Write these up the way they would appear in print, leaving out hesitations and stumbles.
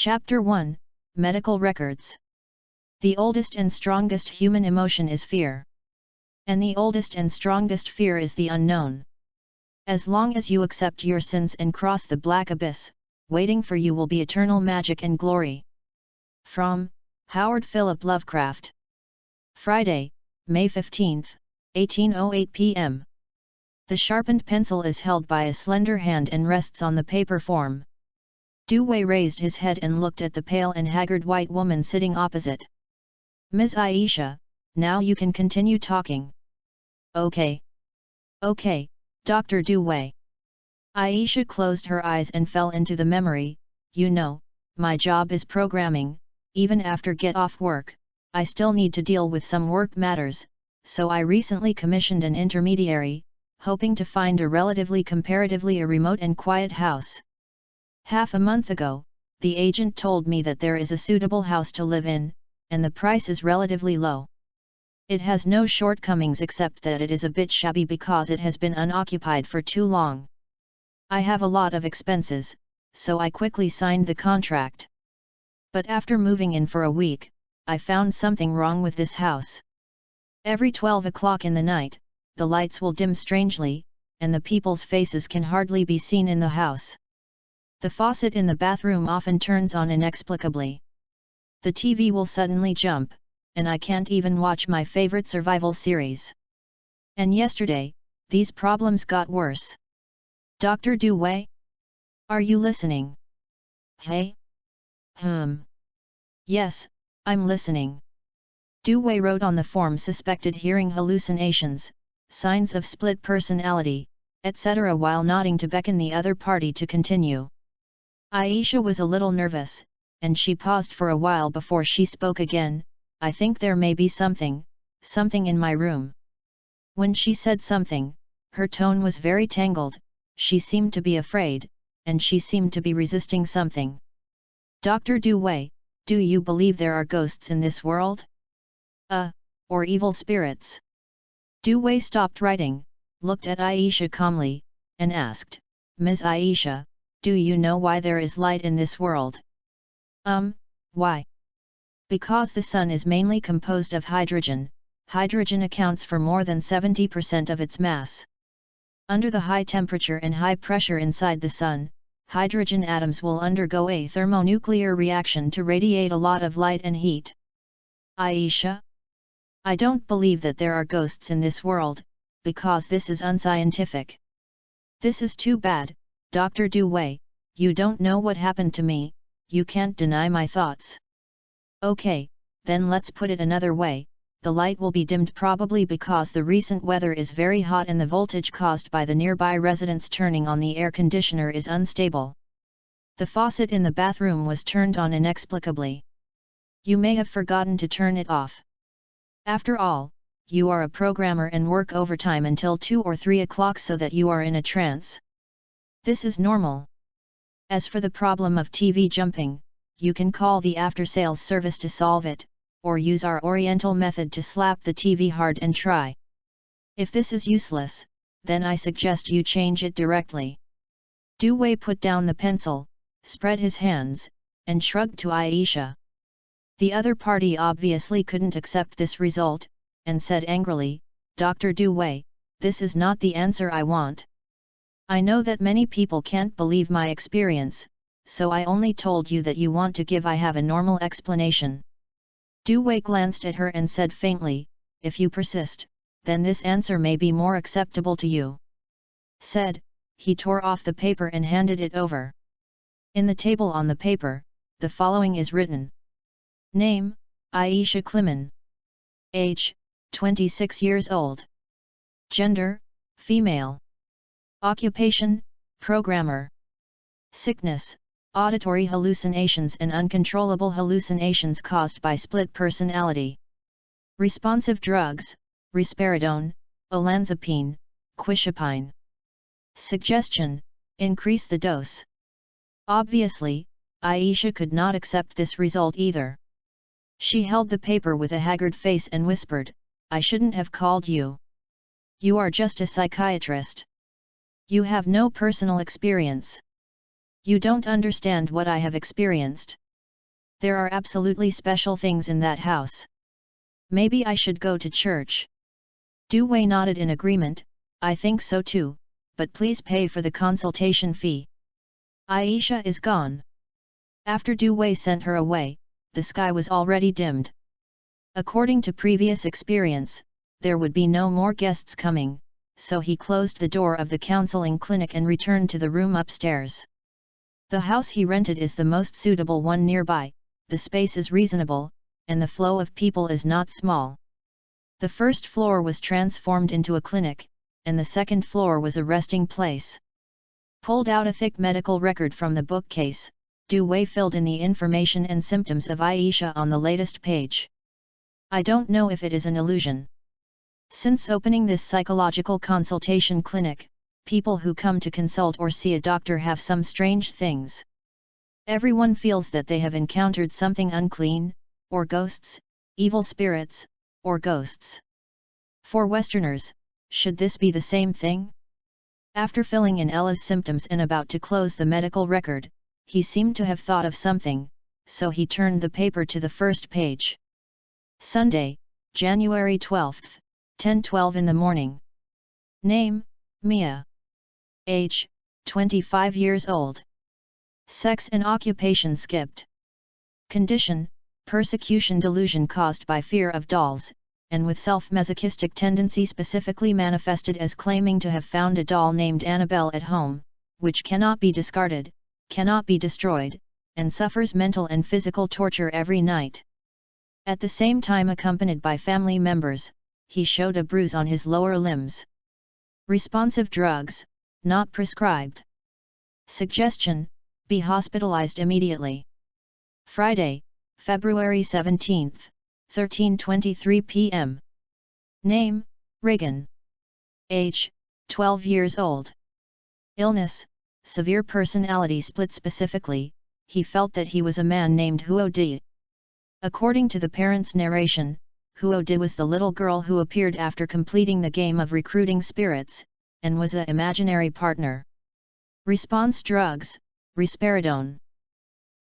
Chapter 1, Medical Records. The oldest and strongest human emotion is fear. And the oldest and strongest fear is the unknown. As long as you accept your sins and cross the black abyss, waiting for you will be eternal magic and glory. From Howard Philip Lovecraft. Friday, May 15, 18:08 p.m. The sharpened pencil is held by a slender hand and rests on the paper form. Dewey raised his head and looked at the pale and haggard white woman sitting opposite. "Ms. Aisha, now you can continue talking." "Okay. Okay, Dr. Dewey." Aisha closed her eyes and fell into the memory. "You know, my job is programming. Even after get off work, I still need to deal with some work matters, so I recently commissioned an intermediary, hoping to find a comparatively remote and quiet house. Half a month ago, the agent told me that there is a suitable house to live in, and the price is relatively low. It has no shortcomings except that it is a bit shabby because it has been unoccupied for too long. I have a lot of expenses, so I quickly signed the contract. But after moving in for a week, I found something wrong with this house. Every 12 o'clock in the night, the lights will dim strangely, and the people's faces can hardly be seen in the house. The faucet in the bathroom often turns on inexplicably. The TV will suddenly jump, and I can't even watch my favorite survival series. And yesterday, these problems got worse. Dr. Dewey? Are you listening? Hey? Yes, I'm listening. Dewey wrote on the form suspected hearing hallucinations, signs of split personality, etc. while nodding to beckon the other party to continue. Aisha was a little nervous, and she paused for a while before she spoke again. "I think there may be something in my room." When she said something, her tone was very tangled. She seemed to be afraid, and she seemed to be resisting something. "Dr. Dewey, do you believe there are ghosts in this world? Or evil spirits?" Dewey stopped writing, looked at Aisha calmly, and asked, "Ms. Aisha, do you know why there is light in this world?" Why?" "Because the sun is mainly composed of hydrogen. Hydrogen accounts for more than 70% of its mass. Under the high temperature and high pressure inside the sun, hydrogen atoms will undergo a thermonuclear reaction to radiate a lot of light and heat." "Aisha? I don't believe that there are ghosts in this world, because this is unscientific." "This is too bad, Dr. Dewey. You don't know what happened to me, you can't deny my thoughts." "Okay, then let's put it another way. The light will be dimmed probably because the recent weather is very hot and the voltage caused by the nearby residents turning on the air conditioner is unstable. The faucet in the bathroom was turned on inexplicably. You may have forgotten to turn it off. After all, you are a programmer and work overtime until 2 or 3 o'clock so that you are in a trance. This is normal. As for the problem of TV jumping, you can call the after-sales service to solve it, or use our Oriental method to slap the TV hard and try. If this is useless, then I suggest you change it directly." Dewey put down the pencil, spread his hands, and shrugged to Aisha. The other party obviously couldn't accept this result, and said angrily, "Dr. Dewey, this is not the answer I want. I know that many people can't believe my experience, so I only told you that you want to give I have a normal explanation." Dewey glanced at her and said faintly, "If you persist, then this answer may be more acceptable to you." Said, he tore off the paper and handed it over. In the table on the paper, the following is written. Name, Aisha Kliman. Age, 26 years old. Gender, female. Occupation, programmer. Sickness, auditory hallucinations and uncontrollable hallucinations caused by split personality. Responsive drugs, risperidone, olanzapine, quetiapine. Suggestion, increase the dose. Obviously, Aisha could not accept this result either. She held the paper with a haggard face and whispered, "I shouldn't have called you. You are just a psychiatrist. You have no personal experience. You don't understand what I have experienced." There are absolutely special things in that house. Maybe I should go to church. Du Wei nodded in agreement. I think so too, but please pay for the consultation fee. Aisha is gone. After Du Wei sent her away, the sky was already dimmed. According to previous experience, there would be no more guests coming, so he closed the door of the counseling clinic and returned to the room upstairs. The house he rented is the most suitable one nearby, the space is reasonable, and the flow of people is not small. The first floor was transformed into a clinic, and the second floor was a resting place. Pulled out a thick medical record from the bookcase, Du Wei filled in the information and symptoms of Aisha on the latest page. I don't know if it is an illusion. Since opening this psychological consultation clinic, people who come to consult or see a doctor have some strange things. Everyone feels that they have encountered something unclean, or ghosts, evil spirits, or ghosts. For Westerners, should this be the same thing? After filling in Ella's symptoms and about to close the medical record, he seemed to have thought of something, so he turned the paper to the first page. Sunday, January 12, 10:12 in the morning. Name, Mia. Age, 25 years old. Sex and occupation skipped. Condition, persecution delusion caused by fear of dolls, and with self-masochistic tendency specifically manifested as claiming to have found a doll named Annabelle at home, which cannot be discarded, cannot be destroyed, and suffers mental and physical torture every night. At the same time, accompanied by family members, he showed a bruise on his lower limbs. Responsive drugs, not prescribed. Suggestion, be hospitalized immediately. Friday, February 17, 13:23 p.m. Name, Reagan. Age, 12 years old. Illness, severe personality split. Specifically, he felt that he was a man named Huo Di. According to the parents' narration, Huo Di was the little girl who appeared after completing the game of recruiting spirits, and was an imaginary partner. Response drugs, risperidone.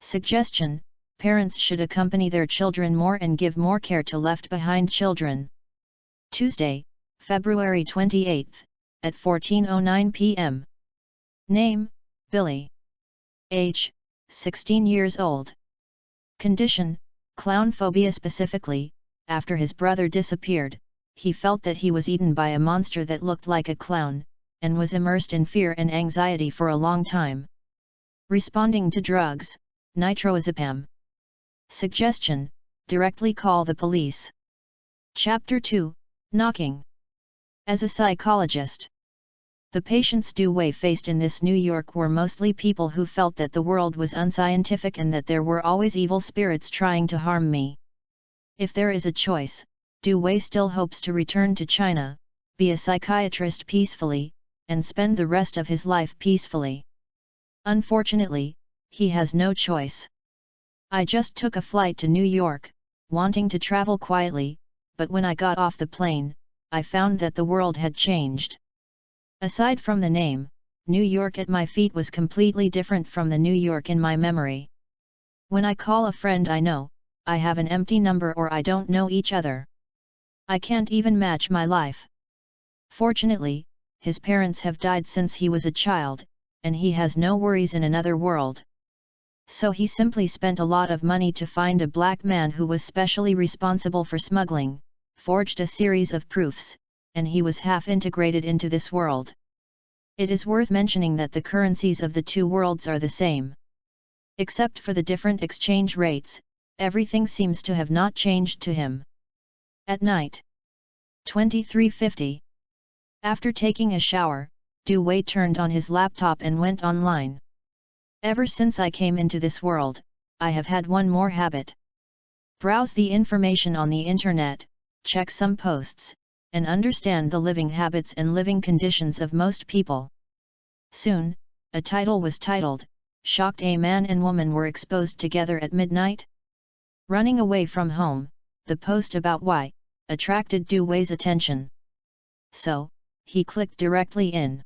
Suggestion, parents should accompany their children more and give more care to left-behind children. Tuesday, February 28, at 14:09 p.m. Name, Billy. Age, 16 years old. Condition, clown phobia. Specifically, after his brother disappeared, he felt that he was eaten by a monster that looked like a clown, and was immersed in fear and anxiety for a long time. Responding to drugs, nitroazepam. Suggestion, directly call the police. Chapter 2, Knocking. As a psychologist, the patients Du Wei faced in this New York were mostly people who felt that the world was unscientific and that there were always evil spirits trying to harm me. If there is a choice, Du Wei still hopes to return to China, be a psychiatrist peacefully, and spend the rest of his life peacefully. Unfortunately, he has no choice. I just took a flight to New York, wanting to travel quietly, but when I got off the plane, I found that the world had changed. Aside from the name, New York at my feet was completely different from the New York in my memory. When I call a friend I know, I have an empty number or I don't know each other. I can't even match my life. Fortunately, his parents have died since he was a child, and he has no worries in another world. So he simply spent a lot of money to find a black man who was specially responsible for smuggling, forged a series of proofs, and he was half integrated into this world. It is worth mentioning that the currencies of the two worlds are the same. Except for the different exchange rates, everything seems to have not changed to him. At night. 23:50. After taking a shower, Du Wei turned on his laptop and went online. Ever since I came into this world, I have had one more habit. Browse the information on the internet, check some posts, and understand the living habits and living conditions of most people. Soon, a title was titled, "Shocked a man and woman were exposed together at midnight?" Running away from home, the post about why attracted Du Wei's attention. So, he clicked directly in.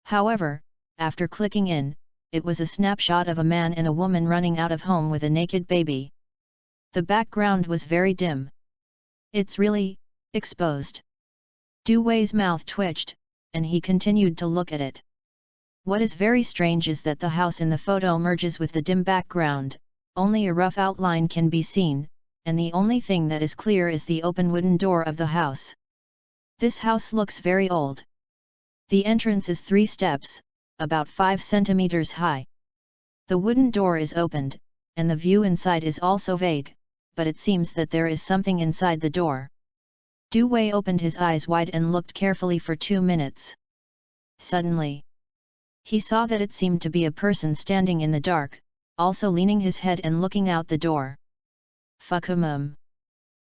However, after clicking in, it was a snapshot of a man and a woman running out of home with a naked baby. The background was very dim. It's really exposed. Du Wei's mouth twitched, and he continued to look at it. What is very strange is that the house in the photo merges with the dim background, only a rough outline can be seen, and the only thing that is clear is the open wooden door of the house. This house looks very old. The entrance is 3 steps, about 5 centimeters high. The wooden door is opened, and the view inside is also vague, but it seems that there is something inside the door. Du Wei opened his eyes wide and looked carefully for 2 minutes. Suddenly, he saw that it seemed to be a person standing in the dark, also leaning his head and looking out the door. Fukumum.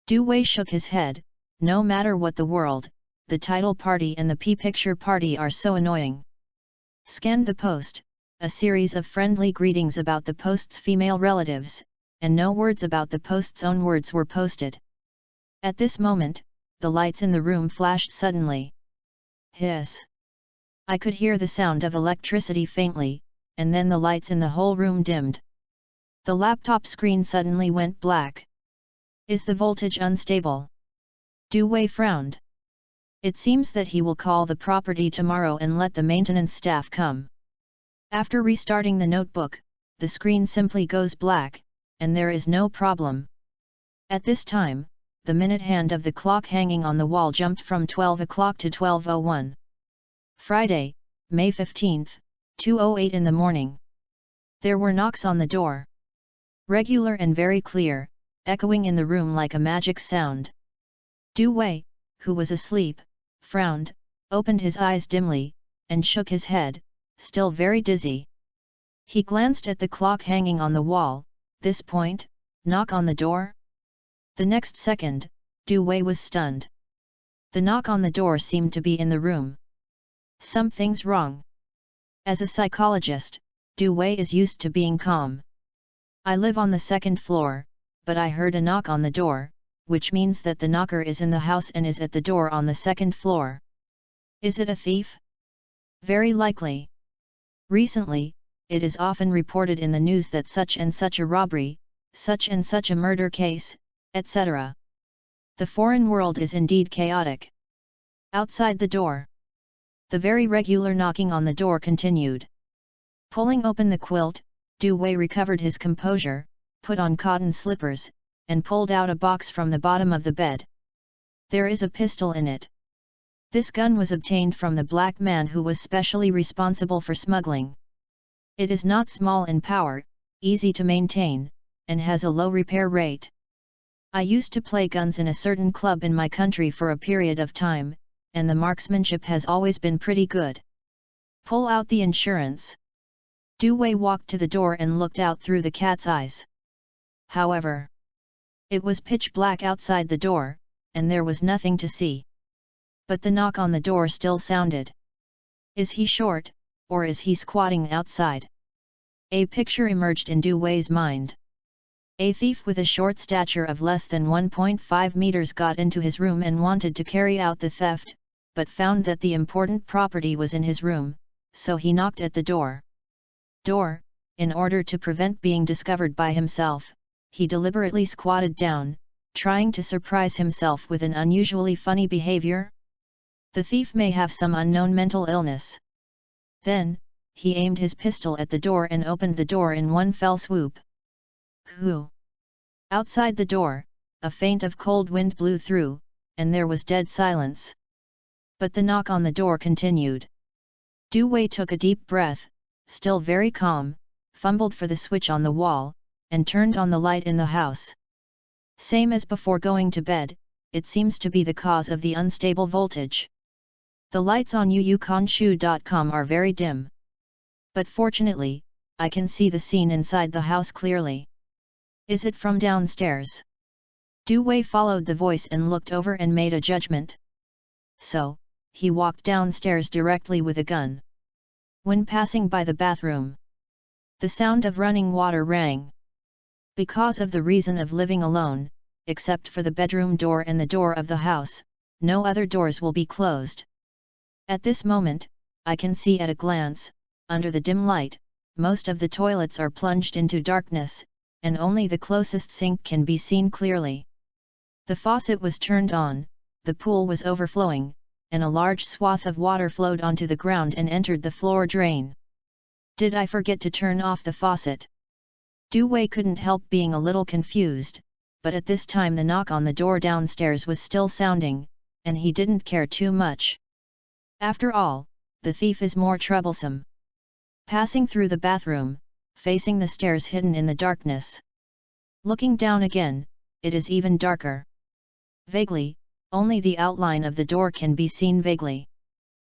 Du Wei shook his head. No matter what, the world, the title party and the P-picture party are so annoying. Scanned the post, a series of friendly greetings about the post's female relatives, and no words about the post's own words were posted. At this moment, the lights in the room flashed suddenly. Hiss! I could hear the sound of electricity faintly, and then the lights in the whole room dimmed. The laptop screen suddenly went black. Is the voltage unstable? Du Wei frowned. It seems that he will call the property tomorrow and let the maintenance staff come. After restarting the notebook, the screen simply goes black, and there is no problem. At this time, the minute hand of the clock hanging on the wall jumped from 12 o'clock to 12:01. Friday, May 15, 2:08 in the morning. There were knocks on the door. Regular and very clear, echoing in the room like a magic sound. Du Wei, who was asleep, frowned, opened his eyes dimly, and shook his head, still very dizzy. He glanced at the clock hanging on the wall. This point, knock on the door? The next second, Du Wei was stunned. The knock on the door seemed to be in the room. Something's wrong. As a psychologist, Du Wei is used to being calm. I live on the 2nd floor, but I heard a knock on the door, which means that the knocker is in the house and is at the door on the 2nd floor. Is it a thief? Very likely. Recently, it is often reported in the news that such and such a robbery, such and such a murder case, etc. The foreign world is indeed chaotic. Outside the door, the very regular knocking on the door continued. Pulling open the quilt, Du Wei recovered his composure, put on cotton slippers, and pulled out a box from the bottom of the bed. There is a pistol in it. This gun was obtained from the black man who was specially responsible for smuggling. It is not small in power, easy to maintain, and has a low repair rate. I used to play guns in a certain club in my country for a period of time, and the marksmanship has always been pretty good. Pull out the insurance. Du Wei walked to the door and looked out through the cat's eyes. However, it was pitch black outside the door, and there was nothing to see. But the knock on the door still sounded. Is he short, or is he squatting outside? A picture emerged in Du Wei's mind. A thief with a short stature of less than 1.5 meters got into his room and wanted to carry out the theft, but found that the important property was in his room, so he knocked at the door. In order to prevent being discovered by himself, he deliberately squatted down, trying to surprise himself with an unusually funny behavior. The thief may have some unknown mental illness. Then, he aimed his pistol at the door and opened the door in one fell swoop. Who? Outside the door, a feint of cold wind blew through, and there was dead silence. But the knock on the door continued. Du Wei took a deep breath, still very calm, fumbled for the switch on the wall, and turned on the light in the house. Same as before going to bed, it seems to be the cause of the unstable voltage. The lights on yuukonshu.com are very dim. But fortunately, I can see the scene inside the house clearly. Is it from downstairs? Du Wei followed the voice and looked over and made a judgment. So, he walked downstairs directly with a gun. When passing by the bathroom, the sound of running water rang. Because of the reason of living alone, except for the bedroom door and the door of the house, no other doors will be closed. At this moment, I can see at a glance, under the dim light, most of the toilets are plunged into darkness, and only the closest sink can be seen clearly. The faucet was turned on, the pool was overflowing, and a large swath of water flowed onto the ground and entered the floor drain. Did I forget to turn off the faucet? Du Wei couldn't help being a little confused, but at this time the knock on the door downstairs was still sounding, and he didn't care too much. After all, the thief is more troublesome. Passing through the bathroom, facing the stairs hidden in the darkness. Looking down again, it is even darker. Vaguely, only the outline of the door can be seen vaguely.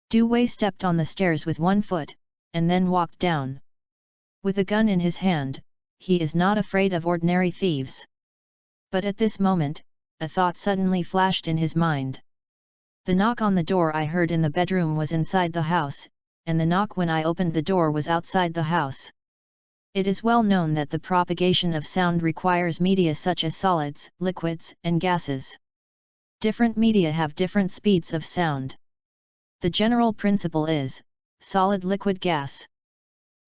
Du Wei stepped on the stairs with one foot, and then walked down. With a gun in his hand, he is not afraid of ordinary thieves. But at this moment, a thought suddenly flashed in his mind. The knock on the door I heard in the bedroom was inside the house, and the knock when I opened the door was outside the house. It is well known that the propagation of sound requires media such as solids, liquids, and gases. Different media have different speeds of sound. The general principle is, solid liquid gas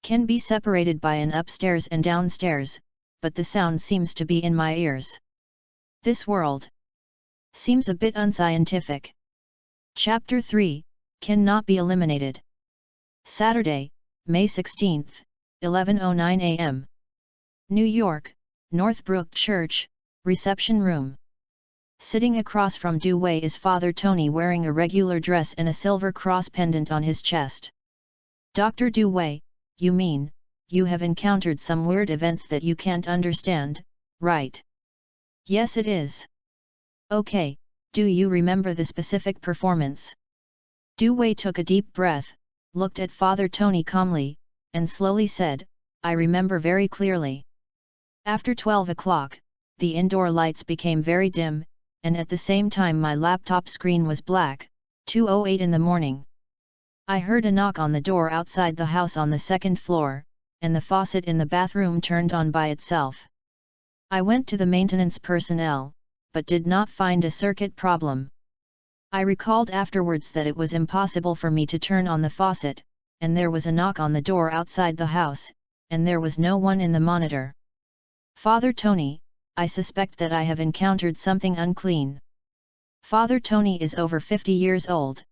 can be separated by an upstairs and downstairs, but the sound seems to be in my ears. This world seems a bit unscientific. Chapter 3, Cannot be eliminated. Saturday, May 16, 11:09 a.m. New York, Northbrook Church, Reception Room. Sitting across from Du Wei is Father Tony wearing a regular dress and a silver cross pendant on his chest. Dr. Du Wei, you mean, you have encountered some weird events that you can't understand, right? Yes it is. Okay, do you remember the specific performance? Du Wei took a deep breath, looked at Father Tony calmly, and slowly said, I remember very clearly. After 12 o'clock, the indoor lights became very dim, and at the same time my laptop screen was black, 2:08 in the morning. I heard a knock on the door outside the house on the second floor, and the faucet in the bathroom turned on by itself. I went to the maintenance personnel, but did not find a circuit problem. I recalled afterwards that it was impossible for me to turn on the faucet, and there was a knock on the door outside the house, and there was no one in the monitor. Father Tony, I suspect that I have encountered something unclean. Father Tony is over 50 years old.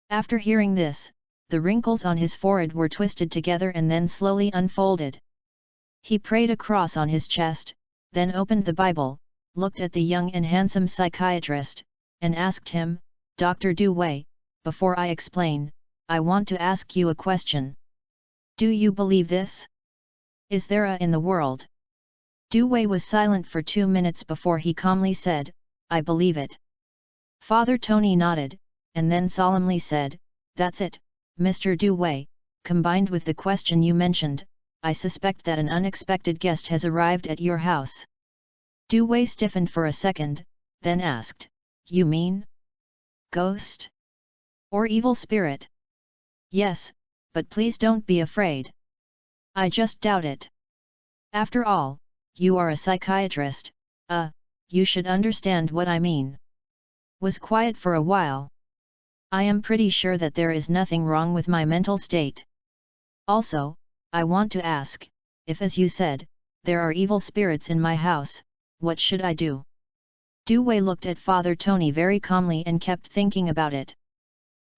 After hearing this, the wrinkles on his forehead were twisted together and then slowly unfolded. He prayed a cross on his chest, then opened the Bible, looked at the young and handsome psychiatrist, and asked him, Dr. Du Wei, before I explain, I want to ask you a question. Do you believe this? Is there a in the world? Du Wei was silent for 2 minutes before he calmly said, I believe it. Father Tony nodded, and then solemnly said, That's it, Mr. Du Wei, combined with the question you mentioned, I suspect that an unexpected guest has arrived at your house. Du Wei stiffened for a second, then asked, You mean? Ghost? Or evil spirit? Yes, but please don't be afraid. I just doubt it. After all, you are a psychiatrist, you should understand what I mean. Was quiet for a while. I am pretty sure that there is nothing wrong with my mental state. Also, I want to ask, if as you said, there are evil spirits in my house, what should I do? Du Wei looked at Father Tony very calmly and kept thinking about it.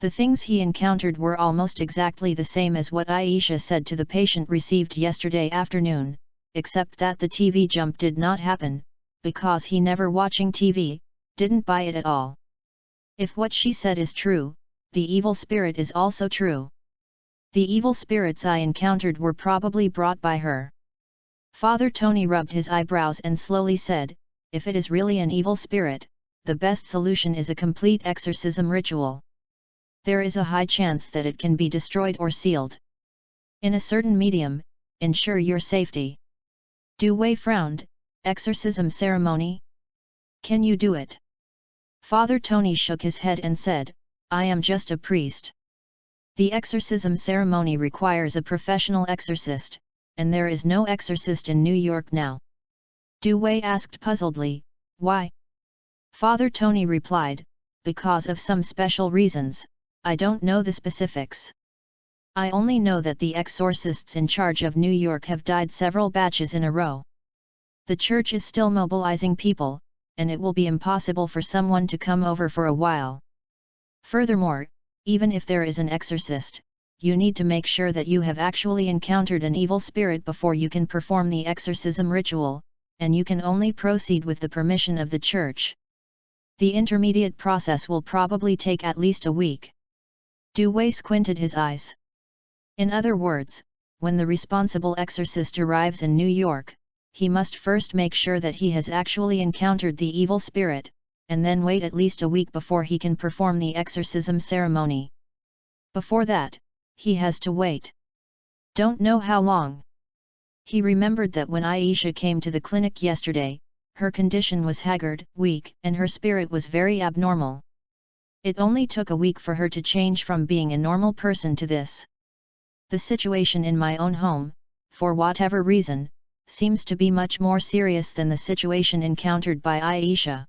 The things he encountered were almost exactly the same as what Aisha said to the patient received yesterday afternoon, except that the TV jump did not happen, because he never watching TV, didn't buy it at all. If what she said is true, the evil spirit is also true. The evil spirits I encountered were probably brought by her. Father Tony rubbed his eyebrows and slowly said, if it is really an evil spirit, the best solution is a complete exorcism ritual. There is a high chance that it can be destroyed or sealed. In a certain medium, ensure your safety. Du Wei frowned, exorcism ceremony? Can you do it? Father Tony shook his head and said, I am just a priest. The exorcism ceremony requires a professional exorcist, and there is no exorcist in New York now. Du Wei asked puzzledly, why? Father Tony replied, because of some special reasons, I don't know the specifics. I only know that the exorcists in charge of New York have died several batches in a row. The church is still mobilizing people, and it will be impossible for someone to come over for a while. Furthermore, even if there is an exorcist, you need to make sure that you have actually encountered an evil spirit before you can perform the exorcism ritual, and you can only proceed with the permission of the church. The intermediate process will probably take at least a week. Du Wei squinted his eyes. In other words, when the responsible exorcist arrives in New York, he must first make sure that he has actually encountered the evil spirit, and then wait at least a week before he can perform the exorcism ceremony. Before that, he has to wait. Don't know how long. He remembered that when Aisha came to the clinic yesterday, her condition was haggard, weak, and her spirit was very abnormal. It only took a week for her to change from being a normal person to this. The situation in my own home, for whatever reason, seems to be much more serious than the situation encountered by Aisha.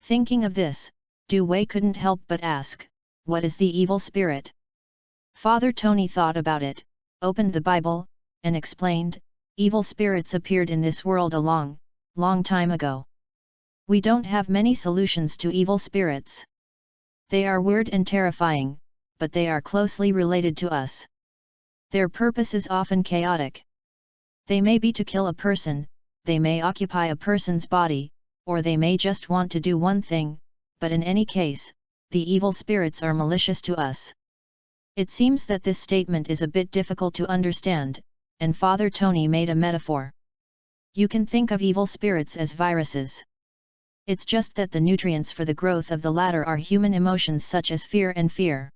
Thinking of this, Du Wei couldn't help but ask, what is the evil spirit? Father Tony thought about it, opened the Bible, and explained, evil spirits appeared in this world a long, long time ago. We don't have many solutions to evil spirits. They are weird and terrifying, but they are closely related to us. Their purpose is often chaotic. They may be to kill a person, they may occupy a person's body, or they may just want to do one thing, but in any case, the evil spirits are malicious to us. It seems that this statement is a bit difficult to understand, and Father Tony made a metaphor. You can think of evil spirits as viruses. It's just that the nutrients for the growth of the latter are human emotions such as fear and fear.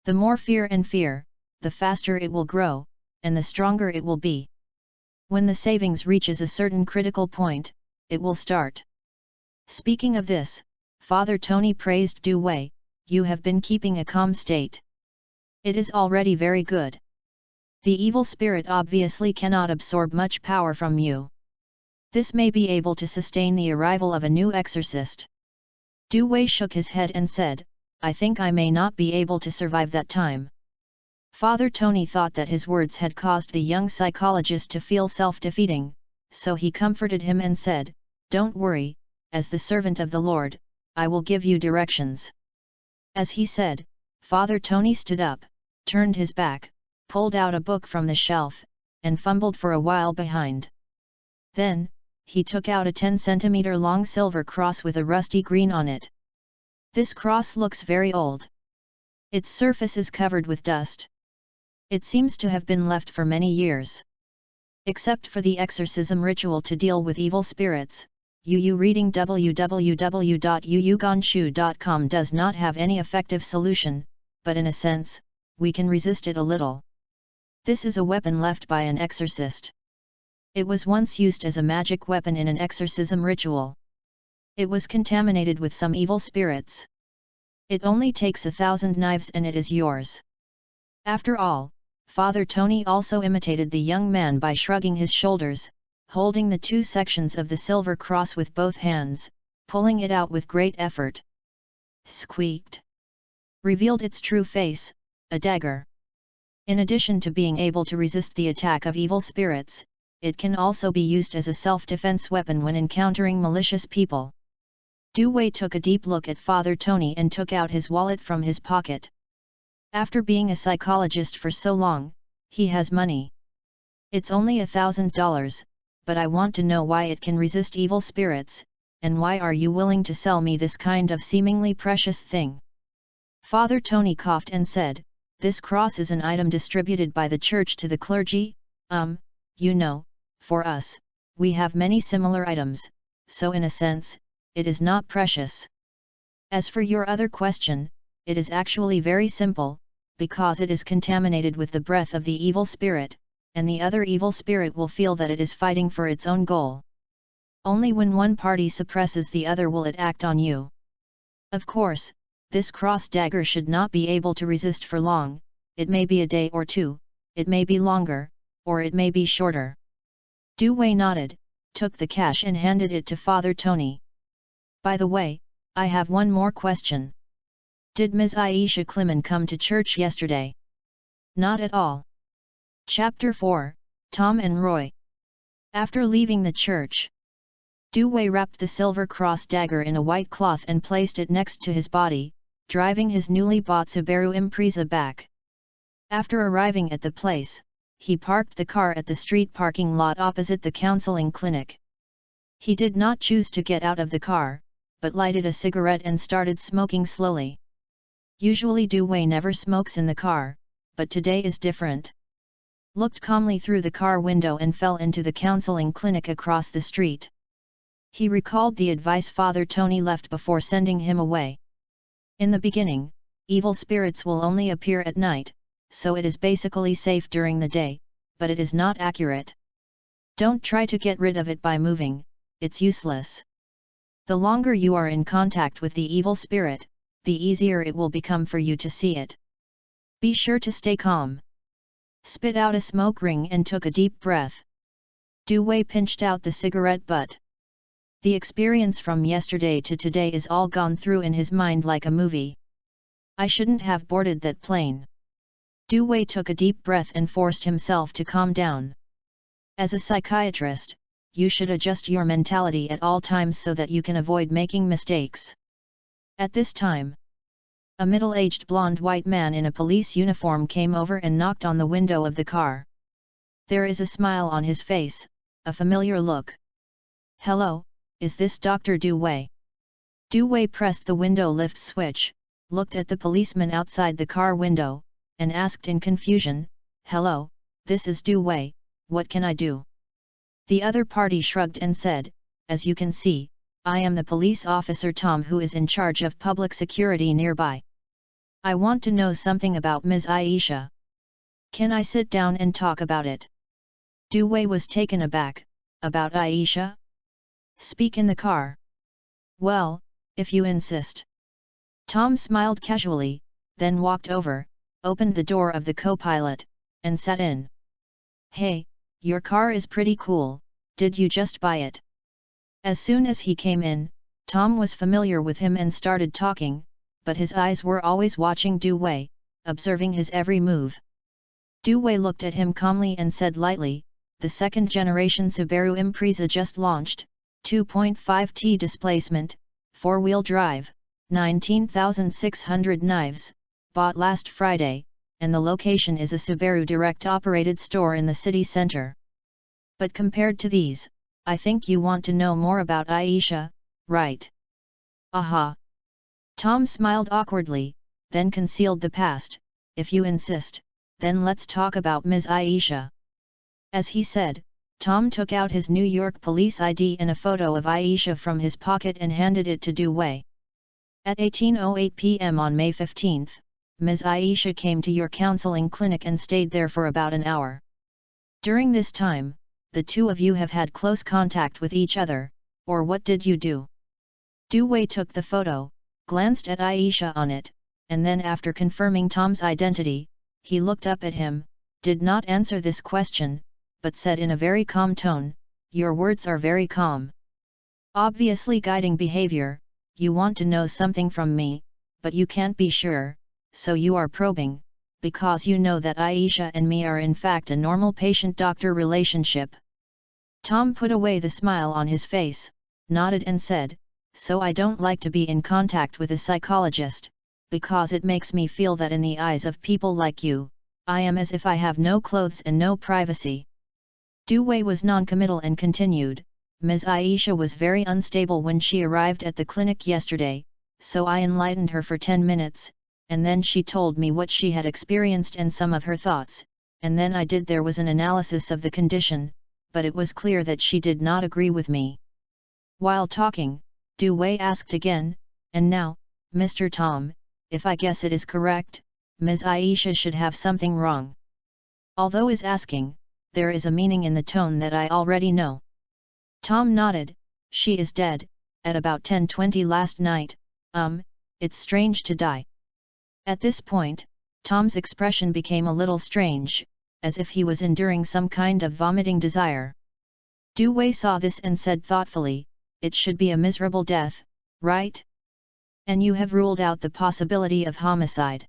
The more fear and fear, the faster it will grow, and the stronger it will be. When the savings reaches a certain critical point, it will start. Speaking of this, Father Tony praised Du Wei, you have been keeping a calm state. It is already very good. The evil spirit obviously cannot absorb much power from you. This may be able to sustain the arrival of a new exorcist. Du Wei shook his head and said, I think I may not be able to survive that time. Father Tony thought that his words had caused the young psychologist to feel self-defeating, so he comforted him and said, don't worry, as the servant of the Lord, I will give you directions. As he said, Father Tony stood up, turned his back, pulled out a book from the shelf, and fumbled for a while behind. Then, he took out a 10-centimeter long silver cross with a rusty green on it. This cross looks very old. Its surface is covered with dust. It seems to have been left for many years. Except for the exorcism ritual to deal with evil spirits, reading www.yuyuganshu.com does not have any effective solution, but in a sense, we can resist it a little. This is a weapon left by an exorcist. It was once used as a magic weapon in an exorcism ritual. It was contaminated with some evil spirits. It only takes 1,000 knives and it is yours. After all, Father Tony also imitated the young man by shrugging his shoulders, holding the two sections of the silver cross with both hands, pulling it out with great effort. Squeaked. Revealed its true face, a dagger. In addition to being able to resist the attack of evil spirits, it can also be used as a self-defense weapon when encountering malicious people. Du Wei took a deep look at Father Tony and took out his wallet from his pocket. After being a psychologist for so long, he has money. It's only $1,000, but I want to know why it can resist evil spirits, and why are you willing to sell me this kind of seemingly precious thing? Father Tony coughed and said, this cross is an item distributed by the church to the clergy, you know, for us, we have many similar items, so in a sense, it is not precious. As for your other question, it is actually very simple, because it is contaminated with the breath of the evil spirit, and the other evil spirit will feel that it is fighting for its own goal. Only when one party suppresses the other will it act on you. Of course, this cross dagger should not be able to resist for long, it may be a day or two, it may be longer, or it may be shorter. Du Wei nodded, took the cash and handed it to Father Tony. By the way, I have one more question. Did Ms. Aisha Kliman come to church yesterday? Not at all. Chapter 4, Tom and Roy. After leaving the church, Du Wei wrapped the silver cross dagger in a white cloth and placed it next to his body, driving his newly bought Subaru Impreza back. After arriving at the place, he parked the car at the street parking lot opposite the counseling clinic. He did not choose to get out of the car, but lighted a cigarette and started smoking slowly. Usually Du Wei never smokes in the car, but today is different. Looked calmly through the car window and fell into the counseling clinic across the street. He recalled the advice Father Tony left before sending him away. In the beginning, evil spirits will only appear at night, so it is basically safe during the day, but it is not accurate. Don't try to get rid of it by moving, it's useless. The longer you are in contact with the evil spirit, the easier it will become for you to see it. Be sure to stay calm. Spit out a smoke ring and took a deep breath. Du Wei pinched out the cigarette butt. The experience from yesterday to today is all gone through in his mind like a movie. I shouldn't have boarded that plane. Du Wei took a deep breath and forced himself to calm down. As a psychiatrist, you should adjust your mentality at all times so that you can avoid making mistakes. At this time, a middle-aged blonde white man in a police uniform came over and knocked on the window of the car. There is a smile on his face, a familiar look. Hello, is this Dr. Du Wei? Du Wei pressed the window lift switch, looked at the policeman outside the car window, and asked in confusion, Hello, this is Du Wei, what can I do? The other party shrugged and said, As you can see, I am the police officer Tom who is in charge of public security nearby. I want to know something about Ms. Aisha. Can I sit down and talk about it? Du Wei was taken aback. About Aisha? Speak in the car. Well, if you insist. Tom smiled casually, then walked over, opened the door of the co-pilot, and sat in. Hey, your car is pretty cool, did you just buy it? As soon as he came in, Tom was familiar with him and started talking, but his eyes were always watching Du Wei, observing his every move. Du Wei looked at him calmly and said lightly, The second-generation Subaru Impreza just launched, 2.5T displacement, 4-wheel drive, 19,600 knives, bought last Friday, and the location is a Subaru direct-operated store in the city center. But compared to these, I think you want to know more about Aisha, right? Aha! Tom smiled awkwardly, then concealed the past. If you insist, then let's talk about Ms. Aisha. As he said, Tom took out his New York police ID and a photo of Aisha from his pocket and handed it to Du Wei. At 18:08 p.m. on May 15, Ms. Aisha came to your counseling clinic and stayed there for about an hour. During this time, the two of you have had close contact with each other, or what did you do? Du Wei took the photo, glanced at Aisha on it, and then after confirming Tom's identity, he looked up at him, did not answer this question, but said in a very calm tone, Your words are very calm. Obviously guiding behavior, you want to know something from me, but you can't be sure, so you are probing, because you know that Aisha and me are in fact a normal patient-doctor relationship. Tom put away the smile on his face, nodded and said, So I don't like to be in contact with a psychologist, because it makes me feel that in the eyes of people like you, I am as if I have no clothes and no privacy. Du Wei was non-committal and continued, Ms. Aisha was very unstable when she arrived at the clinic yesterday, so I enlightened her for 10 minutes, and then she told me what she had experienced and some of her thoughts, and then there was an analysis of the condition, but it was clear that she did not agree with me. While talking, Du Wei asked again, And now, Mr. Tom, if I guess it is correct, Ms. Aisha should have something wrong. Although is asking, there is a meaning in the tone that I already know. Tom nodded, She is dead, at about 10:20 last night, it's strange to die. At this point, Tom's expression became a little strange, as if he was enduring some kind of vomiting desire. Du Wei saw this and said thoughtfully, It should be a miserable death, right? And you have ruled out the possibility of homicide.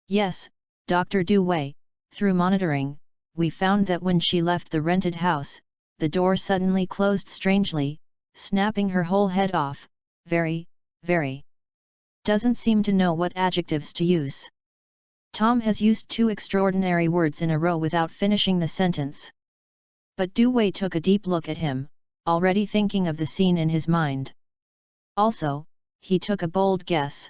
Yes, Dr. Du Wei, through monitoring, we found that when she left the rented house, the door suddenly closed strangely, snapping her whole head off. Very, very. Doesn't seem to know what adjectives to use. Tom has used 2 extraordinary words in a row without finishing the sentence. But Du Wei took a deep look at him, already thinking of the scene in his mind. Also, he took a bold guess.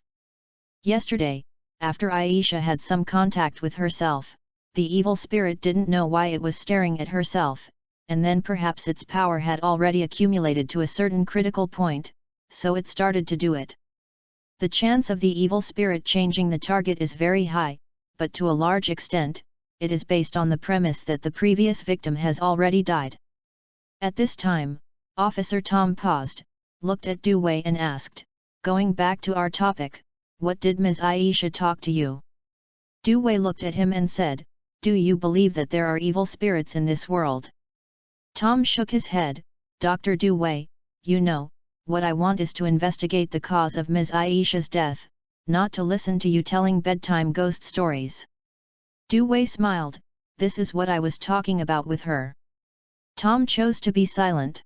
Yesterday, after Aisha had some contact with herself, the evil spirit didn't know why it was staring at herself, and then perhaps its power had already accumulated to a certain critical point, so it started to do it. The chance of the evil spirit changing the target is very high, but to a large extent, it is based on the premise that the previous victim has already died. At this time, Officer Tom paused, looked at Du Wei and asked, "Going back to our topic, what did Ms. Aisha talk to you?" Du Wei looked at him and said, "Do you believe that there are evil spirits in this world?" Tom shook his head. "Dr. Du Wei, you know, what I want is to investigate the cause of Ms. Aisha's death, not to listen to you telling bedtime ghost stories." Du Wei smiled. "This is what I was talking about with her." Tom chose to be silent.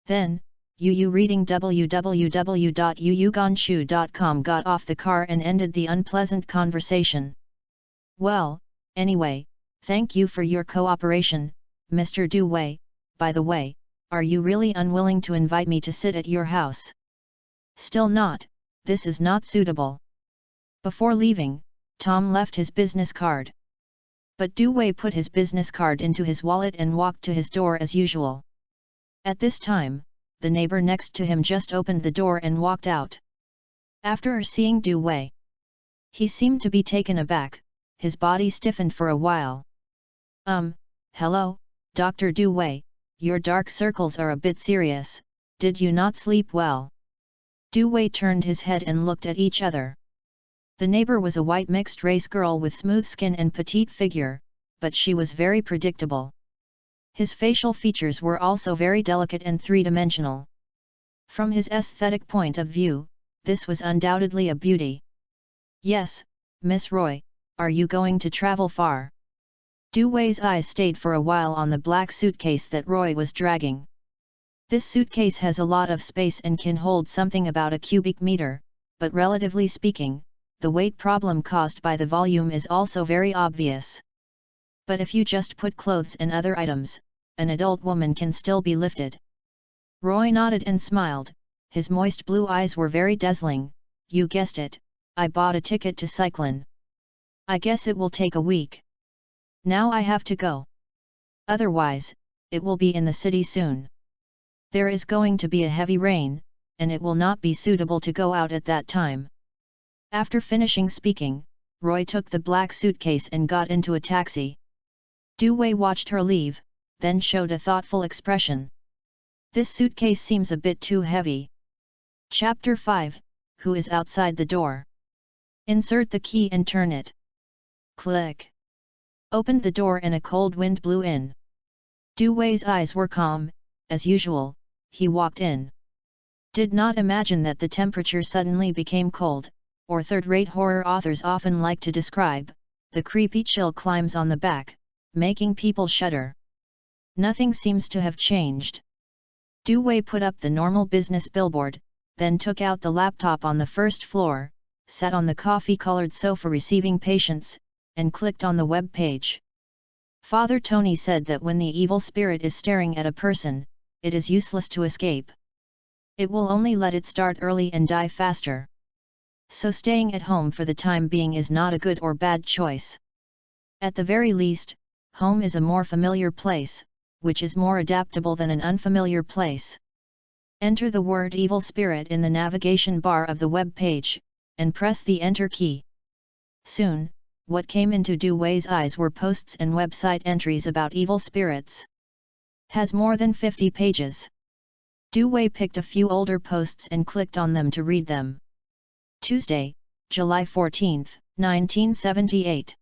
Then, Yu reading www.yuyuganshu.com got off the car and ended the unpleasant conversation. "Well, anyway, thank you for your cooperation, Mr. Du Wei. By the way, are you really unwilling to invite me to sit at your house?" "Still not, this is not suitable." Before leaving, Tom left his business card. But Du Wei put his business card into his wallet and walked to his door as usual. At this time, the neighbor next to him just opened the door and walked out. After seeing Du Wei, he seemed to be taken aback, his body stiffened for a while. Hello, Dr. Du Wei, your dark circles are a bit serious, did you not sleep well?" Du Wei turned his head and looked at each other. The neighbor was a white mixed-race girl with smooth skin and petite figure, but she was very predictable. His facial features were also very delicate and three-dimensional. From his aesthetic point of view, this was undoubtedly a beauty. "Yes, Miss Roy, are you going to travel far?" Du Wei's eyes stayed for a while on the black suitcase that Roy was dragging. This suitcase has a lot of space and can hold something about a cubic meter, but relatively speaking, the weight problem caused by the volume is also very obvious. But if you just put clothes and other items, an adult woman can still be lifted. Roy nodded and smiled, his moist blue eyes were very dazzling. "You guessed it, I bought a ticket to Cyclone. I guess it will take a week. Now I have to go. Otherwise, it will be in the city soon. There is going to be a heavy rain, and it will not be suitable to go out at that time." After finishing speaking, Roy took the black suitcase and got into a taxi. Du Wei watched her leave, then showed a thoughtful expression. "This suitcase seems a bit too heavy." Chapter 5, Who is outside the door? Insert the key and turn it. Click. Opened the door and a cold wind blew in. Du Wei's eyes were calm, as usual, he walked in. Did not imagine that the temperature suddenly became cold, or third-rate horror authors often like to describe, the creepy chill climbs on the back, making people shudder. Nothing seems to have changed. Du Wei put up the normal business billboard, then took out the laptop on the first floor, sat on the coffee-colored sofa receiving patients, and clicked on the web page. Father Tony said that when the evil spirit is staring at a person, it is useless to escape. It will only let it start early and die faster. So staying at home for the time being is not a good or bad choice. At the very least, home is a more familiar place, which is more adaptable than an unfamiliar place. Enter the word evil spirit in the navigation bar of the web page, and press the enter key. Soon, what came into Du Wei's eyes were posts and website entries about evil spirits. Has more than 50 pages. Du Wei picked a few older posts and clicked on them to read them. Tuesday, July 14, 1978.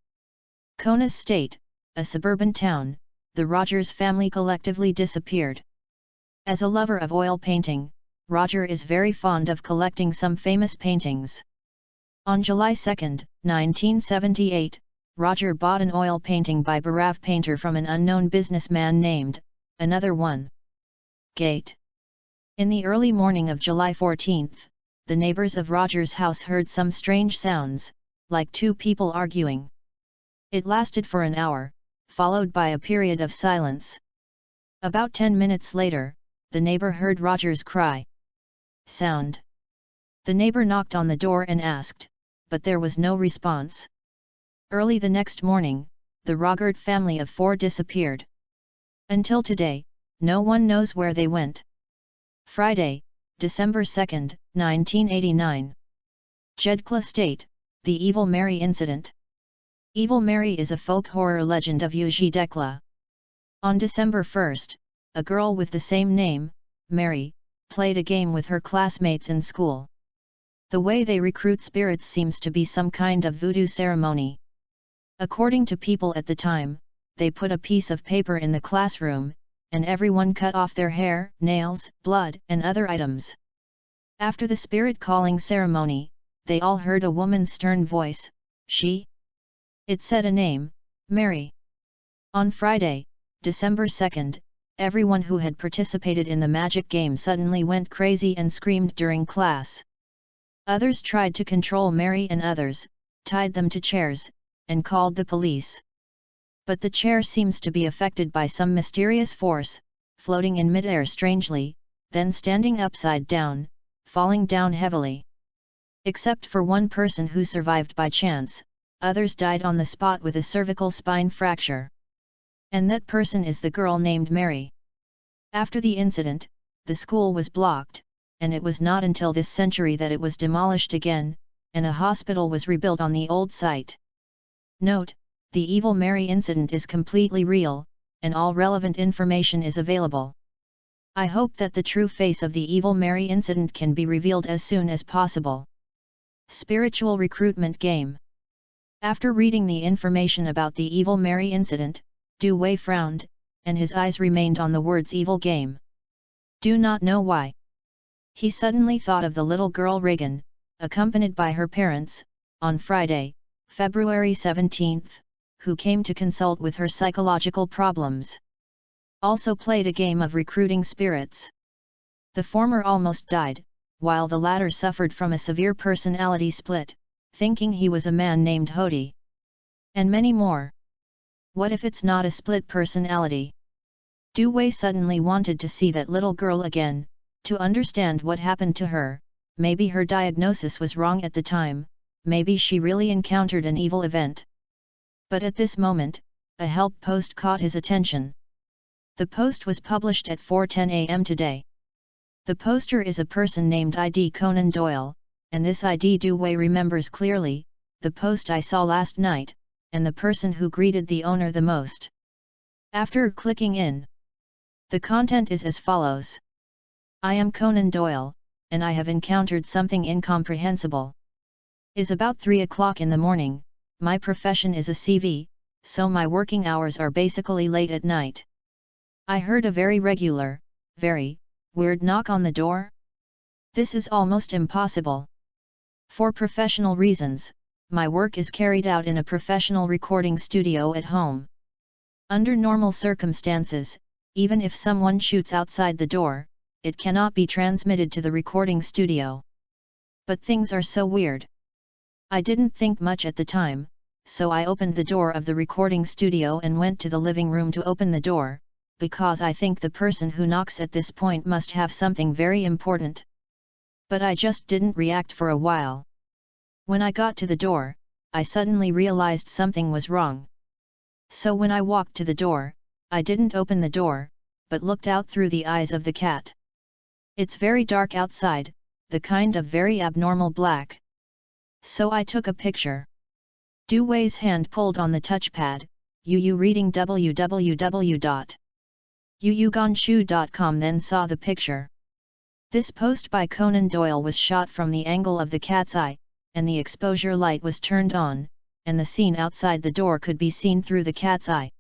Kaunas State, a suburban town, the Rogers family collectively disappeared. As a lover of oil painting, Roger is very fond of collecting some famous paintings. On July 2, 1978, Roger bought an oil painting by Bhairav painter from an unknown businessman named another one. Gate. In the early morning of July 14, the neighbors of Roger's house heard some strange sounds, like two people arguing. It lasted for an hour, followed by a period of silence. About 10 minutes later, the neighbor heard Roger's cry. Sound. The neighbor knocked on the door and asked, but there was no response. Early the next morning, the Rogert family of 4 disappeared. Until today, no one knows where they went. Friday, December 2, 1989. Jedkla State, The Evil Mary Incident. Evil Mary is a folk horror legend of Jedkla. On December 1, a girl with the same name, Mary, played a game with her classmates in school. The way they recruit spirits seems to be some kind of voodoo ceremony. According to people at the time, they put a piece of paper in the classroom, and everyone cut off their hair, nails, blood, and other items. After the spirit calling ceremony, they all heard a woman's stern voice, she. It said a name, Mary. On Friday, December 2, everyone who had participated in the magic game suddenly went crazy and screamed during class. Others tried to control Mary and others, tied them to chairs, and called the police. But the chair seems to be affected by some mysterious force, floating in midair strangely, then standing upside down, falling down heavily. Except for one person who survived by chance, others died on the spot with a cervical spine fracture. And that person is the girl named Mary. After the incident, the school was blocked, and it was not until this century that it was demolished again, and a hospital was rebuilt on the old site. Note: the Evil Mary incident is completely real, and all relevant information is available. I hope that the true face of the Evil Mary incident can be revealed as soon as possible. Spiritual recruitment game. After reading the information about the Evil Mary incident, Du Wei frowned, and his eyes remained on the words evil game. Do not know why. He suddenly thought of the little girl Regan, accompanied by her parents, on Friday, February 17, who came to consult with her psychological problems. Also played a game of recruiting spirits. The former almost died, while the latter suffered from a severe personality split, thinking he was a man named Hody. And many more. What if it's not a split personality? Du Wei suddenly wanted to see that little girl again, to understand what happened to her. Maybe her diagnosis was wrong at the time, maybe she really encountered an evil event. But at this moment, a help post caught his attention. The post was published at 4:10 a.m. today. The poster is a person named ID Conan Doyle, and this ID Du Wei remembers clearly, the post I saw last night, and the person who greeted the owner the most. After clicking in, the content is as follows. I am Conan Doyle, and I have encountered something incomprehensible. It's about 3 o'clock in the morning, my profession is a CV, so my working hours are basically late at night. I heard a very regular, very weird knock on the door. This is almost impossible. For professional reasons, my work is carried out in a professional recording studio at home. Under normal circumstances, even if someone shoots outside the door, it cannot be transmitted to the recording studio. But things are so weird. I didn't think much at the time, so I opened the door of the recording studio and went to the living room to open the door, because I think the person who knocks at this point must have something very important. But I just didn't react for a while. When I got to the door, I suddenly realized something was wrong. So when I walked to the door, I didn't open the door, but looked out through the eyes of the cat. It's very dark outside, the kind of very abnormal black. So I took a picture. Du Wei's hand pulled on the touchpad, reading www.yuyuganshu.com, then saw the picture. This post by Conan Doyle was shot from the angle of the cat's eye, and the exposure light was turned on, and the scene outside the door could be seen through the cat's eye.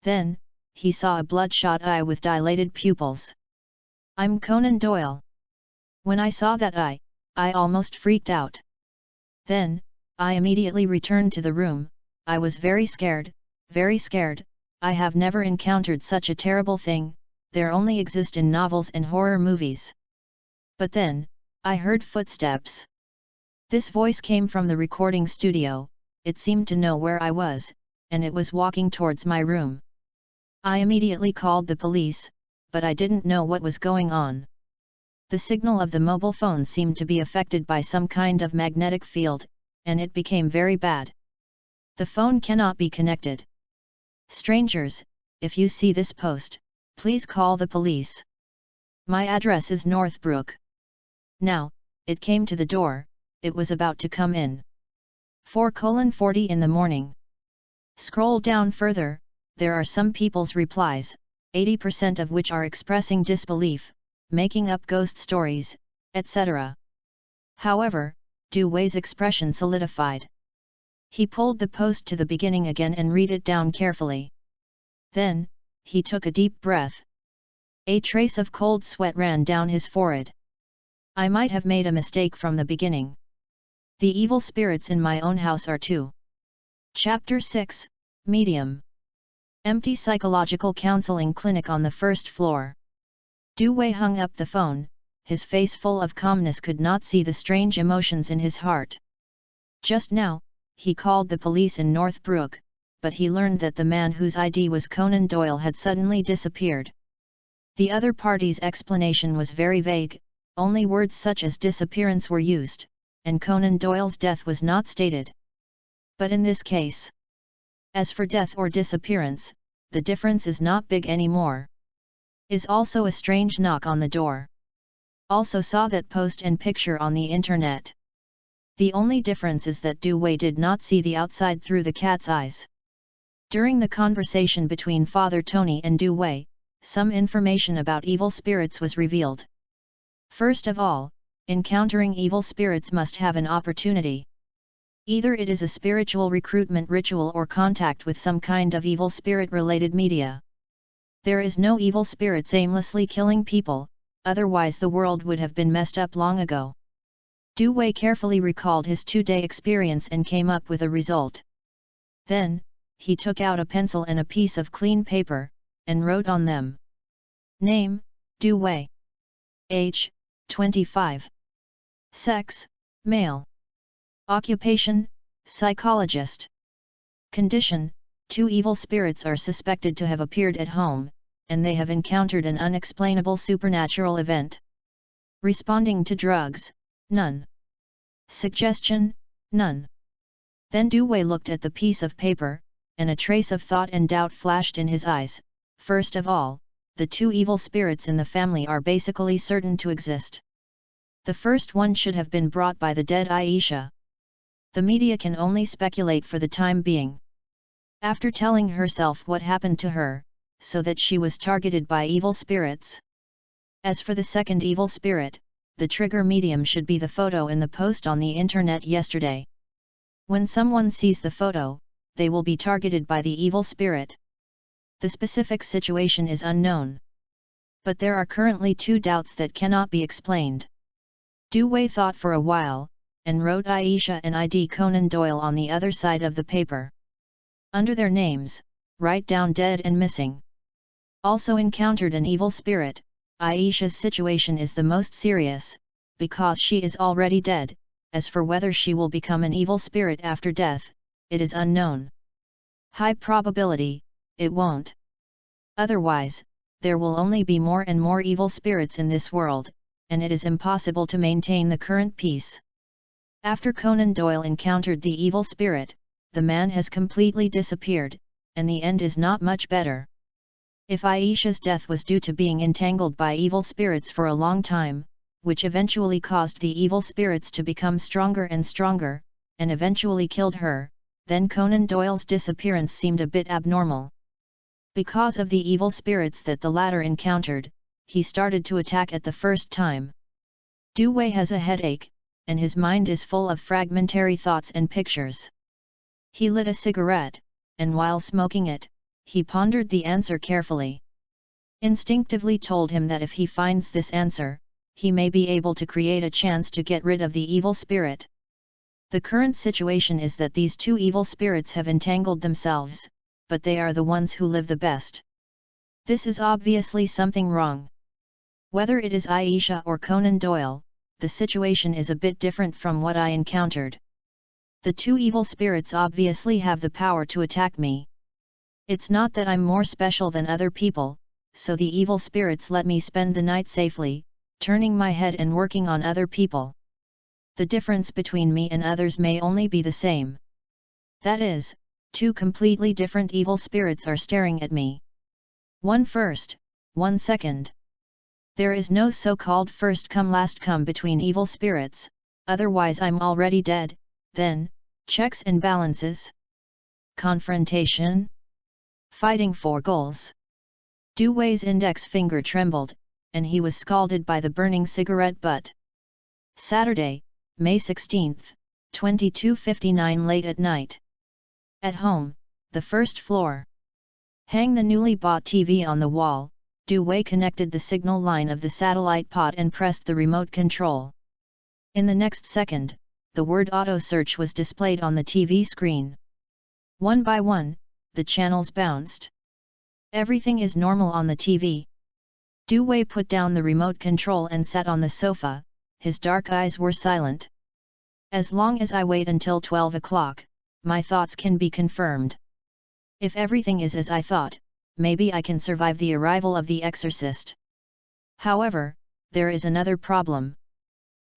Then, he saw a bloodshot eye with dilated pupils. I'm Conan Doyle. When I saw that eye, I almost freaked out. Then, I immediately returned to the room. I was very scared, I have never encountered such a terrible thing, there only exist in novels and horror movies. But then, I heard footsteps. This voice came from the recording studio, it seemed to know where I was, and it was walking towards my room. I immediately called the police, but I didn't know what was going on. The signal of the mobile phone seemed to be affected by some kind of magnetic field, and it became very bad. The phone cannot be connected. Strangers, if you see this post, please call the police. My address is Northbrook. Now, it came to the door, it was about to come in. 4:40 in the morning. Scroll down further, there are some people's replies, 80% of which are expressing disbelief, making up ghost stories, etc. However, Du Wei's expression solidified. He pulled the post to the beginning again and read it down carefully. Then, he took a deep breath. A trace of cold sweat ran down his forehead. I might have made a mistake from the beginning. The evil spirits in my own house are too. Chapter 6, Medium. Empty psychological counseling clinic on the first floor. Du Wei hung up the phone, his face full of calmness, could not see the strange emotions in his heart. Just now, he called the police in Northbrook, but he learned that the man whose ID was Conan Doyle had suddenly disappeared. The other party's explanation was very vague, only words such as disappearance were used, and Conan Doyle's death was not stated. But in this case, as for death or disappearance, the difference is not big anymore. Is also a strange knock on the door. Also saw that post and picture on the internet. The only difference is that Du Wei did not see the outside through the cat's eyes. During the conversation between Father Tony and Du Wei, some information about evil spirits was revealed. First of all, encountering evil spirits must have an opportunity. Either it is a spiritual recruitment ritual or contact with some kind of evil spirit-related media. There is no evil spirits aimlessly killing people, otherwise the world would have been messed up long ago. Du Wei carefully recalled his 2-day experience and came up with a result. Then, he took out a pencil and a piece of clean paper, and wrote on them. Name, Du Wei. Age, 25. Sex, male. Occupation, psychologist. Condition, 2 evil spirits are suspected to have appeared at home, and they have encountered an unexplainable supernatural event. Responding to drugs, none. Suggestion, none. Then Du Wei looked at the piece of paper, and a trace of thought and doubt flashed in his eyes. First of all, the 2 evil spirits in the family are basically certain to exist. The first one should have been brought by the dead Aisha. The media can only speculate for the time being. After telling herself what happened to her, so that she was targeted by evil spirits. As for the second evil spirit, the trigger medium should be the photo in the post on the internet yesterday. When someone sees the photo, they will be targeted by the evil spirit. The specific situation is unknown. But there are currently 2 doubts that cannot be explained. Du Wei thought for a while, and wrote Aisha and ID Conan Doyle on the other side of the paper. Under their names, write down dead and missing. Also encountered an evil spirit. Aisha's situation is the most serious, because she is already dead. As for whether she will become an evil spirit after death, it is unknown. High probability, it won't. Otherwise, there will only be more and more evil spirits in this world, and it is impossible to maintain the current peace. After Conan Doyle encountered the evil spirit, the man has completely disappeared, and the end is not much better. If Aisha's death was due to being entangled by evil spirits for a long time, which eventually caused the evil spirits to become stronger and stronger, and eventually killed her, then Conan Doyle's disappearance seemed a bit abnormal. Because of the evil spirits that the latter encountered, he started to attack at the first time. Du Wei has a headache, and his mind is full of fragmentary thoughts and pictures. He lit a cigarette, and while smoking it, he pondered the answer carefully. Instinctively told him that if he finds this answer, he may be able to create a chance to get rid of the evil spirit. The current situation is that these 2 evil spirits have entangled themselves, but they are the ones who live the best. This is obviously something wrong. Whether it is Aisha or Conan Doyle, the situation is a bit different from what I encountered. The two evil spirits obviously have the power to attack me. It's not that I'm more special than other people, so the evil spirits let me spend the night safely, turning my head and working on other people. The difference between me and others may only be the same. That is, two completely different evil spirits are staring at me. One first, one second. There is no so-called first come last come between evil spirits, otherwise I'm already dead. Then, checks and balances. Confrontation. Fighting for goals. Du Wei's index finger trembled, and he was scalded by the burning cigarette butt. Saturday, May 16, 22:59 late at night. At home, the first floor. Hang the newly bought TV on the wall. Du Wei connected the signal line of the satellite pod and pressed the remote control. In the next second, the word auto search was displayed on the TV screen. One by one, the channels bounced. Everything is normal on the TV. Du Wei put down the remote control and sat on the sofa, his dark eyes were silent. As long as I wait until 12 o'clock, my thoughts can be confirmed. If everything is as I thought, maybe I can survive the arrival of the Exorcist. However, there is another problem.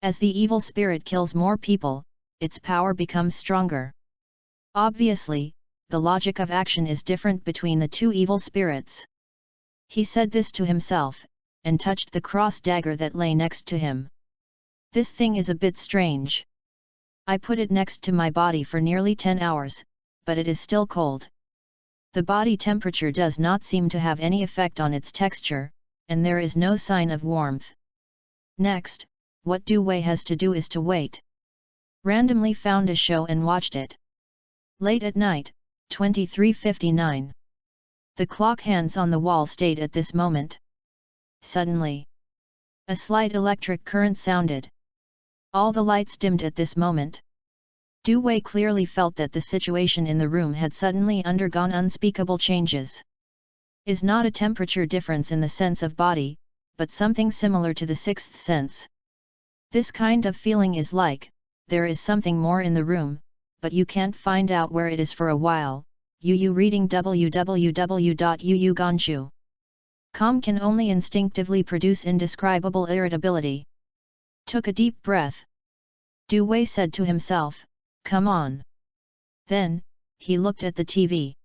As the evil spirit kills more people, its power becomes stronger. Obviously, the logic of action is different between the two evil spirits. He said this to himself, and touched the cross dagger that lay next to him. This thing is a bit strange. I put it next to my body for nearly 10 hours, but it is still cold. The body temperature does not seem to have any effect on its texture, and there is no sign of warmth. Next, what Du Wei has to do is to wait. Randomly found a show and watched it. Late at night, 23:59. The clock hands on the wall stayed at this moment. Suddenly, a slight electric current sounded. All the lights dimmed at this moment. Du Wei clearly felt that the situation in the room had suddenly undergone unspeakable changes. Is not a temperature difference in the sense of body, but something similar to the sixth sense. This kind of feeling is like, there is something more in the room, but you can't find out where it is for a while. Reading www.uuganshu.com can only instinctively produce indescribable irritability. Took a deep breath. Du Wei said to himself, "Come on." Then, he looked at the TV.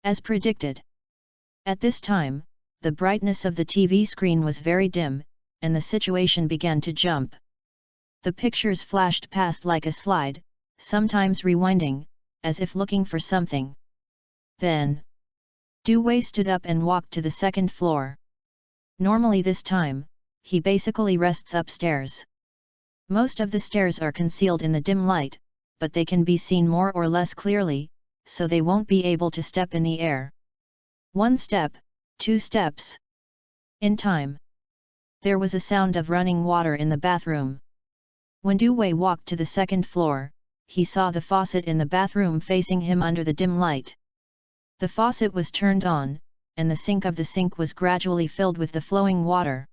As predicted. At this time, the brightness of the TV screen was very dim, and the situation began to jump. The pictures flashed past like a slide, sometimes rewinding, as if looking for something. Then, Du Wei stood up and walked to the second floor. Normally this time, he basically rests upstairs. Most of the stairs are concealed in the dim light, but they can be seen more or less clearly, so they won't be able to step in the air. 1 step, 2 steps. In time, there was a sound of running water in the bathroom. When Du Wei walked to the second floor, he saw the faucet in the bathroom facing him under the dim light. The faucet was turned on, and the sink of the sink was gradually filled with the flowing water.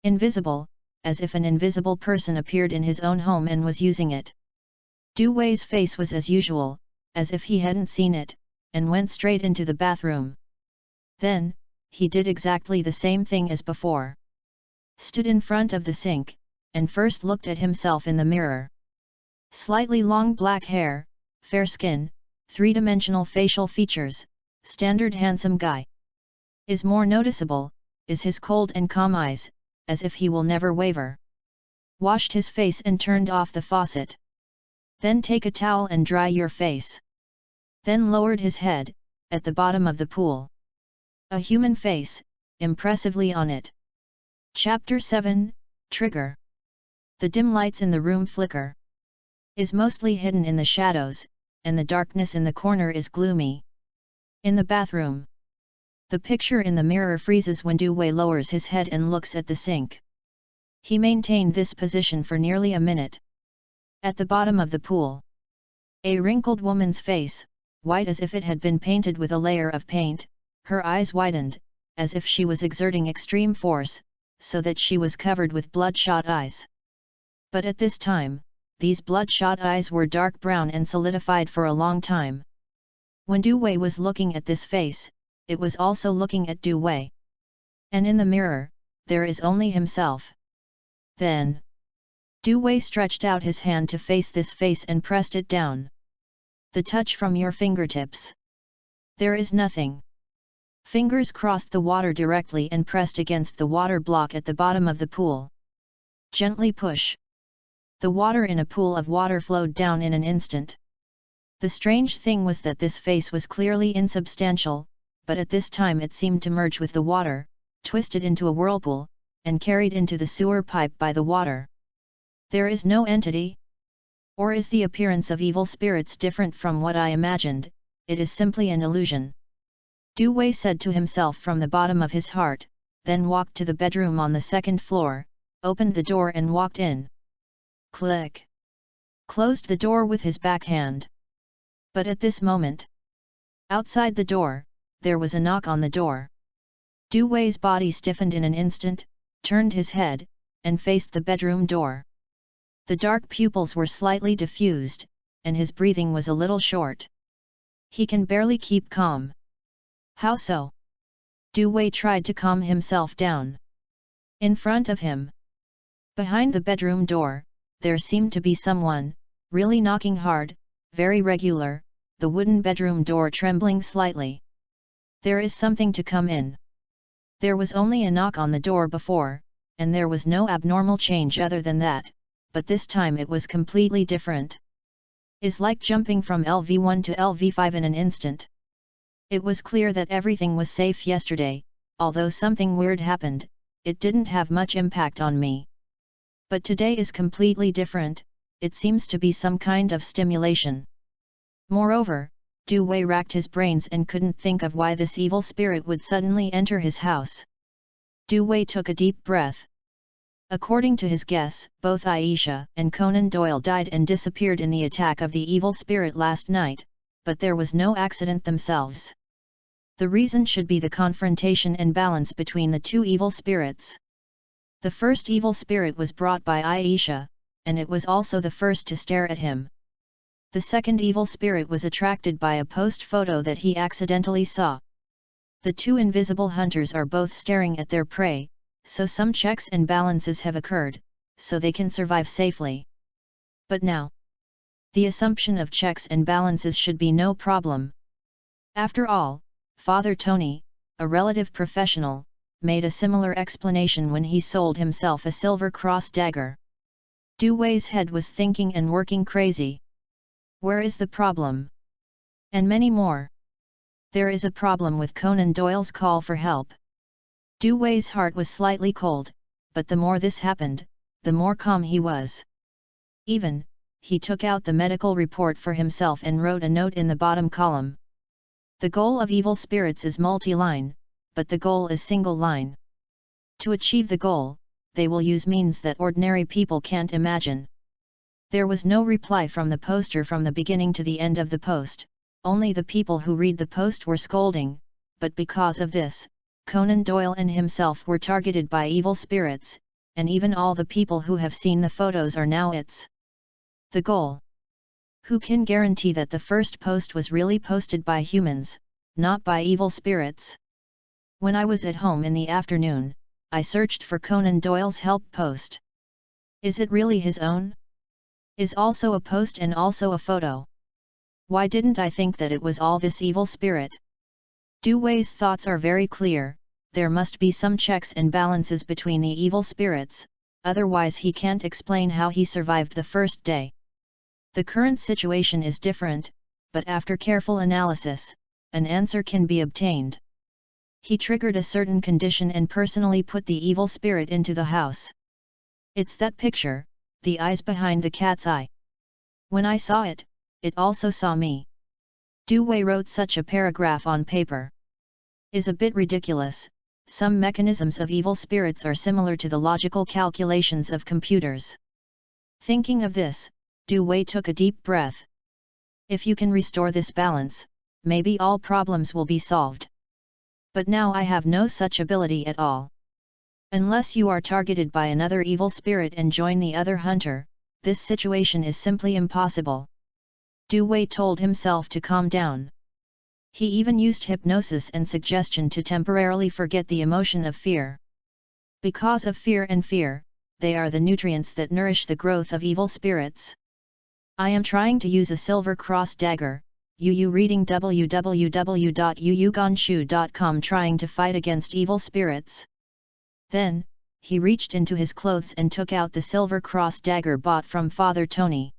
Invisible, as if an invisible person appeared in his own home and was using it. Du Wei's face was as usual, as if he hadn't seen it, and went straight into the bathroom. Then, he did exactly the same thing as before. Stood in front of the sink, and first looked at himself in the mirror. Slightly long black hair, fair skin, three-dimensional facial features, standard handsome guy. Is more noticeable, is his cold and calm eyes, as if he will never waver. Washed his face and turned off the faucet. Then take a towel and dry your face. Then lowered his head, at the bottom of the pool. A human face, impressively on it. Chapter 7, Trigger. The dim lights in the room flicker. Is mostly hidden in the shadows, and the darkness in the corner is gloomy. In the bathroom. The picture in the mirror freezes when Du Wei lowers his head and looks at the sink. He maintained this position for nearly a minute. At the bottom of the pool, a wrinkled woman's face, white as if it had been painted with a layer of paint. Her eyes widened, as if she was exerting extreme force, so that she was covered with bloodshot eyes. But at this time, these bloodshot eyes were dark brown and solidified for a long time. When Du Wei was looking at this face, it was also looking at Du Wei. And in the mirror, there is only himself. Then, Du Wei stretched out his hand to face this face and pressed it down. The touch from your fingertips. There is nothing. Fingers crossed the water directly and pressed against the water block at the bottom of the pool. Gently push. The water in a pool of water flowed down in an instant. The strange thing was that this face was clearly insubstantial, but at this time it seemed to merge with the water, twisted into a whirlpool, and carried into the sewer pipe by the water. There is no entity? Or is the appearance of evil spirits different from what I imagined? It is simply an illusion. Du Wei said to himself from the bottom of his heart, then walked to the bedroom on the second floor, opened the door and walked in. Click. Closed the door with his backhand. But at this moment, outside the door, there was a knock on the door. Du Wei's body stiffened in an instant, turned his head, and faced the bedroom door. The dark pupils were slightly diffused, and his breathing was a little short. He can barely keep calm. How so? Du Wei tried to calm himself down. In front of him, behind the bedroom door, there seemed to be someone, really knocking hard, very regular, the wooden bedroom door trembling slightly. There is something to come in. There was only a knock on the door before, and there was no abnormal change other than that, but this time it was completely different. Is like jumping from LV1 to LV5 in an instant. It was clear that everything was safe yesterday, although something weird happened, it didn't have much impact on me. But today is completely different, it seems to be some kind of stimulation. Moreover, Du Wei racked his brains and couldn't think of why this evil spirit would suddenly enter his house. Du Wei took a deep breath. According to his guess, both Aisha and Conan Doyle died and disappeared in the attack of the evil spirit last night, but there was no accident themselves. The reason should be the confrontation and balance between the two evil spirits. The first evil spirit was brought by Aisha, and it was also the first to stare at him. The second evil spirit was attracted by a post photo that he accidentally saw. The two invisible hunters are both staring at their prey, so some checks and balances have occurred, so they can survive safely. But now, the assumption of checks and balances should be no problem. After all, Father Tony, a relative professional, made a similar explanation when he sold himself a silver cross dagger. Du Wei's head was thinking and working crazy. Where is the problem? And many more. There is a problem with Conan Doyle's call for help. Du Wei's heart was slightly cold, but the more this happened, the more calm he was. He took out the medical report for himself and wrote a note in the bottom column. The goal of evil spirits is multi-line, but the goal is single line. To achieve the goal, they will use means that ordinary people can't imagine. There was no reply from the poster from the beginning to the end of the post, only the people who read the post were scolding, but because of this, Conan Doyle and himself were targeted by evil spirits, and even all the people who have seen the photos are now the goal. Who can guarantee that the first post was really posted by humans, not by evil spirits? When I was at home in the afternoon, I searched for Conan Doyle's help post. Is it really his own? Is also a post and also a photo? Why didn't I think that it was all this evil spirit? Du Wei's thoughts are very clear, there must be some checks and balances between the evil spirits, otherwise he can't explain how he survived the first day. The current situation is different, but after careful analysis, an answer can be obtained. He triggered a certain condition and personally put the evil spirit into the house. It's that picture, the eyes behind the cat's eye. When I saw it, it also saw me. Du Wei wrote such a paragraph on paper. Is a bit ridiculous, some mechanisms of evil spirits are similar to the logical calculations of computers. Thinking of this, Du Wei took a deep breath. If you can restore this balance, maybe all problems will be solved. But now I have no such ability at all. Unless you are targeted by another evil spirit and join the other hunter, this situation is simply impossible. Du Wei told himself to calm down. He even used hypnosis and suggestion to temporarily forget the emotion of fear. Because of fear and fear, they are the nutrients that nourish the growth of evil spirits. I am trying to use a silver cross dagger, reading www.yuyugonshu.com trying to fight against evil spirits. Then, he reached into his clothes and took out the silver cross dagger bought from Father Tony.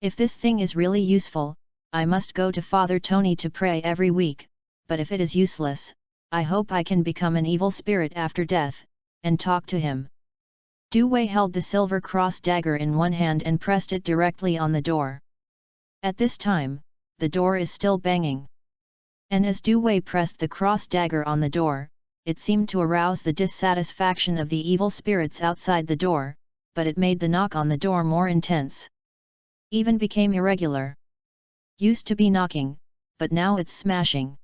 If this thing is really useful, I must go to Father Tony to pray every week, but if it is useless, I hope I can become an evil spirit after death, and talk to him. Du Wei held the silver cross dagger in one hand and pressed it directly on the door. At this time, the door is still banging. And as Du Wei pressed the cross dagger on the door, it seemed to arouse the dissatisfaction of the evil spirits outside the door, but it made the knock on the door more intense. Even became irregular. Used to be knocking, but now it's smashing.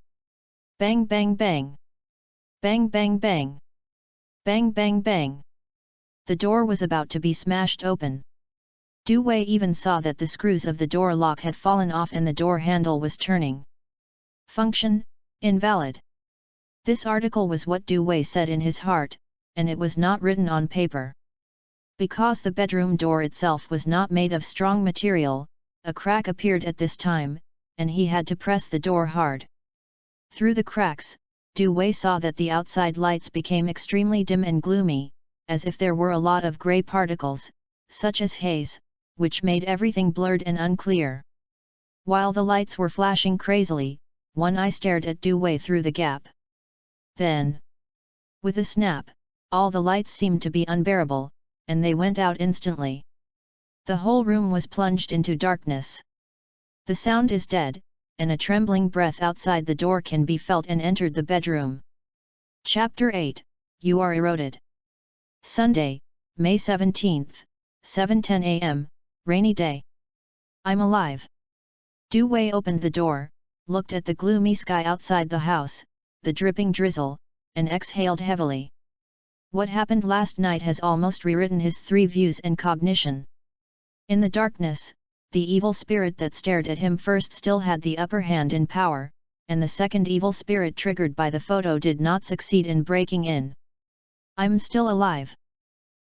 Bang bang bang. Bang bang bang. Bang bang bang. The door was about to be smashed open. Du Wei even saw that the screws of the door lock had fallen off and the door handle was turning. Function, invalid. This article was what Du Wei said in his heart, and it was not written on paper. Because the bedroom door itself was not made of strong material, a crack appeared at this time, and he had to press the door hard. Through the cracks, Du Wei saw that the outside lights became extremely dim and gloomy, as if there were a lot of grey particles, such as haze, which made everything blurred and unclear. While the lights were flashing crazily, one eye stared at Du Wei through the gap. Then, with a snap, all the lights seemed to be unbearable, and they went out instantly. The whole room was plunged into darkness. The sound is dead, and a trembling breath outside the door can be felt and entered the bedroom. Chapter 8, You Are Eroded. Sunday, May 17th, 7:10 a.m., rainy day. I'm alive. Du Wei opened the door, looked at the gloomy sky outside the house, the dripping drizzle, and exhaled heavily. What happened last night has almost rewritten his three views and cognition. In the darkness, the evil spirit that stared at him first still had the upper hand in power, and the second evil spirit triggered by the photo did not succeed in breaking in. I'm still alive.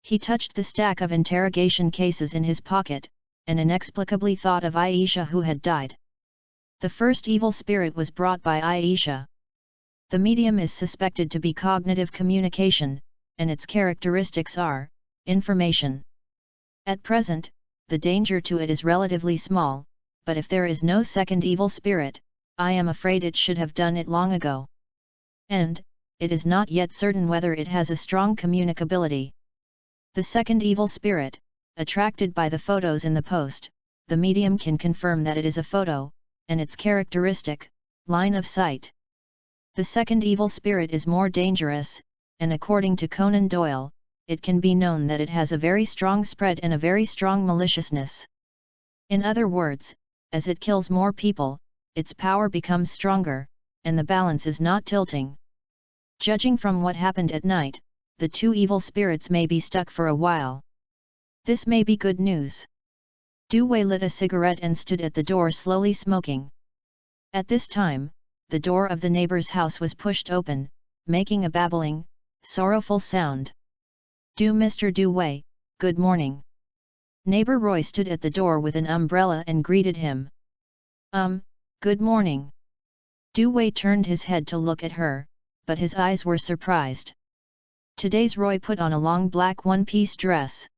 He touched the stack of interrogation cases in his pocket, and inexplicably thought of Aisha who had died. The first evil spirit was brought by Aisha. The medium is suspected to be cognitive communication, and its characteristics are information. At present, the danger to it is relatively small, but if there is no second evil spirit, I am afraid it should have done it long ago. And, it is not yet certain whether it has a strong communicability. The second evil spirit, attracted by the photos in the post, the medium can confirm that it is a photo, and its characteristic, line of sight. The second evil spirit is more dangerous, and according to Conan Doyle, it can be known that it has a very strong spread and a very strong maliciousness. In other words, as it kills more people, its power becomes stronger, and the balance is not tilting. Judging from what happened at night, the two evil spirits may be stuck for a while. This may be good news. Du Wei lit a cigarette and stood at the door slowly smoking. At this time, the door of the neighbor's house was pushed open, making a babbling, sorrowful sound. Mr. Du Wei, good morning. Neighbor Roy stood at the door with an umbrella and greeted him. Good morning. Du Wei turned his head to look at her, but his eyes were surprised. Today's Roy put on a long black one-piece dress.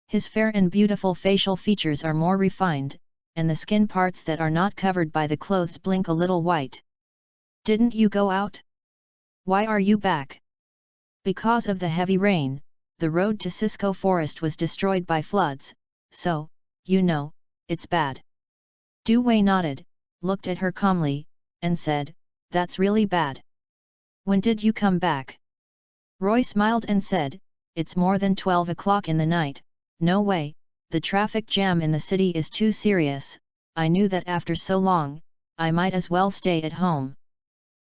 His fair and beautiful facial features are more refined, and the skin parts that are not covered by the clothes blink a little white. Didn't you go out? Why are you back? Because of the heavy rain, the road to Cisco Forest was destroyed by floods, so, you know, it's bad. Du Wei nodded, looked at her calmly, and said, That's really bad. When did you come back? Roy smiled and said, It's more than 12 o'clock in the night. No way, the traffic jam in the city is too serious, I knew that after so long, I might as well stay at home.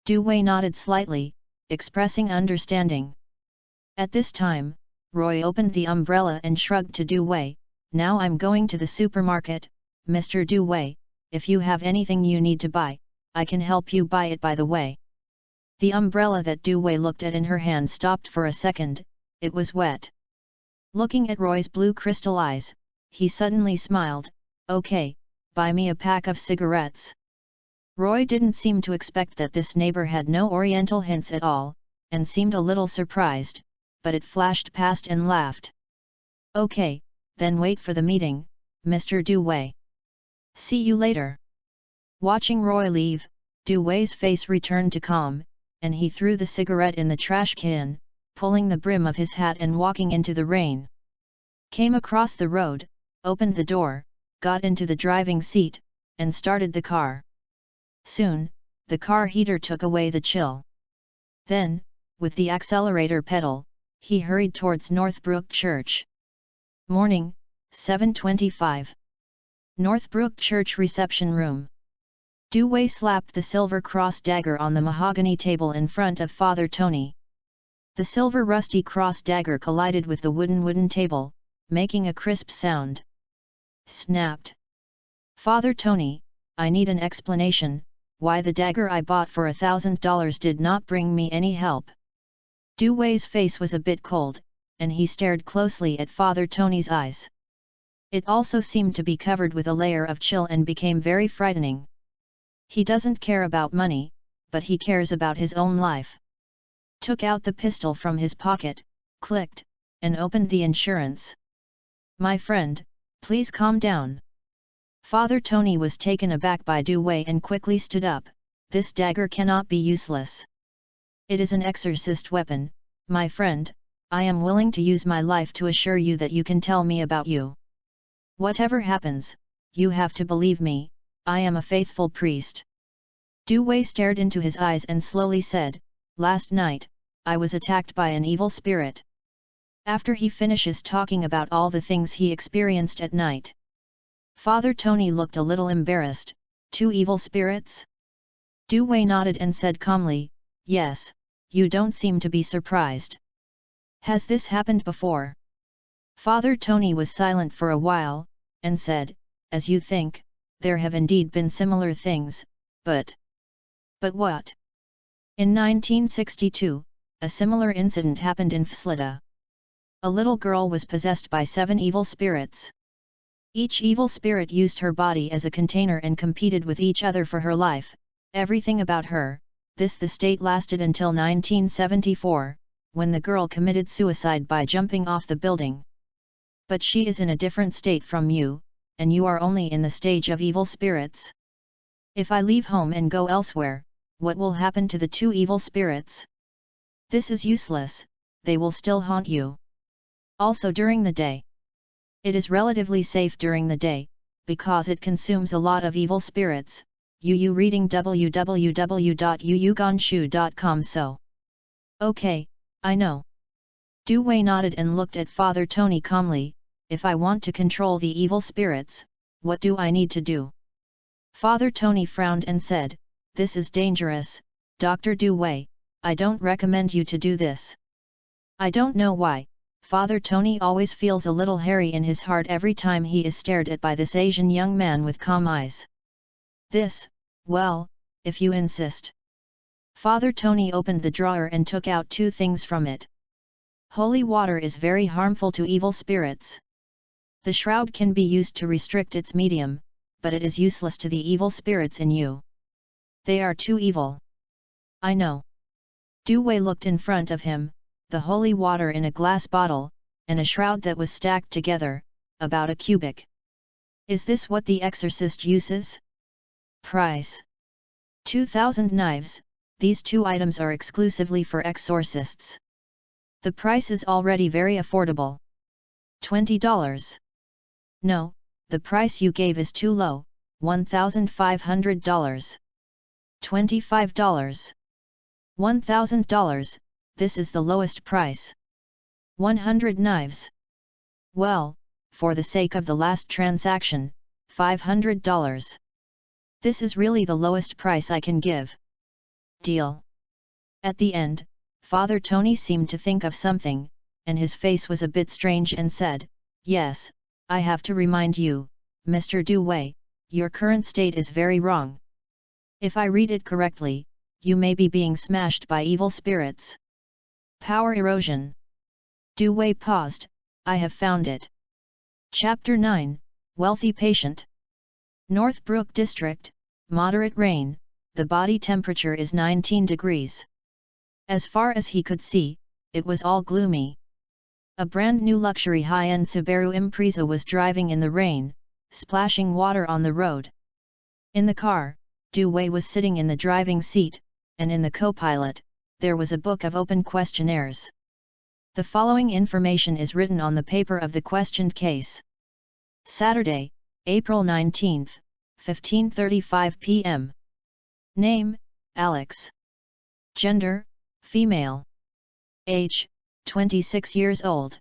Du Wei nodded slightly, expressing understanding. At this time, Roy opened the umbrella and shrugged to Du Wei, "Now I'm going to the supermarket, Mr. Du Wei, if you have anything you need to buy, I can help you buy it by the way." The umbrella that Du Wei looked at in her hand stopped for a second, it was wet. Looking at Roy's blue crystal eyes, he suddenly smiled, "Okay, buy me a pack of cigarettes." Roy didn't seem to expect that this neighbor had no oriental hints at all, and seemed a little surprised, but it flashed past and laughed. "Okay, then wait for the meeting, Mr. Du Wei. See you later." Watching Roy leave, Du Wei's face returned to calm, and he threw the cigarette in the trash can, pulling the brim of his hat and walking into the rain. Came across the road, opened the door, got into the driving seat, and started the car. Soon, the car heater took away the chill. Then, with the accelerator pedal, he hurried towards Northbrook Church. Morning, 7:25. Northbrook Church reception room. Du Wei slapped the silver cross dagger on the mahogany table in front of Father Tony. The silver rusty cross dagger collided with the wooden table, making a crisp sound. Snapped. "Father Tony, I need an explanation, why the dagger I bought for $1,000 did not bring me any help." Du Wei's face was a bit cold, and he stared closely at Father Tony's eyes. It also seemed to be covered with a layer of chill and became very frightening. He doesn't care about money, but he cares about his own life. Took out the pistol from his pocket, clicked, and opened the insurance. "My friend, please calm down." Father Tony was taken aback by Du Wei and quickly stood up. "This dagger cannot be useless. It is an exorcist weapon, my friend. I am willing to use my life to assure you that you can tell me about you. Whatever happens, you have to believe me, I am a faithful priest." Du Wei stared into his eyes and slowly said, "Last night, I was attacked by an evil spirit." After he finishes talking about all the things he experienced at night. Father Tony looked a little embarrassed. "Two evil spirits?" Du Wei nodded and said calmly, "Yes, you don't seem to be surprised. Has this happened before?" Father Tony was silent for a while, and said, "As you think, there have indeed been similar things, but..." "But what?" "In 1962, a similar incident happened in Vslita. A little girl was possessed by 7 evil spirits. Each evil spirit used her body as a container and competed with each other for her life, everything about her. The state lasted until 1974, when the girl committed suicide by jumping off the building. But she is in a different state from you, and you are only in the stage of evil spirits. If I leave home and go elsewhere, what will happen to the 2 evil spirits? This is useless, they will still haunt you. Also during the day. It is relatively safe during the day, because it consumes a lot of evil spirits." Yu reading www.yuyuganshu.com. So. "Okay, I know." Du Wei nodded and looked at Father Tony calmly. "If I want to control the evil spirits, what do I need to do?" Father Tony frowned and said, "This is dangerous, Dr. Du Wei, I don't recommend you to do this." "I don't know why, Father Tony always feels a little hairy in his heart every time he is stared at by this Asian young man with calm eyes. Well, if you insist." Father Tony opened the drawer and took out 2 things from it. "Holy water is very harmful to evil spirits. The shroud can be used to restrict its medium, but it is useless to the evil spirits in you. They are too evil." "I know." Du Wei looked in front of him, the holy water in a glass bottle, and a shroud that was stacked together, about a cubic. "Is this what the exorcist uses?" Price: 2,000 knives. These 2 items are exclusively for exorcists. The price is already very affordable. $20. No, the price you gave is too low, $1,500. $25. $1,000, this is the lowest price. 100 knives. Well, for the sake of the last transaction, $500. This is really the lowest price I can give. Deal. At the end, Father Tony seemed to think of something, and his face was a bit strange and said, "Yes, I have to remind you, Mr. Dewey, your current state is very wrong. If I read it correctly, you may be being smashed by evil spirits. Power erosion." Dewey paused. "I have found it." Chapter 9, Wealthy Patient. Northbrook District, moderate rain, the body temperature is 19 degrees. As far as he could see, it was all gloomy. A brand new luxury high-end Subaru Impreza was driving in the rain, splashing water on the road. In the car, Dewey was sitting in the driving seat, and in the co-pilot, there was a book of open questionnaires. The following information is written on the paper of the questioned case. Saturday, April 19, 15:35 p.m. Name, Alex. Gender, female. Age, 26 years old.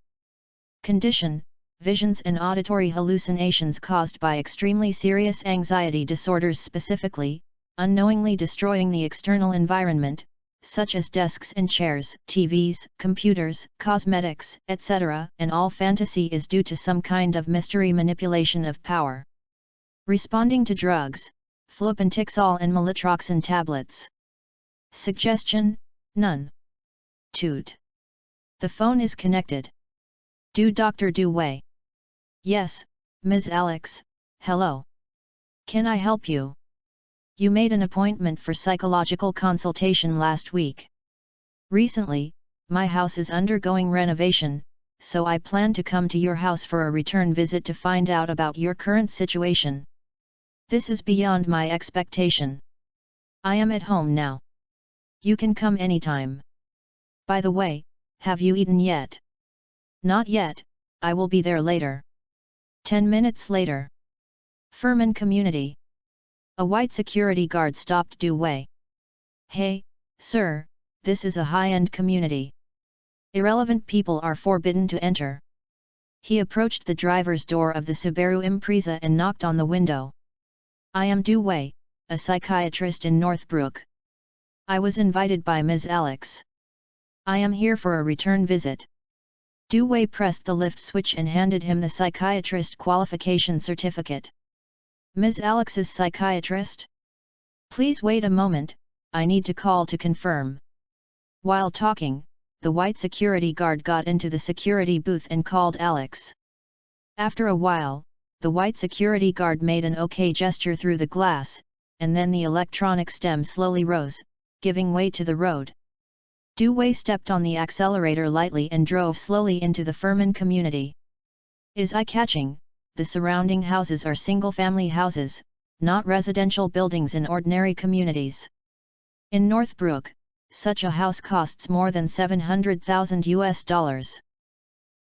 Condition, visions and auditory hallucinations caused by extremely serious anxiety disorders, specifically, unknowingly destroying the external environment, such as desks and chairs, TVs, computers, cosmetics, etc., and all fantasy is due to some kind of mystery manipulation of power. Responding to drugs, flupentixol and militroxin tablets. Suggestion, none. Toot. The phone is connected. Do Dr. Dewey. Yes, Ms. Alex, hello. Can I help you? You made an appointment for psychological consultation last week. Recently, my house is undergoing renovation, so I plan to come to your house for a return visit to find out about your current situation. This is beyond my expectation. I am at home now. You can come anytime. By the way, have you eaten yet? Not yet, I will be there later. 10 minutes later. Furman Community. A white security guard stopped Dewey. Hey, sir, this is a high-end community. Irrelevant people are forbidden to enter. He approached the driver's door of the Subaru Impreza and knocked on the window. I am Dewey, a psychiatrist in Northbrook. I was invited by Ms. Alex. I am here for a return visit. Dewey pressed the lift switch and handed him the psychiatrist qualification certificate. Ms. Alex's psychiatrist? Please wait a moment, I need to call to confirm. While talking, the white security guard got into the security booth and called Alex. After a while, the white security guard made an OK gesture through the glass, and then the electronic stem slowly rose, giving way to the road. Dewey stepped on the accelerator lightly and drove slowly into the Furman community. Is eye-catching, the surrounding houses are single-family houses, not residential buildings in ordinary communities. In Northbrook, such a house costs more than $700,000.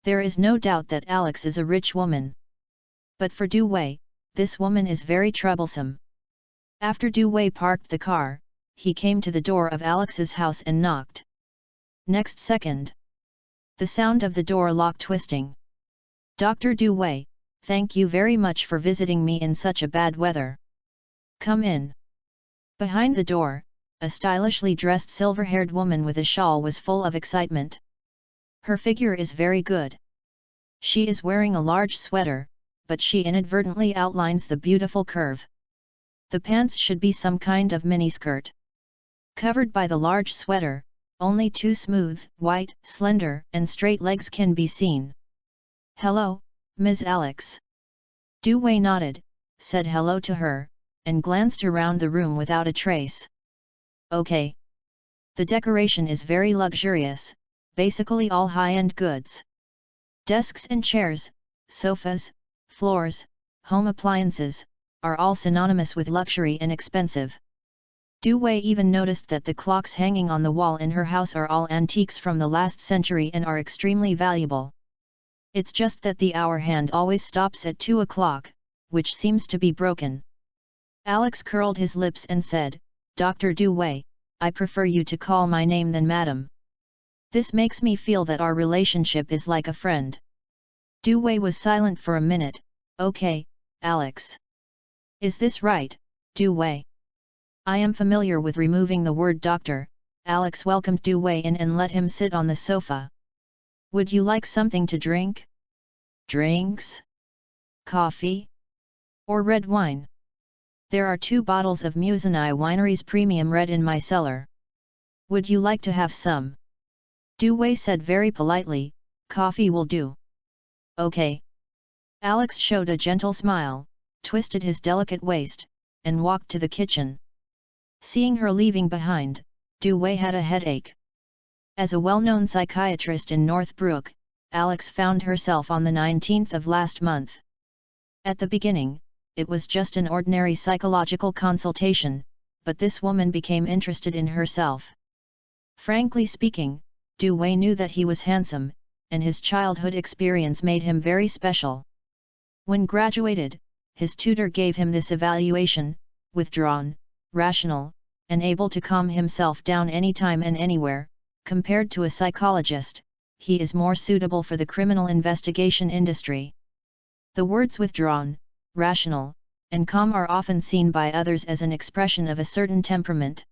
There is no doubt that Alex is a rich woman. But for Dewey, this woman is very troublesome. After Dewey parked the car, he came to the door of Alex's house and knocked. Next second, the sound of the door lock twisting. Dr. Dewey, thank you very much for visiting me in such a bad weather. Come in. Behind the door, a stylishly dressed silver-haired woman with a shawl was full of excitement. Her figure is very good. She is wearing a large sweater, but she inadvertently outlines the beautiful curve. The pants should be some kind of miniskirt. Covered by the large sweater, only two smooth, white, slender, and straight legs can be seen. Hello, Ms. Alex. Dewey nodded, said hello to her, and glanced around the room without a trace. Okay. The decoration is very luxurious, basically all high-end goods. Desks and chairs, sofas, floors, home appliances, are all synonymous with luxury and expensive. Dewey even noticed that the clocks hanging on the wall in her house are all antiques from the last century and are extremely valuable. It's just that the hour hand always stops at 2 o'clock, which seems to be broken. Alex curled his lips and said, Dr. Dewey, I prefer you to call my name than madam. This makes me feel that our relationship is like a friend. Dewey was silent for a minute. Okay, Alex. Is this right, Du Wei? I am familiar with removing the word doctor. Alex welcomed Du Wei in and let him sit on the sofa. Would you like something to drink? Drinks? Coffee? Or red wine? There are 2 bottles of Musinai Winery's premium red in my cellar. Would you like to have some? Du Wei said very politely, coffee will do. Okay. Alex showed a gentle smile, twisted his delicate waist, and walked to the kitchen. Seeing her leaving behind, Du Wei had a headache. As a well-known psychiatrist in Northbrook, Alex found herself on the 19th of last month. At the beginning, it was just an ordinary psychological consultation, but this woman became interested in herself. Frankly speaking, Du Wei knew that he was handsome, and his childhood experience made him very special. When graduated, his tutor gave him this evaluation: withdrawn, rational, and able to calm himself down anytime and anywhere. Compared to a psychologist, he is more suitable for the criminal investigation industry. The words withdrawn, rational, and calm are often seen by others as an expression of a certain temperament.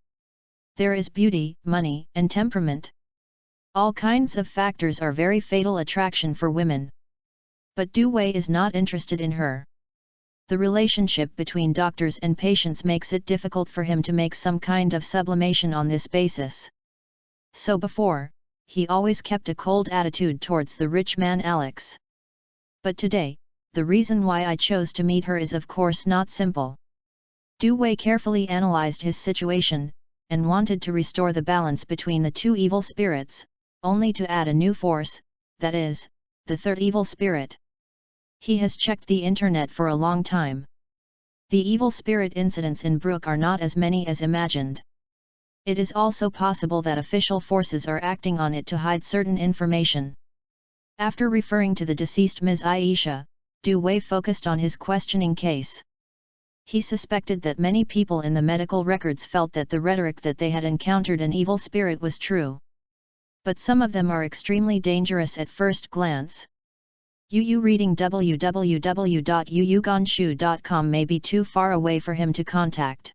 There is beauty, money, and temperament. All kinds of factors are very fatal attraction for women. But Du Wei is not interested in her. The relationship between doctors and patients makes it difficult for him to make some kind of sublimation on this basis. So before, he always kept a cold attitude towards the rich man Alex. But today, the reason why I chose to meet her is of course not simple. Du Wei carefully analyzed his situation, and wanted to restore the balance between the 2 evil spirits, only to add a new force, that is, the 3rd evil spirit. He has checked the internet for a long time. The evil spirit incidents in Brook are not as many as imagined. It is also possible that official forces are acting on it to hide certain information. After referring to the deceased Ms. Aisha, Du Wei focused on his questioning case. He suspected that many people in the medical records felt that the rhetoric that they had encountered an evil spirit was true. But some of them are extremely dangerous at first glance. Reading www.yuyugonshu.com may be too far away for him to contact.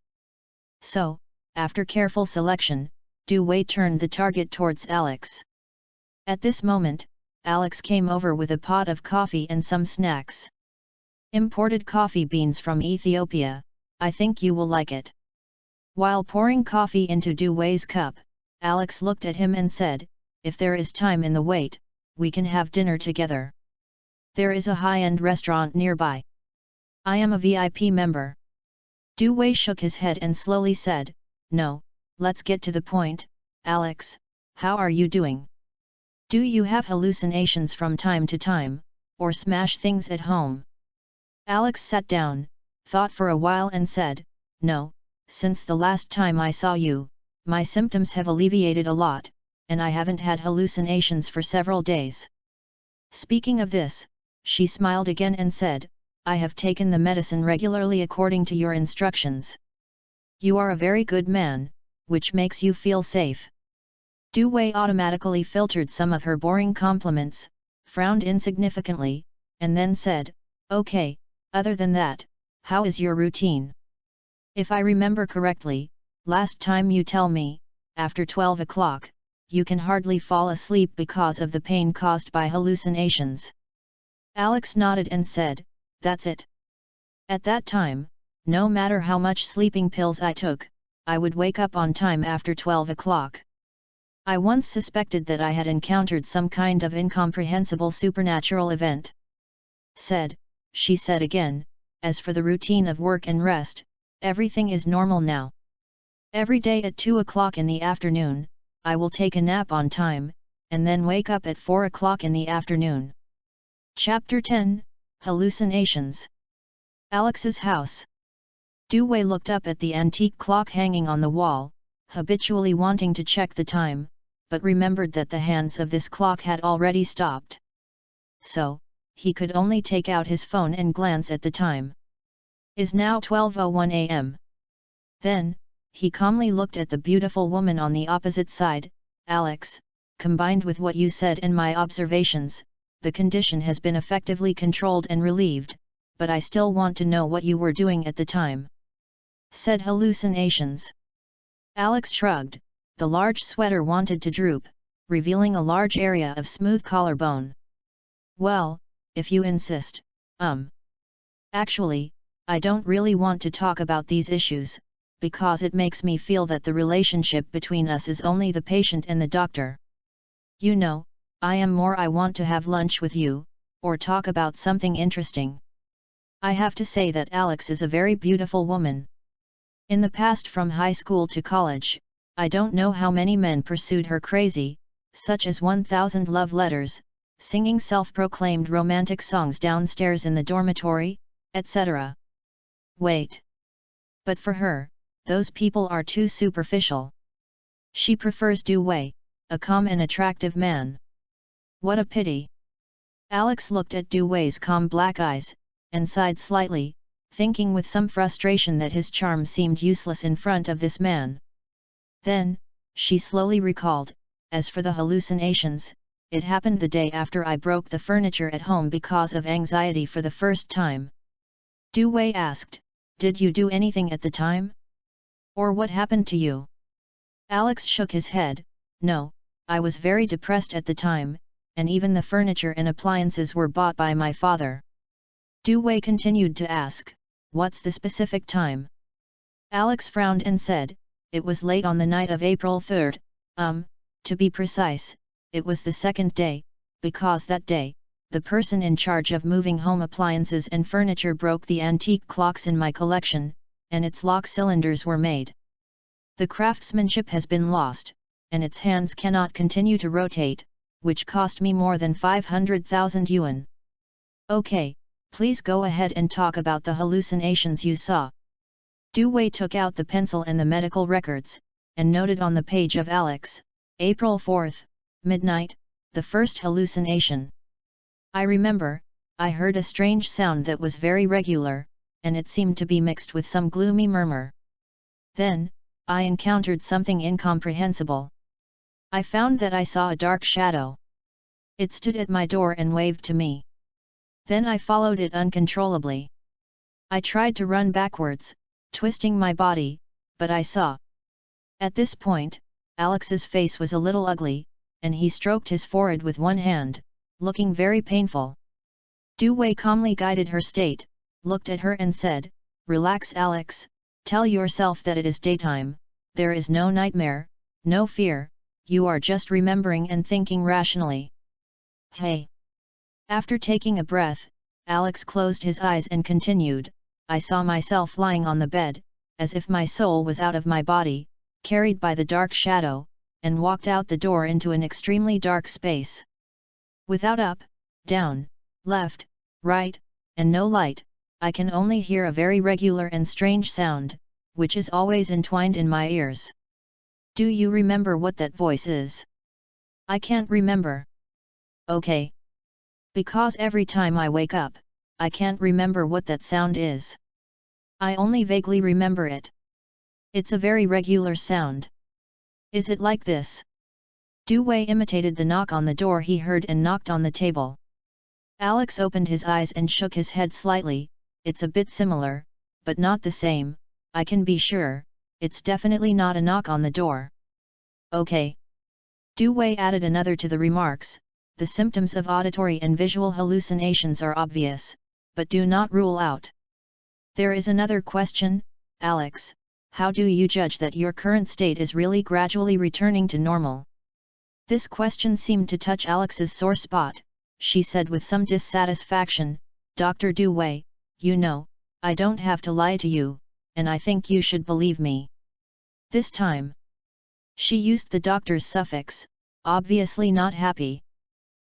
So, after careful selection, Du Wei turned the target towards Alex. At this moment, Alex came over with a pot of coffee and some snacks. Imported coffee beans from Ethiopia. I think you will like it. While pouring coffee into Du Wei's cup, Alex looked at him and said, if there is time in the wait, we can have dinner together. There is a high-end restaurant nearby. I am a VIP member. Du Wei shook his head and slowly said, no, let's get to the point. Alex, how are you doing? Do you have hallucinations from time to time, or smash things at home? Alex sat down, thought for a while and said, no, since the last time I saw you, my symptoms have alleviated a lot, and I haven't had hallucinations for several days. Speaking of this, she smiled again and said, I have taken the medicine regularly according to your instructions. You are a very good man, which makes you feel safe. Du Wei automatically filtered some of her boring compliments, frowned insignificantly, and then said, okay, other than that, how is your routine? If I remember correctly, last time you tell me, after 12 o'clock, you can hardly fall asleep because of the pain caused by hallucinations. Alex nodded and said, that's it. At that time, no matter how much sleeping pills I took, I would wake up on time after 12 o'clock. I once suspected that I had encountered some kind of incomprehensible supernatural event. She said again, as for the routine of work and rest, everything is normal now. Every day at 2 o'clock in the afternoon, I will take a nap on time, and then wake up at 4 o'clock in the afternoon. Chapter 10, Hallucinations. Alex's house. Du Wei looked up at the antique clock hanging on the wall, habitually wanting to check the time, but remembered that the hands of this clock had already stopped. So, he could only take out his phone and glance at the time. Is now 12:01 a.m. Then, he calmly looked at the beautiful woman on the opposite side. Alex, combined with what you said and my observations, the condition has been effectively controlled and relieved, but I still want to know what you were doing at the time. Said hallucinations. Alex shrugged, the large sweater wanted to droop, revealing a large area of smooth collarbone. Well, if you insist, Actually, I don't really want to talk about these issues, because it makes me feel that the relationship between us is only the patient and the doctor. You know, I want to have lunch with you, or talk about something interesting. I have to say that Alex is a very beautiful woman. In the past, from high school to college, I don't know how many men pursued her crazy, such as 1,000 love letters, singing self-proclaimed romantic songs downstairs in the dormitory, etc. Wait. But for her, those people are too superficial. She prefers Dewey, a calm and attractive man. What a pity. Alex looked at Dewey's calm black eyes, and sighed slightly, thinking with some frustration that his charm seemed useless in front of this man. Then, she slowly recalled, as for the hallucinations, it happened the day after I broke the furniture at home because of anxiety for the first time. Dewey asked, did you do anything at the time? Or what happened to you? Alex shook his head, no, I was very depressed at the time, and even the furniture and appliances were bought by my father. Dewey continued to ask, what's the specific time? Alex frowned and said, it was late on the night of April 3rd, to be precise, it was the second day, because that day, the person in charge of moving home appliances and furniture broke the antique clocks in my collection, and its lock cylinders were made. The craftsmanship has been lost, and its hands cannot continue to rotate, which cost me more than 500,000 yuan. Okay, please go ahead and talk about the hallucinations you saw. Dewey took out the pencil and the medical records, and noted on the page of Alex, April 4th, midnight, the first hallucination. I remember, I heard a strange sound that was very regular, and it seemed to be mixed with some gloomy murmur. Then, I encountered something incomprehensible. I found that I saw a dark shadow. It stood at my door and waved to me. Then I followed it uncontrollably. I tried to run backwards, twisting my body, but I saw. At this point, Alex's face was a little ugly, and he stroked his forehead with one hand, looking very painful. Dewey calmly guided her state, looked at her and said, relax Alex, tell yourself that it is daytime, there is no nightmare, no fear, you are just remembering and thinking rationally. Hey! After taking a breath, Alex closed his eyes and continued, I saw myself lying on the bed, as if my soul was out of my body, carried by the dark shadow, and walked out the door into an extremely dark space. Without up, down, left, right, and no light, I can only hear a very regular and strange sound, which is always entwined in my ears. Do you remember what that voice is? I can't remember. Okay. Because every time I wake up, I can't remember what that sound is. I only vaguely remember it. It's a very regular sound. Is it like this? Dewey imitated the knock on the door he heard and knocked on the table. Alex opened his eyes and shook his head slightly, it's a bit similar, but not the same, I can be sure, it's definitely not a knock on the door. Okay. Dewey added another to the remarks, the symptoms of auditory and visual hallucinations are obvious, but do not rule out. There is another question, Alex, how do you judge that your current state is really gradually returning to normal? This question seemed to touch Alex's sore spot. She said with some dissatisfaction, Dr. Dewey, you know, I don't have to lie to you, and I think you should believe me. This time. She used the doctor's suffix, obviously not happy.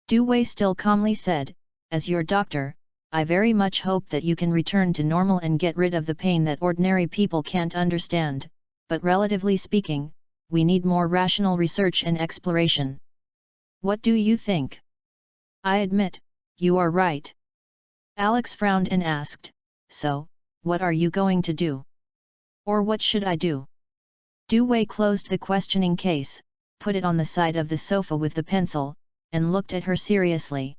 Dewey still calmly said, as your doctor, I very much hope that you can return to normal and get rid of the pain that ordinary people can't understand, but relatively speaking, we need more rational research and exploration. What do you think? I admit, you are right. Alex frowned and asked, so, what are you going to do? Or what should I do? Dewey closed the questioning case, put it on the side of the sofa with the pencil, and looked at her seriously.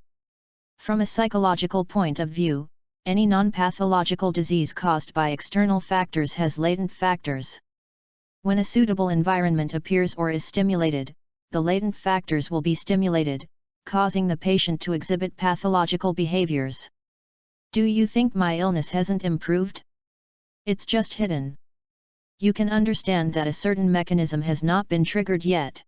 From a psychological point of view, Any non-pathological disease caused by external factors has latent factors. When a suitable environment appears or is stimulated, the latent factors will be stimulated, causing the patient to exhibit pathological behaviors. Do you think my illness hasn't improved? It's just hidden. You can understand that a certain mechanism has not been triggered yet.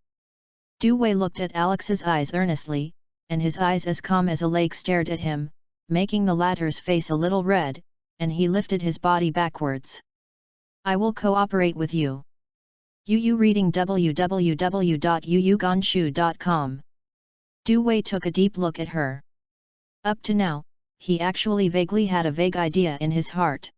Dewey looked at Alex's eyes earnestly, and his eyes as calm as a lake stared at him, making the latter's face a little red, and he lifted his body backwards. I will cooperate with you. Yu reading www.yuyugonshu.com. Dewey took a deep look at her. Up to now, he actually vaguely had a vague idea in his heart.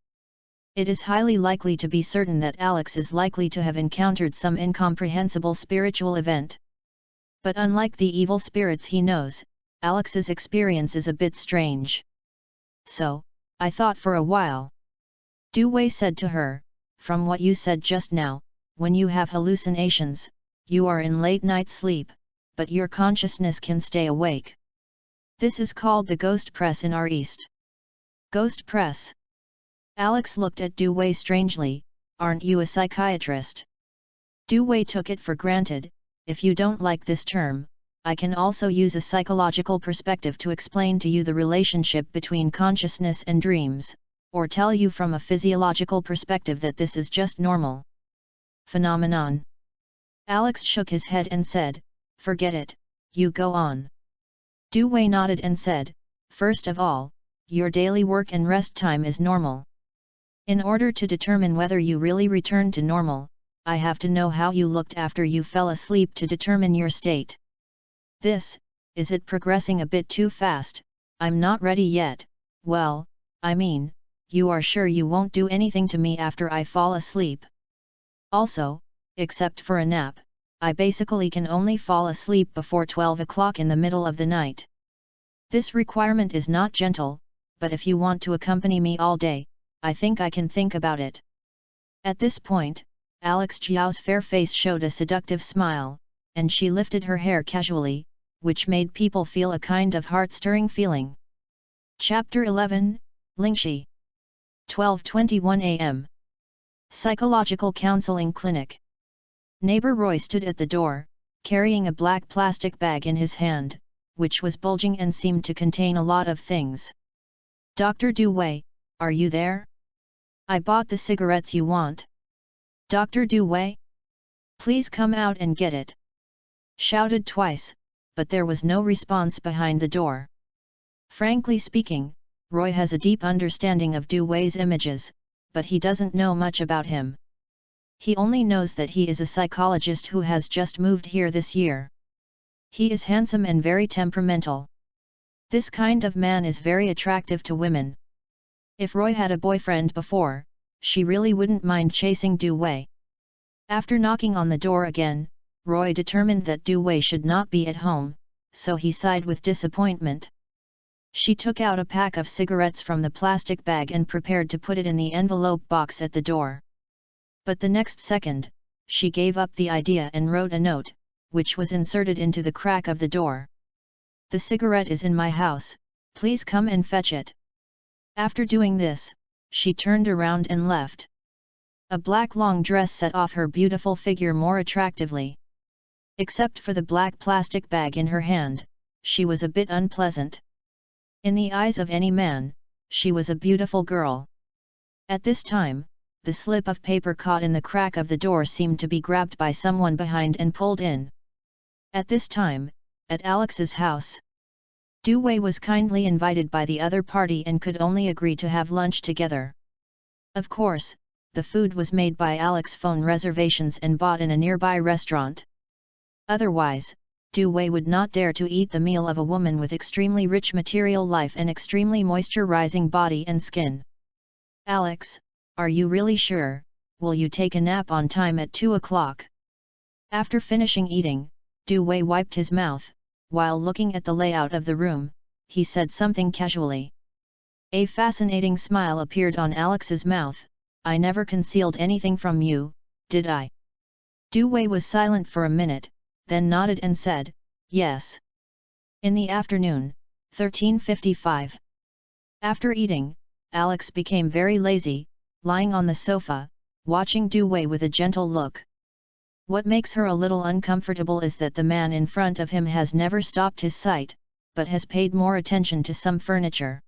It is highly likely to be certain that Alex is likely to have encountered some incomprehensible spiritual event. But unlike the evil spirits he knows, Alex's experience is a bit strange. So, I thought for a while. Dewey said to her, from what you said just now, when you have hallucinations, you are in late night sleep, but your consciousness can stay awake. This is called the ghost press in our East. Ghost press? Alex looked at Dewey strangely. Aren't you a psychiatrist? Dewey took it for granted. If you don't like this term, I can also use a psychological perspective to explain to you the relationship between consciousness and dreams, or tell you from a physiological perspective that this is just normal phenomenon. Alex shook his head and said, forget it, you go on. Dewey nodded and said, first of all, your daily work and rest time is normal. In order to determine whether you really return to normal, I have to know how you looked after you fell asleep to determine your state. Is it progressing a bit too fast? I'm not ready yet. Well, I mean, you are sure you won't do anything to me after I fall asleep? Also, except for a nap, I basically can only fall asleep before 12 o'clock in the middle of the night. This requirement is not gentle, but if you want to accompany me all day, I think I can think about it. At this point, Alex Jiao's fair face showed a seductive smile, and she lifted her hair casually, which made people feel a kind of heart-stirring feeling. Chapter 11, Lingxi. 12:21 a.m. Psychological Counseling Clinic. Neighbor Roy stood at the door, carrying a black plastic bag in his hand, which was bulging and seemed to contain a lot of things. Dr. Dewey, are you there? I bought the cigarettes you want. Dr. Dewey? Please come out and get it. Shouted twice, but there was no response behind the door. Frankly speaking, Roy has a deep understanding of Dewey's images, but he doesn't know much about him. He only knows that he is a psychologist who has just moved here this year. He is handsome and very temperamental. This kind of man is very attractive to women. If Roy had a boyfriend before, she really wouldn't mind chasing Dewey. After knocking on the door again, Roy determined that Dewey should not be at home, so he sighed with disappointment. She took out a pack of cigarettes from the plastic bag and prepared to put it in the envelope box at the door. But the next second, she gave up the idea and wrote a note, which was inserted into the crack of the door. The cigarette is in my house, please come and fetch it. After doing this, she turned around and left. A black long dress set off her beautiful figure more attractively. Except for the black plastic bag in her hand, she was a bit unpleasant. In the eyes of any man, she was a beautiful girl. At this time, the slip of paper caught in the crack of the door seemed to be grabbed by someone behind and pulled in. At this time, at Alex's house, Dewey was kindly invited by the other party and could only agree to have lunch together. Of course, the food was made by Alex phone reservations and bought in a nearby restaurant. Otherwise, Dewey would not dare to eat the meal of a woman with extremely rich material life and extremely moisturizing body and skin. Alex, are you really sure? Will you take a nap on time at 2 o'clock? After finishing eating, Dewey wiped his mouth. While looking at the layout of the room, he said something casually. A fascinating smile appeared on Alex's mouth. I never concealed anything from you, did I? Dewey was silent for a minute, then nodded and said, yes. In the afternoon, 13:55. After eating, Alex became very lazy, lying on the sofa, watching Du Wei with a gentle look. What makes her a little uncomfortable is that the man in front of him has never stopped his sight, but has paid more attention to some furniture.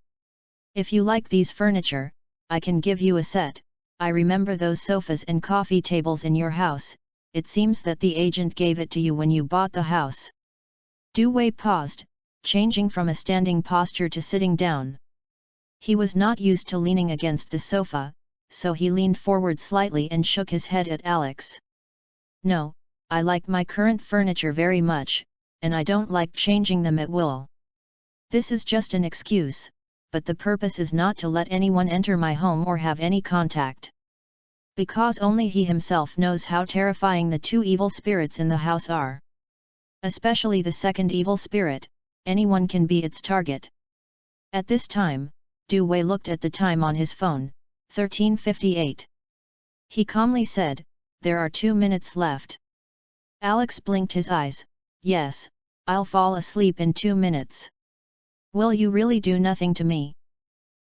If you like these furniture, I can give you a set. I remember those sofas and coffee tables in your house. It seems that the agent gave it to you when you bought the house. Du Wei paused, changing from a standing posture to sitting down. He was not used to leaning against the sofa, so he leaned forward slightly and shook his head at Alex. No, I like my current furniture very much, and I don't like changing them at will. This is just an excuse, but the purpose is not to let anyone enter my home or have any contact. Because only he himself knows how terrifying the two evil spirits in the house are. Especially the second evil spirit, anyone can be its target. At this time, Du Wei looked at the time on his phone, 13:58. He calmly said, "There are 2 minutes left." Alex blinked his eyes. "Yes, I'll fall asleep in 2 minutes. Will you really do nothing to me?"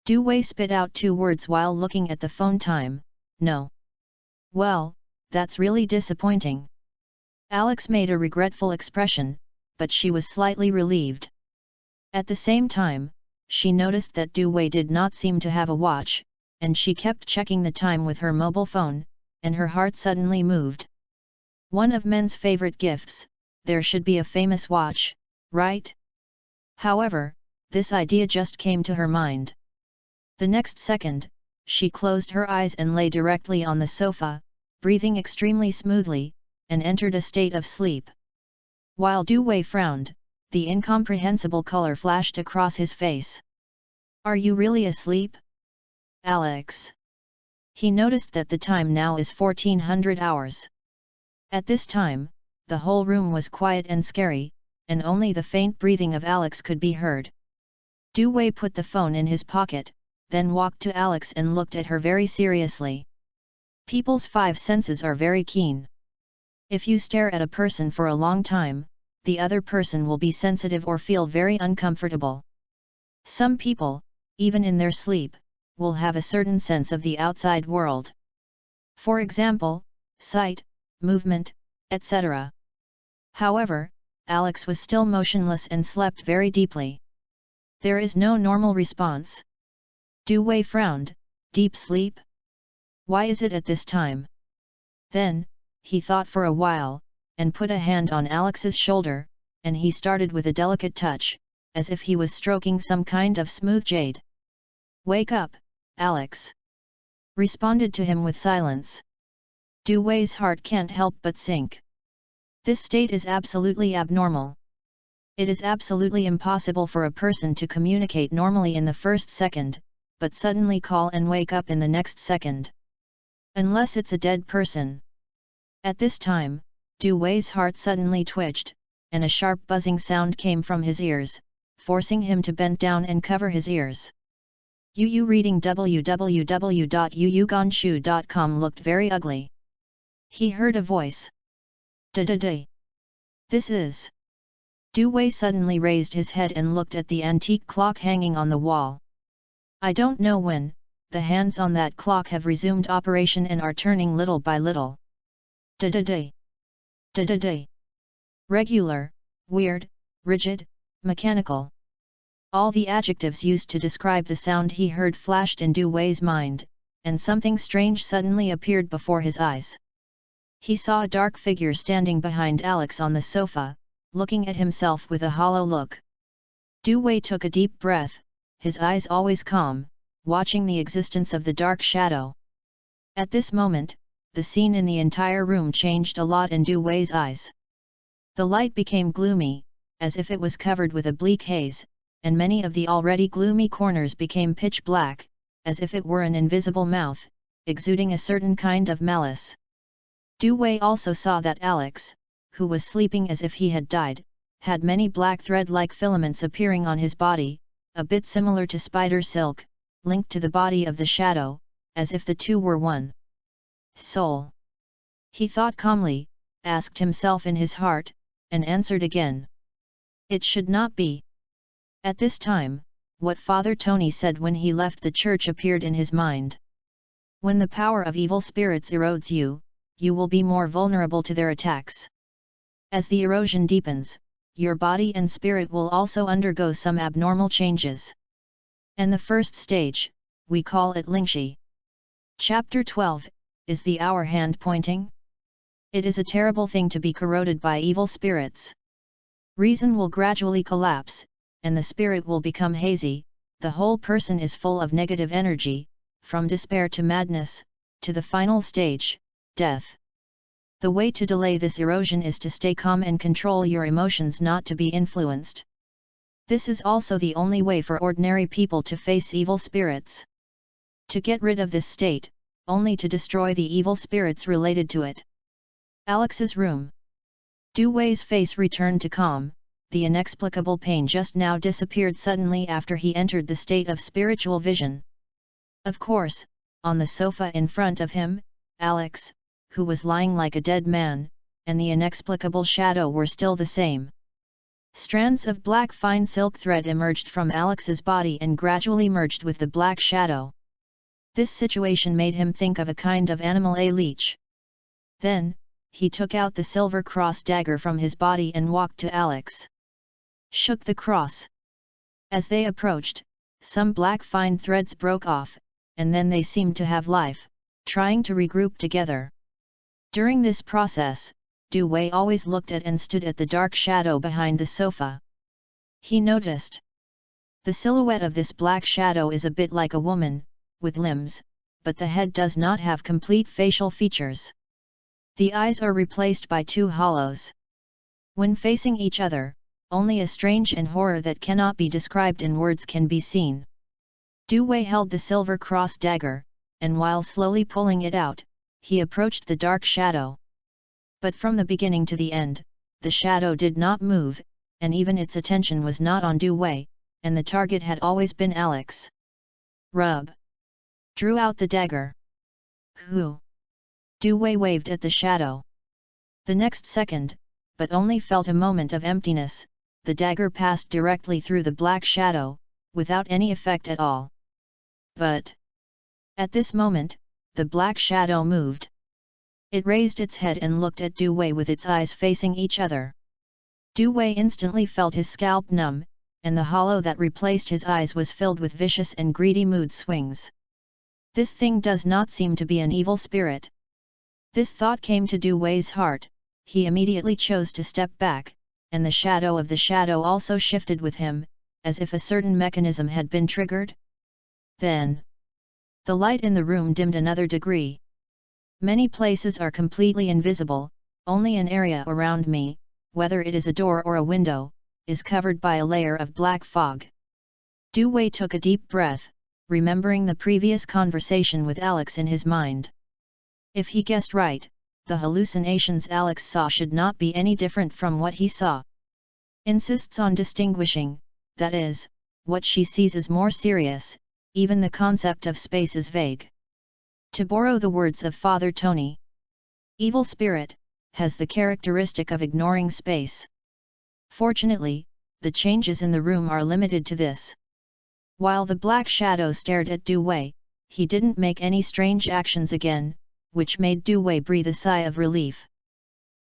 Du Wei spit out 2 words while looking at the phone time, "No." "Well, that's really disappointing." Alex made a regretful expression, but she was slightly relieved. At the same time, she noticed that Du Wei did not seem to have a watch, and she kept checking the time with her mobile phone, and her heart suddenly moved. One of men's favorite gifts, there should be a famous watch, right? However, this idea just came to her mind. The next second, she closed her eyes and lay directly on the sofa, breathing extremely smoothly, and entered a state of sleep. While Du Wei frowned, the incomprehensible color flashed across his face. "Are you really asleep, Alex?" He noticed that the time now is 1400 hours. At this time, the whole room was quiet and scary, and only the faint breathing of Alex could be heard. Du Wei put the phone in his pocket, then walked to Alex and looked at her very seriously. People's 5 senses are very keen. If you stare at a person for a long time, the other person will be sensitive or feel very uncomfortable. Some people, even in their sleep, will have a certain sense of the outside world. For example, sight, movement, etc. However, Alex was still motionless and slept very deeply. There is no normal response. Du Wei frowned. Deep sleep? Why is it at this time? Then, he thought for a while, and put a hand on Alex's shoulder, and he started with a delicate touch, as if he was stroking some kind of smooth jade. "Wake up, Alex!" responded to him with silence. Du Wei's heart can't help but sink. This state is absolutely abnormal. It is absolutely impossible for a person to communicate normally in the first second, but suddenly call and wake up in the next second. Unless it's a dead person. At this time, Du Wei's heart suddenly twitched, and a sharp buzzing sound came from his ears, forcing him to bend down and cover his ears. Yu reading www.yuyugonshu.com looked very ugly. He heard a voice. Da-da-da. This is... Du Wei suddenly raised his head and looked at the antique clock hanging on the wall. I don't know when, the hands on that clock have resumed operation and are turning little by little. Da-da-da. Da-da-da. Regular, weird, rigid, mechanical. All the adjectives used to describe the sound he heard flashed in Du Wei's mind, and something strange suddenly appeared before his eyes. He saw a dark figure standing behind Alex on the sofa, looking at himself with a hollow look. Du Wei took a deep breath, his eyes always calm, watching the existence of the dark shadow. At this moment, the scene in the entire room changed a lot in Du Wei's eyes. The light became gloomy, as if it was covered with a bleak haze, and many of the already gloomy corners became pitch black, as if it were an invisible mouth, exuding a certain kind of malice. Du Wei also saw that Alex, who was sleeping as if he had died, had many black thread-like filaments appearing on his body, a bit similar to spider silk, linked to the body of the shadow, as if the two were one soul. He thought calmly, asked himself in his heart, and answered again. It should not be. At this time, what Father Tony said when he left the church appeared in his mind. When the power of evil spirits erodes you, you will be more vulnerable to their attacks. As the erosion deepens, your body and spirit will also undergo some abnormal changes. And the first stage, we call it Lingxi. Chapter 12, is the hour hand pointing? It is a terrible thing to be corroded by evil spirits. Reason will gradually collapse, and the spirit will become hazy, the whole person is full of negative energy, from despair to madness, to the final stage, death. The way to delay this erosion is to stay calm and control your emotions not to be influenced. This is also the only way for ordinary people to face evil spirits. To get rid of this state, only to destroy the evil spirits related to it. Alex's room. Du Wei's face returned to calm, the inexplicable pain just now disappeared suddenly after he entered the state of spiritual vision. Of course, on the sofa in front of him, Alex, who was lying like a dead man, and the inexplicable shadow were still the same. Strands of black fine silk thread emerged from Alex's body and gradually merged with the black shadow. This situation made him think of a kind of animal, a leech. Then, he took out the silver cross dagger from his body and walked to Alex. Shook the cross. As they approached, some black fine threads broke off, and then they seemed to have life, trying to regroup together. During this process, Du Wei always looked at and stood at the dark shadow behind the sofa. He noticed. The silhouette of this black shadow is a bit like a woman, with limbs, but the head does not have complete facial features. The eyes are replaced by two hollows. When facing each other, only a strange and horror that cannot be described in words can be seen. Du Wei held the silver cross dagger, and while slowly pulling it out, he approached the dark shadow. But from the beginning to the end, the shadow did not move, and even its attention was not on Du Wei, and the target had always been Alex. Rub. Drew out the dagger. Who? Du Wei waved at the shadow. The next second, but only felt a moment of emptiness, the dagger passed directly through the black shadow, without any effect at all. But at this moment, the black shadow moved. It raised its head and looked at Du Wei with its eyes facing each other. Du Wei instantly felt his scalp numb, and the hollow that replaced his eyes was filled with vicious and greedy mood swings. This thing does not seem to be an evil spirit. This thought came to Du Wei's heart, he immediately chose to step back, and the shadow of the shadow also shifted with him, as if a certain mechanism had been triggered. Then, the light in the room dimmed another degree. Many places are completely invisible, only an area around me, whether it is a door or a window, is covered by a layer of black fog. Du Wei took a deep breath, remembering the previous conversation with Alex in his mind. If he guessed right, the hallucinations Alex saw should not be any different from what he saw. Insists on distinguishing, that is, what she sees is more serious, even the concept of space is vague. To borrow the words of Father Tony, evil spirit has the characteristic of ignoring space. Fortunately, the changes in the room are limited to this. While the black shadow stared at Du Wei, he didn't make any strange actions again, which made Du Wei breathe a sigh of relief.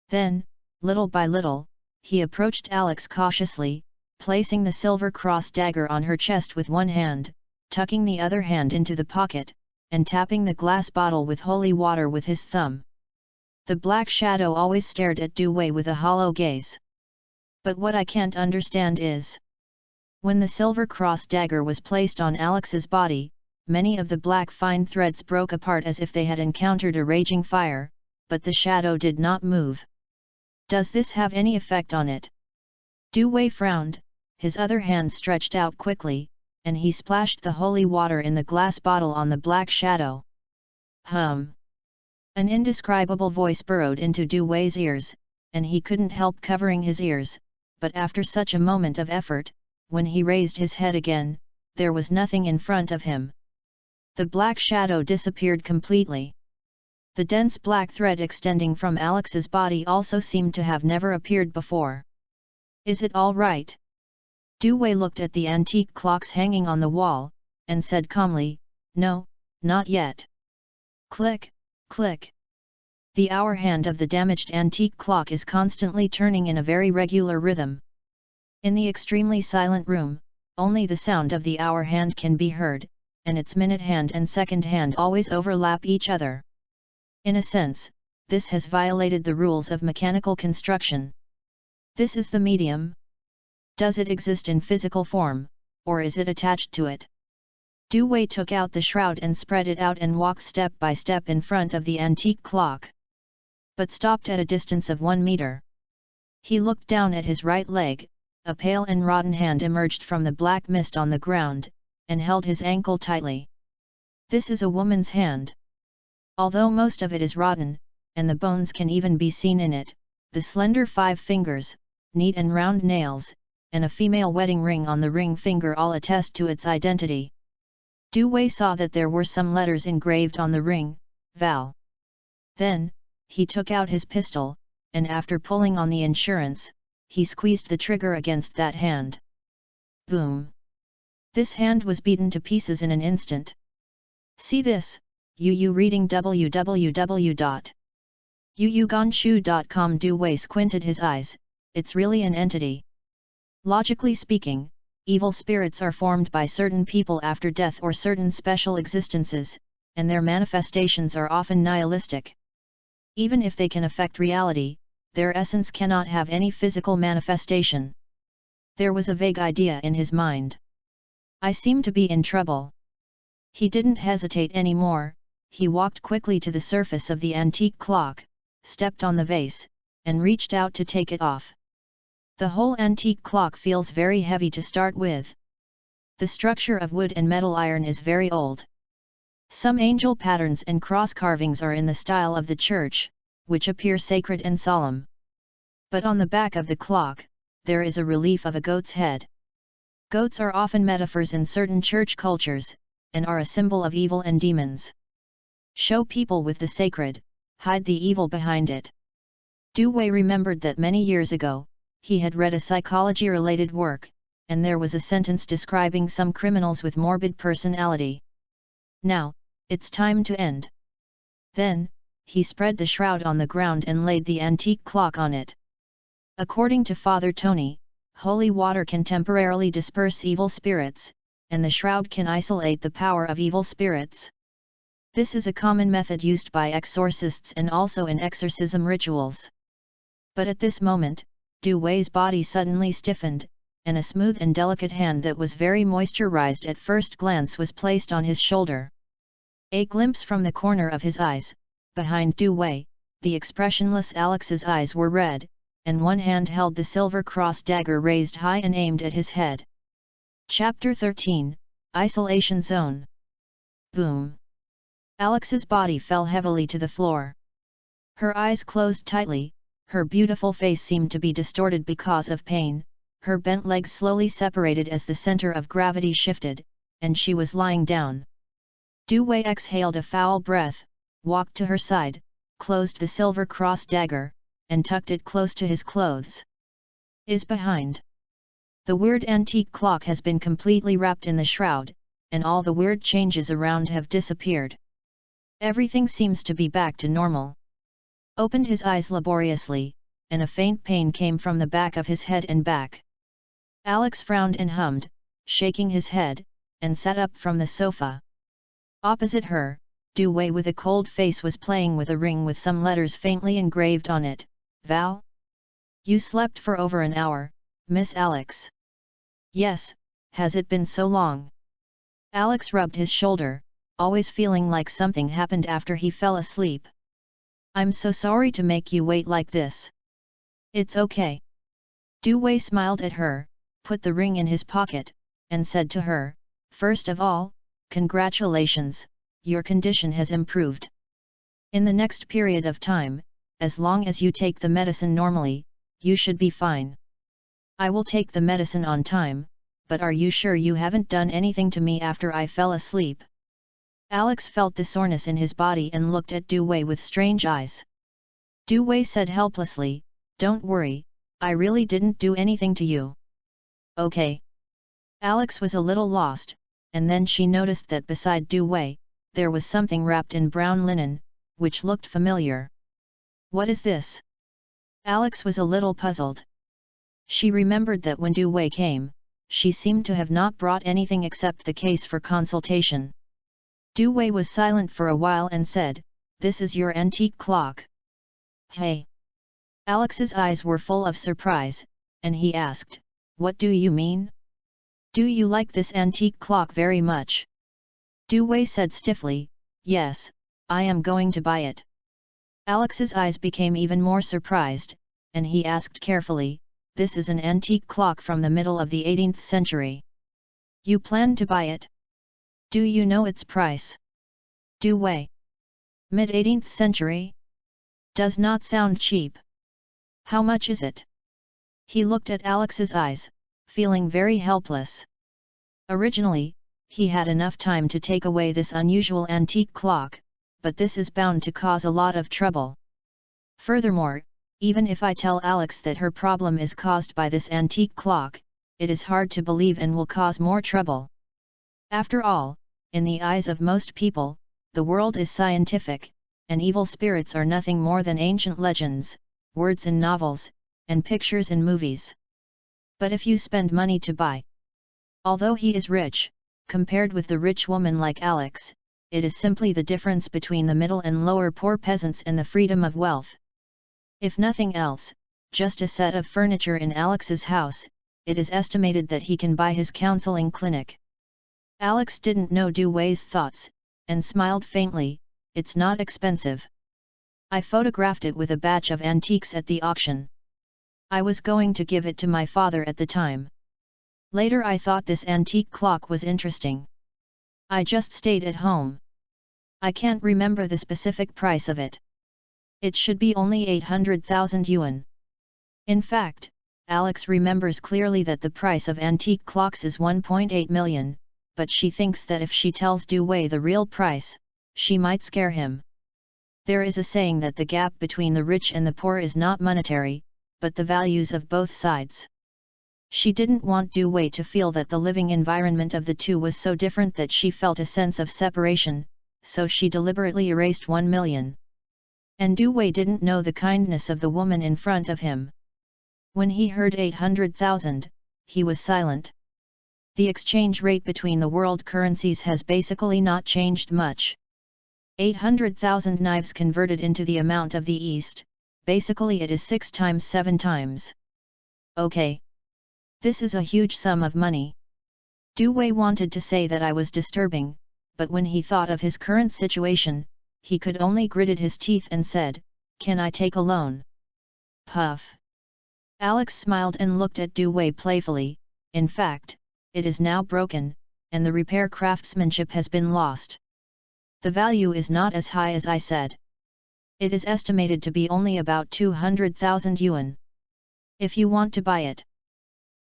Then, little by little, he approached Alex cautiously, placing the silver cross dagger on her chest with one hand, tucking the other hand into the pocket, and tapping the glass bottle with holy water with his thumb. The black shadow always stared at Du Wei with a hollow gaze. But what I can't understand is, when the silver cross dagger was placed on Alex's body, many of the black fine threads broke apart as if they had encountered a raging fire, but the shadow did not move. Does this have any effect on it? Du Wei frowned, his other hand stretched out quickly, and he splashed the holy water in the glass bottle on the black shadow. Hum! An indescribable voice burrowed into Du Wei's ears, and he couldn't help covering his ears, but after such a moment of effort, when he raised his head again, there was nothing in front of him. The black shadow disappeared completely. The dense black thread extending from Alex's body also seemed to have never appeared before. Is it all right? Du Wei looked at the antique clocks hanging on the wall, and said calmly, "No, not yet." Click, click. The hour hand of the damaged antique clock is constantly turning in a very regular rhythm. In the extremely silent room, only the sound of the hour hand can be heard, and its minute hand and second hand always overlap each other. In a sense, this has violated the rules of mechanical construction. This is the medium. Does it exist in physical form, or is it attached to it? Du Wei took out the shroud and spread it out and walked step by step in front of the antique clock, but stopped at a distance of 1 meter. He looked down at his right leg. A pale and rotten hand emerged from the black mist on the ground, and held his ankle tightly. This is a woman's hand. Although most of it is rotten, and the bones can even be seen in it, the slender 5 fingers, neat and round nails, and a female wedding ring on the ring finger all attest to its identity. Du Wei saw that there were some letters engraved on the ring, Val. Then, he took out his pistol, and after pulling on the insurance, he squeezed the trigger against that hand. Boom! This hand was beaten to pieces in an instant. See this, Yu reading www.yuyuganshu.com. Du Wei squinted his eyes. It's really an entity. Logically speaking, evil spirits are formed by certain people after death or certain special existences, and their manifestations are often nihilistic. Even if they can affect reality, their essence cannot have any physical manifestation. There was a vague idea in his mind. I seem to be in trouble. He didn't hesitate anymore. He walked quickly to the surface of the antique clock, stepped on the vase, and reached out to take it off. The whole antique clock feels very heavy to start with. The structure of wood and metal iron is very old. Some angel patterns and cross carvings are in the style of the church, which appear sacred and solemn. But on the back of the clock, there is a relief of a goat's head. Goats are often metaphors in certain church cultures, and are a symbol of evil and demons. Show people with the sacred, hide the evil behind it. Du Wei remembered that many years ago, he had read a psychology-related work, and there was a sentence describing some criminals with morbid personality. Now, it's time to end. Then, he spread the shroud on the ground and laid the antique clock on it. According to Father Tony, holy water can temporarily disperse evil spirits, and the shroud can isolate the power of evil spirits. This is a common method used by exorcists and also in exorcism rituals. But at this moment, Du Wei's body suddenly stiffened, and a smooth and delicate hand that was very moisturized at first glance was placed on his shoulder. A glimpse from the corner of his eyes, behind Du Wei, the expressionless Alex's eyes were red, and one hand held the silver cross dagger raised high and aimed at his head. Chapter 13, Isolation Zone. Boom! Alex's body fell heavily to the floor. Her eyes closed tightly, her beautiful face seemed to be distorted because of pain, her bent legs slowly separated as the center of gravity shifted, and she was lying down. Du Wei exhaled a foul breath, walked to her side, closed the silver cross dagger, and tucked it close to his clothes. Is behind. The weird antique clock has been completely wrapped in the shroud, and all the weird changes around have disappeared. Everything seems to be back to normal. Opened his eyes laboriously, and a faint pain came from the back of his head and back. Alex frowned and hummed, shaking his head, and sat up from the sofa. Opposite her, Du Wei with a cold face was playing with a ring with some letters faintly engraved on it. Val? You slept for over an hour, Miss Alex. Yes, has it been so long? Alex rubbed his shoulder, always feeling like something happened after he fell asleep. I'm so sorry to make you wait like this. It's okay. Du Wei smiled at her, put the ring in his pocket, and said to her, first of all, congratulations, your condition has improved. In the next period of time, as long as you take the medicine normally, you should be fine. I will take the medicine on time, but are you sure you haven't done anything to me after I fell asleep? Alex felt the soreness in his body and looked at Du Wei with strange eyes. Du Wei said helplessly, don't worry, I really didn't do anything to you. Okay. Alex was a little lost, and then she noticed that beside Du Wei, there was something wrapped in brown linen, which looked familiar. What is this? Alex was a little puzzled. She remembered that when Du Wei came, she seemed to have not brought anything except the case for consultation. Du Wei was silent for a while and said, "This is your antique clock." Hey! Alex's eyes were full of surprise, and he asked, "What do you mean? Do you like this antique clock very much?" Du Wei said stiffly, "Yes, I am going to buy it." Alex's eyes became even more surprised, and he asked carefully, "This is an antique clock from the middle of the 18th century. You plan to buy it? Do you know its price?" Du Wei. Mid-18th century? Does not sound cheap. How much is it? He looked at Alex's eyes, feeling very helpless. Originally, he had enough time to take away this unusual antique clock, but this is bound to cause a lot of trouble. Furthermore, even if I tell Alex that her problem is caused by this antique clock, it is hard to believe and will cause more trouble. After all, in the eyes of most people, the world is scientific, and evil spirits are nothing more than ancient legends, words in novels, and pictures in movies. But if you spend money to buy, although he is rich, compared with the rich woman like Alex, it is simply the difference between the middle and lower poor peasants and the freedom of wealth. If nothing else, just a set of furniture in Alex's house, it is estimated that he can buy his counseling clinic. Alex didn't know Du Wei's thoughts, and smiled faintly, "It's not expensive. I photographed it with a batch of antiques at the auction. I was going to give it to my father at the time. Later I thought this antique clock was interesting. I just stayed at home. I can't remember the specific price of it. It should be only 800,000 yuan. In fact, Alex remembers clearly that the price of antique clocks is 1.8 million, but she thinks that if she tells Du Wei the real price, she might scare him. There is a saying that the gap between the rich and the poor is not monetary, but the values of both sides. She didn't want Du Wei to feel that the living environment of the two was so different that she felt a sense of separation, so she deliberately erased 1 million. And Du Wei didn't know the kindness of the woman in front of him. When he heard 800,000, he was silent. The exchange rate between the world currencies has basically not changed much. 800,000 knives converted into the amount of the East, basically it is 6 times 7 times. Okay. This is a huge sum of money. Du Wei wanted to say that I was disturbing, but when he thought of his current situation, he could only gritted his teeth and said, "Can I take a loan?" Puff. Alex smiled and looked at Du Wei playfully. "In fact, it is now broken, and the repair craftsmanship has been lost. The value is not as high as I said. It is estimated to be only about 200,000 yuan. If you want to buy it,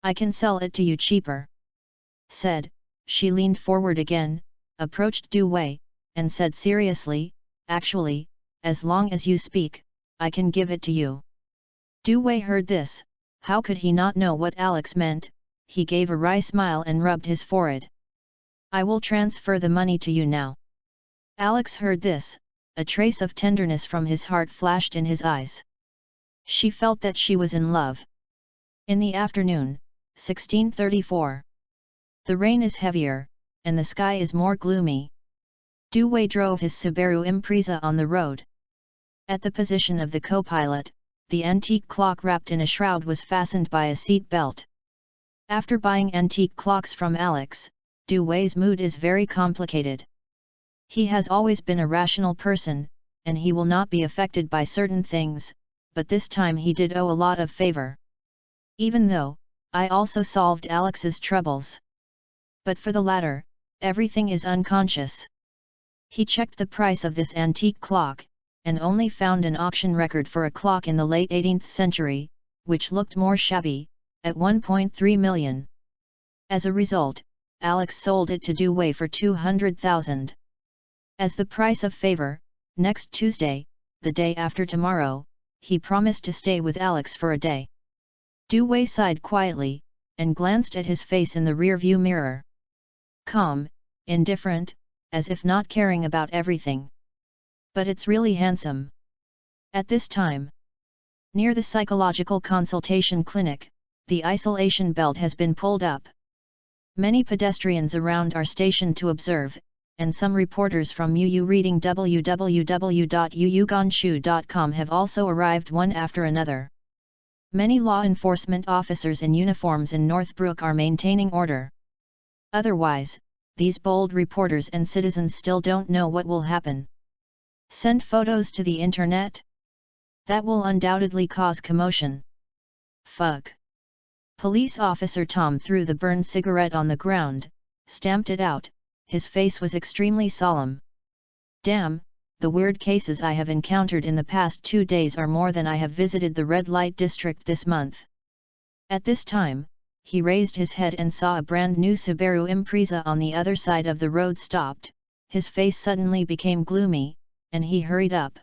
I can sell it to you cheaper." Said, she leaned forward again, approached Du Wei, and said seriously, "Actually, as long as you speak, I can give it to you." Du Wei heard this. How could he not know what Alex meant? He gave a wry smile and rubbed his forehead. "I will transfer the money to you now." Alex heard this. A trace of tenderness from his heart flashed in his eyes. She felt that she was in love. In the afternoon, 1634. The rain is heavier, and the sky is more gloomy. Du Wei drove his Subaru Impreza on the road. At the position of the co-pilot, the antique clock wrapped in a shroud was fastened by a seat belt. After buying antique clocks from Alex, Du Wei's mood is very complicated. He has always been a rational person, and he will not be affected by certain things, but this time he did owe a lot of favor. Even though, I also solved Alex's troubles. But for the latter, everything is unconscious. He checked the price of this antique clock, and only found an auction record for a clock in the late 18th century, which looked more shabby, at 1.3 million. As a result, Alex sold it to Du Wei for 200,000. As the price of favor, next Tuesday, the day after tomorrow, he promised to stay with Alex for a day. Du Wei sighed quietly, and glanced at his face in the rear-view mirror. Calm, indifferent, as if not caring about everything. But it's really handsome. At this time, near the psychological consultation clinic, the isolation belt has been pulled up. Many pedestrians around are stationed to observe, and some reporters from UU reading www.uugonshu.com have also arrived one after another. Many law enforcement officers in uniforms in Northbrook are maintaining order. Otherwise, these bold reporters and citizens still don't know what will happen. Send photos to the internet? That will undoubtedly cause commotion. Fuck. Police officer Tom threw the burned cigarette on the ground, stamped it out. His face was extremely solemn. Damn, the weird cases I have encountered in the past 2 days are more than I have visited the red light district this month. At this time, he raised his head and saw a brand new Subaru Impreza on the other side of the road stopped. His face suddenly became gloomy, and he hurried up.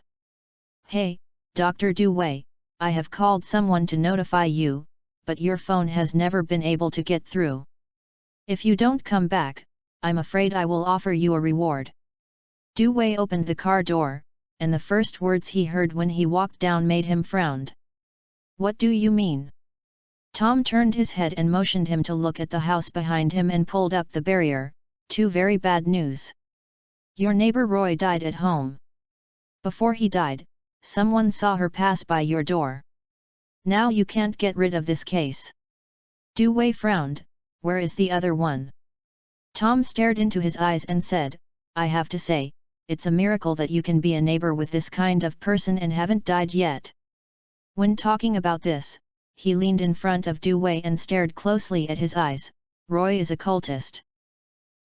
Hey, Dr. Dewey, I have called someone to notify you, but your phone has never been able to get through. If you don't come back, I'm afraid I will offer you a reward. Dewey opened the car door, and the first words he heard when he walked down made him frown. What do you mean? Tom turned his head and motioned him to look at the house behind him and pulled up the barrier. Two very bad news. Your neighbor Roy died at home. Before he died, someone saw her pass by your door. Now you can't get rid of this case. Dewey frowned. Where is the other one? Tom stared into his eyes and said, I have to say, it's a miracle that you can be a neighbor with this kind of person and haven't died yet. When talking about this, he leaned in front of Dewey and stared closely at his eyes. Roy is a cultist.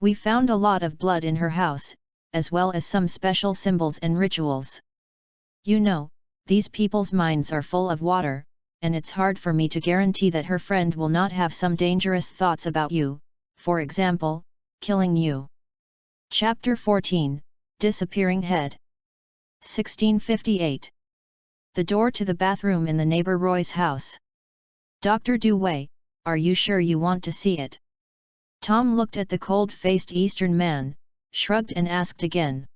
We found a lot of blood in her house, as well as some special symbols and rituals. You know, these people's minds are full of water, and it's hard for me to guarantee that her friend will not have some dangerous thoughts about you, for example, killing you. Chapter 14, Disappearing Head. 1658. The door to the bathroom in the neighbor Roy's house. Dr. Dewey, are you sure you want to see it? Tom looked at the cold-faced Eastern man, shrugged and asked again.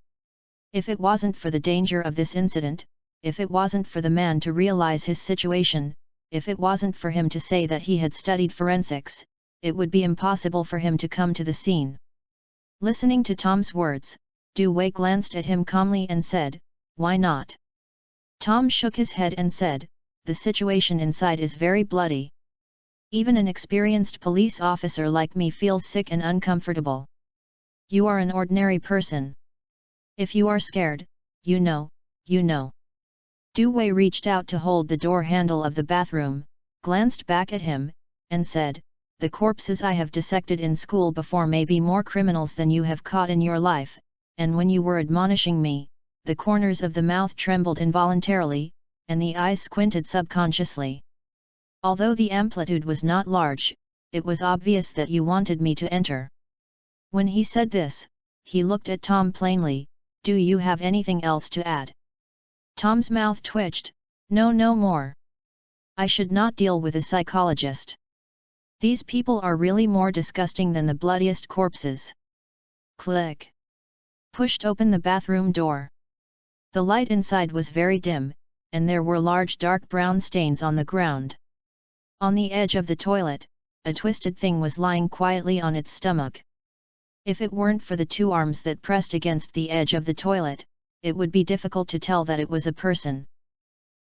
If it wasn't for the danger of this incident, if it wasn't for the man to realize his situation, if it wasn't for him to say that he had studied forensics, it would be impossible for him to come to the scene. Listening to Tom's words, Dewey glanced at him calmly and said, Why not? Tom shook his head and said, The situation inside is very bloody. Even an experienced police officer like me feels sick and uncomfortable. You are an ordinary person. If you are scared, you know. Dewey reached out to hold the door handle of the bathroom, glanced back at him, and said, The corpses I have dissected in school before may be more criminals than you have caught in your life, and when you were admonishing me, the corners of the mouth trembled involuntarily, and the eyes squinted subconsciously. Although the amplitude was not large, it was obvious that you wanted me to enter. When he said this, he looked at Tom plainly. Do you have anything else to add? Tom's mouth twitched. No more. I should not deal with a psychologist. These people are really more disgusting than the bloodiest corpses. Click. Pushed open the bathroom door. The light inside was very dim, and there were large dark brown stains on the ground. On the edge of the toilet, a twisted thing was lying quietly on its stomach. If it weren't for the two arms that pressed against the edge of the toilet, it would be difficult to tell that it was a person.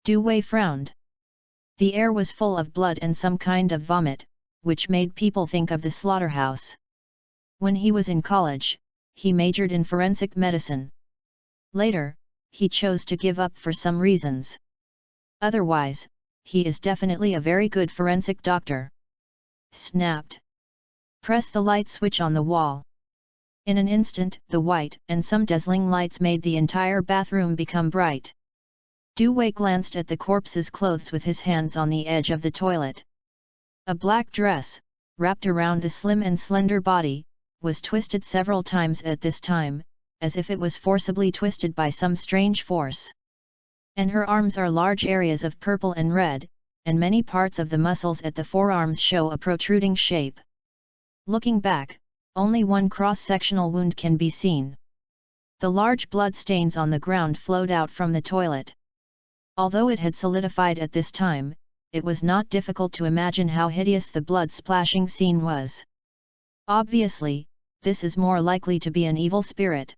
Dewey frowned. The air was full of blood and some kind of vomit, which made people think of the slaughterhouse. When he was in college, he majored in forensic medicine. Later, he chose to give up for some reasons. Otherwise, he is definitely a very good forensic doctor. Snapped. Press the light switch on the wall. In an instant, the white and some dazzling lights made the entire bathroom become bright. Dewey glanced at the corpse's clothes with his hands on the edge of the toilet. A black dress, wrapped around the slim and slender body, was twisted several times at this time, as if it was forcibly twisted by some strange force. And her arms are large areas of purple and red, and many parts of the muscles at the forearms show a protruding shape. Looking back, only one cross-sectional wound can be seen. The large blood stains on the ground flowed out from the toilet. Although it had solidified at this time, it was not difficult to imagine how hideous the blood-splashing scene was. Obviously, this is more likely to be an evil spirit.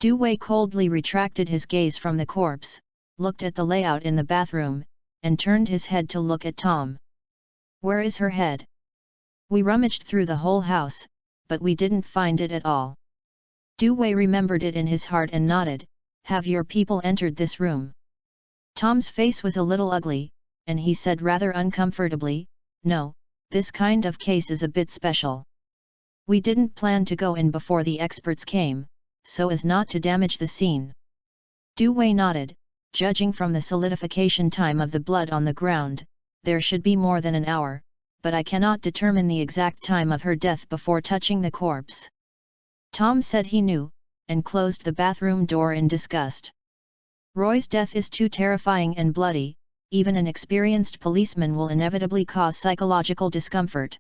Dewey coldly retracted his gaze from the corpse, looked at the layout in the bathroom, and turned his head to look at Tom. "Where is her head?" "We rummaged through the whole house, but we didn't find it at all." Dewey remembered it in his heart and nodded. "Have your people entered this room?" Tom's face was a little ugly, and he said rather uncomfortably, "No, this kind of case is a bit special. We didn't plan to go in before the experts came, so as not to damage the scene." Dewey nodded. "Judging from the solidification time of the blood on the ground, there should be more than an hour, but I cannot determine the exact time of her death before touching the corpse." Tom said he knew, and closed the bathroom door in disgust. Roy's death is too terrifying and bloody, even an experienced policeman will inevitably cause psychological discomfort.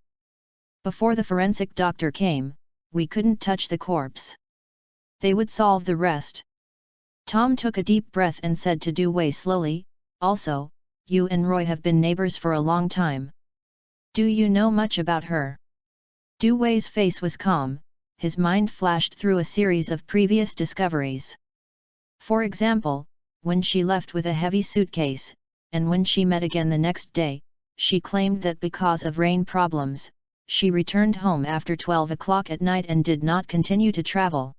Before the forensic doctor came, we couldn't touch the corpse. They would solve the rest. Tom took a deep breath and said to Dewey slowly, "Also, you and Roy have been neighbors for a long time. Do you know much about her?" Dewey's face was calm, his mind flashed through a series of previous discoveries. For example, when she left with a heavy suitcase, and when she met again the next day, she claimed that because of rain problems, she returned home after 12 o'clock at night and did not continue to travel.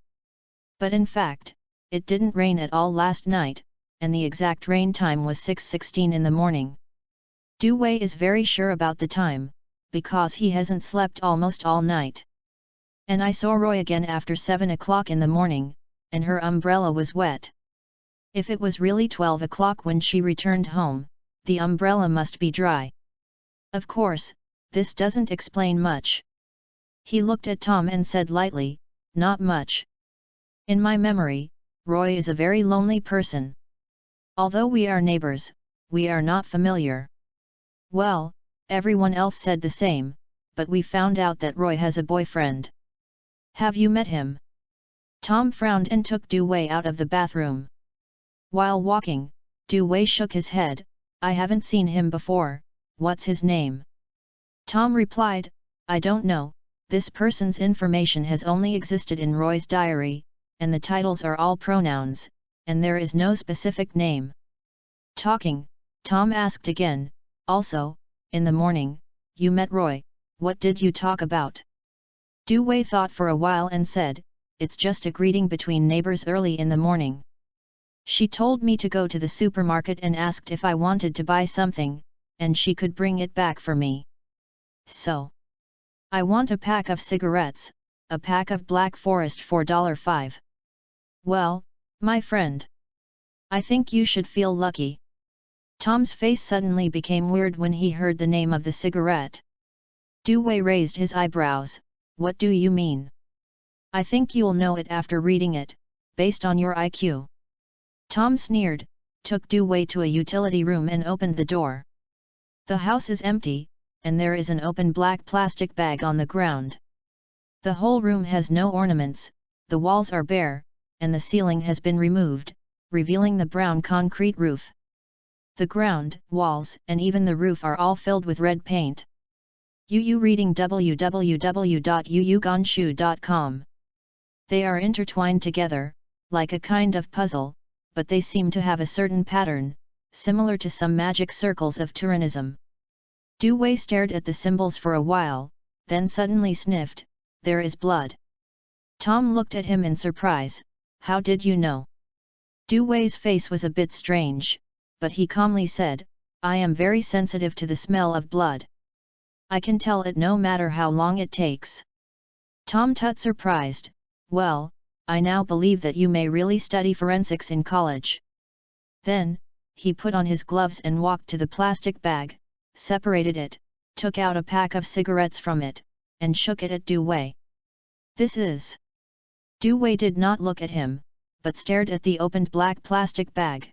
But in fact, it didn't rain at all last night, and the exact rain time was 6:16 in the morning. Dewey is very sure about the time, because he hasn't slept almost all night. "And I saw Roy again after 7 o'clock in the morning, and her umbrella was wet. If it was really 12 o'clock when she returned home, the umbrella must be dry. Of course, this doesn't explain much." He looked at Tom and said lightly, "Not much. In my memory, Roy is a very lonely person. Although we are neighbors, we are not familiar." "Well, everyone else said the same, but we found out that Roy has a boyfriend." "Have you met him?" Tom frowned and took Dewey out of the bathroom. While walking, Dewey shook his head. "I haven't seen him before. What's his name?" Tom replied, "I don't know, this person's information has only existed in Roy's diary, and the titles are all pronouns, and there is no specific name." Talking, Tom asked again, "Also, in the morning, you met Roy, what did you talk about?" Dewey thought for a while and said, "It's just a greeting between neighbors early in the morning. She told me to go to the supermarket and asked if I wanted to buy something, and she could bring it back for me. So, I want a pack of cigarettes, a pack of Black Forest for $5. Well, my friend, I think you should feel lucky." Tom's face suddenly became weird when he heard the name of the cigarette. Dewey raised his eyebrows. "What do you mean?" "I think you'll know it after reading it, based on your IQ." Tom sneered, took Dewey to a utility room and opened the door. The house is empty, and there is an open black plastic bag on the ground. The whole room has no ornaments, the walls are bare, and the ceiling has been removed, revealing the brown concrete roof. The ground, walls, and even the roof are all filled with red paint. Reading www.yuyugonshu.com. They are intertwined together, like a kind of puzzle, but they seem to have a certain pattern, similar to some magic circles of Turanism. Dewey stared at the symbols for a while, then suddenly sniffed, "There is blood." Tom looked at him in surprise. "How did you know?" Dewey's face was a bit strange, but he calmly said, "I am very sensitive to the smell of blood. I can tell it no matter how long it takes." Tom tut surprised, "Well, I now believe that you may really study forensics in college." Then, he put on his gloves and walked to the plastic bag, separated it, took out a pack of cigarettes from it, and shook it at Dewey. "This is..." Dewey did not look at him, but stared at the opened black plastic bag.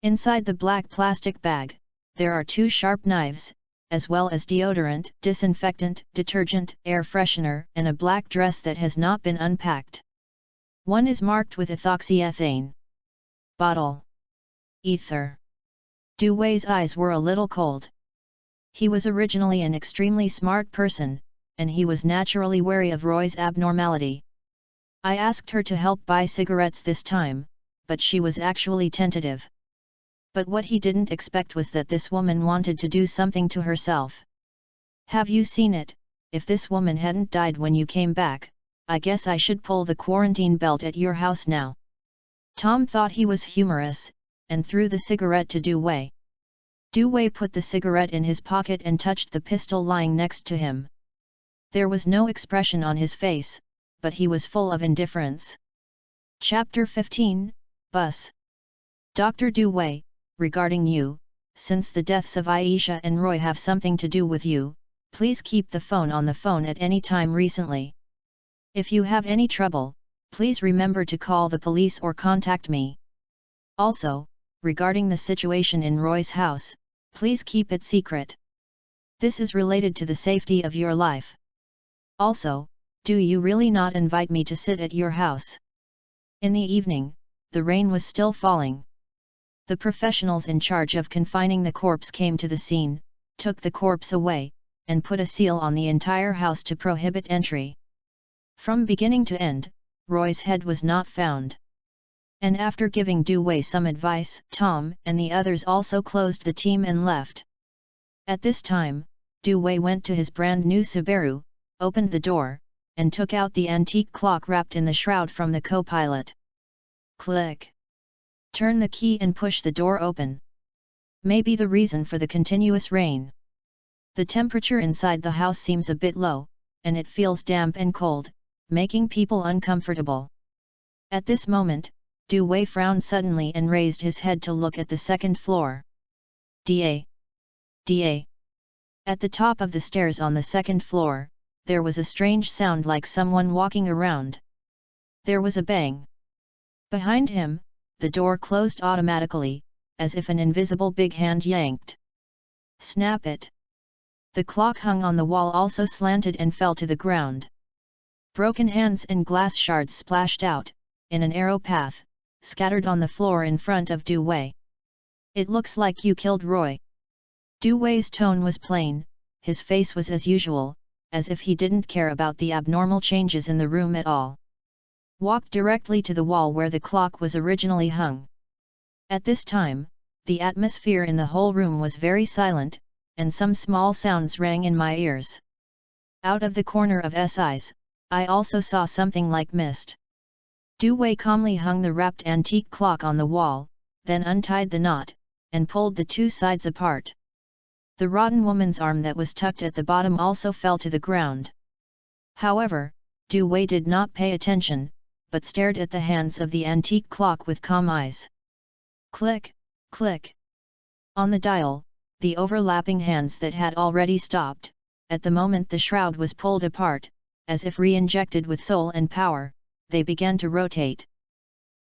Inside the black plastic bag, there are 2 sharp knives, as well as deodorant, disinfectant, detergent, air freshener, and a black dress that has not been unpacked. One is marked with ethoxyethane. Bottle. Ether. Du Wei's eyes were a little cold. He was originally an extremely smart person, and he was naturally wary of Roy's abnormality. I asked her to help buy cigarettes this time, but she was actually tentative. But what he didn't expect was that this woman wanted to do something to herself. Have you seen it? If this woman hadn't died when you came back, I guess I should pull the quarantine belt at your house now. Tom thought he was humorous, and threw the cigarette to Du Wei. Du Wei put the cigarette in his pocket and touched the pistol lying next to him. There was no expression on his face, but he was full of indifference. Chapter 15, Bus. Dr. Du Wei, regarding you, since the deaths of Aisha and Roy have something to do with you, please keep the phone on the phone at any time recently. If you have any trouble, please remember to call the police or contact me. Also, regarding the situation in Roy's house, please keep it secret. This is related to the safety of your life. Also, do you really not invite me to sit at your house? In the evening, the rain was still falling. The professionals in charge of confining the corpse came to the scene, took the corpse away, and put a seal on the entire house to prohibit entry. From beginning to end, Roy's head was not found. And after giving Du Wei some advice, Tom and the others also closed the team and left. At this time, Du Wei went to his brand new Subaru, opened the door, and took out the antique clock wrapped in the shroud from the co-pilot. Click. Turn the key and push the door open. Maybe the reason for the continuous rain. The temperature inside the house seems a bit low, and it feels damp and cold, making people uncomfortable. At this moment, Du Wei frowned suddenly and raised his head to look at the second floor. Da. Da. At the top of the stairs on the second floor, there was a strange sound like someone walking around. There was a bang. Behind him, the door closed automatically, as if an invisible big hand yanked. Snap it. The clock hung on the wall also slanted and fell to the ground. Broken hands and glass shards splashed out, in an arrow path, scattered on the floor in front of Du Wei. It looks like you killed Roy. Du Wei's tone was plain, his face was as usual, as if he didn't care about the abnormal changes in the room at all. Walked directly to the wall where the clock was originally hung. At this time, the atmosphere in the whole room was very silent, and some small sounds rang in my ears. Out of the corner of S eyes, I also saw something like mist. Du Wei calmly hung the wrapped antique clock on the wall, then untied the knot, and pulled the 2 sides apart. The rotten woman's arm that was tucked at the bottom also fell to the ground. However, Du Wei did not pay attention, but stared at the hands of the antique clock with calm eyes. Click, click. On the dial, the overlapping hands that had already stopped, at the moment the shroud was pulled apart, as if re-injected with soul and power, they began to rotate.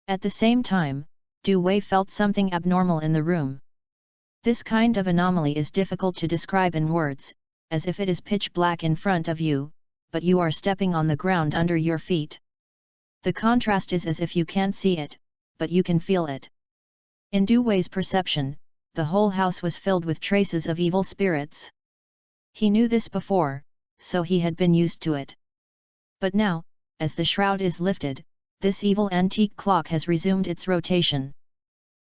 At the same time, Du Wei felt something abnormal in the room. This kind of anomaly is difficult to describe in words, as if it is pitch black in front of you, but you are stepping on the ground under your feet. The contrast is as if you can't see it, but you can feel it. In Du Wei's perception, the whole house was filled with traces of evil spirits. He knew this before, so he had been used to it. But now, as the shroud is lifted, this evil antique clock has resumed its rotation.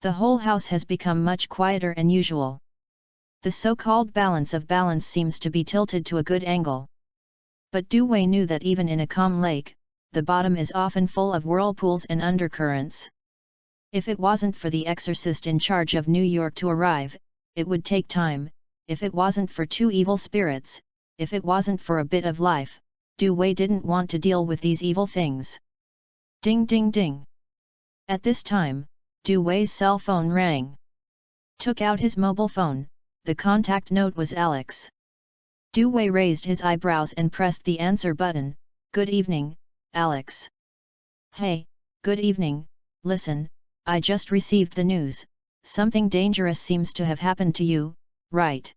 The whole house has become much quieter than usual. The so-called balance of balance seems to be tilted to a good angle. But Du Wei knew that even in a calm lake, the bottom is often full of whirlpools and undercurrents. If it wasn't for the exorcist in charge of New York to arrive, it would take time. If it wasn't for 2 evil spirits, if it wasn't for a bit of life, Du Wei didn't want to deal with these evil things. Ding ding ding. At this time, Du Wei's cell phone rang. Took out his mobile phone, the contact note was Alex. Du Wei raised his eyebrows and pressed the answer button. Good evening, Alex. Hey, good evening, listen, I just received the news, something dangerous seems to have happened to you, right?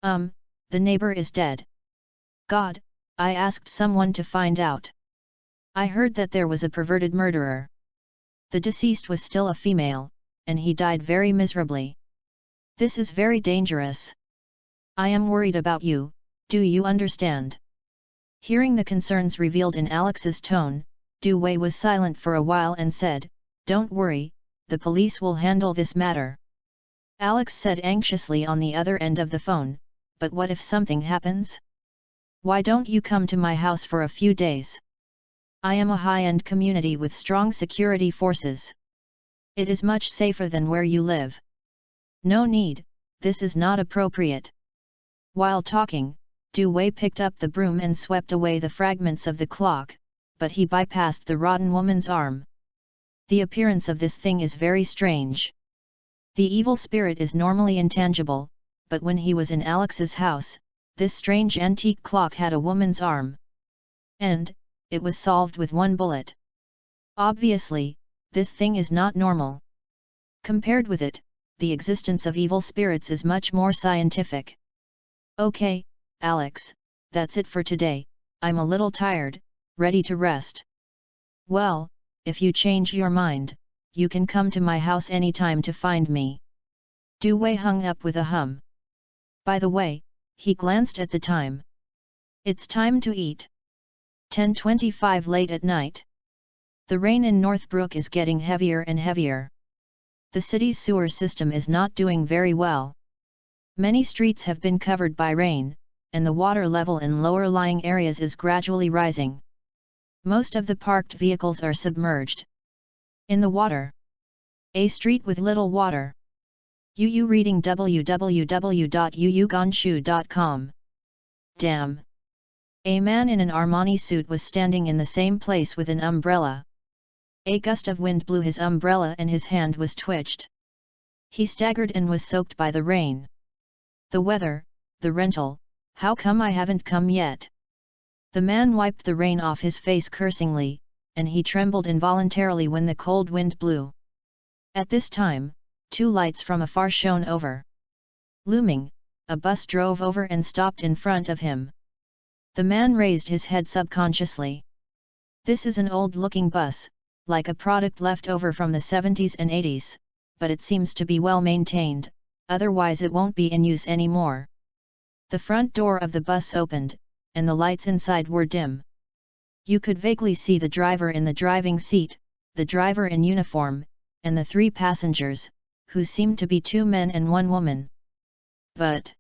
The neighbor is dead. God, I asked someone to find out. I heard that there was a perverted murderer. The deceased was still a female, and he died very miserably. This is very dangerous. I am worried about you, do you understand? Hearing the concerns revealed in Alex's tone, Du Wei was silent for a while and said, "Don't worry, the police will handle this matter." Alex said anxiously on the other end of the phone, "But what if something happens? Why don't you come to my house for a few days? I am a high-end community with strong security forces. It is much safer than where you live." "No need, this is not appropriate." While talking, Du Wei picked up the broom and swept away the fragments of the clock, but he bypassed the rotten woman's arm. The appearance of this thing is very strange. The evil spirit is normally intangible, but when he was in Alex's house, this strange antique clock had a woman's arm. And, it was solved with one bullet. Obviously, this thing is not normal. Compared with it, the existence of evil spirits is much more scientific. "Okay, Alex, that's it for today, I'm a little tired, ready to rest." "Well, if you change your mind, you can come to my house anytime to find me." Du Wei hung up with a hum. By the way, he glanced at the time. It's time to eat. 10:25 late at night. The rain in Northbrook is getting heavier and heavier. The city's sewer system is not doing very well. Many streets have been covered by rain, and the water level in lower-lying areas is gradually rising. Most of the parked vehicles are submerged in the water. A street with little water. Yu reading www.yuyugonshu.com. Damn. A man in an Armani suit was standing in the same place with an umbrella. A gust of wind blew his umbrella and his hand was twitched. He staggered and was soaked by the rain. "The weather, the rental, how come I haven't come yet?" The man wiped the rain off his face cursingly, and he trembled involuntarily when the cold wind blew. At this time, two lights from afar shone over. Looming, a bus drove over and stopped in front of him. The man raised his head subconsciously. This is an old-looking bus, like a product left over from the 70s and 80s, but it seems to be well maintained, otherwise it won't be in use anymore. The front door of the bus opened, and the lights inside were dim. You could vaguely see the driver in the driving seat, the driver in uniform, and the three passengers, who seemed to be two men and one woman. But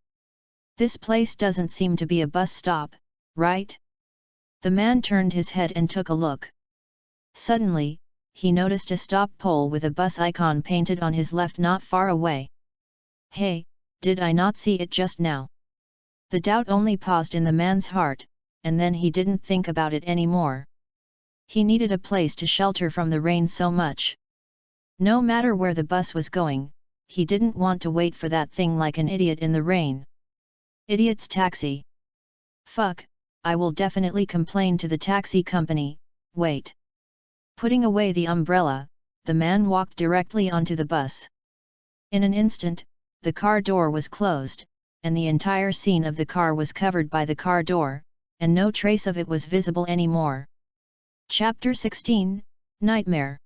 this place doesn't seem to be a bus stop, right? The man turned his head and took a look. Suddenly, he noticed a stop pole with a bus icon painted on his left not far away. Hey, did I not see it just now? The doubt only paused in the man's heart, and then he didn't think about it anymore. He needed a place to shelter from the rain so much. No matter where the bus was going, he didn't want to wait for that thing like an idiot in the rain. Idiot's taxi. Fuck, I will definitely complain to the taxi company. Wait. Putting away the umbrella, the man walked directly onto the bus. In an instant, the car door was closed, and the entire scene of the car was covered by the car door, and no trace of it was visible anymore. Chapter 16, Nightmare.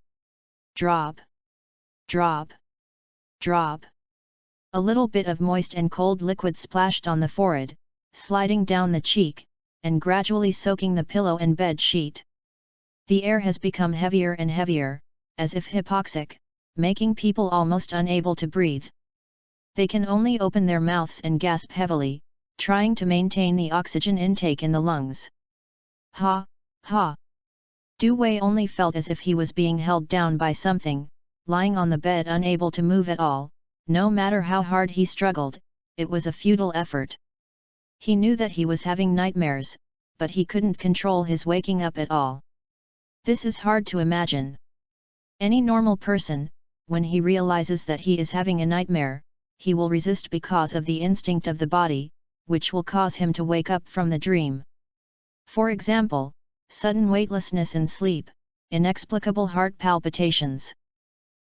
Drop. Drop. Drop. A little bit of moist and cold liquid splashed on the forehead, sliding down the cheek, and gradually soaking the pillow and bed sheet. The air has become heavier and heavier, as if hypoxic, making people almost unable to breathe. They can only open their mouths and gasp heavily, trying to maintain the oxygen intake in the lungs. Ha, ha. Du Wei only felt as if he was being held down by something, lying on the bed unable to move at all. No matter how hard he struggled, it was a futile effort. He knew that he was having nightmares, but he couldn't control his waking up at all. This is hard to imagine. Any normal person, when he realizes that he is having a nightmare, he will resist because of the instinct of the body, which will cause him to wake up from the dream. For example, sudden weightlessness in sleep, inexplicable heart palpitations.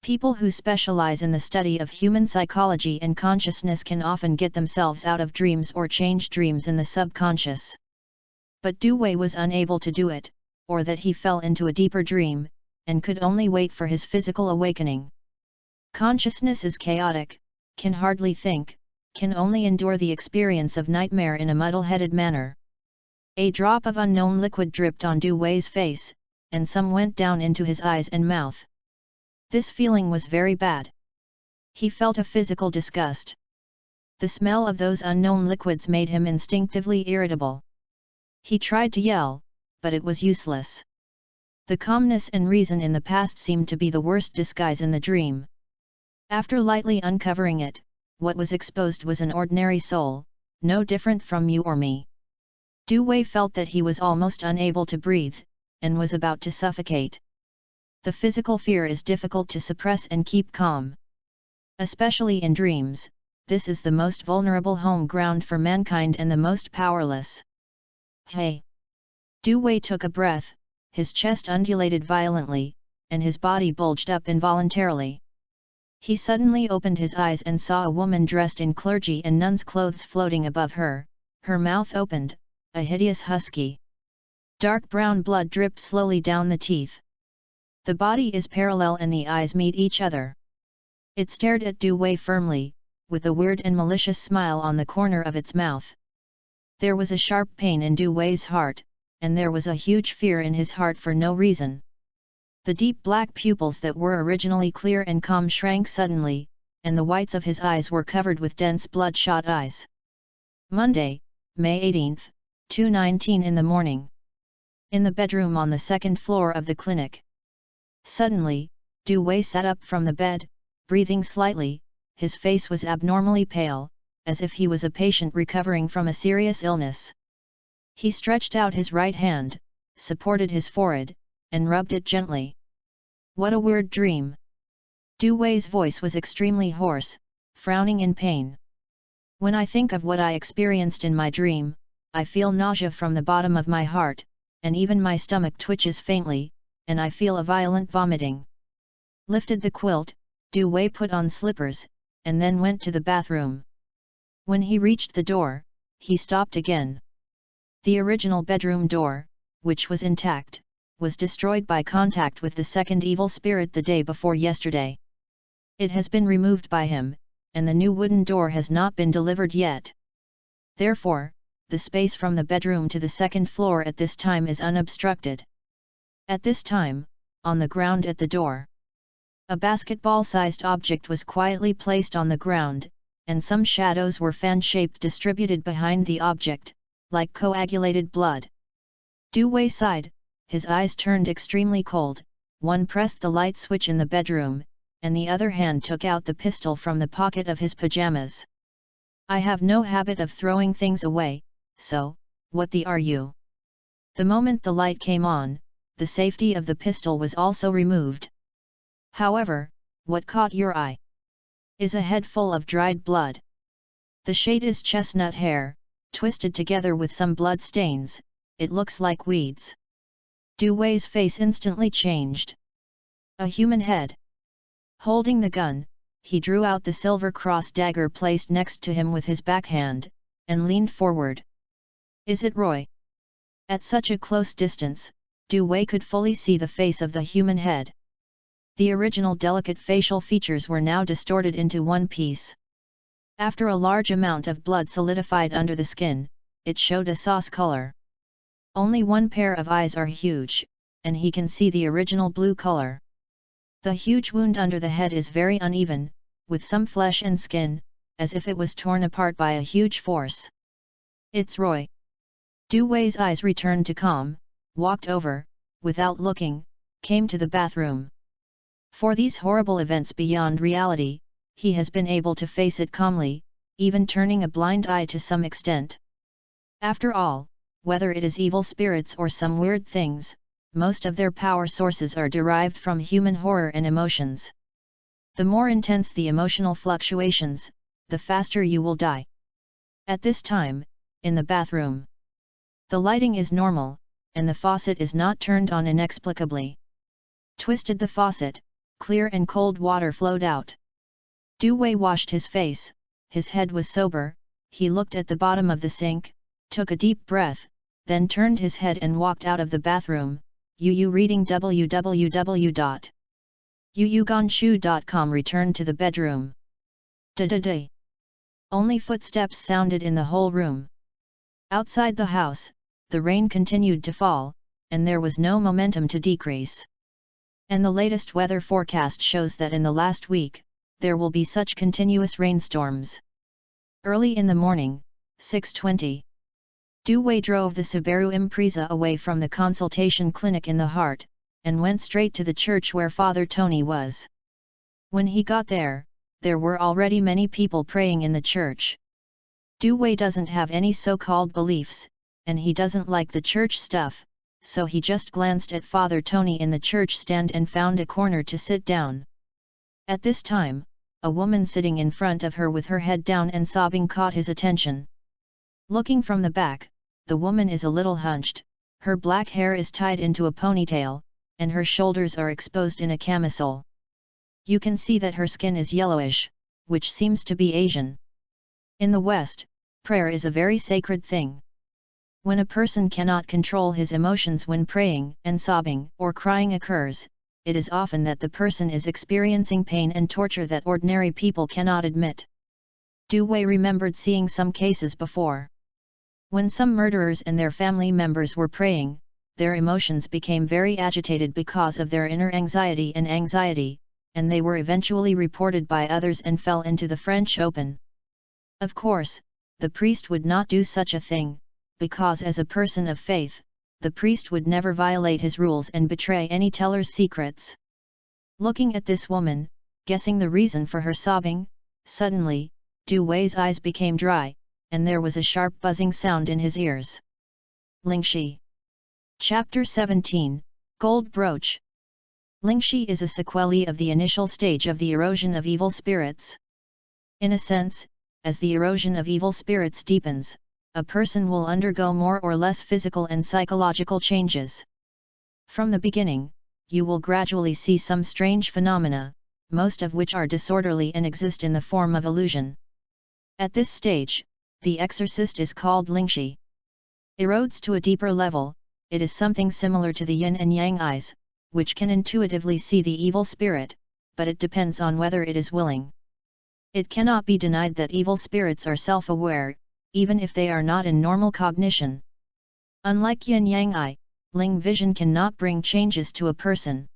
People who specialize in the study of human psychology and consciousness can often get themselves out of dreams or change dreams in the subconscious. But Du Wei was unable to do it, or that he fell into a deeper dream, and could only wait for his physical awakening. Consciousness is chaotic, can hardly think, can only endure the experience of nightmare in a muddle-headed manner. A drop of unknown liquid dripped on Du Wei's face, and some went down into his eyes and mouth. This feeling was very bad. He felt a physical disgust. The smell of those unknown liquids made him instinctively irritable. He tried to yell, but it was useless. The calmness and reason in the past seemed to be the worst disguise in the dream. After lightly uncovering it, what was exposed was an ordinary soul, no different from you or me. Du Wei felt that he was almost unable to breathe, and was about to suffocate. The physical fear is difficult to suppress and keep calm. Especially in dreams, this is the most vulnerable home ground for mankind and the most powerless. Hey! Du Wei took a breath, his chest undulated violently, and his body bulged up involuntarily. He suddenly opened his eyes and saw a woman dressed in clergy and nun's clothes floating above her, her mouth opened, a hideous husky. Dark brown blood dripped slowly down the teeth. The body is parallel and the eyes meet each other. It stared at Du Wei firmly, with a weird and malicious smile on the corner of its mouth. There was a sharp pain in Du Wei's heart, and there was a huge fear in his heart for no reason. The deep black pupils that were originally clear and calm shrank suddenly, and the whites of his eyes were covered with dense bloodshot eyes. Monday, May 18, 2:19 in the morning. In the bedroom on the second floor of the clinic. Suddenly, Du Wei sat up from the bed, breathing slightly. His face was abnormally pale, as if he was a patient recovering from a serious illness. He stretched out his right hand, supported his forehead, and rubbed it gently. What a weird dream! Du Wei's voice was extremely hoarse, frowning in pain. When I think of what I experienced in my dream, I feel nausea from the bottom of my heart, and even my stomach twitches faintly, and I feel a violent vomiting. Lifted the quilt, Du Wei put on slippers, and then went to the bathroom. When he reached the door, he stopped again. The original bedroom door, which was intact, was destroyed by contact with the second evil spirit the day before yesterday. It has been removed by him, and the new wooden door has not been delivered yet. Therefore, the space from the bedroom to the second floor at this time is unobstructed. At this time, on the ground at the door, a basketball-sized object was quietly placed on the ground, and some shadows were fan-shaped distributed behind the object, like coagulated blood. Du Wei sighed, his eyes turned extremely cold. One pressed the light switch in the bedroom, and the other hand took out the pistol from the pocket of his pajamas. I have no habit of throwing things away, so, what the are you? The moment the light came on, the safety of the pistol was also removed. However, what caught your eye is a head full of dried blood. The shade is chestnut hair, twisted together with some blood stains. It looks like weeds. Du Wei's face instantly changed. A human head. Holding the gun, he drew out the silver cross dagger placed next to him with his backhand, and leaned forward. Is it Roy? At such a close distance, Du Wei could fully see the face of the human head. The original delicate facial features were now distorted into one piece. After a large amount of blood solidified under the skin, it showed a sauce color. Only one pair of eyes are huge, and he can see the original blue color. The huge wound under the head is very uneven, with some flesh and skin, as if it was torn apart by a huge force. It's Roy. Du Wei's eyes returned to calm, walked over, without looking, came to the bathroom. For these horrible events beyond reality, he has been able to face it calmly, even turning a blind eye to some extent. After all, whether it is evil spirits or some weird things, most of their power sources are derived from human horror and emotions. The more intense the emotional fluctuations, the faster you will die. At this time, in the bathroom, the lighting is normal, and the faucet is not turned on inexplicably. Twisted the faucet, Clear and cold water flowed out. Du Wei washed his face, his head was sober, he looked at the bottom of the sink, took a deep breath, then turned his head and walked out of the bathroom. Reading www.yuyuganshu.com returned to the bedroom. Da-da-da. Only footsteps sounded in the whole room. Outside the house, the rain continued to fall, and there was no momentum to decrease. And the latest weather forecast shows that in the last week, there will be such continuous rainstorms. Early in the morning, 6:20. Du Wei drove the Subaru Impreza away from the consultation clinic in the heart, and went straight to the church where Father Tony was. When he got there were already many people praying in the church. Du Wei doesn't have any so-called beliefs, and he doesn't like the church stuff, so he just glanced at Father Tony in the church stand and found a corner to sit down. At this time, a woman sitting in front of her with her head down and sobbing caught his attention. Looking from the back, the woman is a little hunched, her black hair is tied into a ponytail, and her shoulders are exposed in a camisole. You can see that her skin is yellowish, which seems to be Asian. In the West, prayer is a very sacred thing. When a person cannot control his emotions when praying and sobbing or crying occurs, it is often that the person is experiencing pain and torture that ordinary people cannot admit. Du Wei remembered seeing some cases before. When some murderers and their family members were praying, their emotions became very agitated because of their inner anxiety, and they were eventually reported by others and fell into the French Open. Of course, the priest would not do such a thing, because as a person of faith, the priest would never violate his rules and betray any teller's secrets. Looking at this woman, guessing the reason for her sobbing, suddenly, Du Wei's eyes became dry, and there was a sharp buzzing sound in his ears. Lingxi. Chapter 17, Gold Brooch. Lingxi is a sequelae of the initial stage of the erosion of evil spirits. In a sense, as the erosion of evil spirits deepens, a person will undergo more or less physical and psychological changes. From the beginning, you will gradually see some strange phenomena, most of which are disorderly and exist in the form of illusion. At this stage, the exorcist is called Lingxi. Erodes to a deeper level, it is something similar to the yin and yang eyes, which can intuitively see the evil spirit, but it depends on whether it is willing. It cannot be denied that evil spirits are self-aware, even if they are not in normal cognition. Unlike yin-yang eye, Ling vision cannot bring changes to a person.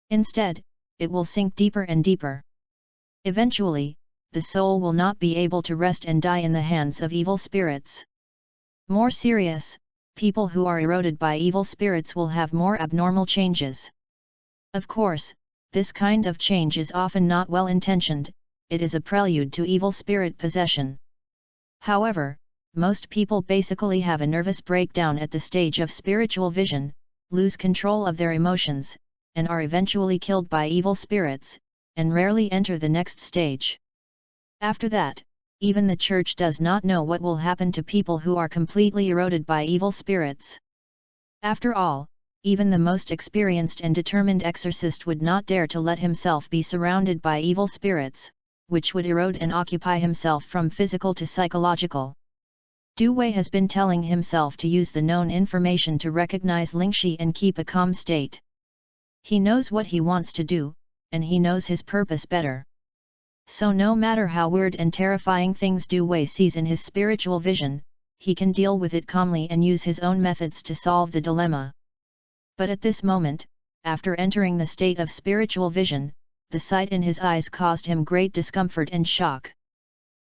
Instead, it will sink deeper and deeper. Eventually, the soul will not be able to rest and die in the hands of evil spirits. More serious, people who are eroded by evil spirits will have more abnormal changes. Of course, this kind of change is often not well-intentioned, it is a prelude to evil spirit possession. However, most people basically have a nervous breakdown at the stage of spiritual vision, lose control of their emotions, and are eventually killed by evil spirits, and rarely enter the next stage. After that, even the church does not know what will happen to people who are completely eroded by evil spirits. After all, even the most experienced and determined exorcist would not dare to let himself be surrounded by evil spirits, which would erode and occupy himself from physical to psychological. Du Wei has been telling himself to use the known information to recognize Lingxi and keep a calm state. He knows what he wants to do, and he knows his purpose better. So no matter how weird and terrifying things Du Wei sees in his spiritual vision, he can deal with it calmly and use his own methods to solve the dilemma. But at this moment, after entering the state of spiritual vision, the sight in his eyes caused him great discomfort and shock.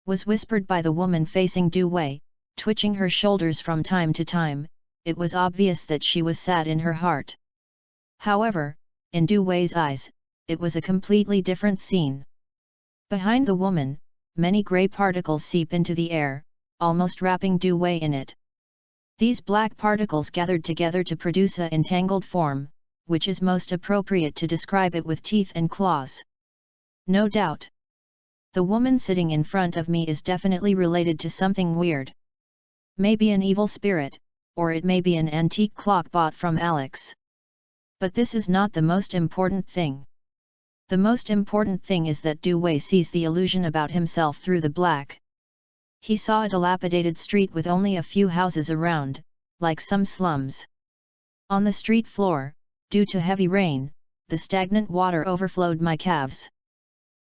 Was whispered by the woman facing Du Wei, twitching her shoulders from time to time, it was obvious that she was sad in her heart. However, in Du Wei's eyes, it was a completely different scene. Behind the woman, many grey particles seep into the air, almost wrapping Du Wei in it. These black particles gathered together to produce a entangled form, which is most appropriate to describe it with teeth and claws. No doubt. The woman sitting in front of me is definitely related to something weird. Maybe an evil spirit, or it may be an antique clock bought from Alex. But this is not the most important thing. The most important thing is that Du Wei sees the illusion about himself through the black. He saw a dilapidated street with only a few houses around, like some slums. On the street floor, due to heavy rain, the stagnant water overflowed my calves.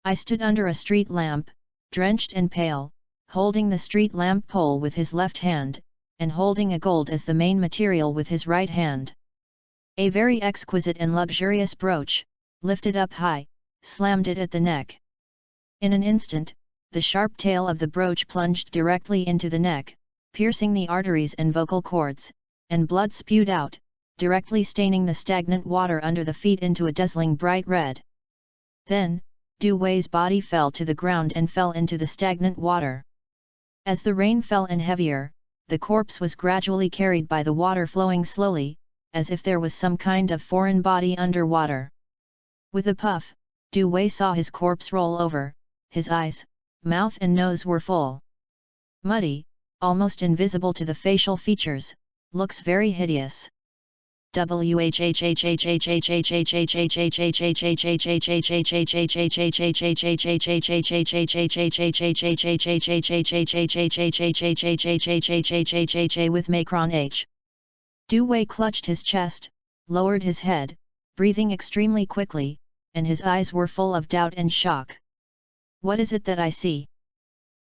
I stood under a street lamp, drenched and pale, holding the street lamp pole with his left hand, and holding a gold as the main material with his right hand. A very exquisite and luxurious brooch, lifted up high, slammed it at the neck. In an instant, the sharp tail of the brooch plunged directly into the neck, piercing the arteries and vocal cords, and blood spewed out, directly staining the stagnant water under the feet into a dazzling bright red. Then, Du Wei's body fell to the ground and fell into the stagnant water. As the rain fell and heavier, the corpse was gradually carried by the water flowing slowly, as if there was some kind of foreign body under water. With a puff, Du Wei saw his corpse roll over, his eyes, mouth and nose were full. Muddy, almost invisible to the facial features, looks very hideous. With Macron H. Du Wei clutched his chest, lowered his head, breathing extremely quickly, and his eyes were full of doubt and shock. What is it that I see?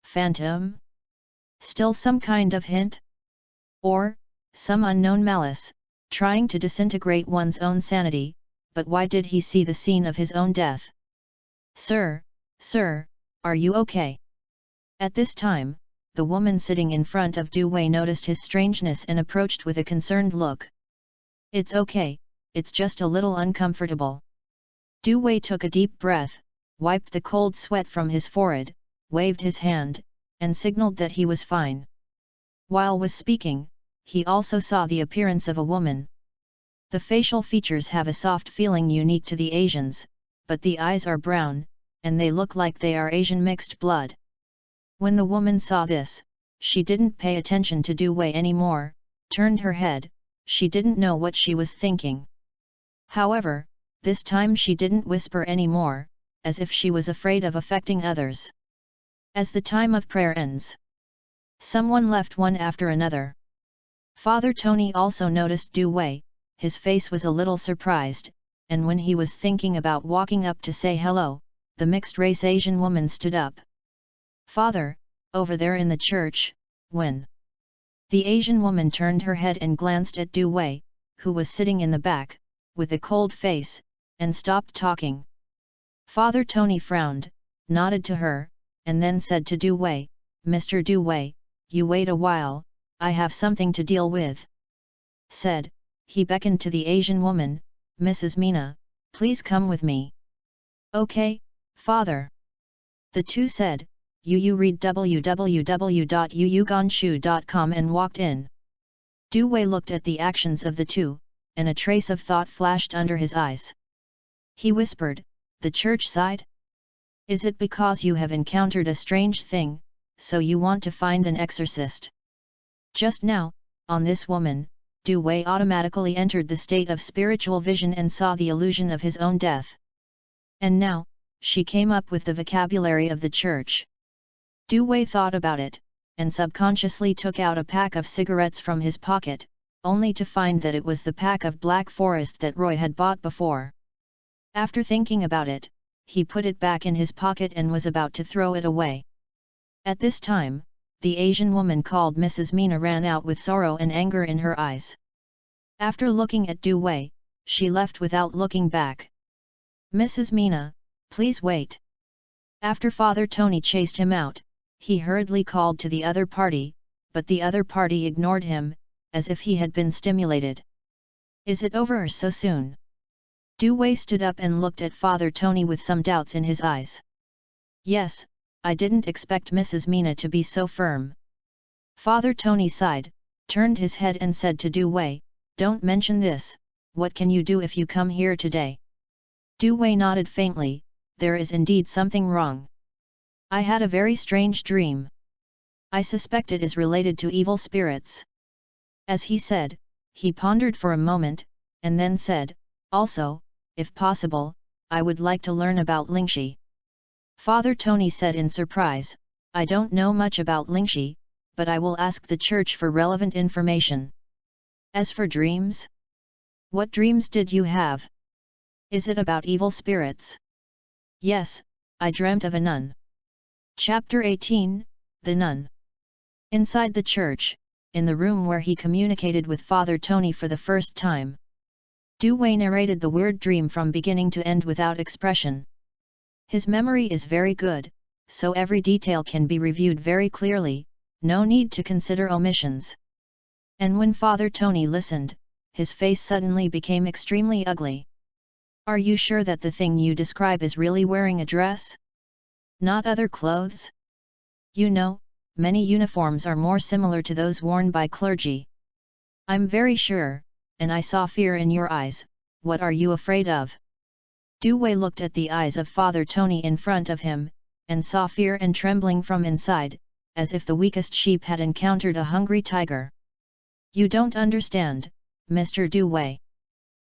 Phantom? Still some kind of hint? Or, some unknown malice, trying to disintegrate one's own sanity, but why did he see the scene of his own death? Sir, are you okay? At this time, the woman sitting in front of Du Wei noticed his strangeness and approached with a concerned look. It's okay, it's just a little uncomfortable. Du Wei took a deep breath, wiped the cold sweat from his forehead, waved his hand, and signaled that he was fine. While was speaking, he also saw the appearance of a woman. The facial features have a soft feeling unique to the Asians, but the eyes are brown, and they look like they are Asian mixed blood. When the woman saw this, she didn't pay attention to Du Wei anymore, turned her head, she didn't know what she was thinking. However, this time she didn't whisper anymore, as if she was afraid of affecting others. As the time of prayer ends, someone left one after another. Father Tony also noticed Du Wei, his face was a little surprised, and when he was thinking about walking up to say hello, the mixed-race Asian woman stood up. Father, over there in the church, when? The Asian woman turned her head and glanced at Du Wei, who was sitting in the back, with a cold face, and stopped talking. Father Tony frowned, nodded to her, and then said to Du Wei, Mr. Du Wei, you wait a while, I have something to deal with. Said, he beckoned to the Asian woman, Mrs. Mina, please come with me. Okay, father. The two said, you read www.yuyuganshu.com and walked in. Du Wei looked at the actions of the two, and a trace of thought flashed under his eyes. He whispered, the church side? Is it because you have encountered a strange thing, so you want to find an exorcist? Just now, on this woman, Du Wei automatically entered the state of spiritual vision and saw the illusion of his own death. And now, she came up with the vocabulary of the church. Du Wei thought about it, and subconsciously took out a pack of cigarettes from his pocket, only to find that it was the pack of Black Forest that Roy had bought before. After thinking about it, he put it back in his pocket and was about to throw it away. At this time, the Asian woman called Mrs. Mina ran out with sorrow and anger in her eyes. After looking at Du Wei, she left without looking back. Mrs. Mina, please wait. After Father Tony chased him out, he hurriedly called to the other party, but the other party ignored him, as if he had been stimulated. Is it over so soon? Du Wei stood up and looked at Father Tony with some doubts in his eyes. Yes, I didn't expect Mrs. Mina to be so firm. Father Tony sighed, turned his head and said to Du Wei, don't mention this, what can you do if you come here today? Du Wei nodded faintly, there is indeed something wrong. I had a very strange dream. I suspect it is related to evil spirits. As he said, he pondered for a moment, and then said, also, if possible, I would like to learn about Lingxi. Father Tony said in surprise, I don't know much about Lingxi, but I will ask the church for relevant information. As for dreams? What dreams did you have? Is it about evil spirits? Yes, I dreamt of a nun. Chapter 18, The Nun. Inside the church, in the room where he communicated with Father Tony for the first time, Du Wei narrated the weird dream from beginning to end without expression. His memory is very good, so every detail can be reviewed very clearly, no need to consider omissions. And when Father Tony listened, his face suddenly became extremely ugly. Are you sure that the thing you describe is really wearing a dress? Not other clothes? You know, many uniforms are more similar to those worn by clergy. I'm very sure, and I saw fear in your eyes. What are you afraid of? Du Wei looked at the eyes of Father Tony in front of him, and saw fear and trembling from inside, as if the weakest sheep had encountered a hungry tiger. You don't understand, Mr. Du Wei.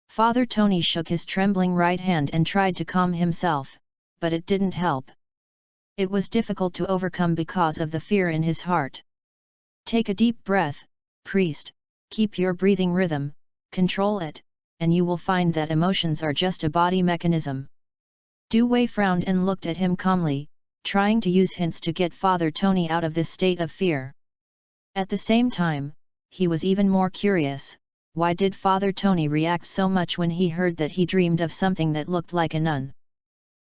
Father Tony shook his trembling right hand and tried to calm himself, but it didn't help. It was difficult to overcome because of the fear in his heart. Take a deep breath, priest, keep your breathing rhythm, control it, and you will find that emotions are just a body mechanism. Du Wei frowned and looked at him calmly, trying to use hints to get Father Tony out of this state of fear. At the same time, he was even more curious, why did Father Tony react so much when he heard that he dreamed of something that looked like a nun?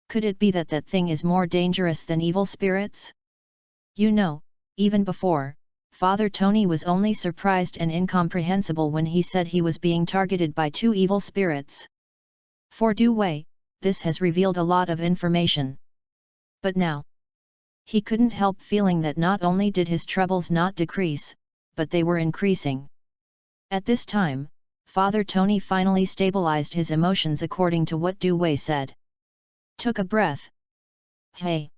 Could it be that that thing is more dangerous than evil spirits? You know, even before, Father Tony was only surprised and incomprehensible when he said he was being targeted by 2 evil spirits. For Du Wei, this has revealed a lot of information. But now, he couldn't help feeling that not only did his troubles not decrease, but they were increasing. At this time, Father Tony finally stabilized his emotions according to what Du Wei said. Took a breath. Hey!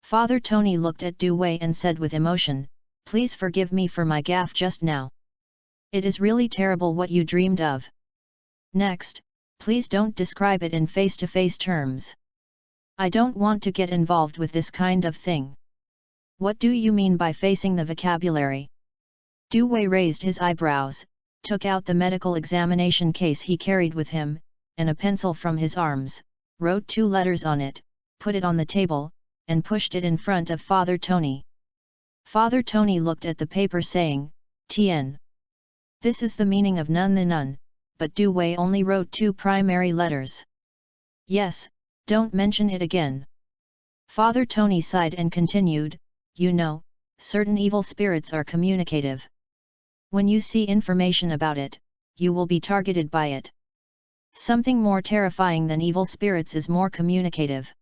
Father Tony looked at Du Wei and said with emotion, please forgive me for my gaffe just now. It is really terrible what you dreamed of. Next, please don't describe it in face-to-face terms. I don't want to get involved with this kind of thing. What do you mean by facing the vocabulary? Du Wei raised his eyebrows, took out the medical examination case he carried with him, and a pencil from his arms, wrote 2 letters on it, put it on the table, and pushed it in front of Father Tony. Father Tony looked at the paper saying, Tien. This is the meaning of nun the nun, but Du Wei only wrote 2 primary letters. Yes, don't mention it again. Father Tony sighed and continued, you know, certain evil spirits are communicative. When you see information about it, you will be targeted by it. Something more terrifying than evil spirits is more communicative.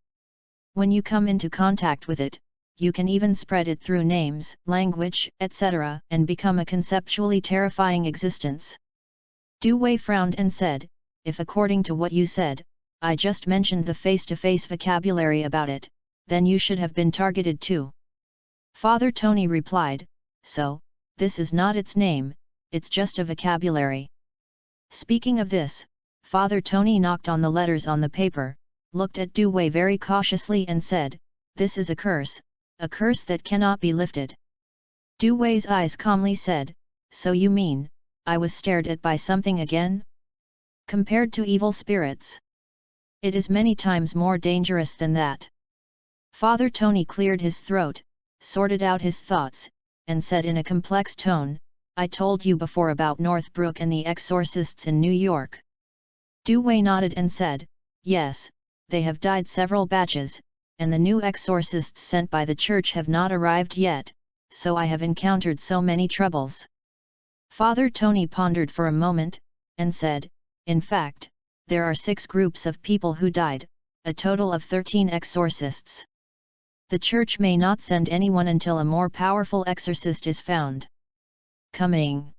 When you come into contact with it, you can even spread it through names, language, etc., and become a conceptually terrifying existence. Du Wei frowned and said, if according to what you said, I just mentioned the face-to-face vocabulary about it, then you should have been targeted too. Father Tony replied, so, this is not its name, it's just a vocabulary. Speaking of this, Father Tony knocked on the letters on the paper, looked at Du Wei very cautiously and said, this is a curse that cannot be lifted. Du Wei's eyes calmly said, so you mean, I was stared at by something again? Compared to evil spirits, it is many times more dangerous than that. Father Tony cleared his throat, sorted out his thoughts, and said in a complex tone, I told you before about Northbrook and the exorcists in New York. Du Wei nodded and said, yes, they have died several batches, and the new exorcists sent by the church have not arrived yet, so I have encountered so many troubles. Father Tony pondered for a moment, and said, in fact, there are 6 groups of people who died, a total of 13 exorcists. The church may not send anyone until a more powerful exorcist is found. Coming.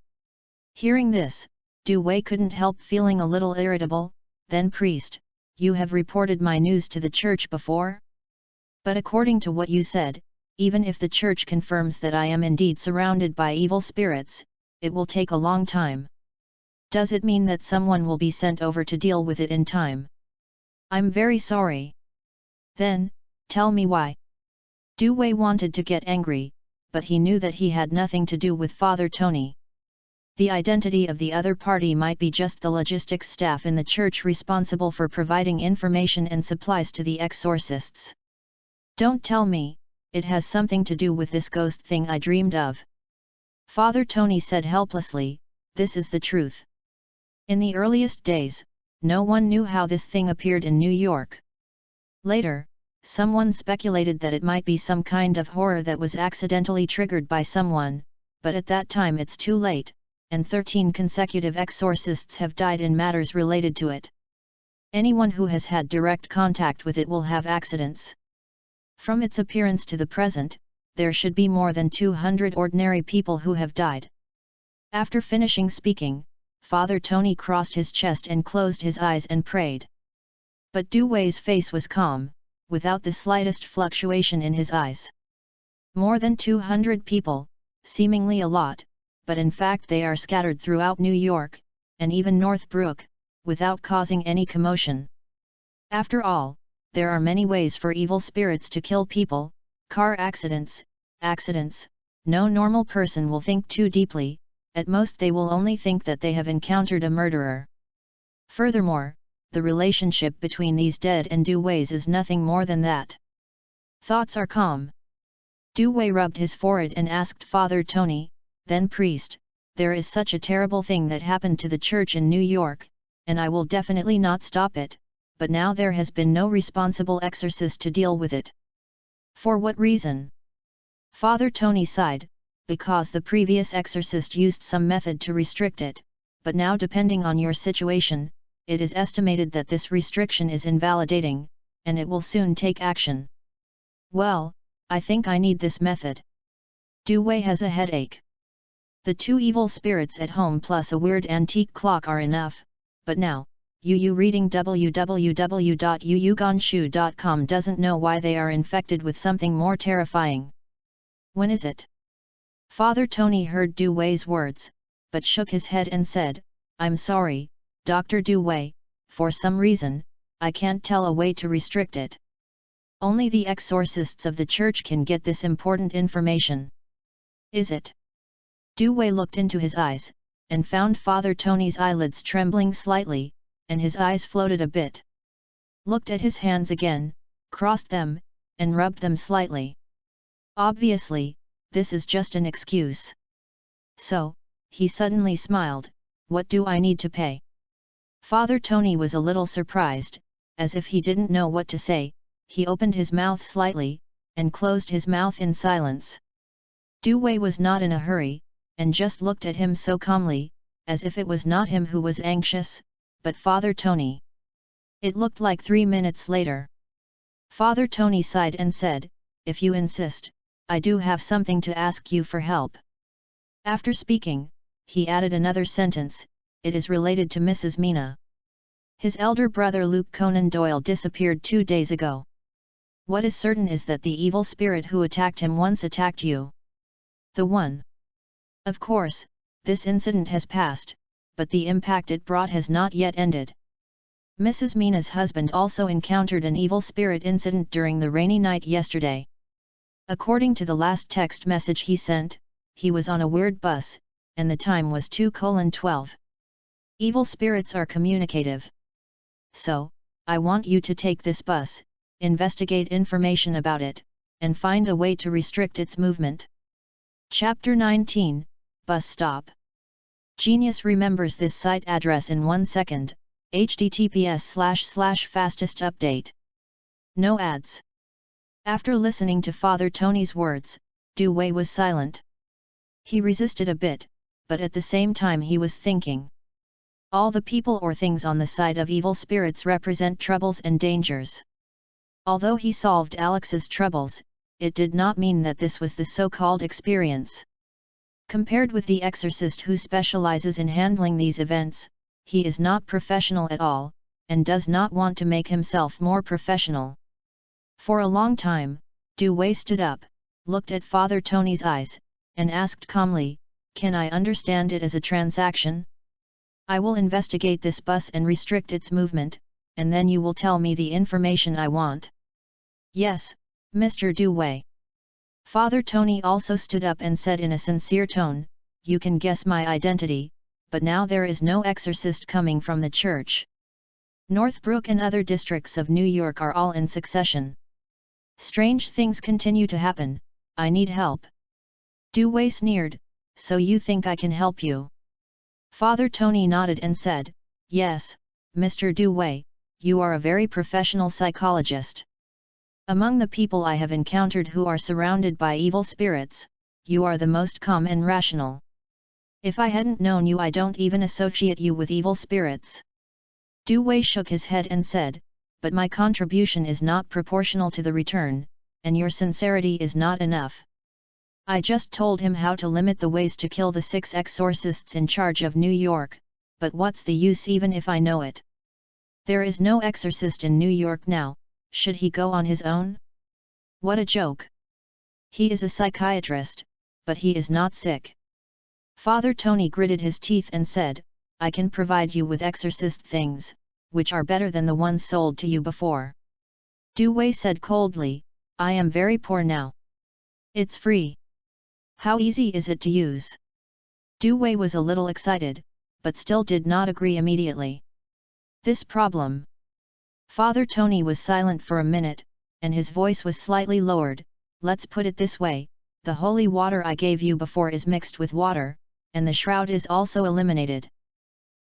Hearing this, Du Wei couldn't help feeling a little irritable. Then priest, you have reported my news to the church before? But according to what you said, even if the church confirms that I am indeed surrounded by evil spirits, it will take a long time. Does it mean that someone will be sent over to deal with it in time? I'm very sorry. Then, tell me why. Du Wei wanted to get angry, but he knew that he had nothing to do with Father Tony. The identity of the other party might be just the logistics staff in the church responsible for providing information and supplies to the exorcists. Don't tell me, it has something to do with this ghost thing I dreamed of. Father Tony said helplessly, this is the truth. In the earliest days, no one knew how this thing appeared in New York. Later, someone speculated that it might be some kind of horror that was accidentally triggered by someone, but at that time it's too late, and 13 consecutive exorcists have died in matters related to it. Anyone who has had direct contact with it will have accidents. From its appearance to the present, there should be more than 200 ordinary people who have died. After finishing speaking, Father Tony crossed his chest and closed his eyes and prayed. But Du Wei's face was calm, without the slightest fluctuation in his eyes. More than 200 people, seemingly a lot, but in fact they are scattered throughout New York, and even Northbrook, without causing any commotion. After all, there are many ways for evil spirits to kill people: car accidents, no normal person will think too deeply, at most they will only think that they have encountered a murderer. Furthermore, the relationship between these dead and Du Wei's is nothing more than that. Thoughts are calm. Du Wei rubbed his forehead and asked Father Tony, then priest, there is such a terrible thing that happened to the church in New York, and I will definitely not stop it, but now there has been no responsible exorcist to deal with it. For what reason? Father Tony sighed, because the previous exorcist used some method to restrict it, but now depending on your situation, it is estimated that this restriction is invalidating, and it will soon take action. Well, I think I need this method. Du Wei has a headache. The 2 evil spirits at home plus a weird antique clock are enough, but now, Yu reading www.yuyugonshu.com doesn't know why they are infected with something more terrifying. When is it? Father Tony heard Du Wei's words, but shook his head and said, I'm sorry, Dr. Du Wei, for some reason, I can't tell a way to restrict it. Only the exorcists of the church can get this important information. Is it? Du Wei looked into his eyes, and found Father Tony's eyelids trembling slightly, and his eyes floated a bit. Looked at his hands again, crossed them, and rubbed them slightly. Obviously, this is just an excuse. So, he suddenly smiled, what do I need to pay? Father Tony was a little surprised, as if he didn't know what to say. He opened his mouth slightly, and closed his mouth in silence. Du Wei was not in a hurry, and just looked at him so calmly, as if it was not him who was anxious, but Father Tony. It looked like 3 minutes later. Father Tony sighed and said, if you insist, I do have something to ask you for help. After speaking, he added another sentence, it is related to Mrs. Mina. His elder brother Luke Conan Doyle disappeared 2 days ago. What is certain is that the evil spirit who attacked him once attacked you. The one. Of course, this incident has passed, but the impact it brought has not yet ended. Mrs. Mina's husband also encountered an evil spirit incident during the rainy night yesterday. According to the last text message he sent, he was on a weird bus, and the time was 2:12. Evil spirits are communicative. So, I want you to take this bus, investigate information about it, and find a way to restrict its movement. Chapter 19, Bus Stop. Genius remembers this site address in 1 second, https://fastest update. No ads. After listening to Father Tony's words, Du Wei was silent. He resisted a bit, but at the same time he was thinking. All the people or things on the side of evil spirits represent troubles and dangers. Although he solved Alex's troubles, it did not mean that this was the so-called experience. Compared with the exorcist who specializes in handling these events, he is not professional at all, and does not want to make himself more professional. For a long time, Du Wei stood up, looked at Father Tony's eyes, and asked calmly, can I understand it as a transaction? I will investigate this bus and restrict its movement, and then you will tell me the information I want. Yes, Mr. Dewey. Father Tony also stood up and said in a sincere tone, you can guess my identity, but now there is no exorcist coming from the church. Northbrook and other districts of New York are all in succession. Strange things continue to happen, I need help. Dewey sneered, so you think I can help you? Father Tony nodded and said, yes, Mr. Dewey, you are a very professional psychologist. Among the people I have encountered who are surrounded by evil spirits, you are the most calm and rational. If I hadn't known you, I don't even associate you with evil spirits. Dewey shook his head and said, but my contribution is not proportional to the return, and your sincerity is not enough. I just told him how to limit the ways to kill the 6 exorcists in charge of New York, but what's the use even if I know it? There is no exorcist in New York now, should he go on his own? What a joke! He is a psychiatrist, but he is not sick. Father Tony gritted his teeth and said, I can provide you with exorcist things, which are better than the ones sold to you before. Dewey said coldly, I am very poor now. It's free. How easy is it to use? Dewey was a little excited, but still did not agree immediately. This problem. Father Tony was silent for a minute, and his voice was slightly lowered. Let's put it this way, the holy water I gave you before is mixed with water, and the shroud is also eliminated.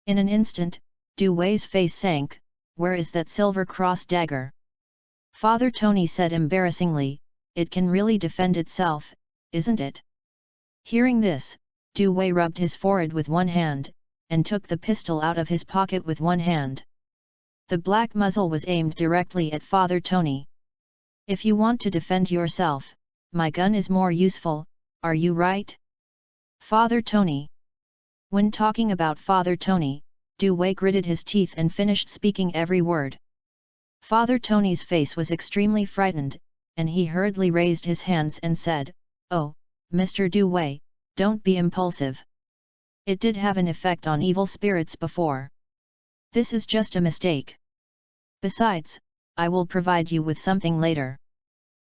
In an instant, Dewey's face sank. Where is that silver cross dagger? Father Tony said embarrassingly, it can really defend itself, isn't it? Hearing this, Dewey rubbed his forehead with one hand, and took the pistol out of his pocket with one hand. The black muzzle was aimed directly at Father Tony. If you want to defend yourself, my gun is more useful, are you right? Father Tony. When talking about Father Tony, Dewey gritted his teeth and finished speaking every word. Father Tony's face was extremely frightened, and he hurriedly raised his hands and said, oh, Mr. Dewey, don't be impulsive. It did have an effect on evil spirits before. This is just a mistake. Besides, I will provide you with something later.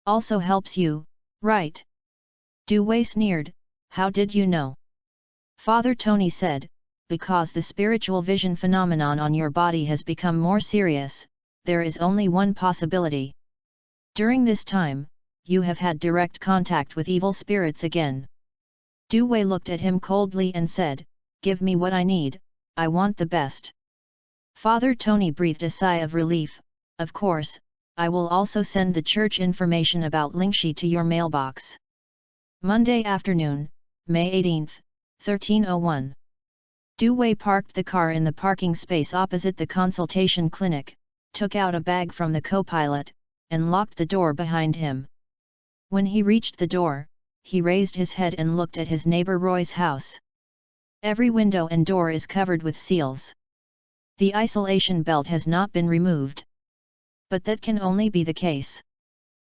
Also helps you, right? Dewey sneered, how did you know? Father Tony said, because the spiritual vision phenomenon on your body has become more serious, there is only one possibility. During this time, you have had direct contact with evil spirits again. Dewey looked at him coldly and said, give me what I need, I want the best. Father Tony breathed a sigh of relief, of course, I will also send the church information about Lingxi to your mailbox. Monday afternoon, May 18, 1301. Dewey parked the car in the parking space opposite the consultation clinic, took out a bag from the co-pilot, and locked the door behind him. When he reached the door, he raised his head and looked at his neighbor Roy's house. Every window and door is covered with seals. The isolation belt has not been removed. But that can only be the case.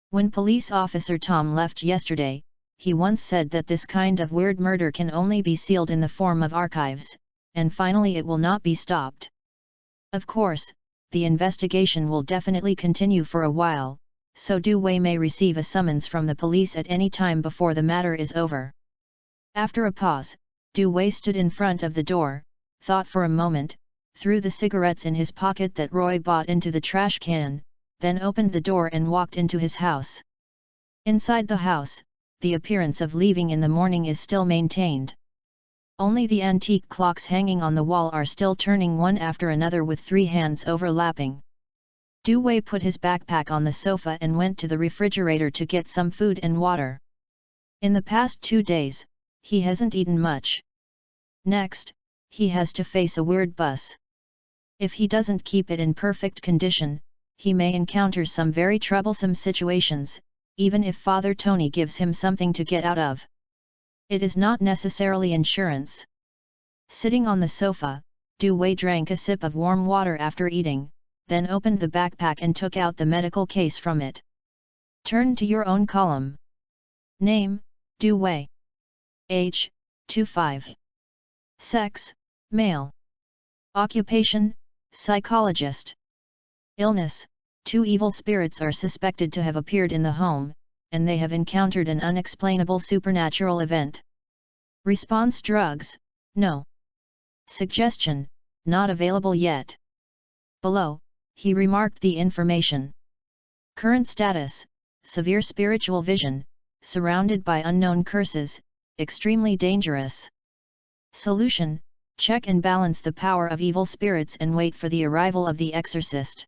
When police officer Tom left yesterday, he once said that this kind of weird murder can only be sealed in the form of archives, and finally it will not be stopped. Of course, the investigation will definitely continue for a while, so Dewey may receive a summons from the police at any time before the matter is over. After a pause, Dewey stood in front of the door, thought for a moment, threw the cigarettes in his pocket that Roy bought into the trash can, then opened the door and walked into his house. Inside the house, the appearance of leaving in the morning is still maintained. Only the antique clocks hanging on the wall are still turning one after another with 3 hands overlapping. Dewey put his backpack on the sofa and went to the refrigerator to get some food and water. In the past 2 days, he hasn't eaten much. Next, he has to face a weird bus. If he doesn't keep it in perfect condition, he may encounter some very troublesome situations, even if Father Tony gives him something to get out of. It is not necessarily insurance. Sitting on the sofa, Dewey drank a sip of warm water after eating, then opened the backpack and took out the medical case from it. Turn to your own column. Name, Dewey. Age, 25. Sex, male. Occupation, psychologist. Illness. 2 evil spirits are suspected to have appeared in the home, and they have encountered an unexplainable supernatural event. Response: drugs, no. Suggestion: not available yet. Below, he remarked the information. Current status: severe spiritual vision, surrounded by unknown curses, extremely dangerous. Solution: check and balance the power of evil spirits and wait for the arrival of the exorcist.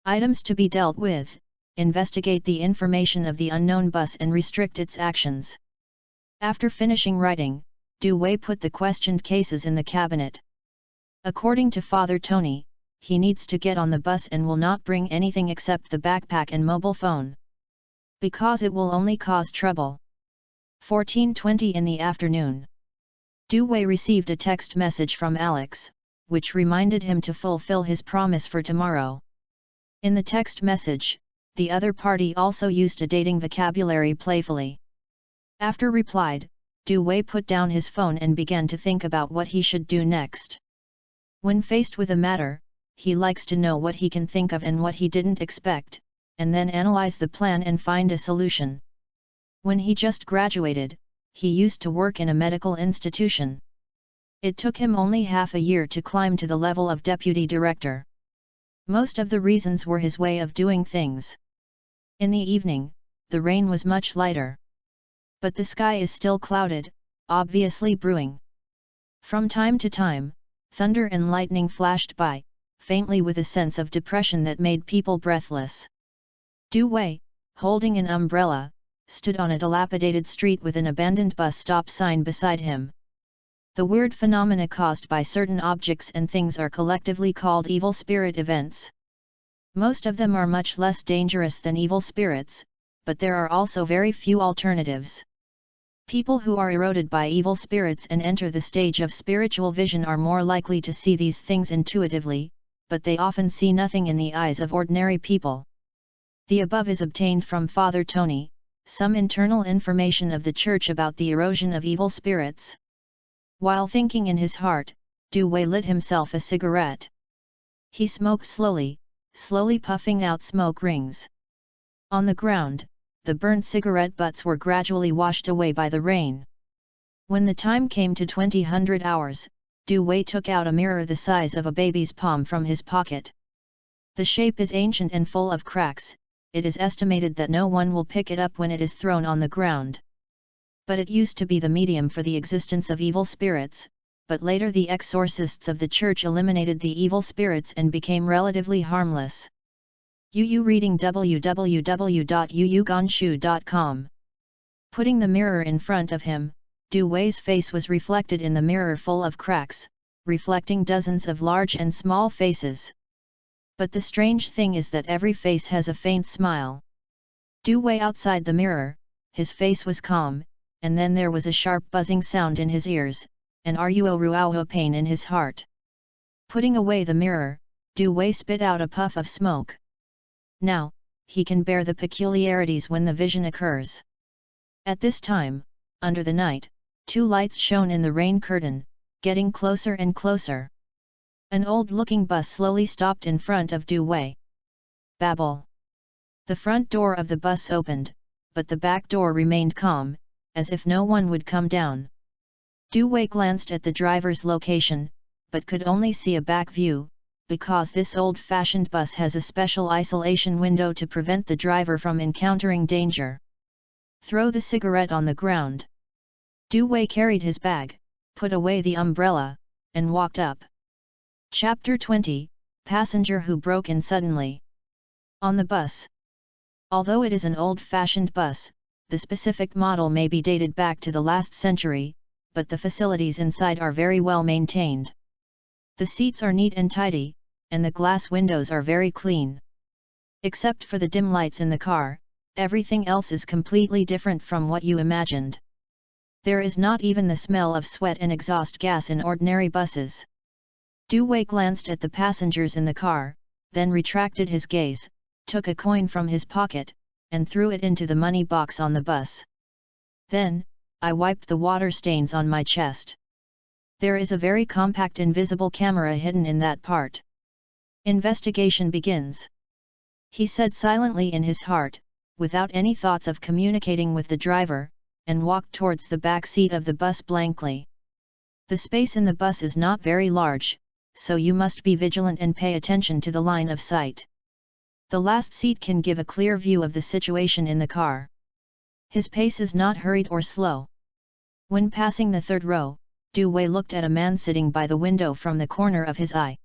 Items to be dealt with: investigate the information of the unknown bus and restrict its actions. After finishing writing, Du Wei put the questioned cases in the cabinet. According to Father Tony, he needs to get on the bus and will not bring anything except the backpack and mobile phone, because it will only cause trouble. 14:20 in the afternoon. Du Wei received a text message from Alex, which reminded him to fulfill his promise for tomorrow. In the text message, the other party also used a dating vocabulary playfully. After replied, Du Wei put down his phone and began to think about what he should do next. When faced with a matter, he likes to know what he can think of and what he didn't expect, and then analyze the plan and find a solution. When he just graduated, he used to work in a medical institution. It took him only half a year to climb to the level of deputy director. Most of the reasons were his way of doing things. In the evening, the rain was much lighter. But the sky is still clouded, obviously brewing. From time to time, thunder and lightning flashed by, faintly with a sense of depression that made people breathless. Du Wei, holding an umbrella, stood on a dilapidated street with an abandoned bus stop sign beside him. The weird phenomena caused by certain objects and things are collectively called evil spirit events. Most of them are much less dangerous than evil spirits, but there are also very few alternatives. People who are eroded by evil spirits and enter the stage of spiritual vision are more likely to see these things intuitively, but they often see nothing in the eyes of ordinary people. The above is obtained from Father Tony, some internal information of the Church about the erosion of evil spirits. While thinking in his heart, Du Wei lit himself a cigarette. He smoked slowly, puffing out smoke rings. On the ground, the burnt cigarette butts were gradually washed away by the rain. When the time came to 2000 hours, Du Wei took out a mirror the size of a baby's palm from his pocket. The shape is ancient and full of cracks. It is estimated that no one will pick it up when it is thrown on the ground. But it used to be the medium for the existence of evil spirits, but later the exorcists of the church eliminated the evil spirits and became relatively harmless. Reading www.yuyugonshu.com. Putting the mirror in front of him, Du Wei's face was reflected in the mirror full of cracks, reflecting dozens of large and small faces. But the strange thing is that every face has a faint smile. Du Wei outside the mirror, his face was calm, and then there was a sharp buzzing sound in his ears, an ruao pain in his heart. Putting away the mirror, Du Wei spit out a puff of smoke. Now, he can bear the peculiarities when the vision occurs. At this time, under the night, 2 lights shone in the rain curtain, getting closer and closer. An old-looking bus slowly stopped in front of Du Wei. Babble. The front door of the bus opened, but the back door remained calm, as if no one would come down. Du Wei glanced at the driver's location, but could only see a back view, because this old-fashioned bus has a special isolation window to prevent the driver from encountering danger. Throw the cigarette on the ground. Du Wei carried his bag, put away the umbrella, and walked up. Chapter 20, Passenger Who Broke in Suddenly. On the bus. Although it is an old-fashioned bus, the specific model may be dated back to the last century, but the facilities inside are very well maintained. The seats are neat and tidy, and the glass windows are very clean. Except for the dim lights in the car, everything else is completely different from what you imagined. There is not even the smell of sweat and exhaust gas in ordinary buses. Du Wei glanced at the passengers in the car, then retracted his gaze, took a coin from his pocket, and threw it into the money box on the bus. Then, I wiped the water stains on my chest. There is a very compact invisible camera hidden in that part. Investigation begins. He said silently in his heart, without any thoughts of communicating with the driver, and walked towards the back seat of the bus blankly. The space in the bus is not very large, so you must be vigilant and pay attention to the line of sight. The last seat can give a clear view of the situation in the car. His pace is not hurried or slow. When passing the third row, Du Wei looked at a man sitting by the window from the corner of his eye.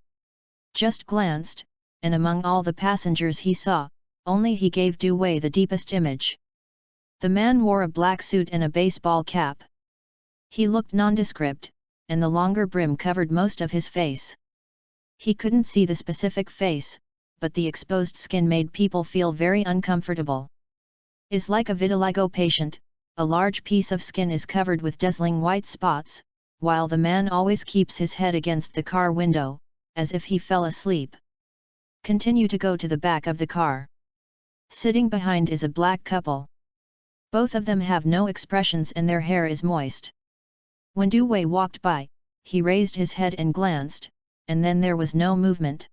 Just glanced, and among all the passengers he saw, only he gave Du Wei the deepest image. The man wore a black suit and a baseball cap. He looked nondescript, and the longer brim covered most of his face. He couldn't see the specific face, but the exposed skin made people feel very uncomfortable. Is like a vitiligo patient, a large piece of skin is covered with dazzling white spots, while the man always keeps his head against the car window, as if he fell asleep. Continue to go to the back of the car. Sitting behind is a black couple. Both of them have no expressions and their hair is moist. When Du Wei walked by, he raised his head and glanced, and then there was no movement.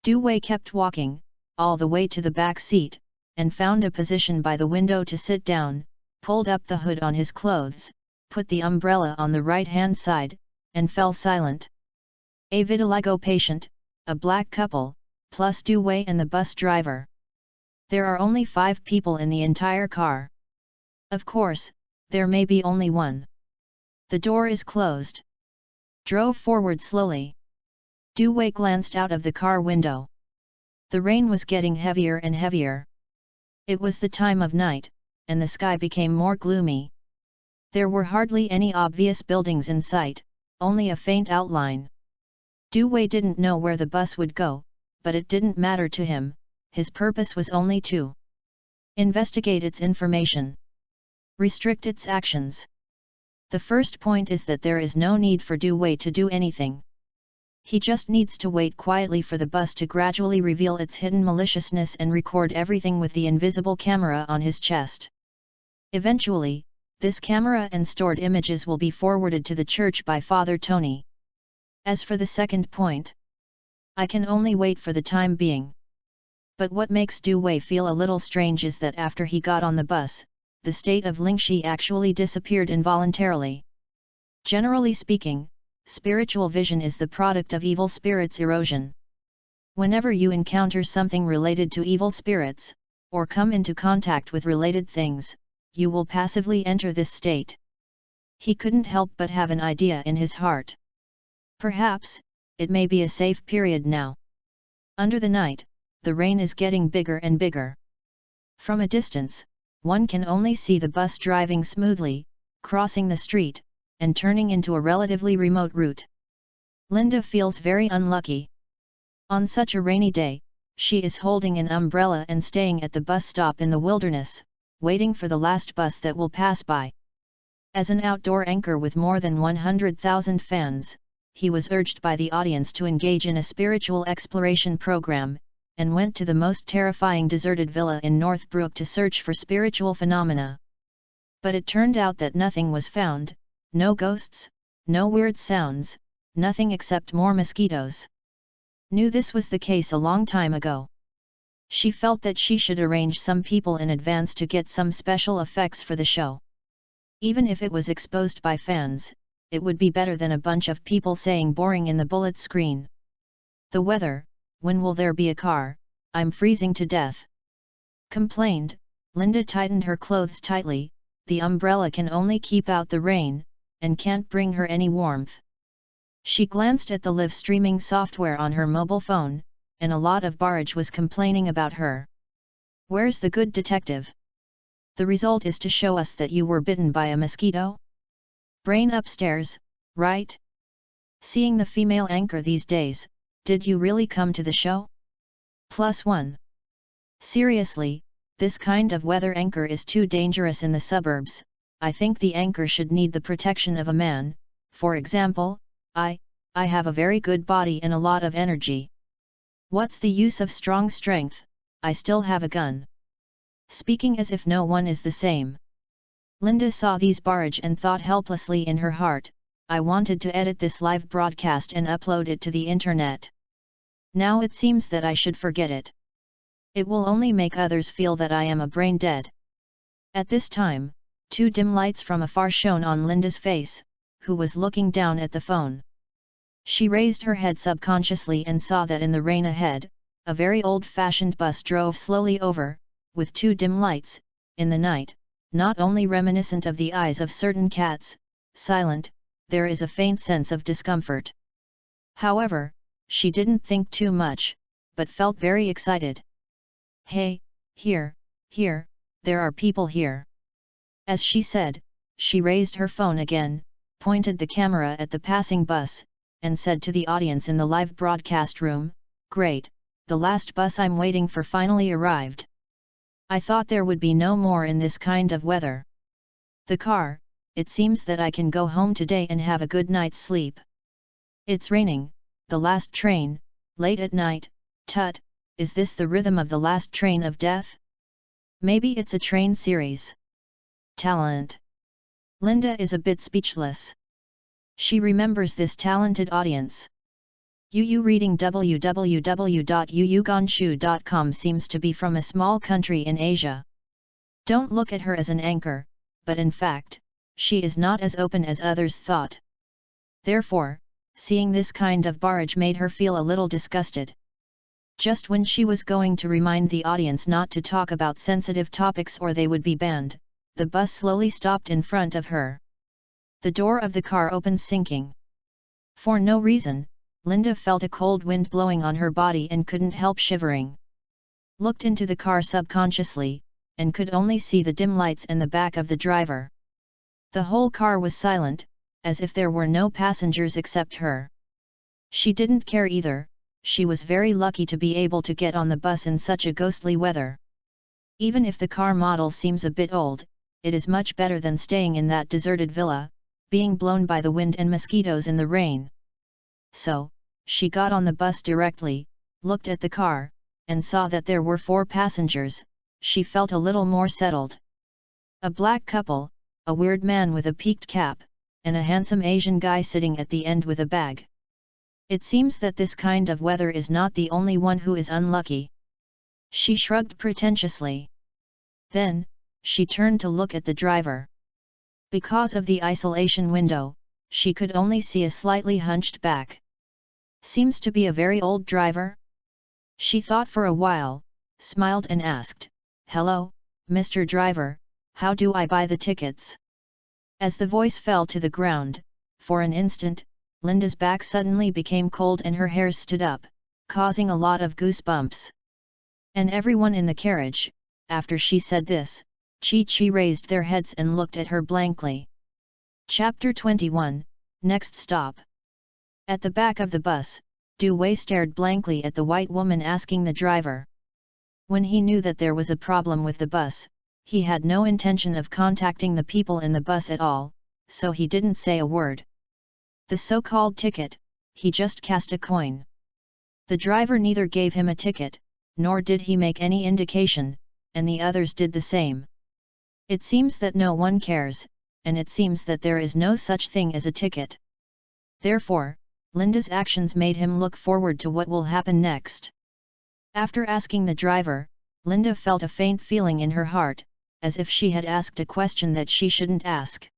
Du Wei kept walking, all the way to the back seat, and found a position by the window to sit down, pulled up the hood on his clothes, put the umbrella on the right-hand side, and fell silent. A vitiligo patient, a black couple, plus Du Wei and the bus driver. There are only 5 people in the entire car. Of course, there may be only one. The door is closed. Drove forward slowly. Du Wei glanced out of the car window. The rain was getting heavier and heavier. It was the time of night, and the sky became more gloomy. There were hardly any obvious buildings in sight, only a faint outline. Du Wei didn't know where the bus would go, but it didn't matter to him, his purpose was only to investigate its information. Restrict its actions. The first point is that there is no need for Du Wei to do anything. He just needs to wait quietly for the bus to gradually reveal its hidden maliciousness and record everything with the invisible camera on his chest. Eventually, this camera and stored images will be forwarded to the church by Father Tony. As for the second point, I can only wait for the time being. But what makes Du Wei feel a little strange is that after he got on the bus, the state of Lingxi actually disappeared involuntarily. Generally speaking, spiritual vision is the product of evil spirits' erosion. Whenever you encounter something related to evil spirits, or come into contact with related things, you will passively enter this state. He couldn't help but have an idea in his heart. Perhaps, it may be a safe period now. Under the night, the rain is getting bigger and bigger. From a distance, one can only see the bus driving smoothly, crossing the street, and turning into a relatively remote route. Linda feels very unlucky. On such a rainy day, she is holding an umbrella and staying at the bus stop in the wilderness, waiting for the last bus that will pass by. As an outdoor anchor with more than 100,000 fans, he was urged by the audience to engage in a spiritual exploration program, and went to the most terrifying deserted villa in Northbrook to search for spiritual phenomena. But it turned out that nothing was found, no ghosts, no weird sounds, nothing except more mosquitoes. Knew this was the case a long time ago. She felt that she should arrange some people in advance to get some special effects for the show. Even if it was exposed by fans, it would be better than a bunch of people saying boring in the bullet screen. The weather, when will there be a car, I'm freezing to death. Complained, Linda tightened her clothes tightly, the umbrella can only keep out the rain, and can't bring her any warmth. She glanced at the live streaming software on her mobile phone, and a lot of barrage was complaining about her. Where's the good detective? The result is to show us that you were bitten by a mosquito? Brain upstairs, right? Seeing the female anchor these days, did you really come to the show? +1. Seriously, this kind of weather anchor is too dangerous in the suburbs. I think the anchor should need the protection of a man. For example, I have a very good body and a lot of energy. What's the use of strong strength? I still have a gun. Speaking as if no one is the same. Linda saw these barrage and thought helplessly in her heart, I wanted to edit this live broadcast and upload it to the internet. Now it seems that I should forget it. It will only make others feel that I am a brain dead. At this time, 2 dim lights from afar shone on Linda's face, who was looking down at the phone. She raised her head subconsciously and saw that in the rain ahead, a very old-fashioned bus drove slowly over, with 2 dim lights, in the night, not only reminiscent of the eyes of certain cats, silent, there is a faint sense of discomfort. However, she didn't think too much, but felt very excited. Hey, here, there are people here. As she said, she raised her phone again, pointed the camera at the passing bus, and said to the audience in the live broadcast room, "Great, the last bus I'm waiting for finally arrived. I thought there would be no more in this kind of weather. The car, it seems that I can go home today and have a good night's sleep. It's raining, the last train, late at night, tut, is this the rhythm of the last train of death? Maybe it's a train series. Talent." Linda is a bit speechless. She remembers this talented audience. Yu reading www.yuyuganshu.com seems to be from a small country in Asia. Don't look at her as an anchor, but in fact, she is not as open as others thought. Therefore, seeing this kind of barrage made her feel a little disgusted. Just when she was going to remind the audience not to talk about sensitive topics or they would be banned, the bus slowly stopped in front of her. The door of the car opened, sinking. For no reason, Linda felt a cold wind blowing on her body and couldn't help shivering. Looked into the car subconsciously, and could only see the dim lights and the back of the driver. The whole car was silent, as if there were no passengers except her. She didn't care either. She was very lucky to be able to get on the bus in such a ghostly weather. Even if the car model seems a bit old, it is much better than staying in that deserted villa, being blown by the wind and mosquitoes in the rain. So, she got on the bus directly, looked at the car, and saw that there were 4 passengers. She felt a little more settled. A black couple, a weird man with a peaked cap, and a handsome Asian guy sitting at the end with a bag. It seems that this kind of weather is not the only one who is unlucky. She shrugged pretentiously. Then, she turned to look at the driver. Because of the isolation window, she could only see a slightly hunched back. Seems to be a very old driver? She thought for a while, smiled and asked, "Hello, Mr. Driver, how do I buy the tickets?" As the voice fell to the ground, for an instant, Linda's back suddenly became cold and her hairs stood up, causing a lot of goosebumps. And everyone in the carriage, after she said this, Chi raised their heads and looked at her blankly. Chapter 21, Next Stop. At the back of the bus, Du Wei stared blankly at the white woman asking the driver. When he knew that there was a problem with the bus, he had no intention of contacting the people in the bus at all, so he didn't say a word. The so-called ticket, he just cast a coin. The driver neither gave him a ticket, nor did he make any indication, and the others did the same. It seems that no one cares, and it seems that there is no such thing as a ticket. Therefore, Linda's actions made him look forward to what will happen next. After asking the driver, Linda felt a faint feeling in her heart, as if she had asked a question that she shouldn't ask.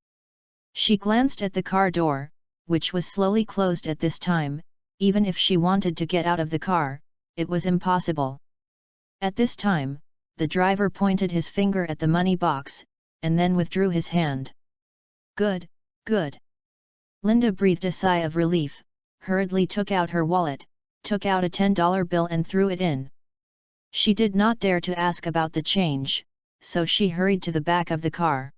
She glanced at the car door, which was slowly closed at this time. Even if she wanted to get out of the car, it was impossible. At this time, the driver pointed his finger at the money box, and then withdrew his hand. Good, good. Linda breathed a sigh of relief, hurriedly took out her wallet, took out a $10 bill and threw it in. She did not dare to ask about the change, so she hurried to the back of the car.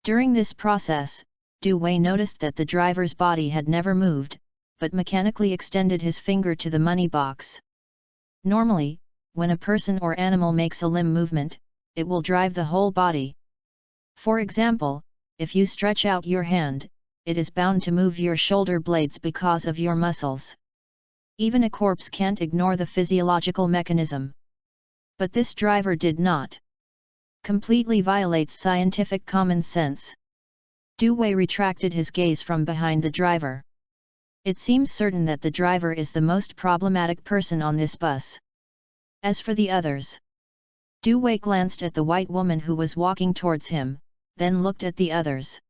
During this process, Du Wei noticed that the driver's body had never moved, but mechanically extended his finger to the money box. Normally, when a person or animal makes a limb movement, it will drive the whole body. For example, if you stretch out your hand, it is bound to move your shoulder blades because of your muscles. Even a corpse can't ignore the physiological mechanism. But this driver did not. Completely violates scientific common sense. Du Wei retracted his gaze from behind the driver. It seems certain that the driver is the most problematic person on this bus. As for the others, Du Wei glanced at the white woman who was walking towards him, then looked at the others.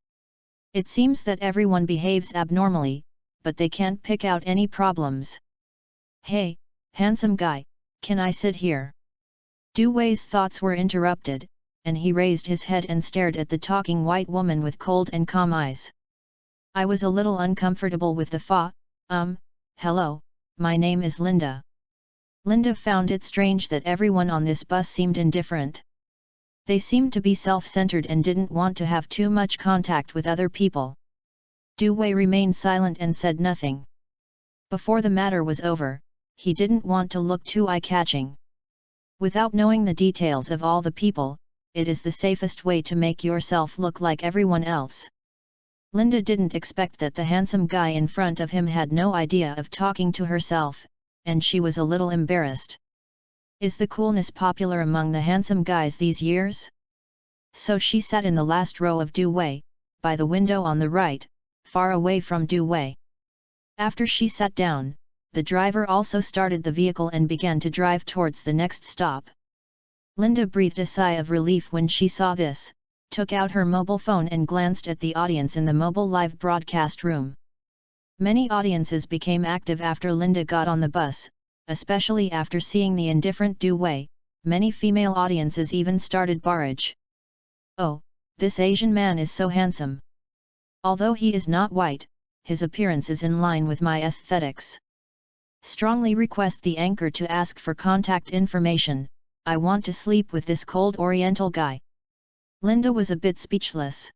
It seems that everyone behaves abnormally, but they can't pick out any problems. Hey, handsome guy, can I sit here? Du Wei's thoughts were interrupted, and he raised his head and stared at the talking white woman with cold and calm eyes. I was a little uncomfortable with the hello, my name is Linda. Linda found it strange that everyone on this bus seemed indifferent. They seemed to be self-centered and didn't want to have too much contact with other people. Du Wei remained silent and said nothing. Before the matter was over, he didn't want to look too eye-catching. Without knowing the details of all the people, it is the safest way to make yourself look like everyone else. Linda didn't expect that the handsome guy in front of him had no idea of talking to herself, and she was a little embarrassed. Is the coolness popular among the handsome guys these years? So she sat in the last row of Du Wei, by the window on the right, far away from Du Wei. After she sat down, the driver also started the vehicle and began to drive towards the next stop. Linda breathed a sigh of relief when she saw this, took out her mobile phone and glanced at the audience in the mobile live broadcast room. Many audiences became active after Linda got on the bus, especially after seeing the indifferent Du Wei. Many female audiences even started barrage. Oh, this Asian man is so handsome. Although he is not white, his appearance is in line with my aesthetics. Strongly request the anchor to ask for contact information. I want to sleep with this cold Oriental guy. Linda was a bit speechless.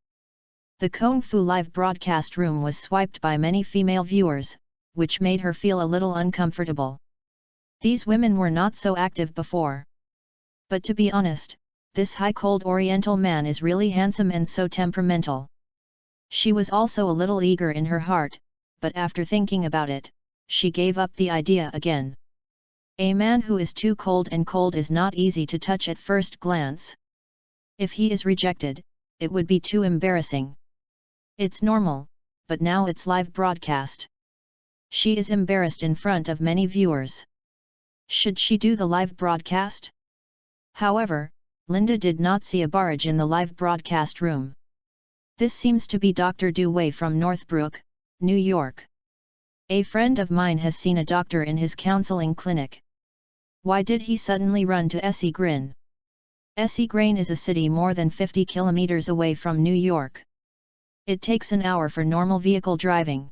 The Kung Fu live broadcast room was swiped by many female viewers, which made her feel a little uncomfortable. These women were not so active before. But to be honest, this high-cold Oriental man is really handsome and so temperamental. She was also a little eager in her heart, but after thinking about it, she gave up the idea again. A man who is too cold is not easy to touch at first glance. If he is rejected, it would be too embarrassing. It's normal, but now it's live broadcast. She is embarrassed in front of many viewers. Should she do the live broadcast? However, Linda did not see a barrage in the live broadcast room. This seems to be Dr. Du Wei from Northbrook, New York. A friend of mine has seen a doctor in his counseling clinic. Why did he suddenly run to Essigrin? Essigrin is a city more than 50 kilometers away from New York. It takes an hour for normal vehicle driving.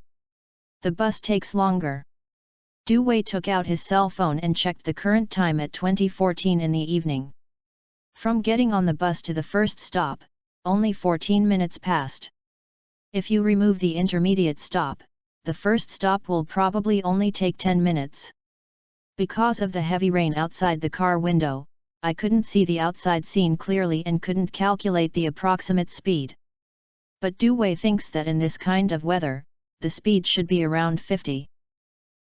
The bus takes longer. Du Wei took out his cell phone and checked the current time at 20:14 in the evening. From getting on the bus to the first stop, only 14 minutes passed. If you remove the intermediate stop, the first stop will probably only take 10 minutes. Because of the heavy rain outside the car window, I couldn't see the outside scene clearly and couldn't calculate the approximate speed. But Du Wei thinks that in this kind of weather, the speed should be around 50.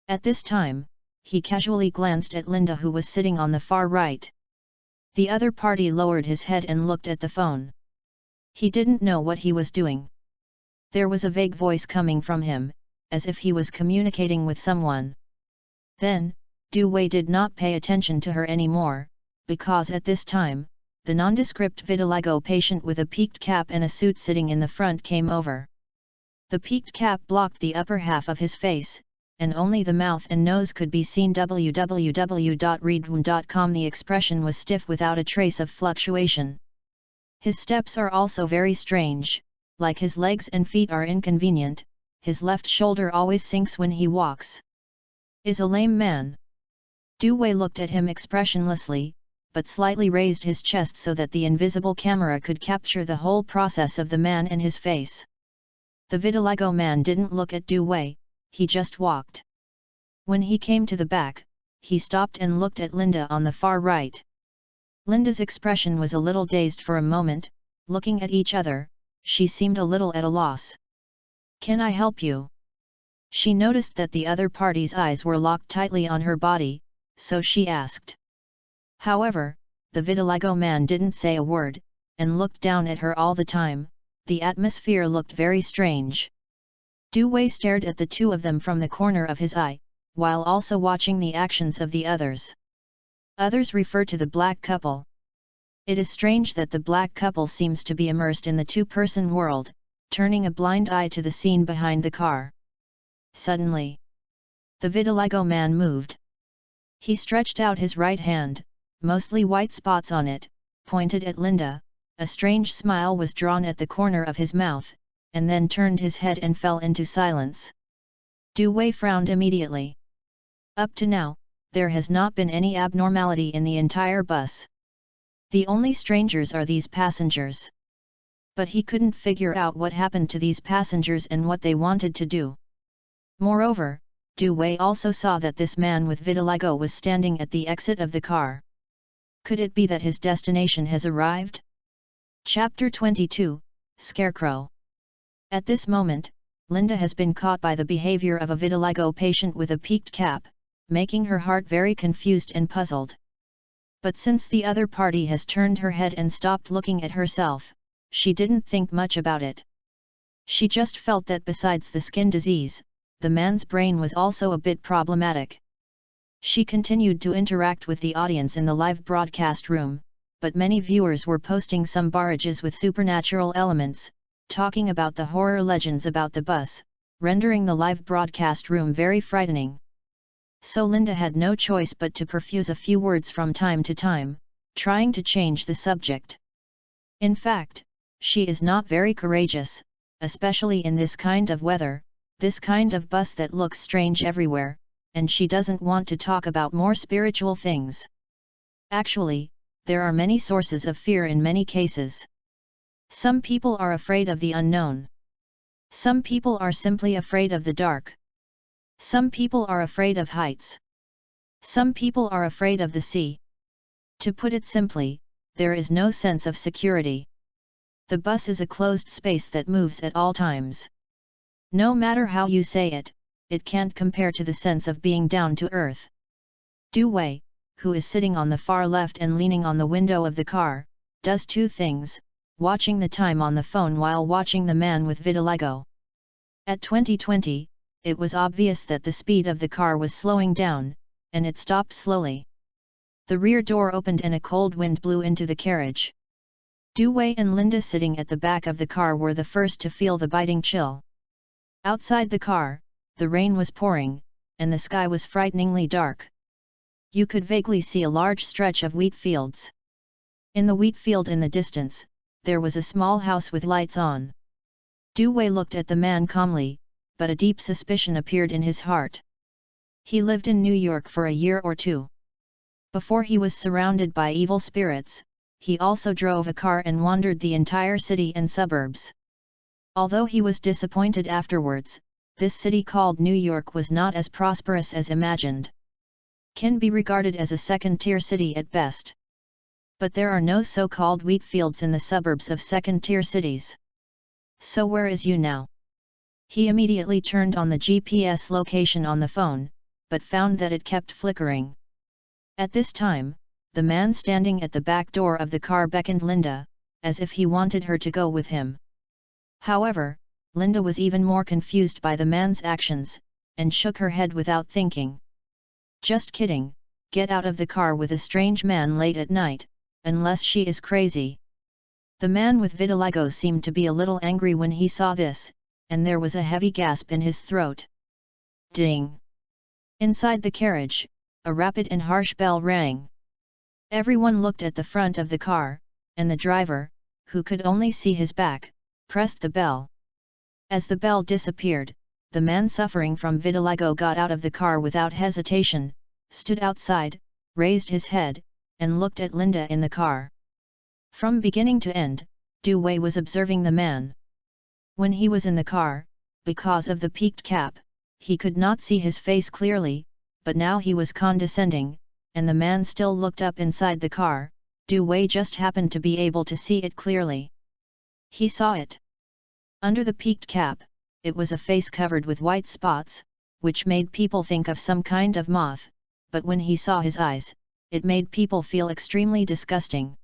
At this time, he casually glanced at Linda who was sitting on the far right. The other party lowered his head and looked at the phone. He didn't know what he was doing. There was a vague voice coming from him, as if he was communicating with someone. Then, Du Wei did not pay attention to her anymore, because at this time, the nondescript vitiligo patient with a peaked cap and a suit sitting in the front came over. The peaked cap blocked the upper half of his face, and only the mouth and nose could be seen. www.readaloud.com. The expression was stiff without a trace of fluctuation. His steps are also very strange, like his legs and feet are inconvenient, his left shoulder always sinks when he walks. Is a lame man. Du Wei looked at him expressionlessly, but slightly raised his chest so that the invisible camera could capture the whole process of the man and his face. The vitiligo man didn't look at Du Wei, he just walked. When he came to the back, he stopped and looked at Linda on the far right. Linda's expression was a little dazed for a moment. Looking at each other, she seemed a little at a loss. Can I help you? She noticed that the other party's eyes were locked tightly on her body, so she asked. However, the vitiligo man didn't say a word, and looked down at her all the time. The atmosphere looked very strange. Du Wei stared at the two of them from the corner of his eye, while also watching the actions of the others. Others refer to the black couple. It is strange that the black couple seems to be immersed in the two-person world, turning a blind eye to the scene behind the car. Suddenly, the vitiligo man moved. He stretched out his right hand, mostly white spots on it, pointed at Linda. A strange smile was drawn at the corner of his mouth, and then turned his head and fell into silence. Du Wei frowned immediately. Up to now, there has not been any abnormality in the entire bus. The only strangers are these passengers. But he couldn't figure out what happened to these passengers and what they wanted to do. Moreover, Du Wei also saw that this man with vitiligo was standing at the exit of the car. Could it be that his destination has arrived? Chapter 22, Scarecrow. At this moment, Linda has been caught by the behavior of a vitiligo patient with a peaked cap, making her heart very confused and puzzled. But since the other party has turned her head and stopped looking at herself, she didn't think much about it. She just felt that besides the skin disease, the man's brain was also a bit problematic. She continued to interact with the audience in the live broadcast room, but many viewers were posting some barrages with supernatural elements, talking about the horror legends about the bus, rendering the live broadcast room very frightening. So Linda had no choice but to profuse a few words from time to time, trying to change the subject. In fact, she is not very courageous, especially in this kind of weather, this kind of bus that looks strange everywhere, and she doesn't want to talk about more spiritual things. Actually, there are many sources of fear in many cases. Some people are afraid of the unknown. Some people are simply afraid of the dark. Some people are afraid of heights. Some people are afraid of the sea. To put it simply, there is no sense of security. The bus is a closed space that moves at all times. No matter how you say it, it can't compare to the sense of being down to earth. Du Wei, who is sitting on the far left and leaning on the window of the car, does two things, watching the time on the phone while watching the man with vitiligo. At 2020, it was obvious that the speed of the car was slowing down, and it stopped slowly. The rear door opened and a cold wind blew into the carriage. Du Wei and Linda sitting at the back of the car were the first to feel the biting chill. Outside the car, the rain was pouring, and the sky was frighteningly dark. You could vaguely see a large stretch of wheat fields. In the wheat field in the distance, there was a small house with lights on. Du Wei looked at the man calmly, but a deep suspicion appeared in his heart. He lived in New York for a year or two. Before he was surrounded by evil spirits, he also drove a car and wandered the entire city and suburbs. Although he was disappointed afterwards, this city called New York was not as prosperous as imagined. Can be regarded as a second-tier city at best. But there are no so-called wheat fields in the suburbs of second-tier cities. So where is you now? He immediately turned on the GPS location on the phone, but found that it kept flickering. At this time, the man standing at the back door of the car beckoned Linda, as if he wanted her to go with him. However, Linda was even more confused by the man's actions, and shook her head without thinking. Just kidding, get out of the car with a strange man late at night, unless she is crazy. The man with vitiligo seemed to be a little angry when he saw this, and there was a heavy gasp in his throat. Ding! Inside the carriage, a rapid and harsh bell rang. Everyone looked at the front of the car, and the driver, who could only see his back, pressed the bell. As the bell disappeared, the man suffering from vitiligo got out of the car without hesitation, stood outside, raised his head, and looked at Linda in the car. From beginning to end, Du Wei was observing the man. When he was in the car, because of the peaked cap, he could not see his face clearly, but now he was condescending, and the man still looked up inside the car. Du Wei just happened to be able to see it clearly. He saw it. Under the peaked cap, it was a face covered with white spots, which made people think of some kind of moth, but when he saw his eyes, it made people feel extremely disgusting.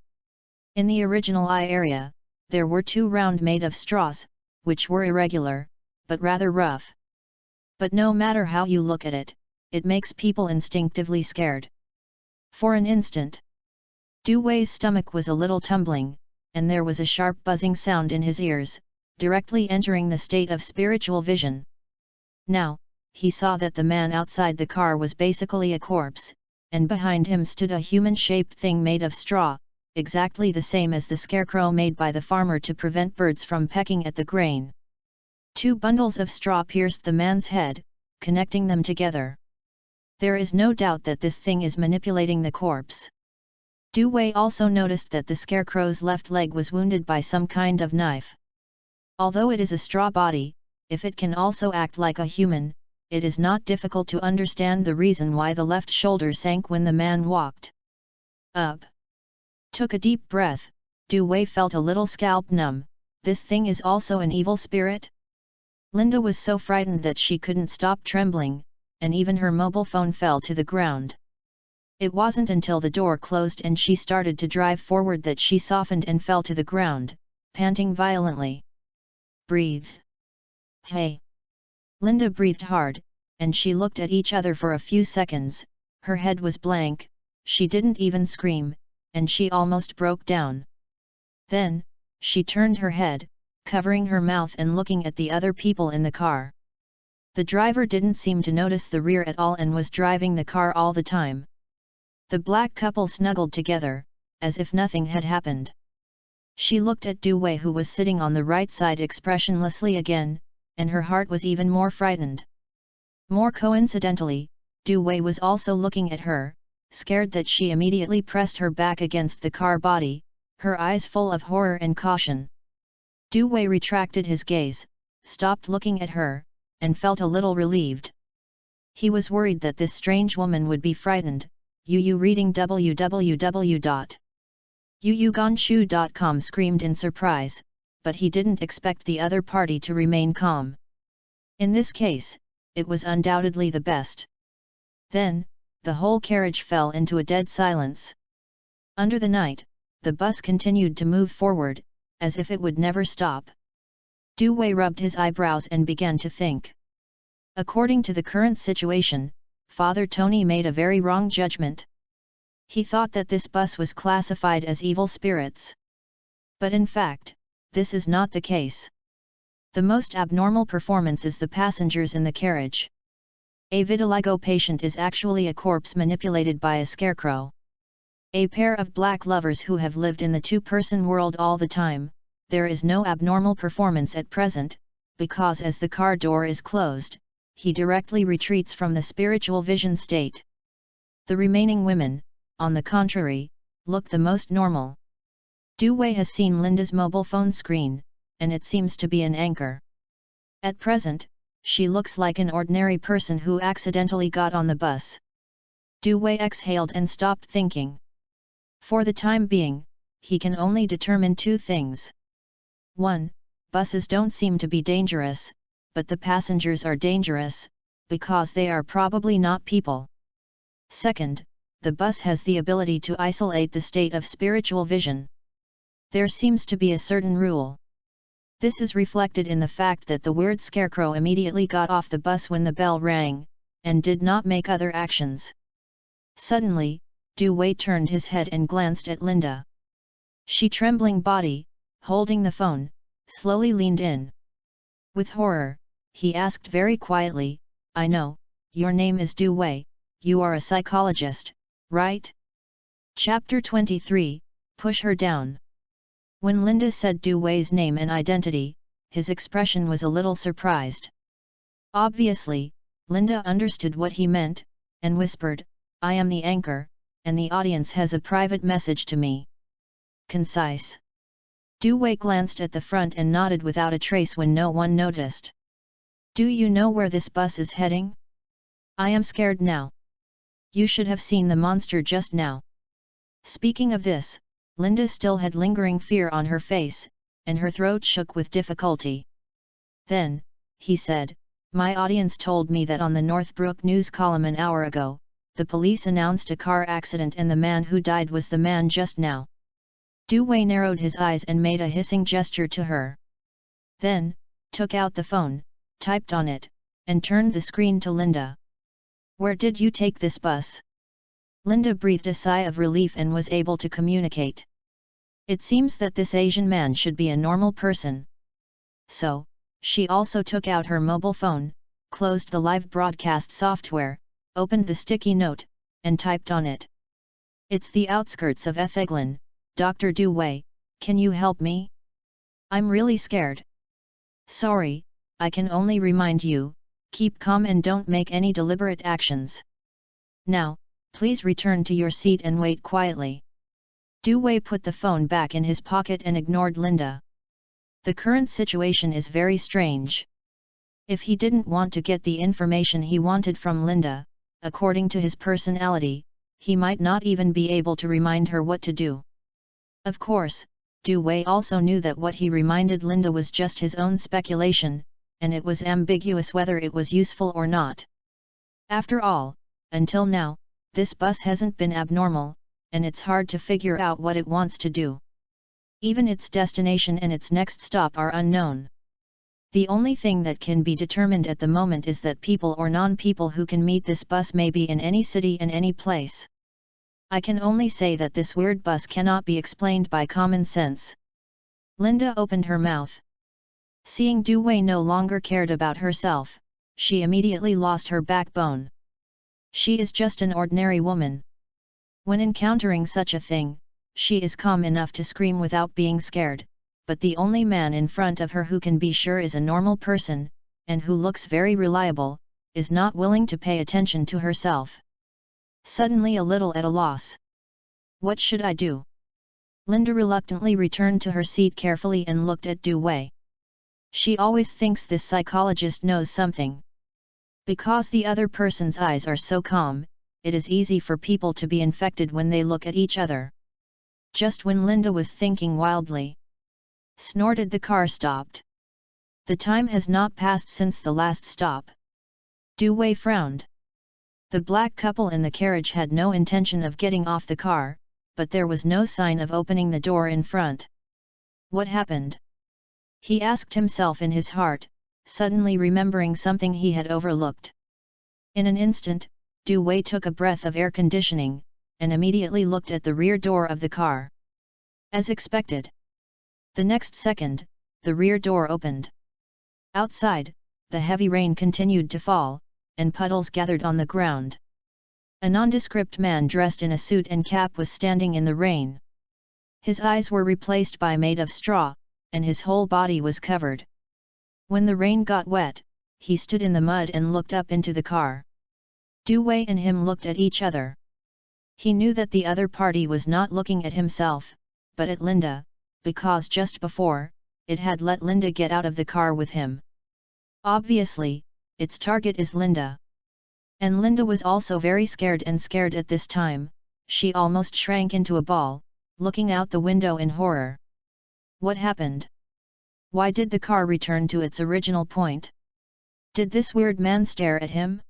In the original eye area, there were two round made of straws, which were irregular, but rather rough. But no matter how you look at it, it makes people instinctively scared. For an instant, Du Wei's stomach was a little tumbling, and there was a sharp buzzing sound in his ears, directly entering the state of spiritual vision. Now, he saw that the man outside the car was basically a corpse, and behind him stood a human-shaped thing made of straw, exactly the same as the scarecrow made by the farmer to prevent birds from pecking at the grain. 2 bundles of straw pierced the man's head, connecting them together. There is no doubt that this thing is manipulating the corpse. Du Wei also noticed that the scarecrow's left leg was wounded by some kind of knife. Although it is a straw body, if it can also act like a human, it is not difficult to understand the reason why the left shoulder sank when the man walked up. Took a deep breath, Du Wei felt a little scalp numb. This thing is also an evil spirit? Linda was so frightened that she couldn't stop trembling, and even her mobile phone fell to the ground. It wasn't until the door closed and she started to drive forward that she softened and fell to the ground, panting violently. Breathe. Hey. Linda breathed hard, and she looked at each other for a few seconds. Her head was blank, she didn't even scream, and she almost broke down. Then, she turned her head, covering her mouth and looking at the other people in the car. The driver didn't seem to notice the rear at all and was driving the car all the time. The black couple snuggled together, as if nothing had happened. She looked at Du Wei, who was sitting on the right side expressionlessly again, and her heart was even more frightened. More coincidentally, Du Wei was also looking at her, scared that she immediately pressed her back against the car body, her eyes full of horror and caution. Du Wei retracted his gaze, stopped looking at her, and felt a little relieved. He was worried that this strange woman would be frightened. Reading www.yuyuganshu.com screamed in surprise, but he didn't expect the other party to remain calm. In this case, it was undoubtedly the best. Then, the whole carriage fell into a dead silence. Under the night, the bus continued to move forward, as if it would never stop. Du Wei rubbed his eyebrows and began to think. According to the current situation, Father Tony made a very wrong judgment. He thought that this bus was classified as evil spirits. But in fact, this is not the case. The most abnormal performance is the passengers in the carriage. A vitiligo patient is actually a corpse manipulated by a scarecrow. A pair of black lovers who have lived in the two-person world all the time. There is no abnormal performance at present, because as the car door is closed, he directly retreats from the spiritual vision state. The remaining women, on the contrary, look the most normal. Du Wei has seen Linda's mobile phone screen, and it seems to be an anchor. At present, she looks like an ordinary person who accidentally got on the bus. Du Wei exhaled and stopped thinking. For the time being, he can only determine 2 things. 1. Buses don't seem to be dangerous, but the passengers are dangerous, because they are probably not people. 2. The bus has the ability to isolate the state of spiritual vision. There seems to be a certain rule. This is reflected in the fact that the weird scarecrow immediately got off the bus when the bell rang, and did not make other actions. Suddenly, Du Wei turned his head and glanced at Linda. She, trembling body, holding the phone, slowly leaned in. With horror, he asked very quietly, "I know, your name is Du Wei, you are a psychologist, right?" Chapter 23, Push Her Down. When Linda said Du Wei's name and identity, his expression was a little surprised. Obviously, Linda understood what he meant, and whispered, "I am the anchor, and the audience has a private message to me." Concise. Du Wei glanced at the front and nodded without a trace when no one noticed. "Do you know where this bus is heading? I am scared now. You should have seen the monster just now." Speaking of this, Linda still had lingering fear on her face, and her throat shook with difficulty. Then, he said, "My audience told me that on the Northbrook news column an hour ago, the police announced a car accident and the man who died was the man just now." Du Wei narrowed his eyes and made a hissing gesture to her. Then, took out the phone, typed on it, and turned the screen to Linda. "Where did you take this bus?" Linda breathed a sigh of relief and was able to communicate. It seems that this Asian man should be a normal person. So, she also took out her mobile phone, closed the live broadcast software, opened the sticky note, and typed on it. "It's the outskirts of Etheglen, Dr. Du Wei, can you help me? I'm really scared." "Sorry, I can only remind you, keep calm and don't make any deliberate actions. Now, please return to your seat and wait quietly." Du Wei put the phone back in his pocket and ignored Linda. The current situation is very strange. If he didn't want to get the information he wanted from Linda, according to his personality, he might not even be able to remind her what to do. Of course, Du Wei also knew that what he reminded Linda was just his own speculation, and it was ambiguous whether it was useful or not. After all, until now, this bus hasn't been abnormal, and it's hard to figure out what it wants to do. Even its destination and its next stop are unknown. The only thing that can be determined at the moment is that people or non-people who can meet this bus may be in any city and any place. I can only say that this weird bus cannot be explained by common sense. Linda opened her mouth. Seeing Du Wei no longer cared about herself, she immediately lost her backbone. She is just an ordinary woman. When encountering such a thing, she is calm enough to scream without being scared, but the only man in front of her who can be sure is a normal person, and who looks very reliable, is not willing to pay attention to herself. Suddenly a little at a loss. What should I do? Linda reluctantly returned to her seat carefully and looked at Du Wei. She always thinks this psychologist knows something. Because the other person's eyes are so calm, it is easy for people to be infected when they look at each other. Just when Linda was thinking wildly, snorted, the car stopped. The time has not passed since the last stop. Du Wei frowned. The black couple in the carriage had no intention of getting off the car, but there was no sign of opening the door in front. What happened? He asked himself in his heart, suddenly remembering something he had overlooked. In an instant, Du Wei took a breath of air conditioning, and immediately looked at the rear door of the car. As expected. The next second, the rear door opened. Outside, the heavy rain continued to fall, and puddles gathered on the ground. A nondescript man dressed in a suit and cap was standing in the rain. His eyes were replaced by made of straw, and his whole body was covered. When the rain got wet, he stood in the mud and looked up into the car. Du Wei and him looked at each other. He knew that the other party was not looking at himself, but at Linda, because just before, it had let Linda get out of the car with him. Obviously, its target is Linda. And Linda was also very scared at this time. She almost shrank into a ball, looking out the window in horror. What happened? Why did the car return to its original point? Did this weird man stare at him?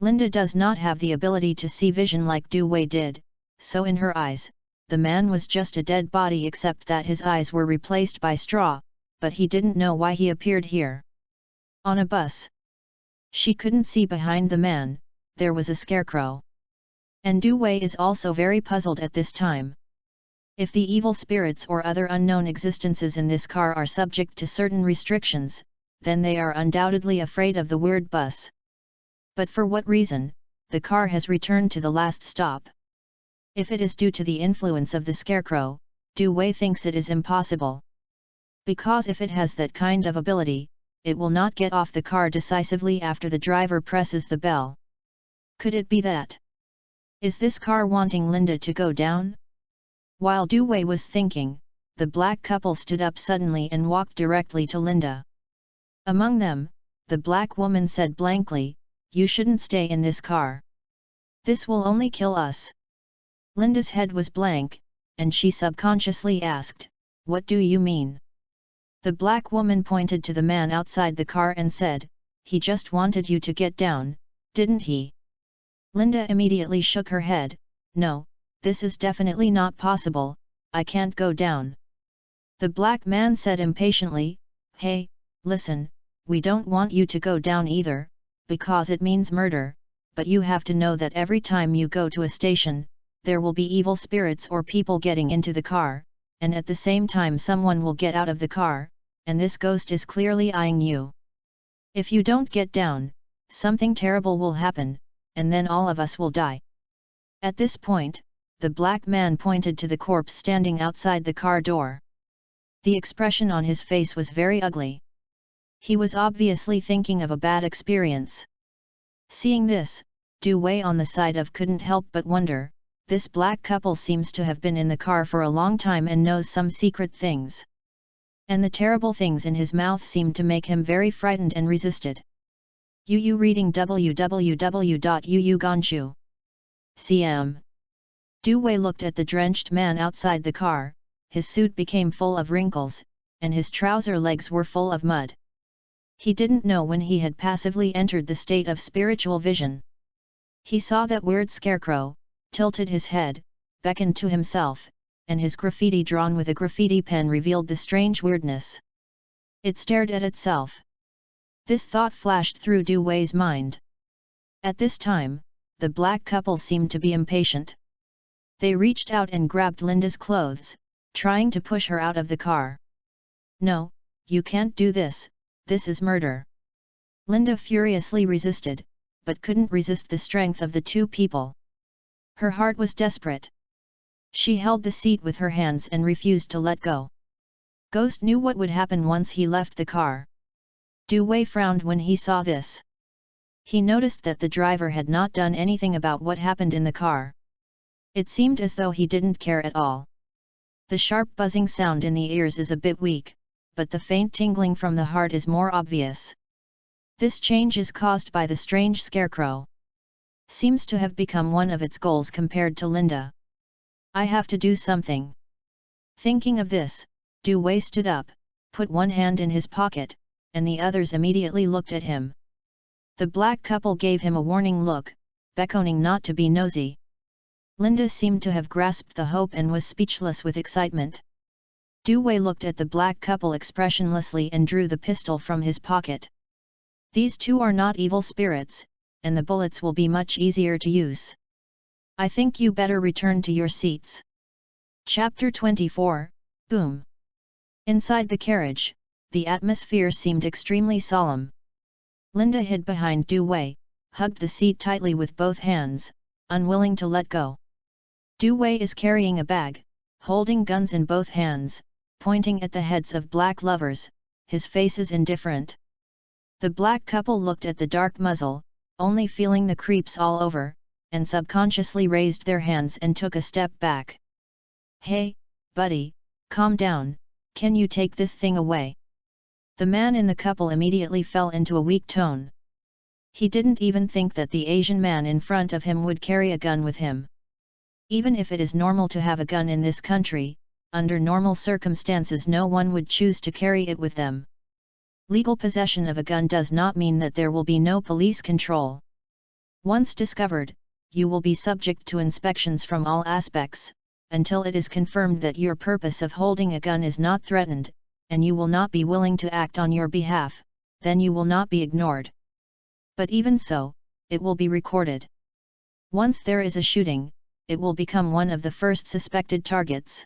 Linda does not have the ability to see vision like Du Wei did, so in her eyes, the man was just a dead body except that his eyes were replaced by straw, but he didn't know why he appeared here. On a bus. She couldn't see behind the man, there was a scarecrow. And Du Wei is also very puzzled at this time. If the evil spirits or other unknown existences in this car are subject to certain restrictions, then they are undoubtedly afraid of the weird bus. But for what reason, the car has returned to the last stop? If it is due to the influence of the scarecrow, Du Wei thinks it is impossible. Because if it has that kind of ability, it will not get off the car decisively after the driver presses the bell. Could it be that? Is this car wanting Linda to go down? While Du Wei was thinking, the black couple stood up suddenly and walked directly to Linda. Among them, the black woman said blankly, "You shouldn't stay in this car. This will only kill us." Linda's head was blank, and she subconsciously asked, "What do you mean?" The black woman pointed to the man outside the car and said, "He just wanted you to get down, didn't he?" Linda immediately shook her head, "No, this is definitely not possible, I can't go down." The black man said impatiently, "Hey, listen, we don't want you to go down either, because it means murder, but you have to know that every time you go to a station, there will be evil spirits or people getting into the car, and at the same time someone will get out of the car, and this ghost is clearly eyeing you. If you don't get down, something terrible will happen, and then all of us will die." At this point, the black man pointed to the corpse standing outside the car door. The expression on his face was very ugly. He was obviously thinking of a bad experience. Seeing this, Du Wei on the side of couldn't help but wonder, this black couple seems to have been in the car for a long time and knows some secret things. And the terrible things in his mouth seemed to make him very frightened and resisted. Yu reading www.yuuganshu.cm. Du Wei looked at the drenched man outside the car. His suit became full of wrinkles, and his trouser legs were full of mud. He didn't know when he had passively entered the state of spiritual vision. He saw that weird scarecrow, tilted his head, beckoned to himself, and his graffiti drawn with a graffiti pen revealed the strange weirdness. It stared at itself. This thought flashed through Du Wei's mind. At this time, the black couple seemed to be impatient. They reached out and grabbed Linda's clothes, trying to push her out of the car. "No, you can't do this, this is murder." Linda furiously resisted, but couldn't resist the strength of the two people. Her heart was desperate. She held the seat with her hands and refused to let go. Ghost knew what would happen once he left the car. Du Wei frowned when he saw this. He noticed that the driver had not done anything about what happened in the car. It seemed as though he didn't care at all. The sharp buzzing sound in the ears is a bit weak, but the faint tingling from the heart is more obvious. This change is caused by the strange scarecrow. Seems to have become one of its goals compared to Linda. "I have to do something." Thinking of this, Du Wei stood up, put one hand in his pocket, and the others immediately looked at him. The black couple gave him a warning look, beckoning not to be nosy. Linda seemed to have grasped the hope and was speechless with excitement. Du Wei looked at the black couple expressionlessly and drew the pistol from his pocket. "These two are not evil spirits, and the bullets will be much easier to use. I think you better return to your seats." Chapter 24, Boom. Inside the carriage, the atmosphere seemed extremely solemn. Linda hid behind Du Wei, hugged the seat tightly with both hands, unwilling to let go. Du Wei is carrying a bag, holding guns in both hands, pointing at the heads of black lovers, his face is indifferent. The black couple looked at the dark muzzle, only feeling the creeps all over, and subconsciously raised their hands and took a step back. "Hey, buddy, calm down, can you take this thing away?" The man in the couple immediately fell into a weak tone. He didn't even think that the Asian man in front of him would carry a gun with him. Even if it is normal to have a gun in this country, under normal circumstances no one would choose to carry it with them. Legal possession of a gun does not mean that there will be no police control. Once discovered, you will be subject to inspections from all aspects, until it is confirmed that your purpose of holding a gun is not threatened, and you will not be willing to act on your behalf, then you will not be ignored. But even so, it will be recorded. Once there is a shooting, it will become one of the first suspected targets.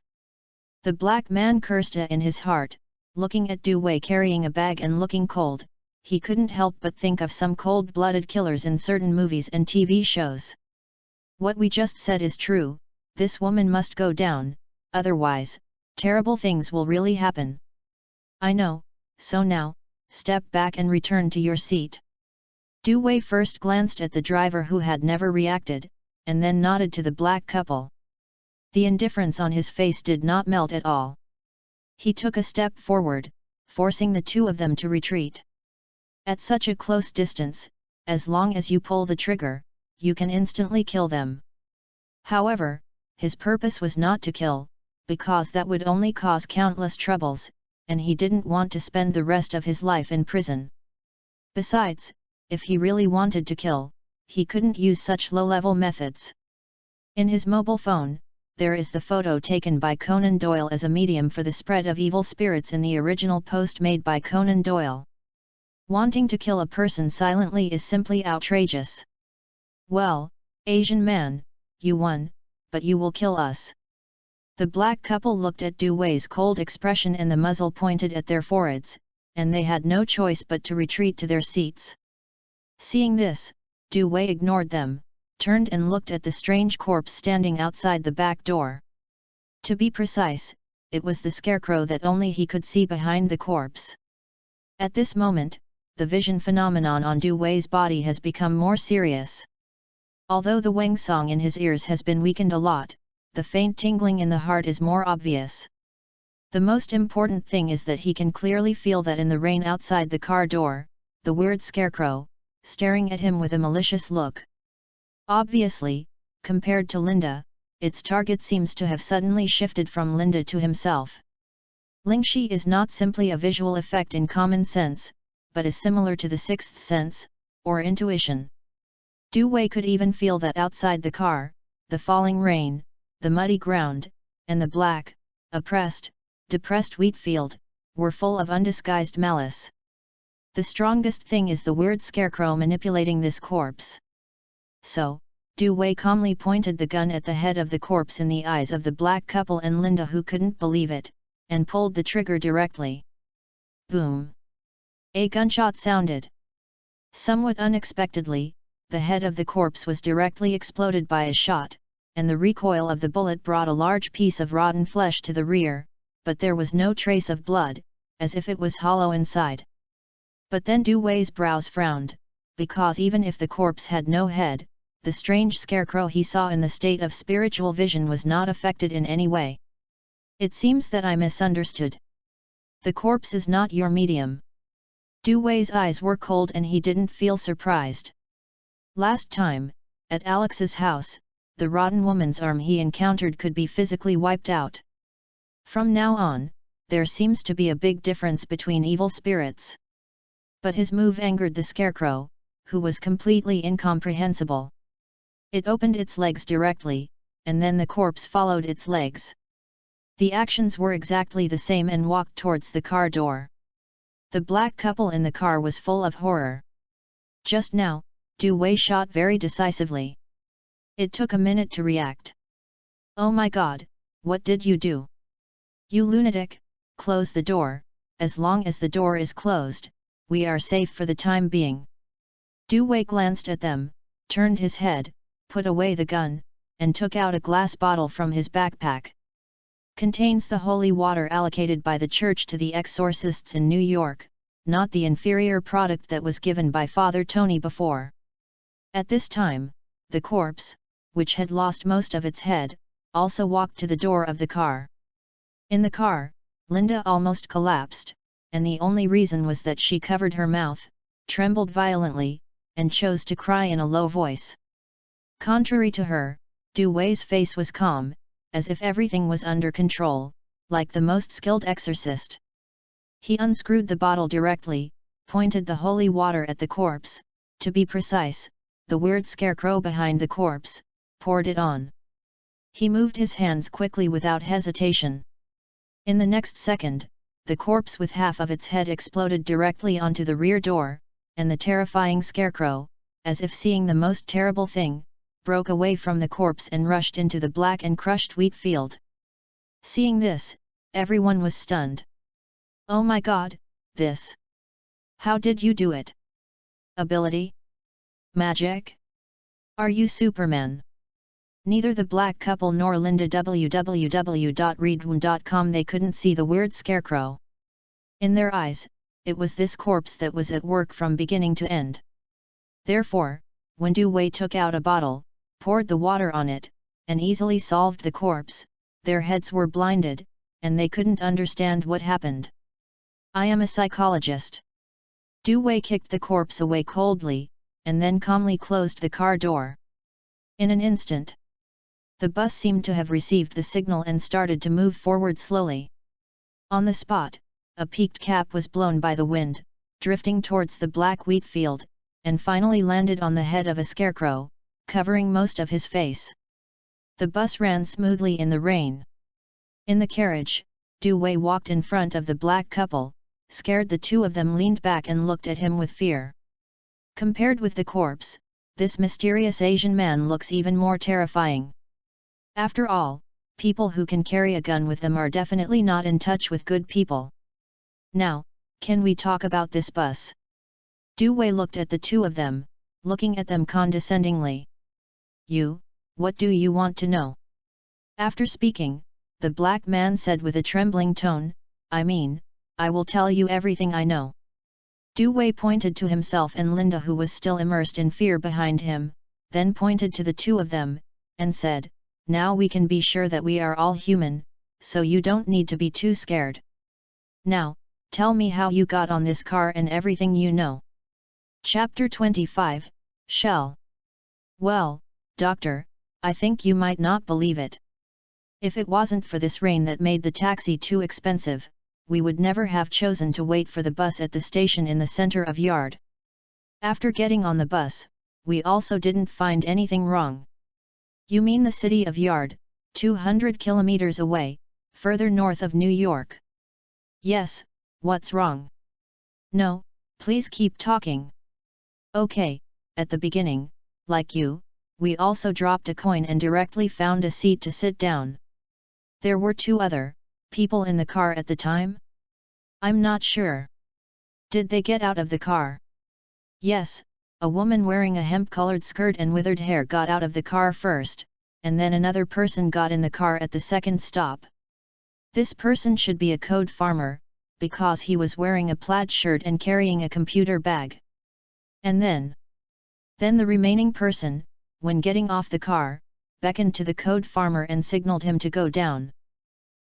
The black man cursed in his heart, looking at Du Wei carrying a bag and looking cold. He couldn't help but think of some cold-blooded killers in certain movies and TV shows. What we just said is true, this woman must go down, otherwise, terrible things will really happen. I know, so now, step back and return to your seat. Du Wei first glanced at the driver who had never reacted, and then nodded to the black couple. The indifference on his face did not melt at all. He took a step forward, forcing the two of them to retreat. At such a close distance, as long as you pull the trigger, you can instantly kill them. However, his purpose was not to kill, because that would only cause countless troubles, and he didn't want to spend the rest of his life in prison. Besides, if he really wanted to kill, he couldn't use such low-level methods. In his mobile phone, there is the photo taken by Conan Doyle as a medium for the spread of evil spirits in the original post made by Conan Doyle. Wanting to kill a person silently is simply outrageous. Well, Asian man, you won, but you will kill us. The black couple looked at Du Wei's cold expression and the muzzle pointed at their foreheads, and they had no choice but to retreat to their seats. Seeing this, Du Wei ignored them, turned and looked at the strange corpse standing outside the back door. To be precise, it was the scarecrow that only he could see behind the corpse. At this moment, the vision phenomenon on Du Wei's body has become more serious. Although the Weng song in his ears has been weakened a lot, the faint tingling in the heart is more obvious. The most important thing is that he can clearly feel that in the rain outside the car door, the weird scarecrow, staring at him with a malicious look. Obviously, compared to Linda, its target seems to have suddenly shifted from Linda to himself. Lingxi is not simply a visual effect in common sense, but is similar to the sixth sense, or intuition. Du Wei could even feel that outside the car, the falling rain, the muddy ground, and the black, depressed wheat field, were full of undisguised malice. The strongest thing is the weird scarecrow manipulating this corpse. So, Du Wei calmly pointed the gun at the head of the corpse in the eyes of the black couple and Linda, who couldn't believe it, and pulled the trigger directly. Boom! A gunshot sounded. Somewhat unexpectedly, the head of the corpse was directly exploded by a shot, and the recoil of the bullet brought a large piece of rotten flesh to the rear, but there was no trace of blood, as if it was hollow inside. But then Du Wei's brows frowned, because even if the corpse had no head, the strange scarecrow he saw in the state of spiritual vision was not affected in any way. It seems that I misunderstood. The corpse is not your medium. Du Wei's eyes were cold and he didn't feel surprised. Last time, at Alex's house, the rotten woman's arm he encountered could be physically wiped out. From now on, there seems to be a big difference between evil spirits. But his move angered the scarecrow, who was completely incomprehensible. It opened its legs directly, and then the corpse followed its legs. The actions were exactly the same and walked towards the car door. The black couple in the car was full of horror. Just now, Du Wei shot very decisively. It took a minute to react. Oh my god, what did you do? You lunatic, close the door. As long as the door is closed, we are safe for the time being. Du Wei glanced at them, turned his head, put away the gun, and took out a glass bottle from his backpack. Contains the holy water allocated by the church to the exorcists in New York, not the inferior product that was given by Father Tony before. At this time, the corpse, which had lost most of its head, also walked to the door of the car. In the car, Linda almost collapsed, and the only reason was that she covered her mouth, trembled violently, and chose to cry in a low voice. Contrary to her, Du Wei's face was calm, as if everything was under control, like the most skilled exorcist. He unscrewed the bottle directly, pointed the holy water at the corpse, to be precise, the weird scarecrow behind the corpse, poured it on. He moved his hands quickly without hesitation. In the next second, the corpse with half of its head exploded directly onto the rear door, and the terrifying scarecrow, as if seeing the most terrible thing, broke away from the corpse and rushed into the black and crushed wheat field. Seeing this, everyone was stunned. Oh my god, this! How did you do it? Ability? Magic? Are you Superman? Neither the black couple nor Linda www.readaloud.com they couldn't see the weird scarecrow. In their eyes, it was this corpse that was at work from beginning to end. Therefore, when Du Wei took out a bottle, poured the water on it, and easily solved the corpse, their heads were blinded, and they couldn't understand what happened. I am a psychologist. Du Wei kicked the corpse away coldly, and then calmly closed the car door. In an instant, the bus seemed to have received the signal and started to move forward slowly. On the spot, a peaked cap was blown by the wind, drifting towards the black wheat field, and finally landed on the head of a scarecrow, covering most of his face. The bus ran smoothly in the rain. In the carriage, Du Wei walked in front of the black couple, scared the two of them leaned back and looked at him with fear. Compared with the corpse, this mysterious Asian man looks even more terrifying. After all, people who can carry a gun with them are definitely not in touch with good people. Now, can we talk about this bus? Du Wei looked at the two of them, looking at them condescendingly. What do you want to know? After speaking, the black man said with a trembling tone, I will tell you everything I know. Du Wei pointed to himself and Linda, who was still immersed in fear behind him, then pointed to the two of them, and said, now we can be sure that we are all human, so you don't need to be too scared. Now, tell me how you got on this car and everything you know. Chapter 25, Shell. Well, doctor, I think you might not believe it. If it wasn't for this rain that made the taxi too expensive, we would never have chosen to wait for the bus at the station in the center of yard. After getting on the bus, we also didn't find anything wrong. You mean the city of Yard, 200 kilometers away, further north of New York? Yes, what's wrong? No, please keep talking. Okay, at the beginning, like you, we also dropped a coin and directly found a seat to sit down. There were two other people in the car at the time? I'm not sure. Did they get out of the car? Yes, a woman wearing a hemp-colored skirt and withered hair got out of the car first, and then another person got in the car at the second stop. This person should be a code farmer, because he was wearing a plaid shirt and carrying a computer bag. And then the remaining person, when getting off the car, beckoned to the code farmer and signaled him to go down.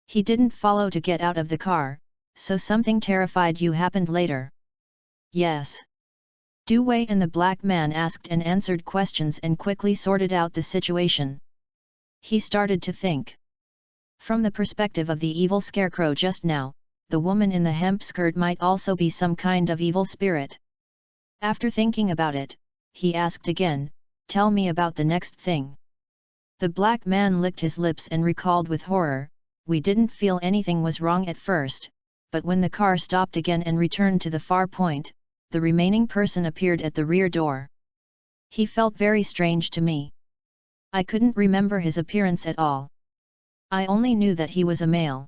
He didn't follow to get out of the car, so something terrified you happened later. Yes. Du Wei and the black man asked and answered questions and quickly sorted out the situation. He started to think. From the perspective of the evil scarecrow just now, the woman in the hemp skirt might also be some kind of evil spirit. After thinking about it, he asked again, tell me about the next thing. The black man licked his lips and recalled with horror, we didn't feel anything was wrong at first, but when the car stopped again and returned to the far point, the remaining person appeared at the rear door. He felt very strange to me. I couldn't remember his appearance at all. I only knew that he was a male.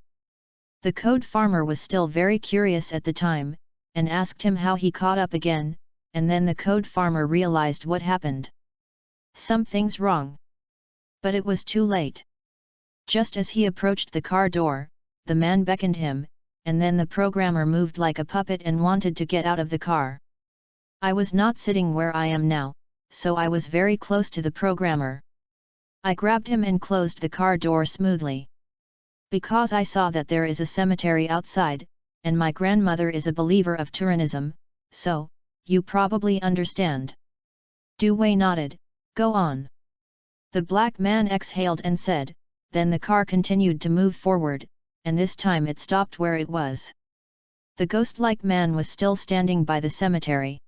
The code farmer was still very curious at the time, and asked him how he caught up again, and then the code farmer realized what happened. Something's wrong. But it was too late. Just as he approached the car door, the man beckoned him, and then the programmer moved like a puppet and wanted to get out of the car. I was not sitting where I am now, so I was very close to the programmer. I grabbed him and closed the car door smoothly. Because I saw that there is a cemetery outside, and my grandmother is a believer of Turanism, so, you probably understand. Du Wei nodded, go on. The black man exhaled and said, then the car continued to move forward, and this time it stopped where it was. The ghost-like man was still standing by the cemetery.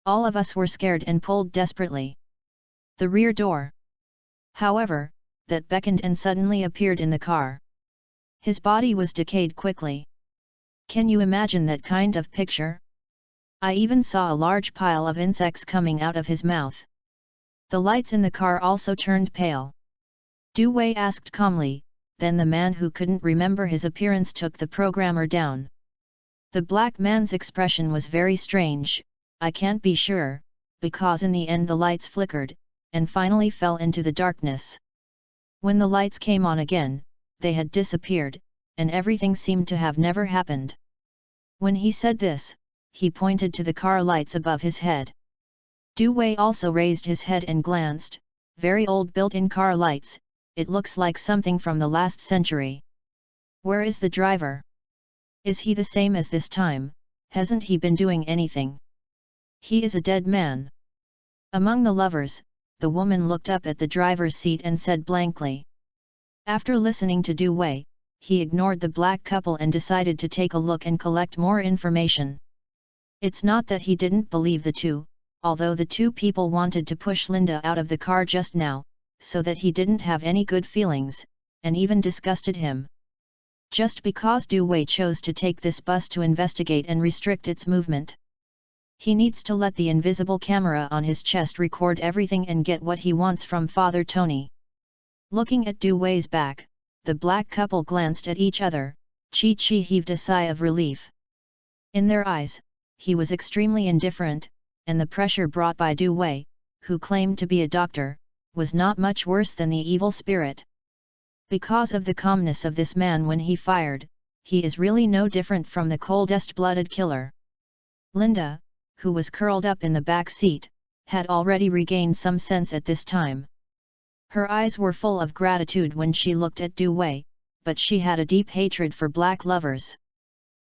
All of us were scared and pulled desperately. The rear door, however, that beckoned and suddenly appeared in the car. His body was decayed quickly. Can you imagine that kind of picture? I even saw a large pile of insects coming out of his mouth. The lights in the car also turned pale. Du Wei asked calmly, then the man who couldn't remember his appearance took the programmer down. The black man's expression was very strange, I can't be sure, because in the end the lights flickered, and finally fell into the darkness. When the lights came on again, they had disappeared, and everything seemed to have never happened. When he said this, he pointed to the car lights above his head. Du Wei also raised his head and glanced, very old built-in car lights, it looks like something from the last century. Where is the driver? Is he the same as this time? Hasn't he been doing anything? He is a dead man. Among the lovers, the woman looked up at the driver's seat and said blankly. After listening to Du Wei, he ignored the black couple and decided to take a look and collect more information. It's not that he didn't believe the two, although the two people wanted to push Linda out of the car just now, so that he didn't have any good feelings, and even disgusted him. just because Du Wei chose to take this bus to investigate and restrict its movement. He needs to let the invisible camera on his chest record everything and get what he wants from Father Tony. Looking at Du Wei's back, the black couple glanced at each other. Chi heaved a sigh of relief. In their eyes, he was extremely indifferent, and the pressure brought by Du Wei, who claimed to be a doctor, was not much worse than the evil spirit. Because of the calmness of this man when he fired, he is really no different from the coldest-blooded killer. Linda, who was curled up in the back seat, had already regained some sense at this time. Her eyes were full of gratitude when she looked at Du Wei, but she had a deep hatred for black lovers.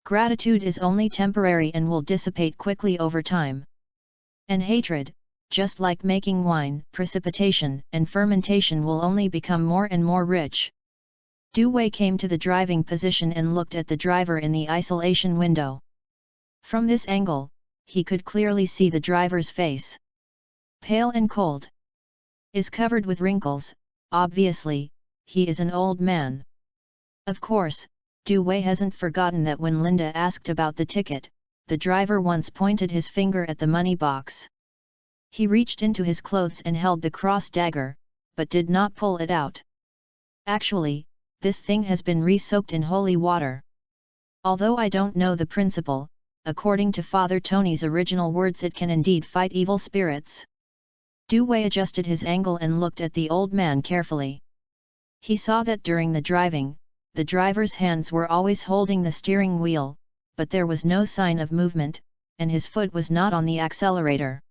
Gratitude is only temporary and will dissipate quickly over time. And hatred, just like making wine, precipitation and fermentation will only become more and more rich. Du Wei came to the driving position and looked at the driver in the isolation window. From this angle, he could clearly see the driver's face. Pale and cold. Is covered with wrinkles, obviously, he is an old man. Of course, Du Wei hasn't forgotten that when Linda asked about the ticket, the driver once pointed his finger at the money box. He reached into his clothes and held the cross dagger, but did not pull it out. Actually, this thing has been re-soaked in holy water. Although I don't know the principle, according to Father Tony's original words it can indeed fight evil spirits. Du Wei adjusted his angle and looked at the old man carefully. He saw that during the driving, the driver's hands were always holding the steering wheel, but there was no sign of movement, and his foot was not on the accelerator.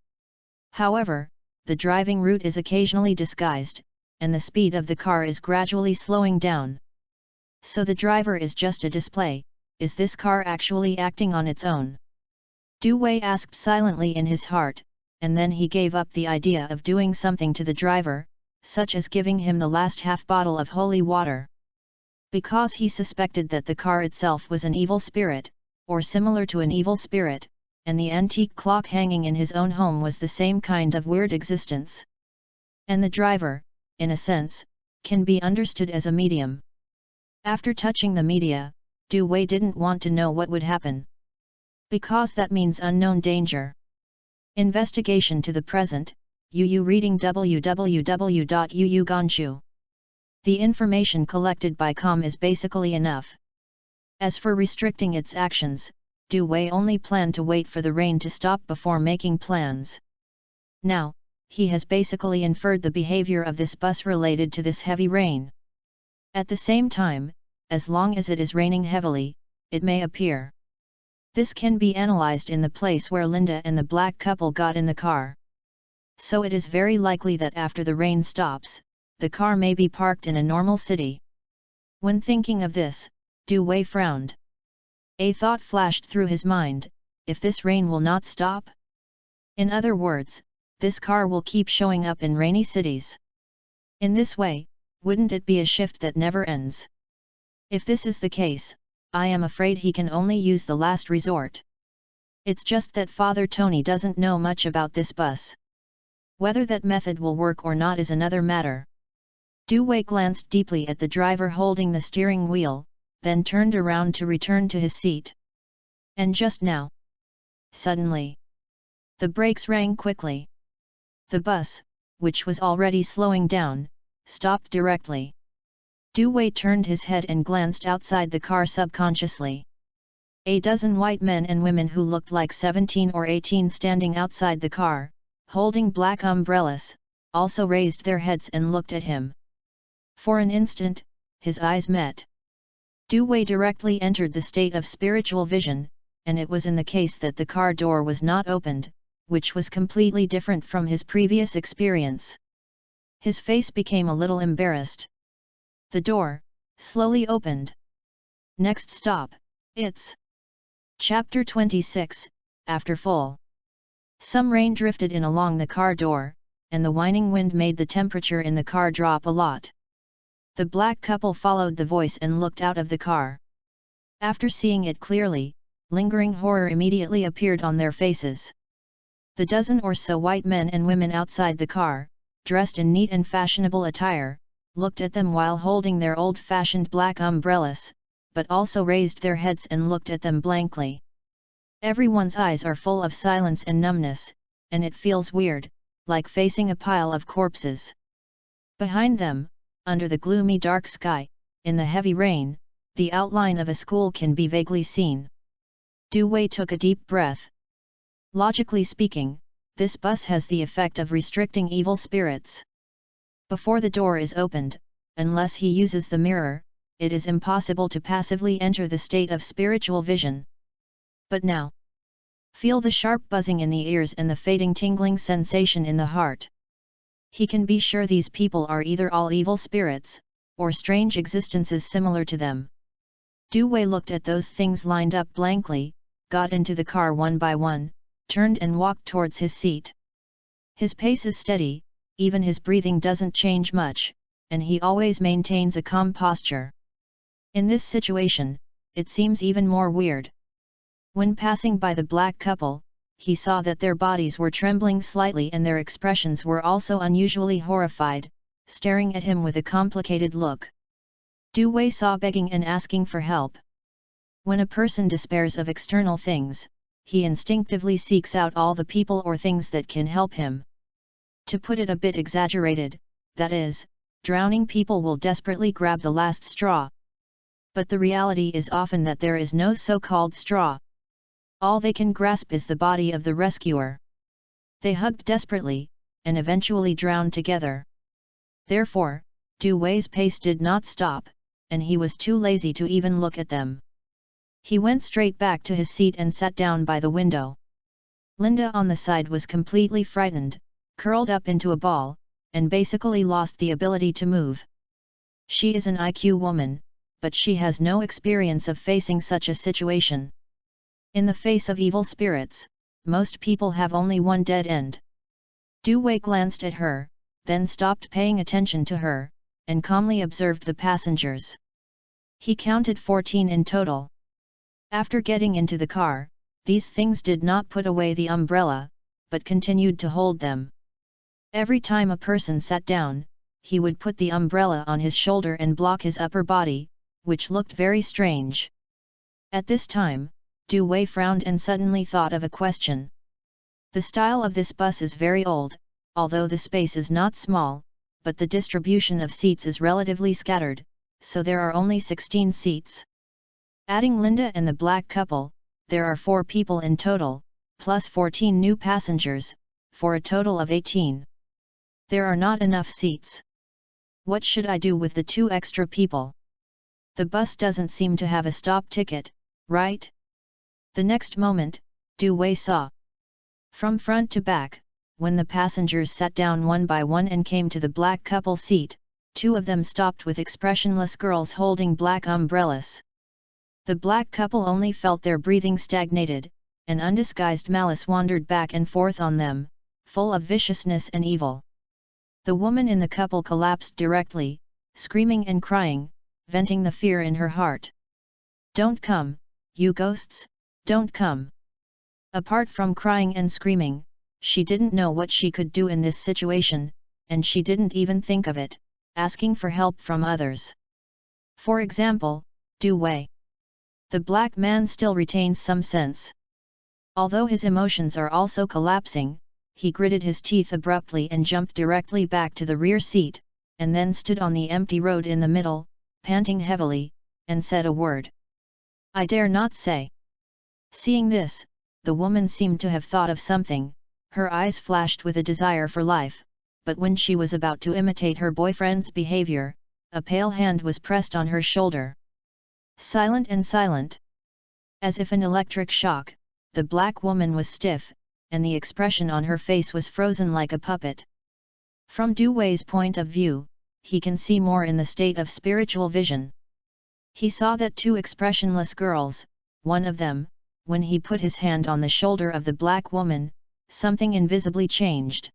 However, the driving route is occasionally disguised, and the speed of the car is gradually slowing down. So the driver is just a display. Is this car actually acting on its own? Du Wei asked silently in his heart, and then he gave up the idea of doing something to the driver, such as giving him the last half bottle of holy water. Because he suspected that the car itself was an evil spirit, or similar to an evil spirit, and the antique clock hanging in his own home was the same kind of weird existence. And the driver, in a sense, can be understood as a medium. After touching the media, Du Wei didn't want to know what would happen. Because that means unknown danger. Investigation to the present, UU reading www.uuganshu. The information collected by Com is basically enough. As for restricting its actions, Du Wei only planned to wait for the rain to stop before making plans. Now, he has basically inferred the behavior of this bus related to this heavy rain. At the same time, as long as it is raining heavily, it may appear. This can be analyzed in the place where Linda and the black couple got in the car. So it is very likely that after the rain stops, the car may be parked in a normal city. When thinking of this, Du Wei frowned. A thought flashed through his mind: if this rain will not stop? In other words, this car will keep showing up in rainy cities. In this way, wouldn't it be a shift that never ends? If this is the case, I am afraid he can only use the last resort. It's just that Father Tony doesn't know much about this bus. Whether that method will work or not is another matter. Du Wei glanced deeply at the driver holding the steering wheel, then turned around to return to his seat. And just now, suddenly, the brakes rang quickly. The bus, which was already slowing down, stopped directly. Du Wei turned his head and glanced outside the car subconsciously. A dozen white men and women who looked like 17 or 18 standing outside the car, holding black umbrellas, also raised their heads and looked at him. For an instant, his eyes met. Du Wei directly entered the state of spiritual vision, and it was in the case that the car door was not opened, which was completely different from his previous experience. His face became a little embarrassed. The door slowly opened. Next stop, it's Chapter 26, After Full. Some rain drifted in along the car door, and the whining wind made the temperature in the car drop a lot. The black couple followed the voice and looked out of the car. After seeing it clearly, lingering horror immediately appeared on their faces. The dozen or so white men and women outside the car, dressed in neat and fashionable attire, looked at them while holding their old-fashioned black umbrellas, but also raised their heads and looked at them blankly. Everyone's eyes are full of silence and numbness, and it feels weird, like facing a pile of corpses. Behind them, under the gloomy dark sky, in the heavy rain, the outline of a school can be vaguely seen. Du Wei took a deep breath. Logically speaking, this bus has the effect of restricting evil spirits. Before the door is opened, unless he uses the mirror, it is impossible to passively enter the state of spiritual vision. But now, feel the sharp buzzing in the ears and the fading tingling sensation in the heart. He can be sure these people are either all evil spirits, or strange existences similar to them. Du Wei looked at those things lined up blankly, got into the car one by one, turned and walked towards his seat. His pace is steady, even his breathing doesn't change much, and he always maintains a calm posture. In this situation, it seems even more weird. When passing by the black couple, he saw that their bodies were trembling slightly and their expressions were also unusually horrified, staring at him with a complicated look. Du Wei saw begging and asking for help. When a person despairs of external things, he instinctively seeks out all the people or things that can help him. To put it a bit exaggerated, that is, drowning people will desperately grab the last straw. But the reality is often that there is no so-called straw. All they can grasp is the body of the rescuer. They hugged desperately, and eventually drowned together. Therefore, Du Wei's pace did not stop, and he was too lazy to even look at them. He went straight back to his seat and sat down by the window. Linda on the side was completely frightened, curled up into a ball, and basically lost the ability to move. She is an IQ woman, but she has no experience of facing such a situation. In the face of evil spirits, most people have only one dead end. Du Wei glanced at her, then stopped paying attention to her, and calmly observed the passengers. He counted 14 in total. After getting into the car, these things did not put away the umbrella, but continued to hold them. Every time a person sat down, he would put the umbrella on his shoulder and block his upper body, which looked very strange. At this time, Du Wei frowned and suddenly thought of a question. The style of this bus is very old, although the space is not small, but the distribution of seats is relatively scattered, so there are only 16 seats. Adding Linda and the black couple, there are 4 people in total, plus 14 new passengers, for a total of 18. There are not enough seats. What should I do with the 2 extra people? The bus doesn't seem to have a stop ticket, right? The next moment, Du Wei saw. From front to back, when the passengers sat down one by one and came to the black couple seat, 2 of them stopped with expressionless girls holding black umbrellas. The black couple only felt their breathing stagnated, and undisguised malice wandered back and forth on them, full of viciousness and evil. The woman in the couple collapsed directly, screaming and crying, venting the fear in her heart. "Don't come, you ghosts, don't come!" Apart from crying and screaming, she didn't know what she could do in this situation, and she didn't even think of it, asking for help from others. For example, Du Wei. The black man still retains some sense. Although his emotions are also collapsing, he gritted his teeth abruptly and jumped directly back to the rear seat, and then stood on the empty road in the middle, panting heavily, and said a word. "I dare not say." Seeing this, the woman seemed to have thought of something, her eyes flashed with a desire for life, but when she was about to imitate her boyfriend's behavior, a pale hand was pressed on her shoulder. Silent and silent. As if an electric shock, the black woman was stiff, and the expression on her face was frozen like a puppet. From Du Wei's point of view, he can see more in the state of spiritual vision. He saw that 2 expressionless girls, one of them, when he put his hand on the shoulder of the black woman, something invisibly changed.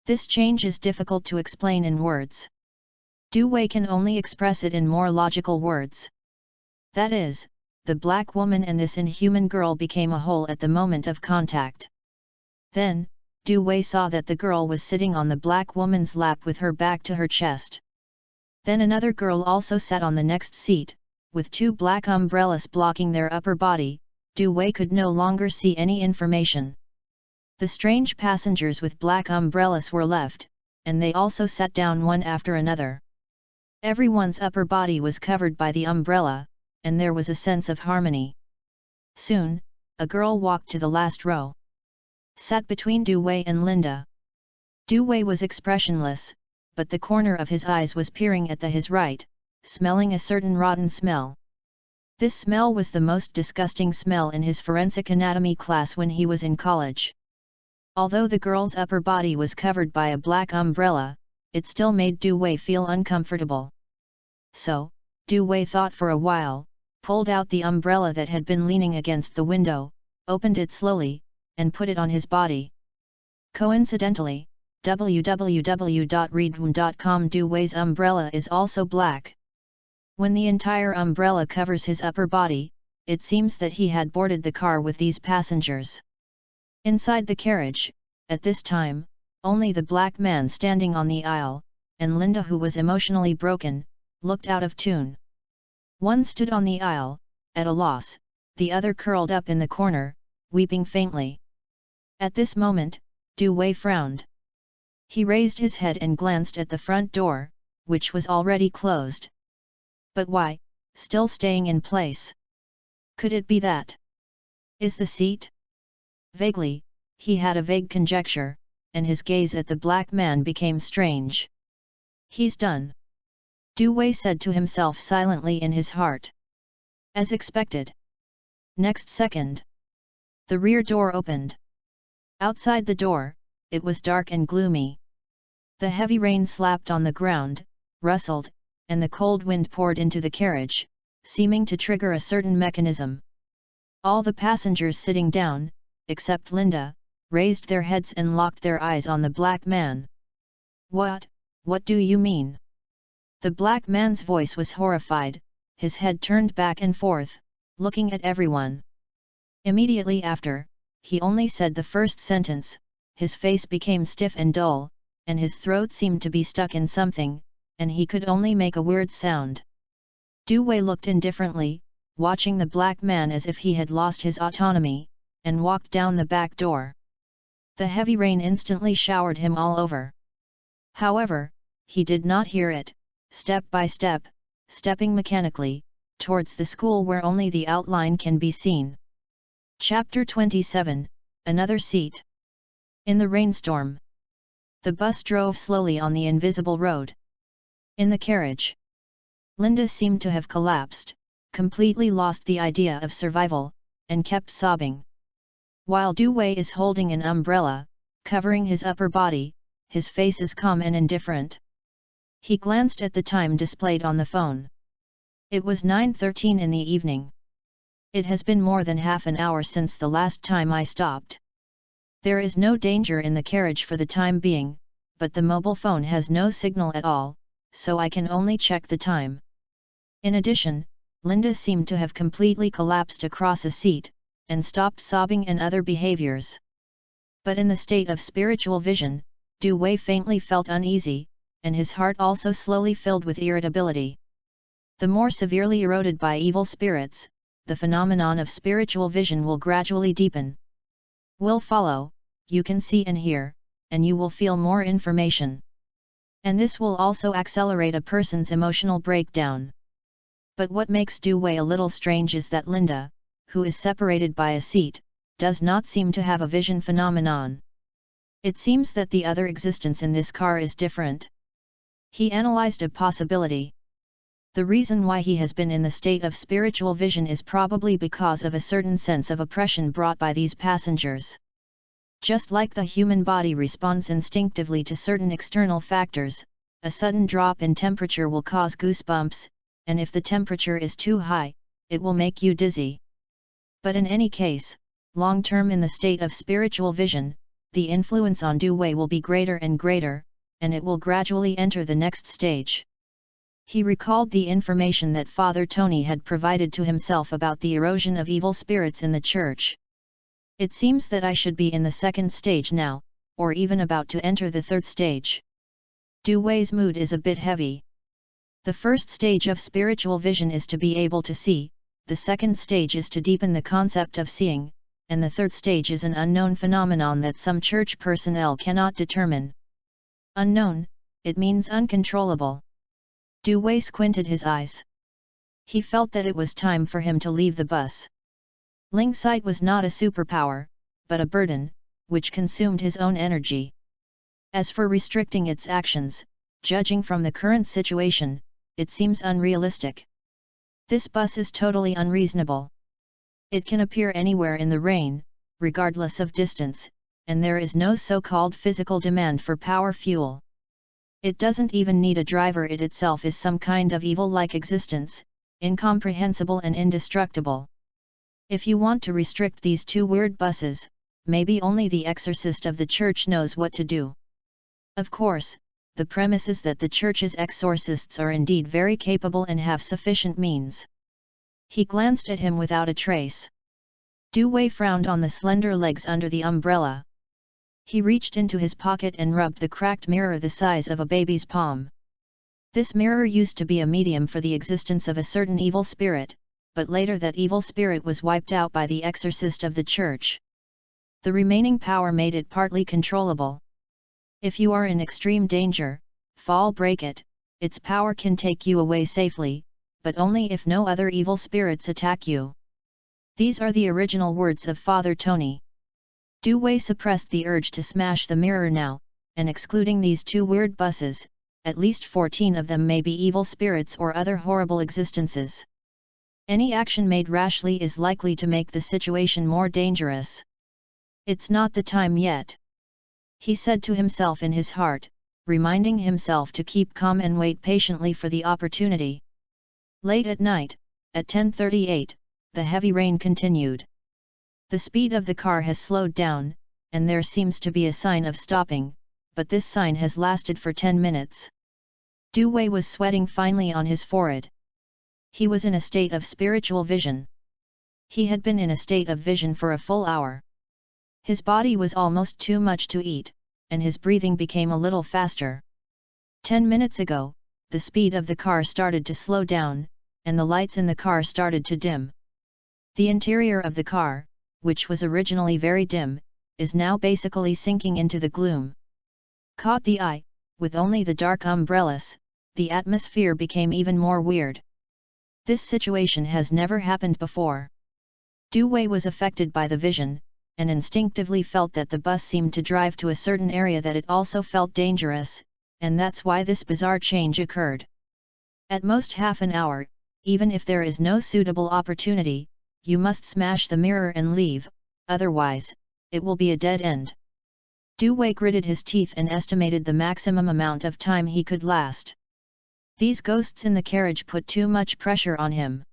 This change is difficult to explain in words. Du Wei can only express it in more logical words. That is, the black woman and this inhuman girl became a whole at the moment of contact. Then, Du Wei saw that the girl was sitting on the black woman's lap with her back to her chest. Then another girl also sat on the next seat, with two black umbrellas blocking their upper body. Du Wei could no longer see any information. The strange passengers with black umbrellas were left, and they also sat down one after another. Everyone's upper body was covered by the umbrella, and there was a sense of harmony. Soon, a girl walked to the last row. Sat between Du Wei and Linda. Du Wei was expressionless, but the corner of his eyes was peering at his right, smelling a certain rotten smell. This smell was the most disgusting smell in his forensic anatomy class when he was in college. Although the girl's upper body was covered by a black umbrella, it still made Du Wei feel uncomfortable. So, Du Wei thought for a while, pulled out the umbrella that had been leaning against the window, opened it slowly, and put it on his body. Coincidentally, www.readaloud.com Du Wei's umbrella is also black. When the entire umbrella covers his upper body, it seems that he had boarded the car with these passengers. Inside the carriage, at this time, only the black man standing on the aisle, and Linda, who was emotionally broken, looked out of tune. One stood on the aisle, at a loss, the other curled up in the corner, weeping faintly. At this moment, Du Wei frowned. He raised his head and glanced at the front door, which was already closed. But why, still staying in place? Could it be that? Is the seat? Vaguely, he had a vague conjecture, and his gaze at the black man became strange. He's done. Du Wei said to himself silently in his heart. As expected. Next second, the rear door opened. Outside the door, it was dark and gloomy. The heavy rain slapped on the ground, rustled, and the cold wind poured into the carriage, seeming to trigger a certain mechanism. All the passengers sitting down, except Linda, raised their heads and locked their eyes on the black man. What do you mean? The black man's voice was horrified, his head turned back and forth, looking at everyone. Immediately after, he only said the first sentence, his face became stiff and dull, and his throat seemed to be stuck in something, and he could only make a weird sound. Du Wei looked indifferently, watching the black man as if he had lost his autonomy, and walked down the back door. The heavy rain instantly showered him all over. However, he did not hear it, step by step, stepping mechanically, towards the school where only the outline can be seen. Chapter 27, Another Seat. In the rainstorm. The bus drove slowly on the invisible road. In the carriage, Linda seemed to have collapsed, completely lost the idea of survival, and kept sobbing. While Du Wei is holding an umbrella, covering his upper body, his face is calm and indifferent. He glanced at the time displayed on the phone. It was 9:13 in the evening. It has been more than half an hour since the last time I stopped. There is no danger in the carriage for the time being, but the mobile phone has no signal at all, so I can only check the time. In addition, Linda seemed to have completely collapsed across a seat, and stopped sobbing and other behaviors. But in the state of spiritual vision, Du Wei faintly felt uneasy, and his heart also slowly filled with irritability. The more severely eroded by evil spirits, the phenomenon of spiritual vision will gradually deepen. Will follow, you can see and hear, and you will feel more information. And this will also accelerate a person's emotional breakdown. But what makes Du Wei a little strange is that Linda, who is separated by a seat, does not seem to have a vision phenomenon. It seems that the other existence in this car is different. He analyzed a possibility. The reason why he has been in the state of spiritual vision is probably because of a certain sense of oppression brought by these passengers. Just like the human body responds instinctively to certain external factors, a sudden drop in temperature will cause goosebumps, and if the temperature is too high, it will make you dizzy. But in any case, long-term in the state of spiritual vision, the influence on Du Wei will be greater and greater, and it will gradually enter the next stage. He recalled the information that Father Tony had provided to himself about the erosion of evil spirits in the church. It seems that I should be in the second stage now, or even about to enter the third stage. Du Wei's mood is a bit heavy. The first stage of spiritual vision is to be able to see, the second stage is to deepen the concept of seeing, and the third stage is an unknown phenomenon that some church personnel cannot determine. Unknown, it means uncontrollable. Du Wei squinted his eyes. He felt that it was time for him to leave the bus. Ling sight was not a superpower, but a burden, which consumed his own energy. As for restricting its actions, judging from the current situation, it seems unrealistic. This bus is totally unreasonable. It can appear anywhere in the rain, regardless of distance, and there is no so-called physical demand for power fuel. It doesn't even need a driver. It itself is some kind of evil-like existence, incomprehensible and indestructible. If you want to restrict these two weird buses, maybe only the exorcist of the church knows what to do. Of course, the premise is that the church's exorcists are indeed very capable and have sufficient means. He glanced at him without a trace. Du Wei frowned on the slender legs under the umbrella. He reached into his pocket and rubbed the cracked mirror the size of a baby's palm. This mirror used to be a medium for the existence of a certain evil spirit, but later that evil spirit was wiped out by the exorcist of the church. The remaining power made it partly controllable. If you are in extreme danger, break it, its power can take you away safely, but only if no other evil spirits attack you. These are the original words of Father Tony. Du Wei suppressed the urge to smash the mirror now, and excluding these two weird buses, at least 14 of them may be evil spirits or other horrible existences. Any action made rashly is likely to make the situation more dangerous. It's not the time yet, he said to himself in his heart, reminding himself to keep calm and wait patiently for the opportunity. Late at night, at 10:38, the heavy rain continued. The speed of the car has slowed down, and there seems to be a sign of stopping, but this sign has lasted for 10 minutes. Du Wei was sweating finely on his forehead. He was in a state of spiritual vision. He had been in a state of vision for a full hour. His body was almost too much to eat, and his breathing became a little faster. 10 minutes ago, the speed of the car started to slow down, and the lights in the car started to dim. The interior of the car, which was originally very dim, is now basically sinking into the gloom. Caught the eye, with only the dark umbrellas, the atmosphere became even more weird. This situation has never happened before. Du Wei was affected by the vision, and instinctively felt that the bus seemed to drive to a certain area that it also felt dangerous, and that's why this bizarre change occurred. At most half an hour, even if there is no suitable opportunity, you must smash the mirror and leave, otherwise, it will be a dead end. Du Wei gritted his teeth and estimated the maximum amount of time he could last. These ghosts in the carriage put too much pressure on him.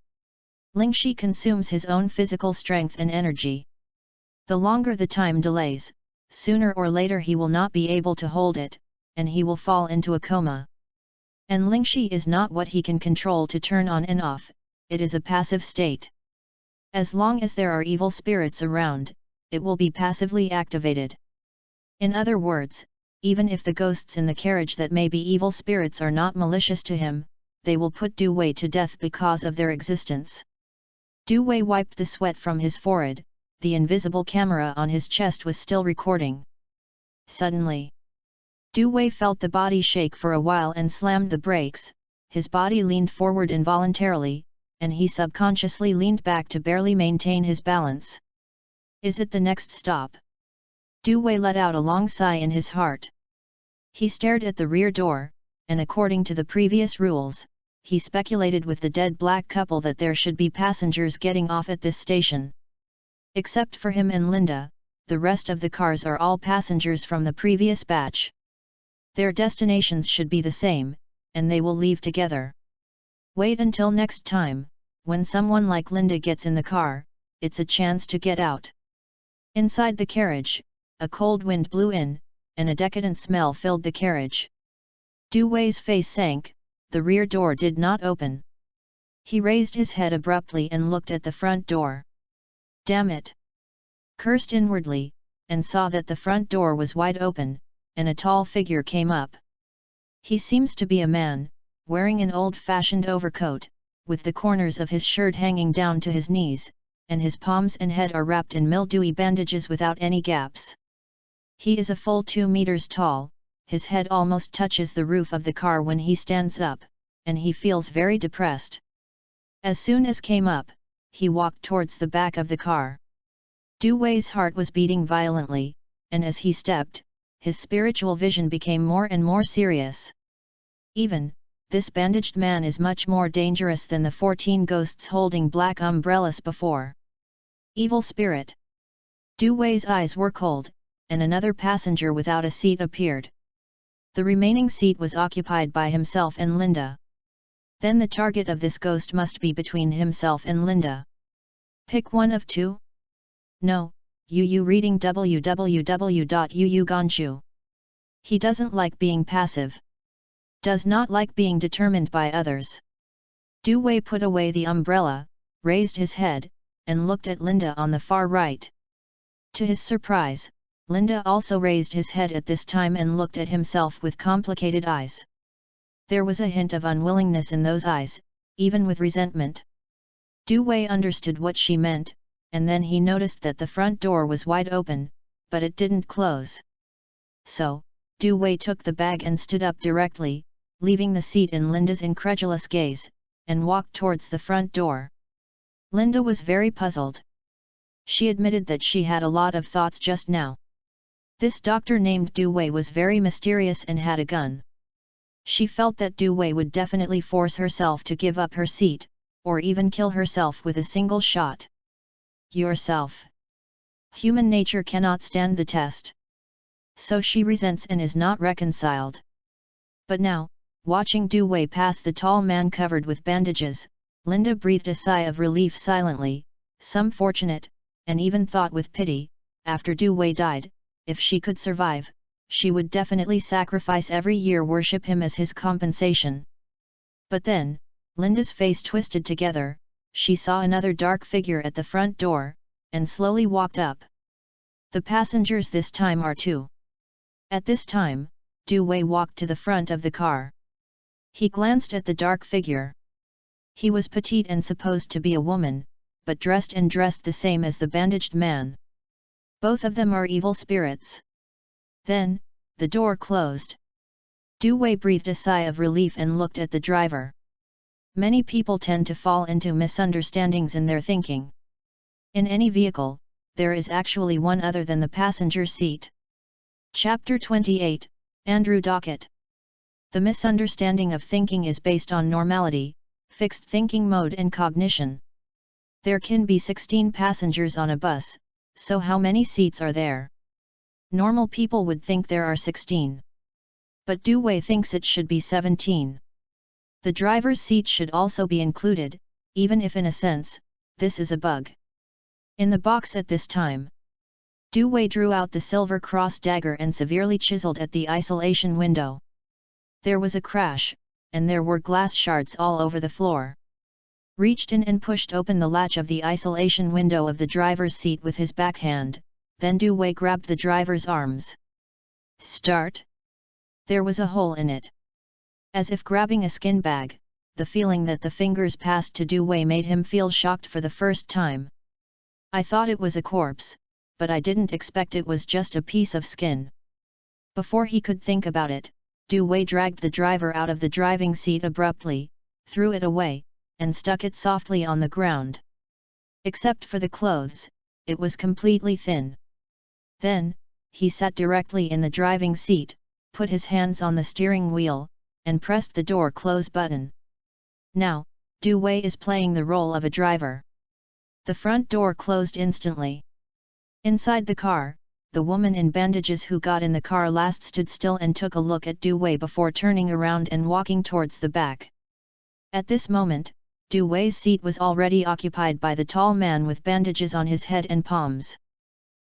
Ling Shi consumes his own physical strength and energy. The longer the time delays, sooner or later he will not be able to hold it, and he will fall into a coma. And Ling Shi is not what he can control to turn on and off, it is a passive state. As long as there are evil spirits around, it will be passively activated. In other words, even if the ghosts in the carriage that may be evil spirits are not malicious to him, they will put Du Wei to death because of their existence. Du Wei wiped the sweat from his forehead. The invisible camera on his chest was still recording. Suddenly, Du Wei felt the body shake for a while and slammed the brakes. His body leaned forward involuntarily, and he subconsciously leaned back to barely maintain his balance. Is it the next stop? Du Wei let out a long sigh in his heart. He stared at the rear door, and according to the previous rules, he speculated with the dead black couple that there should be passengers getting off at this station. Except for him and Linda, the rest of the cars are all passengers from the previous batch. Their destinations should be the same, and they will leave together. Wait until next time, when someone like Linda gets in the car, it's a chance to get out. Inside the carriage, a cold wind blew in, and a decadent smell filled the carriage. Du Wei's face sank, the rear door did not open. He raised his head abruptly and looked at the front door. Damn it! Cursed inwardly, and saw that the front door was wide open, and a tall figure came up. He seems to be a man, wearing an old-fashioned overcoat, with the corners of his shirt hanging down to his knees, and his palms and head are wrapped in mildewy bandages without any gaps. He is a full 2 meters tall, his head almost touches the roof of the car when he stands up, and he feels very depressed. As soon as came up, he walked towards the back of the car. Du Wei's heart was beating violently, and as he stepped, his spiritual vision became more and more serious. Even, this bandaged man is much more dangerous than the 14 ghosts holding black umbrellas before. Evil spirit. Du Wei's eyes were cold, and another passenger without a seat appeared. The remaining seat was occupied by himself and Linda. Then the target of this ghost must be between himself and Linda. Pick one of two? No, Yu reading www.yuyugonshu. He doesn't like being passive. Does not like being determined by others. Du Wei put away the umbrella, raised his head, and looked at Linda on the far right. To his surprise, Linda also raised his head at this time and looked at himself with complicated eyes. There was a hint of unwillingness in those eyes, even with resentment. Du Wei understood what she meant, and then he noticed that the front door was wide open, but it didn't close. So, Du Wei took the bag and stood up directly, leaving the seat in Linda's incredulous gaze, and walked towards the front door. Linda was very puzzled. She admitted that she had a lot of thoughts just now. This doctor named Du Wei was very mysterious and had a gun. She felt that Du Wei would definitely force herself to give up her seat, or even kill herself with a single shot. Yourself. Human nature cannot stand the test. So she resents and is not reconciled. But now, watching Du Wei pass the tall man covered with bandages, Linda breathed a sigh of relief silently, some fortunate, and even thought with pity, after Du Wei died, if she could survive, she would definitely sacrifice every year worship him as his compensation. But then, Linda's face twisted together, she saw another dark figure at the front door, and slowly walked up. The passengers this time are two. At this time, Du Wei walked to the front of the car. He glanced at the dark figure. He was petite and supposed to be a woman, but dressed the same as the bandaged man. Both of them are evil spirits. Then, the door closed. Du Wei breathed a sigh of relief and looked at the driver. Many people tend to fall into misunderstandings in their thinking. In any vehicle, there is actually one other than the passenger seat. Chapter 28, Andrew Dockett. The misunderstanding of thinking is based on normality, fixed thinking mode and cognition. There can be 16 passengers on a bus, so how many seats are there? Normal people would think there are 16. But Du Wei thinks it should be 17. The driver's seat should also be included, even if in a sense, this is a bug. In the box at this time, Du Wei drew out the silver cross dagger and severely chiseled at the isolation window. There was a crash, and there were glass shards all over the floor. Reached in and pushed open the latch of the isolation window of the driver's seat with his backhand, then Du Wei grabbed the driver's arms. Start! There was a hole in it. As if grabbing a skin bag, the feeling that the fingers passed to Du Wei made him feel shocked for the first time. I thought it was a corpse, but I didn't expect it was just a piece of skin. Before he could think about it, Du Wei dragged the driver out of the driving seat abruptly, threw it away, and stuck it softly on the ground. Except for the clothes, it was completely thin. Then, he sat directly in the driving seat, put his hands on the steering wheel, and pressed the door close button. Now, Du Wei is playing the role of a driver. The front door closed instantly. Inside the car, the woman in bandages who got in the car last stood still and took a look at Du Wei before turning around and walking towards the back. At this moment, Du Wei's seat was already occupied by the tall man with bandages on his head and palms.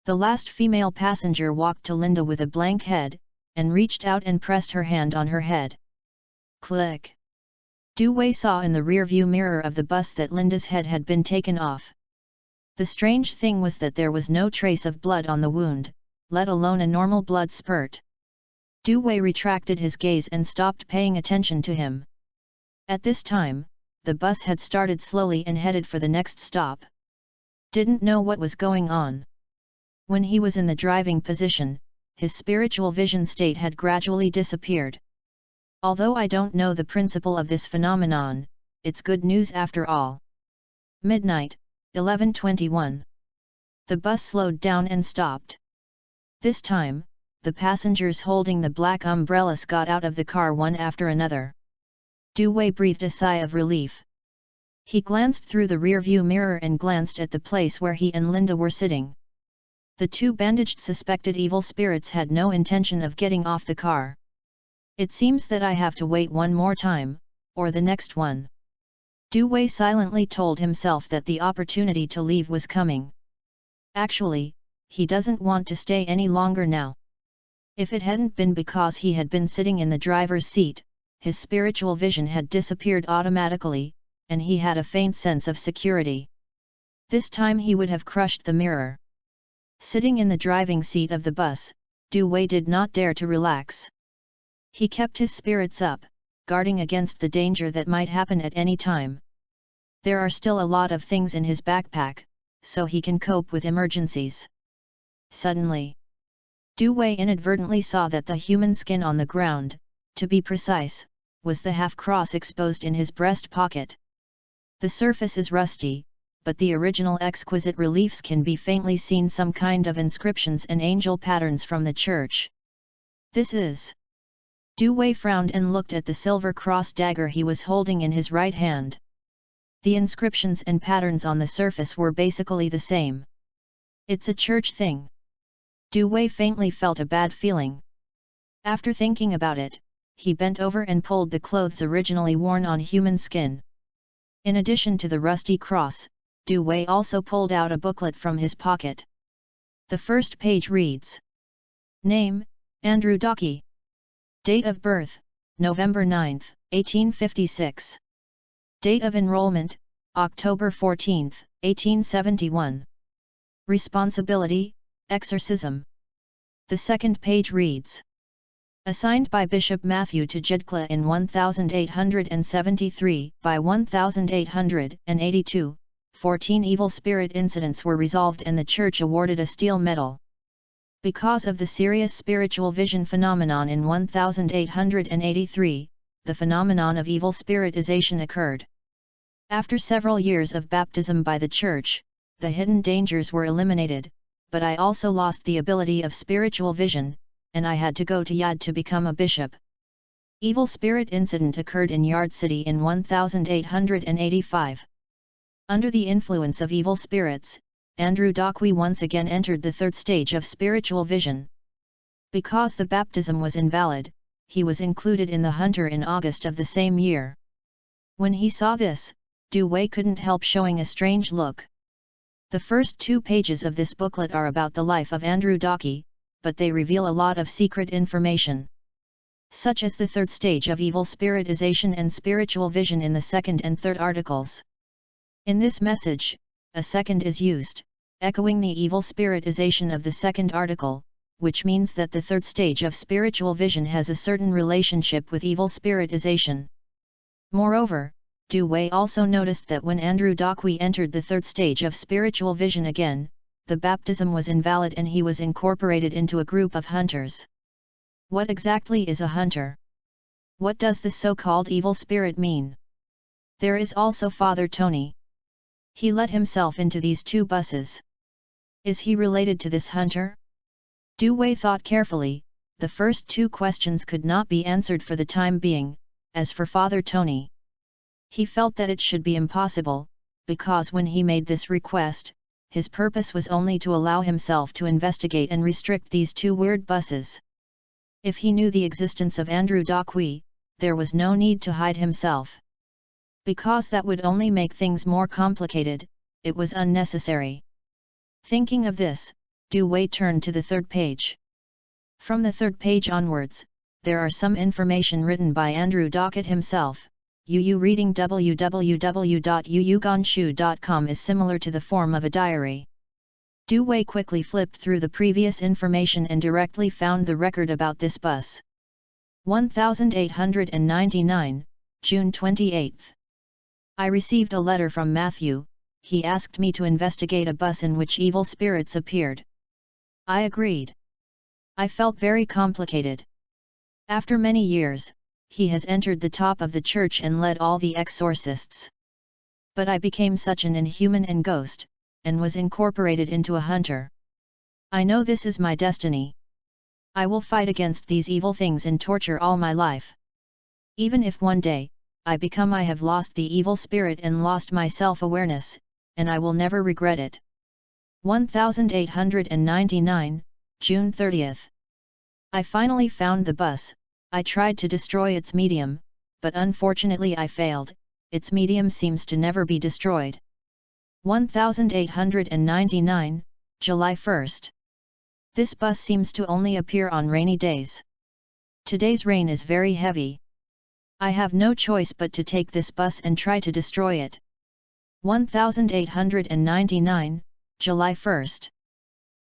The last female passenger walked to Linda with a blank head, and reached out and pressed her hand on her head. Click! Du Wei saw in the rear-view mirror of the bus that Linda's head had been taken off. The strange thing was that there was no trace of blood on the wound, let alone a normal blood spurt. Du Wei retracted his gaze and stopped paying attention to him. At this time, the bus had started slowly and headed for the next stop. Didn't know what was going on. When he was in the driving position, his spiritual vision state had gradually disappeared. Although I don't know the principle of this phenomenon, it's good news after all. Midnight, 11:21. The bus slowed down and stopped. This time, the passengers holding the black umbrellas got out of the car one after another. Dewey breathed a sigh of relief. He glanced through the rearview mirror and glanced at the place where he and Linda were sitting. The two bandaged suspected evil spirits had no intention of getting off the car. It seems that I have to wait one more time, or the next one. Dewey silently told himself that the opportunity to leave was coming. Actually, he doesn't want to stay any longer now. If it hadn't been because he had been sitting in the driver's seat, his spiritual vision had disappeared automatically, and he had a faint sense of security. This time he would have crushed the mirror. Sitting in the driving seat of the bus, Dewey did not dare to relax. He kept his spirits up, guarding against the danger that might happen at any time. There are still a lot of things in his backpack, so he can cope with emergencies. Suddenly, Dewey inadvertently saw that the human skin on the ground, to be precise, was the half-cross exposed in his breast pocket. The surface is rusty, but the original exquisite reliefs can be faintly seen, some kind of inscriptions and angel patterns from the church. This is... Dewey frowned and looked at the silver cross dagger he was holding in his right hand. The inscriptions and patterns on the surface were basically the same. It's a church thing. Dewey faintly felt a bad feeling. After thinking about it, he bent over and pulled the clothes originally worn on human skin. In addition to the rusty cross, Dewey also pulled out a booklet from his pocket. The first page reads: Name, Andrew Dockey. Date of birth, November 9, 1856. Date of enrollment, October 14, 1871. Responsibility, exorcism. The second page reads: Assigned by Bishop Matthew to Jedcla in 1873, by 1882, 14 evil spirit incidents were resolved and the church awarded a steel medal. Because of the serious spiritual vision phenomenon in 1883, the phenomenon of evil spiritization occurred. After several years of baptism by the church, the hidden dangers were eliminated, but I also lost the ability of spiritual vision, and I had to go to Yad to become a bishop. Evil spirit incident occurred in Yard City in 1885. Under the influence of evil spirits, Andrew Dockey once again entered the third stage of spiritual vision. Because the baptism was invalid, he was included in the Hunter in August of the same year. When he saw this, Dewey couldn't help showing a strange look. The first 2 pages of this booklet are about the life of Andrew Dockey, but they reveal a lot of secret information, such as the third stage of evil spiritization and spiritual vision in the second and third articles. In this message, a second is used, echoing the evil spiritization of the second article, which means that the third stage of spiritual vision has a certain relationship with evil spiritization. Moreover, Dewey also noticed that when Andrew Dockey entered the third stage of spiritual vision again, the baptism was invalid and he was incorporated into a group of hunters. What exactly is a hunter? What does the so-called evil spirit mean? There is also Father Tony. He let himself into these 2 buses. Is he related to this hunter? Dewey thought carefully. The first 2 questions could not be answered for the time being. As for Father Tony, he felt that it should be impossible, because when he made this request, his purpose was only to allow himself to investigate and restrict these 2 weird buses. If he knew the existence of Andrew Dockey, there was no need to hide himself. Because that would only make things more complicated, it was unnecessary. Thinking of this, Dewey turned to the third page. From the third page onwards, there are some information written by Andrew Dockey himself. Reading www.uyugonshu.com is similar to the form of a diary. Dewey quickly flipped through the previous information and directly found the record about this bus. 1899, June 28. I received a letter from Matthew. He asked me to investigate a bus in which evil spirits appeared. I agreed. I felt very complicated. After many years, he has entered the top of the church and led all the exorcists. But I became such an inhuman and ghost, and was incorporated into a hunter. I know this is my destiny. I will fight against these evil things and torture all my life. Even if one day, I have lost the evil spirit and lost my self-awareness, and I will never regret it. 1899, June 30. I finally found the bus. I tried to destroy its medium, but unfortunately I failed. Its medium seems to never be destroyed. 1899, July 1. This bus seems to only appear on rainy days. Today's rain is very heavy. I have no choice but to take this bus and try to destroy it. 1899, July 1.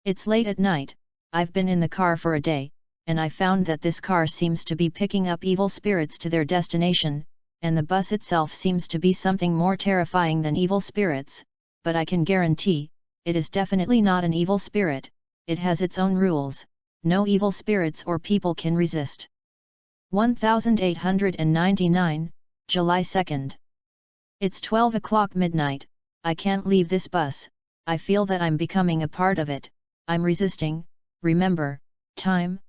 It's late at night. I've been in the car for a day, and I found that this car seems to be picking up evil spirits to their destination, and the bus itself seems to be something more terrifying than evil spirits, but I can guarantee, it is definitely not an evil spirit. It has its own rules, no evil spirits or people can resist. 1899, July 2. It's 12 o'clock midnight, I can't leave this bus. I feel that I'm becoming a part of it. I'm resisting. Remember, time,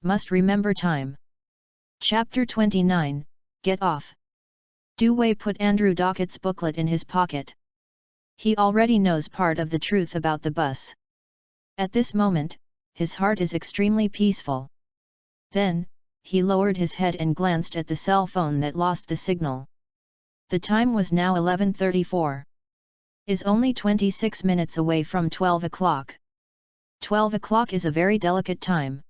must remember time. Chapter 29, Get Off. Dewey put Andrew Dockett's booklet in his pocket. He already knows part of the truth about the bus. At this moment, his heart is extremely peaceful. Then, he lowered his head and glanced at the cell phone that lost the signal. The time was now 11:34. Is only 26 minutes away from 12 o'clock. 12 o'clock is a very delicate time.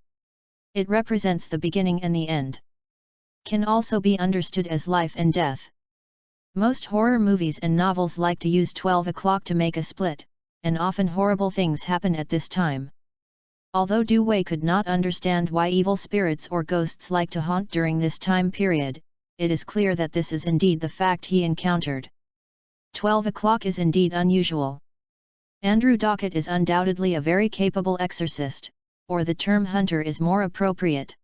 It represents the beginning and the end. Can also be understood as life and death. Most horror movies and novels like to use 12 o'clock to make a split, and often horrible things happen at this time. Although Dewey could not understand why evil spirits or ghosts like to haunt during this time period, it is clear that this is indeed the fact he encountered. 12 o'clock is indeed unusual. Andrew Dockett is undoubtedly a very capable exorcist, or the term hunter is more appropriate.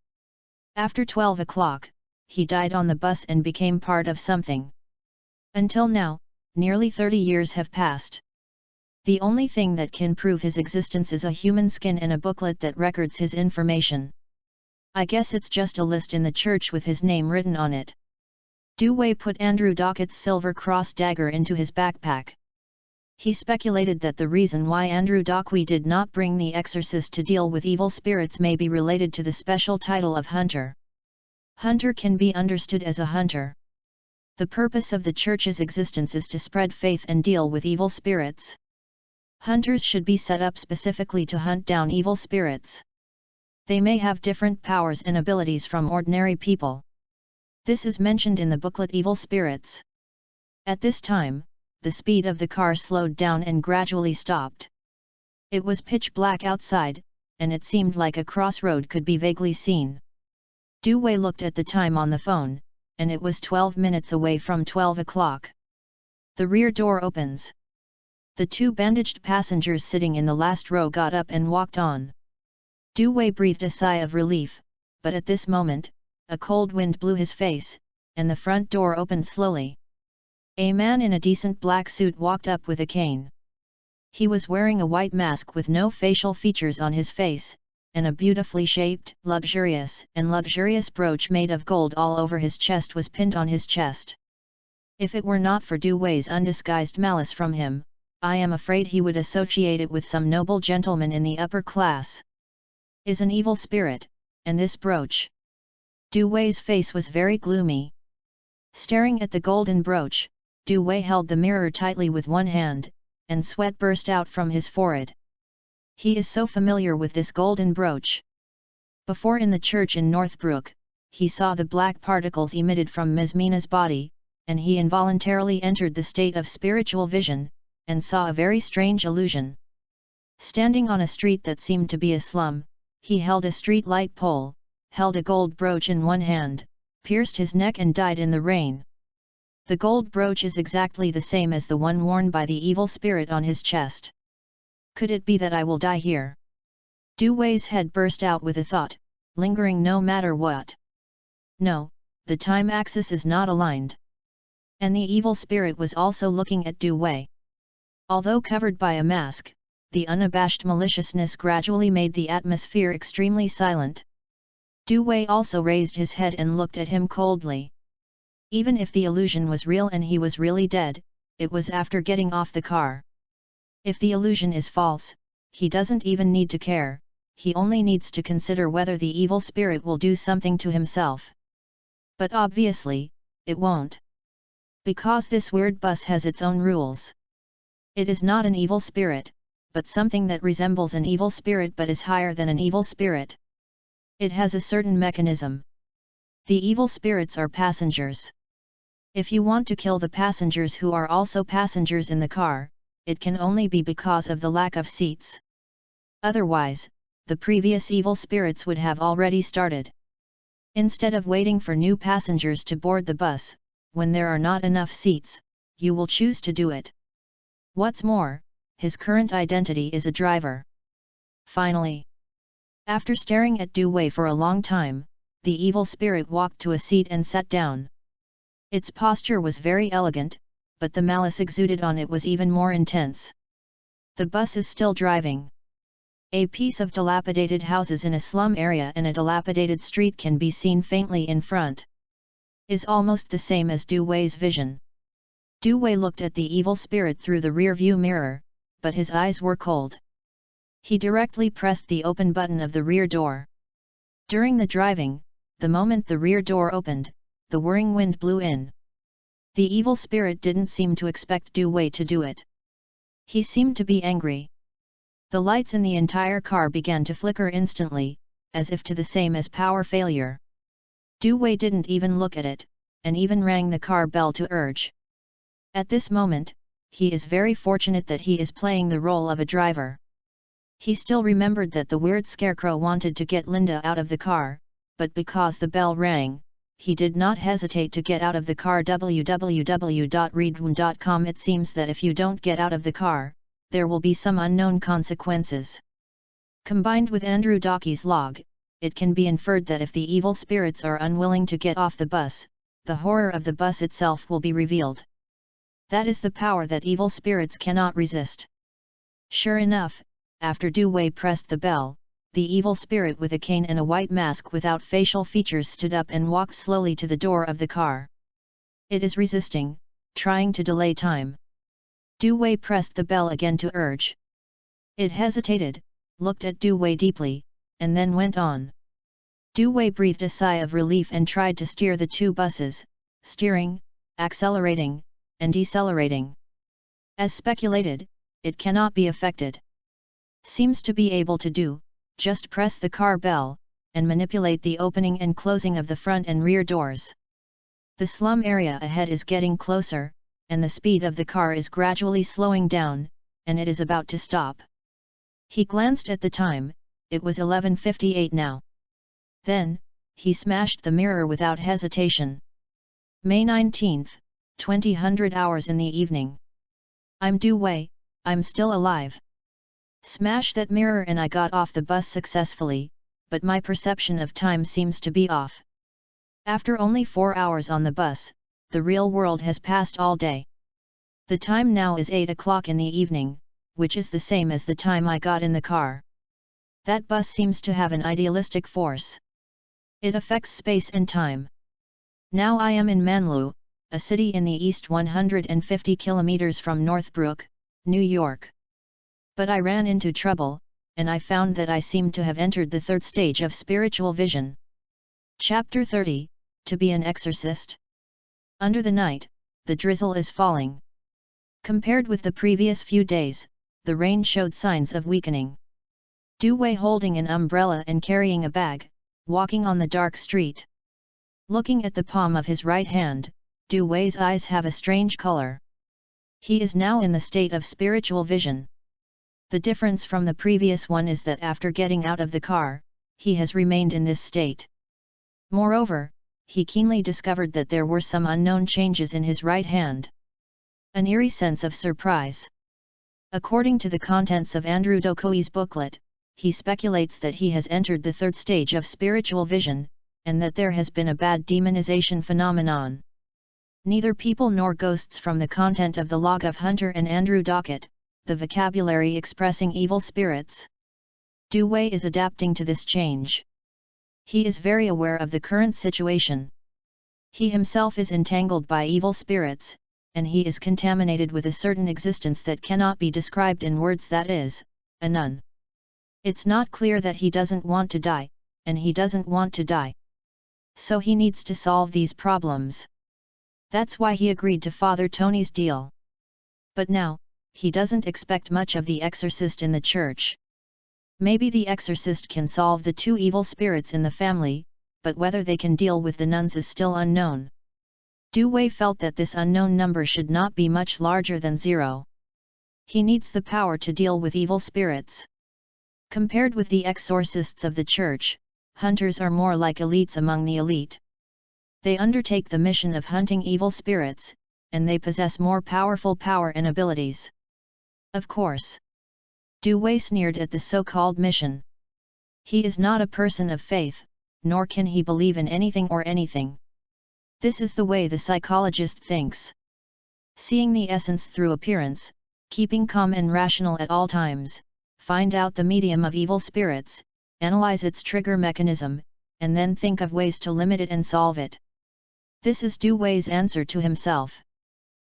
After 12 o'clock, he died on the bus and became part of something. Until now, nearly 30 years have passed. The only thing that can prove his existence is a human skin and a booklet that records his information. I guess it's just a list in the church with his name written on it. Dewey put Andrew Dockett's silver cross dagger into his backpack. He speculated that the reason why Andrew Dockett did not bring the exorcist to deal with evil spirits may be related to the special title of hunter. Hunter can be understood as a hunter. The purpose of the church's existence is to spread faith and deal with evil spirits. Hunters should be set up specifically to hunt down evil spirits. They may have different powers and abilities from ordinary people. This is mentioned in the booklet Evil Spirits. At this time, the speed of the car slowed down and gradually stopped. It was pitch black outside, and it seemed like a crossroad could be vaguely seen. Dewey looked at the time on the phone, and it was 12 minutes away from 12 o'clock. The rear door opens. The two bandaged passengers sitting in the last row got up and walked on. Dewey breathed a sigh of relief, but at this moment, a cold wind blew his face, and the front door opened slowly. A man in a decent black suit walked up with a cane. He was wearing a white mask with no facial features on his face, and a beautifully shaped, luxurious brooch made of gold all over his chest was pinned on his chest. If it were not for Dewey's undisguised malice from him, I am afraid he would associate it with some noble gentleman in the upper class. Is an evil spirit, and this brooch. Dewey's face was very gloomy. Staring at the golden brooch, Dewey held the mirror tightly with one hand, and sweat burst out from his forehead. He is so familiar with this golden brooch. Before in the church in Northbrook, he saw the black particles emitted from Ms. Mina's body, and he involuntarily entered the state of spiritual vision, and saw a very strange illusion. Standing on a street that seemed to be a slum, he held a street light pole, held a gold brooch in one hand, pierced his neck and died in the rain. The gold brooch is exactly the same as the one worn by the evil spirit on his chest. Could it be that I will die here? Du Wei's head burst out with a thought, lingering no matter what. No, the time axis is not aligned. And the evil spirit was also looking at Du Wei. Although covered by a mask, the unabashed maliciousness gradually made the atmosphere extremely silent. Du Wei also raised his head and looked at him coldly. Even if the illusion was real and he was really dead, it was after getting off the car. If the illusion is false, he doesn't even need to care, he only needs to consider whether the evil spirit will do something to himself. But obviously, it won't. Because this weird bus has its own rules. It is not an evil spirit, but something that resembles an evil spirit but is higher than an evil spirit. It has a certain mechanism. The evil spirits are passengers. If you want to kill the passengers who are also passengers in the car, it can only be because of the lack of seats. Otherwise, the previous evil spirits would have already started. Instead of waiting for new passengers to board the bus, when there are not enough seats, you will choose to do it. What's more, his current identity is a driver. Finally, after staring at Du Wei for a long time, the evil spirit walked to a seat and sat down. Its posture was very elegant, but the malice exuded on it was even more intense. The bus is still driving. A piece of dilapidated houses in a slum area and a dilapidated street can be seen faintly in front. Is almost the same as Du Wei's vision. Du Wei looked at the evil spirit through the rear-view mirror, but his eyes were cold. He directly pressed the open button of the rear door. During the driving, the moment the rear door opened, the whirring wind blew in. The evil spirit didn't seem to expect Du Wei to do it. He seemed to be angry. The lights in the entire car began to flicker instantly, as if to the same as power failure. Du Wei didn't even look at it, and even rang the car bell to urge. At this moment, he is very fortunate that he is playing the role of a driver. He still remembered that the weird scarecrow wanted to get Linda out of the car, but because the bell rang, he did not hesitate to get out of the car. www.readaloud.com. It seems that if you don't get out of the car, there will be some unknown consequences. Combined with Andrew Dockey's log, it can be inferred that if the evil spirits are unwilling to get off the bus, the horror of the bus itself will be revealed. That is the power that evil spirits cannot resist. Sure enough, after Du Wei pressed the bell, the evil spirit with a cane and a white mask without facial features stood up and walked slowly to the door of the car. It is resisting, trying to delay time. Du Wei pressed the bell again to urge. It hesitated, looked at Du Wei deeply, and then went on. Du Wei breathed a sigh of relief and tried to steer the two buses, steering, accelerating, and decelerating. As speculated, it cannot be affected. Seems to be able to do, just press the car bell, and manipulate the opening and closing of the front and rear doors. The slum area ahead is getting closer, and the speed of the car is gradually slowing down, and it is about to stop. He glanced at the time, it was 11:58 now. Then, he smashed the mirror without hesitation. May 19th, 2000 hours in the evening. I'm Du Wei, I'm still alive. Smash that mirror and I got off the bus successfully, but my perception of time seems to be off. After only 4 hours on the bus, the real world has passed all day. The time now is 8 o'clock in the evening, which is the same as the time I got in the car. That bus seems to have an idealistic force. It affects space and time. Now I am in Manlu, a city in the east 150 kilometers from Northbrook, New York. But I ran into trouble, and I found that I seemed to have entered the third stage of spiritual vision. Chapter 30, To be an Exorcist. Under the night, the drizzle is falling. Compared with the previous few days, the rain showed signs of weakening. Du Wei holding an umbrella and carrying a bag, walking on the dark street. Looking at the palm of his right hand, Du Wei's eyes have a strange color. He is now in the state of spiritual vision. The difference from the previous one is that after getting out of the car, he has remained in this state. Moreover, he keenly discovered that there were some unknown changes in his right hand. An eerie sense of surprise. According to the contents of Andrew Dokoi's booklet, he speculates that he has entered the third stage of spiritual vision, and that there has been a bad demonization phenomenon. Neither people nor ghosts from the content of the log of Hunter and Andrew Dockett, the vocabulary expressing evil spirits. Dewey is adapting to this change. He is very aware of the current situation. He himself is entangled by evil spirits, and he is contaminated with a certain existence that cannot be described in words, that is, a nun. It's not clear that he doesn't want to die, and he doesn't want to die. So he needs to solve these problems. That's why he agreed to Father Tony's deal. But now, he doesn't expect much of the exorcist in the church. Maybe the exorcist can solve the two evil spirits in the family, but whether they can deal with the nuns is still unknown. Dewey felt that this unknown number should not be much larger than 0. He needs the power to deal with evil spirits. Compared with the exorcists of the church, hunters are more like elites among the elite. They undertake the mission of hunting evil spirits, and they possess more powerful power and abilities. Of course. Dewey sneered at the so-called mission. He is not a person of faith, nor can he believe in anything or anything. This is the way the psychologist thinks. Seeing the essence through appearance, keeping calm and rational at all times, find out the medium of evil spirits, analyze its trigger mechanism, and then think of ways to limit it and solve it. This is Dewey's answer to himself.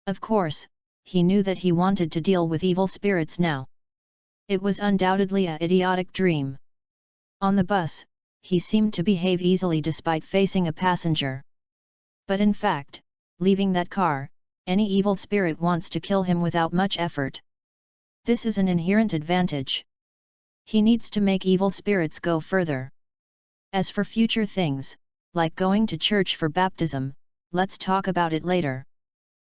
Of course, he knew that he wanted to deal with evil spirits now. It was undoubtedly an idiotic dream. On the bus, he seemed to behave easily despite facing a passenger. But in fact, leaving that car, any evil spirit wants to kill him without much effort. This is an inherent advantage. He needs to make evil spirits go further. As for future things, like going to church for baptism, let's talk about it later.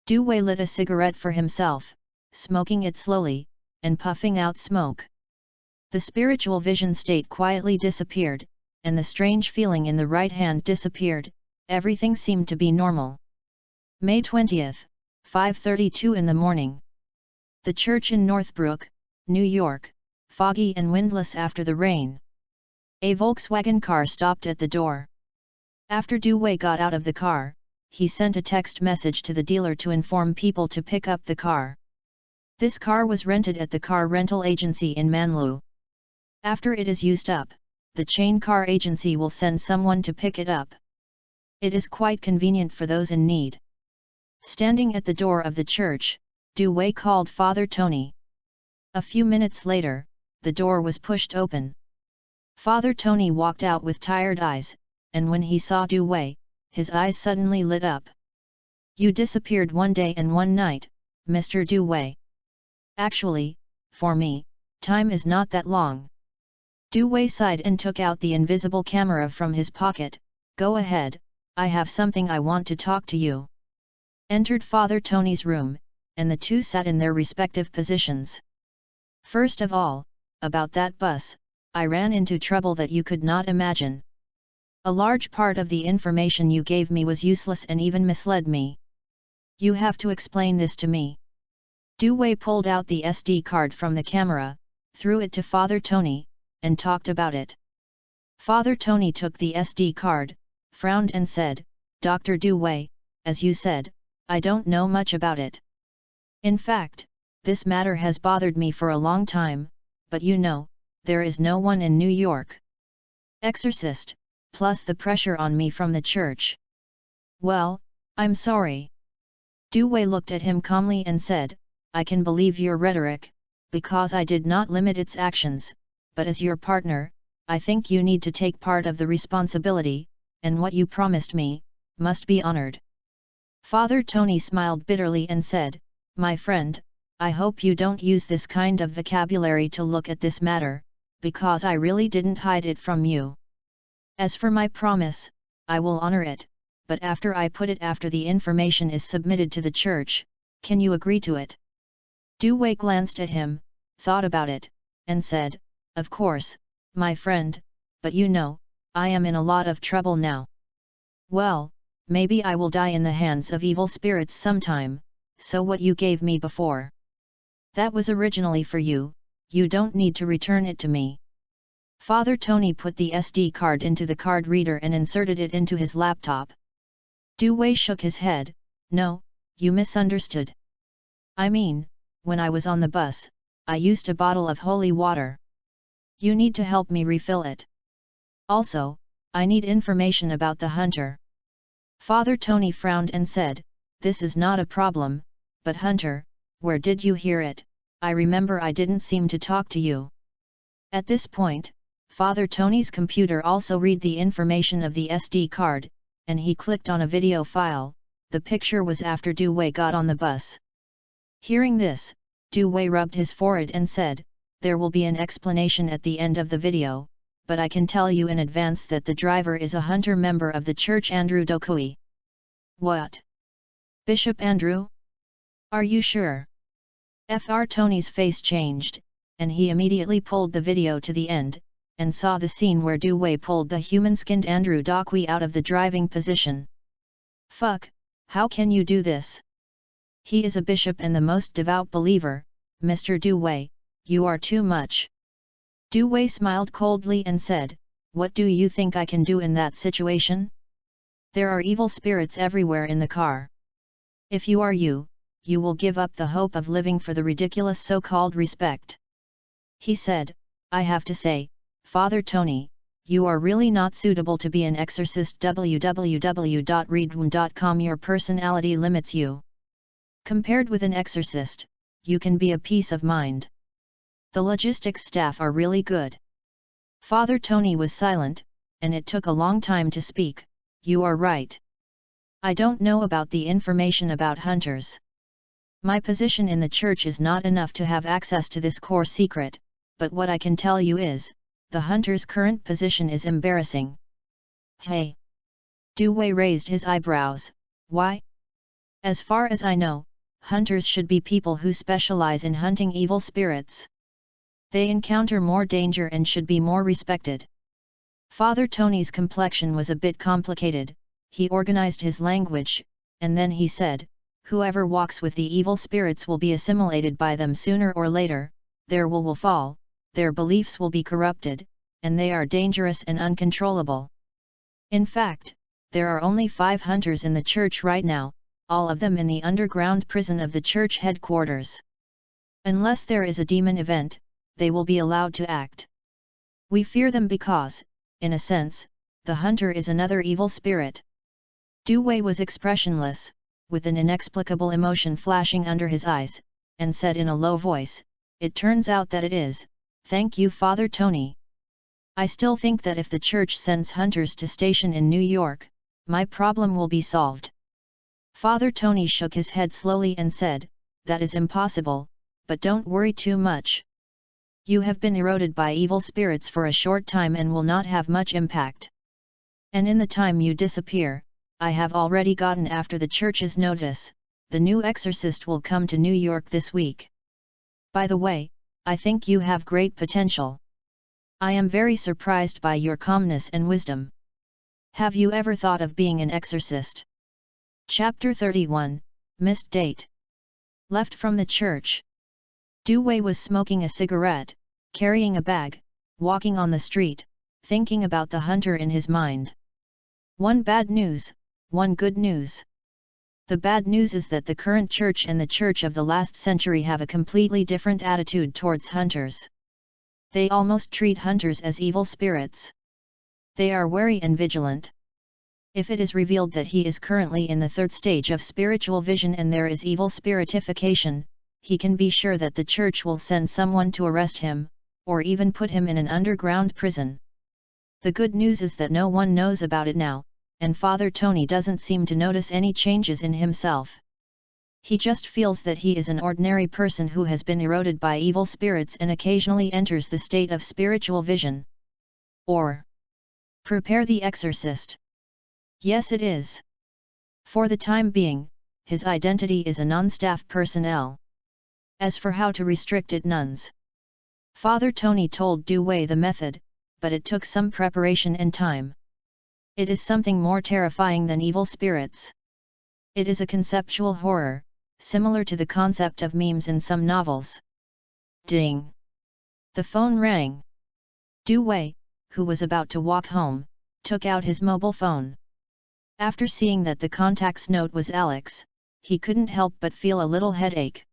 Dewey lit a cigarette for himself, smoking it slowly, and puffing out smoke. The spiritual vision state quietly disappeared, and the strange feeling in the right hand disappeared. Everything seemed to be normal. May 20th, 5:32 in the morning. The church in Northbrook, New York, foggy and windless after the rain. A Volkswagen car stopped at the door. After Dewey got out of the car, he sent a text message to the dealer to inform people to pick up the car. This car was rented at the car rental agency in Manlu. After it is used up, the chain car agency will send someone to pick it up. It is quite convenient for those in need. Standing at the door of the church, Dewey called Father Tony. A few minutes later, the door was pushed open. Father Tony walked out with tired eyes, and when he saw Dewey, his eyes suddenly lit up. "You disappeared one day and one night, Mr. Dewey. Actually, for me, time is not that long." Dewey sighed and took out the invisible camera from his pocket. "Go ahead, I have something I want to talk to you." Entered Father Tony's room, and the two sat in their respective positions. "First of all, about that bus, I ran into trouble that you could not imagine. A large part of the information you gave me was useless and even misled me. You have to explain this to me." Dewey pulled out the SD card from the camera, threw it to Father Tony, and talked about it. Father Tony took the SD card, frowned and said, "Dr. Dewey, as you said, I don't know much about it. In fact, this matter has bothered me for a long time, but you know, there is no one in New York. Exorcist, plus the pressure on me from the church. Well, I'm sorry." Dewey looked at him calmly and said, "I can believe your rhetoric, because I did not limit its actions, but as your partner, I think you need to take part of the responsibility, and what you promised me, must be honored." Father Tony smiled bitterly and said, "My friend, I hope you don't use this kind of vocabulary to look at this matter, because I really didn't hide it from you. As for my promise, I will honor it, but after I put it after the information is submitted to the church, can you agree to it?" Dewey glanced at him, thought about it, and said, "Of course, my friend, but you know, I am in a lot of trouble now. Well, maybe I will die in the hands of evil spirits sometime, so what you gave me before, that was originally for you, you don't need to return it to me. Father Tony put the SD card into the card reader and inserted it into his laptop. Du Wei shook his head. No, you misunderstood. I mean, when I was on the bus, I used a bottle of holy water. You need to help me refill it. Also, I need information about the hunter. Father Tony frowned and said, this is not a problem, but hunter, where did you hear it? I remember I didn't seem to talk to you. At this point, Father Tony's computer also read the information of the SD card, and he clicked on a video file. The picture was after Du Wei got on the bus. Hearing this, Du Wei rubbed his forehead and said, there will be an explanation at the end of the video, but I can tell you in advance that the driver is a hunter member of the church Andrew Dokui. What? Bishop Andrew? Are you sure? Fr Tony's face changed, and he immediately pulled the video to the end, and saw the scene where Du Wei pulled the human-skinned Andrew Dokui out of the driving position. Fuck, how can you do this? He is a bishop and the most devout believer, Mr. Du Wei, you are too much. Du Wei smiled coldly and said, what do you think I can do in that situation? There are evil spirits everywhere in the car. If you are you will give up the hope of living for the ridiculous so-called respect. He said, I have to say, Father Tony, you are really not suitable to be an exorcist. www.readaloud.com. Your personality limits you. Compared with an exorcist, you can be a peace of mind. The logistics staff are really good. Father Tony was silent, and it took a long time to speak. You are right. I don't know about the information about hunters. My position in the church is not enough to have access to this core secret, but what I can tell you is, the hunter's current position is embarrassing. Hey! Du Wei raised his eyebrows. Why? As far as I know, hunters should be people who specialize in hunting evil spirits. They encounter more danger and should be more respected. Father Tony's complexion was a bit complicated. He organized his language, and then he said, whoever walks with the evil spirits will be assimilated by them sooner or later, their will fall, their beliefs will be corrupted, and they are dangerous and uncontrollable. In fact, there are only 5 hunters in the church right now, all of them in the underground prison of the church headquarters. Unless there is a demon event, they will be allowed to act. We fear them because, in a sense, the hunter is another evil spirit. Du Wei was expressionless, with an inexplicable emotion flashing under his eyes, and said in a low voice, it turns out that it is. Thank you, Father Tony. I still think that if the church sends hunters to station in New York, my problem will be solved. Father Tony shook his head slowly and said, that is impossible, but don't worry too much. You have been eroded by evil spirits for a short time and will not have much impact. And in the time you disappear, I have already gotten after the church's notice, the new exorcist will come to New York this week. By the way, I think you have great potential. I am very surprised by your calmness and wisdom. Have you ever thought of being an exorcist? Chapter 31, Missed Date. Left from the church. Du Wei was smoking a cigarette, carrying a bag, walking on the street, thinking about the hunter in his mind. One bad news, one good news. The bad news is that the current church and the church of the last century have a completely different attitude towards hunters. They almost treat hunters as evil spirits. They are wary and vigilant. If it is revealed that he is currently in the 3rd stage of spiritual vision and there is evil spiritification, he can be sure that the church will send someone to arrest him, or even put him in an underground prison. The good news is that no one knows about it now, and Father Tony doesn't seem to notice any changes in himself. He just feels that he is an ordinary person who has been eroded by evil spirits and occasionally enters the state of spiritual vision. Or prepare the exorcist. Yes, it is. For the time being, his identity is a non-staff personnel. As for how to restrict it, nuns. Father Tony told Du Wei the method, but it took some preparation and time. It is something more terrifying than evil spirits. It is a conceptual horror, similar to the concept of memes in some novels. Ding! The phone rang. Du Wei, who was about to walk home, took out his mobile phone. After seeing that the contact's note was Alex, he couldn't help but feel a little headache.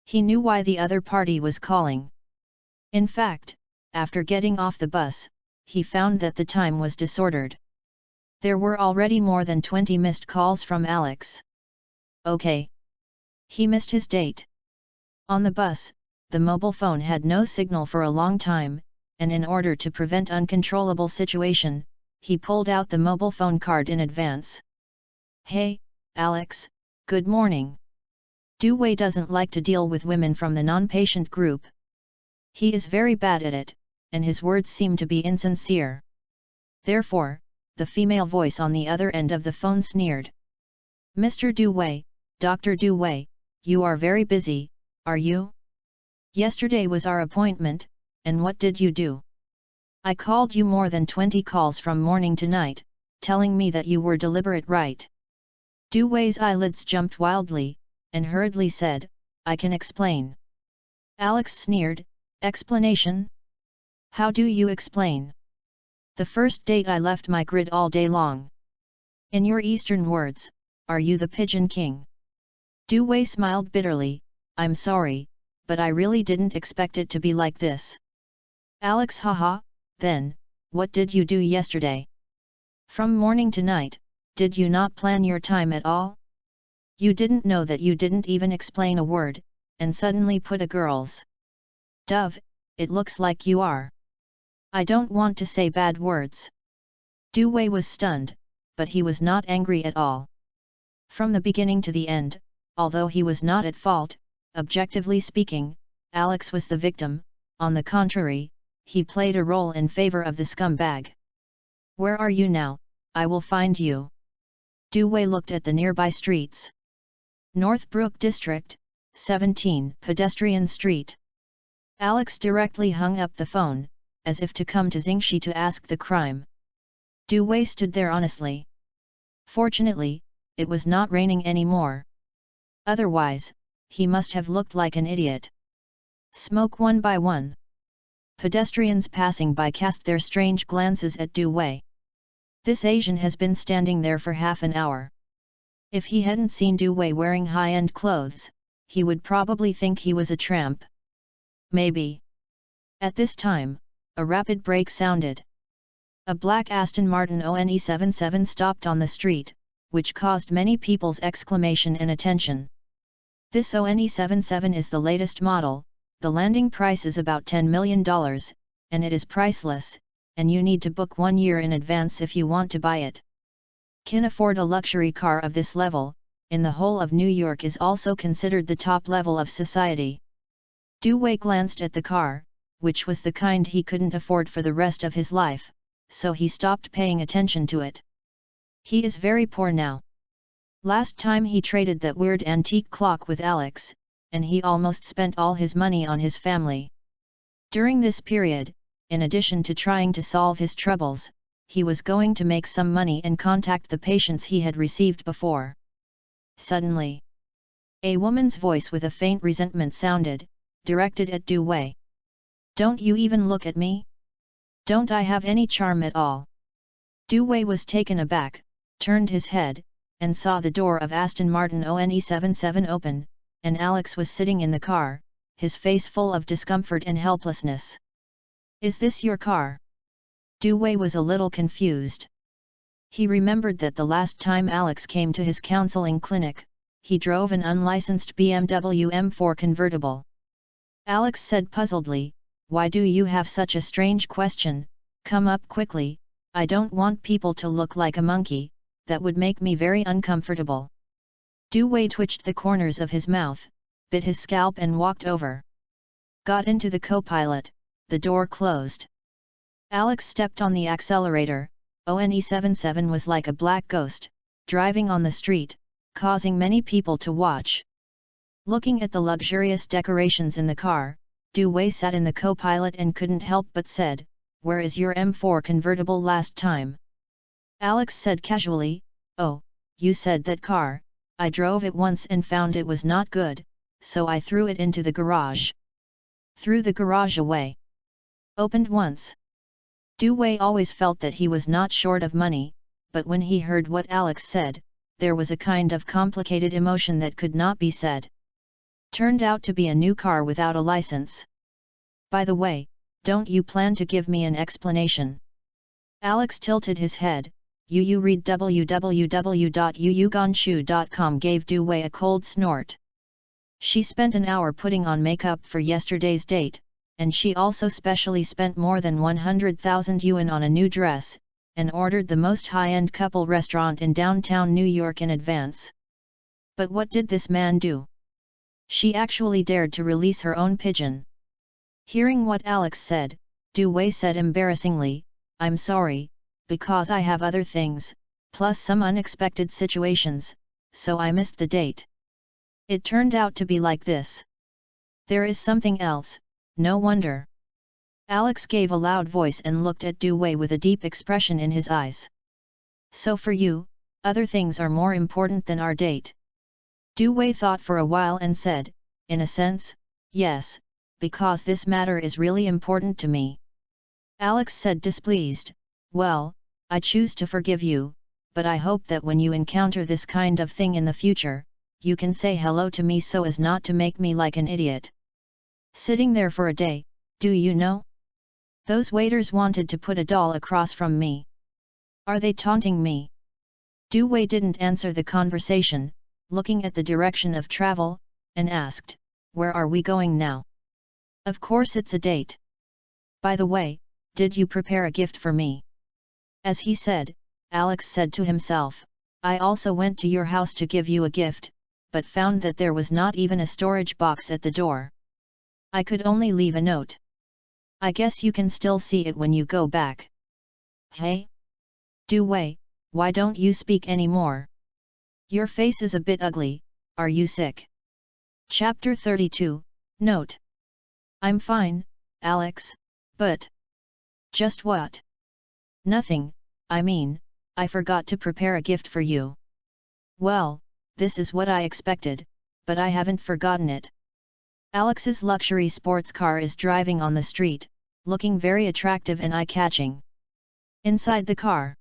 He knew why the other party was calling. In fact, after getting off the bus, he found that the time was disordered. There were already more than 20 missed calls from Alex. Okay. He missed his date. On the bus, the mobile phone had no signal for a long time, and in order to prevent uncontrollable situation, he pulled out the mobile phone card in advance. Hey, Alex, good morning. Du Wei doesn't like to deal with women from the non-patient group. He is very bad at it, and his words seem to be insincere. Therefore, the female voice on the other end of the phone sneered. Mr. Du Wei, Dr. Du Wei, you are very busy, are you? Yesterday was our appointment, and what did you do? I called you more than 20 calls from morning to night, telling me that you were deliberate, right? Du Wei's eyelids jumped wildly, and hurriedly said, I can explain. Alex sneered, explanation? How do you explain? The first date I left my grid all day long. In your Eastern words, are you the Pigeon King? Du Wei smiled bitterly, I'm sorry, but I really didn't expect it to be like this. Alex haha, then, what did you do yesterday? From morning to night, did you not plan your time at all? You didn't know that you didn't even explain a word, and suddenly put a girl's dove, it looks like you are. I don't want to say bad words. Du Wei was stunned, but he was not angry at all. From the beginning to the end, although he was not at fault, objectively speaking, Alex was the victim. On the contrary, he played a role in favor of the scumbag. Where are you now? I will find you. Du Wei looked at the nearby streets. Northbrook District, 17 Pedestrian Street. Alex directly hung up the phone, as if to come to Xingxi to ask the crime. Du Wei stood there honestly. Fortunately, it was not raining anymore. Otherwise, he must have looked like an idiot. Smoke one by one. Pedestrians passing by cast their strange glances at Du Wei. This Asian has been standing there for half an hour. If he hadn't seen Du Wei wearing high-end clothes, he would probably think he was a tramp. Maybe. At this time, a rapid brake sounded. A black Aston Martin ONE77 stopped on the street, which caused many people's exclamation and attention. This ONE77 is the latest model, the landing price is about $10 million, and it is priceless, and you need to book 1 year in advance if you want to buy it. Can afford a luxury car of this level, in the whole of New York is also considered the top level of society. Du Wei glanced at the car, which was the kind he couldn't afford for the rest of his life, so he stopped paying attention to it. He is very poor now. Last time he traded that weird antique clock with Alex, and he almost spent all his money on his family. During this period, in addition to trying to solve his troubles, he was going to make some money and contact the patients he had received before. Suddenly, a woman's voice with a faint resentment sounded, directed at Du Wei. Don't you even look at me? Don't I have any charm at all? Du Wei was taken aback, turned his head, and saw the door of Aston Martin ONE77 open, and Alex was sitting in the car, his face full of discomfort and helplessness. Is this your car? Du Wei was a little confused. He remembered that the last time Alex came to his counseling clinic, he drove an unlicensed BMW M4 convertible. Alex said puzzledly, why do you have such a strange question? Come up quickly, I don't want people to look like a monkey, that would make me very uncomfortable. Du Wei twitched the corners of his mouth, bit his scalp and walked over. Got into the co-pilot, the door closed. Alex stepped on the accelerator. ONE77 was like a black ghost, driving on the street, causing many people to watch. Looking at the luxurious decorations in the car, Du Wei sat in the co-pilot and couldn't help but said, where is your M4 convertible last time? Alex said casually, "Oh, you said that car, I drove it once and found it was not good, so I threw it into the garage." Threw the garage away. Opened once. Du Wei always felt that he was not short of money, but when he heard what Alex said, there was a kind of complicated emotion that could not be said. Turned out to be a new car without a license. "By the way, don't you plan to give me an explanation?" Alex tilted his head. You read www.yuyuganshu.com gave Du Wei a cold snort. She spent an hour putting on makeup for yesterday's date, and she also specially spent more than 100,000 yuan on a new dress, and ordered the most high-end couple restaurant in downtown New York in advance. But what did this man do? She actually dared to release her own pigeon. Hearing what Alex said, Du Wei said embarrassingly, "I'm sorry, because I have other things, plus some unexpected situations, so I missed the date. It turned out to be like this. There is something else, no wonder." Alex gave a loud voice and looked at Du Wei with a deep expression in his eyes. "So for you, other things are more important than our date?" Du Wei thought for a while and said, "In a sense, yes, because this matter is really important to me." Alex said displeased, "Well, I choose to forgive you, but I hope that when you encounter this kind of thing in the future, you can say hello to me so as not to make me like an idiot. Sitting there for a day, do you know? Those waiters wanted to put a doll across from me. Are they taunting me?" Du Wei didn't answer the conversation, looking at the direction of travel, and asked, "Where are we going now?" "Of course it's a date. By the way, did you prepare a gift for me?" As he said, Alex said to himself, "I also went to your house to give you a gift, but found that there was not even a storage box at the door. I could only leave a note. I guess you can still see it when you go back." "Hey? Du Wei, why don't you speak anymore? Your face is a bit ugly, are you sick?" Chapter 32, Note. "I'm fine, Alex, but..." "Just what?" "Nothing, I mean, I forgot to prepare a gift for you." "Well, this is what I expected, but I haven't forgotten it." Alex's luxury sports car is driving on the street, looking very attractive and eye-catching. Inside the car,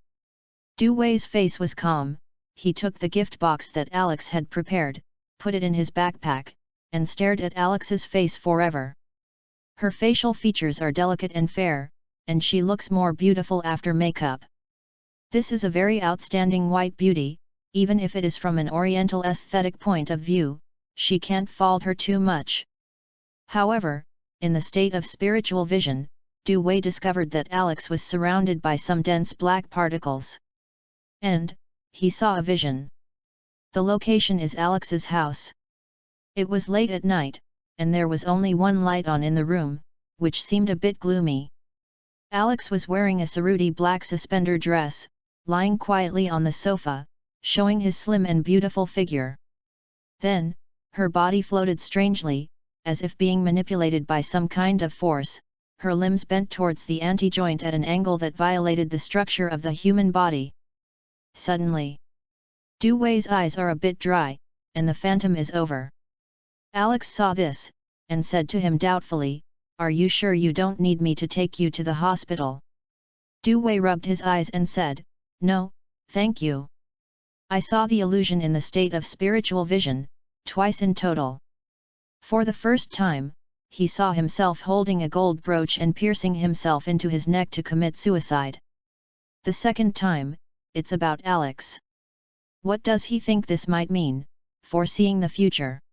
Du Wei's face was calm. He took the gift box that Alex had prepared, put it in his backpack, and stared at Alex's face forever. Her facial features are delicate and fair, and she looks more beautiful after makeup. This is a very outstanding white beauty, even if it is from an oriental aesthetic point of view, she can't fault her too much. However, in the state of spiritual vision, Du Wei discovered that Alex was surrounded by some dense black particles. And, he saw a vision. The location is Alex's house. It was late at night, and there was only one light on in the room, which seemed a bit gloomy. Alex was wearing a cerutty black suspender dress, lying quietly on the sofa, showing his slim and beautiful figure. Then, her body floated strangely, as if being manipulated by some kind of force, her limbs bent towards the anti-joint at an angle that violated the structure of the human body. Suddenly, Du Wei's eyes are a bit dry, and the phantom is over. Alex saw this, and said to him doubtfully, "Are you sure you don't need me to take you to the hospital?" Du Wei rubbed his eyes and said, "No, thank you. I saw the illusion in the state of spiritual vision, twice in total. For the first time, he saw himself holding a gold brooch and piercing himself into his neck to commit suicide. The second time, it's about Alex. What does he think this might mean, foreseeing the future?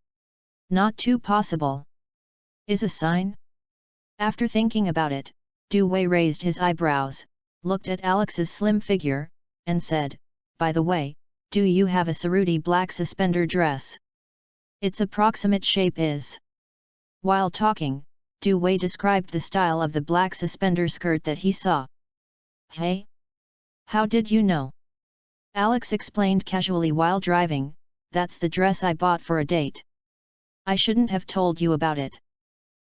Not too possible. Is a sign?" After thinking about it, Du Wei raised his eyebrows, looked at Alex's slim figure, and said, "By the way, do you have a cerutty black suspender dress? Its approximate shape is..." While talking, Du Wei described the style of the black suspender skirt that he saw. "Hey? How did you know?" Alex explained casually while driving, "That's the dress I bought for a date. I shouldn't have told you about it.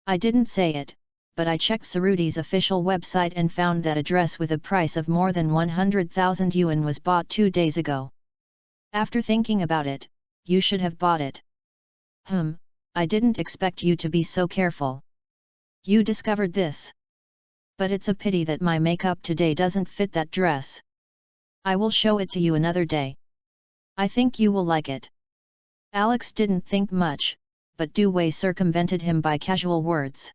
I didn't say it, but I checked Saruti's official website and found that a dress with a price of more than 100,000 yuan was bought 2 days ago. After thinking about it, you should have bought it. I didn't expect you to be so careful. You discovered this. But it's a pity that my makeup today doesn't fit that dress. I will show it to you another day. I think you will like it. Alex didn't think much, but Du Wei circumvented him by casual words.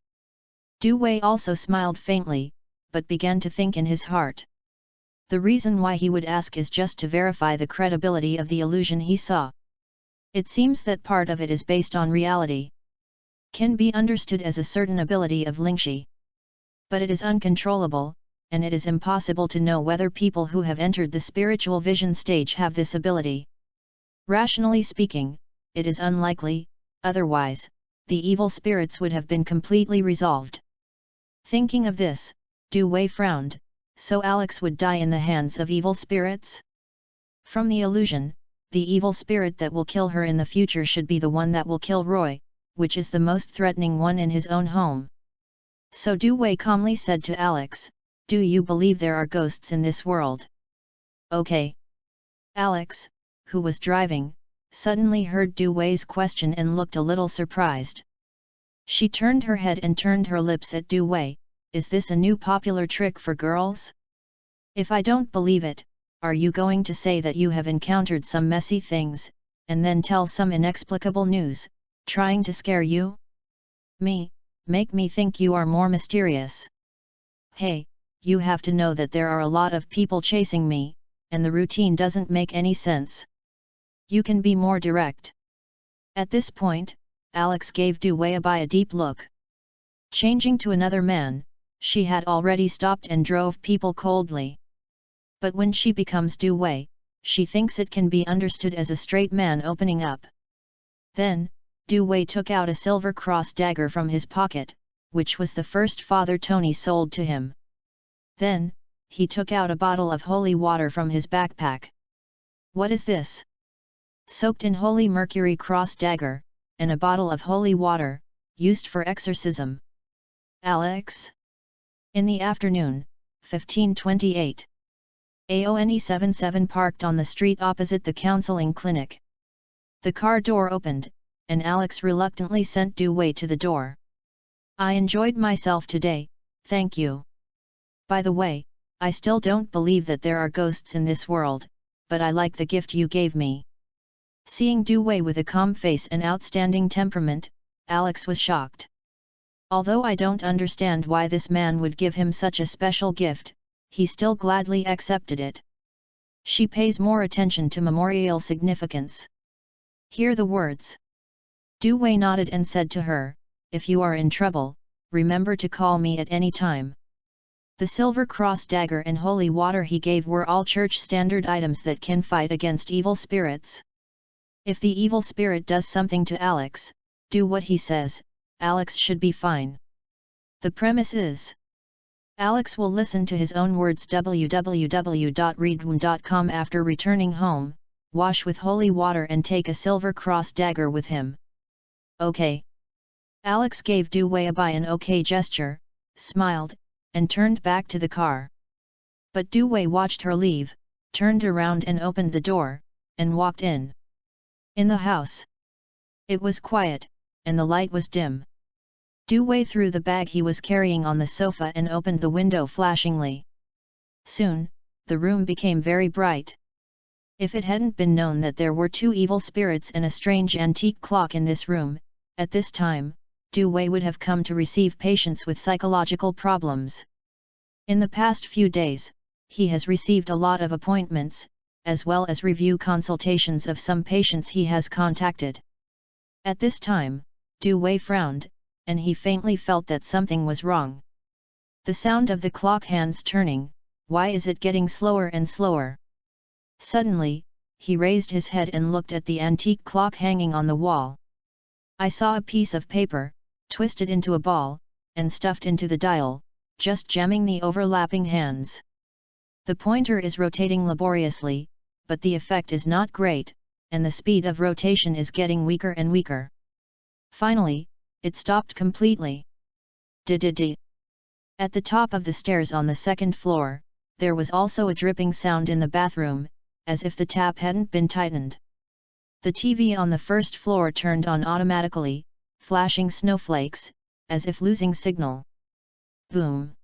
Du Wei also smiled faintly, but began to think in his heart. The reason why he would ask is just to verify the credibility of the illusion he saw. It seems that part of it is based on reality. Can be understood as a certain ability of Lingxi. But it is uncontrollable, and it is impossible to know whether people who have entered the spiritual vision stage have this ability. Rationally speaking, it is unlikely, otherwise, the evil spirits would have been completely resolved. Thinking of this, Du Wei frowned. So Alex would die in the hands of evil spirits? From the illusion, the evil spirit that will kill her in the future should be the one that will kill Roy, which is the most threatening one in his own home. So Du Wei calmly said to Alex, "Do you believe there are ghosts in this world?" "Okay." Alex, who was driving, suddenly heard Du Wei's question and looked a little surprised. She turned her head and turned her lips at Du Wei. Is this a new popular trick for girls? If I don't believe it, are you going to say that you have encountered some messy things, and then tell some inexplicable news, trying to scare you? Make me think you are more mysterious. Hey, you have to know that there are a lot of people chasing me, and the routine doesn't make any sense. You can be more direct. At this point, Alex gave Du Wei a deep look. Changing to another man, she had already stopped and drove people coldly. But when she becomes Du Wei, she thinks it can be understood as a straight man opening up. Then, Du Wei took out a silver cross dagger from his pocket, which was the first Father Tony sold to him. Then, he took out a bottle of holy water from his backpack. What is this? Soaked in holy mercury cross dagger, and a bottle of holy water, used for exorcism. Alex? In the afternoon, 1528. AONE77 parked on the street opposite the counseling clinic. The car door opened, and Alex reluctantly sent Du Wei to the door. I enjoyed myself today, thank you. By the way, I still don't believe that there are ghosts in this world, but I like the gift you gave me. Seeing Du Wei with a calm face and outstanding temperament, Alex was shocked. Although I don't understand why this man would give him such a special gift, he still gladly accepted it. She pays more attention to memorial significance. Hear the words. Du Wei nodded and said to her, if you are in trouble, remember to call me at any time. The silver cross dagger and holy water he gave were all church standard items that can fight against evil spirits. If the evil spirit does something to Alex, do what he says, Alex should be fine. The premise is, Alex will listen to his own words. www.readaloud.com. After returning home, wash with holy water and take a silver cross dagger with him. Okay. Alex gave Du Wei an okay gesture, smiled, and turned back to the car. But Du Wei watched her leave, turned around and opened the door, and walked in. In the house, it was quiet, and the light was dim. Du Wei threw the bag he was carrying on the sofa and opened the window flashingly. Soon, the room became very bright. If it hadn't been known that there were two evil spirits and a strange antique clock in this room, at this time, Du Wei would have come to receive patients with psychological problems. In the past few days, he has received a lot of appointments, as well as review consultations of some patients he has contacted. At this time, Du Wei frowned, and he faintly felt that something was wrong. The sound of the clock hands turning, why is it getting slower and slower? Suddenly, he raised his head and looked at the antique clock hanging on the wall. I saw a piece of paper, twisted into a ball, and stuffed into the dial, just jamming the overlapping hands. The pointer is rotating laboriously, but the effect is not great, and the speed of rotation is getting weaker and weaker. Finally, it stopped completely. At the top of the stairs on the second floor, there was also a dripping sound in the bathroom, as if the tap hadn't been tightened. The TV on the first floor turned on automatically, flashing snowflakes, as if losing signal. Boom!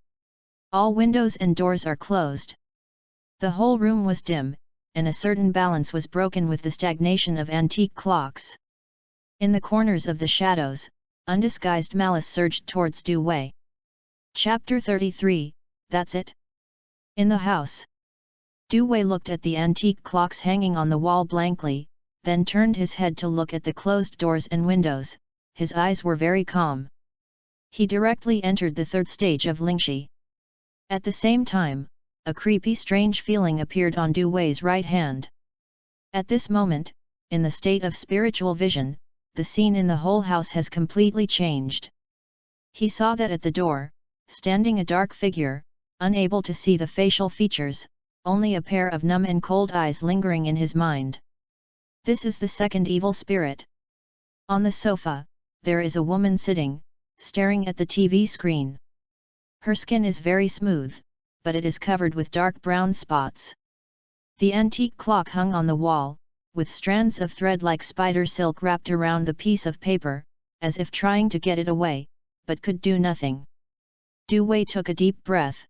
All windows and doors are closed. The whole room was dim, and a certain balance was broken with the stagnation of antique clocks. In the corners of the shadows, undisguised malice surged towards Du Wei. Chapter 33, That's it? In the house. Du Wei looked at the antique clocks hanging on the wall blankly, then turned his head to look at the closed doors and windows. His eyes were very calm. He directly entered the third stage of Lingxi. At the same time, a creepy strange feeling appeared on Du Wei's right hand. At this moment, in the state of spiritual vision, the scene in the whole house has completely changed. He saw that at the door, standing a dark figure, unable to see the facial features, only a pair of numb and cold eyes lingering in his mind. This is the second evil spirit. On the sofa, there is a woman sitting, staring at the TV screen. Her skin is very smooth, but it is covered with dark brown spots. The antique clock hung on the wall, with strands of thread like spider silk wrapped around the piece of paper, as if trying to get it away, but could do nothing. Du Wei took a deep breath.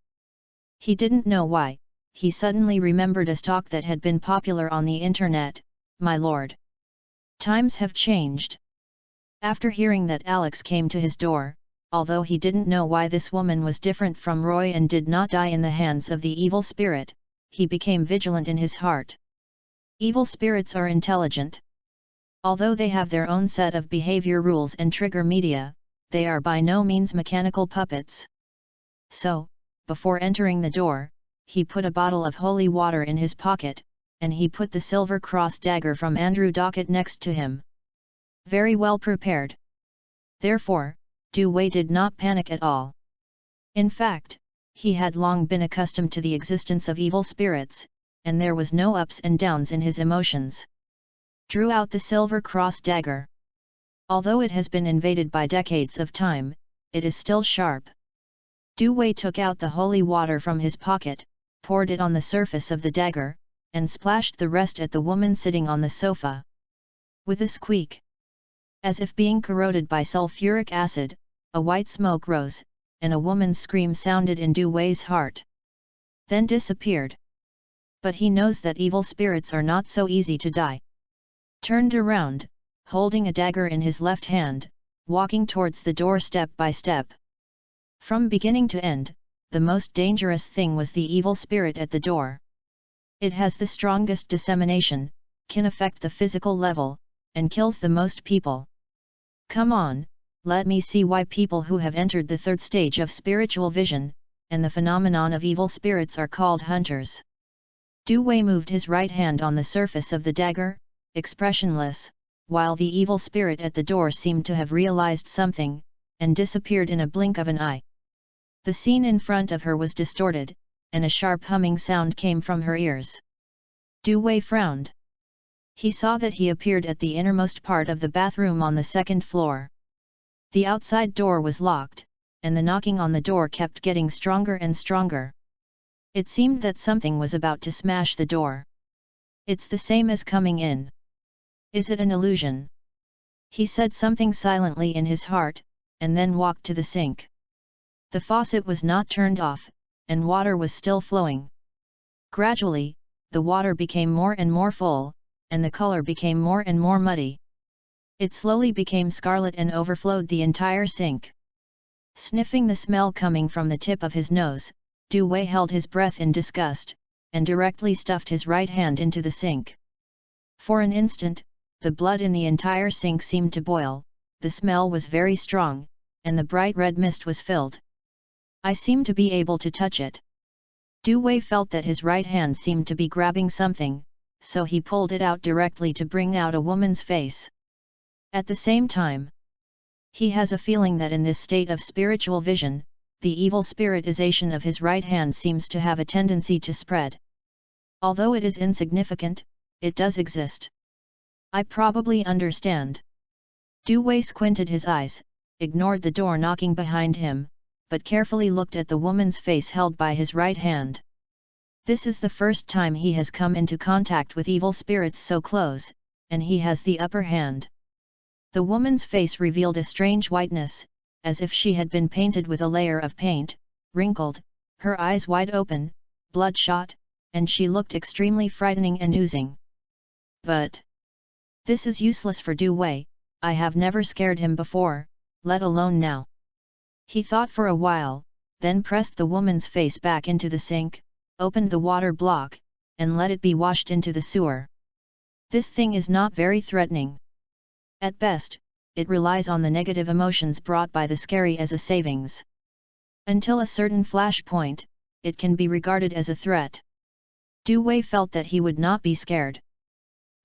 He didn't know why, he suddenly remembered a talk that had been popular on the internet. My lord, times have changed. After hearing that Alex came to his door, although he didn't know why this woman was different from Roy and did not die in the hands of the evil spirit, he became vigilant in his heart. Evil spirits are intelligent. Although they have their own set of behavior rules and trigger media, they are by no means mechanical puppets. So, before entering the door, he put a bottle of holy water in his pocket, and he put the silver cross dagger from Andrew Dockett next to him. Very well prepared. Therefore, Du Wei did not panic at all. In fact, he had long been accustomed to the existence of evil spirits, and there was no ups and downs in his emotions. Drew out the silver cross dagger. Although it has been invaded by decades of time, it is still sharp. Du Wei took out the holy water from his pocket, poured it on the surface of the dagger, and splashed the rest at the woman sitting on the sofa. With a squeak, as if being corroded by sulfuric acid, a white smoke rose, and a woman's scream sounded in Du Wei's heart. Then disappeared. But he knows that evil spirits are not so easy to die. Turned around, holding a dagger in his left hand, walking towards the door step by step. From beginning to end, the most dangerous thing was the evil spirit at the door. It has the strongest dissemination, can affect the physical level, and kills the most people. Come on, let me see why people who have entered the third stage of spiritual vision, and the phenomenon of evil spirits are called hunters. Du Wei moved his right hand on the surface of the dagger, expressionless, while the evil spirit at the door seemed to have realized something, and disappeared in a blink of an eye. The scene in front of her was distorted, and a sharp humming sound came from her ears. Du Wei frowned. He saw that he appeared at the innermost part of the bathroom on the second floor. The outside door was locked, and the knocking on the door kept getting stronger and stronger. It seemed that something was about to smash the door. It's the same as coming in. Is it an illusion? He said something silently in his heart, and then walked to the sink. The faucet was not turned off, and water was still flowing. Gradually, the water became more and more full, and the color became more and more muddy. It slowly became scarlet and overflowed the entire sink. Sniffing the smell coming from the tip of his nose, Du Wei held his breath in disgust, and directly stuffed his right hand into the sink. For an instant, the blood in the entire sink seemed to boil, the smell was very strong, and the bright red mist was filled. I seemed to be able to touch it. Du Wei felt that his right hand seemed to be grabbing something, so he pulled it out directly to bring out a woman's face. At the same time, he has a feeling that in this state of spiritual vision, the evil spiritization of his right hand seems to have a tendency to spread. Although it is insignificant, it does exist. I probably understand. Du Wei squinted his eyes, ignored the door knocking behind him, but carefully looked at the woman's face held by his right hand. This is the first time he has come into contact with evil spirits so close, and he has the upper hand. The woman's face revealed a strange whiteness, as if she had been painted with a layer of paint, wrinkled, her eyes wide open, bloodshot, and she looked extremely frightening and oozing. But this is useless for Du Wei, I have never scared him before, let alone now. He thought for a while, then pressed the woman's face back into the sink, opened the water block, and let it be washed into the sewer. This thing is not very threatening. At best, it relies on the negative emotions brought by the scary as a savings. Until a certain flash point, it can be regarded as a threat. Du Wei felt that he would not be scared.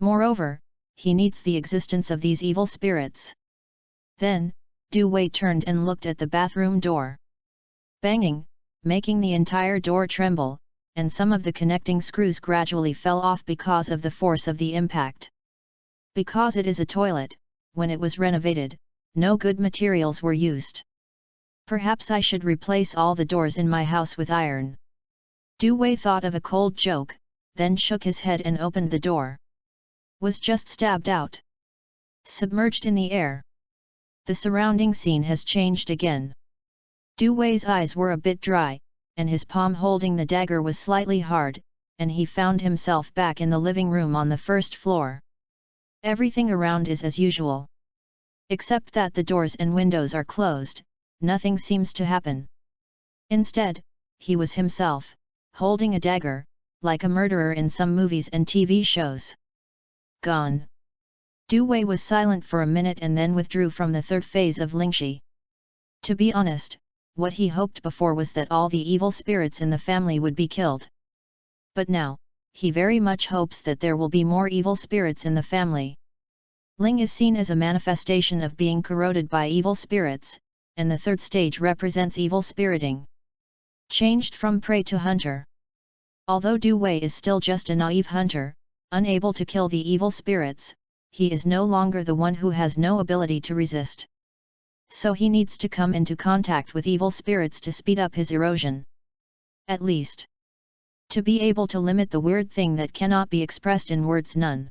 Moreover, he needs the existence of these evil spirits. Then, Du Wei turned and looked at the bathroom door. Banging, making the entire door tremble, and some of the connecting screws gradually fell off because of the force of the impact. Because it is a toilet, when it was renovated, no good materials were used. Perhaps I should replace all the doors in my house with iron. Du Wei thought of a cold joke, then shook his head and opened the door. Was just stabbed out. Submerged in the air. The surrounding scene has changed again. Du Wei's eyes were a bit dry, and his palm holding the dagger was slightly hard, and he found himself back in the living room on the first floor. Everything around is as usual. Except that the doors and windows are closed, nothing seems to happen. Instead, he was himself, holding a dagger, like a murderer in some movies and TV shows. Gone. Du Wei was silent for a minute and then withdrew from the third phase of Lingxi. To be honest, what he hoped before was that all the evil spirits in the family would be killed. But now, he very much hopes that there will be more evil spirits in the family. Ling is seen as a manifestation of being corroded by evil spirits, and the third stage represents evil spiriting. Changed from prey to hunter. Although Du Wei is still just a naive hunter, unable to kill the evil spirits, he is no longer the one who has no ability to resist. So he needs to come into contact with evil spirits to speed up his erosion. At least, to be able to limit the weird thing that cannot be expressed in words. None.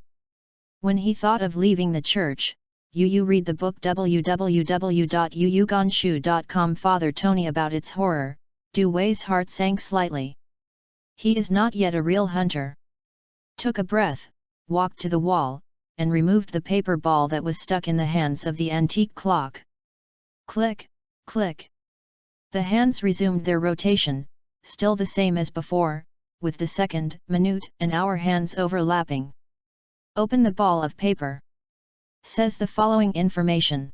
When he thought of leaving the church, Yu read the book www.yuyuganshu.com Father Tony about its horror, Du Wei's heart sank slightly. He is not yet a real hunter. Took a breath, walked to the wall, and removed the paper ball that was stuck in the hands of the antique clock. Click, click. The hands resumed their rotation, still the same as before, with the second, minute, and hour hands overlapping. Open the ball of paper. Says the following information.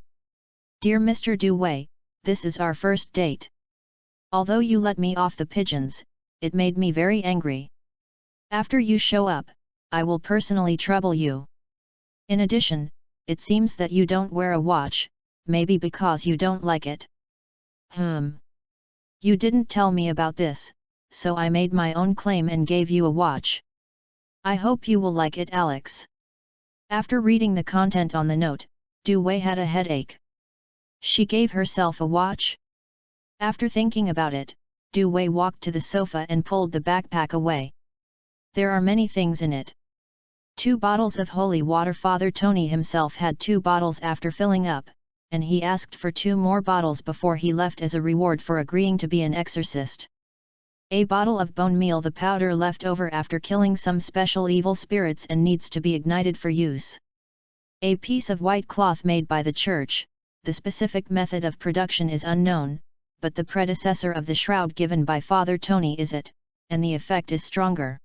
Dear Mr. Du Wei, this is our first date. Although you let me off the pigeons, it made me very angry. After you show up, I will personally trouble you. In addition, it seems that you don't wear a watch, maybe because you don't like it. You didn't tell me about this, so I made my own claim and gave you a watch. I hope you will like it, Alex. After reading the content on the note, Du Wei had a headache. She gave herself a watch? After thinking about it, Du Wei walked to the sofa and pulled the backpack away. There are many things in it. 2 bottles of holy water. Father Tony himself had 2 bottles after filling up, and he asked for 2 more bottles before he left as a reward for agreeing to be an exorcist. A bottle of bone meal, the powder left over after killing some special evil spirits and needs to be ignited for use. A piece of white cloth made by the church, the specific method of production is unknown, but the predecessor of the shroud given by Father Tony is it, and the effect is stronger.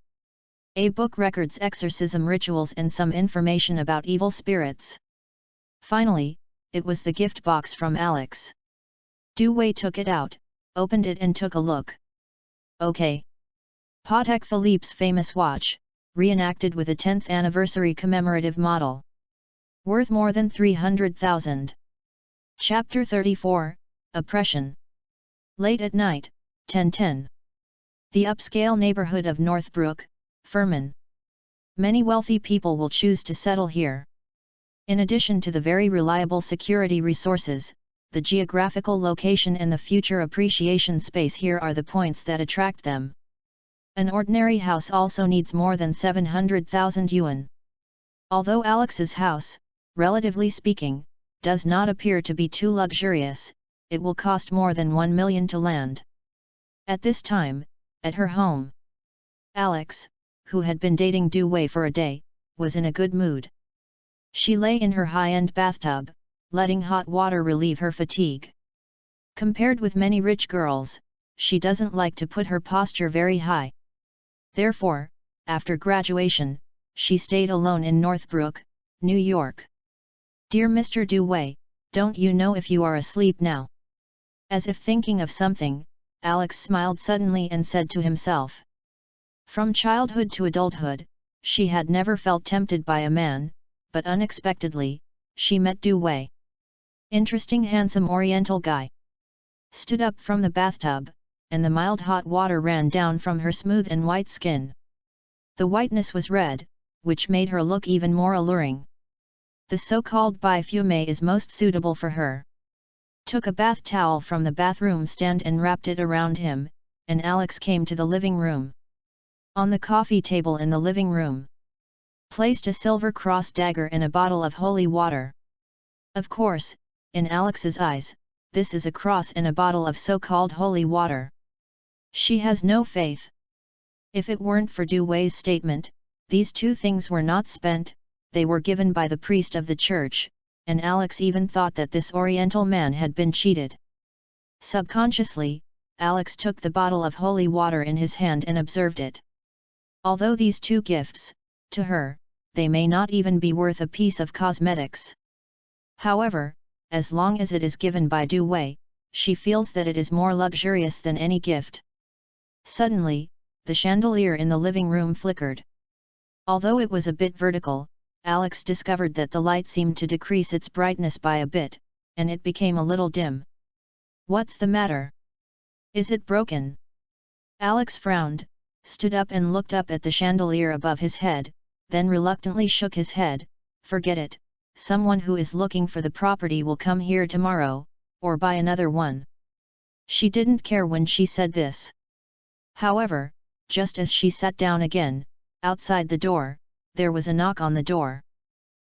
A book records exorcism rituals and some information about evil spirits. Finally, it was the gift box from Alex. Du Wei took it out, opened it and took a look. Okay. Patek Philippe's famous watch, reenacted with a 10th anniversary commemorative model. Worth more than 300,000. Chapter 34, Oppression. Late at night, 10:10. The upscale neighborhood of Northbrook, Furman. Many wealthy people will choose to settle here. In addition to the very reliable security resources, the geographical location and the future appreciation space here are the points that attract them. An ordinary house also needs more than 700,000 yuan. Although Alex's house, relatively speaking, does not appear to be too luxurious, it will cost more than 1 million to land. At this time, at her home, Alex, who had been dating Du Wei for a day, was in a good mood. She lay in her high-end bathtub, letting hot water relieve her fatigue. Compared with many rich girls, she doesn't like to put her posture very high. Therefore, after graduation, she stayed alone in Northbrook, New York. "Dear Mr. Du Wei, don't you know if you are asleep now?" As if thinking of something, Alex smiled suddenly and said to himself. From childhood to adulthood, she had never felt tempted by a man, but unexpectedly, she met Du Wei. Interesting handsome oriental guy. Stood up from the bathtub, and the mild hot water ran down from her smooth and white skin. The whiteness was red, which made her look even more alluring. The so-called bifume is most suitable for her. Took a bath towel from the bathroom stand and wrapped it around him, and Alex came to the living room. On the coffee table in the living room, placed a silver cross dagger and a bottle of holy water. Of course, in Alex's eyes, this is a cross and a bottle of so-called holy water. She has no faith. If it weren't for Du Wei's statement, these two things were not spent, they were given by the priest of the church, and Alex even thought that this oriental man had been cheated. Subconsciously, Alex took the bottle of holy water in his hand and observed it. Although these two gifts, to her, they may not even be worth a piece of cosmetics. However, as long as it is given by Du Wei, she feels that it is more luxurious than any gift. Suddenly, the chandelier in the living room flickered. Although it was a bit vertical, Alex discovered that the light seemed to decrease its brightness by a bit, and it became a little dim. "What's the matter? Is it broken?" Alex frowned, stood up and looked up at the chandelier above his head, then reluctantly shook his head. "Forget it, someone who is looking for the property will come here tomorrow, or buy another one." She didn't care when she said this. However, just as she sat down again, outside the door, there was a knock on the door.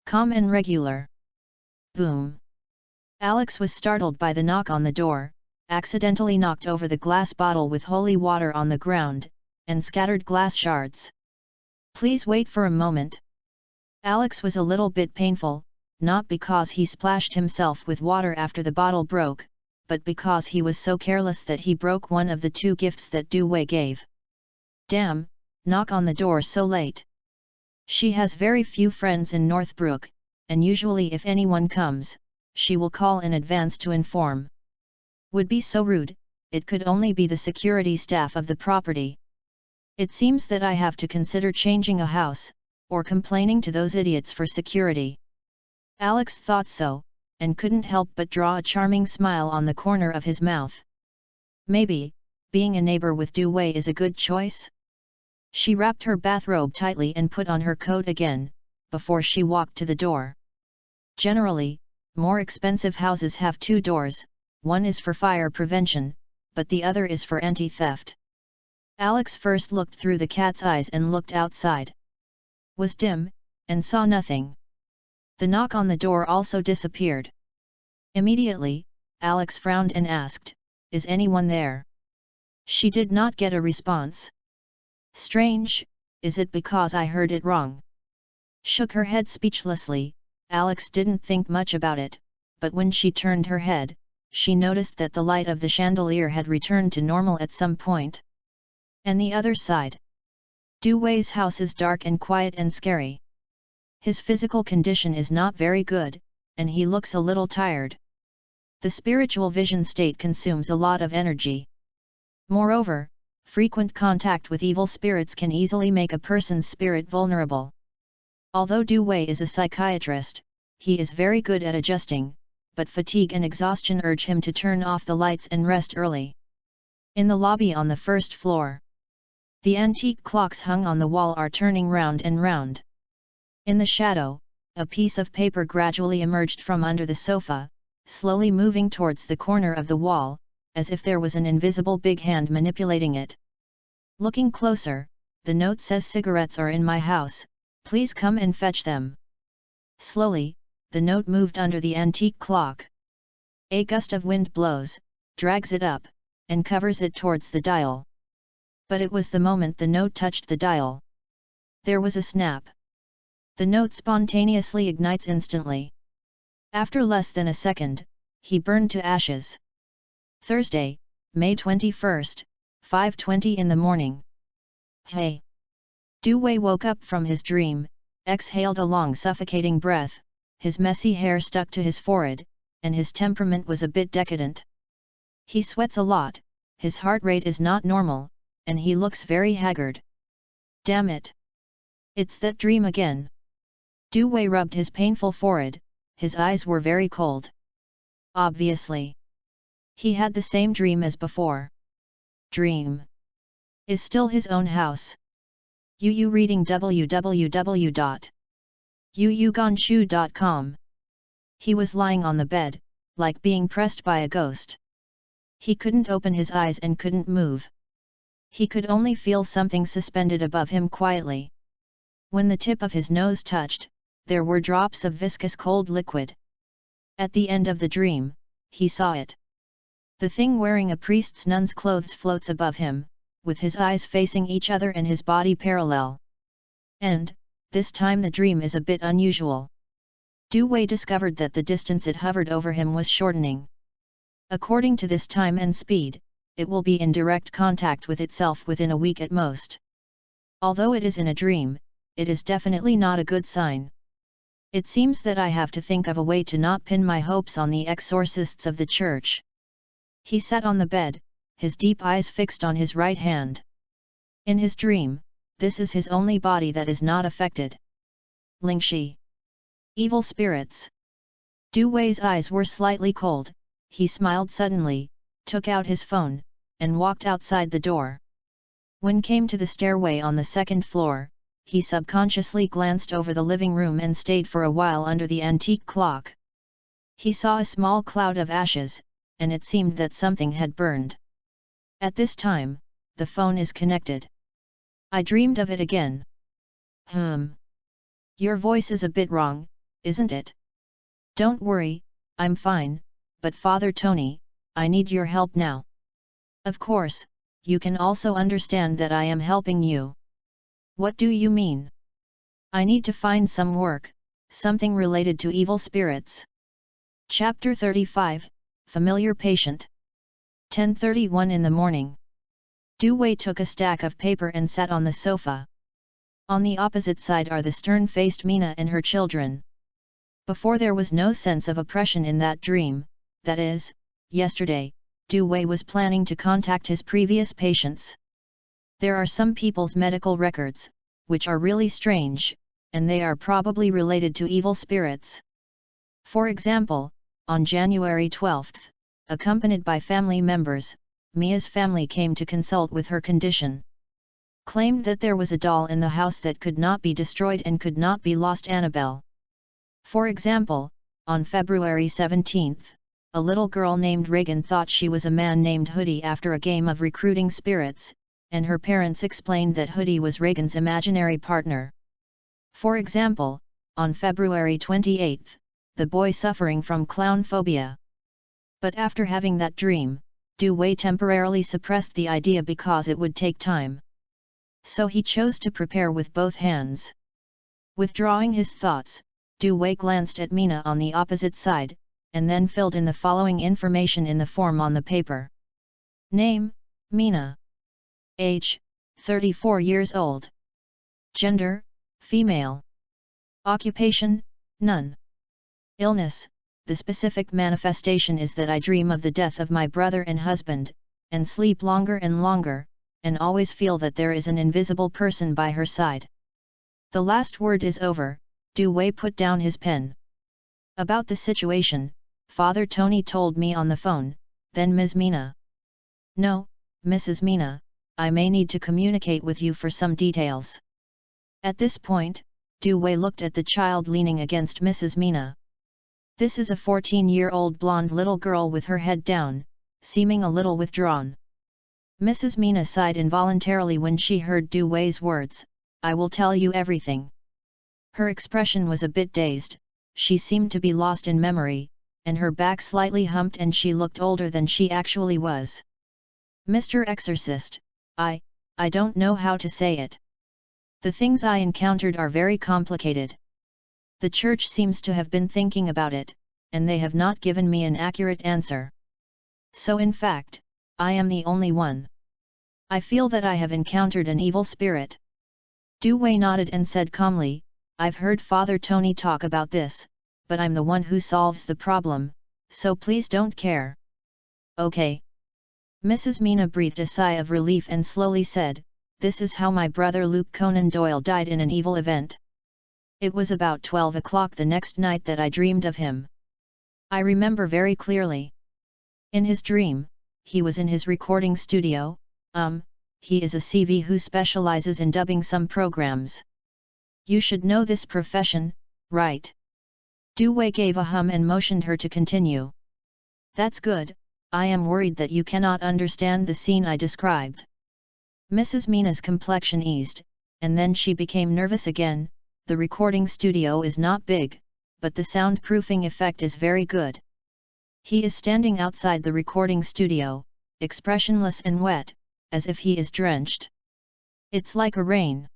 Calm and regular. Boom. Alex was startled by the knock on the door, accidentally knocked over the glass bottle with holy water on the ground, and scattered glass shards. "Please wait for a moment." Alex was a little bit painful, not because he splashed himself with water after the bottle broke, but because he was so careless that he broke one of the two gifts that Du Wei gave. Damn, knock on the door so late. She has very few friends in Northbrook, and usually if anyone comes, she will call in advance to inform. Would be so rude, it could only be the security staff of the property. It seems that I have to consider changing a house, or complaining to those idiots for security. Alex thought so, and couldn't help but draw a charming smile on the corner of his mouth. Maybe, being a neighbor with Du Wei is a good choice? She wrapped her bathrobe tightly and put on her coat again, before she walked to the door. Generally, more expensive houses have two doors, one is for fire prevention, but the other is for anti-theft. Alex first looked through the cat's eyes and looked outside. Was dim, and saw nothing. The knock on the door also disappeared. Immediately, Alex frowned and asked, "Is anyone there?" She did not get a response. Strange, is it because I heard it wrong? Shook her head speechlessly. Alex didn't think much about it, but when she turned her head, she noticed that the light of the chandelier had returned to normal at some point. And the other side. Du Wei's house is dark and quiet and scary. His physical condition is not very good, and he looks a little tired. The spiritual vision state consumes a lot of energy. Moreover, frequent contact with evil spirits can easily make a person's spirit vulnerable. Although Du Wei is a psychiatrist, he is very good at adjusting, but fatigue and exhaustion urge him to turn off the lights and rest early. In the lobby on the first floor, the antique clocks hung on the wall are turning round and round. In the shadow, a piece of paper gradually emerged from under the sofa, slowly moving towards the corner of the wall, as if there was an invisible big hand manipulating it. Looking closer, the note says, "Cigarettes are in my house, please come and fetch them." Slowly, the note moved under the antique clock. A gust of wind blows, drags it up, and covers it towards the dial. But it was the moment the note touched the dial. There was a snap. The note spontaneously ignites instantly. After less than a second, he burned to ashes. Thursday, May 21st, 5:20 in the morning. Hey! Du Wei woke up from his dream, exhaled a long suffocating breath, his messy hair stuck to his forehead, and his temperament was a bit decadent. He sweats a lot, his heart rate is not normal, and he looks very haggard. Damn it! It's that dream again. Du Wei rubbed his painful forehead, his eyes were very cold. Obviously. He had the same dream as before. Dream. Is still his own house. Yu reading www.yuyuganshu.com. He was lying on the bed, like being pressed by a ghost. He couldn't open his eyes and couldn't move. He could only feel something suspended above him quietly. When the tip of his nose touched, there were drops of viscous cold liquid. At the end of the dream, he saw it. The thing wearing a priest's nun's clothes floats above him, with his eyes facing each other and his body parallel. And, this time the dream is a bit unusual. Du Wei discovered that the distance it hovered over him was shortening. According to this time and speed, it will be in direct contact with itself within a week at most. Although it is in a dream, it is definitely not a good sign. It seems that I have to think of a way to not pin my hopes on the exorcists of the church. He sat on the bed, his deep eyes fixed on his right hand. In his dream, this is his only body that is not affected. Lingxi. Evil spirits. Du Wei's eyes were slightly cold, he smiled suddenly, took out his phone, and walked outside the door. When came to the stairway on the second floor, he subconsciously glanced over the living room and stayed for a while under the antique clock. He saw a small cloud of ashes, and it seemed that something had burned. At this time, the phone is connected. I dreamed of it again. Your voice is a bit wrong, isn't it? Don't worry, I'm fine, but Father Tony, I need your help now. Of course, you can also understand that I am helping you. What do you mean? I need to find some work, something related to evil spirits. Chapter 35, Familiar Patient. 10:31 in the morning. Du Wei took a stack of paper and sat on the sofa. On the opposite side are the stern-faced Mina and her children. Before there was no sense of oppression in that dream, that is, yesterday, Du Wei was planning to contact his previous patients. There are some people's medical records, which are really strange, and they are probably related to evil spirits. For example, on January 12th, accompanied by family members, Mia's family came to consult with her condition. Claimed that there was a doll in the house that could not be destroyed and could not be lost. Annabelle. For example, on February 17th, a little girl named Reagan thought she was a man named Hoodie after a game of recruiting spirits, and her parents explained that Hoodie was Reagan's imaginary partner. For example, on February 28th, the boy suffering from clown phobia. But after having that dream, Du Wei temporarily suppressed the idea because it would take time. So he chose to prepare with both hands. Withdrawing his thoughts, Du Wei glanced at Mina on the opposite side, and then filled in the following information in the form on the paper. Name, Mina. Age, 34 years old. Gender, female. Occupation, none. Illness, the specific manifestation is that I dream of the death of my brother and husband, and sleep longer and longer, and always feel that there is an invisible person by her side. The last word is over. Du Wei put down his pen. About the situation, Father Tony told me on the phone, then Ms. Mina. No, Mrs. Mina, I may need to communicate with you for some details. At this point, Du Wei looked at the child leaning against Mrs. Mina. This is a 14-year-old blonde little girl with her head down, seeming a little withdrawn. Mrs. Mina sighed involuntarily when she heard Du Wei's words, "I will tell you everything." Her expression was a bit dazed, she seemed to be lost in memory, and her back slightly humped and she looked older than she actually was. "Mr. Exorcist, I don't know how to say it. The things I encountered are very complicated. The church seems to have been thinking about it, and they have not given me an accurate answer. So in fact, I am the only one. I feel that I have encountered an evil spirit." Du Wei nodded and said calmly, "I've heard Father Tony talk about this, but I'm the one who solves the problem, so please don't care." "Okay." Mrs. Mina breathed a sigh of relief and slowly said, "This is how my brother Luke Conan Doyle died in an evil event. It was about 12 o'clock the next night that I dreamed of him. I remember very clearly. In his dream, he was in his recording studio. He is a CV who specializes in dubbing some programs. You should know this profession, right?" Du Wei gave a hum and motioned her to continue. "That's good, I am worried that you cannot understand the scene I described." Mrs. Mina's complexion eased, and then she became nervous again. "The recording studio is not big, but the soundproofing effect is very good." He is standing outside the recording studio, expressionless and wet, as if he is drenched. It's like a rain.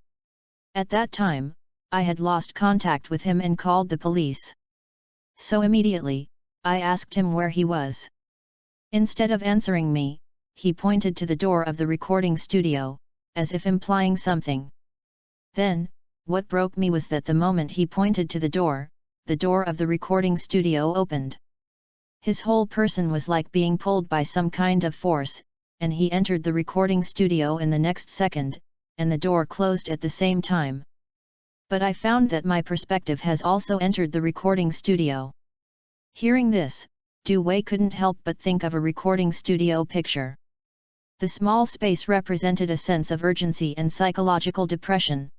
At that time, I had lost contact with him and called the police. So immediately, I asked him where he was. Instead of answering me, he pointed to the door of the recording studio, as if implying something. Then, what broke me was that the moment he pointed to the door of the recording studio opened. His whole person was like being pulled by some kind of force, and he entered the recording studio in the next second, and the door closed at the same time. But I found that my perspective has also entered the recording studio." Hearing this, Du Wei couldn't help but think of a recording studio picture. The small space represented a sense of urgency and psychological depression.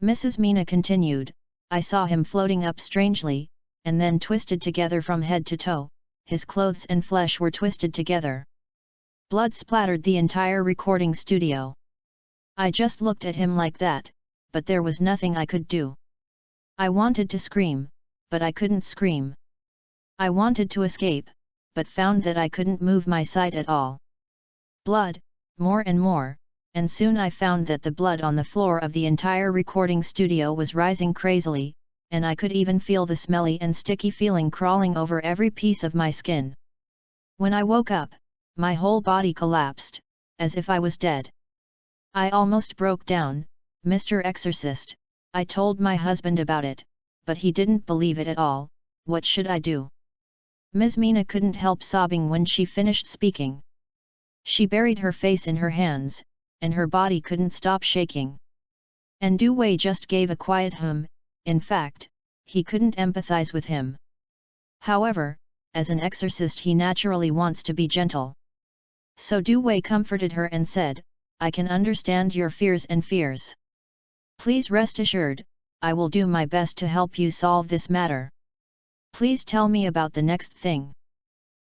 Mrs. Mina continued, "I saw him floating up strangely, and then twisted together from head to toe. His clothes and flesh were twisted together. Blood splattered the entire recording studio. I just looked at him like that, but there was nothing I could do. I wanted to scream, but I couldn't scream. I wanted to escape, but found that I couldn't move my sight at all. Blood, more and more, and soon I found that the blood on the floor of the entire recording studio was rising crazily, and I could even feel the smelly and sticky feeling crawling over every piece of my skin. When I woke up, my whole body collapsed, as if I was dead. I almost broke down, Mr. Exorcist. I told my husband about it, but he didn't believe it at all. What should I do?" Ms. Mina couldn't help sobbing when she finished speaking. She buried her face in her hands, and her body couldn't stop shaking. And Du Wei just gave a quiet hum. In fact, he couldn't empathize with him. However, as an exorcist he naturally wants to be gentle. So Du Wei comforted her and said, "I can understand your fears. Please rest assured, I will do my best to help you solve this matter. Please tell me about the next thing."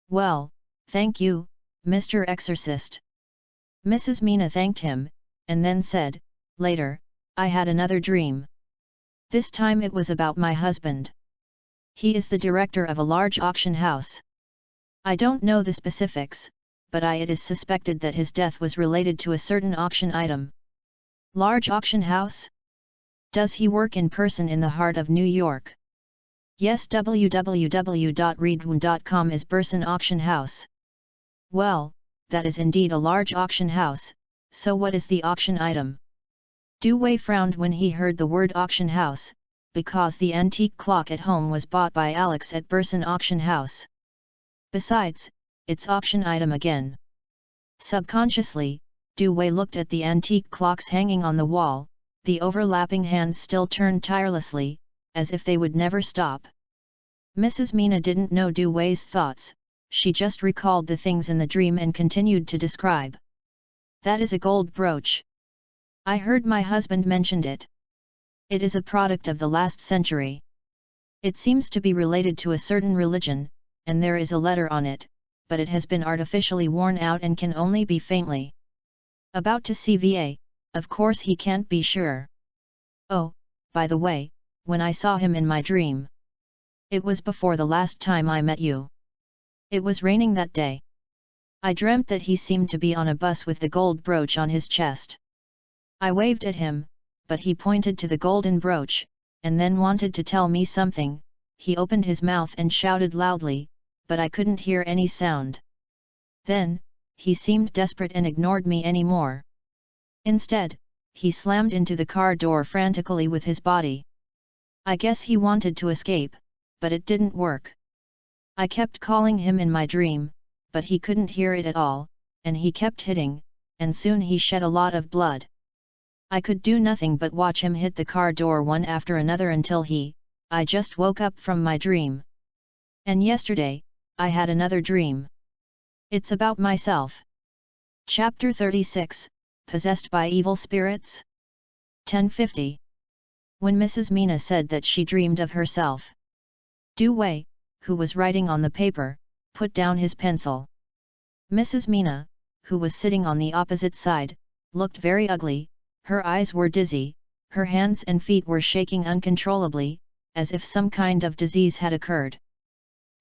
"Well, thank you, Mr. Exorcist." Mrs. Mina thanked him, and then said, "Later, I had another dream. This time it was about my husband. He is the director of a large auction house. I don't know the specifics, but it is suspected that his death was related to a certain auction item." "Large auction house? Does he work in person in the heart of New York?" "Yes, www.readaloud.com is Burson Auction House." "Well, that is indeed a large auction house, so what is the auction item?" Du Wei frowned when he heard the word auction house, because the antique clock at home was bought by Alex at Burson Auction House. Besides, it's auction item again. Subconsciously, Du Wei looked at the antique clocks hanging on the wall. The overlapping hands still turned tirelessly, as if they would never stop. Mrs. Mina didn't know Du Wei's thoughts, she just recalled the things in the dream and continued to describe. "That is a gold brooch. I heard my husband mentioned it. It is a product of the last century. It seems to be related to a certain religion, and there is a letter on it, but it has been artificially worn out and can only be faintly about to CVA, of course he can't be sure. Oh, by the way, when I saw him in my dream. It was before the last time I met you. It was raining that day. I dreamt that he seemed to be on a bus with the gold brooch on his chest. I waved at him, but he pointed to the golden brooch, and then wanted to tell me something. He opened his mouth and shouted loudly, but I couldn't hear any sound. Then, he seemed desperate and ignored me anymore. Instead, he slammed into the car door frantically with his body. I guess he wanted to escape, but it didn't work. I kept calling him in my dream, but he couldn't hear it at all, and he kept hitting, and soon he shed a lot of blood. I could do nothing but watch him hit the car door one after another until I just woke up from my dream. And yesterday, I had another dream. It's about myself. Chapter 36, Possessed by Evil Spirits? 1050. When Mrs. Mina said that she dreamed of herself, Du Wei, who was writing on the paper, put down his pencil. Mrs. Mina, who was sitting on the opposite side, looked very ugly, her eyes were dizzy, her hands and feet were shaking uncontrollably, as if some kind of disease had occurred.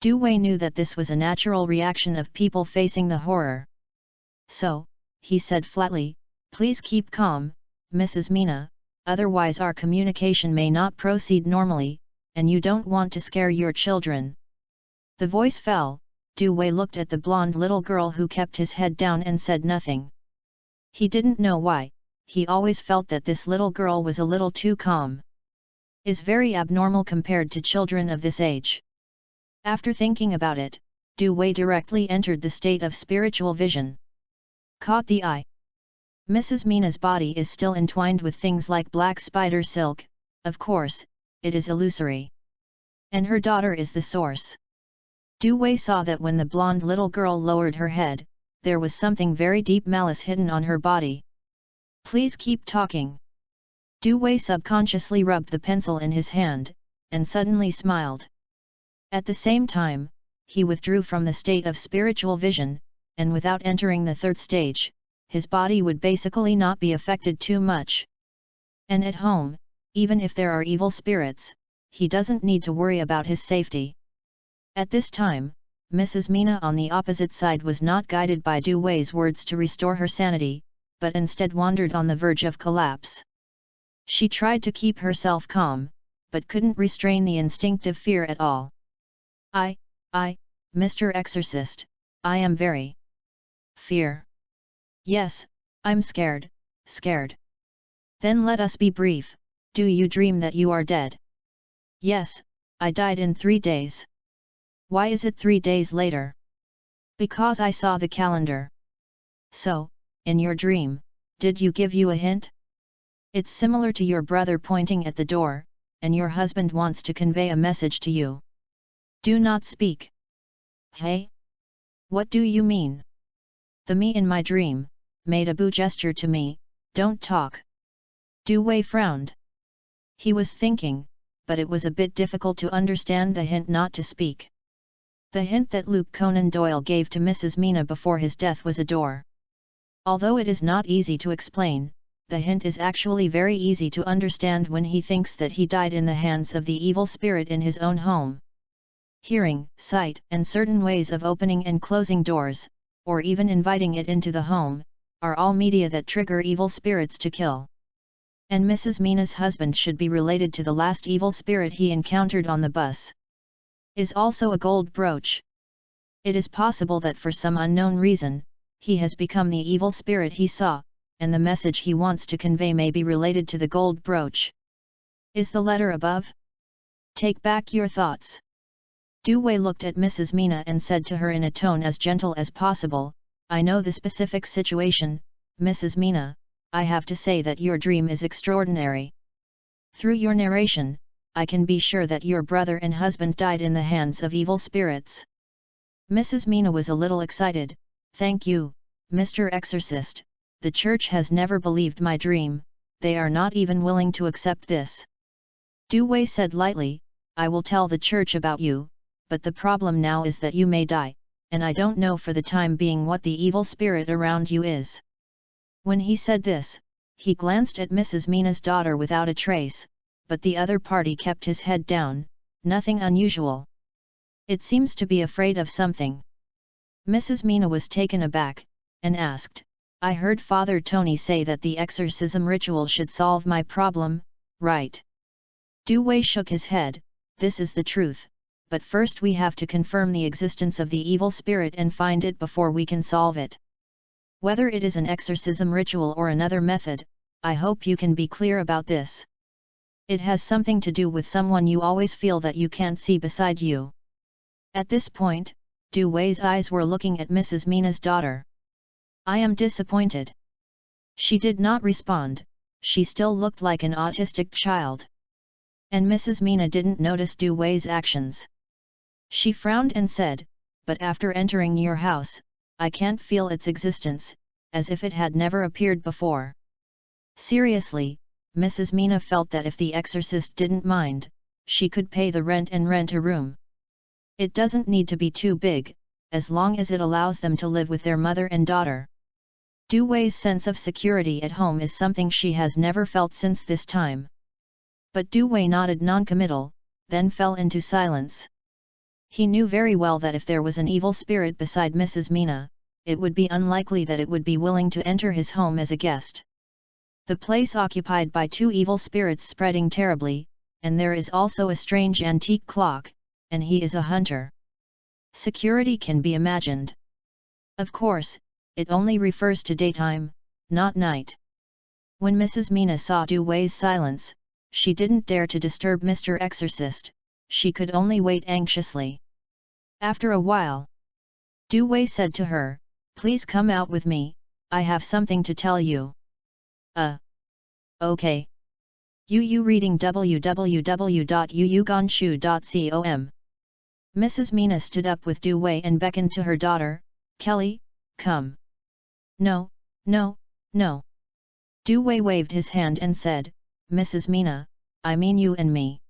Du Wei knew that this was a natural reaction of people facing the horror. So, he said flatly, "Please keep calm, Mrs. Mina, otherwise our communication may not proceed normally, and you don't want to scare your children." The voice fell. Du Wei looked at the blonde little girl who kept his head down and said nothing. He didn't know why, he always felt that this little girl was a little too calm. Is very abnormal compared to children of this age. After thinking about it, Du Wei directly entered the state of spiritual vision. Caught the eye. Mrs. Mina's body is still entwined with things like black spider silk, of course, it is illusory. And her daughter is the source. Du Wei saw that when the blonde little girl lowered her head, there was something very deep malice hidden on her body. "Please keep talking." Du Wei subconsciously rubbed the pencil in his hand, and suddenly smiled. At the same time, he withdrew from the state of spiritual vision, and without entering the third stage, his body would basically not be affected too much. And at home, even if there are evil spirits, he doesn't need to worry about his safety. At this time, Mrs. Mina on the opposite side was not guided by Du Wei's words to restore her sanity, but instead wandered on the verge of collapse. She tried to keep herself calm, but couldn't restrain the instinctive fear at all. I, Mr. Exorcist, I am very fear. Yes, I'm scared. Then let us be brief, do you dream that you are dead? Yes, I died in 3 days. Why is it 3 days later? Because I saw the calendar. So, in your dream, did you give you a hint? It's similar to your brother pointing at the door, and your husband wants to convey a message to you. Do not speak. Hey? What do you mean? The me in my dream made a boo gesture to me, don't talk. Du Wei frowned. He was thinking, but it was a bit difficult to understand the hint not to speak. The hint that Luke Conan Doyle gave to Mrs. Mina before his death was a door. Although it is not easy to explain, the hint is actually very easy to understand when he thinks that he died in the hands of the evil spirit in his own home. Hearing, sight, and certain ways of opening and closing doors, or even inviting it into the home, are all media that trigger evil spirits to kill. And Mrs. Mina's husband should be related to the last evil spirit he encountered on the bus. Is also a gold brooch. It is possible that for some unknown reason, he has become the evil spirit he saw, and the message he wants to convey may be related to the gold brooch. Is the letter above? Take back your thoughts. Du Wei looked at Mrs. Mina and said to her in a tone as gentle as possible, I know the specific situation, Mrs. Mina, I have to say that your dream is extraordinary. Through your narration, I can be sure that your brother and husband died in the hands of evil spirits. Mrs. Mina was a little excited. Thank you, Mr. Exorcist, the church has never believed my dream, they are not even willing to accept this. Du Wei said lightly, I will tell the church about you, but the problem now is that you may die, and I don't know for the time being what the evil spirit around you is." When he said this, he glanced at Mrs. Mina's daughter without a trace, but the other party kept his head down, nothing unusual. "It seems to be afraid of something." Mrs. Mina was taken aback, and asked, "I heard Father Tony say that the exorcism ritual should solve my problem, right?" Du Wei shook his head. "This is the truth, but first we have to confirm the existence of the evil spirit and find it before we can solve it. Whether it is an exorcism ritual or another method, I hope you can be clear about this. It has something to do with someone you always feel that you can't see beside you." At this point, Du Wei's eyes were looking at Mrs. Mina's daughter. "I am disappointed." She did not respond. She still looked like an autistic child. And Mrs. Mina didn't notice Du Wei's actions. She frowned and said, "But after entering your house, I can't feel its existence, as if it had never appeared before." Seriously, Mrs. Mina felt that if the exorcist didn't mind, she could pay the rent and rent a room. It doesn't need to be too big, as long as it allows them to live with their mother and daughter. Du Wei's sense of security at home is something she has never felt since this time. But Du Wei nodded non-committal, then fell into silence. He knew very well that if there was an evil spirit beside Mrs. Mina, it would be unlikely that it would be willing to enter his home as a guest. The place occupied by two evil spirits spreading terribly, and there is also a strange antique clock, and he is a hunter. Security can be imagined. Of course, it only refers to daytime, not night. When Mrs. Mina saw Du Wei's silence, she didn't dare to disturb Mr. Exorcist, she could only wait anxiously. After a while, Du Wei said to her, "Please come out with me, I have something to tell you." Okay. You reading www.yuyuganshu.com. Mrs. Mina stood up with Du Wei and beckoned to her daughter, "Kelly, come." No. Du Wei waved his hand and said, "Mrs. Mina, I mean you and me.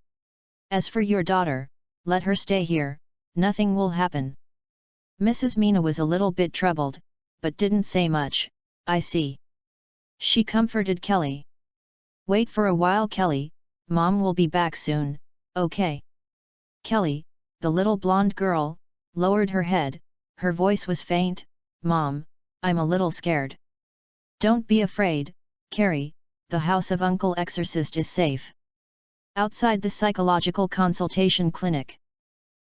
As for your daughter, let her stay here, nothing will happen." Mrs. Mina was a little bit troubled, but didn't say much. "I see." She comforted Kelly. "Wait for a while, Kelly, Mom will be back soon, okay?" Kelly, the little blonde girl, lowered her head, her voice was faint, "Mom, I'm a little scared." "Don't be afraid, Carrie, the house of Uncle Exorcist is safe." Outside the psychological consultation clinic,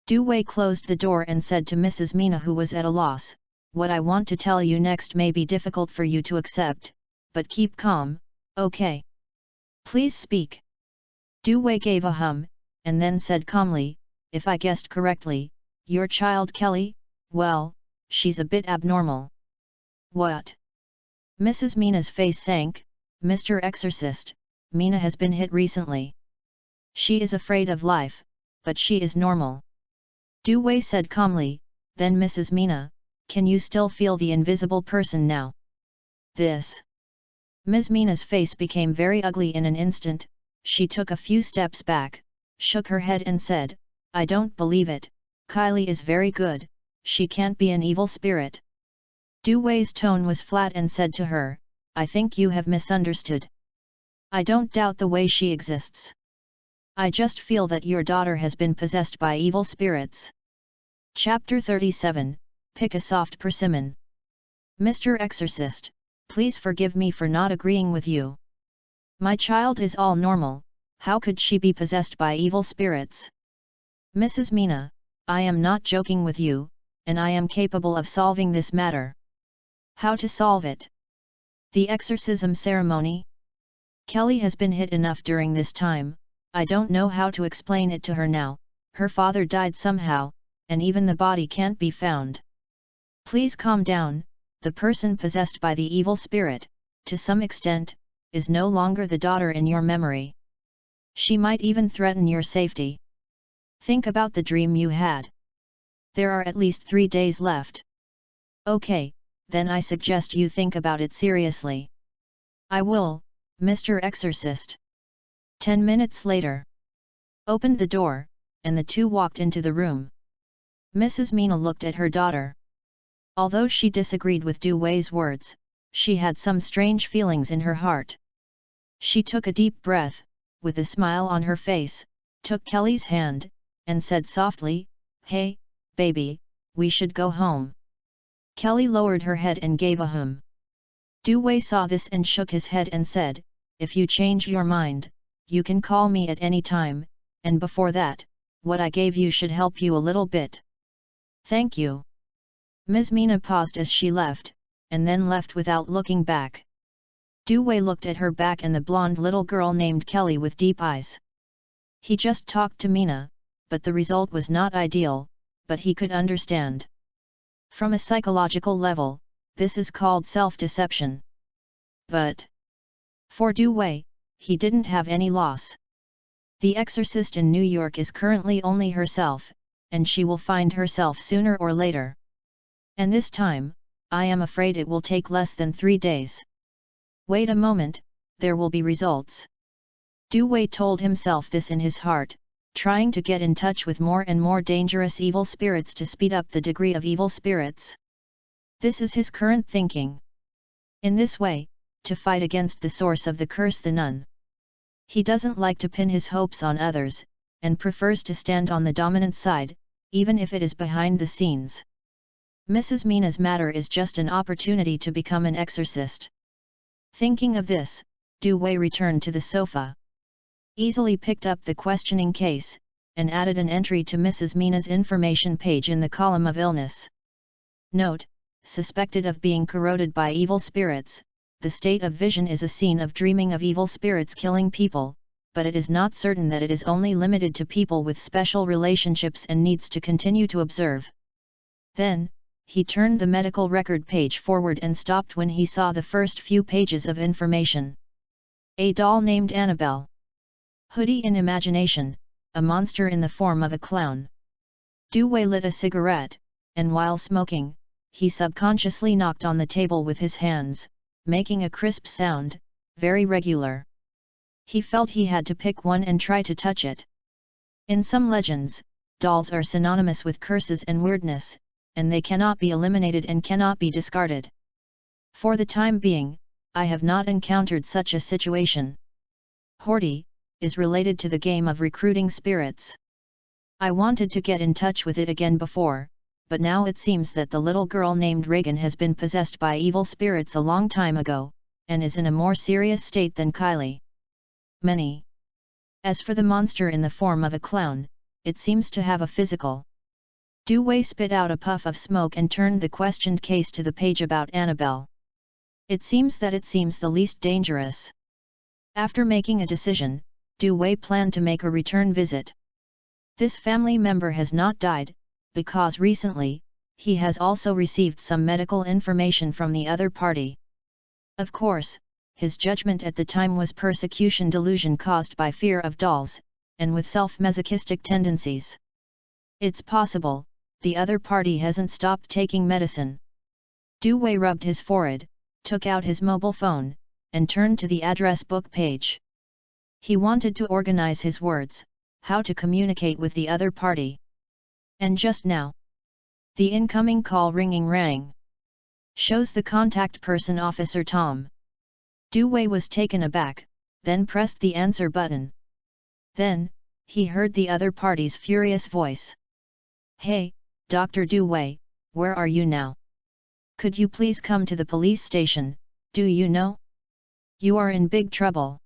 Du Wei closed the door and said to Mrs. Mina, who was at a loss, "What I want to tell you next may be difficult for you to accept, but keep calm, okay? Please speak." Du Wei gave a hum, and then said calmly, "If I guessed correctly, your child Kelly, well, she's a bit abnormal." "What?" Mrs. Mina's face sank. "Mr. Exorcist, Mina has been hit recently. She is afraid of life, but she is normal." Du Wei said calmly, "Then Mrs. Mina, can you still feel the invisible person now?" "This." Ms. Mina's face became very ugly in an instant. She took a few steps back, shook her head and said, "I don't believe it, Kylie is very good, she can't be an evil spirit." Du Wei's tone was flat and said to her, "I think you have misunderstood. I don't doubt the way she exists. I just feel that your daughter has been possessed by evil spirits." Chapter 37, Pick a Soft Persimmon. "Mr. Exorcist, please forgive me for not agreeing with you. My child is all normal, how could she be possessed by evil spirits?" "Mrs. Mina, I am not joking with you, and I am capable of solving this matter." "How to solve it?" "The exorcism ceremony. Kelly has been hit enough during this time, I don't know how to explain it to her now. Her father died somehow, and even the body can't be found. Please calm down. The person possessed by the evil spirit, to some extent, is no longer the daughter in your memory. She might even threaten your safety. Think about the dream you had. There are at least 3 days left." "Okay, then I suggest you think about it seriously." "I will, Mr. Exorcist." 10 minutes later. "Opened the door, and the two walked into the room. Mrs. Mina looked at her daughter. Although she disagreed with Du Wei's words, she had some strange feelings in her heart. She took a deep breath, with a smile on her face, took Kelly's hand, and said softly, "Hey, baby, we should go home." Kelly lowered her head and gave a hum. Du Wei saw this and shook his head and said, "If you change your mind, you can call me at any time, and before that, what I gave you should help you a little bit." "Thank you." Ms. Mina paused as she left, and then left without looking back. Du Wei looked at her back and the blonde little girl named Kelly with deep eyes. He just talked to Mina, but the result was not ideal, but he could understand. From a psychological level, this is called self-deception. But for Du Wei, he didn't have any loss. The exorcist in New York is currently only herself, and she will find herself sooner or later. And this time, I am afraid it will take less than 3 days. Wait a moment, there will be results. Du Wei told himself this in his heart, trying to get in touch with more and more dangerous evil spirits to speed up the degree of evil spirits. This is his current thinking. In this way, to fight against the source of the curse, the nun. He doesn't like to pin his hopes on others, and prefers to stand on the dominant side, even if it is behind the scenes. Mrs. Mina's matter is just an opportunity to become an exorcist. Thinking of this, Du Wei returned to the sofa. Easily picked up the questioning case, and added an entry to Mrs. Mina's information page in the column of illness. Note: suspected of being corroded by evil spirits, the state of vision is a scene of dreaming of evil spirits killing people, but it is not certain that it is only limited to people with special relationships and needs to continue to observe. Then, he turned the medical record page forward and stopped when he saw the first few pages of information. A doll named Annabelle. Hoodie in imagination, a monster in the form of a clown. Du Wei lit a cigarette, and while smoking, he subconsciously knocked on the table with his hands, making a crisp sound, very regular. He felt he had to pick one and try to touch it. In some legends, dolls are synonymous with curses and weirdness, and they cannot be eliminated and cannot be discarded. For the time being, I have not encountered such a situation. Hoardie is related to the game of recruiting spirits. I wanted to get in touch with it again before, but now it seems that the little girl named Reagan has been possessed by evil spirits a long time ago, and is in a more serious state than Kylie. Many. As for the monster in the form of a clown, it seems to have a physical. Du Wei spit out a puff of smoke and turned the questioned case to the page about Annabelle. It seems the least dangerous. After making a decision, Du Wei planned to make a return visit. This family member has not died, because recently, he has also received some medical information from the other party. Of course, his judgment at the time was persecution delusion caused by fear of dolls, and with self-masochistic tendencies. It's possible, the other party hasn't stopped taking medicine. Du Wei rubbed his forehead, took out his mobile phone, and turned to the address book page. He wanted to organize his words, how to communicate with the other party. And just now, the incoming call ringing rang. Shows the contact person Officer Tom. Du Wei was taken aback, then pressed the answer button. Then, he heard the other party's furious voice. "Hey, Dr. Du Wei, where are you now? Could you please come to the police station, do you know? You are in big trouble."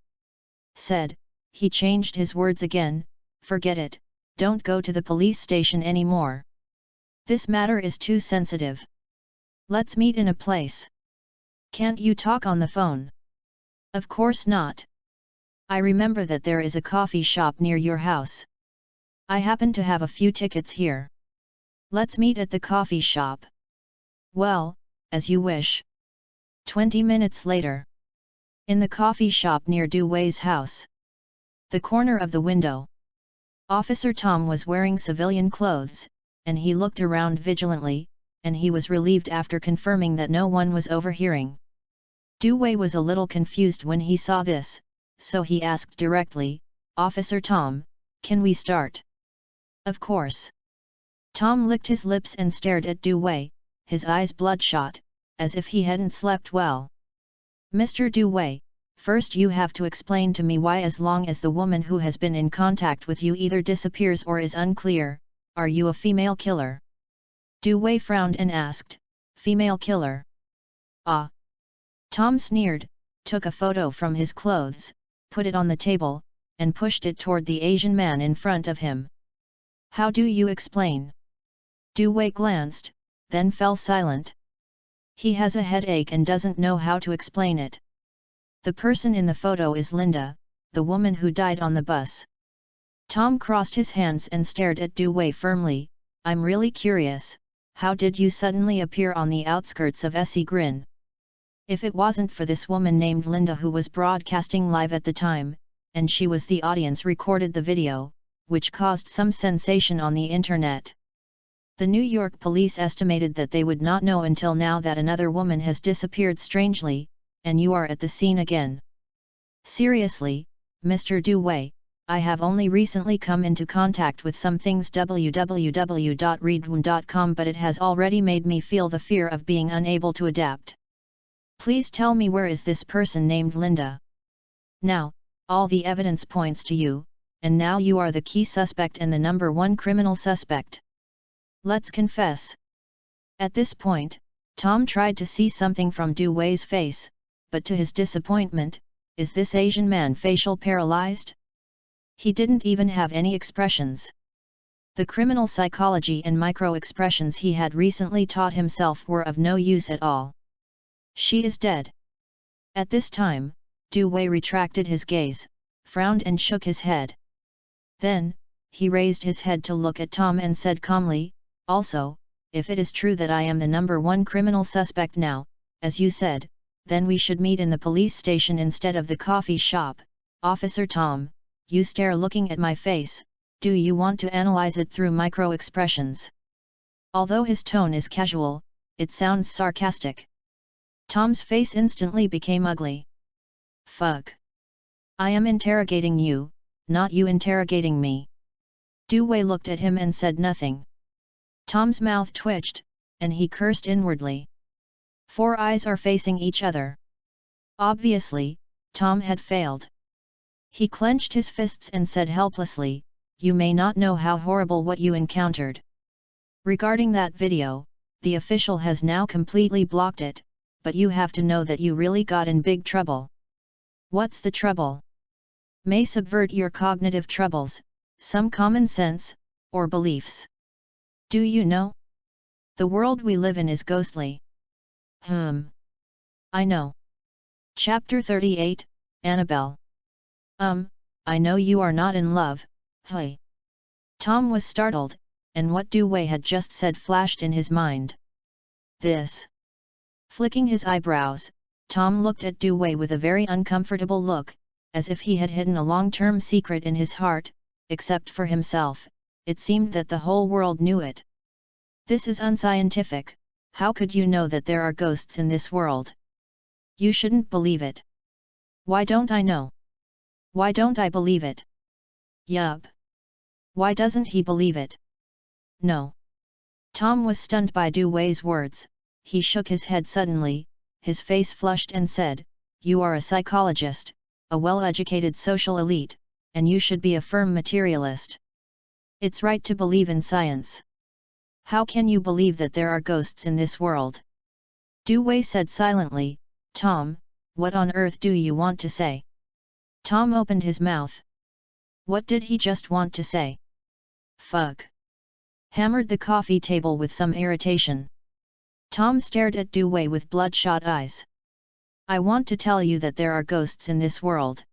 Said, he changed his words again, "Forget it, don't go to the police station anymore. This matter is too sensitive. Let's meet in a place. Can't you talk on the phone?" "Of course not. I remember that there is a coffee shop near your house. I happen to have a few tickets here. Let's meet at the coffee shop." "Well, as you wish." 20 minutes later. In the coffee shop near Du Wei's house. The corner of the window. Officer Tom was wearing civilian clothes, and he looked around vigilantly, and he was relieved after confirming that no one was overhearing. Du Wei was a little confused when he saw this, so he asked directly, "Officer Tom, can we start?" Of course. Tom licked his lips and stared at Du Wei, his eyes bloodshot, as if he hadn't slept well. Mr. Du Wei, first you have to explain to me why, as long as the woman who has been in contact with you either disappears or is unclear, are you a female killer? Du Wei frowned and asked, female killer? Ah. Tom sneered, took a photo from his clothes, put it on the table, and pushed it toward the Asian man in front of him. How do you explain? Du Wei glanced, then fell silent. He has a headache and doesn't know how to explain it. The person in the photo is Linda, the woman who died on the bus. Tom crossed his hands and stared at Du Wei firmly. I'm really curious, how did you suddenly appear on the outskirts of Essie Grin? If it wasn't for this woman named Linda who was broadcasting live at the time, and she was the audience recorded the video, which caused some sensation on the internet. The New York police estimated that they would not know until now that another woman has disappeared strangely, and you are at the scene again. Seriously, Mr. Du Wei, I have only recently come into contact with some things www.readaloud.com, but it has already made me feel the fear of being unable to adapt. Please tell me, where is this person named Linda? Now, all the evidence points to you, and now you are the key suspect and the number one criminal suspect. Let's confess. At this point, Tom tried to see something from Du Wei's face, but to his disappointment, is this Asian man facial paralyzed? He didn't even have any expressions. The criminal psychology and micro-expressions he had recently taught himself were of no use at all. She is dead. At this time, Du Wei retracted his gaze, frowned and shook his head. Then, he raised his head to look at Tom and said calmly, also, if it is true that I am the number one criminal suspect now, as you said, then we should meet in the police station instead of the coffee shop. Officer Tom, you stare looking at my face, do you want to analyze it through micro-expressions? Although his tone is casual, it sounds sarcastic. Tom's face instantly became ugly. Fuck. I am interrogating you, not you interrogating me. Du Wei looked at him and said nothing. Tom's mouth twitched, and he cursed inwardly. Four eyes are facing each other. Obviously, Tom had failed. He clenched his fists and said helplessly, you may not know how horrible what you encountered. Regarding that video, the official has now completely blocked it, but you have to know that you really got in big trouble. What's the trouble? May subvert your cognitive troubles, some common sense, or beliefs. Do you know? The world we live in is ghostly. I know. Chapter 38, Annabelle. I know you are not in love, hey. Tom was startled, and what Du Wei had just said flashed in his mind. This. Flicking his eyebrows, Tom looked at Du Wei with a very uncomfortable look, as if he had hidden a long-term secret in his heart, except for himself. It seemed that the whole world knew it. This is unscientific. How could you know that there are ghosts in this world? You shouldn't believe it. Why don't I know? Why don't I believe it? Yup. Why doesn't he believe it? No. Tom was stunned by Du Wei's words. He shook his head suddenly, his face flushed and said, you are a psychologist, a well-educated social elite, and you should be a firm materialist. It's right to believe in science. How can you believe that there are ghosts in this world? Du Wei said silently, Tom, what on earth do you want to say? Tom opened his mouth. What did he just want to say? Fuck. Hammered the coffee table with some irritation. Tom stared at Du Wei with bloodshot eyes. I want to tell you that there are ghosts in this world.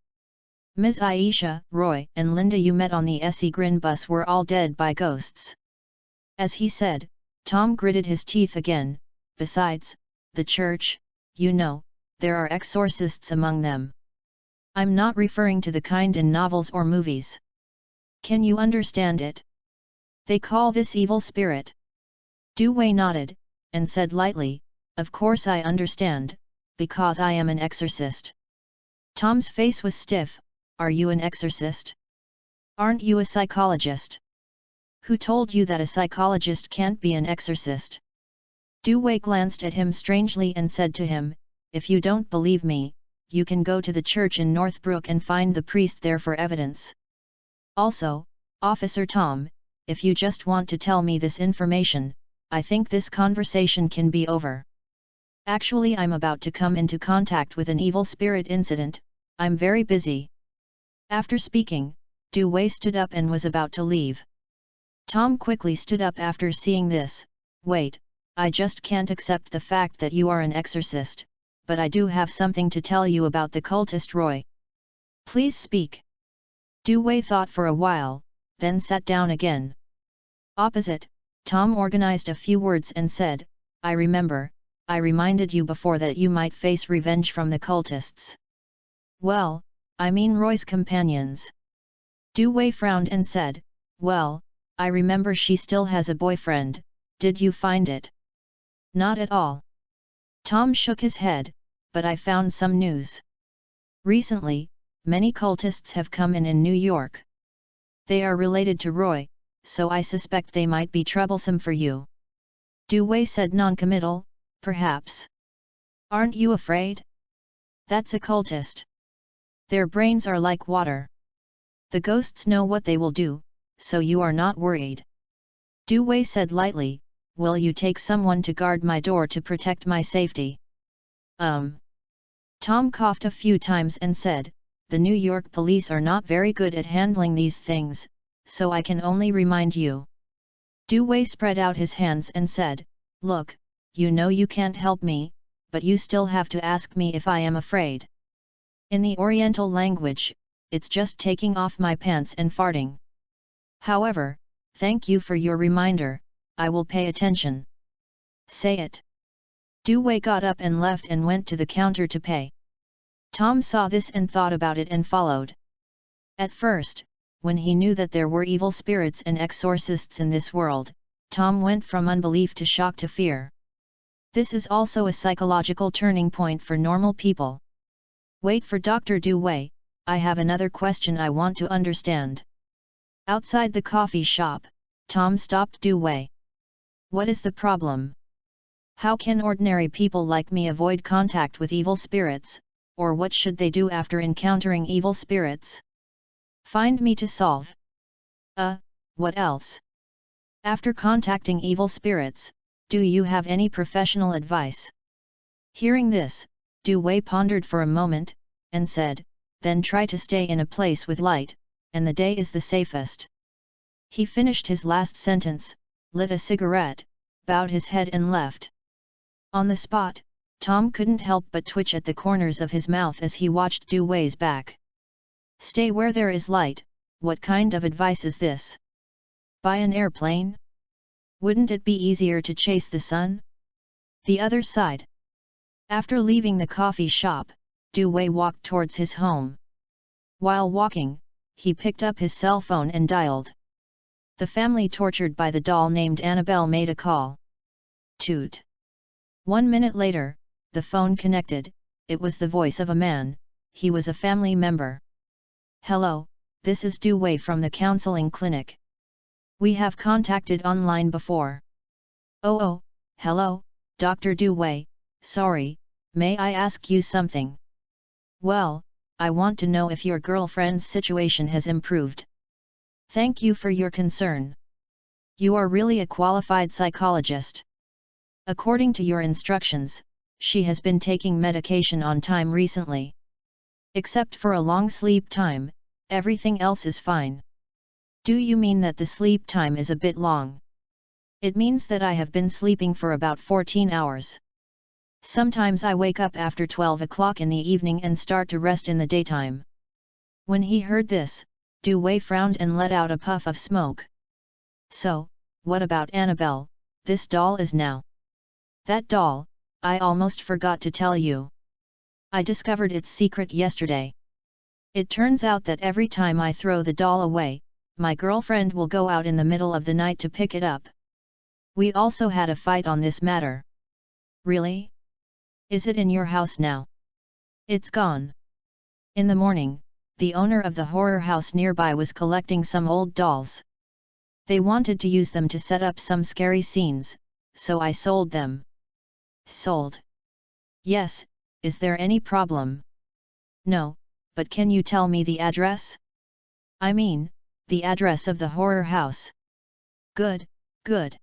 Ms. Aisha, Roy, and Linda you met on the Essie Grin bus were all dead by ghosts. As he said, Tom gritted his teeth again. Besides, the church, you know, there are exorcists among them. I'm not referring to the kind in novels or movies. Can you understand it? They call this evil spirit. Du Wei nodded, and said lightly, of course I understand, because I am an exorcist. Tom's face was stiff. Are you an exorcist? Aren't you a psychologist? Who told you that a psychologist can't be an exorcist? Du Wei glanced at him strangely and said to him, if you don't believe me, you can go to the church in Northbrook and find the priest there for evidence. Also, Officer Tom, if you just want to tell me this information, I think this conversation can be over. Actually, I'm about to come into contact with an evil spirit incident, I'm very busy. After speaking, Du Wei stood up and was about to leave. Tom quickly stood up after seeing this. Wait, I just can't accept the fact that you are an exorcist, but I do have something to tell you about the cultist Roy. Please speak. Du Wei thought for a while, then sat down again. Opposite, Tom organized a few words and said, I remember, I reminded you before that you might face revenge from the cultists. Well, I mean Roy's companions. Du Wei frowned and said, well, I remember she still has a boyfriend, did you find it? Not at all. Tom shook his head, but I found some news. Recently, many cultists have come in New York. They are related to Roy, so I suspect they might be troublesome for you. Du Wei said non-committal, perhaps. Aren't you afraid? That's a cultist. Their brains are like water. The ghosts know what they will do, so you are not worried. Du Wei said lightly, will you take someone to guard my door to protect my safety? Tom coughed a few times and said, the New York police are not very good at handling these things, so I can only remind you. Du Wei spread out his hands and said, look, you know you can't help me, but you still have to ask me if I am afraid. In the Oriental language, it's just taking off my pants and farting. However, thank you for your reminder, I will pay attention. Say it. Du Wei got up and left and went to the counter to pay. Tom saw this and thought about it and followed. At first, when he knew that there were evil spirits and exorcists in this world, Tom went from unbelief to shock to fear. This is also a psychological turning point for normal people. Wait for Dr. Du Wei, I have another question I want to understand. Outside the coffee shop, Tom stopped Du Wei. What is the problem? How can ordinary people like me avoid contact with evil spirits, or what should they do after encountering evil spirits? Find me to solve. What else? After contacting evil spirits, do you have any professional advice? Hearing this, Du Wei pondered for a moment, and said, then try to stay in a place with light, and the day is the safest. He finished his last sentence, lit a cigarette, bowed his head and left. On the spot, Tom couldn't help but twitch at the corners of his mouth as he watched Du Wei's back. Stay where there is light, what kind of advice is this? Buy an airplane? Wouldn't it be easier to chase the sun? The other side. After leaving the coffee shop, Du Wei walked towards his home. While walking, he picked up his cell phone and dialed. The family tortured by the doll named Annabelle made a call. Toot. 1 minute later, the phone connected, it was the voice of a man, he was a family member. Hello, this is Du Wei from the counseling clinic. We have contacted online before. Oh, hello, Dr. Du Wei, sorry, may I ask you something? Well, I want to know if your girlfriend's situation has improved. Thank you for your concern. You are really a qualified psychologist. According to your instructions, she has been taking medication on time recently. Except for a long sleep time, everything else is fine. Do you mean that the sleep time is a bit long? It means that I have been sleeping for about 14 hours. Sometimes I wake up after 12 o'clock in the evening and start to rest in the daytime. When he heard this, Du Wei frowned and let out a puff of smoke. So, what about Annabelle, this doll is now? That doll, I almost forgot to tell you. I discovered its secret yesterday. It turns out that every time I throw the doll away, my girlfriend will go out in the middle of the night to pick it up. We also had a fight on this matter. Really? Is it in your house now? It's gone. In the morning, the owner of the horror house nearby was collecting some old dolls. They wanted to use them to set up some scary scenes, so I sold them. Sold? Yes, is there any problem? No, but can you tell me the address? I mean, the address of the horror house. Good, good.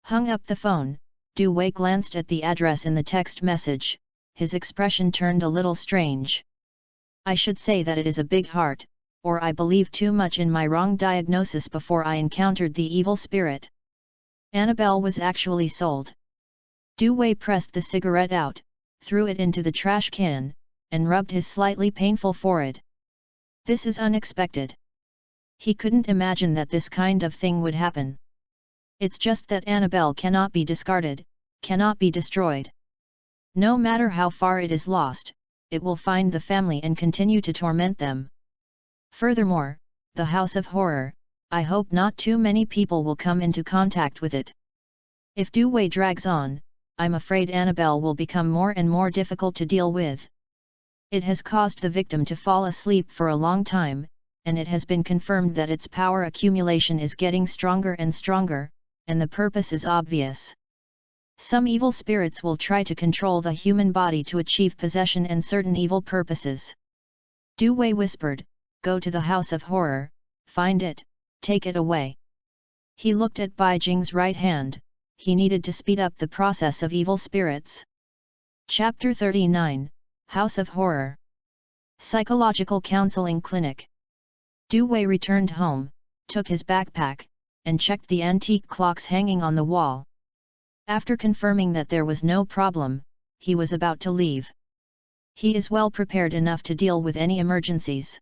Hung up the phone, Du Wei glanced at the address in the text message, his expression turned a little strange. I should say that it is a big heart, or I believed too much in my wrong diagnosis before I encountered the evil spirit. Annabelle was actually sold. Du Wei pressed the cigarette out, threw it into the trash can, and rubbed his slightly painful forehead. This is unexpected. He couldn't imagine that this kind of thing would happen. It's just that Annabelle cannot be discarded, cannot be destroyed. No matter how far it is lost, it will find the family and continue to torment them. Furthermore, the House of Horror, I hope not too many people will come into contact with it. If Du Wei drags on, I'm afraid Annabelle will become more and more difficult to deal with. It has caused the victim to fall asleep for a long time, and it has been confirmed that its power accumulation is getting stronger and stronger, and the purpose is obvious. Some evil spirits will try to control the human body to achieve possession and certain evil purposes. Du Wei whispered, "Go to the House of Horror, find it, take it away." He looked at Bai Jing's right hand, he needed to speed up the process of evil spirits. Chapter 39, House of Horror. Psychological Counseling Clinic. Du Wei returned home, took his backpack, and checked the antique clocks hanging on the wall. After confirming that there was no problem, he was about to leave. He is well prepared enough to deal with any emergencies.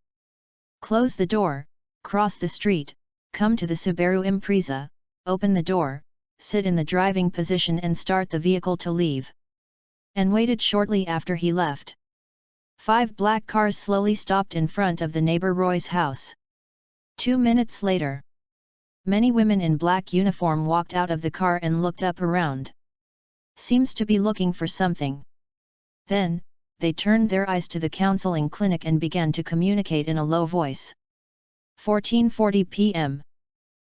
Close the door, cross the street, come to the Subaru Impreza, open the door, sit in the driving position and start the vehicle to leave. And waited shortly after he left. 5 black cars slowly stopped in front of the neighbor Roy's house. 2 minutes later, many women in black uniform walked out of the car and looked up around. Seems to be looking for something. Then, they turned their eyes to the counseling clinic and began to communicate in a low voice. 14:40 p.m.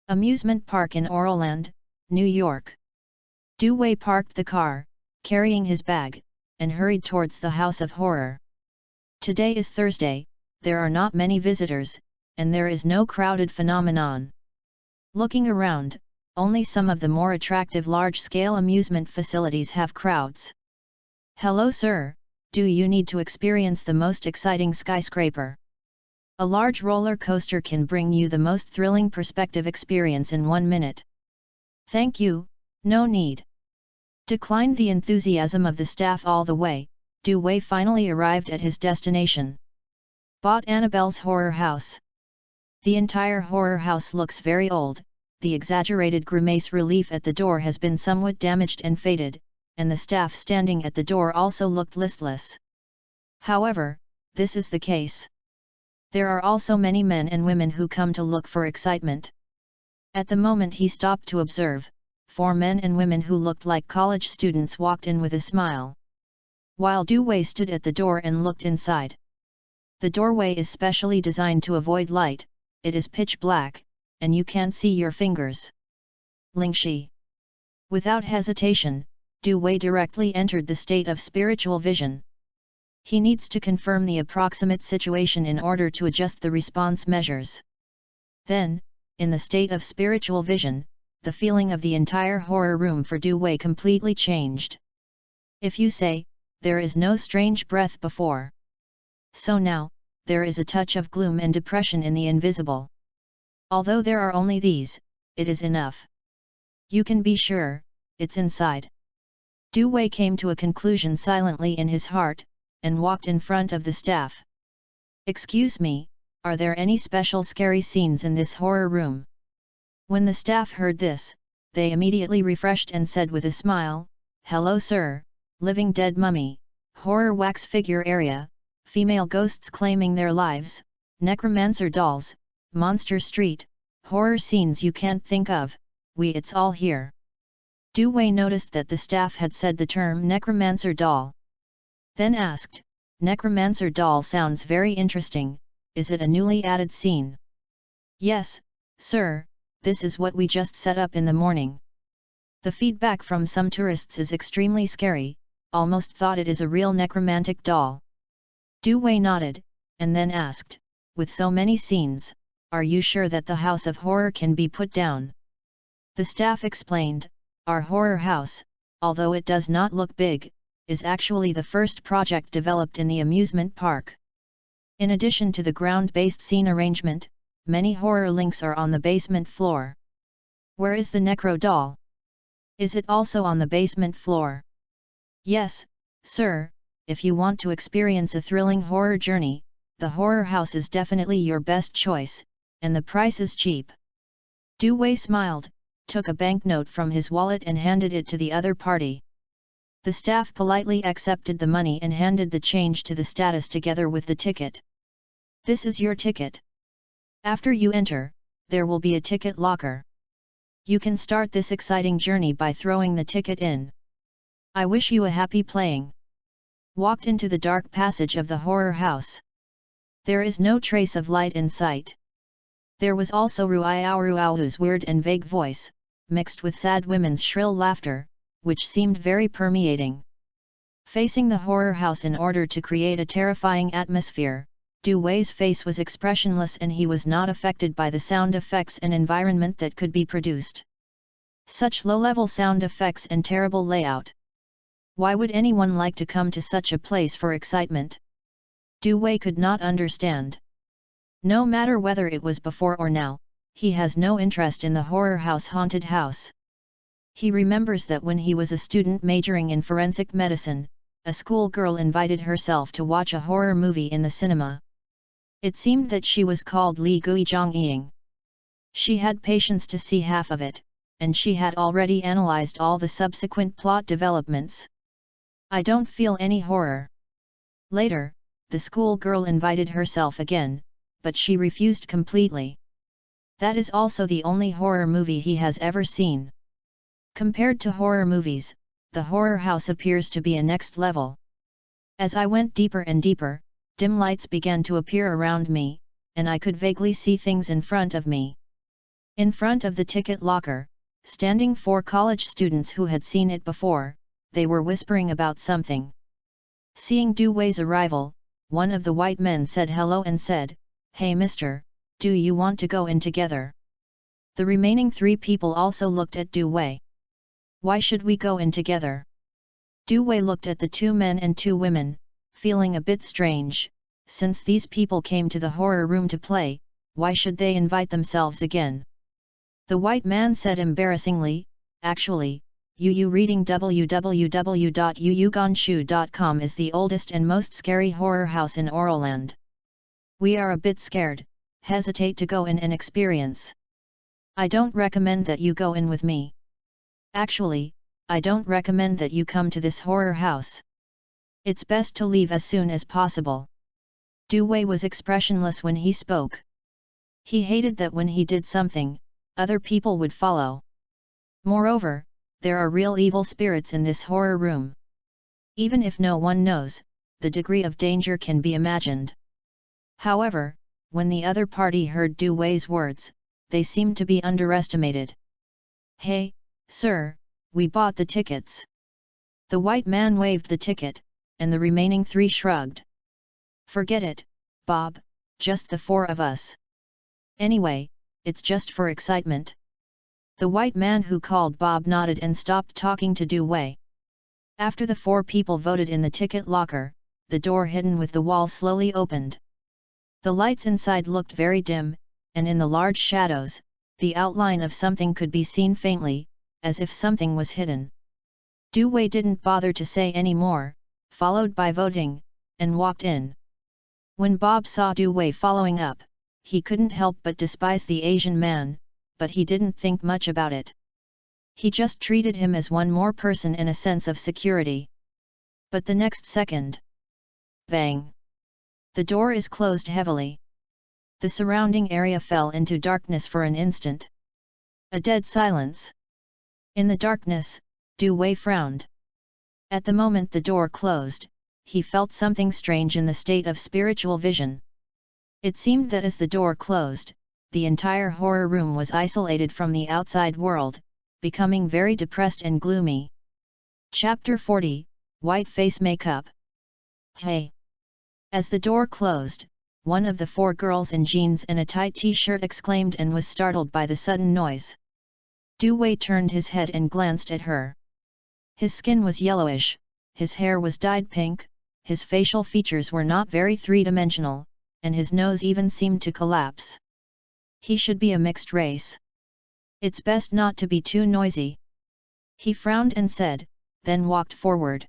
Amusement Park in Orland, New York. Du Wei parked the car, carrying his bag, and hurried towards the House of Horror. Today is Thursday, there are not many visitors, and there is no crowded phenomenon. Looking around, only some of the more attractive large-scale amusement facilities have crowds. "Hello sir, do you need to experience the most exciting skyscraper? A large roller coaster can bring you the most thrilling perspective experience in 1 minute. Thank you, no need." Declined the enthusiasm of the staff all the way, Du Wei finally arrived at his destination. Bought Annabelle's horror house. The entire horror house looks very old, the exaggerated grimace relief at the door has been somewhat damaged and faded, and the staff standing at the door also looked listless. However, this is the case. There are also many men and women who come to look for excitement. At the moment he stopped to observe, 4 men and women who looked like college students walked in with a smile. While Du Wei stood at the door and looked inside. The doorway is specially designed to avoid light, it is pitch black, and you can't see your fingers. Lingxi. Without hesitation, Du Wei directly entered the state of spiritual vision. He needs to confirm the approximate situation in order to adjust the response measures. Then, in the state of spiritual vision, the feeling of the entire horror room for Du Wei completely changed. If you say, there is no strange breath before. So now, there is a touch of gloom and depression in the invisible. Although there are only these, it is enough. You can be sure, it's inside. Du Wei came to a conclusion silently in his heart, and walked in front of the staff. "Excuse me, are there any special scary scenes in this horror room?" When the staff heard this, they immediately refreshed and said with a smile, "Hello sir, living dead mummy, horror wax figure area, female ghosts claiming their lives, necromancer dolls, monster street, horror scenes you can't think of, it's all here." Du Wei noticed that the staff had said the term necromancer doll. Then asked, "Necromancer doll sounds very interesting, is it a newly added scene?" "Yes, sir, this is what we just set up in the morning. The feedback from some tourists is extremely scary, almost thought it is a real necromantic doll. Du Wei nodded, and then asked, with so many scenes, are you sure that the house of horror can be put down? The staff explained, our horror house, although it does not look big, is actually the first project developed in the amusement park. In addition to the ground-based scene arrangement, many horror links are on the basement floor. Where is the necro doll? Is it also on the basement floor? Yes, sir, if you want to experience a thrilling horror journey, the horror house is definitely your best choice, and the price is cheap. Du Wei smiled, took a banknote from his wallet and handed it to the other party. The staff politely accepted the money and handed the change to the status together with the ticket. This is your ticket. After you enter, there will be a ticket locker. You can start this exciting journey by throwing the ticket in. I wish you a happy playing. Walked into the dark passage of the horror house. There is no trace of light in sight. There was also Ruiaoruao's weird and vague voice, mixed with sad women's shrill laughter, which seemed very permeating. Facing the horror house in order to create a terrifying atmosphere, Du Wei's face was expressionless and he was not affected by the sound effects and environment that could be produced. Such low-level sound effects and terrible layout. Why would anyone like to come to such a place for excitement? Du Wei could not understand. No matter whether it was before or now, he has no interest in the horror house haunted house. He remembers that when he was a student majoring in forensic medicine, a schoolgirl invited herself to watch a horror movie in the cinema. It seemed that she was called Li Guizhongying. She had patience to see half of it, and she had already analyzed all the subsequent plot developments. I don't feel any horror. Later, the schoolgirl invited herself again, but she refused completely. That is also the only horror movie he has ever seen. Compared to horror movies, the horror house appears to be a next level. As I went deeper and deeper, dim lights began to appear around me, and I could vaguely see things in front of me. In front of the ticket locker, standing 4 college students who had seen it before, they were whispering about something. Seeing Du Wei's arrival, one of the white men said hello and said, "Hey mister, do you want to go in together?" The remaining 3 people also looked at Du Wei. Why should we go in together? Du Wei looked at the 2 men and 2 women, feeling a bit strange, since these people came to the horror room to play, why should they invite themselves again? The white man said embarrassingly, actually, Yu reading www.yuyuganshu.com is the oldest and most scary horror house in Oroland. We are a bit scared, hesitate to go in and experience. I don't recommend that you go in with me. Actually, I don't recommend that you come to this horror house. It's best to leave as soon as possible. Du Wei was expressionless when he spoke. He hated that when he did something, other people would follow. Moreover, there are real evil spirits in this horror room. Even if no one knows, the degree of danger can be imagined. However, when the other party heard Du Wei's words, they seemed to be underestimated. Hey, sir, we bought the tickets. The white man waved the ticket, and the remaining 3 shrugged. Forget it, Bob, just the 4 of us. Anyway, it's just for excitement. The white man who called Bob nodded and stopped talking to Du Wei. After the 4 people voted in the ticket locker, the door hidden with the wall slowly opened. The lights inside looked very dim, and in the large shadows, the outline of something could be seen faintly, as if something was hidden. Du Wei didn't bother to say any more, followed by voting, and walked in. When Bob saw Du Wei following up, he couldn't help but despise the Asian man, but he didn't think much about it. He just treated him as one more person in a sense of security. But the next second, bang! The door is closed heavily. The surrounding area fell into darkness for an instant. A dead silence. In the darkness, Du Wei frowned. At the moment the door closed, he felt something strange in the state of spiritual vision. It seemed that as the door closed, the entire horror room was isolated from the outside world, becoming very depressed and gloomy. Chapter 40, White Face Makeup. Hey! As the door closed, one of the 4 girls in jeans and a tight t-shirt exclaimed and was startled by the sudden noise. Du Wei turned his head and glanced at her. His skin was yellowish, his hair was dyed pink, his facial features were not very three-dimensional, and his nose even seemed to collapse. He should be a mixed race. It's best not to be too noisy. He frowned and said, then walked forward.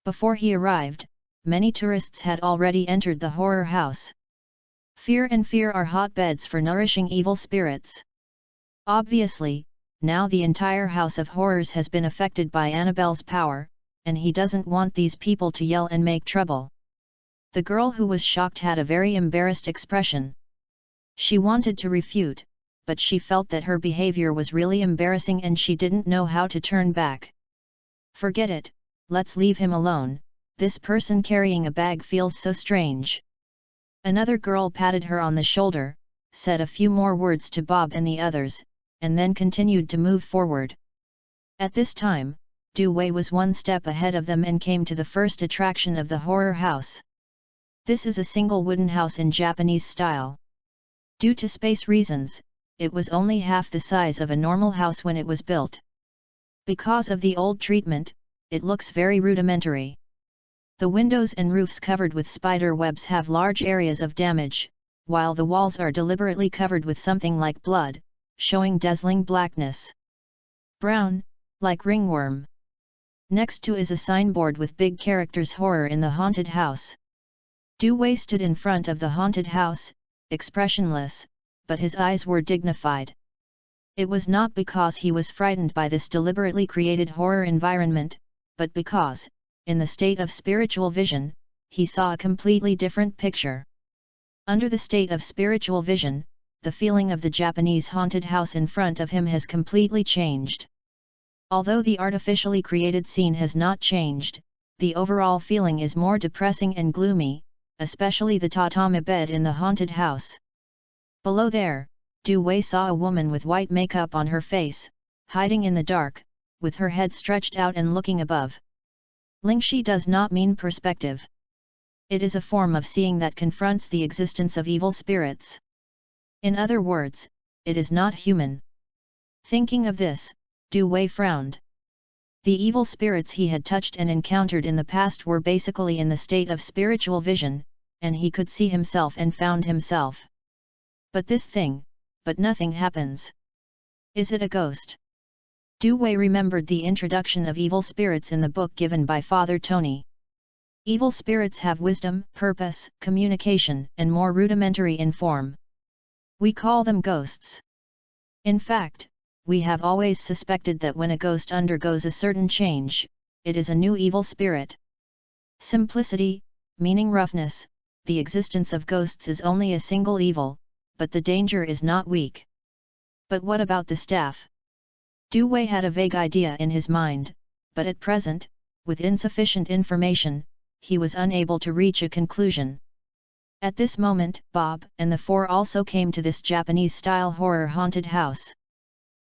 Before he arrived, many tourists had already entered the horror house. Fear and fear are hotbeds for nourishing evil spirits. Obviously, now the entire house of horrors has been affected by Annabelle's power, and he doesn't want these people to yell and make trouble. The girl who was shocked had a very embarrassed expression. She wanted to refute, but she felt that her behavior was really embarrassing and she didn't know how to turn back. Forget it, let's leave him alone, this person carrying a bag feels so strange. Another girl patted her on the shoulder, said a few more words to Bob and the others, and then continued to move forward. At this time, Du Wei was one step ahead of them and came to the first attraction of the horror house. This is a single wooden house in Japanese style. Due to space reasons, it was only half the size of a normal house when it was built. Because of the old treatment, it looks very rudimentary. The windows and roofs covered with spider webs have large areas of damage, while the walls are deliberately covered with something like blood, showing dazzling blackness. Brown, like ringworm. Next to is a signboard with big characters "Horror in the Haunted House." Du Wei stood in front of the haunted house, expressionless, but his eyes were dignified. It was not because he was frightened by this deliberately created horror environment, but because, in the state of spiritual vision, he saw a completely different picture. Under the state of spiritual vision, the feeling of the Japanese haunted house in front of him has completely changed. Although the artificially created scene has not changed, the overall feeling is more depressing and gloomy, especially the tatami bed in the haunted house. Below there, Du Wei saw a woman with white makeup on her face, hiding in the dark, with her head stretched out and looking above. Lingxi does not mean perspective. It is a form of seeing that confronts the existence of evil spirits. In other words, it is not human. Thinking of this, Du Wei frowned. The evil spirits he had touched and encountered in the past were basically in the state of spiritual vision, and he could see himself and found himself. But this thing, but nothing happens. Is it a ghost? Du Wei remembered the introduction of evil spirits in the book given by Father Tony. Evil spirits have wisdom, purpose, communication, and more rudimentary in form. We call them ghosts. In fact, we have always suspected that when a ghost undergoes a certain change, it is a new evil spirit. Simplicity, meaning roughness, the existence of ghosts is only a single evil, but the danger is not weak. But what about the staff? Du Wei had a vague idea in his mind, but at present, with insufficient information, he was unable to reach a conclusion. At this moment, Bob and the 4 also came to this Japanese-style horror haunted house.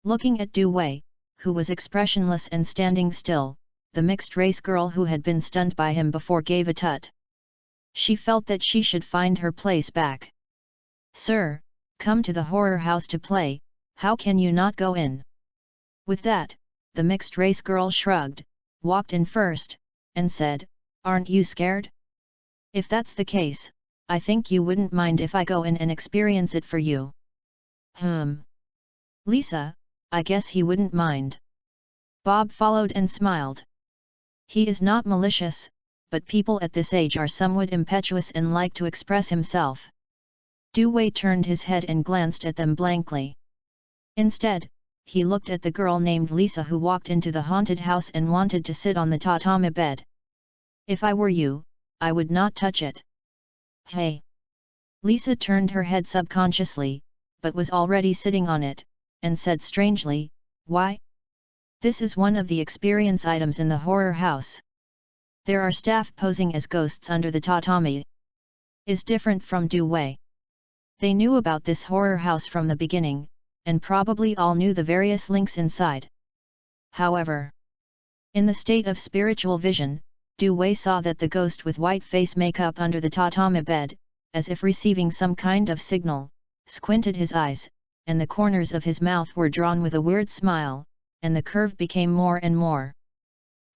Looking at Du Wei, who was expressionless and standing still, the mixed-race girl who had been stunned by him before gave a tut. She felt that she should find her place back. "Sir, come to the horror house to play, how can you not go in?" With that, the mixed-race girl shrugged, walked in first, and said, "Aren't you scared? If that's the case, I think you wouldn't mind if I go in and experience it for you." Lisa, I guess he wouldn't mind. Bob followed and smiled. He is not malicious, but people at this age are somewhat impetuous and like to express himself. Du Wei turned his head and glanced at them blankly. Instead, he looked at the girl named Lisa who walked into the haunted house and wanted to sit on the tatami bed. "If I were you, I would not touch it." "Hey!" Lisa turned her head subconsciously, but was already sitting on it, and said strangely, "Why? This is one of the experience items in the horror house. There are staff posing as ghosts under the tatami. Is different from Du Wei." They knew about this horror house from the beginning, and probably all knew the various links inside. However, in the state of spiritual vision, Du Wei saw that the ghost with white face makeup under the tatami bed, as if receiving some kind of signal, squinted his eyes, and the corners of his mouth were drawn with a weird smile, and the curve became more and more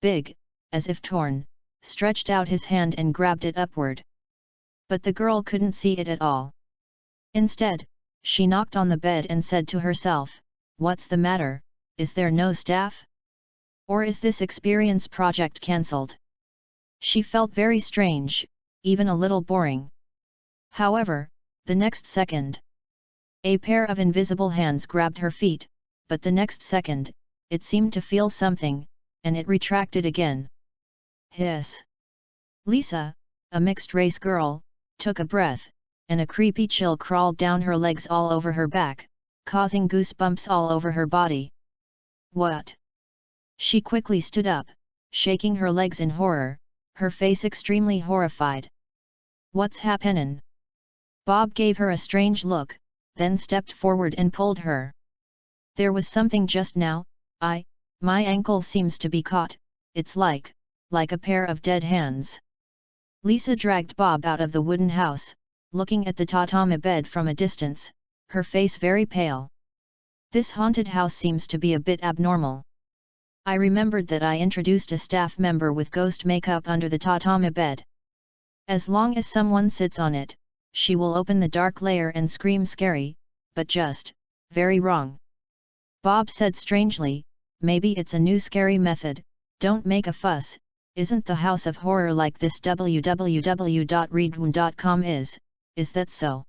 big, as if torn, stretched out his hand and grabbed it upward. But the girl couldn't see it at all. Instead, she knocked on the bed and said to herself, "What's the matter, is there no staff? Or is this experience project cancelled?" She felt very strange, even a little boring. However, the next second, a pair of invisible hands grabbed her feet, but the next second, it seemed to feel something, and it retracted again. Hiss! Lisa, a mixed-race girl, took a breath, and a creepy chill crawled down her legs all over her back, causing goosebumps all over her body. What? She quickly stood up, shaking her legs in horror, her face extremely horrified. What's happenin'? Bob gave her a strange look, then stepped forward and pulled her. There was something just now. My ankle seems to be caught, it's like a pair of dead hands. Lisa dragged Bob out of the wooden house, looking at the tatami bed from a distance, her face very pale. This haunted house seems to be a bit abnormal. I remembered that I introduced a staff member with ghost makeup under the tatami bed. As long as someone sits on it, she will open the dark layer and scream scary, but just, very wrong. Bob said strangely, maybe it's a new scary method, don't make a fuss, isn't the house of horror like this www.readaloud.com is that so?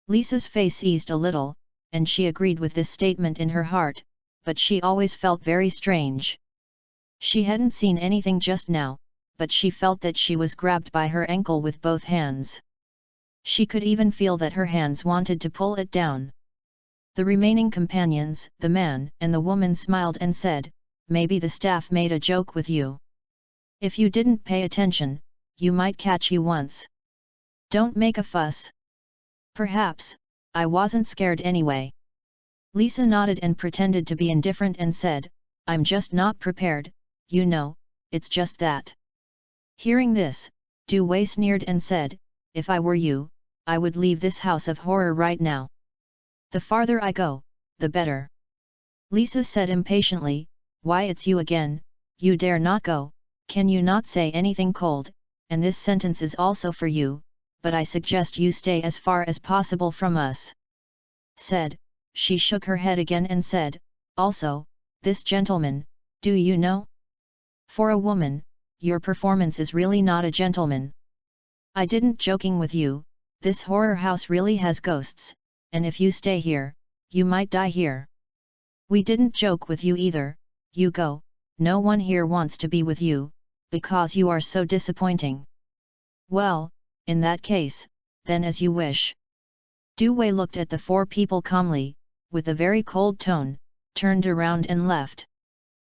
Lisa's face eased a little, and she agreed with this statement in her heart, but she always felt very strange. She hadn't seen anything just now, but she felt that she was grabbed by her ankle with both hands. She could even feel that her hands wanted to pull it down. The remaining companions, the man and the woman, smiled and said, "Maybe the staff made a joke with you. If you didn't pay attention, you might catch you once. Don't make a fuss." "Perhaps, I wasn't scared anyway." Lisa nodded and pretended to be indifferent and said, "I'm just not prepared, you know, it's just that." Hearing this, Du Wei sneered and said, "If I were you, I would leave this house of horror right now. The farther I go, the better." Lisa said impatiently, "Why, it's you again, you dare not go, can you not say anything cold, and this sentence is also for you, but I suggest you stay as far as possible from us." Said, she shook her head again and said, "Also, this gentleman, do you know? For a woman, your performance is really not a gentleman. I didn't joking with you, this horror house really has ghosts, and if you stay here, you might die here. We didn't joke with you either, you go, no one here wants to be with you, because you are so disappointing." "Well, in that case, then as you wish." Du Wei looked at the four people calmly, with a very cold tone, turned around and left.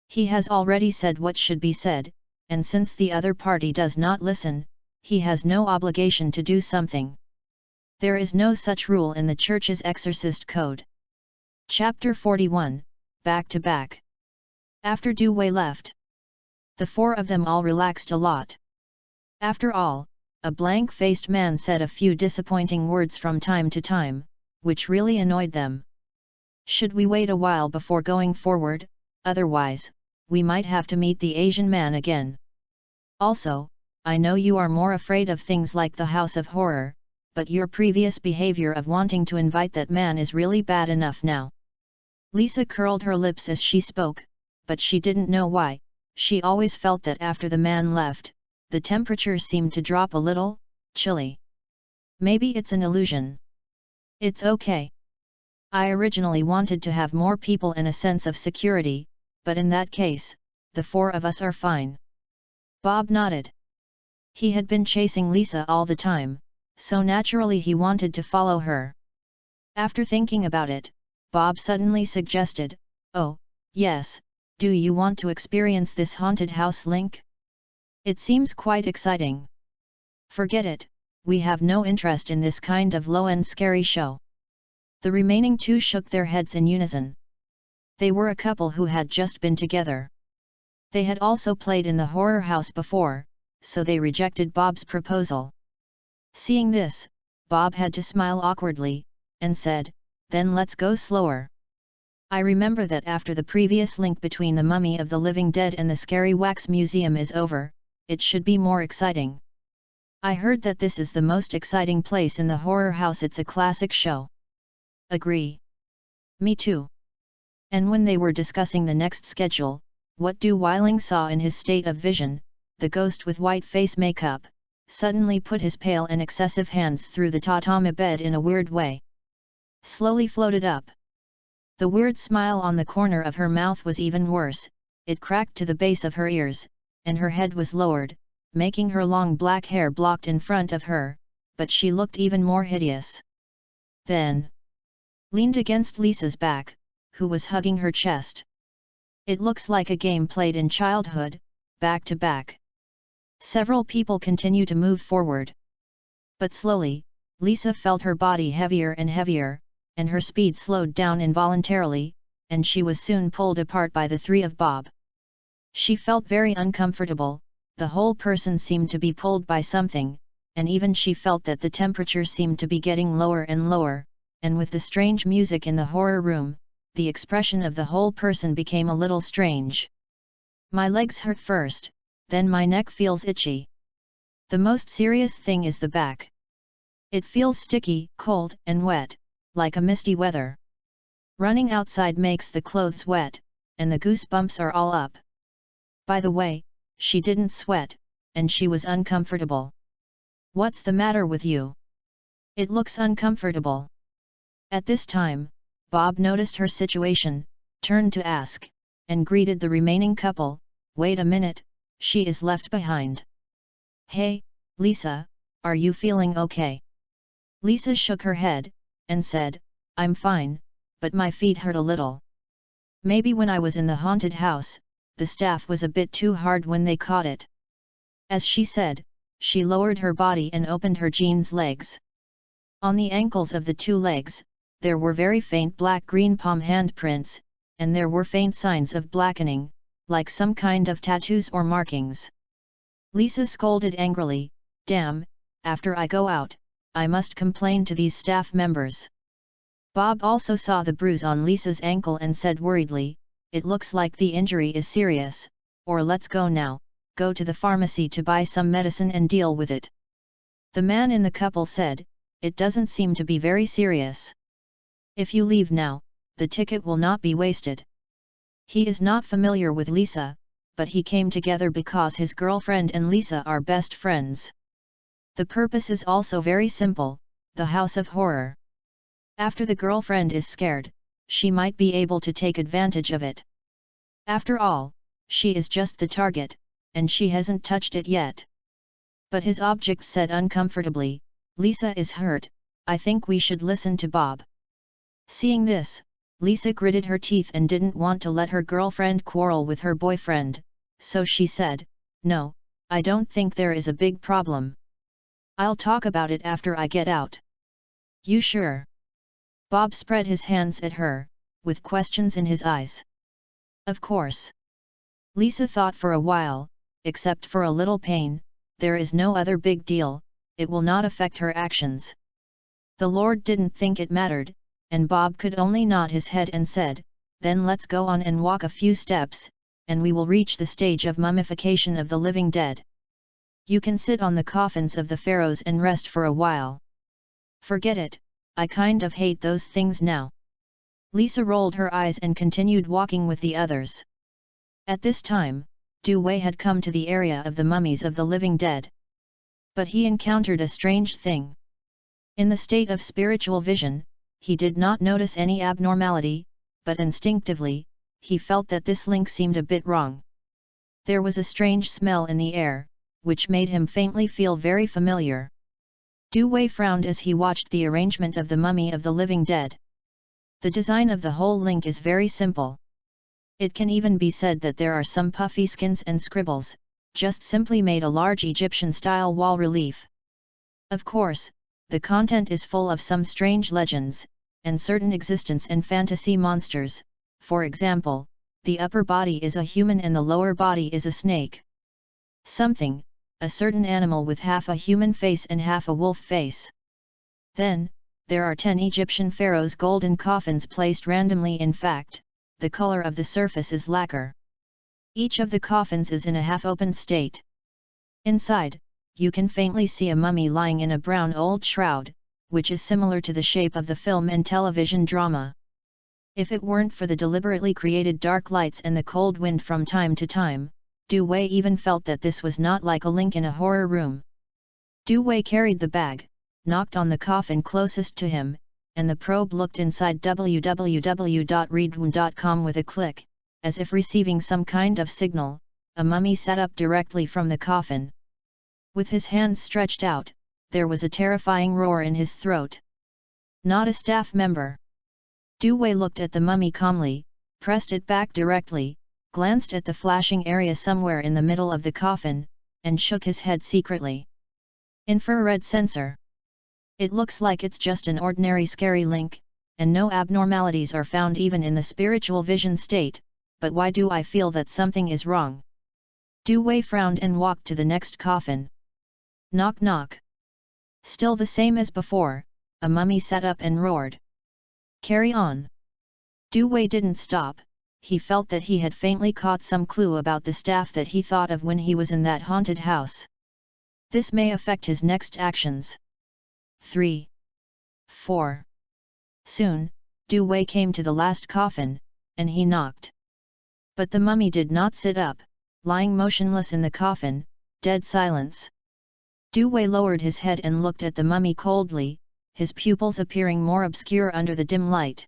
He has already said what should be said, and since the other party does not listen, he has no obligation to do something. There is no such rule in the Church's Exorcist Code. Chapter 41, Back to Back. After Du Wei left, the four of them all relaxed a lot. After all, a blank-faced man said a few disappointing words from time to time, which really annoyed them. "Should we wait a while before going forward, otherwise, we might have to meet the Asian man again. Also, I know you are more afraid of things like the House of Horror, but your previous behavior of wanting to invite that man is really bad enough now." Lisa curled her lips as she spoke, but she didn't know why. She always felt that after the man left, the temperature seemed to drop a little, chilly. Maybe it's an illusion. It's okay. I originally wanted to have more people and a sense of security, but in that case, the four of us are fine. Bob nodded. He had been chasing Lisa all the time, so naturally he wanted to follow her. After thinking about it, Bob suddenly suggested, "Oh, yes, do you want to experience this haunted house, Link? It seems quite exciting." "Forget it, we have no interest in this kind of low-end scary show. The remaining two shook their heads in unison. They were a couple who had just been together. They had also played in the horror house before, so they rejected Bob's proposal. Seeing this, Bob had to smile awkwardly, and said, "Then let's go slower. I remember that after the previous link between the Mummy of the Living Dead and the Scary Wax Museum is over, it should be more exciting. I heard that this is the most exciting place in the horror house. It's a classic show." "Agree. Me too." And when they were discussing the next schedule, what Du Weiling saw in his state of vision, the ghost with white face makeup, suddenly put his pale and excessive hands through the tatami bed in a weird way. Slowly floated up. The weird smile on the corner of her mouth was even worse, it cracked to the base of her ears, and her head was lowered, making her long black hair blocked in front of her, but she looked even more hideous. Then leaned against Lisa's back, who was hugging her chest. It looks like a game played in childhood, back to back. Several people continue to move forward. But slowly, Lisa felt her body heavier and heavier, and her speed slowed down involuntarily, and she was soon pulled apart by the three of Bob. She felt very uncomfortable, the whole person seemed to be pulled by something, and even she felt that the temperature seemed to be getting lower and lower, and with the strange music in the horror room, the expression of the whole person became a little strange. "My legs hurt first, then my neck feels itchy. The most serious thing is the back. It feels sticky, cold, and wet, like a misty weather. Running outside makes the clothes wet, and the goosebumps are all up." By the way, she didn't sweat, and she was uncomfortable. "What's the matter with you? It looks uncomfortable." At this time, Bob noticed her situation, turned to ask, and greeted the remaining couple, "Wait a minute, she is left behind. Hey, Lisa, are you feeling okay?" Lisa shook her head, and said, "I'm fine, but my feet hurt a little. Maybe when I was in the haunted house, the staff was a bit too hard when they caught it." As she said, she lowered her body and opened her jeans legs. On the ankles of the two legs, there were very faint black-green palm handprints, and there were faint signs of blackening, like some kind of tattoos or markings. Lisa scolded angrily, "Damn, after I go out, I must complain to these staff members." Bob also saw the bruise on Lisa's ankle and said worriedly, "It looks like the injury is serious, or let's go now, go to the pharmacy to buy some medicine and deal with it." The man in the couple said, "It doesn't seem to be very serious. If you leave now, the ticket will not be wasted." He is not familiar with Lisa, but he came together because his girlfriend and Lisa are best friends. The purpose is also very simple, the house of horror. After the girlfriend is scared, she might be able to take advantage of it. After all, she is just the target, and she hasn't touched it yet. But his object said uncomfortably, "Lisa is hurt, I think we should listen to Bob." Seeing this, Lisa gritted her teeth and didn't want to let her girlfriend quarrel with her boyfriend, so she said, "No, I don't think there is a big problem. I'll talk about it after I get out." "You sure?" Bob spread his hands at her, with questions in his eyes. "Of course." Lisa thought for a while, except for a little pain, there is no other big deal, it will not affect her actions. The Lord didn't think it mattered, and Bob could only nod his head and said, "Then let's go on and walk a few steps, and we will reach the stage of mummification of the living dead. You can sit on the coffins of the pharaohs and rest for a while." "Forget it, I kind of hate those things now." Lisa rolled her eyes and continued walking with the others. At this time, Du Wei had come to the area of the mummies of the living dead. But he encountered a strange thing. In the state of spiritual vision, he did not notice any abnormality, but instinctively, he felt that this link seemed a bit wrong. There was a strange smell in the air, which made him faintly feel very familiar. Du Wei frowned as he watched the arrangement of the mummy of the living dead. The design of the whole link is very simple. It can even be said that there are some puffy skins and scribbles, just simply made a large Egyptian-style wall relief. Of course, the content is full of some strange legends, and certain existence and fantasy monsters. For example, the upper body is a human and the lower body is a snake. Something, a certain animal with half a human face and half a wolf face. Then, there are 10 Egyptian pharaohs' golden coffins placed randomly. In fact, the color of the surface is lacquer. Each of the coffins is in a half-open state. Inside, you can faintly see a mummy lying in a brown old shroud, which is similar to the shape of the film and television drama. If it weren't for the deliberately created dark lights and the cold wind from time to time, Du Wei even felt that this was not like a link in a horror room. Du Wei carried the bag, knocked on the coffin closest to him, and the probe looked inside www.readaloud.com with a click, as if receiving some kind of signal. A mummy sat up directly from the coffin. With his hands stretched out, there was a terrifying roar in his throat. Not a staff member. Du Wei looked at the mummy calmly, pressed it back directly, glanced at the flashing area somewhere in the middle of the coffin, and shook his head secretly. Infrared sensor. It looks like it's just an ordinary scary link, and no abnormalities are found even in the spiritual vision state, but why do I feel that something is wrong? Du Wei frowned and walked to the next coffin. Knock knock. Still the same as before, a mummy sat up and roared. Carry on. Du Wei didn't stop. He felt that he had faintly caught some clue about the staff that he thought of when he was in that haunted house. This may affect his next actions. 3. 4. Soon, Du Wei came to the last coffin, and he knocked. But the mummy did not sit up, lying motionless in the coffin, dead silence. Du Wei lowered his head and looked at the mummy coldly, his pupils appearing more obscure under the dim light.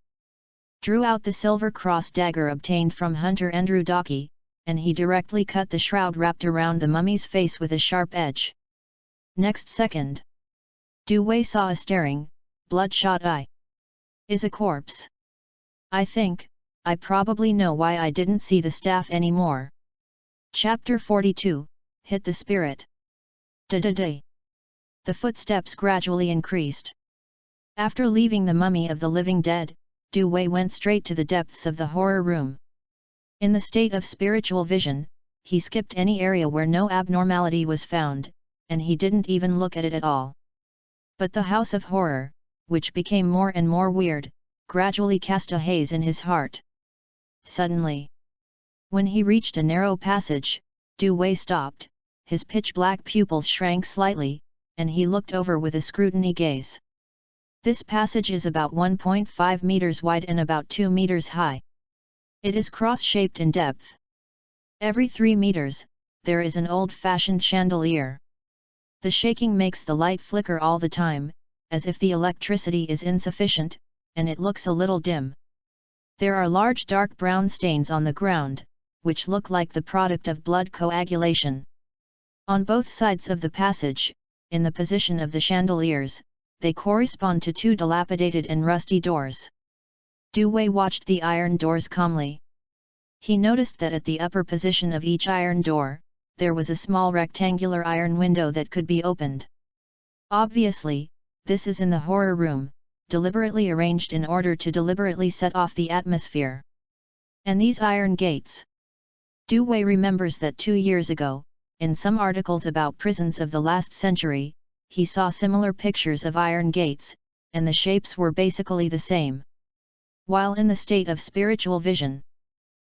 Drew out the silver cross dagger obtained from Hunter Andrew Daki, and he directly cut the shroud wrapped around the mummy's face with a sharp edge. Next second, Du Wei saw a staring, bloodshot eye. Is a corpse. I probably know why I didn't see the staff anymore. Chapter 42, Hit the Spirit. Da-da-da. The footsteps gradually increased. After leaving the mummy of the living dead, Du Wei went straight to the depths of the horror room. In the state of spiritual vision, he skipped any area where no abnormality was found, and he didn't even look at it at all. But the house of horror, which became more and more weird, gradually cast a haze in his heart. Suddenly, when he reached a narrow passage, Du Wei stopped, his pitch-black pupils shrank slightly, and he looked over with a scrutiny gaze. This passage is about 1.5 meters wide and about 2 meters high. It is cross-shaped in depth. Every 3 meters, there is an old-fashioned chandelier. The shaking makes the light flicker all the time, as if the electricity is insufficient, and it looks a little dim. There are large dark brown stains on the ground, which look like the product of blood coagulation. On both sides of the passage, in the position of the chandeliers, they correspond to 2 dilapidated and rusty doors. Du Wei watched the iron doors calmly. He noticed that at the upper position of each iron door, there was a small rectangular iron window that could be opened. Obviously, this is in the horror room, deliberately arranged in order to deliberately set off the atmosphere. And these iron gates. Du Wei remembers that 2 years ago, in some articles about prisons of the last century, he saw similar pictures of iron gates, and the shapes were basically the same. While in the state of spiritual vision,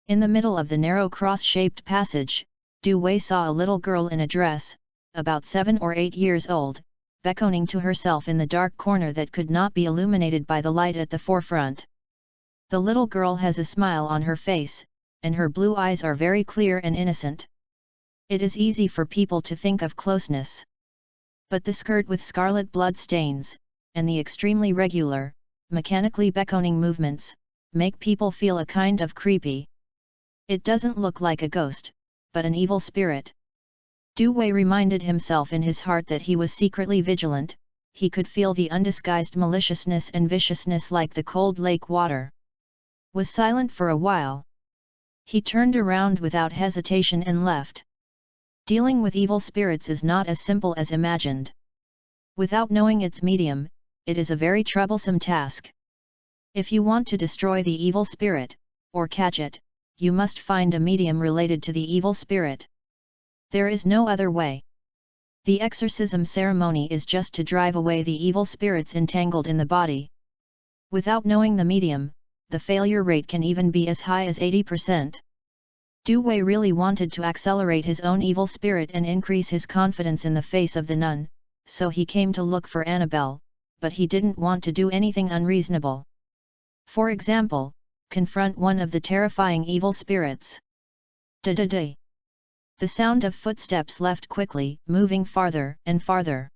in the middle of the narrow cross-shaped passage, Du Wei saw a little girl in a dress, about 7 or 8 years old, beckoning to herself in the dark corner that could not be illuminated by the light at the forefront. The little girl has a smile on her face, and her blue eyes are very clear and innocent. It is easy for people to think of closeness. But the skirt with scarlet blood stains, and the extremely regular, mechanically beckoning movements, make people feel a kind of creepy. It doesn't look like a ghost, but an evil spirit. Du Wei reminded himself in his heart that he was secretly vigilant. He could feel the undisguised maliciousness and viciousness like the cold lake water. Was silent for a while. He turned around without hesitation and left. Dealing with evil spirits is not as simple as imagined. Without knowing its medium, it is a very troublesome task. If you want to destroy the evil spirit, or catch it, you must find a medium related to the evil spirit. There is no other way. The exorcism ceremony is just to drive away the evil spirits entangled in the body. Without knowing the medium, the failure rate can even be as high as 80%. Du Wei really wanted to accelerate his own evil spirit and increase his confidence in the face of the nun, so he came to look for Annabelle, but he didn't want to do anything unreasonable. For example, confront one of the terrifying evil spirits. Da-da-da. The sound of footsteps left quickly, moving farther and farther.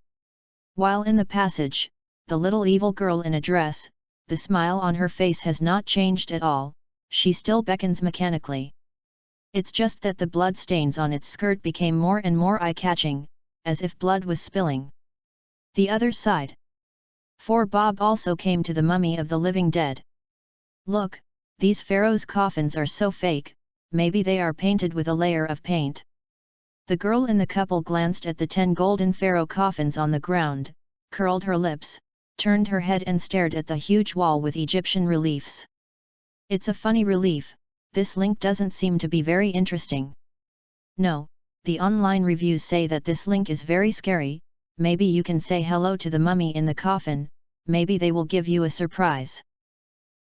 While in the passage, the little evil girl in a dress, the smile on her face has not changed at all, she still beckons mechanically. It's just that the blood stains on its skirt became more and more eye-catching, as if blood was spilling. The other side. For Bob also came to the mummy of the living dead. Look, these pharaoh's coffins are so fake, maybe they are painted with a layer of paint. The girl in the couple glanced at the 10 golden pharaoh coffins on the ground, curled her lips, turned her head and stared at the huge wall with Egyptian reliefs. It's a funny relief, this link doesn't seem to be very interesting. No, the online reviews say that this link is very scary, maybe you can say hello to the mummy in the coffin, maybe they will give you a surprise.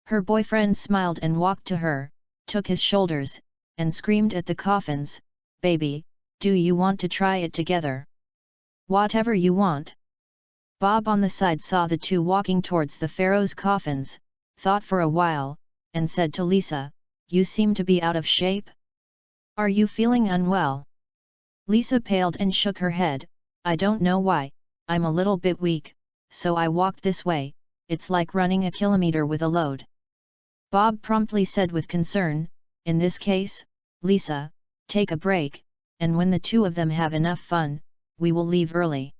Her boyfriend smiled and walked to her, took his shoulders, and screamed at the coffins, "Baby, do you want to try it together?" "Whatever you want." Bob on the side saw the two walking towards the pharaoh's coffins, thought for a while, and said to Lisa, "You seem to be out of shape? Are you feeling unwell?" Lisa paled and shook her head, "I don't know why, I'm a little bit weak, so I walked this way, it's like running a kilometer with a load." Bob promptly said with concern, "In this case, Lisa, take a break, and when the two of them have enough fun, we will leave early."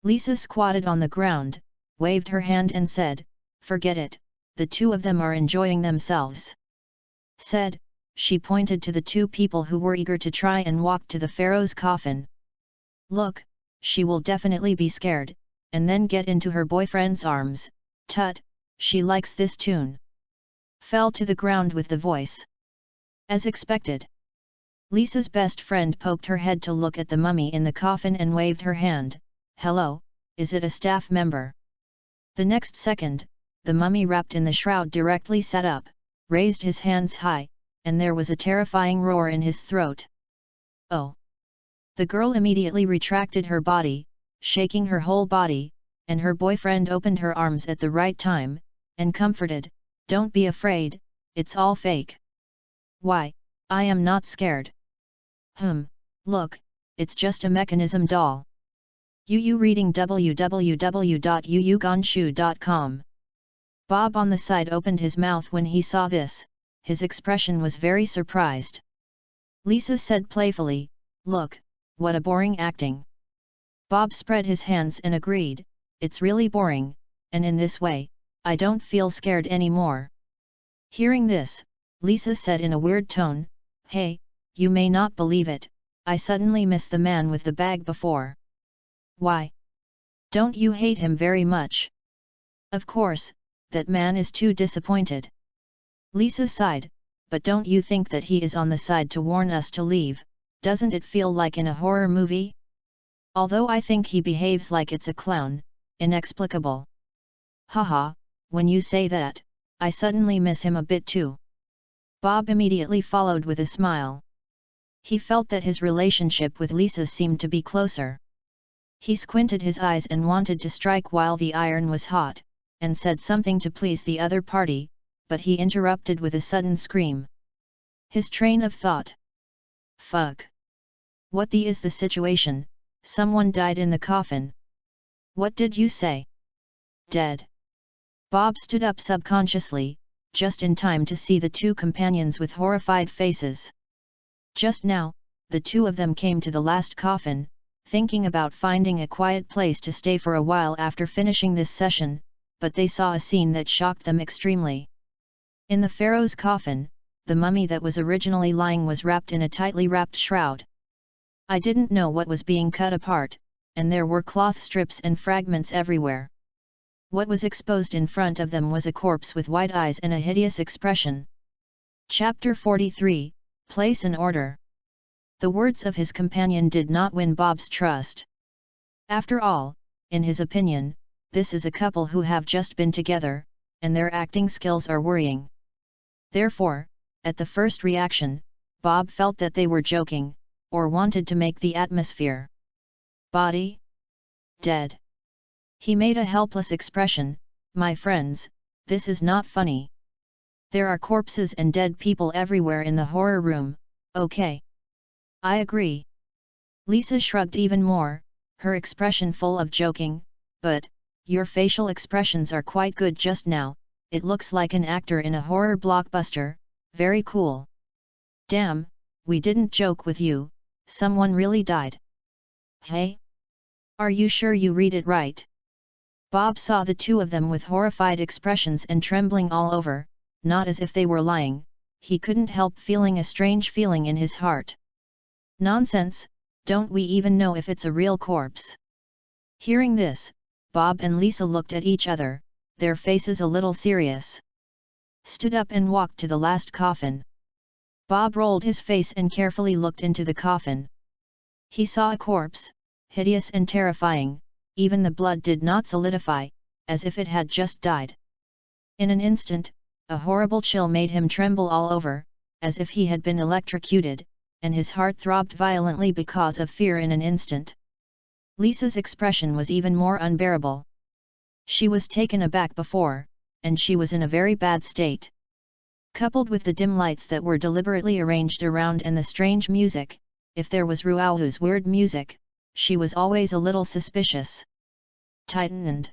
Lisa squatted on the ground, waved her hand and said, "Forget it, the two of them are enjoying themselves." Said, she pointed to the two people who were eager to try and walk to the pharaoh's coffin. "Look, she will definitely be scared, and then get into her boyfriend's arms, tut, she likes this tune." Fell to the ground with the voice. As expected. Lisa's best friend poked her head to look at the mummy in the coffin and waved her hand, "Hello, is it a staff member?" The next second, the mummy wrapped in the shroud directly sat up, raised his hands high, and there was a terrifying roar in his throat. "Oh!" The girl immediately retracted her body, shaking her whole body, and her boyfriend opened her arms at the right time, and comforted, "Don't be afraid, it's all fake." "Why, I am not scared." Look, it's just a mechanism doll." Yu reading www.yuyuganshu.com. Bob on the side opened his mouth when he saw this, his expression was very surprised. Lisa said playfully, "Look, what a boring acting." Bob spread his hands and agreed, "It's really boring, and in this way, I don't feel scared anymore." Hearing this, Lisa said in a weird tone, "Hey, you may not believe it, I suddenly miss the man with the bag before." "Why? Don't you hate him very much?" "Of course, that man is too disappointed." Lisa sighed, "But don't you think that he is on the side to warn us to leave? Doesn't it feel like in a horror movie? Although I think he behaves like it's a clown, inexplicable." "Haha, when you say that, I suddenly miss him a bit too." Bob immediately followed with a smile. He felt that his relationship with Lisa seemed to be closer. He squinted his eyes and wanted to strike while the iron was hot, and said something to please the other party, but he interrupted with a sudden scream. His train of thought. "Fuck! What the is the situation? Someone died in the coffin." "What did you say?" "Dead." Bob stood up subconsciously, just in time to see the two companions with horrified faces. Just now, the two of them came to the last coffin, thinking about finding a quiet place to stay for a while after finishing this session, but they saw a scene that shocked them extremely. In the pharaoh's coffin, the mummy that was originally lying was wrapped in a tightly wrapped shroud. "I didn't know what was being cut apart, and there were cloth strips and fragments everywhere. What was exposed in front of them was a corpse with white eyes and a hideous expression. Chapter 43, Place and Order. The words of his companion did not win Bob's trust. After all, in his opinion, this is a couple who have just been together, and their acting skills are worrying. Therefore, at the first reaction, Bob felt that they were joking, or wanted to make the atmosphere. Body? Dead. He made a helpless expression. My friends, this is not funny. There are corpses and dead people everywhere in the horror room, okay? I agree. Lisa shrugged even more, her expression full of joking, but, your facial expressions are quite good just now, it looks like an actor in a horror blockbuster, very cool. Damn, we didn't joke with you, someone really died. Hey? Are you sure you read it right? Bob saw the two of them with horrified expressions and trembling all over, not as if they were lying, he couldn't help feeling a strange feeling in his heart. Nonsense, don't we even know if it's a real corpse? Hearing this, Bob and Lisa looked at each other, their faces a little serious. Stood up and walked to the last coffin. Bob rolled his face and carefully looked into the coffin. He saw a corpse, hideous and terrifying, even the blood did not solidify, as if it had just died. In an instant, a horrible chill made him tremble all over, as if he had been electrocuted, and his heart throbbed violently because of fear in an instant. Lisa's expression was even more unbearable. She was taken aback before, and she was in a very bad state. Coupled with the dim lights that were deliberately arranged around and the strange music, if there was Ruau's weird music, she was always a little suspicious. Tightened.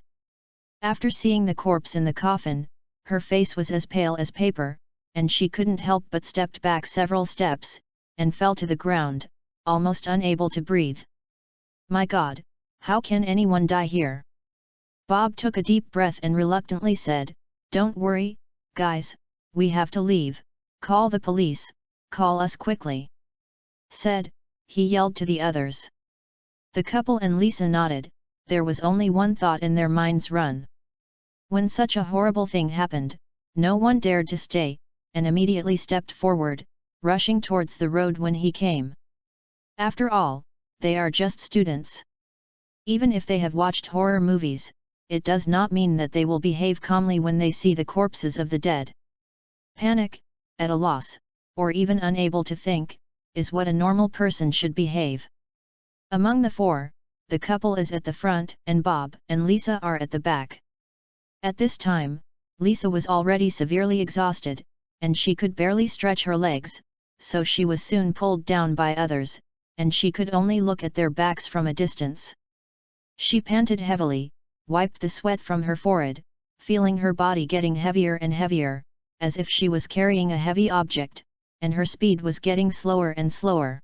After seeing the corpse in the coffin, her face was as pale as paper, and she couldn't help but stepped back several steps, and fell to the ground, almost unable to breathe. My God, how can anyone die here? Bob took a deep breath and reluctantly said, Don't worry, guys, we have to leave, call the police, call us quickly. Said, he yelled to the others. The couple and Lisa nodded, there was only one thought in their minds: run. When such a horrible thing happened, no one dared to stay, and immediately stepped forward, rushing towards the road when he came. After all, they are just students. Even if they have watched horror movies, it does not mean that they will behave calmly when they see the corpses of the dead. Panic, at a loss, or even unable to think, is what a normal person should behave. Among the four, the couple is at the front and Bob and Lisa are at the back. At this time, Lisa was already severely exhausted, and she could barely stretch her legs, so she was soon pulled down by others, and she could only look at their backs from a distance. She panted heavily, wiped the sweat from her forehead, feeling her body getting heavier and heavier, as if she was carrying a heavy object, and her speed was getting slower and slower.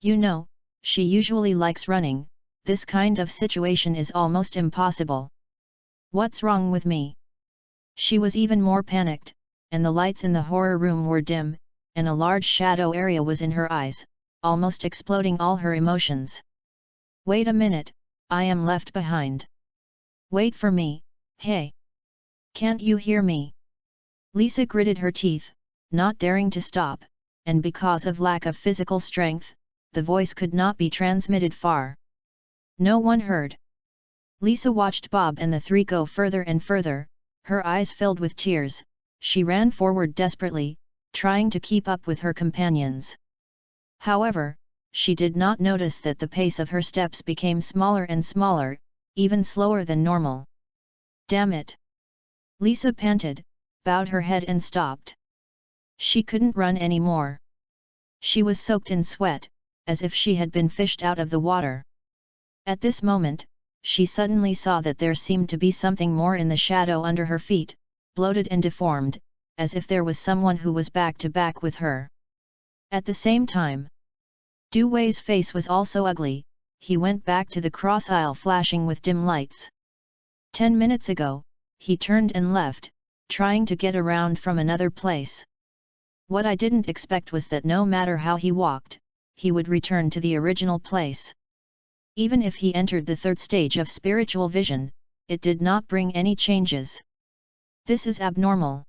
You know, she usually likes running, this kind of situation is almost impossible. What's wrong with me? She was even more panicked, and the lights in the horror room were dim, and a large shadow area was in her eyes, almost exploding all her emotions. Wait a minute, I am left behind. Wait for me, hey! Can't you hear me? Lisa gritted her teeth, not daring to stop, and because of lack of physical strength, the voice could not be transmitted far. No one heard. Lisa watched Bob and the three go further and further, her eyes filled with tears. She ran forward desperately, trying to keep up with her companions. However, she did not notice that the pace of her steps became smaller and smaller, even slower than normal. Damn it! Lisa panted, bowed her head and stopped. She couldn't run anymore. She was soaked in sweat, as if she had been fished out of the water. At this moment, she suddenly saw that there seemed to be something more in the shadow under her feet, bloated and deformed, as if there was someone who was back to back with her. At the same time, Dewey's face was also ugly. He went back to the cross aisle flashing with dim lights. 10 minutes ago, he turned and left, trying to get around from another place. What I didn't expect was that no matter how he walked, he would return to the original place. Even if he entered the third stage of spiritual vision, it did not bring any changes. This is abnormal.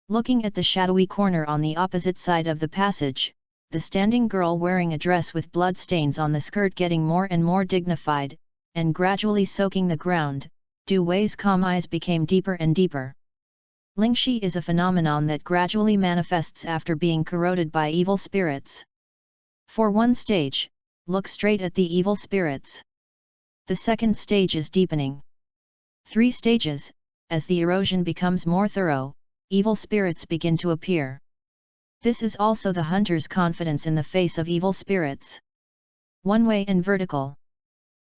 Looking at the shadowy corner on the opposite side of the passage, the standing girl wearing a dress with blood stains on the skirt getting more and more dignified, and gradually soaking the ground, Du Wei's calm eyes became deeper and deeper. Lingxi is a phenomenon that gradually manifests after being corroded by evil spirits. For one stage, look straight at the evil spirits. The second stage is deepening. 3 stages, as the erosion becomes more thorough, evil spirits begin to appear. This is also the hunter's confidence in the face of evil spirits. One way and vertical.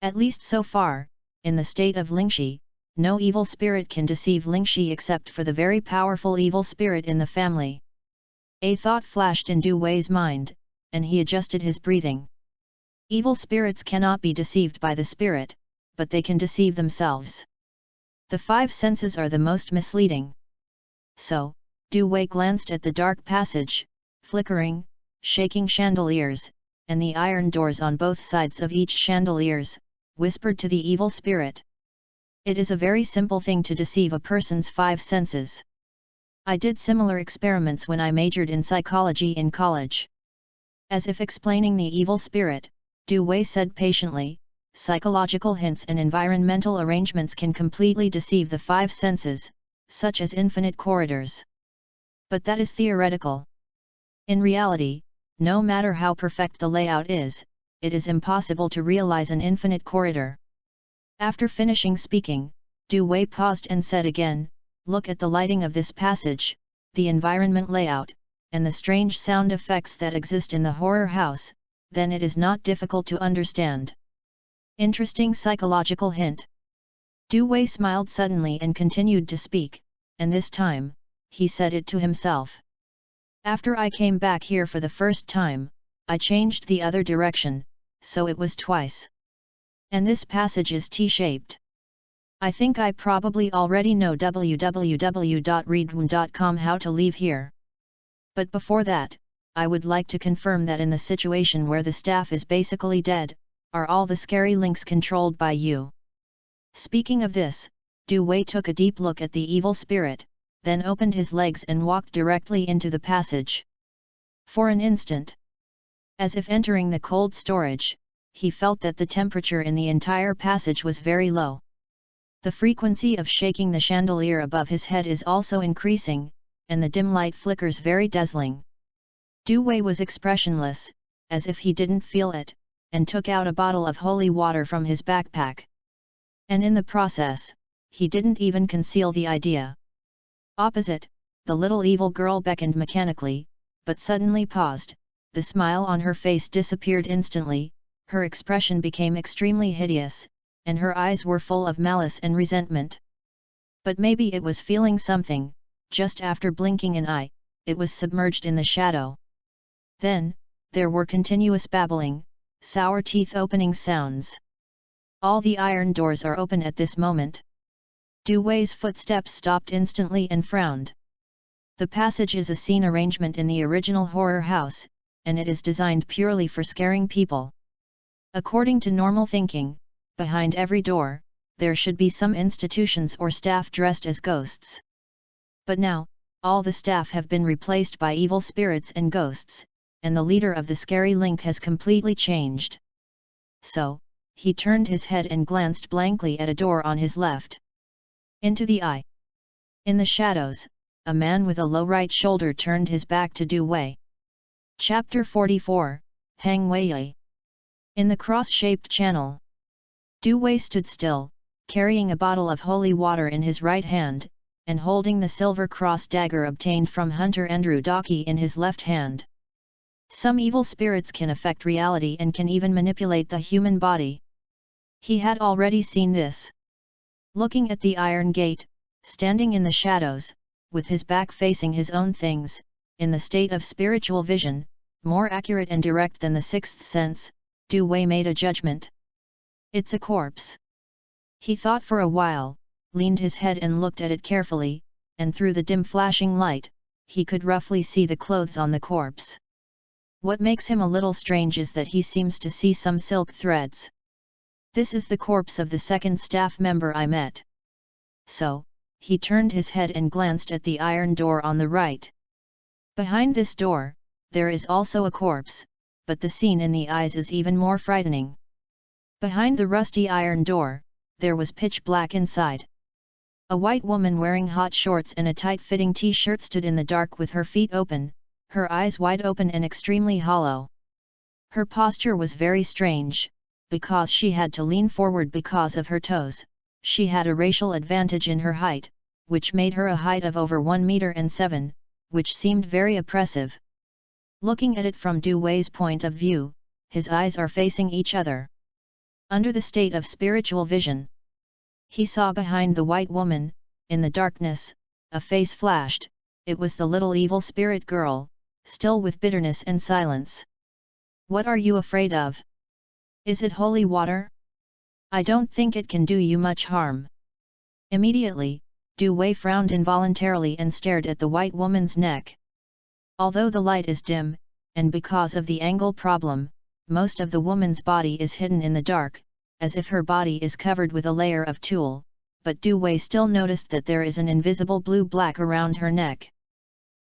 At least so far, in the state of Lingxi, no evil spirit can deceive Lingxi except for the very powerful evil spirit in the family. A thought flashed in Du Wei's mind, and he adjusted his breathing. Evil spirits cannot be deceived by the spirit, but they can deceive themselves. The 5 senses are the most misleading. So, Du Wei glanced at the dark passage, flickering, shaking chandeliers, and the iron doors on both sides of each chandeliers, whispered to the evil spirit. It is a very simple thing to deceive a person's 5 senses. I did similar experiments when I majored in psychology in college. As if explaining the evil spirit, Du Wei said patiently, psychological hints and environmental arrangements can completely deceive the 5 senses, such as infinite corridors. But that is theoretical. In reality, no matter how perfect the layout is, it is impossible to realize an infinite corridor. After finishing speaking, Du Wei paused and said again, look at the lighting of this passage, the environment layout, and the strange sound effects that exist in the horror house, then it is not difficult to understand. Interesting psychological hint. Du Wei smiled suddenly and continued to speak, and this time, he said it to himself. After I came back here for the first time, I changed the other direction, so it was twice. And this passage is T-shaped. I think I probably already know www.readaloud.com how to leave here. But before that, I would like to confirm that in the situation where the staff is basically dead, are all the scary links controlled by you? Speaking of this, Du Wei took a deep look at the evil spirit, then opened his legs and walked directly into the passage. For an instant, as if entering the cold storage, he felt that the temperature in the entire passage was very low. The frequency of shaking the chandelier above his head is also increasing, and the dim light flickers very dazzling. Du Wei was expressionless, as if he didn't feel it, and took out a bottle of holy water from his backpack. And in the process, he didn't even conceal the idea. Opposite, the little evil girl beckoned mechanically, but suddenly paused, the smile on her face disappeared instantly, her expression became extremely hideous, and her eyes were full of malice and resentment. But maybe it was feeling something, just after blinking an eye, it was submerged in the shadow. Then, there were continuous babbling, sour teeth opening sounds. All the iron doors are open at this moment. Du Wei's footsteps stopped instantly and frowned. The passage is a scene arrangement in the original horror house, and it is designed purely for scaring people. According to normal thinking, behind every door, there should be some institutions or staff dressed as ghosts. But now, all the staff have been replaced by evil spirits and ghosts, and the leader of the scary link has completely changed. So, he turned his head and glanced blankly at a door on his left. Into the eye. In the shadows, a man with a low right shoulder turned his back to Du Wei. Chapter 44, Hang Weiyi. In the cross-shaped channel, Du Wei stood still, carrying a bottle of holy water in his right hand, and holding the silver cross dagger obtained from Hunter Andrew Daki in his left hand. Some evil spirits can affect reality and can even manipulate the human body. He had already seen this. Looking at the iron gate, standing in the shadows, with his back facing his own things, in the state of spiritual vision, more accurate and direct than the sixth sense, Du Wei made a judgment. It's a corpse. He thought for a while, leaned his head and looked at it carefully, and through the dim flashing light, he could roughly see the clothes on the corpse. What makes him a little strange is that he seems to see some silk threads. This is the corpse of the second staff member I met. So, he turned his head and glanced at the iron door on the right. Behind this door, there is also a corpse, but the scene in the eyes is even more frightening. Behind the rusty iron door, there was pitch black inside. A white woman wearing hot shorts and a tight-fitting t-shirt stood in the dark with her feet open, her eyes wide open and extremely hollow. Her posture was very strange, because she had to lean forward because of her toes. She had a racial advantage in her height, which made her a height of over 1.7 meters, which seemed very oppressive. Looking at it from Du Wei's point of view, his eyes are facing each other. Under the state of spiritual vision, he saw behind the white woman, in the darkness, a face flashed. It was the little evil spirit girl, still with bitterness and silence. "What are you afraid of? Is it holy water? I don't think it can do you much harm." Immediately, Du Wei frowned involuntarily and stared at the white woman's neck. Although the light is dim, and because of the angle problem, most of the woman's body is hidden in the dark, as if her body is covered with a layer of tulle, but Du Wei still noticed that there is an invisible blue-black around her neck.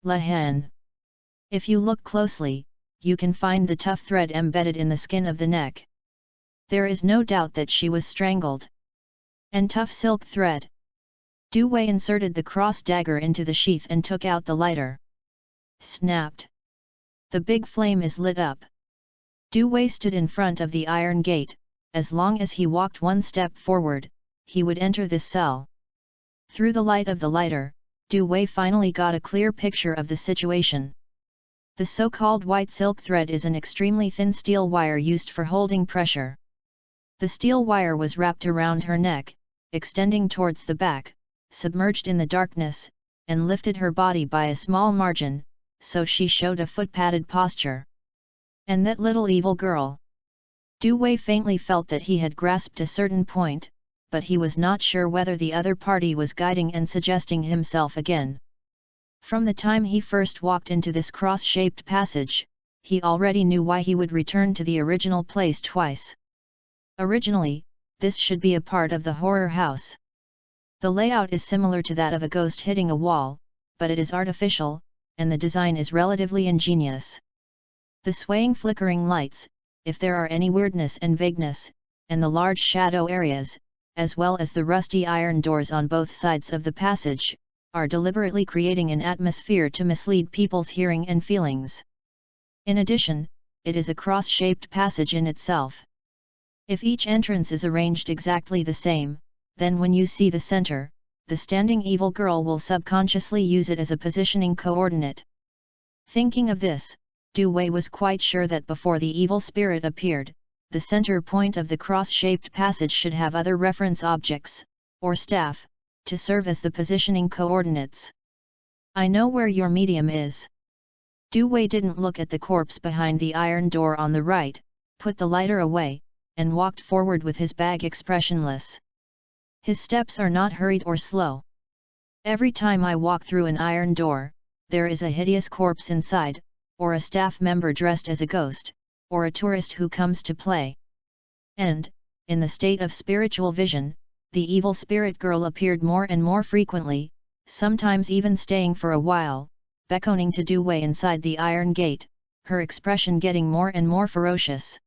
La Hen. If you look closely, you can find the tough thread embedded in the skin of the neck. There is no doubt that she was strangled. And tough silk thread. Du Wei inserted the cross dagger into the sheath and took out the lighter. Snapped. The big flame is lit up. Du Wei stood in front of the iron gate. As long as he walked one step forward, he would enter this cell. Through the light of the lighter, Du Wei finally got a clear picture of the situation. The so-called white silk thread is an extremely thin steel wire used for holding pressure. The steel wire was wrapped around her neck, extending towards the back, submerged in the darkness, and lifted her body by a small margin, so she showed a foot-padded posture. And that little evil girl. Du Wei faintly felt that he had grasped a certain point, but he was not sure whether the other party was guiding and suggesting himself again. From the time he first walked into this cross-shaped passage, he already knew why he would return to the original place twice. Originally, this should be a part of the horror house. The layout is similar to that of a ghost hitting a wall, but it is artificial, and the design is relatively ingenious. The swaying flickering lights, if there are any weirdness and vagueness, and the large shadow areas, as well as the rusty iron doors on both sides of the passage, are deliberately creating an atmosphere to mislead people's hearing and feelings. In addition, it is a cross-shaped passage in itself. If each entrance is arranged exactly the same, then when you see the center, the standing evil girl will subconsciously use it as a positioning coordinate. Thinking of this, Du Wei was quite sure that before the evil spirit appeared, the center point of the cross-shaped passage should have other reference objects, or staff, to serve as the positioning coordinates. "I know where your medium is." Du Wei didn't look at the corpse behind the iron door on the right, put the lighter away, and walked forward with his bag expressionless. His steps are not hurried or slow. "Every time I walk through an iron door, there is a hideous corpse inside, or a staff member dressed as a ghost, or a tourist who comes to play." And, in the state of spiritual vision, the evil spirit girl appeared more and more frequently, sometimes even staying for a while, beckoning to Du Wei inside the iron gate, her expression getting more and more ferocious.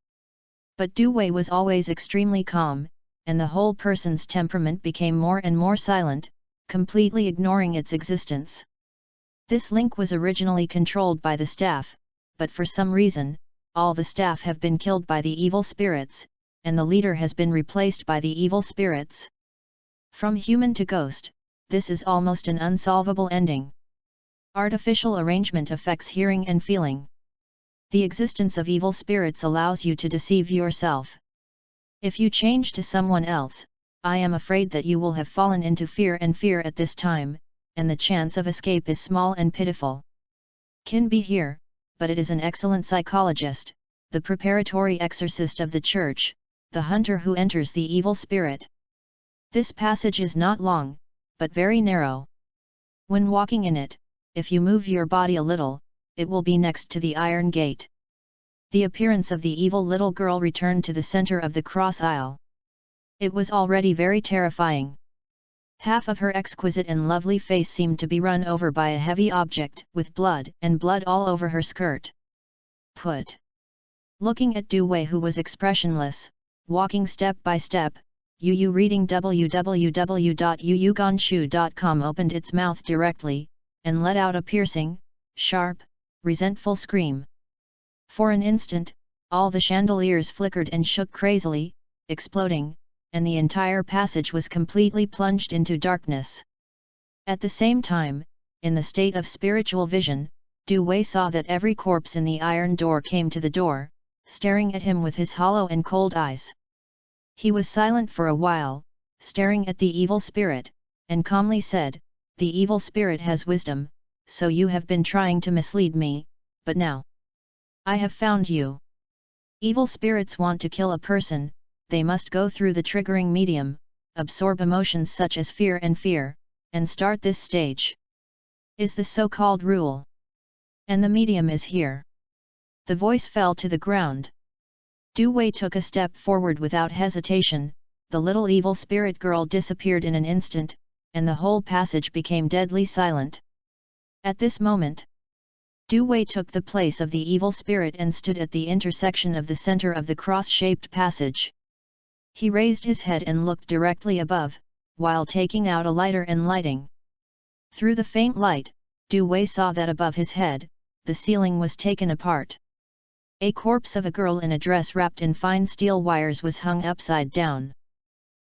But Du Wei was always extremely calm, and the whole person's temperament became more and more silent, completely ignoring its existence. This link was originally controlled by the staff, but for some reason, all the staff have been killed by the evil spirits, and the leader has been replaced by the evil spirits. From human to ghost, this is almost an unsolvable ending. Artificial arrangement affects hearing and feeling. The existence of evil spirits allows you to deceive yourself. If you change to someone else, I am afraid that you will have fallen into fear at this time, and the chance of escape is small and pitiful. Can be here, but it is an excellent psychologist, the preparatory exorcist of the church, the hunter who enters the evil spirit. This passage is not long, but very narrow. When walking in it, if you move your body a little, it will be next to the iron gate. The appearance of the evil little girl returned to the center of the cross aisle. It was already very terrifying. Half of her exquisite and lovely face seemed to be run over by a heavy object, with blood all over her skirt. Put. Looking at Du Wei, who was expressionless, walking step by step, Yu reading www.yuyuganshu.com opened its mouth directly, and let out a piercing, sharp, resentful scream. For an instant, all the chandeliers flickered and shook crazily, exploding, and the entire passage was completely plunged into darkness. At the same time, in the state of spiritual vision, Du Wei saw that every corpse in the iron door came to the door, staring at him with his hollow and cold eyes. He was silent for a while, staring at the evil spirit, and calmly said, "The evil spirit has wisdom, so you have been trying to mislead me, but now I have found you. Evil spirits want to kill a person, they must go through the triggering medium, absorb emotions such as fear, and start this stage. Is the so-called rule. And the medium is here." The voice fell to the ground. Du Wei took a step forward without hesitation, the little evil spirit girl disappeared in an instant, and the whole passage became deadly silent. At this moment, Du Wei took the place of the evil spirit and stood at the intersection of the center of the cross-shaped passage. He raised his head and looked directly above, while taking out a lighter and lighting. Through the faint light, Du Wei saw that above his head, the ceiling was taken apart. A corpse of a girl in a dress wrapped in fine steel wires was hung upside down.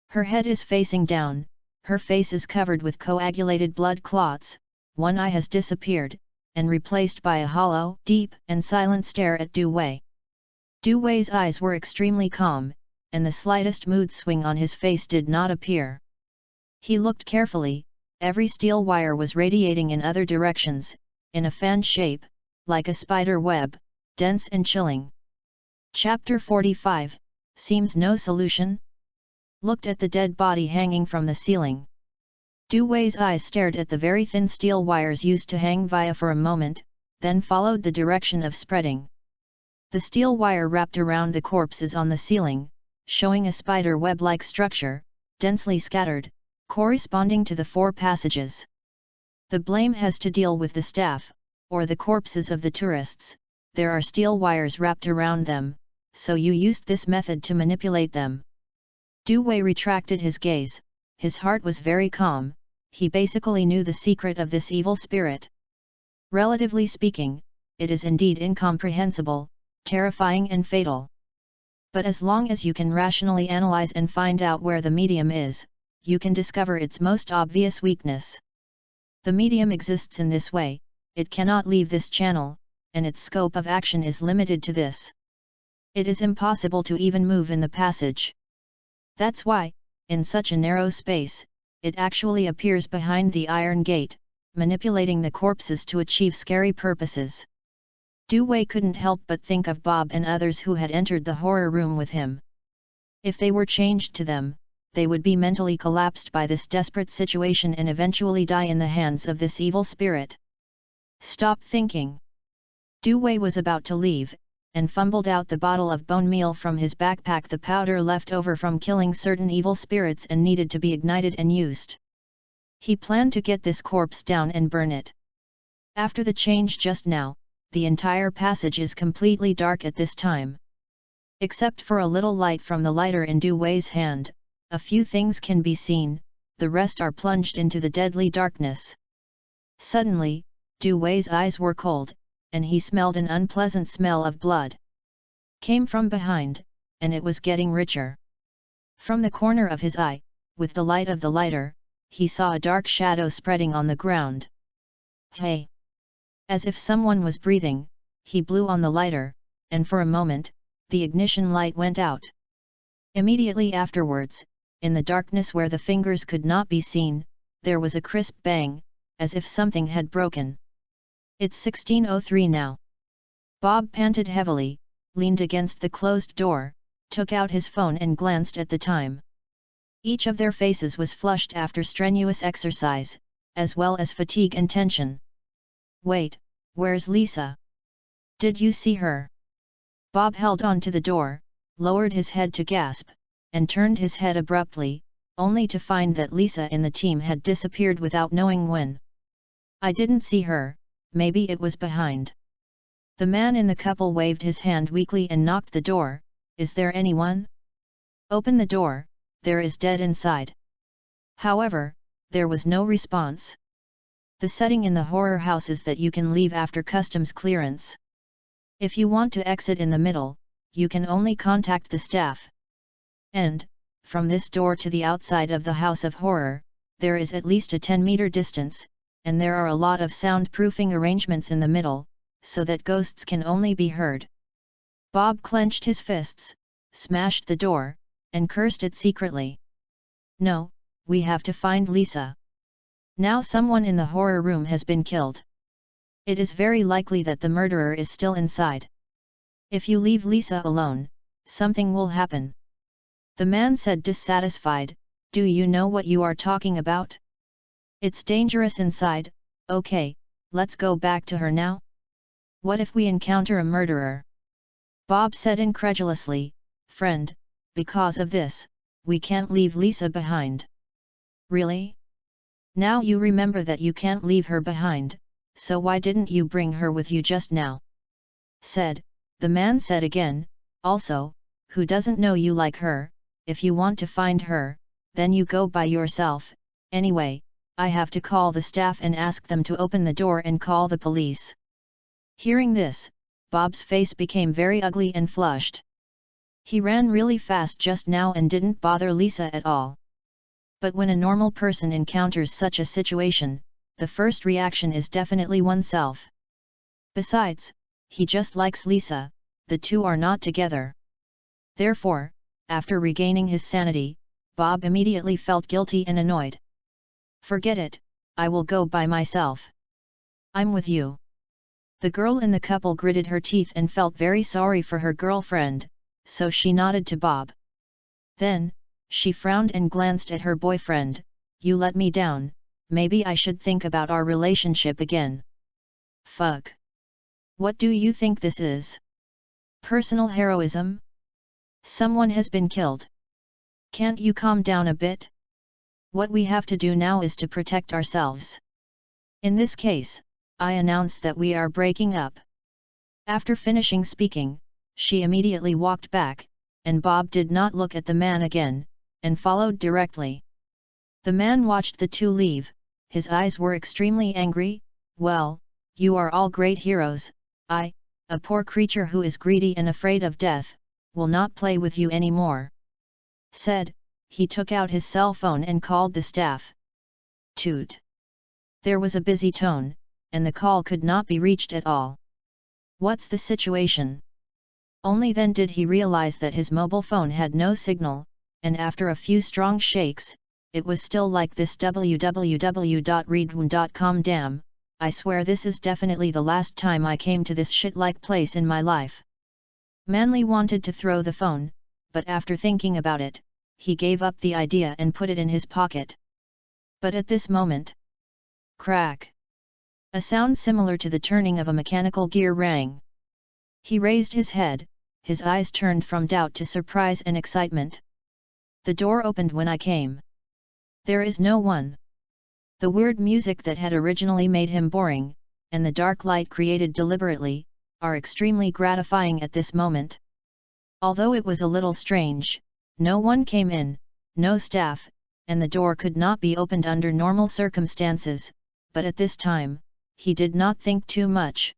Her head is facing down, her face is covered with coagulated blood clots, one eye has disappeared, and replaced by a hollow, deep, and silent stare at Du Wei. Du Wei's eyes were extremely calm, and the slightest mood swing on his face did not appear. He looked carefully, every steel wire was radiating in other directions, in a fan shape, like a spider web, dense and chilling. Chapter 45, Seems no solution? Looked at the dead body hanging from the ceiling. Du Wei's eyes stared at the very thin steel wires used to hang via for a moment, then followed the direction of spreading. The steel wire wrapped around the corpses on the ceiling, showing a spider web-like structure, densely scattered, corresponding to the 4 passages. The blame has to deal with the staff, or the corpses of the tourists. There are steel wires wrapped around them, so you used this method to manipulate them. Du Wei retracted his gaze, his heart was very calm, he basically knew the secret of this evil spirit. Relatively speaking, it is indeed incomprehensible, terrifying and fatal. But as long as you can rationally analyze and find out where the medium is, you can discover its most obvious weakness. The medium exists in this way, it cannot leave this channel, and its scope of action is limited to this. It is impossible to even move in the passage. That's why, in such a narrow space, it actually appears behind the iron gate, manipulating the corpses to achieve scary purposes. Du Wei couldn't help but think of Bob and others who had entered the horror room with him. If they were changed to them, they would be mentally collapsed by this desperate situation and eventually die in the hands of this evil spirit. Stop thinking. Du Wei was about to leave, and fumbled out the bottle of bone meal from his backpack, the powder left over from killing certain evil spirits and needed to be ignited and used. He planned to get this corpse down and burn it. After the change just now, the entire passage is completely dark at this time. Except for a little light from the lighter in Du Wei's hand, a few things can be seen, the rest are plunged into the deadly darkness. Suddenly, Du Wei's eyes were cold, and he smelled an unpleasant smell of blood. Came from behind, and it was getting richer. From the corner of his eye, with the light of the lighter, he saw a dark shadow spreading on the ground. Hey! As if someone was breathing, he blew on the lighter, and for a moment, the ignition light went out. Immediately afterwards, in the darkness where the fingers could not be seen, there was a crisp bang, as if something had broken. It's 16:03 now. Bob panted heavily, leaned against the closed door, took out his phone and glanced at the time. Each of their faces was flushed after strenuous exercise, as well as fatigue and tension. Wait, where's Lisa? Did you see her? Bob held on to the door, lowered his head to gasp, and turned his head abruptly, only to find that Lisa in the team had disappeared without knowing when. "I didn't see her, maybe it was behind." The man in the couple waved his hand weakly and knocked the door. "Is there anyone?" "Open the door, there is dead inside." However, there was no response. The setting in the horror house is that you can leave after customs clearance. If you want to exit in the middle, you can only contact the staff. And, from this door to the outside of the house of horror, there is at least a 10-meter distance, and there are a lot of soundproofing arrangements in the middle, so that ghosts can only be heard. Bob clenched his fists, smashed the door, and cursed it secretly. "No, we have to find Lisa. Now someone in the horror room has been killed. It is very likely that the murderer is still inside. If you leave Lisa alone, something will happen." The man said, dissatisfied. "Do you know what you are talking about? It's dangerous inside." "Okay, let's go back to her now." "What if we encounter a murderer?" Bob said incredulously. "Friend, because of this, we can't leave Lisa behind." "Really? Now you remember that you can't leave her behind, so why didn't you bring her with you just now?" The man said again. "Also, who doesn't know you like her? If you want to find her, then you go by yourself. Anyway, I have to call the staff and ask them to open the door and call the police." Hearing this, Bob's face became very ugly and flushed. He ran really fast just now and didn't bother Lisa at all. But when a normal person encounters such a situation, the first reaction is definitely oneself. Besides, he just likes Lisa, the two are not together. Therefore, after regaining his sanity, Bob immediately felt guilty and annoyed. "Forget it, I will go by myself." "I'm with you." The girl in the couple gritted her teeth and felt very sorry for her girlfriend, so she nodded to Bob. Then, she frowned and glanced at her boyfriend. "You let me down, maybe I should think about our relationship again." "Fuck. What do you think this is? Personal heroism? Someone has been killed. Can't you calm down a bit? What we have to do now is to protect ourselves. In this case, I announce that we are breaking up." After finishing speaking, she immediately walked back, and Bob did not look at the man again, and followed directly. The man watched the two leave. His eyes were extremely angry. "Well, you are all great heroes. I, a poor creature who is greedy and afraid of death, will not play with you anymore." He took out his cell phone and called the staff. Toot. There was a busy tone, and the call could not be reached at all. "What's the situation?" Only then did he realize that his mobile phone had no signal, and after a few strong shakes, it was still like this. www.readaloud.com. Damn, I swear this is definitely the last time I came to this shit-like place in my life. Manly wanted to throw the phone, but after thinking about it, he gave up the idea and put it in his pocket. But at this moment, crack! A sound similar to the turning of a mechanical gear rang. He raised his head, his eyes turned from doubt to surprise and excitement. "The door opened when I came. There is no one." The weird music that had originally made him boring, and the dark light created deliberately, are extremely gratifying at this moment. Although it was a little strange, no one came in, no staff, and the door could not be opened under normal circumstances, but at this time, he did not think too much.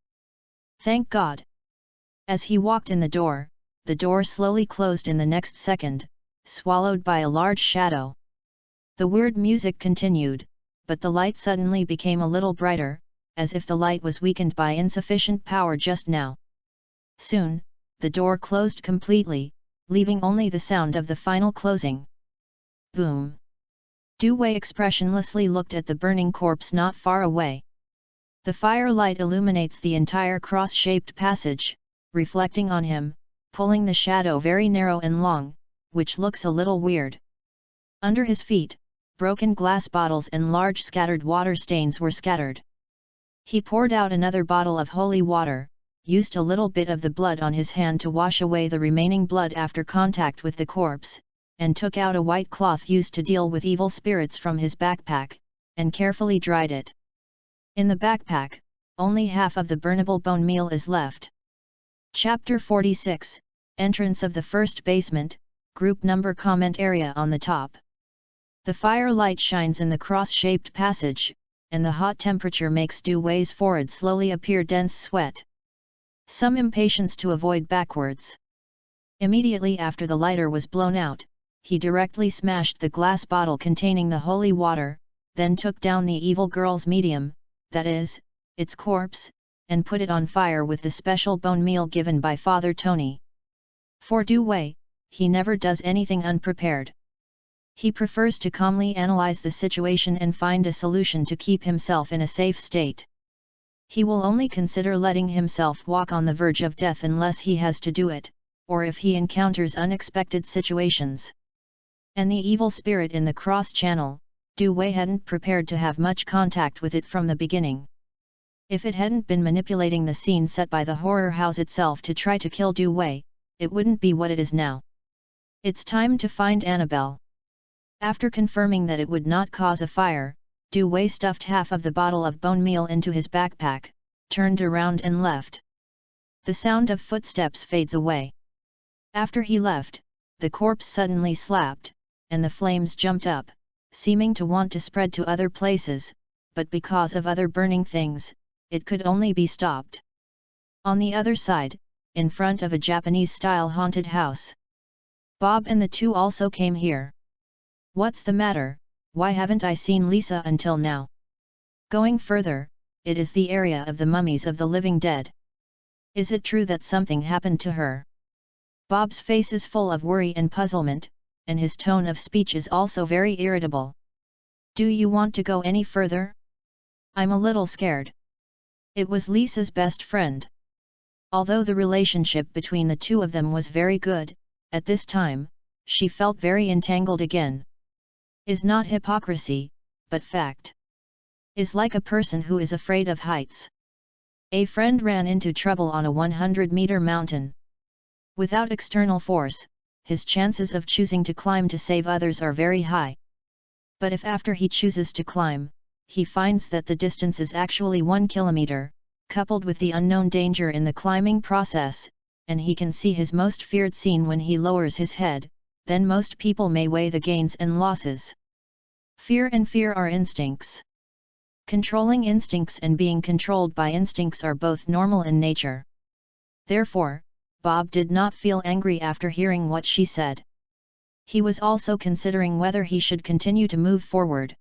Thank God! As he walked in the door slowly closed in the next second, swallowed by a large shadow. The weird music continued, but the light suddenly became a little brighter, as if the light was weakened by insufficient power just now. Soon, the door closed completely, leaving only the sound of the final closing. Boom! Dewey expressionlessly looked at the burning corpse not far away. The firelight illuminates the entire cross-shaped passage, reflecting on him, pulling the shadow very narrow and long, which looks a little weird. Under his feet, broken glass bottles and large scattered water stains were scattered. He poured out another bottle of holy water, used a little bit of the blood on his hand to wash away the remaining blood after contact with the corpse, and took out a white cloth used to deal with evil spirits from his backpack, and carefully dried it. In the backpack, only half of the burnable bone meal is left. Chapter 46, Entrance of the First Basement, Group Number Comment Area on the top. The firelight shines in the cross-shaped passage, and the hot temperature makes Du Wei's forehead slowly appear dense sweat. Some impatience to avoid backwards. Immediately after the lighter was blown out, he directly smashed the glass bottle containing the holy water, then took down the evil girl's medium, that is, its corpse, and put it on fire with the special bone meal given by Father Tony. For Du Wei, he never does anything unprepared. He prefers to calmly analyze the situation and find a solution to keep himself in a safe state. He will only consider letting himself walk on the verge of death unless he has to do it, or if he encounters unexpected situations. And the evil spirit in the cross-channel, Du Wei hadn't prepared to have much contact with it from the beginning. If it hadn't been manipulating the scene set by the horror house itself to try to kill Du Wei, it wouldn't be what it is now. It's time to find Annabelle. After confirming that it would not cause a fire, Du Wei stuffed half of the bottle of bone meal into his backpack, turned around and left. The sound of footsteps fades away. After he left, the corpse suddenly slapped, and the flames jumped up, seeming to want to spread to other places, but because of other burning things, it could only be stopped. On the other side, in front of a Japanese-style haunted house. Bob and the two also came here. What's the matter? Why haven't I seen Lisa until now? Going further, it is the area of the mummies of the living dead. Is it true that something happened to her? Bob's face is full of worry and puzzlement, and his tone of speech is also very irritable. Do you want to go any further? I'm a little scared. It was Lisa's best friend. Although the relationship between the two of them was very good, at this time, she felt very entangled again. Is not hypocrisy, but fact. Is like a person who is afraid of heights. A friend ran into trouble on a 100-meter mountain. Without external force, his chances of choosing to climb to save others are very high. But if after he chooses to climb, he finds that the distance is actually 1 kilometer, coupled with the unknown danger in the climbing process, and he can see his most feared scene when he lowers his head, then most people may weigh the gains and losses. Fear and fear are instincts. Controlling instincts and being controlled by instincts are both normal in nature. Therefore, Bob did not feel angry after hearing what she said. He was also considering whether he should continue to move forward.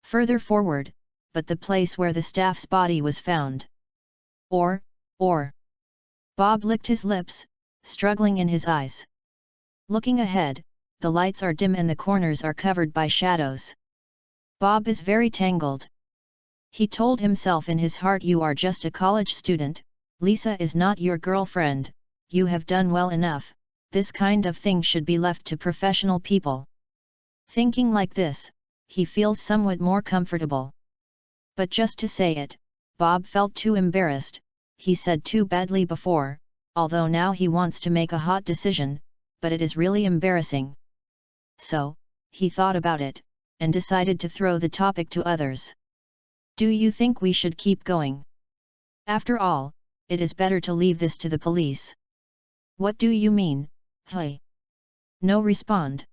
Further forward, but the place where the staff's body was found. Or. Bob licked his lips, struggling in his eyes. Looking ahead, the lights are dim and the corners are covered by shadows. Bob is very tangled. He told himself in his heart, you are just a college student, Lisa is not your girlfriend, you have done well enough, this kind of thing should be left to professional people. Thinking like this, he feels somewhat more comfortable. But just to say it, Bob felt too embarrassed, he said too badly before, although now he wants to make a hot decision, but it is really embarrassing. So, he thought about it, and decided to throw the topic to others. Do you think we should keep going? After all, it is better to leave this to the police. What do you mean, hey? No respond.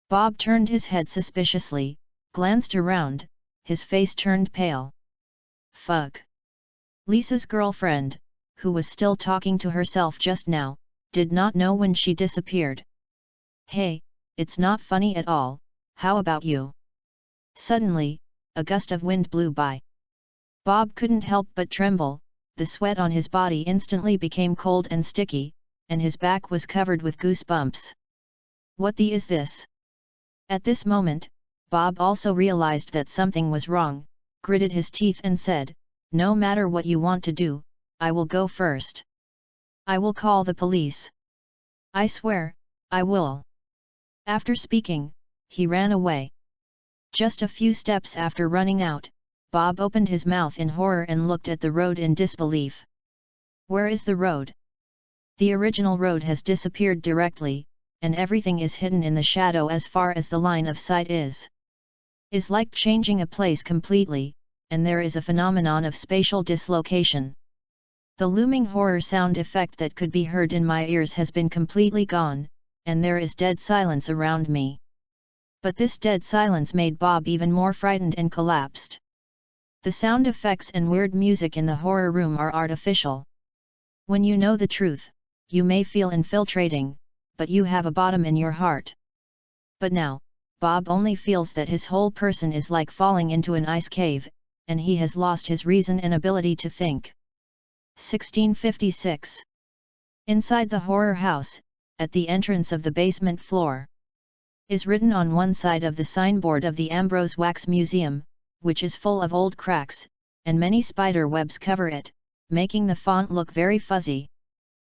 Bob turned his head suspiciously, glanced around, his face turned pale. Fuck. Lisa's girlfriend, who was still talking to herself just now, did not know when she disappeared. Hey, it's not funny at all, how about you? Suddenly, a gust of wind blew by. Bob couldn't help but tremble, the sweat on his body instantly became cold and sticky, and his back was covered with goosebumps. What the is this? At this moment, Bob also realized that something was wrong, gritted his teeth and said, no matter what you want to do, I will go first. I will call the police. I swear, I will. After speaking, he ran away. Just a few steps after running out, Bob opened his mouth in horror and looked at the road in disbelief. Where is the road? The original road has disappeared directly, and everything is hidden in the shadow as far as the line of sight is like changing a place completely, and there is a phenomenon of spatial dislocation. The looming horror sound effect that could be heard in my ears has been completely gone, and there is dead silence around me. But this dead silence made Bob even more frightened and collapsed. The sound effects and weird music in the horror room are artificial. When you know the truth, you may feel infiltrating, but you have a bottom in your heart. But now, Bob only feels that his whole person is like falling into an ice cave, and he has lost his reason and ability to think. 1656. Inside the horror house, at the entrance of the basement floor, is written on one side of the signboard of the Ambrose Wax Museum, which is full of old cracks, and many spider webs cover it, making the font look very fuzzy.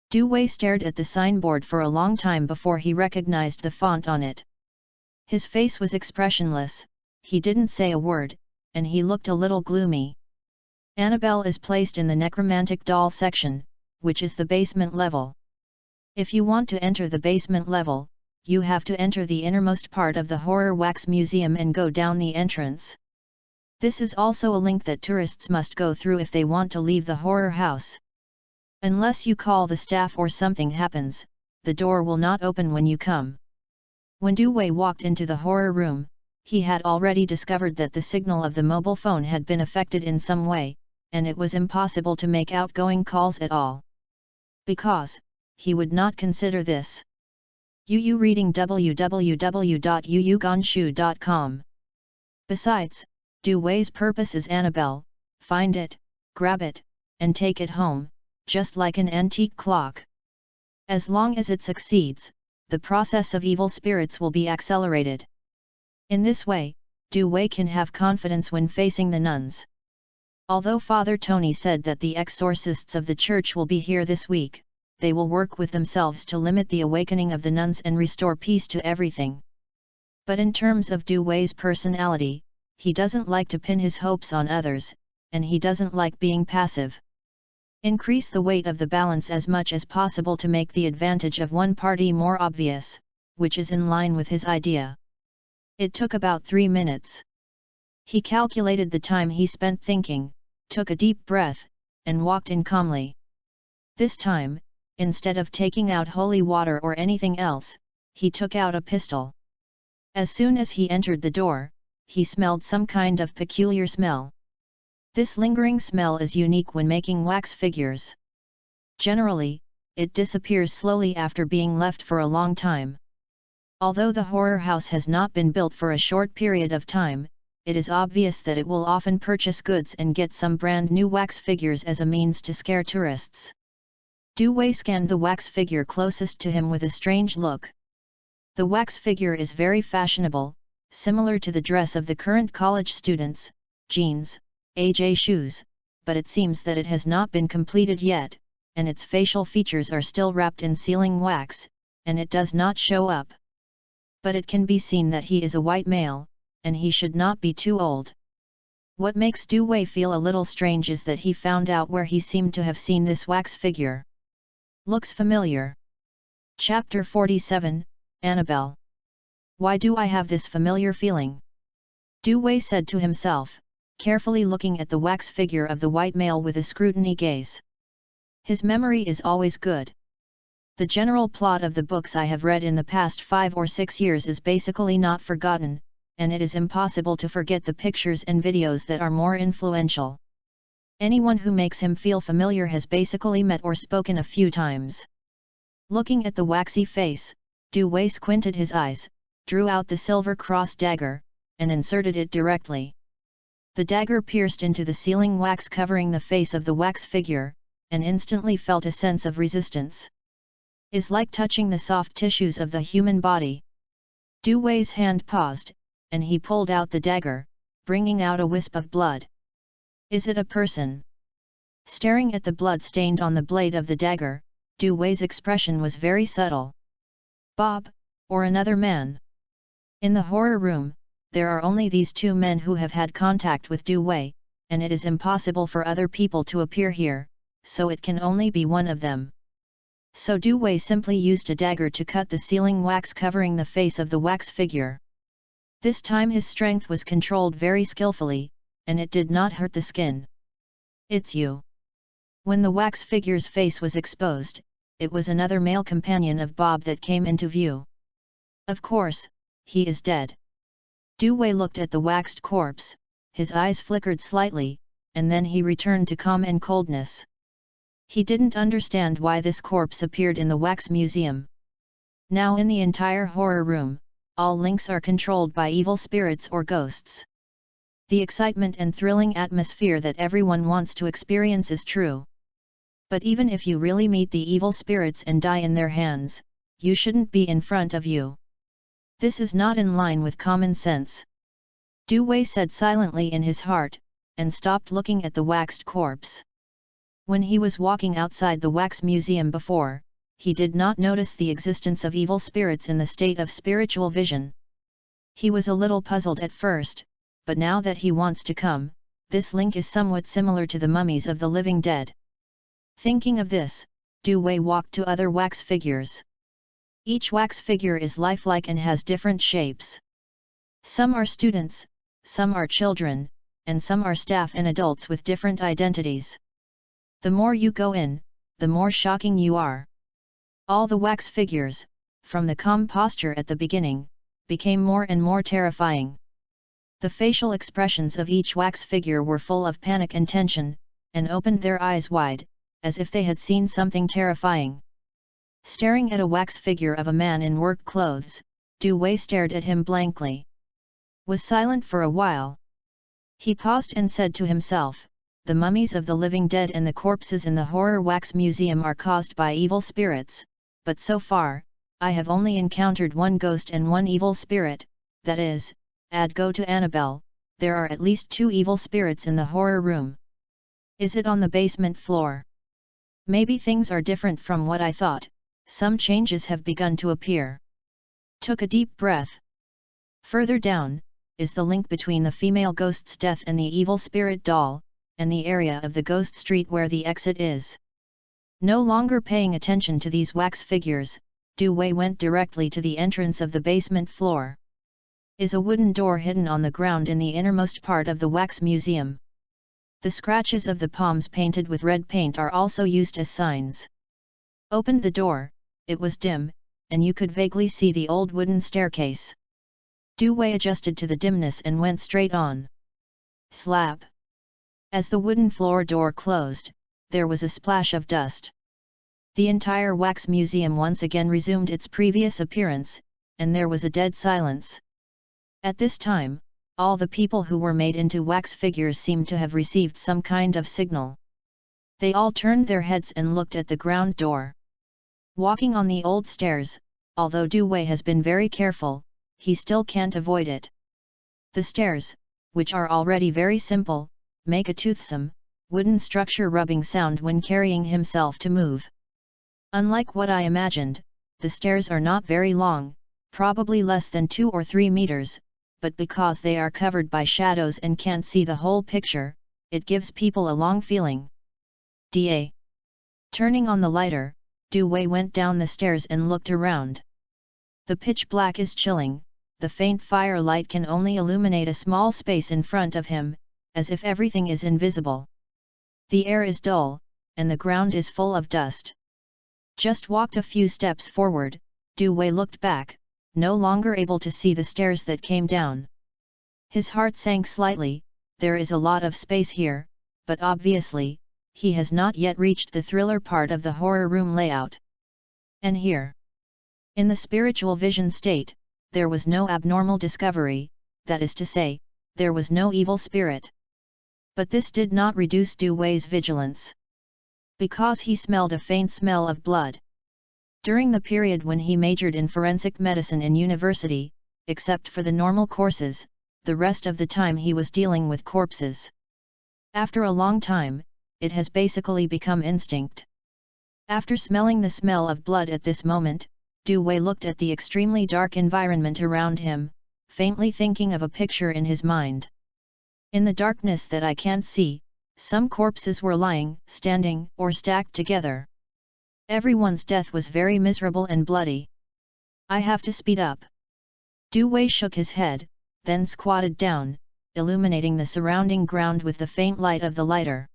Dewey stared at the signboard for a long time before he recognized the font on it. His face was expressionless, he didn't say a word, and he looked a little gloomy. Annabelle is placed in the necromantic doll section, which is the basement level. If you want to enter the basement level, you have to enter the innermost part of the Horror Wax Museum and go down the entrance. This is also a link that tourists must go through if they want to leave the horror house. Unless you call the staff or something happens, the door will not open when you come. When Dewey walked into the horror room, he had already discovered that the signal of the mobile phone had been affected in some way, and it was impossible to make outgoing calls at all. Because, he would not consider this. Reading www.uugonshu.com. Besides, Dewey's purpose is Annabelle, find it, grab it, and take it home, just like an antique clock. As long as it succeeds, the process of evil spirits will be accelerated. In this way, Dewey can have confidence when facing the nuns. Although Father Tony said that the exorcists of the church will be here this week, they will work with themselves to limit the awakening of the nuns and restore peace to everything. But in terms of Dewey's personality, he doesn't like to pin his hopes on others, and he doesn't like being passive. Increase the weight of the balance as much as possible to make the advantage of one party more obvious, which is in line with his idea. It took about 3 minutes. He calculated the time he spent thinking, took a deep breath, and walked in calmly. This time, instead of taking out holy water or anything else, he took out a pistol. As soon as he entered the door, he smelled some kind of peculiar smell. This lingering smell is unique when making wax figures. Generally, it disappears slowly after being left for a long time. Although the horror house has not been built for a short period of time, it is obvious that it will often purchase goods and get some brand new wax figures as a means to scare tourists. Dewey scanned the wax figure closest to him with a strange look. The wax figure is very fashionable, similar to the dress of the current college students, jeans, AJ shoes, but it seems that it has not been completed yet, and its facial features are still wrapped in sealing wax, and it does not show up. But it can be seen that he is a white male, and he should not be too old. What makes Dewey feel a little strange is that he found out where he seemed to have seen this wax figure. Looks familiar. Chapter 47, Annabelle. Why do I have this familiar feeling? Dewey said to himself, carefully looking at the wax figure of the white male with a scrutiny gaze. His memory is always good. The general plot of the books I have read in the past 5 or 6 years is basically not forgotten, and it is impossible to forget the pictures and videos that are more influential. Anyone who makes him feel familiar has basically met or spoken a few times. Looking at the waxy face, Dewey squinted his eyes, drew out the silver cross dagger, and inserted it directly. The dagger pierced into the sealing wax covering the face of the wax figure, and instantly felt a sense of resistance. Is like touching the soft tissues of the human body. Dewey's hand paused, and he pulled out the dagger, bringing out a wisp of blood. Is it a person? Staring at the blood stained on the blade of the dagger, Dewey's expression was very subtle. Bob, or another man? In the horror room, there are only these 2 men who have had contact with Dewey, and it is impossible for other people to appear here, so it can only be one of them. So Du Wei simply used a dagger to cut the sealing wax covering the face of the wax figure. This time his strength was controlled very skillfully, and it did not hurt the skin. "It's you." When the wax figure's face was exposed, it was another male companion of Bob that came into view. "Of course, he is dead." Du Wei looked at the waxed corpse, his eyes flickered slightly, and then he returned to calm and coldness. He didn't understand why this corpse appeared in the wax museum. Now in the entire horror room, all links are controlled by evil spirits or ghosts. The excitement and thrilling atmosphere that everyone wants to experience is true. But even if you really meet the evil spirits and die in their hands, you shouldn't be in front of you. This is not in line with common sense. Du Wei said silently in his heart, and stopped looking at the waxed corpse. When he was walking outside the wax museum before, he did not notice the existence of evil spirits in the state of spiritual vision. He was a little puzzled at first, but now that he wants to come, this link is somewhat similar to the mummies of the living dead. Thinking of this, Du Wei walked to other wax figures. Each wax figure is lifelike and has different shapes. Some are students, some are children, and some are staff and adults with different identities. The more you go in, the more shocking you are. All the wax figures, from the calm posture at the beginning, became more and more terrifying. The facial expressions of each wax figure were full of panic and tension, and opened their eyes wide, as if they had seen something terrifying. Staring at a wax figure of a man in work clothes, Du Wei stared at him blankly. Was silent for a while. He paused and said to himself, "The mummies of the living dead and the corpses in the horror wax museum are caused by evil spirits, but so far, I have only encountered one ghost and one evil spirit, that is, go to Annabelle, there are at least 2 evil spirits in the horror room. Is it on the basement floor? Maybe things are different from what I thought, some changes have begun to appear." Took a deep breath. Further down, is the link between the female ghost's death and the evil spirit doll, and the area of the ghost street where the exit is. No longer paying attention to these wax figures, Du Wei went directly to the entrance of the basement floor. Is a wooden door hidden on the ground in the innermost part of the wax museum. The scratches of the palms painted with red paint are also used as signs. Opened the door, it was dim, and you could vaguely see the old wooden staircase. Du Wei adjusted to the dimness and went straight on. Slap! As the wooden floor door closed, there was a splash of dust. The entire wax museum once again resumed its previous appearance, and there was a dead silence. At this time, all the people who were made into wax figures seemed to have received some kind of signal. They all turned their heads and looked at the ground door. Walking on the old stairs, although Du Wei has been very careful, he still can't avoid it. The stairs, which are already very simple, make a toothsome, wooden structure rubbing sound when carrying himself to move. Unlike what I imagined, the stairs are not very long, probably less than 2 or 3 meters, but because they are covered by shadows and can't see the whole picture, it gives people a long feeling. Da. Turning on the lighter, Du Wei went down the stairs and looked around. The pitch black is chilling, the faint firelight can only illuminate a small space in front of him, as if everything is invisible. The air is dull, and the ground is full of dust. Just walked a few steps forward, Du Wei looked back, no longer able to see the stairs that came down. His heart sank slightly, there is a lot of space here, but obviously, he has not yet reached the thriller part of the horror room layout. And here, in the spiritual vision state, there was no abnormal discovery, that is to say, there was no evil spirit. But this did not reduce Du Wei's vigilance. Because he smelled a faint smell of blood. During the period when he majored in forensic medicine in university, except for the normal courses, the rest of the time he was dealing with corpses. After a long time, it has basically become instinct. After smelling the smell of blood at this moment, Du Wei looked at the extremely dark environment around him, faintly thinking of a picture in his mind. In the darkness that I can't see, some corpses were lying, standing, or stacked together. Everyone's death was very miserable and bloody. I have to speed up. Du Wei shook his head, then squatted down, illuminating the surrounding ground with the faint light of the lighter.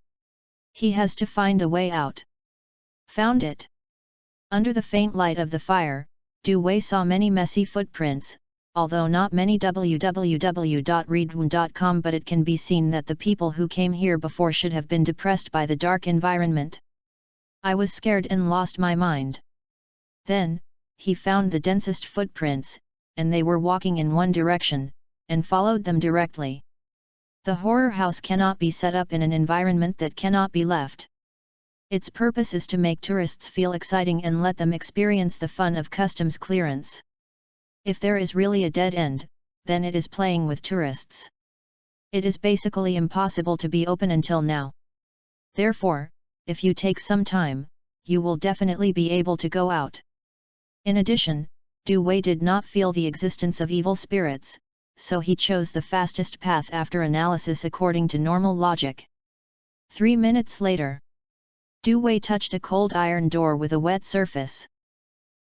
He has to find a way out. Found it. Under the faint light of the fire, Du Wei saw many messy footprints, although not many www.readaloud.com, but it can be seen that the people who came here before should have been depressed by the dark environment. I was scared and lost my mind. Then, he found the densest footprints, and they were walking in one direction, and followed them directly. The horror house cannot be set up in an environment that cannot be left. Its purpose is to make tourists feel exciting and let them experience the fun of customs clearance. If there is really a dead end, then it is playing with tourists. It is basically impossible to be open until now. Therefore, if you take some time, you will definitely be able to go out. In addition, Du Wei did not feel the existence of evil spirits, so he chose the fastest path after analysis according to normal logic. 3 minutes later, Du Wei touched a cold iron door with a wet surface.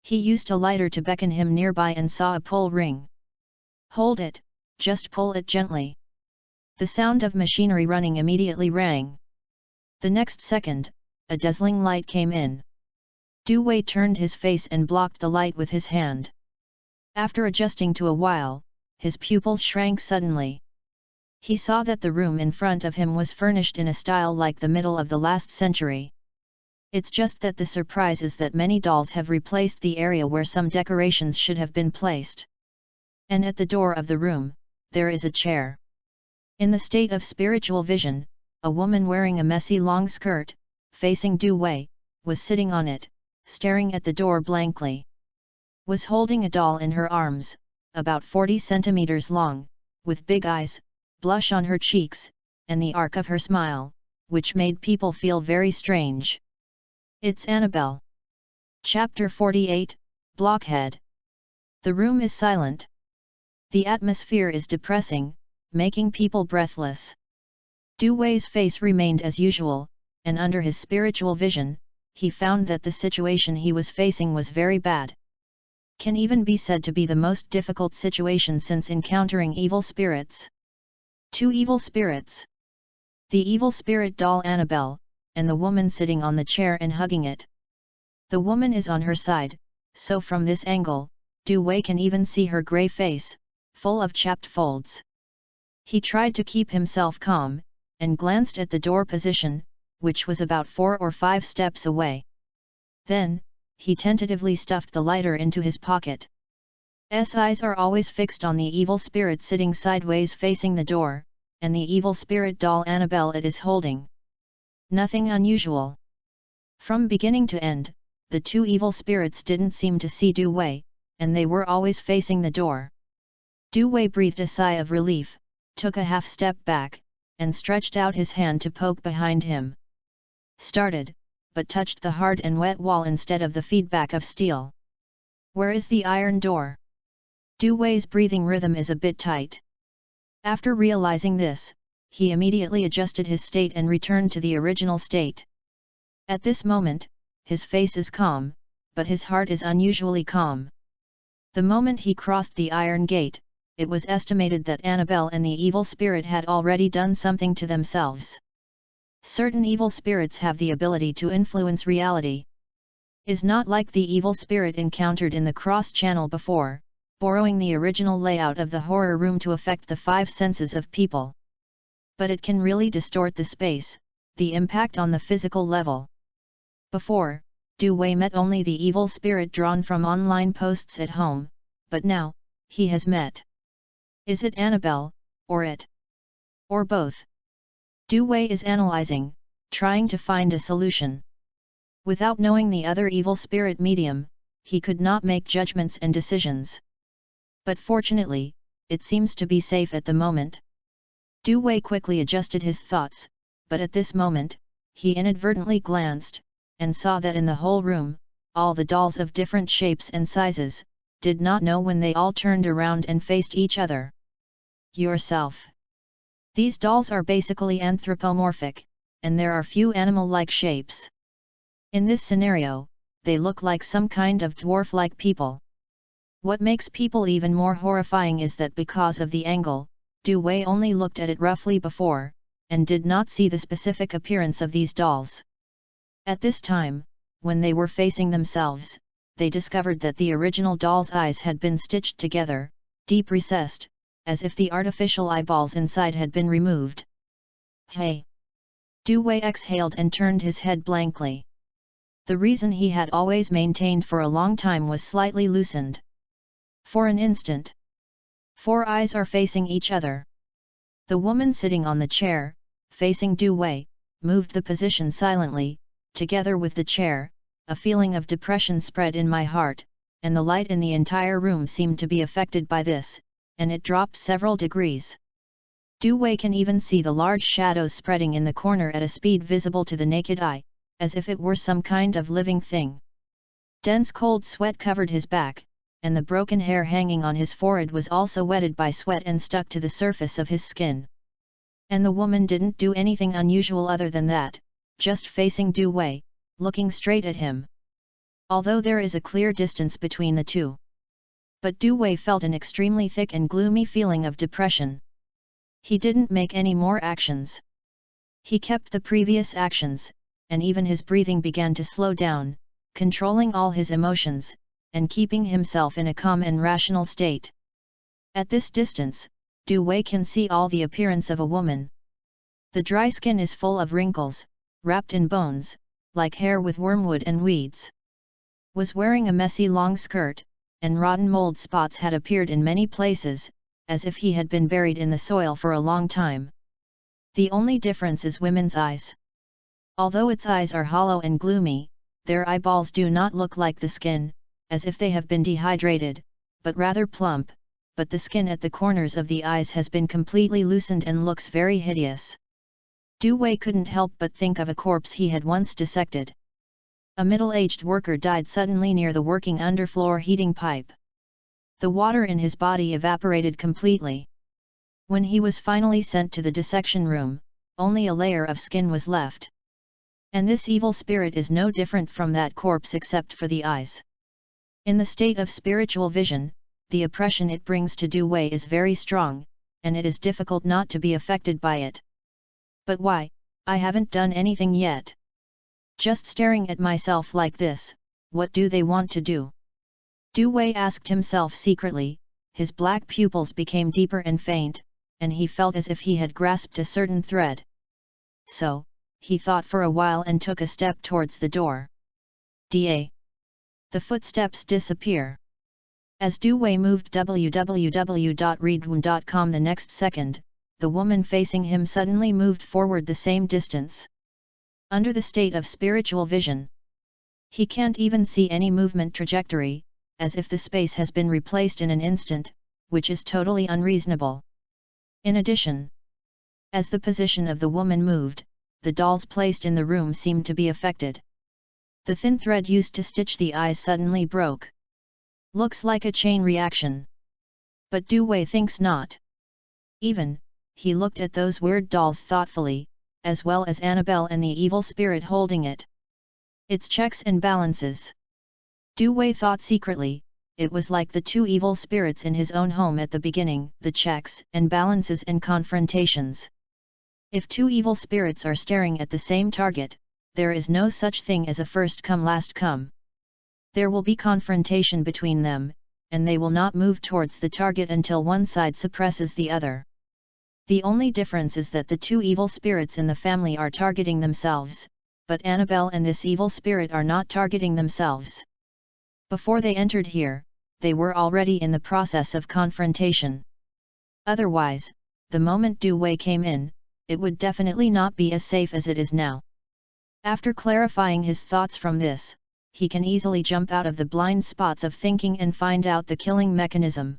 He used a lighter to beckon him nearby and saw a pull ring. Hold it, just pull it gently. The sound of machinery running immediately rang. The next second, a dazzling light came in. Du Wei turned his face and blocked the light with his hand. After adjusting to a while, his pupils shrank suddenly. He saw that the room in front of him was furnished in a style like the middle of the last century. It's just that the surprise is that many dolls have replaced the area where some decorations should have been placed. And at the door of the room, there is a chair. In the state of spiritual vision, a woman wearing a messy long skirt, facing Du Wei, was sitting on it, staring at the door blankly. Was holding a doll in her arms, about 40 centimeters long, with big eyes, blush on her cheeks, and the arc of her smile, which made people feel very strange. It's Annabelle. Chapter 48, Blockhead. The room is silent. The atmosphere is depressing, making people breathless. Du Wei's face remained as usual, and under his spiritual vision, he found that the situation he was facing was very bad. Can even be said to be the most difficult situation since encountering evil spirits. 2 evil spirits. The evil spirit doll Annabelle, and the woman sitting on the chair and hugging it. The woman is on her side, so from this angle, Du Wei can even see her grey face, full of chapped folds. He tried to keep himself calm, and glanced at the door position, which was about 4 or 5 steps away. Then, he tentatively stuffed the lighter into his pocket. His eyes are always fixed on the evil spirit sitting sideways facing the door, and the evil spirit doll Annabelle it is holding. Nothing unusual. From beginning to end, the 2 evil spirits didn't seem to see Du Wei, and they were always facing the door. Du Wei breathed a sigh of relief, took a half step back, and stretched out his hand to poke behind him. Started, but touched the hard and wet wall instead of the feedback of steel. Where is the iron door? Du Wei's breathing rhythm is a bit tight. After realizing this, he immediately adjusted his state and returned to the original state. At this moment, his face is calm, but his heart is unusually calm. The moment he crossed the iron gate, it was estimated that Annabelle and the evil spirit had already done something to themselves. Certain evil spirits have the ability to influence reality. Is not like the evil spirit encountered in the cross channel before, borrowing the original layout of the horror room to affect the 5 senses of people. But it can really distort the space, the impact on the physical level. Before, Du Wei met only the evil spirit drawn from online posts at home, but now, he has met. Is it Annabelle, or it? Or both? Du Wei is analyzing, trying to find a solution. Without knowing the other evil spirit medium, he could not make judgments and decisions. But fortunately, it seems to be safe at the moment. Du Wei quickly adjusted his thoughts, but at this moment, he inadvertently glanced, and saw that in the whole room, all the dolls of different shapes and sizes, did not know when they all turned around and faced each other. Yourself. These dolls are basically anthropomorphic, and there are few animal-like shapes. In this scenario, they look like some kind of dwarf-like people. What makes people even more horrifying is that because of the angle, Du Wei only looked at it roughly before, and did not see the specific appearance of these dolls. At this time, when they were facing themselves, they discovered that the original doll's eyes had been stitched together, deep recessed, as if the artificial eyeballs inside had been removed. Hey! Du Wei exhaled and turned his head blankly. The reason he had always maintained for a long time was slightly loosened. For an instant, 4 eyes are facing each other. The woman sitting on the chair, facing Du Wei, moved the position silently. Together with the chair, a feeling of depression spread in my heart, and the light in the entire room seemed to be affected by this, and it dropped several degrees. Du Wei can even see the large shadows spreading in the corner at a speed visible to the naked eye, as if it were some kind of living thing. Dense cold sweat covered his back, and the broken hair hanging on his forehead was also wetted by sweat and stuck to the surface of his skin. And the woman didn't do anything unusual other than that, just facing Du Wei, looking straight at him. Although there is a clear distance between the two. But Du Wei felt an extremely thick and gloomy feeling of depression. He didn't make any more actions. He kept the previous actions, and even his breathing began to slow down, controlling all his emotions, and keeping himself in a calm and rational state. At this distance, Du Wei can see all the appearance of a woman. The dry skin is full of wrinkles, wrapped in bones, like hair with wormwood and weeds. Was wearing a messy long skirt, and rotten mold spots had appeared in many places, as if he had been buried in the soil for a long time. The only difference is women's eyes. Although its eyes are hollow and gloomy, their eyeballs do not look like the skin, as if they have been dehydrated, but rather plump, but the skin at the corners of the eyes has been completely loosened and looks very hideous. Du Wei couldn't help but think of a corpse he had once dissected. A middle-aged worker died suddenly near the working underfloor heating pipe. The water in his body evaporated completely. When he was finally sent to the dissection room, only a layer of skin was left. And this evil spirit is no different from that corpse except for the eyes. In the state of spiritual vision, the oppression it brings to Du Wei is very strong, and it is difficult not to be affected by it. But why? I haven't done anything yet. Just staring at myself like this, what do they want to do? Du Wei asked himself secretly. His black pupils became deeper and faint, and he felt as if he had grasped a certain thread. So, he thought for a while and took a step towards the door. Da. The footsteps disappear. As Du Wei moved www.readaloud.com the next second, the woman facing him suddenly moved forward the same distance. Under the state of spiritual vision, he can't even see any movement trajectory, as if the space has been replaced in an instant, which is totally unreasonable. In addition, as the position of the woman moved, the dolls placed in the room seemed to be affected. The thin thread used to stitch the eyes suddenly broke. Looks like a chain reaction. But Du Wei thinks not. Even, he looked at those weird dolls thoughtfully, as well as Annabelle and the evil spirit holding it. Its checks and balances. Du Wei thought secretly, it was like the two evil spirits in his own home at the beginning, the checks and balances and confrontations. If two evil spirits are staring at the same target, there is no such thing as a first come last come. There will be confrontation between them, and they will not move towards the target until one side suppresses the other. The only difference is that the two evil spirits in the family are targeting themselves, but Annabelle and this evil spirit are not targeting themselves. Before they entered here, they were already in the process of confrontation. Otherwise, the moment Du Wei came in, it would definitely not be as safe as it is now. After clarifying his thoughts from this, he can easily jump out of the blind spots of thinking and find out the killing mechanism.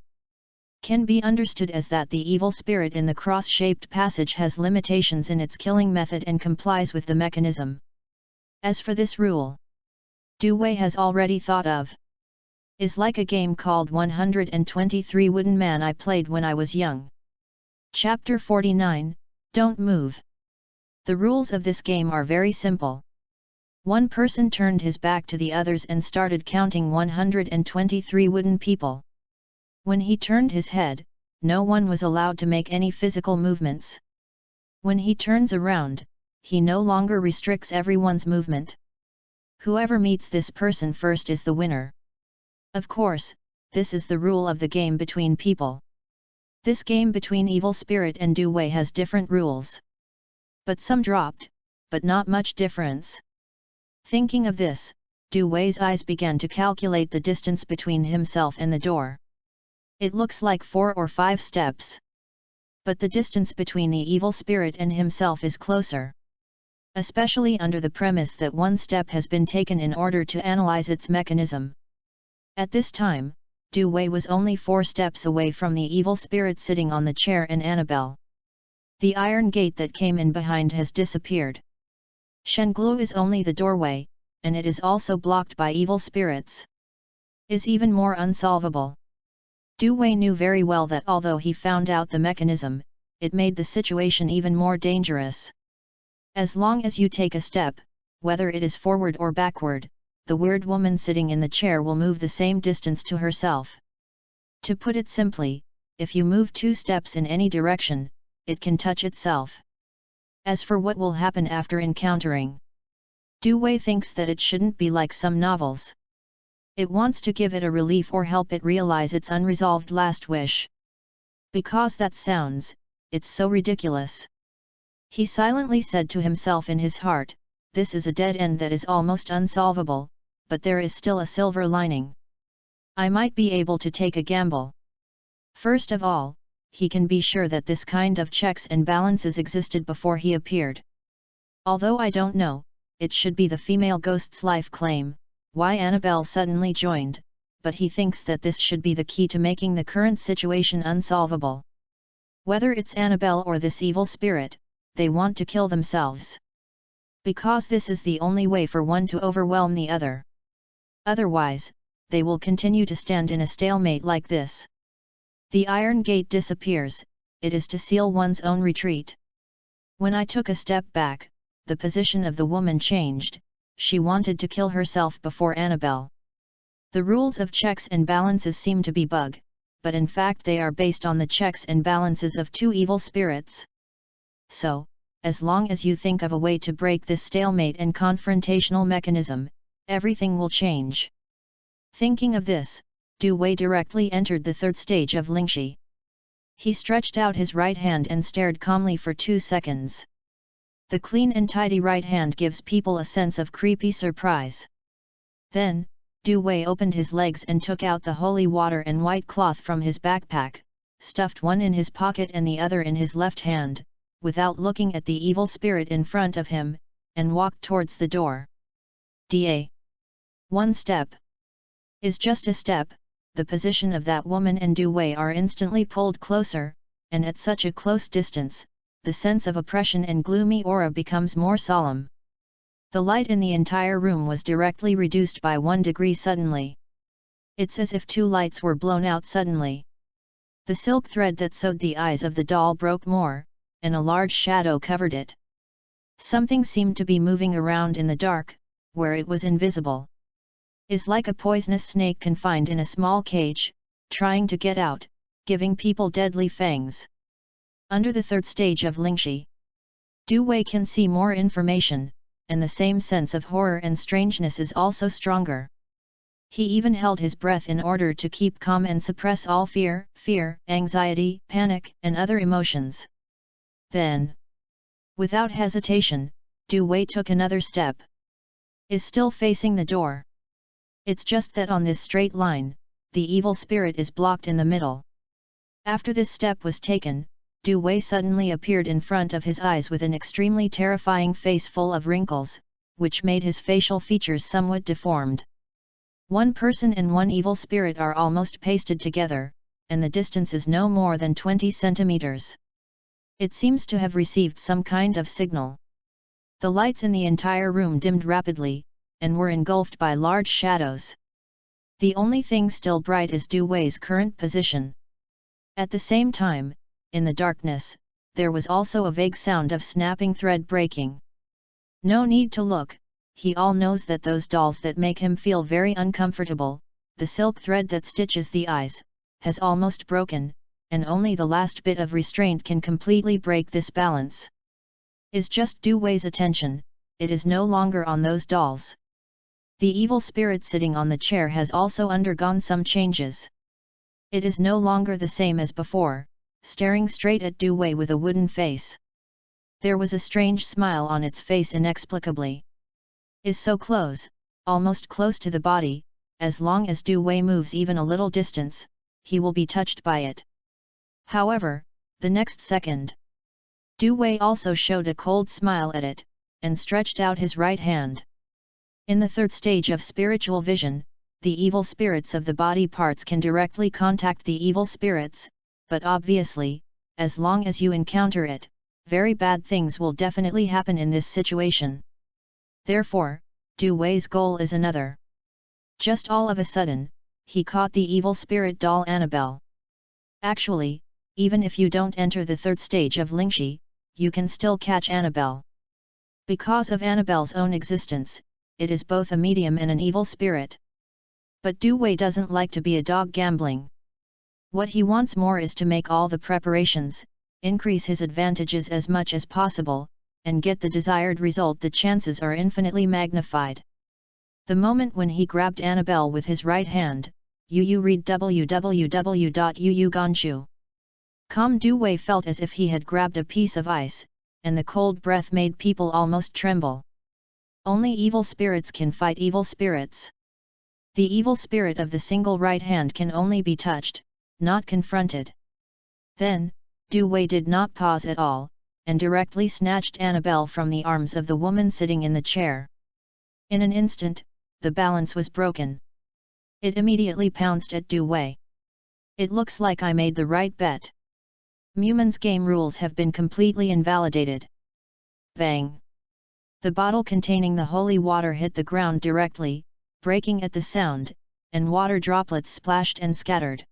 Can be understood as that the evil spirit in the cross-shaped passage has limitations in its killing method and complies with the mechanism. As for this rule, Du Wei has already thought of. Is like a game called 123 Wooden Man I played when I was young. Chapter 49, Don't Move. The rules of this game are very simple. One person turned his back to the others and started counting 123 wooden people. When he turned his head, no one was allowed to make any physical movements. When he turns around, he no longer restricts everyone's movement. Whoever meets this person first is the winner. Of course, this is the rule of the game between people. This game between evil spirit and Du Wei has different rules. But some dropped, but not much difference. Thinking of this, Du Wei's eyes began to calculate the distance between himself and the door. It looks like 4 or 5 steps. But the distance between the evil spirit and himself is closer. Especially under the premise that one step has been taken in order to analyze its mechanism. At this time, Du Wei was only 4 steps away from the evil spirit sitting on the chair and Annabelle. The iron gate that came in behind has disappeared. Shenglu is only the doorway, and it is also blocked by evil spirits. Is even more unsolvable. Du Wei knew very well that although he found out the mechanism, it made the situation even more dangerous. As long as you take a step, whether it is forward or backward, the weird woman sitting in the chair will move the same distance to herself. To put it simply, if you move 2 steps in any direction, it can touch itself. As for what will happen after encountering, Du Wei thinks that it shouldn't be like some novels. It wants to give it a relief or help it realize its unresolved last wish. Because that sounds, it's so ridiculous. He silently said to himself in his heart, this is a dead end that is almost unsolvable, but there is still a silver lining. I might be able to take a gamble. First of all, he can be sure that this kind of checks and balances existed before he appeared. Although I don't know, it should be the female ghost's life claim, why Annabelle suddenly joined, but he thinks that this should be the key to making the current situation unsolvable. Whether it's Annabelle or this evil spirit, they want to kill themselves. Because this is the only way for one to overwhelm the other. Otherwise, they will continue to stand in a stalemate like this. The iron gate disappears, it is to seal one's own retreat. When I took a step back, the position of the woman changed, she wanted to kill herself before Annabelle. The rules of checks and balances seem to be bug, but in fact they are based on the checks and balances of 2 evil spirits. So, as long as you think of a way to break this stalemate and confrontational mechanism, everything will change. Thinking of this, Du Wei directly entered the 3rd stage of Lingxi. He stretched out his right hand and stared calmly for 2 seconds. The clean and tidy right hand gives people a sense of creepy surprise. Then, Du Wei opened his legs and took out the holy water and white cloth from his backpack, stuffed one in his pocket and the other in his left hand, without looking at the evil spirit in front of him, and walked towards the door. Da. 1 step. Is just a step. The position of that woman and Du Wei are instantly pulled closer, and at such a close distance, the sense of oppression and gloomy aura becomes more solemn. The light in the entire room was directly reduced by 1 degree suddenly. It's as if 2 lights were blown out suddenly. The silk thread that sewed the eyes of the doll broke more, and a large shadow covered it. Something seemed to be moving around in the dark, where it was invisible. Is like a poisonous snake confined in a small cage, trying to get out, giving people deadly fangs. Under the 3rd stage of Lingxi, Du Wei can see more information, and the same sense of horror and strangeness is also stronger. He even held his breath in order to keep calm and suppress all fear, anxiety, panic, and other emotions. Then, without hesitation, Du Wei took another step. Is still facing the door. It's just that on this straight line, the evil spirit is blocked in the middle. After this step was taken, Du Wei suddenly appeared in front of his eyes with an extremely terrifying face full of wrinkles, which made his facial features somewhat deformed. 1 person and 1 evil spirit are almost pasted together, and the distance is no more than 20 centimeters. It seems to have received some kind of signal. The lights in the entire room dimmed rapidly, and were engulfed by large shadows. The only thing still bright is Du Wei's current position. At the same time, in the darkness, there was also a vague sound of snapping thread breaking. No need to look, he all knows that those dolls that make him feel very uncomfortable, the silk thread that stitches the eyes, has almost broken, and only the last bit of restraint can completely break this balance. Is just Du Wei's attention, it is no longer on those dolls. The evil spirit sitting on the chair has also undergone some changes. It is no longer the same as before, staring straight at Du Wei with a wooden face. There was a strange smile on its face inexplicably. Is so close, almost close to the body, as long as Du Wei moves even a little distance, he will be touched by it. However, the next second, Du Wei also showed a cold smile at it, and stretched out his right hand. In the third stage of spiritual vision, the evil spirits of the body parts can directly contact the evil spirits, but obviously, as long as you encounter it, very bad things will definitely happen in this situation. Therefore, Du Wei's goal is another. Just all of a sudden, he caught the evil spirit doll Annabelle. Actually, even if you don't enter the third stage of Lingxi, you can still catch Annabelle. Because of Annabelle's own existence, it is both a medium and an evil spirit. But Du Wei doesn't like to be a dog gambling. What he wants more is to make all the preparations, increase his advantages as much as possible, and get the desired result. The chances are infinitely magnified. The moment when he grabbed Annabelle with his right hand, read www.yuuganshu.com, Du Wei felt as if he had grabbed a piece of ice, and the cold breath made people almost tremble. Only evil spirits can fight evil spirits. The evil spirit of the single right hand can only be touched, not confronted. Then, Du Wei did not pause at all, and directly snatched Annabelle from the arms of the woman sitting in the chair. In an instant, the balance was broken. It immediately pounced at Du Wei. It looks like I made the right bet. Mumen's game rules have been completely invalidated. Bang! The bottle containing the holy water hit the ground directly, breaking at the sound, and water droplets splashed and scattered.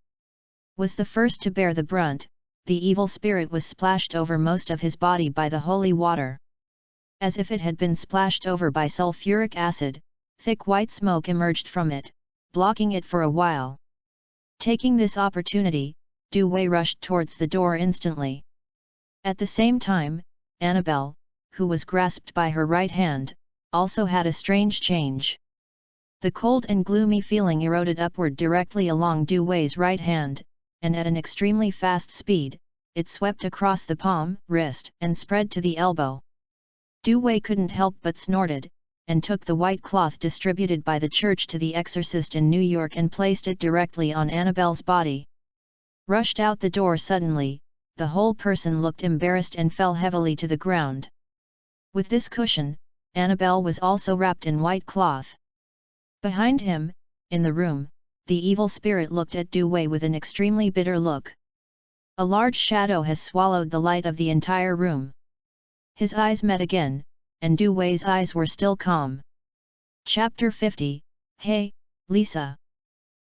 Was the first to bear the brunt, the evil spirit was splashed over most of his body by the holy water. As if it had been splashed over by sulfuric acid, thick white smoke emerged from it, blocking it for a while. Taking this opportunity, Du Wei rushed towards the door instantly. At the same time, Annabelle, who was grasped by her right hand, also had a strange change. The cold and gloomy feeling eroded upward directly along Du Wei's right hand, and at an extremely fast speed, it swept across the palm, wrist, and spread to the elbow. Du Wei couldn't help but snorted, and took the white cloth distributed by the church to the Exorcist in New York and placed it directly on Annabelle's body. Rushed out the door suddenly, the whole person looked embarrassed and fell heavily to the ground. With this cushion, Annabelle was also wrapped in white cloth. Behind him, in the room, the evil spirit looked at Du Wei with an extremely bitter look. A large shadow has swallowed the light of the entire room. His eyes met again, and Du Wei's eyes were still calm. Chapter 50, Hey, Lisa!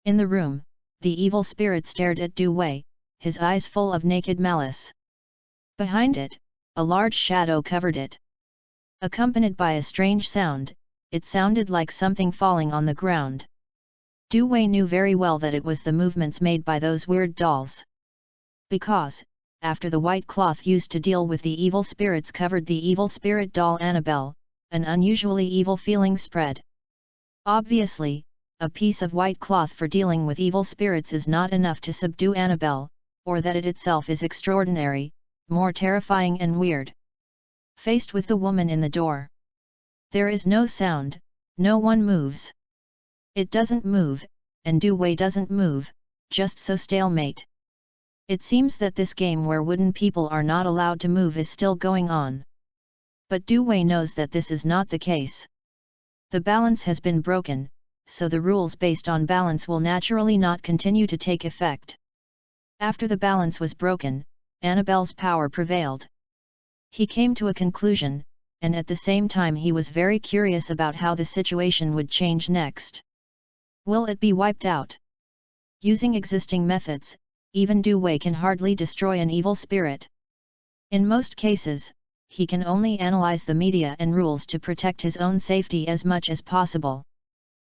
In the room, the evil spirit stared at Du Wei, his eyes full of naked malice. Behind it, a large shadow covered it. Accompanied by a strange sound, it sounded like something falling on the ground. Du Wei knew very well that it was the movements made by those weird dolls. Because, after the white cloth used to deal with the evil spirits covered the evil spirit doll Annabelle, an unusually evil feeling spread. Obviously, a piece of white cloth for dealing with evil spirits is not enough to subdue Annabelle, or that it itself is extraordinary, more terrifying and weird. Faced with the woman in the door. There is no sound, no one moves. It doesn't move, and Du Wei doesn't move, just so stalemate. It seems that this game where wooden people are not allowed to move is still going on. But Du Wei knows that this is not the case. The balance has been broken, so the rules based on balance will naturally not continue to take effect. After the balance was broken, Annabelle's power prevailed. He came to a conclusion, and at the same time he was very curious about how the situation would change next. Will it be wiped out? Using existing methods, even Du Wei can hardly destroy an evil spirit. In most cases, he can only analyze the media and rules to protect his own safety as much as possible.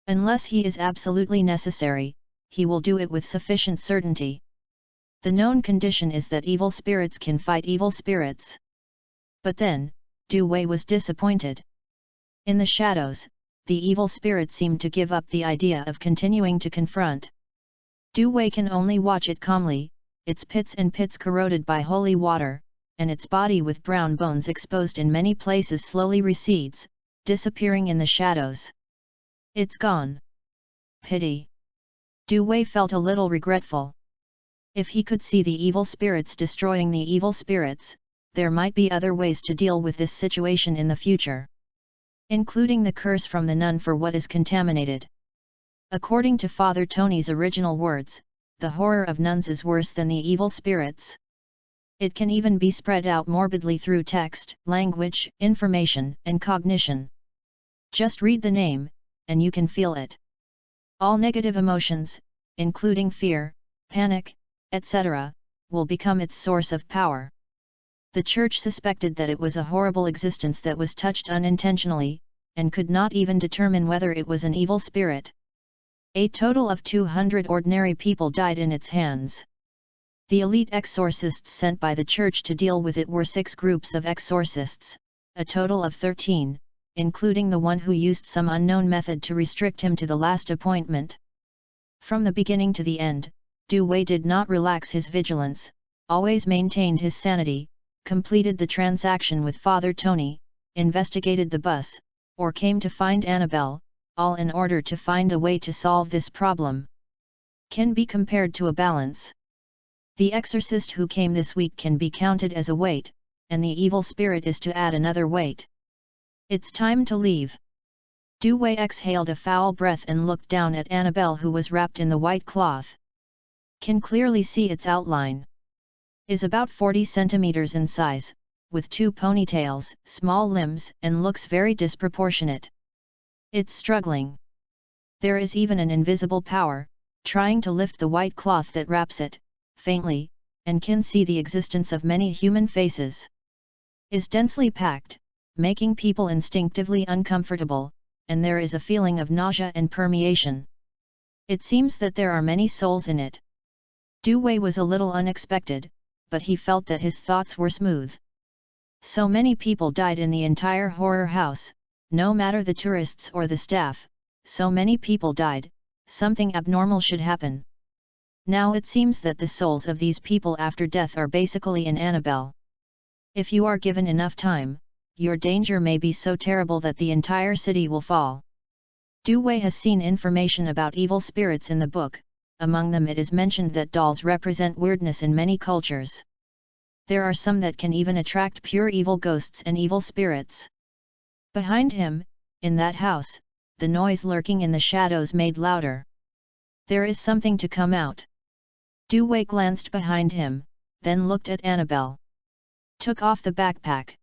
Unless he is absolutely necessary, he will do it with sufficient certainty. The known condition is that evil spirits can fight evil spirits. But then, Du Wei was disappointed. In the shadows, the evil spirit seemed to give up the idea of continuing to confront. Du Wei can only watch it calmly, its pits and pits corroded by holy water, and its body with brown bones exposed in many places slowly recedes, disappearing in the shadows. It's gone. Pity. Du Wei felt a little regretful. If he could see the evil spirits destroying the evil spirits, there might be other ways to deal with this situation in the future, including the curse from the nun for what is contaminated. According to Father Tony's original words, the horror of nuns is worse than the evil spirits. It can even be spread out morbidly through text, language, information, and cognition. Just read the name, and you can feel it. All negative emotions, including fear, panic, etc., will become its source of power. The Church suspected that it was a horrible existence that was touched unintentionally, and could not even determine whether it was an evil spirit. A total of 200 ordinary people died in its hands. The elite exorcists sent by the Church to deal with it were 6 groups of exorcists, a total of 13, including the one who used some unknown method to restrict him to the last appointment. From the beginning to the end, Du Wei did not relax his vigilance, always maintained his sanity, completed the transaction with Father Tony, investigated the bus, or came to find Annabelle, all in order to find a way to solve this problem. Can be compared to a balance. The exorcist who came this week can be counted as a weight, and the evil spirit is to add another weight. It's time to leave. Du Wei exhaled a foul breath and looked down at Annabelle, who was wrapped in the white cloth. Can clearly see its outline. Is about 40 centimeters in size, with 2 ponytails, small limbs, and looks very disproportionate. It's struggling. There is even an invisible power, trying to lift the white cloth that wraps it, faintly, and can see the existence of many human faces. Is densely packed, making people instinctively uncomfortable, and there is a feeling of nausea and permeation. It seems that there are many souls in it. Du Wei was a little unexpected, but he felt that his thoughts were smooth. So many people died in the entire horror house, no matter the tourists or the staff, so many people died, something abnormal should happen. Now it seems that the souls of these people after death are basically in Annabelle. If you are given enough time, your danger may be so terrible that the entire city will fall. Du Wei has seen information about evil spirits in the book. Among them it is mentioned that dolls represent weirdness in many cultures. There are some that can even attract pure evil ghosts and evil spirits. Behind him, in that house, the noise lurking in the shadows made louder. There is something to come out. Du Wei glanced behind him, then looked at Annabelle. Took off the backpack.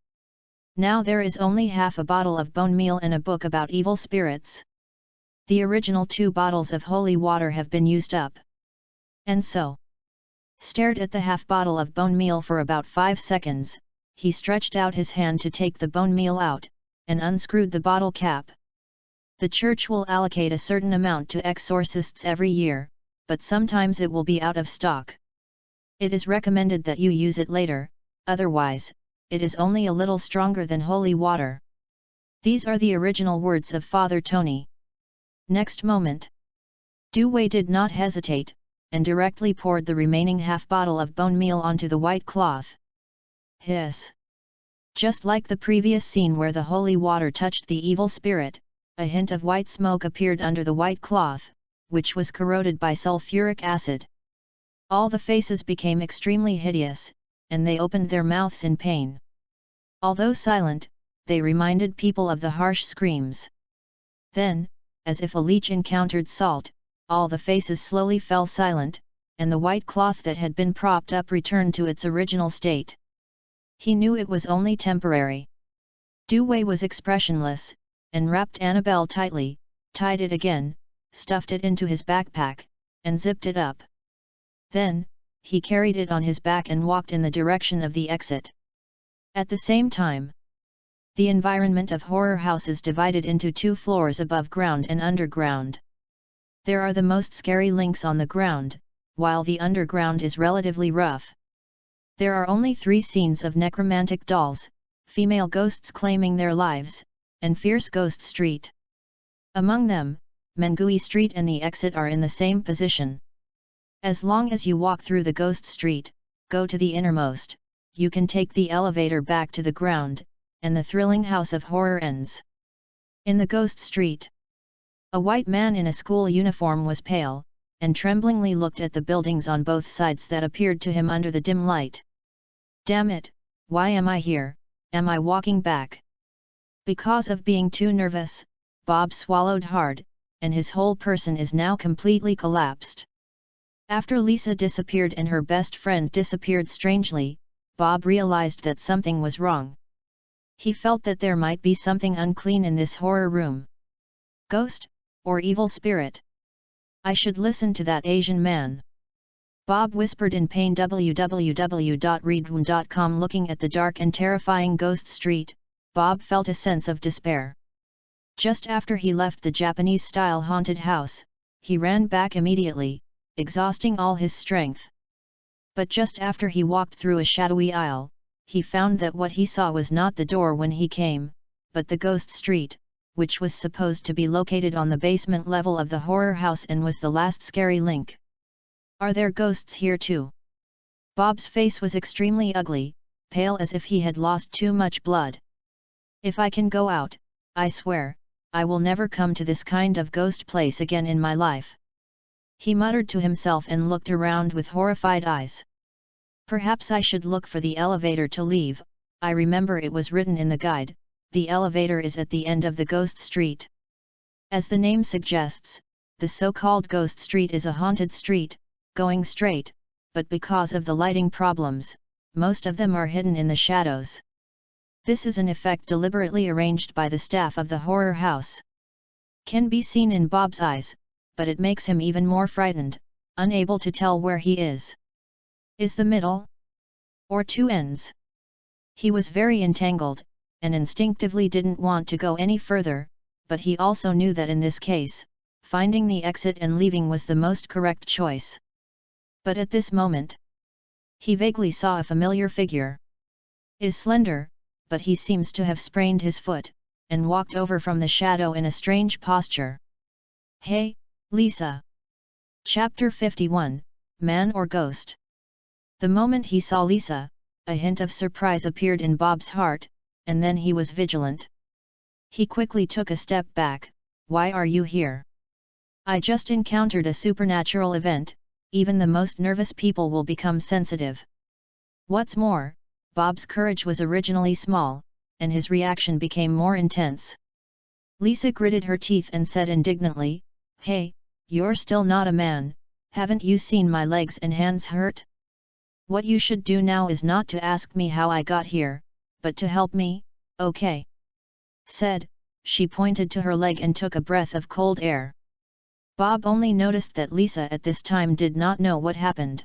Now there is only half a bottle of bone meal and a book about evil spirits. The original 2 bottles of holy water have been used up. And so, stared at the half bottle of bone meal for about 5 seconds, he stretched out his hand to take the bone meal out, and unscrewed the bottle cap. The Church will allocate a certain amount to exorcists every year, but sometimes it will be out of stock. It is recommended that you use it later, otherwise, it is only a little stronger than holy water. These are the original words of Father Tony. Next moment, Du Wei did not hesitate, and directly poured the remaining half bottle of bone meal onto the white cloth. Hiss! Just like the previous scene where the holy water touched the evil spirit, a hint of white smoke appeared under the white cloth, which was corroded by sulfuric acid. All the faces became extremely hideous, and they opened their mouths in pain. Although silent, they reminded people of the harsh screams. Then, as if a leech encountered salt, all the faces slowly fell silent, and the white cloth that had been propped up returned to its original state. He knew it was only temporary. Du Wei was expressionless, and wrapped Annabelle tightly, tied it again, stuffed it into his backpack, and zipped it up. Then, he carried it on his back and walked in the direction of the exit. At the same time, the environment of horror house is divided into 2 floors above ground and underground. There are the most scary links on the ground, while the underground is relatively rough. There are only 3 scenes of necromantic dolls, female ghosts claiming their lives, and Fierce Ghost Street. Among them, Mengui Street and the exit are in the same position. As long as you walk through the Ghost Street, go to the innermost, you can take the elevator back to the ground, and the thrilling house of horror ends. In the Ghost Street, a white man in a school uniform was pale, and tremblingly looked at the buildings on both sides that appeared to him under the dim light. Damn it, why am I here, am I walking back? Because of being too nervous, Bob swallowed hard, and his whole person is now completely collapsed. After Lisa disappeared and her best friend disappeared strangely, Bob realized that something was wrong. He felt that there might be something unclean in this horror room. Ghost, or evil spirit? I should listen to that Asian man. Bob whispered in pain. www.readaloud.com. Looking at the dark and terrifying Ghost Street, Bob felt a sense of despair. Just after he left the Japanese-style haunted house, he ran back immediately, exhausting all his strength. But just after he walked through a shadowy aisle, he found that what he saw was not the door when he came, but the Ghost Street, which was supposed to be located on the basement level of the horror house and was the last scary link. Are there ghosts here too? Bob's face was extremely ugly, pale as if he had lost too much blood. If I can go out, I swear, I will never come to this kind of ghost place again in my life. He muttered to himself and looked around with horrified eyes. Perhaps I should look for the elevator to leave. I remember it was written in the guide, the elevator is at the end of the Ghost Street. As the name suggests, the so-called Ghost Street is a haunted street, going straight, but because of the lighting problems, most of them are hidden in the shadows. This is an effect deliberately arranged by the staff of the horror house. Can be seen in Bob's eyes, but it makes him even more frightened, unable to tell where he is. Is the middle? Or 2 ends? He was very entangled, and instinctively didn't want to go any further, but he also knew that in this case, finding the exit and leaving was the most correct choice. But at this moment, he vaguely saw a familiar figure. Is slender, but he seems to have sprained his foot, and walked over from the shadow in a strange posture. Hey, Lisa! Chapter 51, Man or Ghost? The moment he saw Lisa, a hint of surprise appeared in Bob's heart, and then he was vigilant. He quickly took a step back. Why are you here? I just encountered a supernatural event, even the most nervous people will become sensitive. What's more, Bob's courage was originally small, and his reaction became more intense. Lisa gritted her teeth and said indignantly, Hey, you're still not a man, haven't you seen my legs and hands hurt? What you should do now is not to ask me how I got here, but to help me, okay? Said, she pointed to her leg and took a breath of cold air. Bob only noticed that Lisa at this time did not know what happened.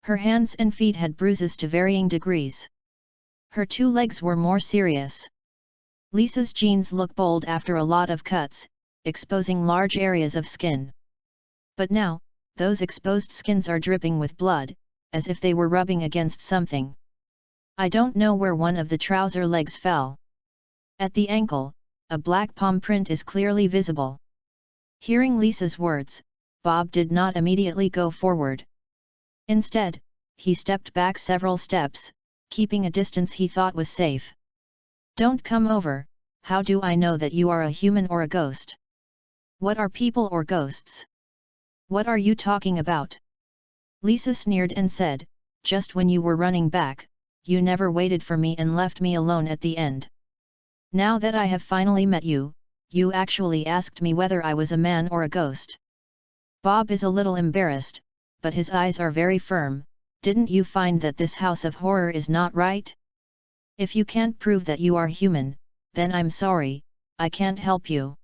Her hands and feet had bruises to varying degrees. Her 2 legs were more serious. Lisa's jeans look bold after a lot of cuts, exposing large areas of skin. But now, those exposed skins are dripping with blood, as if they were rubbing against something. I don't know where one of the trouser legs fell. At the ankle, a black palm print is clearly visible. Hearing Lisa's words, Bob did not immediately go forward. Instead, he stepped back several steps, keeping a distance he thought was safe. Don't come over, how do I know that you are a human or a ghost? What are people or ghosts? What are you talking about? Lisa sneered and said, just when you were running back, you never waited for me and left me alone at the end. Now that I have finally met you, you actually asked me whether I was a man or a ghost. Bob is a little embarrassed, but his eyes are very firm. Didn't you find that this house of horror is not right? If you can't prove that you are human, then I'm sorry, I can't help you.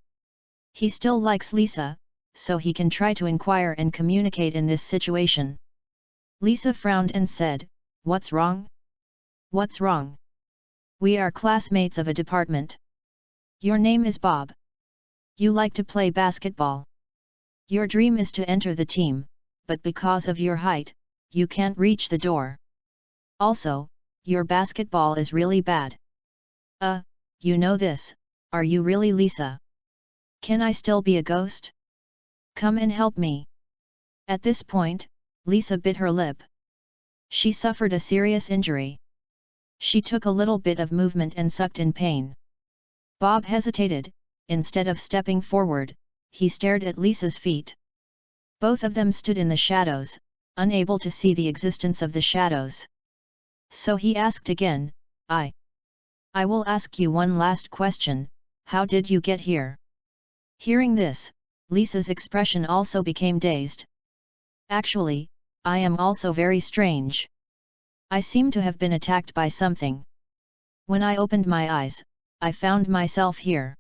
He still likes Lisa, so he can try to inquire and communicate in this situation. Lisa frowned and said, What's wrong? What's wrong? We are classmates of a department. Your name is Bob. You like to play basketball. Your dream is to enter the team, but because of your height, you can't reach the door. Also, your basketball is really bad. You know this, are you really Lisa? Can I still be a ghost? Come and help me. At this point, Lisa bit her lip. She suffered a serious injury. She took a little bit of movement and sucked in pain. Bob hesitated. Instead of stepping forward, he stared at Lisa's feet. Both of them stood in the shadows, unable to see the existence of the shadows. So he asked again, I will ask you one last question, how did you get here? Hearing this, Lisa's expression also became dazed. Actually, I am also very strange. I seem to have been attacked by something. When I opened my eyes, I found myself here.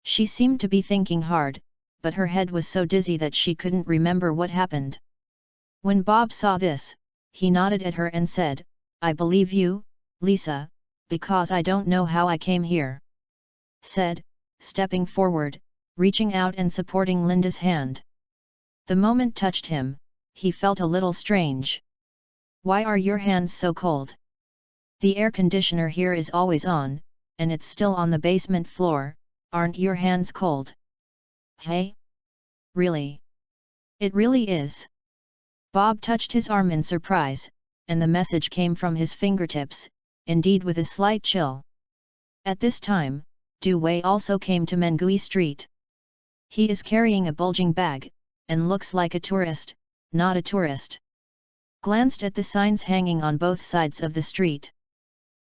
She seemed to be thinking hard, but her head was so dizzy that she couldn't remember what happened. When Bob saw this, he nodded at her and said, I believe you, Lisa, because I don't know how I came here. Said, stepping forward, reaching out and supporting Linda's hand. The moment touched him, he felt a little strange. Why are your hands so cold? The air conditioner here is always on, and it's still on the basement floor, aren't your hands cold? Hey? Really? It really is. Bob touched his arm in surprise, and the message came from his fingertips, indeed with a slight chill. At this time, Du Wei also came to Mengui Street. He is carrying a bulging bag, and looks like a tourist, not a tourist. Glanced at the signs hanging on both sides of the street.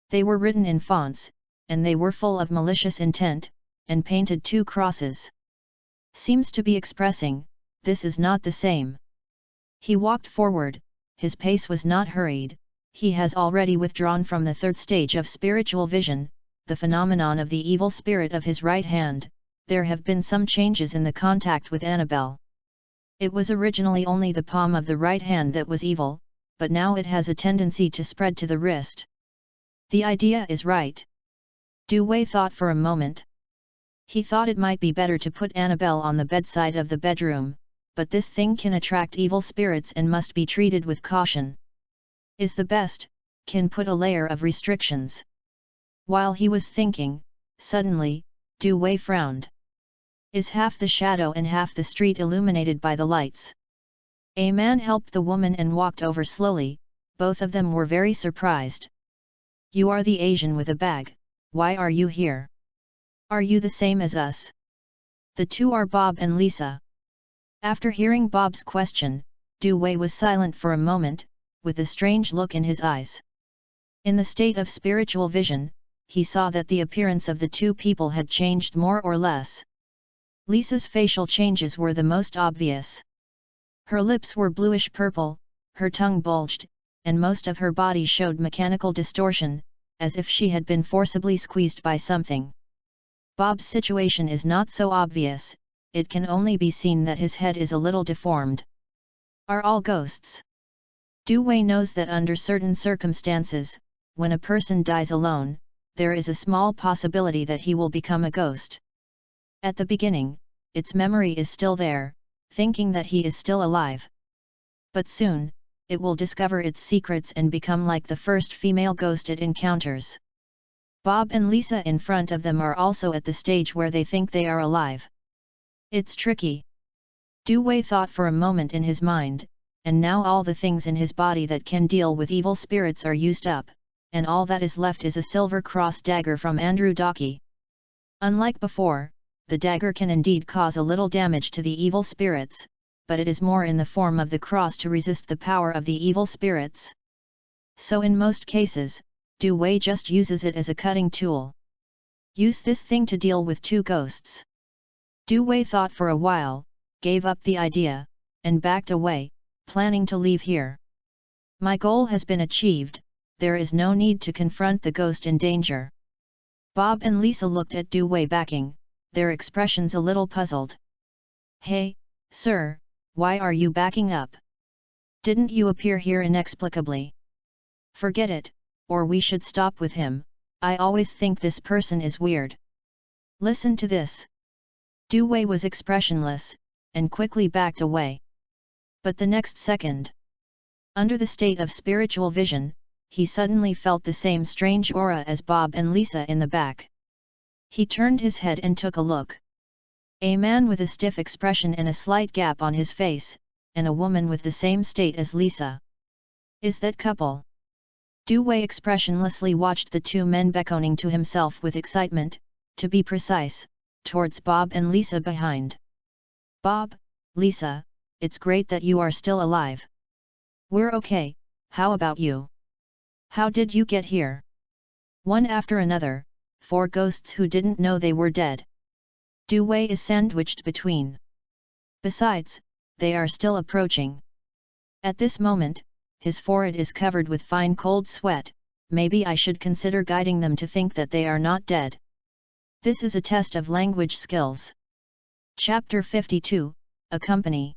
They were written in fonts, and they were full of malicious intent, and painted 2 crosses. Seems to be expressing, this is not the same. He walked forward, his pace was not hurried, he has already withdrawn from the 3rd stage of spiritual vision, the phenomenon of the evil spirit of his right hand. There have been some changes in the contact with Annabelle. It was originally only the palm of the right hand that was evil, but now it has a tendency to spread to the wrist. The idea is right. Du Wei thought for a moment. He thought it might be better to put Annabelle on the bedside of the bedroom, but this thing can attract evil spirits and must be treated with caution. Is the best, can put a layer of restrictions. While he was thinking, suddenly, Du Wei frowned. Is half the shadow and half the street illuminated by the lights? A man helped the woman and walked over slowly, both of them were very surprised. You are the Asian with a bag, why are you here? Are you the same as us? The two are Bob and Lisa. After hearing Bob's question, Du Wei was silent for a moment, with a strange look in his eyes. In the state of spiritual vision, he saw that the appearance of the two people had changed more or less. Lisa's facial changes were the most obvious. Her lips were bluish-purple, her tongue bulged, and most of her body showed mechanical distortion, as if she had been forcibly squeezed by something. Bob's situation is not so obvious, it can only be seen that his head is a little deformed. Are all ghosts? Du Wei knows that under certain circumstances, when a person dies alone, there is a small possibility that he will become a ghost. At the beginning, its memory is still there, thinking that he is still alive. But soon, it will discover its secrets and become like the first female ghost it encounters. Bob and Lisa in front of them are also at the stage where they think they are alive. It's tricky. Du Wei thought for a moment in his mind, and now all the things in his body that can deal with evil spirits are used up, and all that is left is a silver cross dagger from Andrew Docky. Unlike before, the dagger can indeed cause a little damage to the evil spirits, but it is more in the form of the cross to resist the power of the evil spirits. So in most cases, Du Wei just uses it as a cutting tool. Use this thing to deal with two ghosts. Du Wei thought for a while, gave up the idea, and backed away, planning to leave here. My goal has been achieved, there is no need to confront the ghost in danger. Bob and Lisa looked at Du Wei backing, their expressions a little puzzled. Hey, sir, why are you backing up? Didn't you appear here inexplicably? Forget it, or we should stop with him, I always think this person is weird. Listen to this. Du Wei was expressionless, and quickly backed away. But the next second, under the state of spiritual vision, he suddenly felt the same strange aura as Bob and Lisa in the back. He turned his head and took a look. A man with a stiff expression and a slight gap on his face, and a woman with the same state as Lisa. Is that couple? Du Wei expressionlessly watched the two men beckoning to himself with excitement, to be precise, towards Bob and Lisa behind. Bob, Lisa, it's great that you are still alive. We're okay, how about you? How did you get here? One after another, 4 ghosts who didn't know they were dead. Du Wei is sandwiched between. Besides, they are still approaching. At this moment, his forehead is covered with fine cold sweat. Maybe I should consider guiding them to think that they are not dead. This is a test of language skills. Chapter 52, A Company.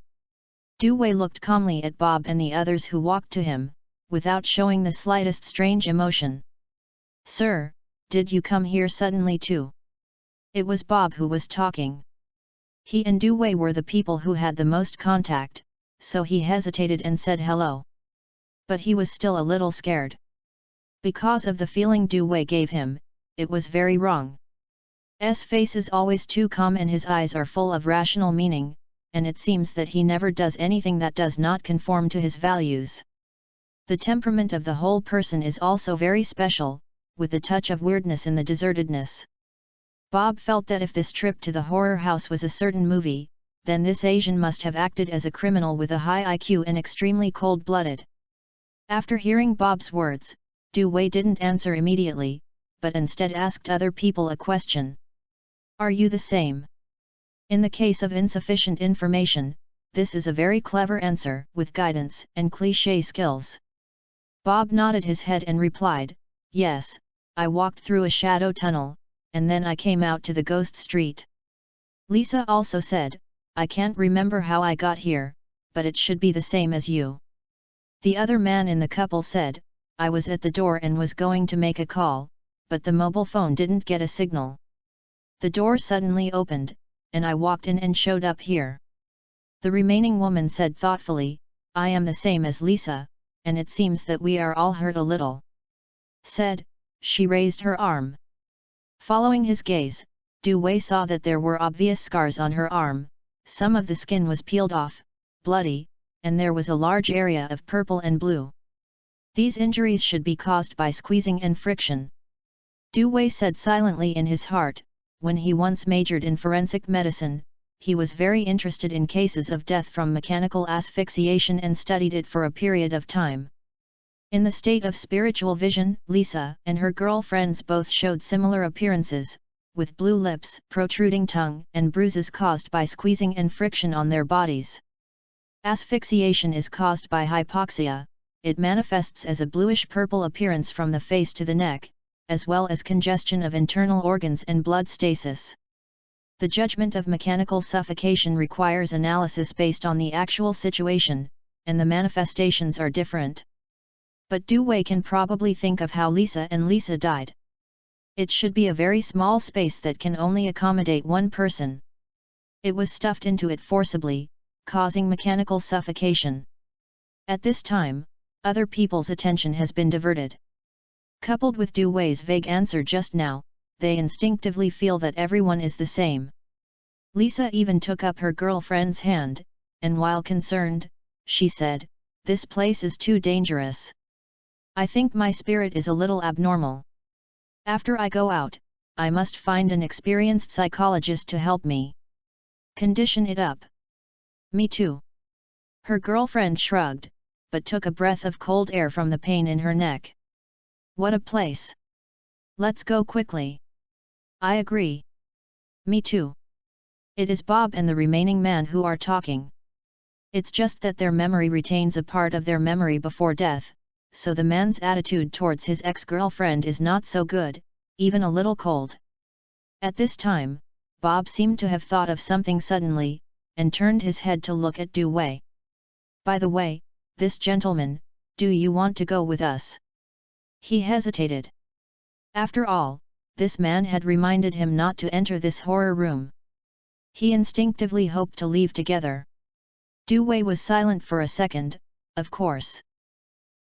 Du Wei looked calmly at Bob and the others who walked to him, without showing the slightest strange emotion. Sir, did you come here suddenly too? It was Bob who was talking. He and Du Wei were the people who had the most contact, so he hesitated and said hello. But he was still a little scared. Because of the feeling Du Wei gave him, it was very wrong. S face is always too calm and his eyes are full of rational meaning, and it seems that he never does anything that does not conform to his values. The temperament of the whole person is also very special, with a touch of weirdness in the desertedness. Bob felt that if this trip to the horror house was a certain movie, then this Asian must have acted as a criminal with a high IQ and extremely cold-blooded. After hearing Bob's words, Du Wei didn't answer immediately, but instead asked other people a question. Are you the same? In the case of insufficient information, this is a very clever answer with guidance and cliché skills. Bob nodded his head and replied, yes, I walked through a shadow tunnel, and then I came out to the ghost street. Lisa also said, I can't remember how I got here, but it should be the same as you. The other man in the couple said, I was at the door and was going to make a call, but the mobile phone didn't get a signal. The door suddenly opened, and I walked in and showed up here. The remaining woman said thoughtfully, I am the same as Lisa, and it seems that we are all hurt a little. Said, she raised her arm. Following his gaze, Du Wei saw that there were obvious scars on her arm, some of the skin was peeled off, bloody, and there was a large area of purple and blue. These injuries should be caused by squeezing and friction. Du Wei said silently in his heart, when he once majored in forensic medicine, he was very interested in cases of death from mechanical asphyxiation and studied it for a period of time. In the state of spiritual vision, Lisa and her girlfriends both showed similar appearances, with blue lips, protruding tongue, and bruises caused by squeezing and friction on their bodies. Asphyxiation is caused by hypoxia. It manifests as a bluish-purple appearance from the face to the neck, as well as congestion of internal organs and blood stasis. The judgment of mechanical suffocation requires analysis based on the actual situation, and the manifestations are different. But Du Wei can probably think of how Lisa and Lisa died. It should be a very small space that can only accommodate one person. It was stuffed into it forcibly, causing mechanical suffocation. At this time, other people's attention has been diverted. Coupled with Du Wei's vague answer just now, they instinctively feel that everyone is the same. Lisa even took up her girlfriend's hand, and while concerned, she said, "This place is too dangerous. I think my spirit is a little abnormal. After I go out, I must find an experienced psychologist to help me condition it up." "Me too." Her girlfriend shrugged, but took a breath of cold air from the pain in her neck. "What a place! Let's go quickly." "I agree." "Me too." It is Bob and the remaining man who are talking. It's just that their memory retains a part of their memory before death, so the man's attitude towards his ex-girlfriend is not so good, even a little cold. At this time, Bob seemed to have thought of something suddenly, and turned his head to look at Du Wei. "By the way, this gentleman, do you want to go with us?" He hesitated. After all, this man had reminded him not to enter this horror room. He instinctively hoped to leave together. Du Wei was silent for a second, of course.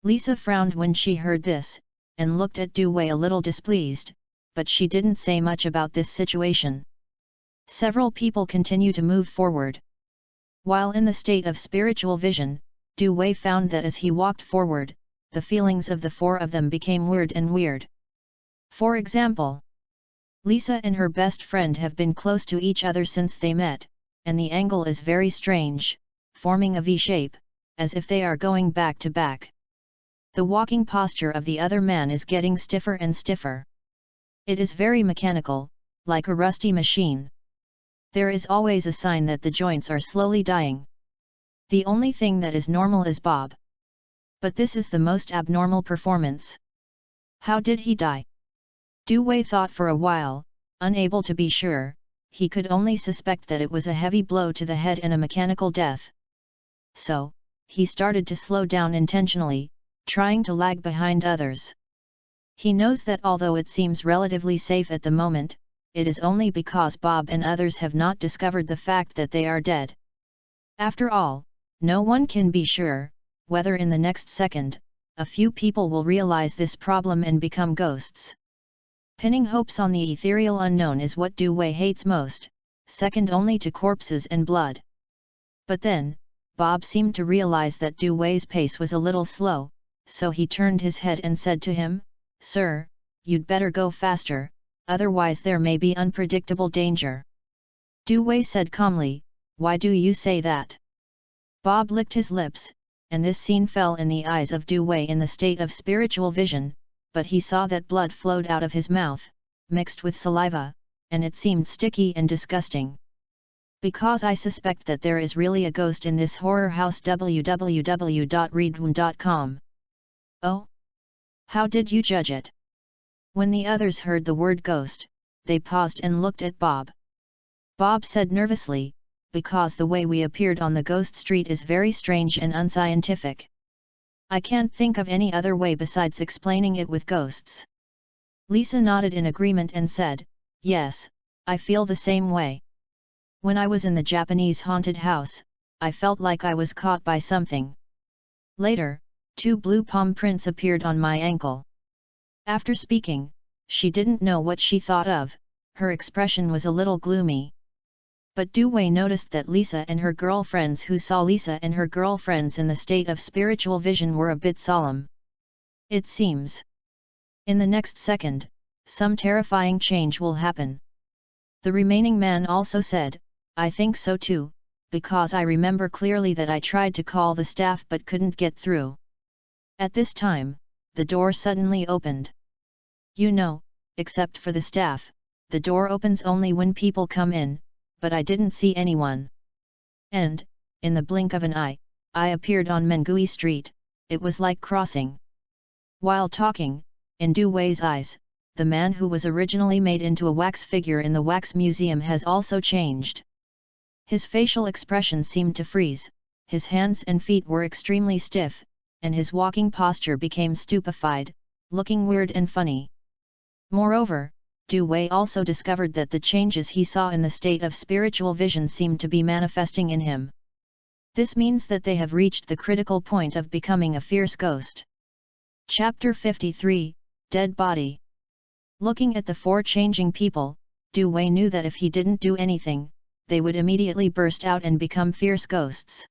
Lisa frowned when she heard this, and looked at Du Wei a little displeased, but she didn't say much about this situation. Several people continue to move forward. While in the state of spiritual vision, Du Wei found that as he walked forward, the feelings of the four of them became weird and weird. For example, Lisa and her best friend have been close to each other since they met, and the angle is very strange, forming a V shape, as if they are going back to back. The walking posture of the other man is getting stiffer and stiffer. It is very mechanical, like a rusty machine. There is always a sign that the joints are slowly dying. The only thing that is normal is Bob. But this is the most abnormal performance. How did he die? Du Wei thought for a while, unable to be sure. He could only suspect that it was a heavy blow to the head and a mechanical death. So, he started to slow down intentionally, trying to lag behind others. He knows that although it seems relatively safe at the moment, it is only because Bob and others have not discovered the fact that they are dead. After all, no one can be sure whether in the next second, a few people will realize this problem and become ghosts. Pinning hopes on the ethereal unknown is what Du Wei hates most, second only to corpses and blood. But then, Bob seemed to realize that Du Wei's pace was a little slow, so he turned his head and said to him, "Sir, you'd better go faster, otherwise there may be unpredictable danger." Du Wei said calmly, "Why do you say that?" Bob licked his lips, and this scene fell in the eyes of Du Wei in the state of spiritual vision, but he saw that blood flowed out of his mouth, mixed with saliva, and it seemed sticky and disgusting. "Because I suspect that there is really a ghost in this horror house. www.readaloud.com. Oh? How did you judge it?" When the others heard the word ghost, they paused and looked at Bob. Bob said nervously, "Because the way we appeared on the ghost street is very strange and unscientific. I can't think of any other way besides explaining it with ghosts." Lisa nodded in agreement and said, "Yes, I feel the same way. When I was in the Japanese haunted house, I felt like I was caught by something. Later, 2 blue palm prints appeared on my ankle." After speaking, she didn't know what she thought of, her expression was a little gloomy. But Du Wei noticed that Lisa and her girlfriends who saw Lisa and her girlfriends in the state of spiritual vision were a bit solemn. It seems. In the next second, some terrifying change will happen. The remaining man also said, "I think so too, because I remember clearly that I tried to call the staff but couldn't get through." At this time, the door suddenly opened. You know, except for the staff, the door opens only when people come in, but I didn't see anyone. And, in the blink of an eye, I appeared on Mengui Street. It was like crossing. While talking, in Du Wei's eyes, the man who was originally made into a wax figure in the wax museum has also changed. His facial expression seemed to freeze, his hands and feet were extremely stiff, and his walking posture became stupefied, looking weird and funny. Moreover, Du Wei also discovered that the changes he saw in the state of spiritual vision seemed to be manifesting in him. This means that they have reached the critical point of becoming a fierce ghost. Chapter 53, Dead Body. Looking at the 4 changing people, Du Wei knew that if he didn't do anything, they would immediately burst out and become fierce ghosts.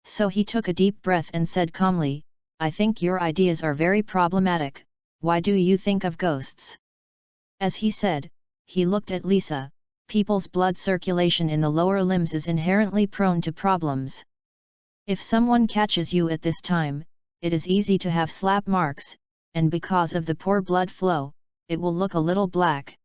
So he took a deep breath and said calmly, "I think your ideas are very problematic. Why do you think of ghosts?" As he said, he looked at Lisa. People's blood circulation in the lower limbs is inherently prone to problems. If someone catches you at this time, it is easy to have slap marks, and because of the poor blood flow, it will look a little black.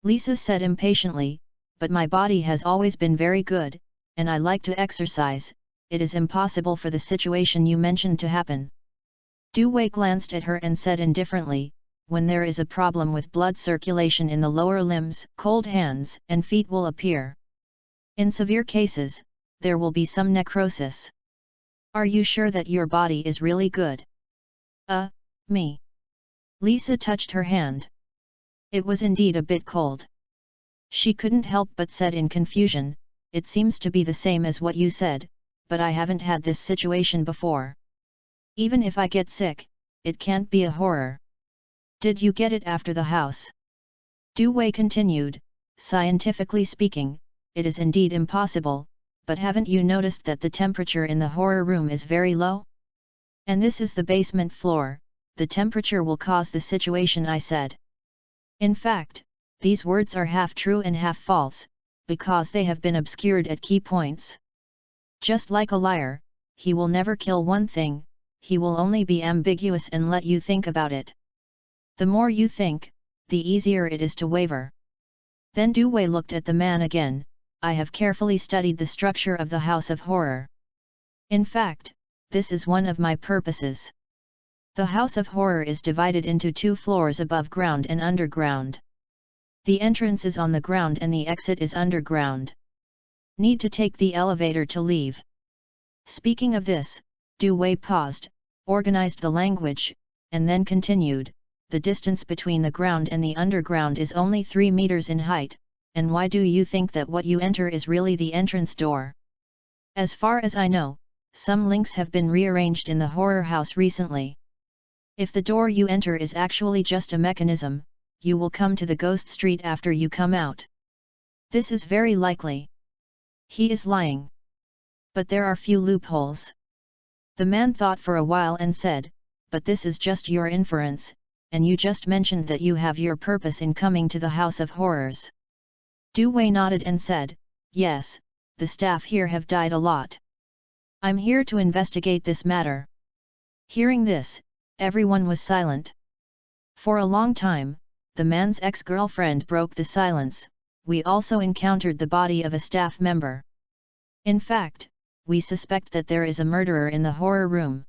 Lisa said impatiently, "But my body has always been very good, and I like to exercise. It is impossible for the situation you mentioned to happen." Du Wei glanced at her and said indifferently, "When there is a problem with blood circulation in the lower limbs, cold hands and feet will appear. In severe cases, there will be some necrosis. Are you sure that your body is really good?" Me. Lisa touched her hand. It was indeed a bit cold. She couldn't help but said in confusion, "It seems to be the same as what you said, but I haven't had this situation before. Even if I get sick, it can't be a horror. Did you get it after the house?" Du Wei continued, "Scientifically speaking, it is indeed impossible, but haven't you noticed that the temperature in the horror room is very low? And this is the basement floor, the temperature will cause the situation," I said. In fact, these words are half true and half false, because they have been obscured at key points. Just like a liar, he will never kill one thing, he will only be ambiguous and let you think about it. The more you think, the easier it is to waver. Then Du Wei looked at the man again. "I have carefully studied the structure of the House of Horror. In fact, this is one of my purposes. The House of Horror is divided into 2 floors above ground and underground. The entrance is on the ground and the exit is underground. Need to take the elevator to leave." Speaking of this, Du Wei paused, organized the language, and then continued, "The distance between the ground and the underground is only 3 meters in height, and why do you think that what you enter is really the entrance door? As far as I know, some links have been rearranged in the horror house recently. If the door you enter is actually just a mechanism, you will come to the ghost street after you come out. This is very likely. He is lying. But there are few loopholes." The man thought for a while and said, "But this is just your inference, and you just mentioned that you have your purpose in coming to the House of Horrors." Du Wei nodded and said, "Yes, the staff here have died a lot. I'm here to investigate this matter." Hearing this, everyone was silent. For a long time, the man's ex-girlfriend broke the silence. "We also encountered the body of a staff member. In fact, we suspect that there is a murderer in the horror room."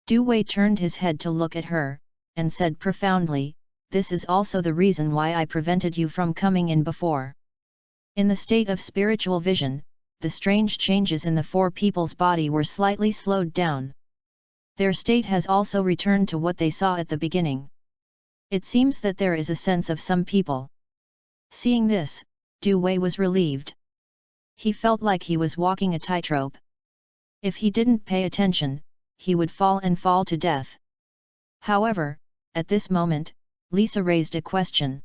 Du Wei turned his head to look at her, and said profoundly, "This is also the reason why I prevented you from coming in before." In the state of spiritual vision, the strange changes in the 4 people's body were slightly slowed down. Their state has also returned to what they saw at the beginning. It seems that there is a sense of some people. Seeing this, Du Wei was relieved. He felt like he was walking a tightrope. If he didn't pay attention, he would fall to death. However, at this moment, Lisa raised a question.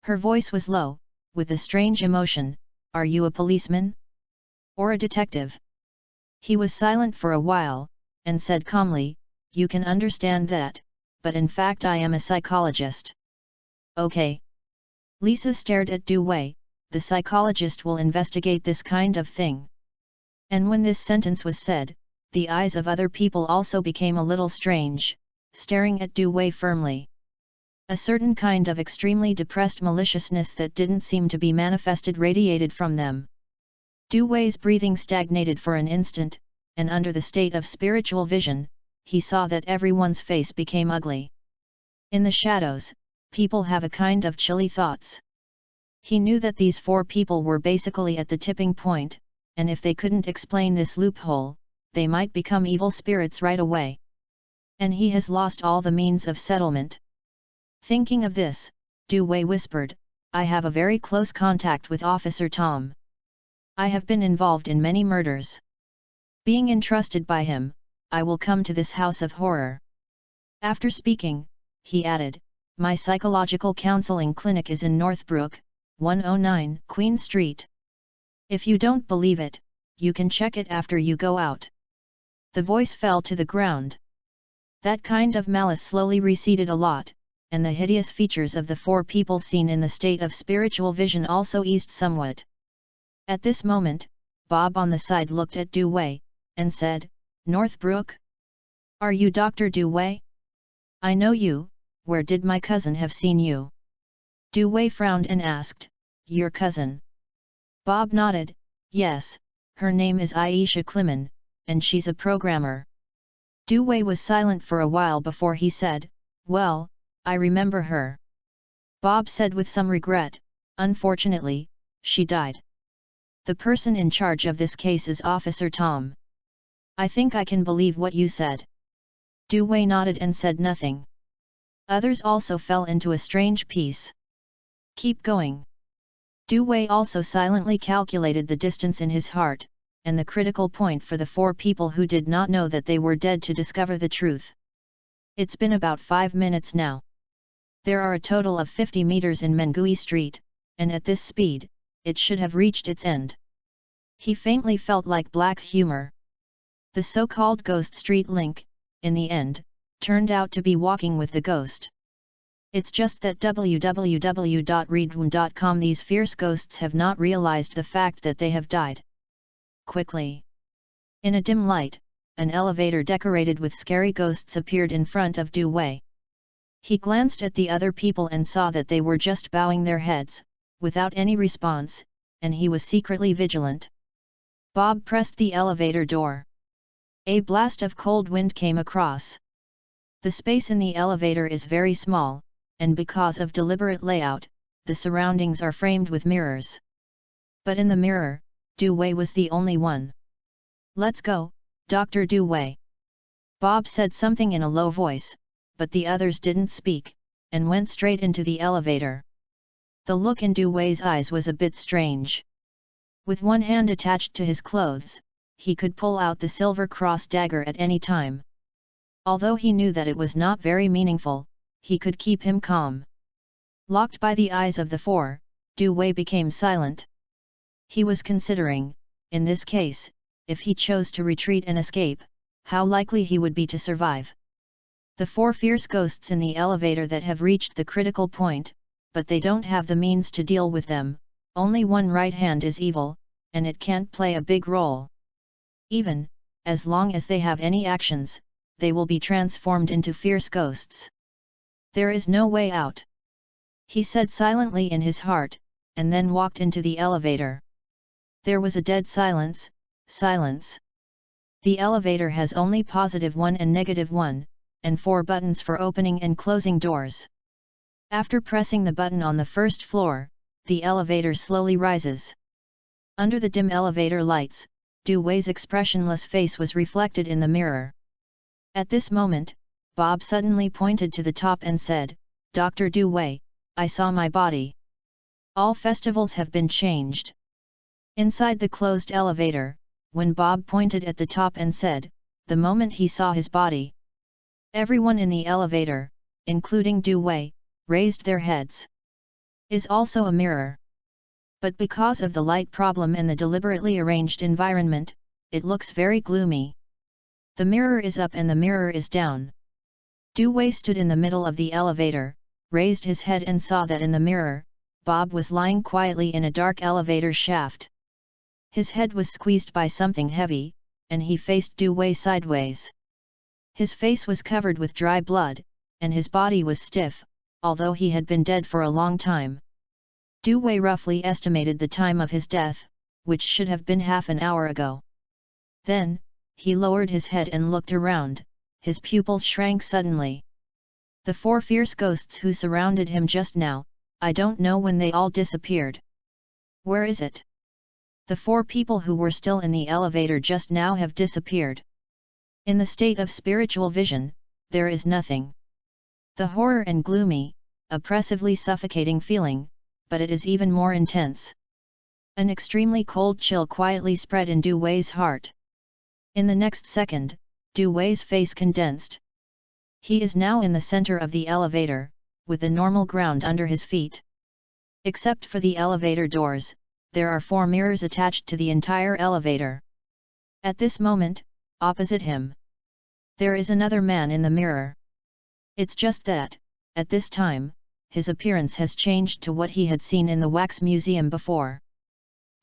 Her voice was low, with a strange emotion. "Are you a policeman? Or a detective?" He was silent for a while, and said calmly, "You can understand that, but in fact I am a psychologist." "Okay." Lisa stared at Du Wei. "The psychologist will investigate this kind of thing." And when this sentence was said, the eyes of other people also became a little strange, staring at Du Wei firmly. A certain kind of extremely depressed maliciousness that didn't seem to be manifested radiated from them. Du Wei's breathing stagnated for an instant, and under the state of spiritual vision, he saw that everyone's face became ugly. In the shadows, people have a kind of chilly thoughts. He knew that these 4 people were basically at the tipping point, and if they couldn't explain this loophole, they might become evil spirits right away. And he has lost all the means of settlement. Thinking of this, Du Wei whispered, "I have a very close contact with Officer Tom. I have been involved in many murders. Being entrusted by him, I will come to this House of Horror." After speaking, he added, "My psychological counseling clinic is in Northbrook, 109 Queen Street. If you don't believe it, you can check it after you go out." The voice fell to the ground. That kind of malice slowly receded a lot, and the hideous features of the 4 people seen in the state of spiritual vision also eased somewhat. At this moment, Bob on the side looked at Du Wei, and said, "Northbrook? Are you Dr. Du Wei? I know you, where did my cousin have seen you?" Du Wei frowned and asked, "Your cousin?" Bob nodded, "Yes, her name is Aisha Kliman, and she's a programmer." Du Wei was silent for a while before he said, "Well, I remember her." Bob said with some regret, "Unfortunately, she died. The person in charge of this case is Officer Tom." "I think I can believe what you said." Du Wei nodded and said nothing. Others also fell into a strange peace. Keep going. Du Wei also silently calculated the distance in his heart, and the critical point for the 4 people who did not know that they were dead to discover the truth. It's been about 5 minutes now. There are a total of 50 meters in Mengui Street, and at this speed, it should have reached its end. He faintly felt like black humor. The so-called Ghost Street link, in the end, turned out to be walking with the ghost. It's just that www.readaloud.com these fierce ghosts have not realized the fact that they have died. Quickly. In a dim light, an elevator decorated with scary ghosts appeared in front of Du Wei. He glanced at the other people and saw that they were just bowing their heads, without any response, and he was secretly vigilant. Bob pressed the elevator door. A blast of cold wind came across. The space in the elevator is very small, and because of deliberate layout, the surroundings are framed with mirrors. But in the mirror, Du Wei was the only one. "Let's go, Dr. Du Wei." Bob said something in a low voice, but the others didn't speak, and went straight into the elevator. The look in Du Wei's eyes was a bit strange. With one hand attached to his clothes, he could pull out the silver cross dagger at any time. Although he knew that it was not very meaningful, he could keep him calm. Locked by the eyes of the 4, Du Wei became silent. He was considering, in this case, if he chose to retreat and escape, how likely he would be to survive. The 4 fierce ghosts in the elevator that have reached the critical point, but they don't have the means to deal with them. Only one right hand is evil, and it can't play a big role. Even, as long as they have any actions, they will be transformed into fierce ghosts. There is no way out. He said silently in his heart, and then walked into the elevator. There was a dead silence. The elevator has only +1 and -1, and 4 buttons for opening and closing doors. After pressing the button on the first floor, the elevator slowly rises. Under the dim elevator lights, Du Wei's expressionless face was reflected in the mirror. At this moment, Bob suddenly pointed to the top and said, "Dr. Du Wei, I saw my body. All festivals have been changed." Inside the closed elevator, when Bob pointed at the top and said, "the moment he saw his body," everyone in the elevator, including Du Wei, raised their heads. Is also a mirror. But because of the light problem and the deliberately arranged environment, it looks very gloomy. The mirror is up and the mirror is down. Du Wei stood in the middle of the elevator, raised his head and saw that in the mirror, Bob was lying quietly in a dark elevator shaft. His head was squeezed by something heavy, and he faced Du Wei sideways. His face was covered with dry blood, and his body was stiff, although he had been dead for a long time. Du Wei roughly estimated the time of his death, which should have been half an hour ago. Then, he lowered his head and looked around, his pupils shrank suddenly. The 4 fierce ghosts who surrounded him just now, I don't know when they all disappeared. Where is it? The 4 people who were still in the elevator just now have disappeared. In the state of spiritual vision, there is nothing. The horror and gloomy, oppressively suffocating feeling, but it is even more intense. An extremely cold chill quietly spread in Du Wei's heart. In the next second, Du Wei's face condensed. He is now in the center of the elevator, with the normal ground under his feet. Except for the elevator doors, there are 4 mirrors attached to the entire elevator. At this moment, opposite him, there is another man in the mirror. It's just that, at this time, his appearance has changed to what he had seen in the wax museum before.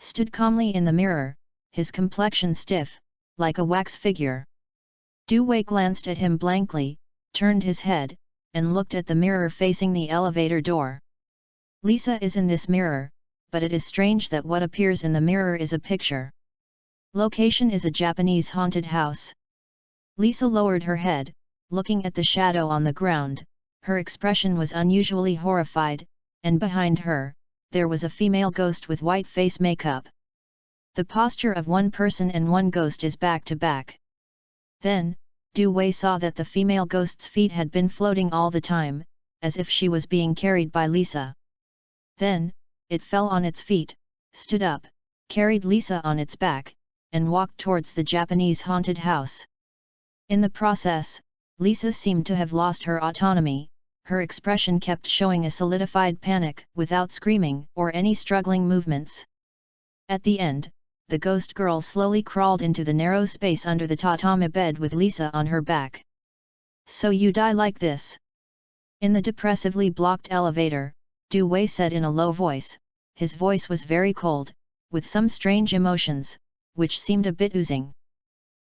Stood calmly in the mirror, his complexion stiff, like a wax figure. Du Wei glanced at him blankly, turned his head, and looked at the mirror facing the elevator door. Lisa is in this mirror, but it is strange that what appears in the mirror is a picture. Location is a Japanese haunted house. Lisa lowered her head, looking at the shadow on the ground. Her expression was unusually horrified, and behind her, there was a female ghost with white face makeup. The posture of one person and one ghost is back to back. Then, Du Wei saw that the female ghost's feet had been floating all the time, as if she was being carried by Lisa. Then, it fell on its feet, stood up, carried Lisa on its back, and walked towards the Japanese haunted house. In the process, Lisa seemed to have lost her autonomy. Her expression kept showing a solidified panic without screaming or any struggling movements. At the end, the ghost girl slowly crawled into the narrow space under the tatami bed with Lisa on her back. "So you die like this?" In the depressively blocked elevator, Du Wei said in a low voice. His voice was very cold, with some strange emotions, which seemed a bit oozing.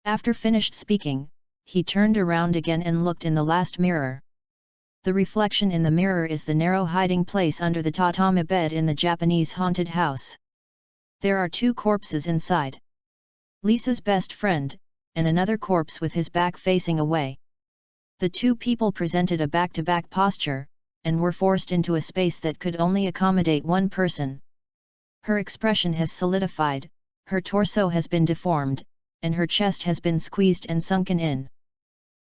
After finished speaking, he turned around again and looked in the last mirror. The reflection in the mirror is the narrow hiding place under the tatami bed in the Japanese haunted house. There are 2 corpses inside. Lisa's best friend, and another corpse with his back facing away. The 2 people presented a back-to-back posture, and were forced into a space that could only accommodate 1 person. Her expression has solidified, her torso has been deformed, and her chest has been squeezed and sunken in.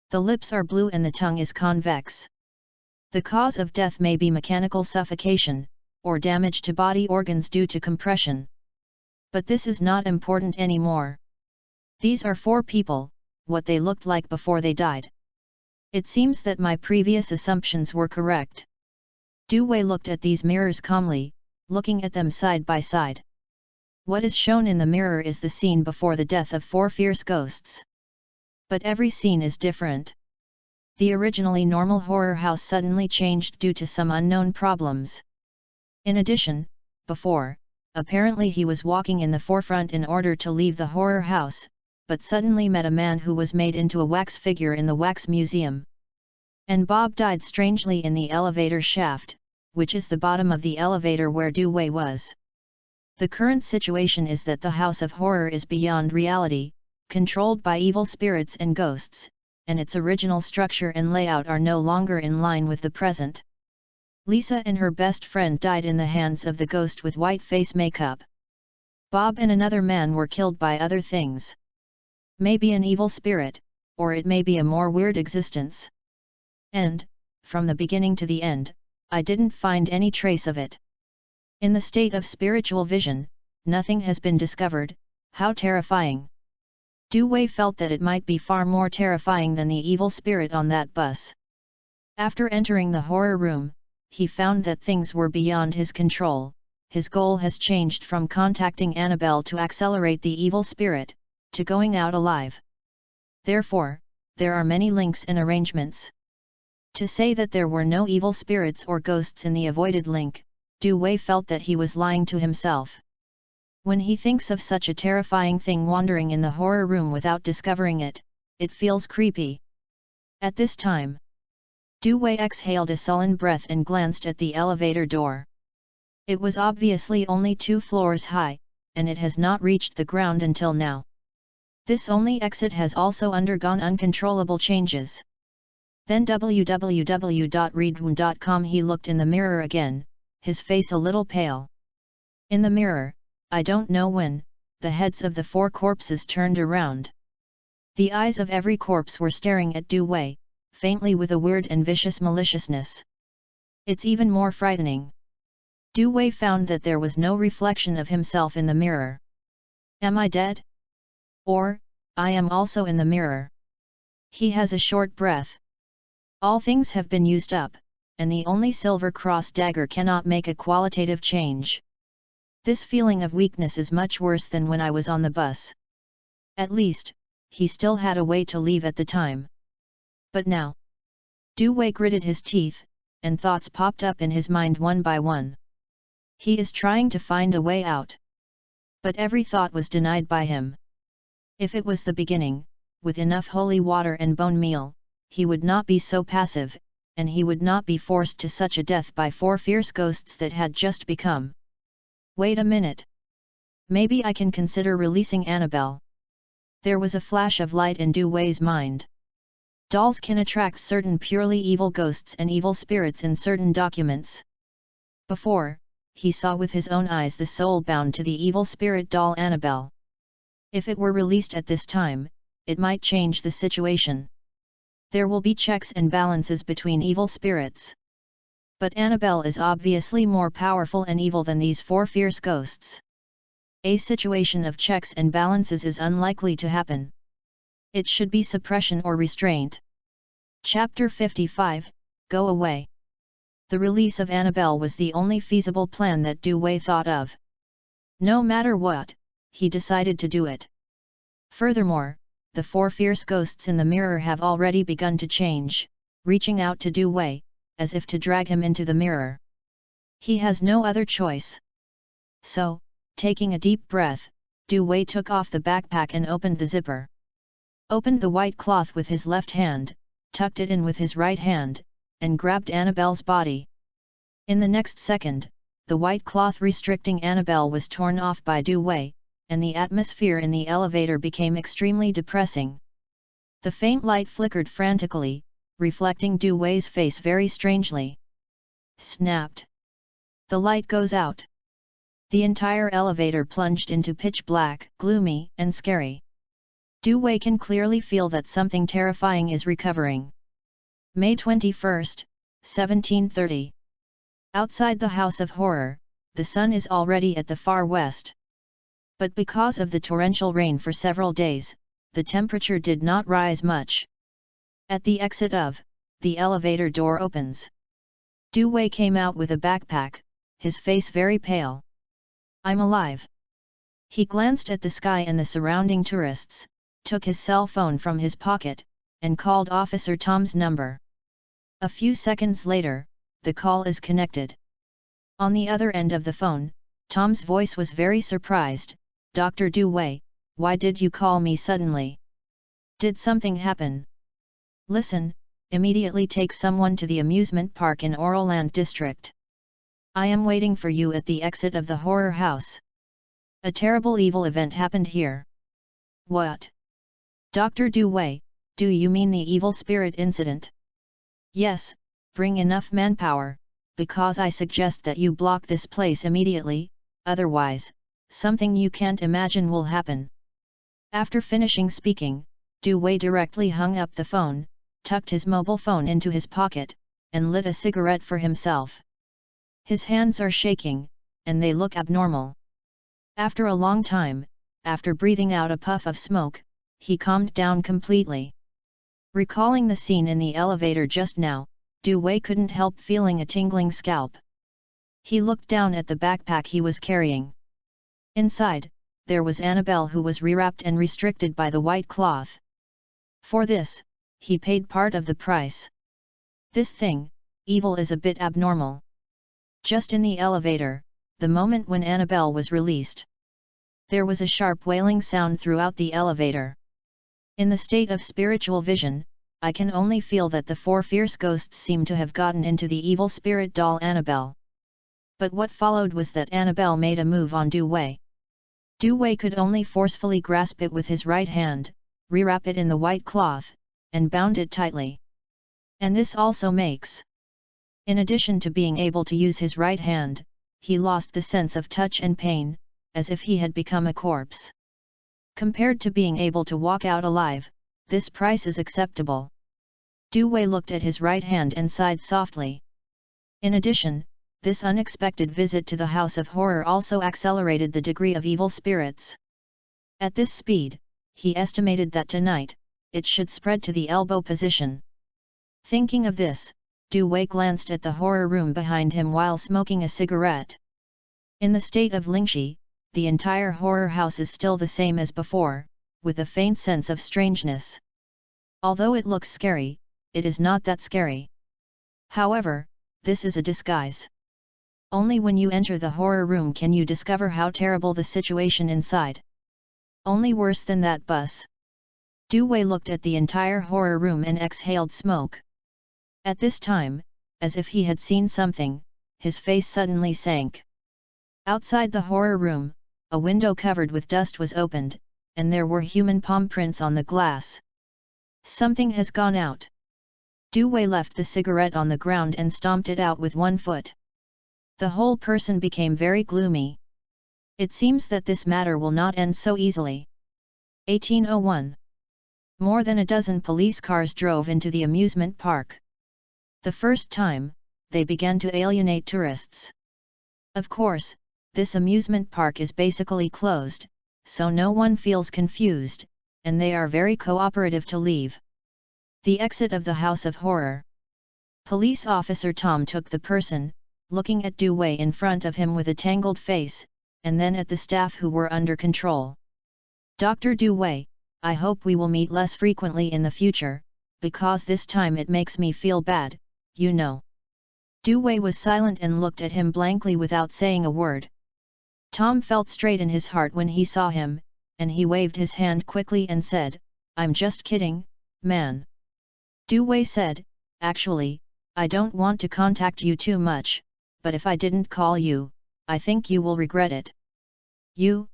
The lips are blue and the tongue is convex. The cause of death may be mechanical suffocation, or damage to body organs due to compression. But this is not important anymore. These are 4 people, what they looked like before they died. It seems that my previous assumptions were correct. Du Wei looked at these mirrors calmly, looking at them side by side. What is shown in the mirror is the scene before the death of 4 fierce ghosts. But every scene is different. The originally normal horror house suddenly changed due to some unknown problems. In addition, before, apparently he was walking in the forefront in order to leave the horror house, but suddenly met a man who was made into a wax figure in the wax museum. And Bob died strangely in the elevator shaft, which is the bottom of the elevator where Du Wei was. The current situation is that the House of Horror is beyond reality, controlled by evil spirits and ghosts, and its original structure and layout are no longer in line with the present. Lisa and her best friend died in the hands of the ghost with white face makeup. Bob and another man were killed by other things. Maybe an evil spirit, or it may be a more weird existence. And, from the beginning to the end, I didn't find any trace of it. In the state of spiritual vision, nothing has been discovered. How terrifying! Du Wei felt that it might be far more terrifying than the evil spirit on that bus. After entering the horror room, he found that things were beyond his control. His goal has changed from contacting Annabelle to accelerate the evil spirit, to going out alive. Therefore, there are many links and arrangements. To say that there were no evil spirits or ghosts in the avoided link, Du Wei felt that he was lying to himself. When he thinks of such a terrifying thing wandering in the horror room without discovering it, it feels creepy. At this time, Du Wei exhaled a sullen breath and glanced at the elevator door. It was obviously only 2 floors high, and it has not reached the ground until now. This only exit has also undergone uncontrollable changes. Then www.readaloud.com. He looked in the mirror again, his face a little pale. In the mirror, I don't know when, the heads of the 4 corpses turned around. The eyes of every corpse were staring at Du Wei, faintly with a weird and vicious maliciousness. It's even more frightening. Du Wei found that there was no reflection of himself in the mirror. Am I dead? Or, I am also in the mirror. He has a short breath. All things have been used up, and the only silver cross dagger cannot make a qualitative change. This feeling of weakness is much worse than when I was on the bus. At least, he still had a way to leave at the time. But now? Du Wei gritted his teeth, and thoughts popped up in his mind one by one. He is trying to find a way out. But every thought was denied by him. If it was the beginning, with enough holy water and bone meal, he would not be so passive, and he would not be forced to such a death by 4 fierce ghosts that had just become. Wait a minute. Maybe I can consider releasing Annabelle. There was a flash of light in Du Wei's mind. Dolls can attract certain purely evil ghosts and evil spirits in certain documents. Before, he saw with his own eyes the soul bound to the evil spirit doll Annabelle. If it were released at this time, it might change the situation. There will be checks and balances between evil spirits. But Annabelle is obviously more powerful and evil than these four fierce ghosts. A situation of checks and balances is unlikely to happen. It should be suppression or restraint. Chapter 55, Go Away. The release of Annabelle was the only feasible plan that Du Wei thought of. No matter what, he decided to do it. Furthermore, the four fierce ghosts in the mirror have already begun to change, reaching out to Du Wei, as if to drag him into the mirror. He has no other choice. So, taking a deep breath, Du Wei took off the backpack and opened the zipper. Opened the white cloth with his left hand, tucked it in with his right hand, and grabbed Annabelle's body. In the next second, the white cloth restricting Annabelle was torn off by Du Wei, and the atmosphere in the elevator became extremely depressing. The faint light flickered frantically, reflecting Du Wei's face very strangely. Snapped. The light goes out. The entire elevator plunged into pitch black, gloomy, and scary. Du Wei can clearly feel that something terrifying is recovering. May 21, 1730. Outside the House of Horror, the sun is already at the far west. But because of the torrential rain for several days, the temperature did not rise much. At the exit of, the elevator door opens. Du Wei came out with a backpack, his face very pale. I'm alive. He glanced at the sky and the surrounding tourists, took his cell phone from his pocket, and called Officer Tom's number. A few seconds later, the call is connected. On the other end of the phone, Tom's voice was very surprised. Dr. Du Wei, why did you call me suddenly? Did something happen? Listen, immediately take someone to the amusement park in Orland District. I am waiting for you at the exit of the horror house. A terrible evil event happened here. What? Dr. Du Wei, do you mean the evil spirit incident? Yes, bring enough manpower, because I suggest that you block this place immediately, otherwise, something you can't imagine will happen. After finishing speaking, Du Wei directly hung up the phone, tucked his mobile phone into his pocket, and lit a cigarette for himself. His hands are shaking, and they look abnormal. After a long time, after breathing out a puff of smoke, he calmed down completely. Recalling the scene in the elevator just now, Du Wei couldn't help feeling a tingling scalp. He looked down at the backpack he was carrying. Inside, there was Annabelle, who was rewrapped and restricted by the white cloth. For this, he paid part of the price. This thing, evil, is a bit abnormal. Just in the elevator, the moment when Annabelle was released, there was a sharp wailing sound throughout the elevator. In the state of spiritual vision, I can only feel that the four fierce ghosts seem to have gotten into the evil spirit doll Annabelle. But what followed was that Annabelle made a move on Du Wei. Du Wei could only forcefully grasp it with his right hand, rewrap it in the white cloth, and bound it tightly. And this also makes. In addition to being able to use his right hand, he lost the sense of touch and pain, as if he had become a corpse. Compared to being able to walk out alive, this price is acceptable. Du Wei looked at his right hand and sighed softly. In addition, this unexpected visit to the House of Horror also accelerated the degree of evil spirits. At this speed, he estimated that tonight, it should spread to the elbow position. Thinking of this, Du Wei glanced at the horror room behind him while smoking a cigarette. In the state of Lingxi, the entire horror house is still the same as before, with a faint sense of strangeness. Although it looks scary, it is not that scary. However, this is a disguise. Only when you enter the horror room can you discover how terrible the situation inside. Only worse than that bus. Du Wei looked at the entire horror room and exhaled smoke. At this time, as if he had seen something, his face suddenly sank. Outside the horror room, a window covered with dust was opened, and there were human palm prints on the glass. Something has gone out. Du Wei left the cigarette on the ground and stomped it out with one foot. The whole person became very gloomy. It seems that this matter will not end so easily. 1801. More than a dozen police cars drove into the amusement park. The first time, they began to alienate tourists. Of course, this amusement park is basically closed, so no one feels confused, and they are very cooperative to leave. The exit of the House of Horror. Police officer Tom took the person, looking at Dewey in front of him with a tangled face, and then at the staff who were under control. Dr. Dewey, I hope we will meet less frequently in the future, because this time it makes me feel bad, you know. Dewey was silent and looked at him blankly without saying a word. Tom felt straight in his heart when he saw him, and he waved his hand quickly and said, "I'm just kidding, man." Dewey said, "Actually, I don't want to contact you too much, but if I didn't call you, I think you will regret it." You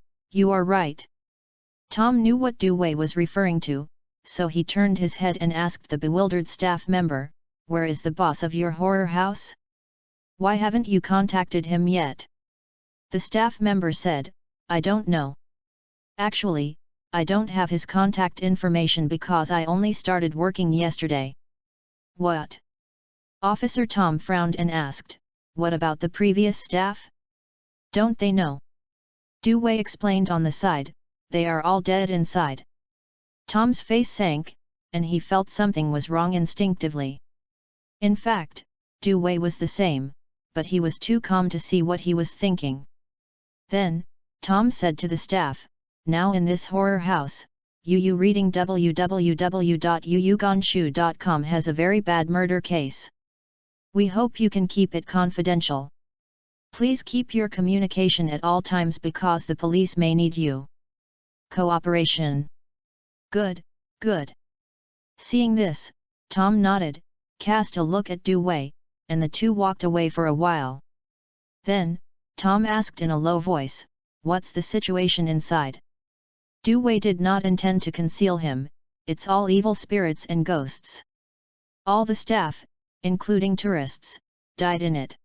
are right." Tom knew what Dewey was referring to, so he turned his head and asked the bewildered staff member, "Where is the boss of your horror house? Why haven't you contacted him yet?" The staff member said, "I don't know. Actually, I don't have his contact information because I only started working yesterday." "What?" Officer Tom frowned and asked, "What about the previous staff? Don't they know?" Dewey explained on the side, "They are all dead inside." Tom's face sank, and he felt something was wrong instinctively. In fact, Dewey was the same, but he was too calm to see what he was thinking. Then, Tom said to the staff, "Now in this horror house, Yu reading www.yuyugonshu.com has a very bad murder case. We hope you can keep it confidential. Please keep your communication at all times because the police may need you. Cooperation." "Good, good." Seeing this, Tom nodded, cast a look at Dewey, and the two walked away for a while. Then, Tom asked in a low voice, "What's the situation inside?" Dewey did not intend to conceal him, "It's all evil spirits and ghosts. All the staff, including tourists, died in it.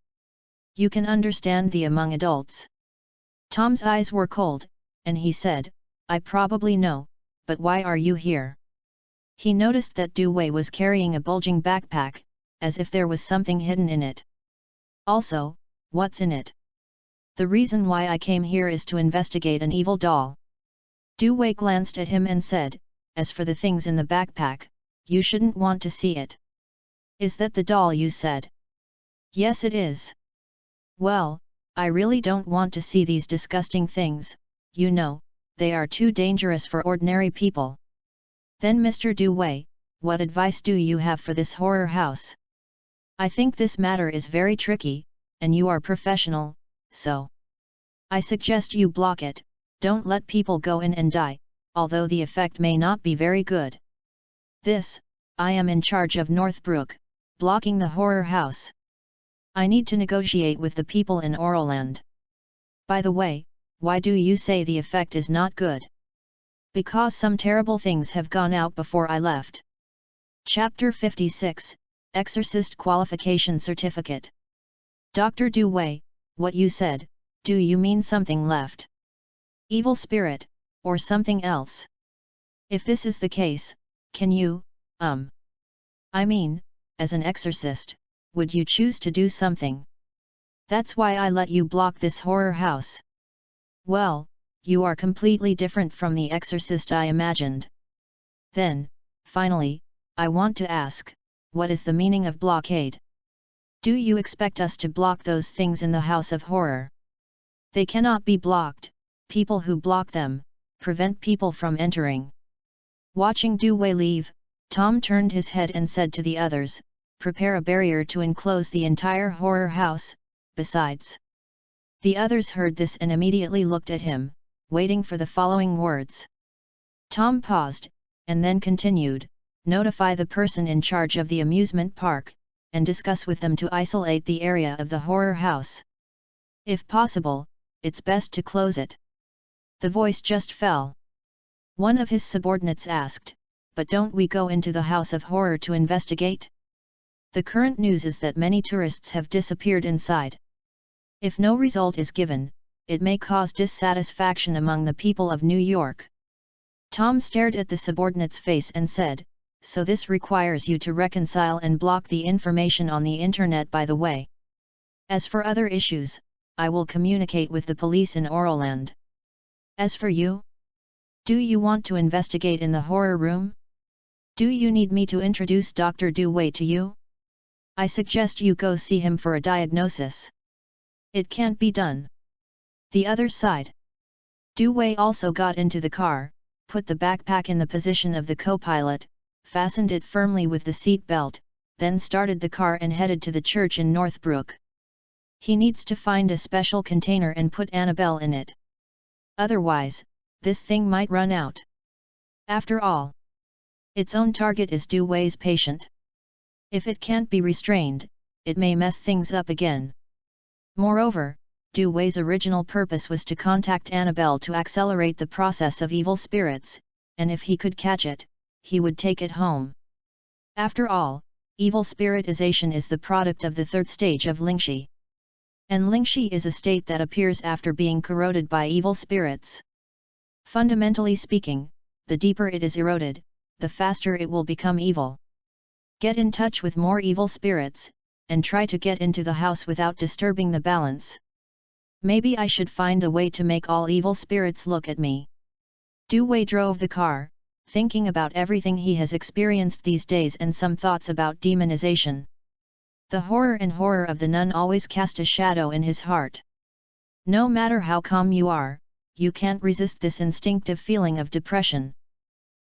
You can understand the among adults." Tom's eyes were cold, and he said, "I probably know, but why are you here?" He noticed that Dewey was carrying a bulging backpack, as if there was something hidden in it. "Also, what's in it?" "The reason why I came here is to investigate an evil doll." Dewey glanced at him and said, "As for the things in the backpack, you shouldn't want to see it." "Is that the doll you said?" "Yes, it is." "Well, I really don't want to see these disgusting things, you know, they are too dangerous for ordinary people." "Then Mr. Dewey, what advice do you have for this horror house? I think this matter is very tricky, and you are professional, so I suggest you block it, don't let people go in and die, although the effect may not be very good." I am in charge of Northbrook, blocking the horror house. I need to negotiate with the people in Orland. By the way, why do you say the effect is not good? Because some terrible things have gone out before I left. Chapter 56, Exorcist Qualification Certificate. Dr. Dewey, what you said, do you mean something left? Evil spirit, or something else? If this is the case, can you, I mean, as an exorcist, would you choose to do something? That's why I let you block this horror house. Well, you are completely different from the exorcist I imagined. Then, finally, I want to ask, what is the meaning of blockade? Do you expect us to block those things in the house of horror? They cannot be blocked, people who block them, prevent people from entering. Watching Dewey leave, Tom turned his head and said to the others, "Prepare a barrier to enclose the entire horror house, besides." The others heard this and immediately looked at him, waiting for the following words. Tom paused, and then continued, "Notify the person in charge of the amusement park, and discuss with them to isolate the area of the horror house. If possible, it's best to close it." The voice just fell. One of his subordinates asked, "But don't we go into the house of horror to investigate? The current news is that many tourists have disappeared inside. If no result is given, it may cause dissatisfaction among the people of New York." Tom stared at the subordinate's face and said, so this requires you to reconcile and block the information on the internet by the way. As for other issues, I will communicate with the police in Oroland. As for you? Do you want to investigate in the horror room? Do you need me to introduce Dr. Du Wei to you? I suggest you go see him for a diagnosis. It can't be done. The other side. Du Wei also got into the car, put the backpack in the position of the co-pilot, fastened it firmly with the seat belt, then started the car and headed to the church in Northbrook. He needs to find a special container and put Annabelle in it. Otherwise, this thing might run out. After all, its own target is Du Wei's patient. If it can't be restrained, it may mess things up again. Moreover, Du Wei's original purpose was to contact Annabelle to accelerate the process of evil spirits, and if he could catch it, he would take it home. After all, evil spiritization is the product of the third stage of Lingxi. And Lingxi is a state that appears after being corroded by evil spirits. Fundamentally speaking, the deeper it is eroded, the faster it will become evil. Get in touch with more evil spirits, and try to get into the house without disturbing the balance. Maybe I should find a way to make all evil spirits look at me. Du Wei drove the car, thinking about everything he has experienced these days and some thoughts about demonization. The horror of the nun always cast a shadow in his heart. No matter how calm you are, you can't resist this instinctive feeling of depression.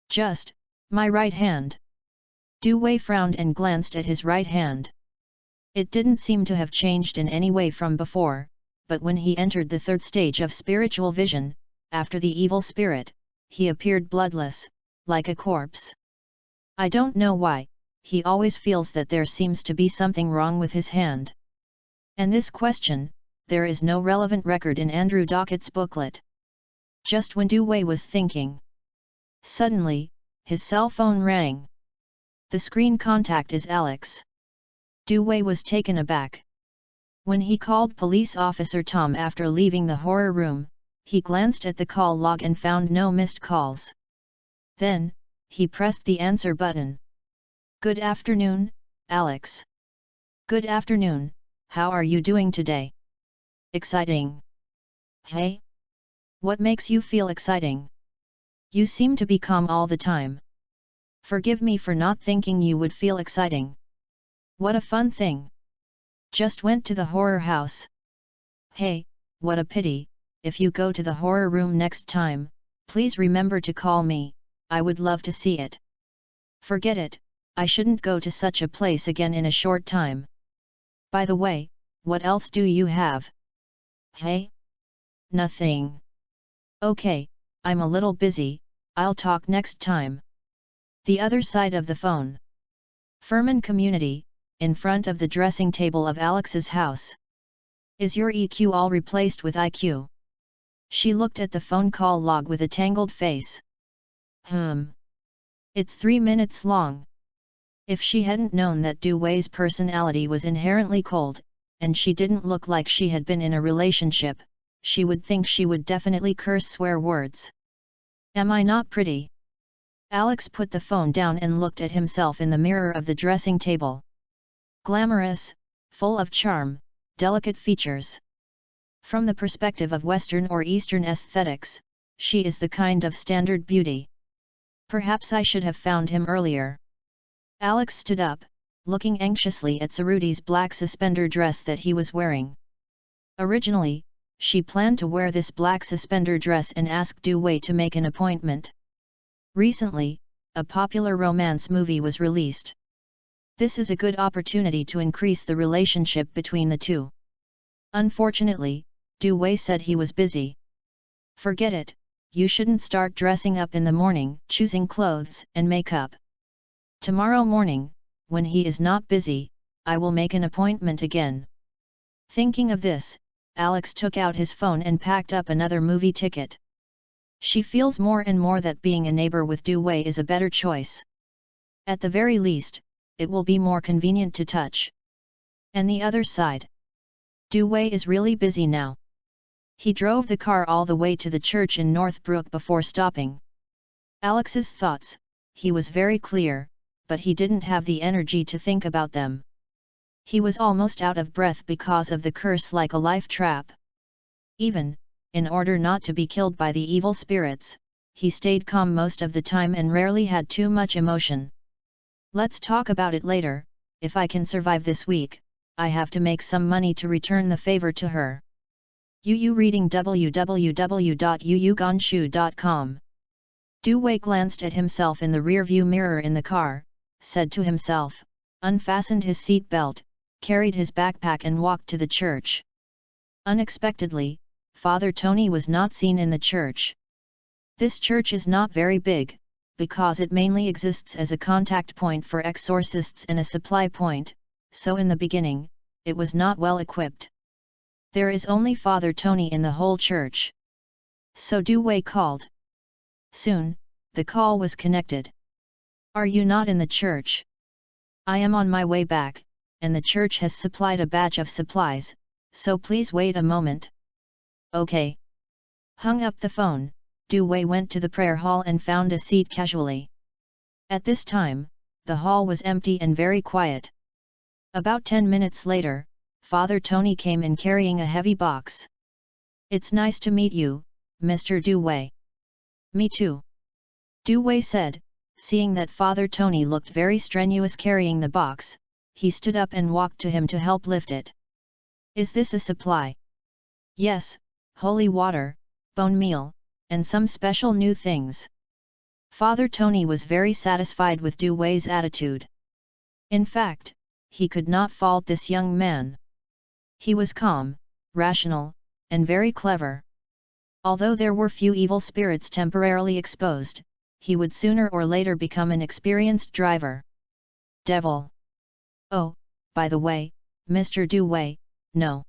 Just, my right hand. Du Wei frowned and glanced at his right hand. It didn't seem to have changed in any way from before, but when he entered the third stage of spiritual vision, after the evil spirit, he appeared bloodless, like a corpse. I don't know why, he always feels that there seems to be something wrong with his hand. And this question, there is no relevant record in Andrew Dockett's booklet. Just when Du Wei was thinking. Suddenly, his cell phone rang. The screen contact is Alex. Du Wei was taken aback. When he called Police Officer Tom after leaving the horror room, he glanced at the call log and found no missed calls. Then, he pressed the answer button. Good afternoon, Alex. Good afternoon, how are you doing today? Exciting. Hey? What makes you feel exciting? You seem to be calm all the time. Forgive me for not thinking you would feel exciting. What a fun thing. Just went to the horror house. Hey, what a pity, if you go to the horror room next time, please remember to call me, I would love to see it. Forget it, I shouldn't go to such a place again in a short time. By the way, what else do you have? Hey? Nothing. Okay, I'm a little busy, I'll talk next time. The other side of the phone. Furman Community, in front of the dressing table of Alex's house. Is your EQ all replaced with IQ? She looked at the phone call log with a tangled face. It's 3 minutes long. If she hadn't known that Du Wei's personality was inherently cold, and she didn't look like she had been in a relationship, she would think she would definitely curse swear words. Am I not pretty? Alex put the phone down and looked at himself in the mirror of the dressing table. Glamorous, full of charm, delicate features. From the perspective of Western or Eastern aesthetics, she is the kind of standard beauty. Perhaps I should have found him earlier. Alex stood up, looking anxiously at Saruti's black suspender dress that he was wearing. Originally, she planned to wear this black suspender dress and ask Du Wei to make an appointment. Recently, a popular romance movie was released. This is a good opportunity to increase the relationship between the two. Unfortunately, Du Wei said he was busy. Forget it, you shouldn't start dressing up in the morning, choosing clothes and makeup. Tomorrow morning, when he is not busy, I will make an appointment again. Thinking of this, Alex took out his phone and packed up another movie ticket. She feels more and more that being a neighbor with Du Wei is a better choice. At the very least, it will be more convenient to touch. And the other side. Du Wei is really busy now. He drove the car all the way to the church in Northbrook before stopping. Alex's thoughts, he was very clear, but he didn't have the energy to think about them. He was almost out of breath because of the curse, like a life trap. Even, in order not to be killed by the evil spirits, he stayed calm most of the time and rarely had too much emotion. Let's talk about it later. If I can survive this week, I have to make some money to return the favor to her. Yu reading www.yuyugonshu.com. Du Wei glanced at himself in the rearview mirror in the car, said to himself, unfastened his seat belt, carried his backpack and walked to the church. Unexpectedly, Father Tony was not seen in the church. This church is not very big, because it mainly exists as a contact point for exorcists and a supply point, so in the beginning, it was not well equipped. There is only Father Tony in the whole church. So Du Wei called. Soon, the call was connected. Are you not in the church? I am on my way back, and the church has supplied a batch of supplies, so please wait a moment. Okay. Hung up the phone, Du Wei went to the prayer hall and found a seat casually. At this time, the hall was empty and very quiet. About 10 minutes later, Father Tony came in carrying a heavy box. It's nice to meet you, Mr. Du Wei. Me too. Du Wei said, seeing that Father Tony looked very strenuous carrying the box. He stood up and walked to him to help lift it. Is this a supply? Yes, holy water, bone meal, and some special new things. Father Tony was very satisfied with Du Wei's attitude. In fact, he could not fault this young man. He was calm, rational, and very clever. Although there were few evil spirits temporarily exposed, he would sooner or later become an experienced driver. Devil. Oh, by the way, Mr. Du Wei, no.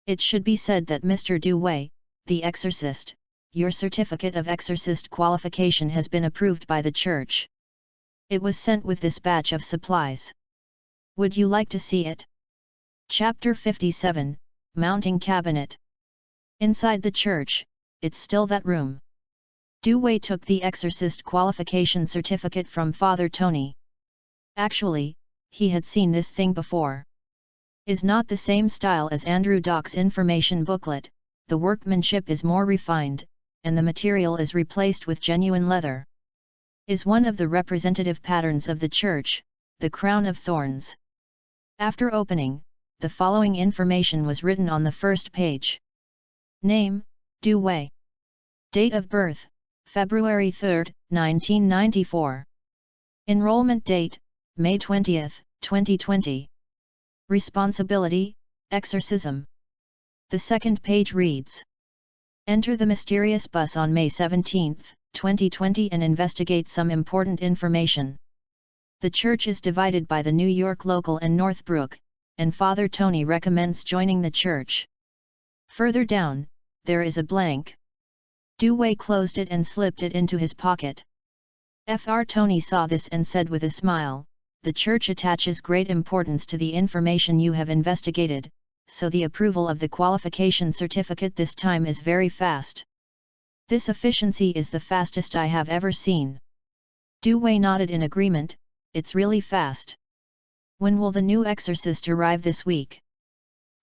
It should be said that Mr. Du Wei, the exorcist, your certificate of exorcist qualification has been approved by the church. It was sent with this batch of supplies. Would you like to see it? Chapter 57, Mounting Cabinet. Inside the church, it's still that room. Du Wei took the exorcist qualification certificate from Father Tony. Actually, he had seen this thing before. Is not the same style as Andrew Doc's information booklet, the workmanship is more refined, and the material is replaced with genuine leather. Is one of the representative patterns of the church, the crown of thorns. After opening, the following information was written on the first page. Name, Du Wei. Date of birth, February 3, 1994. Enrollment date, May 20, 2020. Responsibility, exorcism. The second page reads: enter the mysterious bus on May 17, 2020 and investigate some important information. The church is divided by the New York local and Northbrook, and Father Tony recommends joining the church. Further down, there is a blank. Du Wei closed it and slipped it into his pocket. Fr. Tony saw this and said with a smile, the church attaches great importance to the information you have investigated, so the approval of the qualification certificate this time is very fast. This efficiency is the fastest I have ever seen. Du Wei nodded in agreement, it's really fast. When will the new exorcist arrive this week?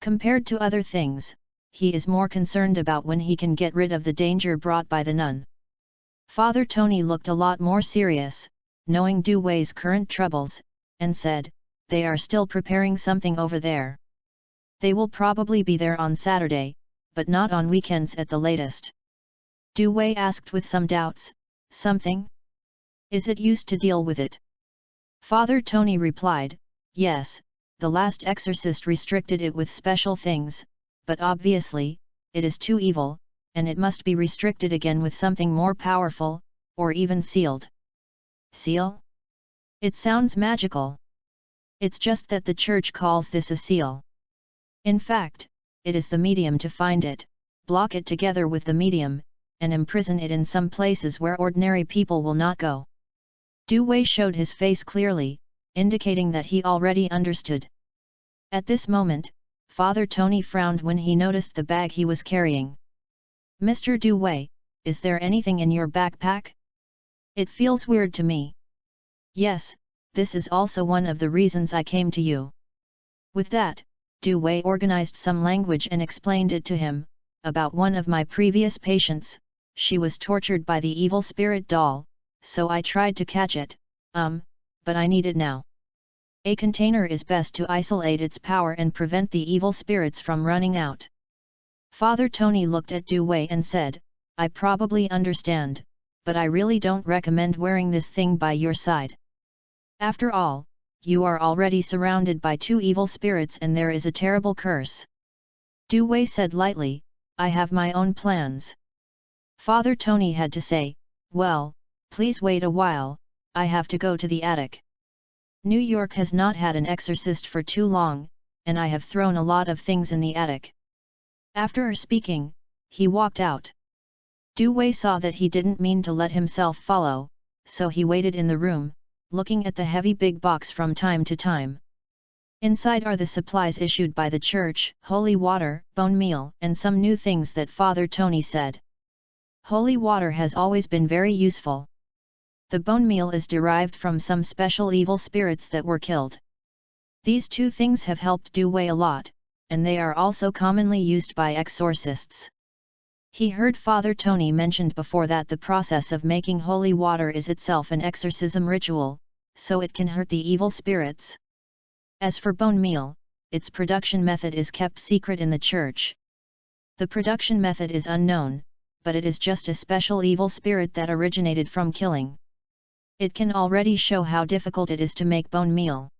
Compared to other things, he is more concerned about when he can get rid of the danger brought by the nun. Father Tony looked a lot more serious, knowing Du Wei's current troubles, and said, they are still preparing something over there. They will probably be there on Saturday, but not on weekends at the latest. Du Wei asked with some doubts, something? Is it used to deal with it? Father Tony replied, yes, the last exorcist restricted it with special things, but obviously, it is too evil, and it must be restricted again with something more powerful, or even sealed. Seal? It sounds magical. It's just that the church calls this a seal. In fact, it is the medium to find it, block it together with the medium, and imprison it in some places where ordinary people will not go. Du Wei showed his face clearly, indicating that he already understood. At this moment, Father Tony frowned when he noticed the bag he was carrying. Mr. Du Wei, is there anything in your backpack? It feels weird to me. Yes, this is also one of the reasons I came to you." With that, Du Wei organized some language and explained it to him. "About one of my previous patients, she was tortured by the evil spirit doll, so I tried to catch it, but I need it now. A container is best to isolate its power and prevent the evil spirits from running out." Father Tony looked at Du Wei and said, "I probably understand, but I really don't recommend wearing this thing by your side. After all, you are already surrounded by 2 evil spirits and there is a terrible curse." Du Wei said lightly, "I have my own plans." Father Tony had to say, "Well, please wait a while, I have to go to the attic. New York has not had an exorcist for too long, and I have thrown a lot of things in the attic." After speaking, he walked out. Du Wei saw that he didn't mean to let himself follow, so he waited in the room, looking at the heavy big box from time to time. Inside are the supplies issued by the church, holy water, bone meal, and some new things that Father Tony said. Holy water has always been very useful. The bone meal is derived from some special evil spirits that were killed. These 2 things have helped Du Wei a lot, and they are also commonly used by exorcists. He heard Father Tony mentioned before that the process of making holy water is itself an exorcism ritual, so it can hurt the evil spirits. As for bone meal, its production method is kept secret in the church. The production method is unknown, but it is just a special evil spirit that originated from killing. It can already show how difficult it is to make bone meal.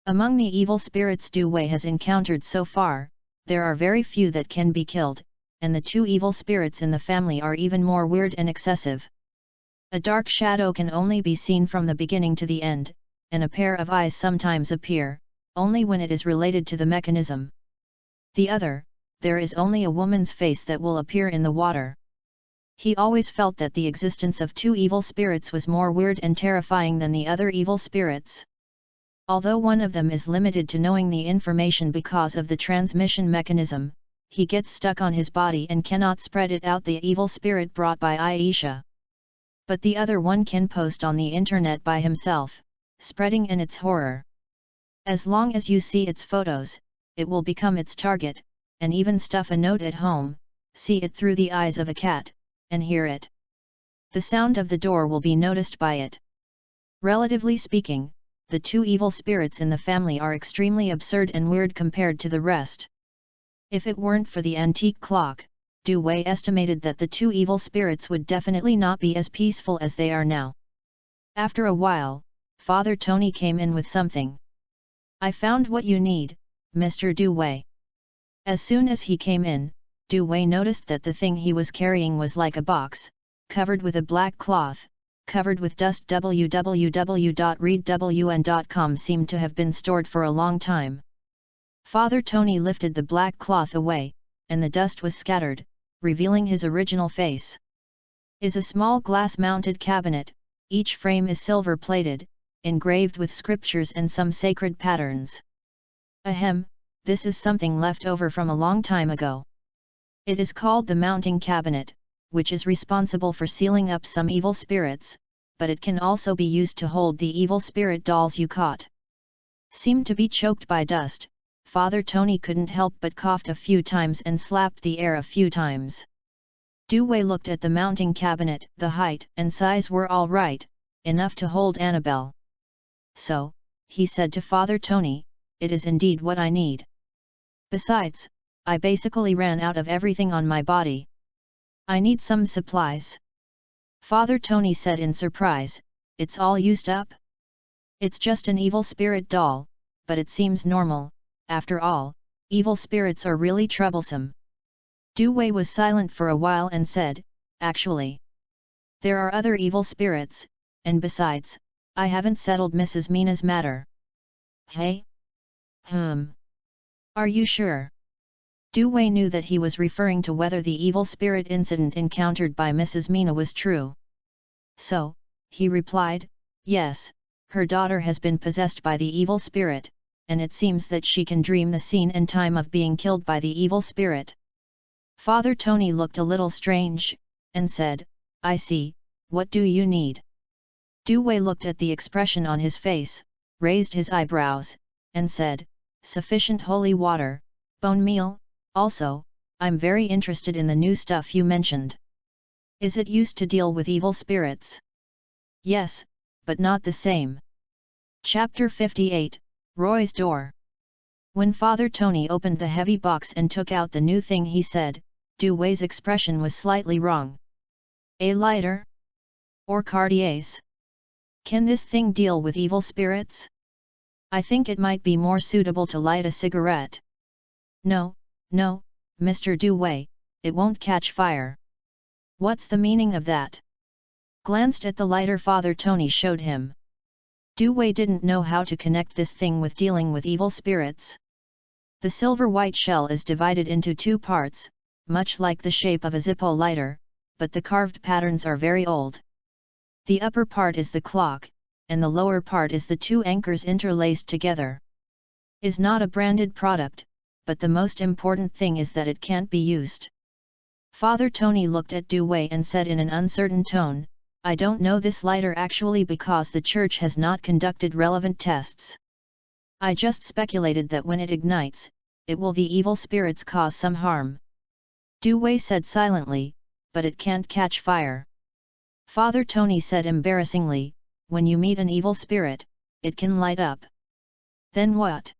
Among the evil spirits Du Wei has encountered so far, there are very few that can be killed, and the 2 evil spirits in the family are even more weird and excessive. A dark shadow can only be seen from the beginning to the end, and a pair of eyes sometimes appear, only when it is related to the mechanism. The other, there is only a woman's face that will appear in the water. He always felt that the existence of 2 evil spirits was more weird and terrifying than the other evil spirits. Although one of them is limited to knowing the information because of the transmission mechanism, he gets stuck on his body and cannot spread it out, the evil spirit brought by Aisha. But the other one can post on the internet by himself, spreading in its horror. As long as you see its photos, it will become its target, and even stuff a note at home, see it through the eyes of a cat, and hear it. The sound of the door will be noticed by it. Relatively speaking, the 2 evil spirits in the family are extremely absurd and weird compared to the rest. If it weren't for the antique clock, Du Wei estimated that the 2 evil spirits would definitely not be as peaceful as they are now. After a while, Father Tony came in with something. "I found what you need, Mr. Du Wei." As soon as he came in, Du Wei noticed that the thing he was carrying was like a box, covered with a black cloth, covered with dust. www.readwn.com seemed to have been stored for a long time. Father Tony lifted the black cloth away, and the dust was scattered, revealing his original face. Is a small glass-mounted cabinet, each frame is silver-plated, engraved with scriptures and some sacred patterns. Ahem, this is something left over from a long time ago. It is called the mounting cabinet, which is responsible for sealing up some evil spirits, but it can also be used to hold the evil spirit dolls you caught. Seemed to be choked by dust. Father Tony couldn't help but coughed a few times and slapped the air a few times. Du Wei looked at the mounting cabinet. The height and size were all right, enough to hold Annabelle. "So," he said to Father Tony, "it is indeed what I need. Besides, I basically ran out of everything on my body. I need some supplies." Father Tony said in surprise, "It's all used up? It's just an evil spirit doll, but it seems normal. After all, evil spirits are really troublesome." Du Wei was silent for a while and said, "Actually, there are other evil spirits, and besides, I haven't settled Mrs. Mina's matter." "Hey? Are you sure?" Du Wei knew that he was referring to whether the evil spirit incident encountered by Mrs. Mina was true. "So," he replied, "yes, her daughter has been possessed by the evil spirit, and it seems that she can dream the scene and time of being killed by the evil spirit." Father Tony looked a little strange, and said, "I see, what do you need?" Du Wei looked at the expression on his face, raised his eyebrows, and said, "Sufficient holy water, bone meal, also, I'm very interested in the new stuff you mentioned. Is it used to deal with evil spirits?" "Yes, but not the same." Chapter 58, Roy's Door. When Father Tony opened the heavy box and took out the new thing, he said, Du Wei's expression was slightly wrong. "A lighter? Or Cartier's? Can this thing deal with evil spirits? I think it might be more suitable to light a cigarette." No, Mr. Du Wei, it won't catch fire." "What's the meaning of that?" Glanced at the lighter Father Tony showed him. Du Wei didn't know how to connect this thing with dealing with evil spirits. The silver-white shell is divided into two parts, much like the shape of a Zippo lighter, but the carved patterns are very old. The upper part is the clock, and the lower part is the two anchors interlaced together. Is not a branded product, but the most important thing is that it can't be used. Father Tony looked at Du Wei and said in an uncertain tone, "I don't know this lighter actually because the church has not conducted relevant tests. I just speculated that when it ignites, it will the evil spirits cause some harm." Du Wei said silently, "But it can't catch fire." Father Tony said embarrassingly, "When you meet an evil spirit, it can light up." "Then what?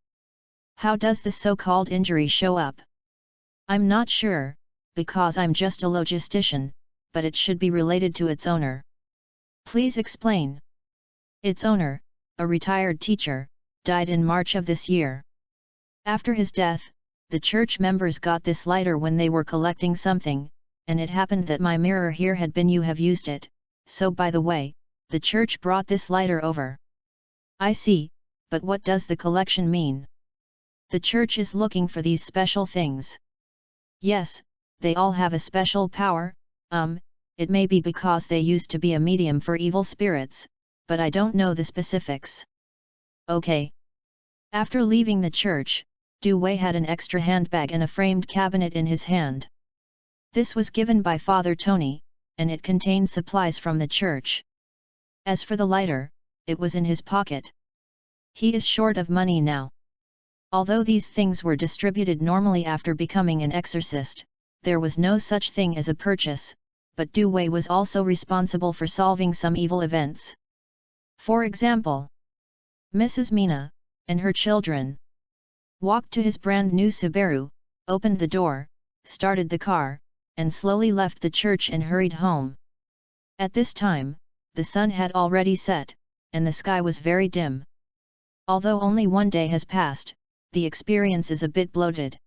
How does the so-called injury show up?" "I'm not sure, because I'm just a logistician, but it should be related to its owner." "Please explain." "Its owner, a retired teacher, died in March of this year. After his death, the church members got this lighter when they were collecting something, and it happened that my mirror here had been you have used it, so by the way, the church brought this lighter over." "I see, but what does the collection mean?" "The church is looking for these special things." "Yes, they all have a special power, it may be because they used to be a medium for evil spirits, but I don't know the specifics." "Okay." After leaving the church, Du Wei had an extra handbag and a framed cabinet in his hand. This was given by Father Tony, and it contained supplies from the church. As for the lighter, it was in his pocket. He is short of money now. Although these things were distributed normally after becoming an exorcist, there was no such thing as a purchase, but Du Wei was also responsible for solving some evil events. For example, Mrs. Mina, and her children, walked to his brand new Subaru, opened the door, started the car, and slowly left the church and hurried home. At this time, the sun had already set, and the sky was very dim. Although only one day has passed, the experience is a bit bloated.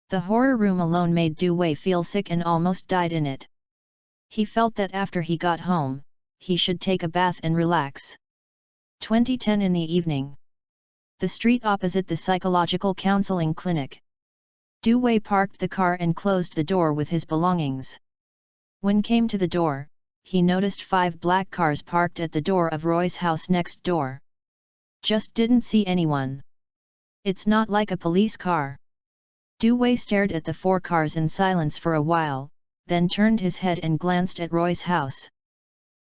The horror room alone made Du Wei feel sick and almost died in it. He felt that after he got home, he should take a bath and relax. 2010 in the evening. The street opposite the psychological counseling clinic. Du Wei parked the car and closed the door with his belongings. When came to the door, he noticed 5 black cars parked at the door of Roy's house next door. Just didn't see anyone. It's not like a police car. Du Wei stared at the 4 cars in silence for a while, then turned his head and glanced at Roy's house.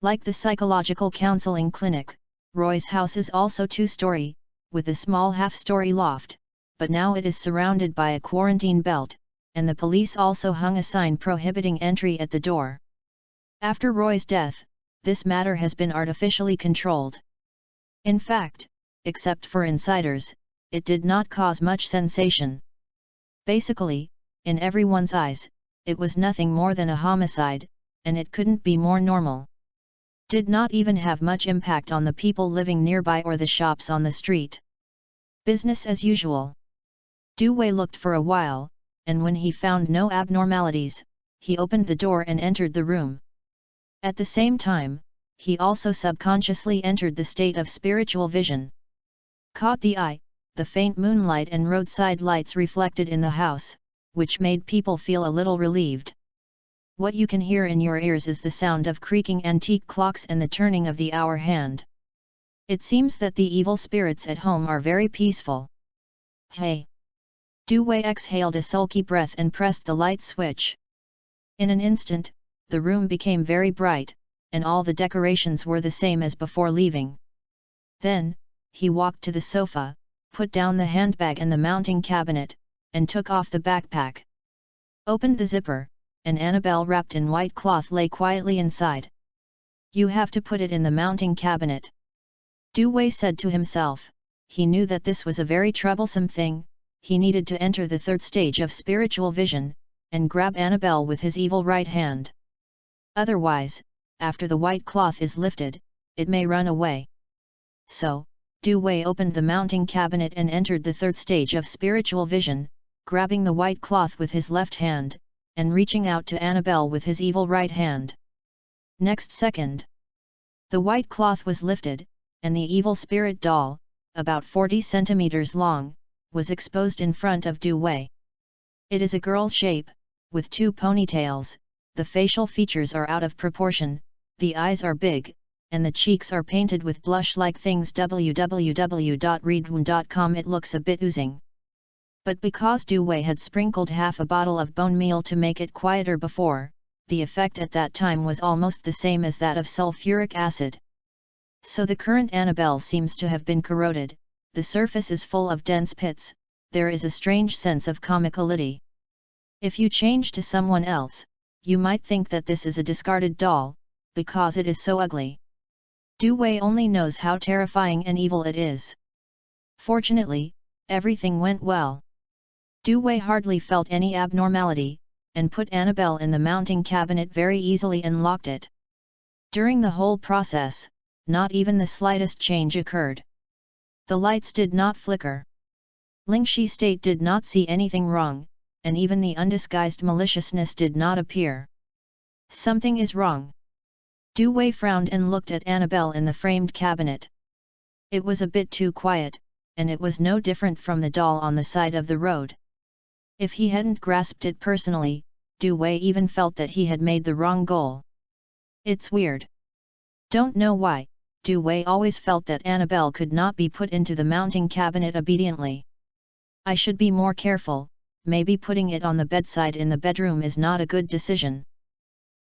Like the psychological counseling clinic, Roy's house is also 2-story, with a small half-story loft, but now it is surrounded by a quarantine belt, and the police also hung a sign prohibiting entry at the door. After Roy's death, this matter has been artificially controlled. In fact, except for insiders, it did not cause much sensation. Basically, in everyone's eyes, it was nothing more than a homicide, and it couldn't be more normal. Did not even have much impact on the people living nearby or the shops on the street. Business as usual. Du Wei looked for a while, and when he found no abnormalities, he opened the door and entered the room. At the same time, he also subconsciously entered the state of spiritual vision. Caught the eye, the faint moonlight and roadside lights reflected in the house, which made people feel a little relieved. What you can hear in your ears is the sound of creaking antique clocks and the turning of the hour hand. It seems that the evil spirits at home are very peaceful. Hey! Du Wei exhaled a sulky breath and pressed the light switch. In an instant, the room became very bright, and all the decorations were the same as before leaving. Then, he walked to the sofa, put down the handbag and the mounting cabinet, and took off the backpack. Opened the zipper, and Annabelle wrapped in white cloth lay quietly inside. "You have to put it in the mounting cabinet," Du Wei said to himself. He knew that this was a very troublesome thing. He needed to enter the third stage of spiritual vision, and grab Annabelle with his evil right hand. Otherwise, after the white cloth is lifted, it may run away. So, Du Wei opened the mounting cabinet and entered the third stage of spiritual vision, grabbing the white cloth with his left hand, and reaching out to Annabelle with his evil right hand. Next second, the white cloth was lifted, and the evil spirit doll, about 40 centimeters long, was exposed in front of Du Wei. It is a girl's shape, with 2 ponytails, the facial features are out of proportion, the eyes are big, and the cheeks are painted with blush-like things. www.readaloud.com. It looks a bit oozing. But because Du Wei had sprinkled half a bottle of bone meal to make it quieter before, the effect at that time was almost the same as that of sulfuric acid. So the current Annabelle seems to have been corroded, the surface is full of dense pits, there is a strange sense of comicality. If you change to someone else, you might think that this is a discarded doll, because it is so ugly. Du Wei only knows how terrifying and evil it is. Fortunately, everything went well. Du Wei hardly felt any abnormality, and put Annabelle in the mounting cabinet very easily and locked it. During the whole process, not even the slightest change occurred. The lights did not flicker. Ling Shi State did not see anything wrong, and even the undisguised maliciousness did not appear. Something is wrong. Du Wei frowned and looked at Annabelle in the framed cabinet. It was a bit too quiet, and it was no different from the doll on the side of the road. If he hadn't grasped it personally, Du Wei even felt that he had made the wrong goal. It's weird. Don't know why, Du Wei always felt that Annabelle could not be put into the mounting cabinet obediently. I should be more careful, maybe putting it on the bedside in the bedroom is not a good decision.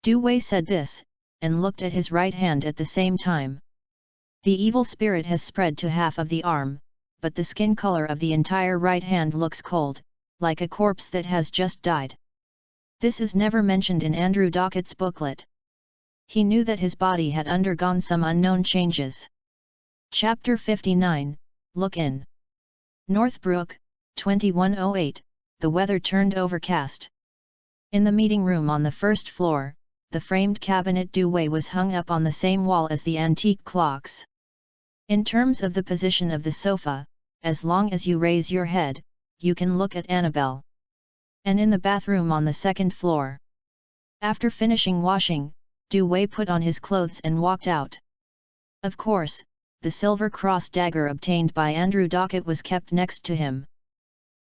Du Wei said this, and looked at his right hand at the same time. The evil spirit has spread to half of the arm, but the skin color of the entire right hand looks cold, like a corpse that has just died. This is never mentioned in Andrew Dockett's booklet. He knew that his body had undergone some unknown changes. Chapter 59, Look In. Northbrook, 2108, the weather turned overcast. In the meeting room on the first floor, the framed cabinet Du Wei was hung up on the same wall as the antique clocks. In terms of the position of the sofa, as long as you raise your head, you can look at Annabelle. And in the bathroom on the second floor. After finishing washing, Du Wei put on his clothes and walked out. Of course, the silver cross dagger obtained by Andrew Dockett was kept next to him.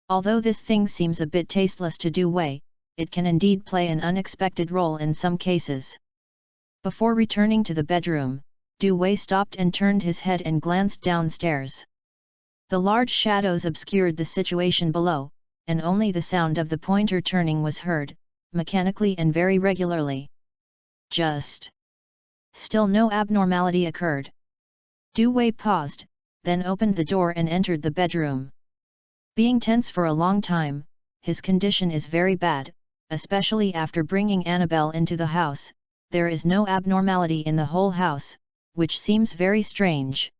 Although this thing seems a bit tasteless to Du Wei, it can indeed play an unexpected role in some cases. Before returning to the bedroom, Du Wei stopped and turned his head and glanced downstairs. The large shadows obscured the situation below, and only the sound of the pointer turning was heard, mechanically and very regularly. Still no abnormality occurred. Du Wei paused, then opened the door and entered the bedroom. Being tense for a long time, his condition is very bad, especially after bringing Annabelle into the house. There is no abnormality in the whole house, which seems very strange.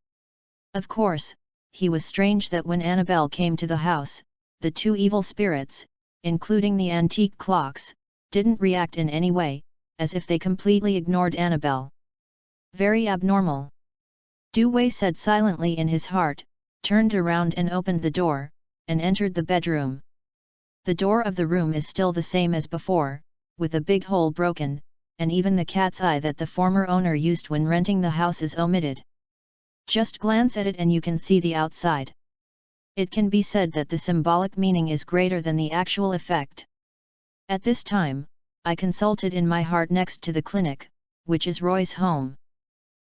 Of course, he was strange that when Annabelle came to the house, the 2 evil spirits, including the antique clocks, didn't react in any way, as if they completely ignored Annabelle. Very abnormal. Du Wei said silently in his heart, turned around and opened the door, and entered the bedroom. The door of the room is still the same as before, with a big hole broken, and even the cat's eye that the former owner used when renting the house is omitted. Just glance at it and you can see the outside. It can be said that the symbolic meaning is greater than the actual effect. At this time, I consulted in my heart next to the clinic, which is Roy's home.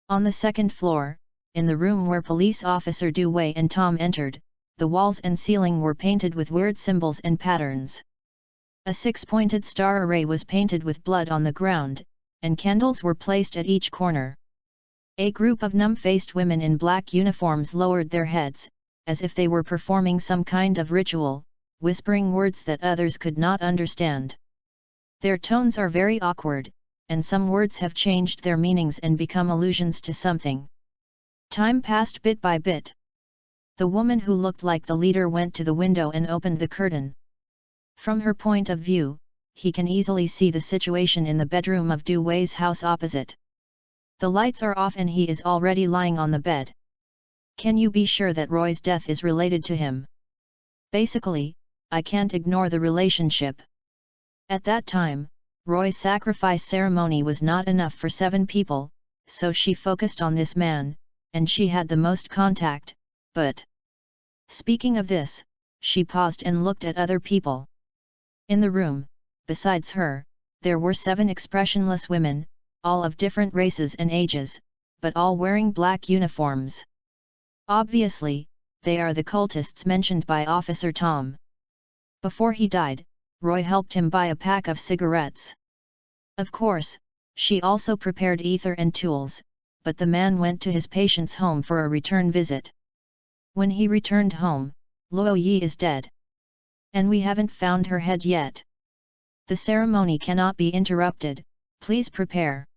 On the second floor, in the room where police officer Du Wei and Tom entered, the walls and ceiling were painted with weird symbols and patterns. A 6-pointed star array was painted with blood on the ground, and candles were placed at each corner. A group of numb-faced women in black uniforms lowered their heads, as if they were performing some kind of ritual, whispering words that others could not understand. Their tones are very awkward, and some words have changed their meanings and become allusions to something. Time passed bit by bit. The woman who looked like the leader went to the window and opened the curtain. From her point of view, he can easily see the situation in the bedroom of Du Wei's house opposite. The lights are off and he is already lying on the bed. Can you be sure that Roy's death is related to him? Basically, I can't ignore the relationship. At that time, Roy's sacrifice ceremony was not enough for 7 people, so she focused on this man, and she had the most contact, but... Speaking of this, she paused and looked at other people. In the room, besides her, there were 7 expressionless women, all of different races and ages, but all wearing black uniforms. Obviously, they are the cultists mentioned by Officer Tom. Before he died, Roy helped him buy a pack of cigarettes. Of course, she also prepared ether and tools, but the man went to his patient's home for a return visit. When he returned home, Luo Yi is dead. And we haven't found her head yet. The ceremony cannot be interrupted, please prepare.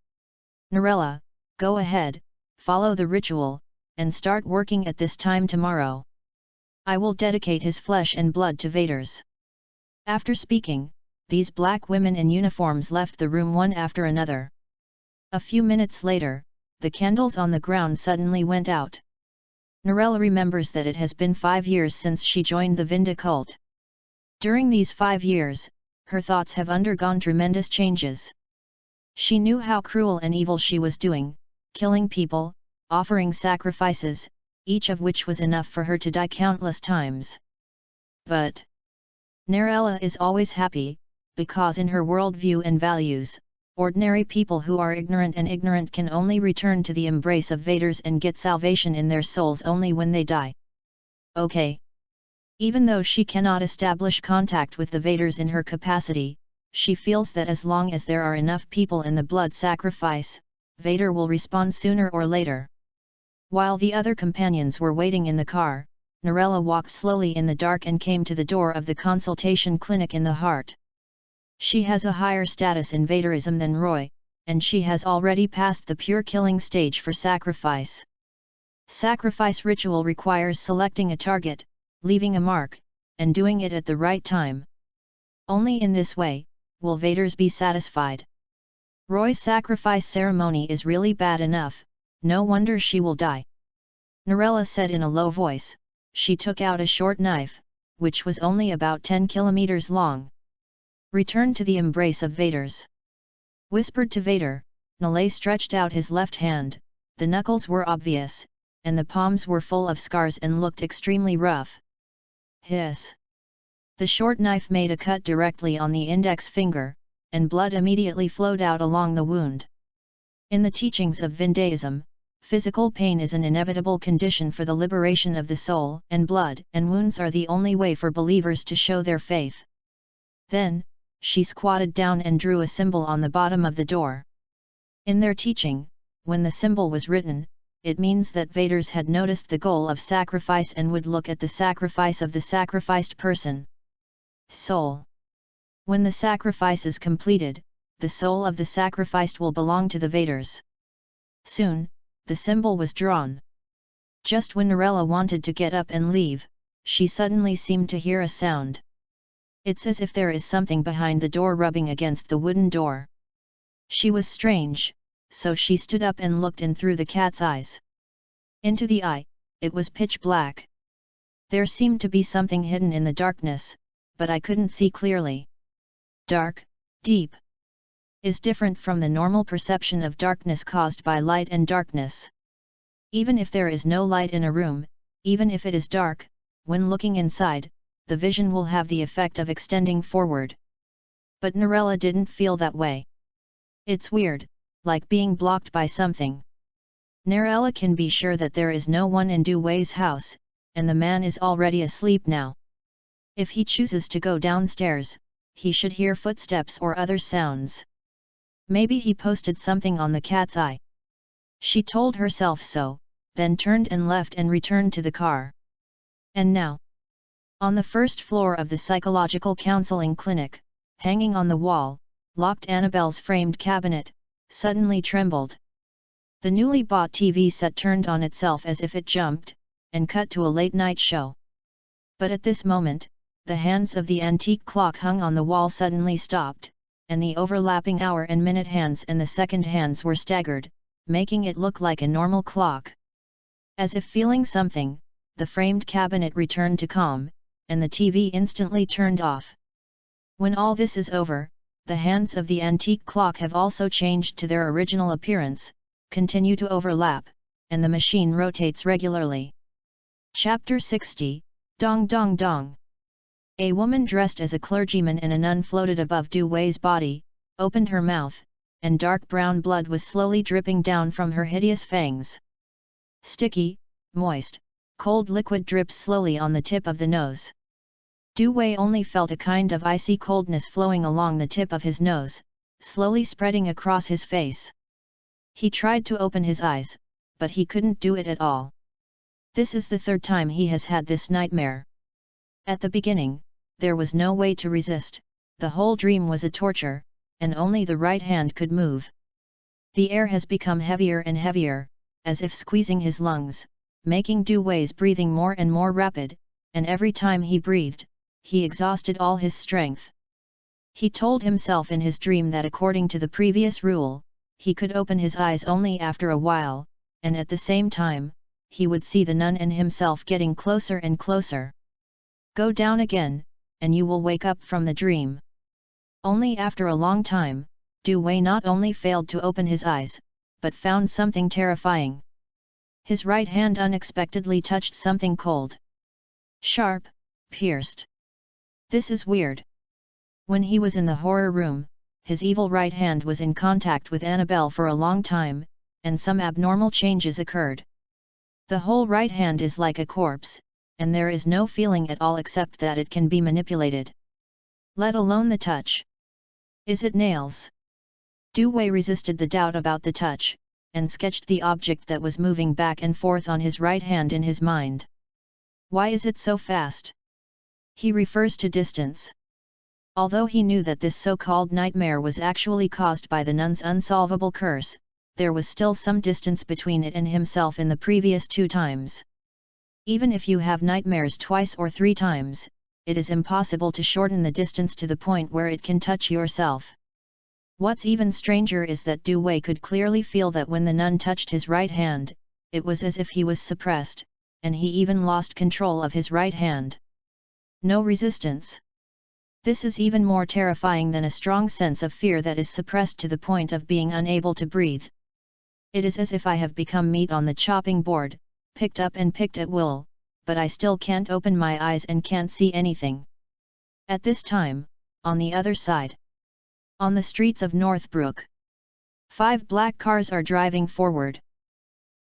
Narella, go ahead, follow the ritual, and start working at this time tomorrow. I will dedicate his flesh and blood to Vader's. After speaking, these black women in uniforms left the room one after another. A few minutes later, the candles on the ground suddenly went out. Narella remembers that it has been 5 years since she joined the Vinda cult. During these 5 years, her thoughts have undergone tremendous changes. She knew how cruel and evil she was doing, killing people, offering sacrifices, each of which was enough for her to die countless times. But Narella is always happy, because in her worldview and values, ordinary people who are ignorant and ignorant can only return to the embrace of Vaders and get salvation in their souls only when they die. Okay. Even though she cannot establish contact with the Vaders in her capacity, she feels that as long as there are enough people in the blood sacrifice, Vader will respond sooner or later. While the other companions were waiting in the car, Narella walked slowly in the dark and came to the door of the consultation clinic in the heart. She has a higher status in Vaderism than Roy, and she has already passed the pure killing stage for sacrifice. Sacrifice ritual requires selecting a target, leaving a mark, and doing it at the right time. Only in this way will Vaders be satisfied. Roy's sacrifice ceremony is really bad enough, no wonder she will die. Narella said in a low voice. She took out a short knife, which was only about 10 kilometers long. Return to the embrace of Vaders. Whispered to Vader, Nalay stretched out his left hand, the knuckles were obvious, and the palms were full of scars and looked extremely rough. Hiss! The short knife made a cut directly on the index finger, and blood immediately flowed out along the wound. In the teachings of Vindaism, physical pain is an inevitable condition for the liberation of the soul, and blood and wounds are the only way for believers to show their faith. Then, she squatted down and drew a symbol on the bottom of the door. In their teaching, when the symbol was written, it means that Vaders had noticed the goal of sacrifice and would look at the sacrifice of the sacrificed person. Soul. When the sacrifice is completed, the soul of the sacrificed will belong to the Vaders. Soon, the symbol was drawn. Just when Narella wanted to get up and leave, she suddenly seemed to hear a sound. It's as if there is something behind the door rubbing against the wooden door. She was strange, so she stood up and looked in through the cat's eyes. Into the eye, it was pitch black. There seemed to be something hidden in the darkness, but I couldn't see clearly. Dark, deep, is different from the normal perception of darkness caused by light and darkness. Even if there is no light in a room, even if it is dark, when looking inside, the vision will have the effect of extending forward. But Narella didn't feel that way. It's weird, like being blocked by something. Narella can be sure that there is no one in Du Wei's house, and the man is already asleep now. If he chooses to go downstairs, he should hear footsteps or other sounds. Maybe he posted something on the cat's eye. She told herself so, then turned and left and returned to the car. And now, on the first floor of the psychological counseling clinic, hanging on the wall, locked Annabelle's framed cabinet, suddenly trembled. The newly bought TV set turned on itself as if it jumped, and cut to a late-night show. But at this moment, the hands of the antique clock hung on the wall suddenly stopped, and the overlapping hour and minute hands and the second hands were staggered, making it look like a normal clock. As if feeling something, the framed cabinet returned to calm, and the TV instantly turned off. When all this is over, the hands of the antique clock have also changed to their original appearance, continue to overlap, and the machine rotates regularly. Chapter 60, Dong Dong Dong. A woman dressed as a clergyman and a nun floated above Du Wei's body, opened her mouth, and dark brown blood was slowly dripping down from her hideous fangs. Sticky, moist, cold liquid dripped slowly on the tip of the nose. Du Wei only felt a kind of icy coldness flowing along the tip of his nose, slowly spreading across his face. He tried to open his eyes, but he couldn't do it at all. This is the third time he has had this nightmare. At the beginning, there was no way to resist, the whole dream was a torture, and only the right hand could move. The air has become heavier and heavier, as if squeezing his lungs, making Du Wei's breathing more and more rapid, and every time he breathed, he exhausted all his strength. He told himself in his dream that according to the previous rule, he could open his eyes only after a while, and at the same time, he would see the nun and himself getting closer and closer. Go down again, and you will wake up from the dream. Only after a long time, Du Wei not only failed to open his eyes, but found something terrifying. His right hand unexpectedly touched something cold. Sharp, pierced. This is weird. When he was in the horror room, his evil right hand was in contact with Annabelle for a long time, and some abnormal changes occurred. The whole right hand is like a corpse, and there is no feeling at all except that it can be manipulated. Let alone the touch. Is it nails? Du Wei resisted the doubt about the touch, and sketched the object that was moving back and forth on his right hand in his mind. Why is it so fast? He refers to distance. Although he knew that this so-called nightmare was actually caused by the nun's unsolvable curse, there was still some distance between it and himself in the previous 2 times. Even if you have nightmares twice or 3 times, it is impossible to shorten the distance to the point where it can touch yourself. What's even stranger is that Du Wei could clearly feel that when the nun touched his right hand, it was as if he was suppressed, and he even lost control of his right hand. No resistance. This is even more terrifying than a strong sense of fear that is suppressed to the point of being unable to breathe. It is as if I have become meat on the chopping board, picked up and picked at will, but I still can't open my eyes and can't see anything. At this time, on the other side. On the streets of Northbrook. 5 black cars are driving forward.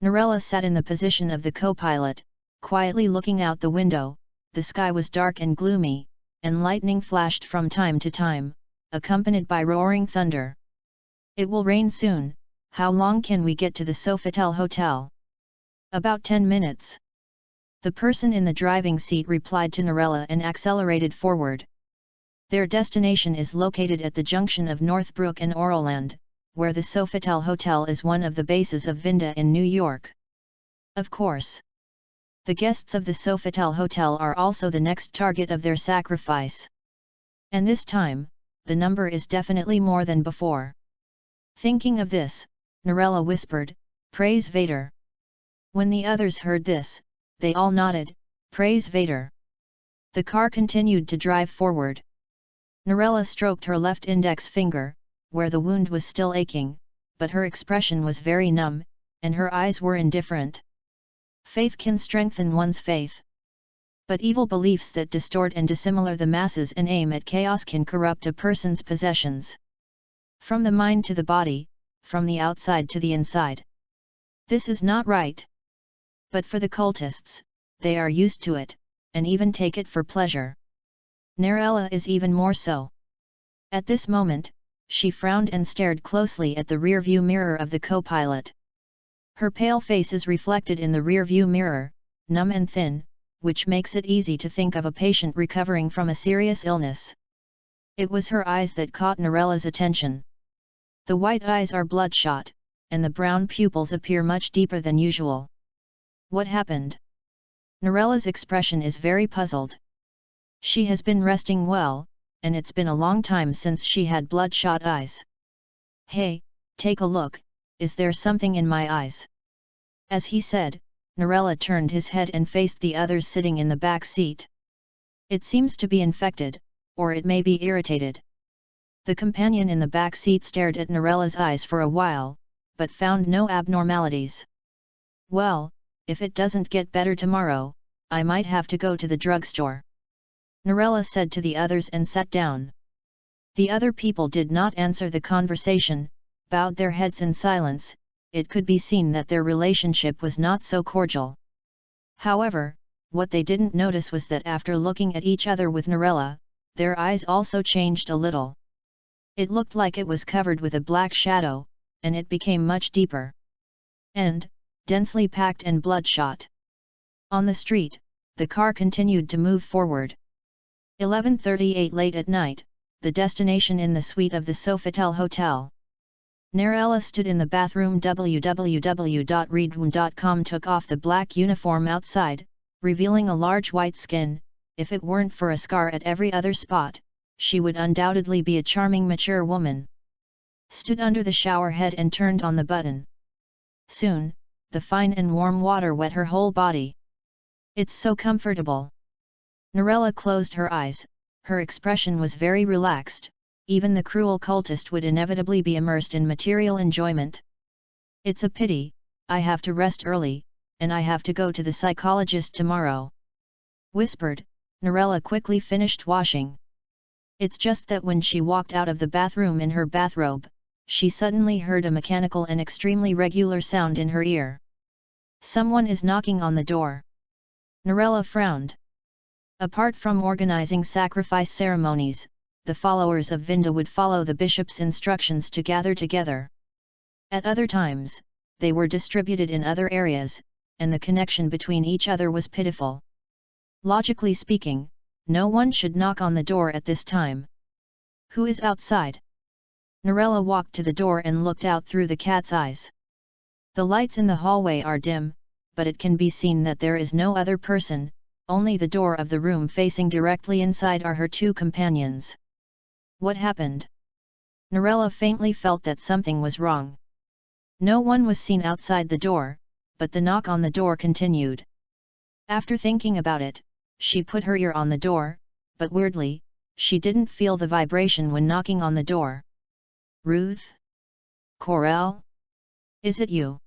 Norella sat in the position of the co-pilot, quietly looking out the window. The sky was dark and gloomy, and lightning flashed from time to time, accompanied by roaring thunder. It will rain soon. How long can we get to the Sofitel Hotel? About 10 minutes. The person in the driving seat replied to Norella and accelerated forward. Their destination is located at the junction of Northbrook and Oroland, where the Sofitel Hotel is one of the bases of Vinda in New York. Of course. The guests of the Sofitel Hotel are also the next target of their sacrifice. And this time, the number is definitely more than before. Thinking of this, Norella whispered, "Praise Vader." When the others heard this, they all nodded, "Praise Vader." The car continued to drive forward. Norella stroked her left index finger, where the wound was still aching, but her expression was very numb, and her eyes were indifferent. Faith can strengthen one's faith. But evil beliefs that distort and dissimilar the masses and aim at chaos can corrupt a person's possessions. From the mind to the body, from the outside to the inside. This is not right. But for the cultists, they are used to it, and even take it for pleasure. Norella is even more so. At this moment, she frowned and stared closely at the rear-view mirror of the co-pilot. Her pale face is reflected in the rear-view mirror, numb and thin, which makes it easy to think of a patient recovering from a serious illness. It was her eyes that caught Norella's attention. The white eyes are bloodshot, and the brown pupils appear much deeper than usual. What happened? Norella's expression is very puzzled. She has been resting well, and it's been a long time since she had bloodshot eyes. Hey, take a look, is there something in my eyes? As he said, Norella turned his head and faced the others sitting in the back seat. It seems to be infected, or it may be irritated. The companion in the back seat stared at Norella's eyes for a while, but found no abnormalities. Well, if it doesn't get better tomorrow, I might have to go to the drugstore, Norella said to the others and sat down. The other people did not answer the conversation, bowed their heads in silence. It could be seen that their relationship was not so cordial. However, what they didn't notice was that after looking at each other with Norella, their eyes also changed a little. It looked like it was covered with a black shadow, and it became much deeper and densely packed and bloodshot. On the street, the car continued to move forward. 11:38 late at night, the destination in the suite of the Sofitel Hotel. Norella stood in the bathroom. www.readaloud.com took off the black uniform outside, revealing a large white skin. If it weren't for a scar at every other spot, she would undoubtedly be a charming mature woman. Stood under the shower head and turned on the button. Soon, the fine and warm water wet her whole body. It's so comfortable. Norella closed her eyes. Her expression was very relaxed. Even the cruel cultist would inevitably be immersed in material enjoyment. It's a pity, I have to rest early, and I have to go to the psychologist tomorrow, whispered. Norella quickly finished washing. It's just that when she walked out of the bathroom in her bathrobe, she suddenly heard a mechanical and extremely regular sound in her ear. Someone is knocking on the door. Norella frowned. Apart from organizing sacrifice ceremonies, the followers of Vinda would follow the bishop's instructions to gather together. At other times, they were distributed in other areas, and the connection between each other was pitiful. Logically speaking, no one should knock on the door at this time. Who is outside? Norella walked to the door and looked out through the cat's eyes. The lights in the hallway are dim, but it can be seen that there is no other person, only the door of the room facing directly inside are her two companions. What happened? Norella faintly felt that something was wrong. No one was seen outside the door, but the knock on the door continued. After thinking about it, she put her ear on the door, but weirdly, she didn't feel the vibration when knocking on the door. Ruth? Corel? Is it you?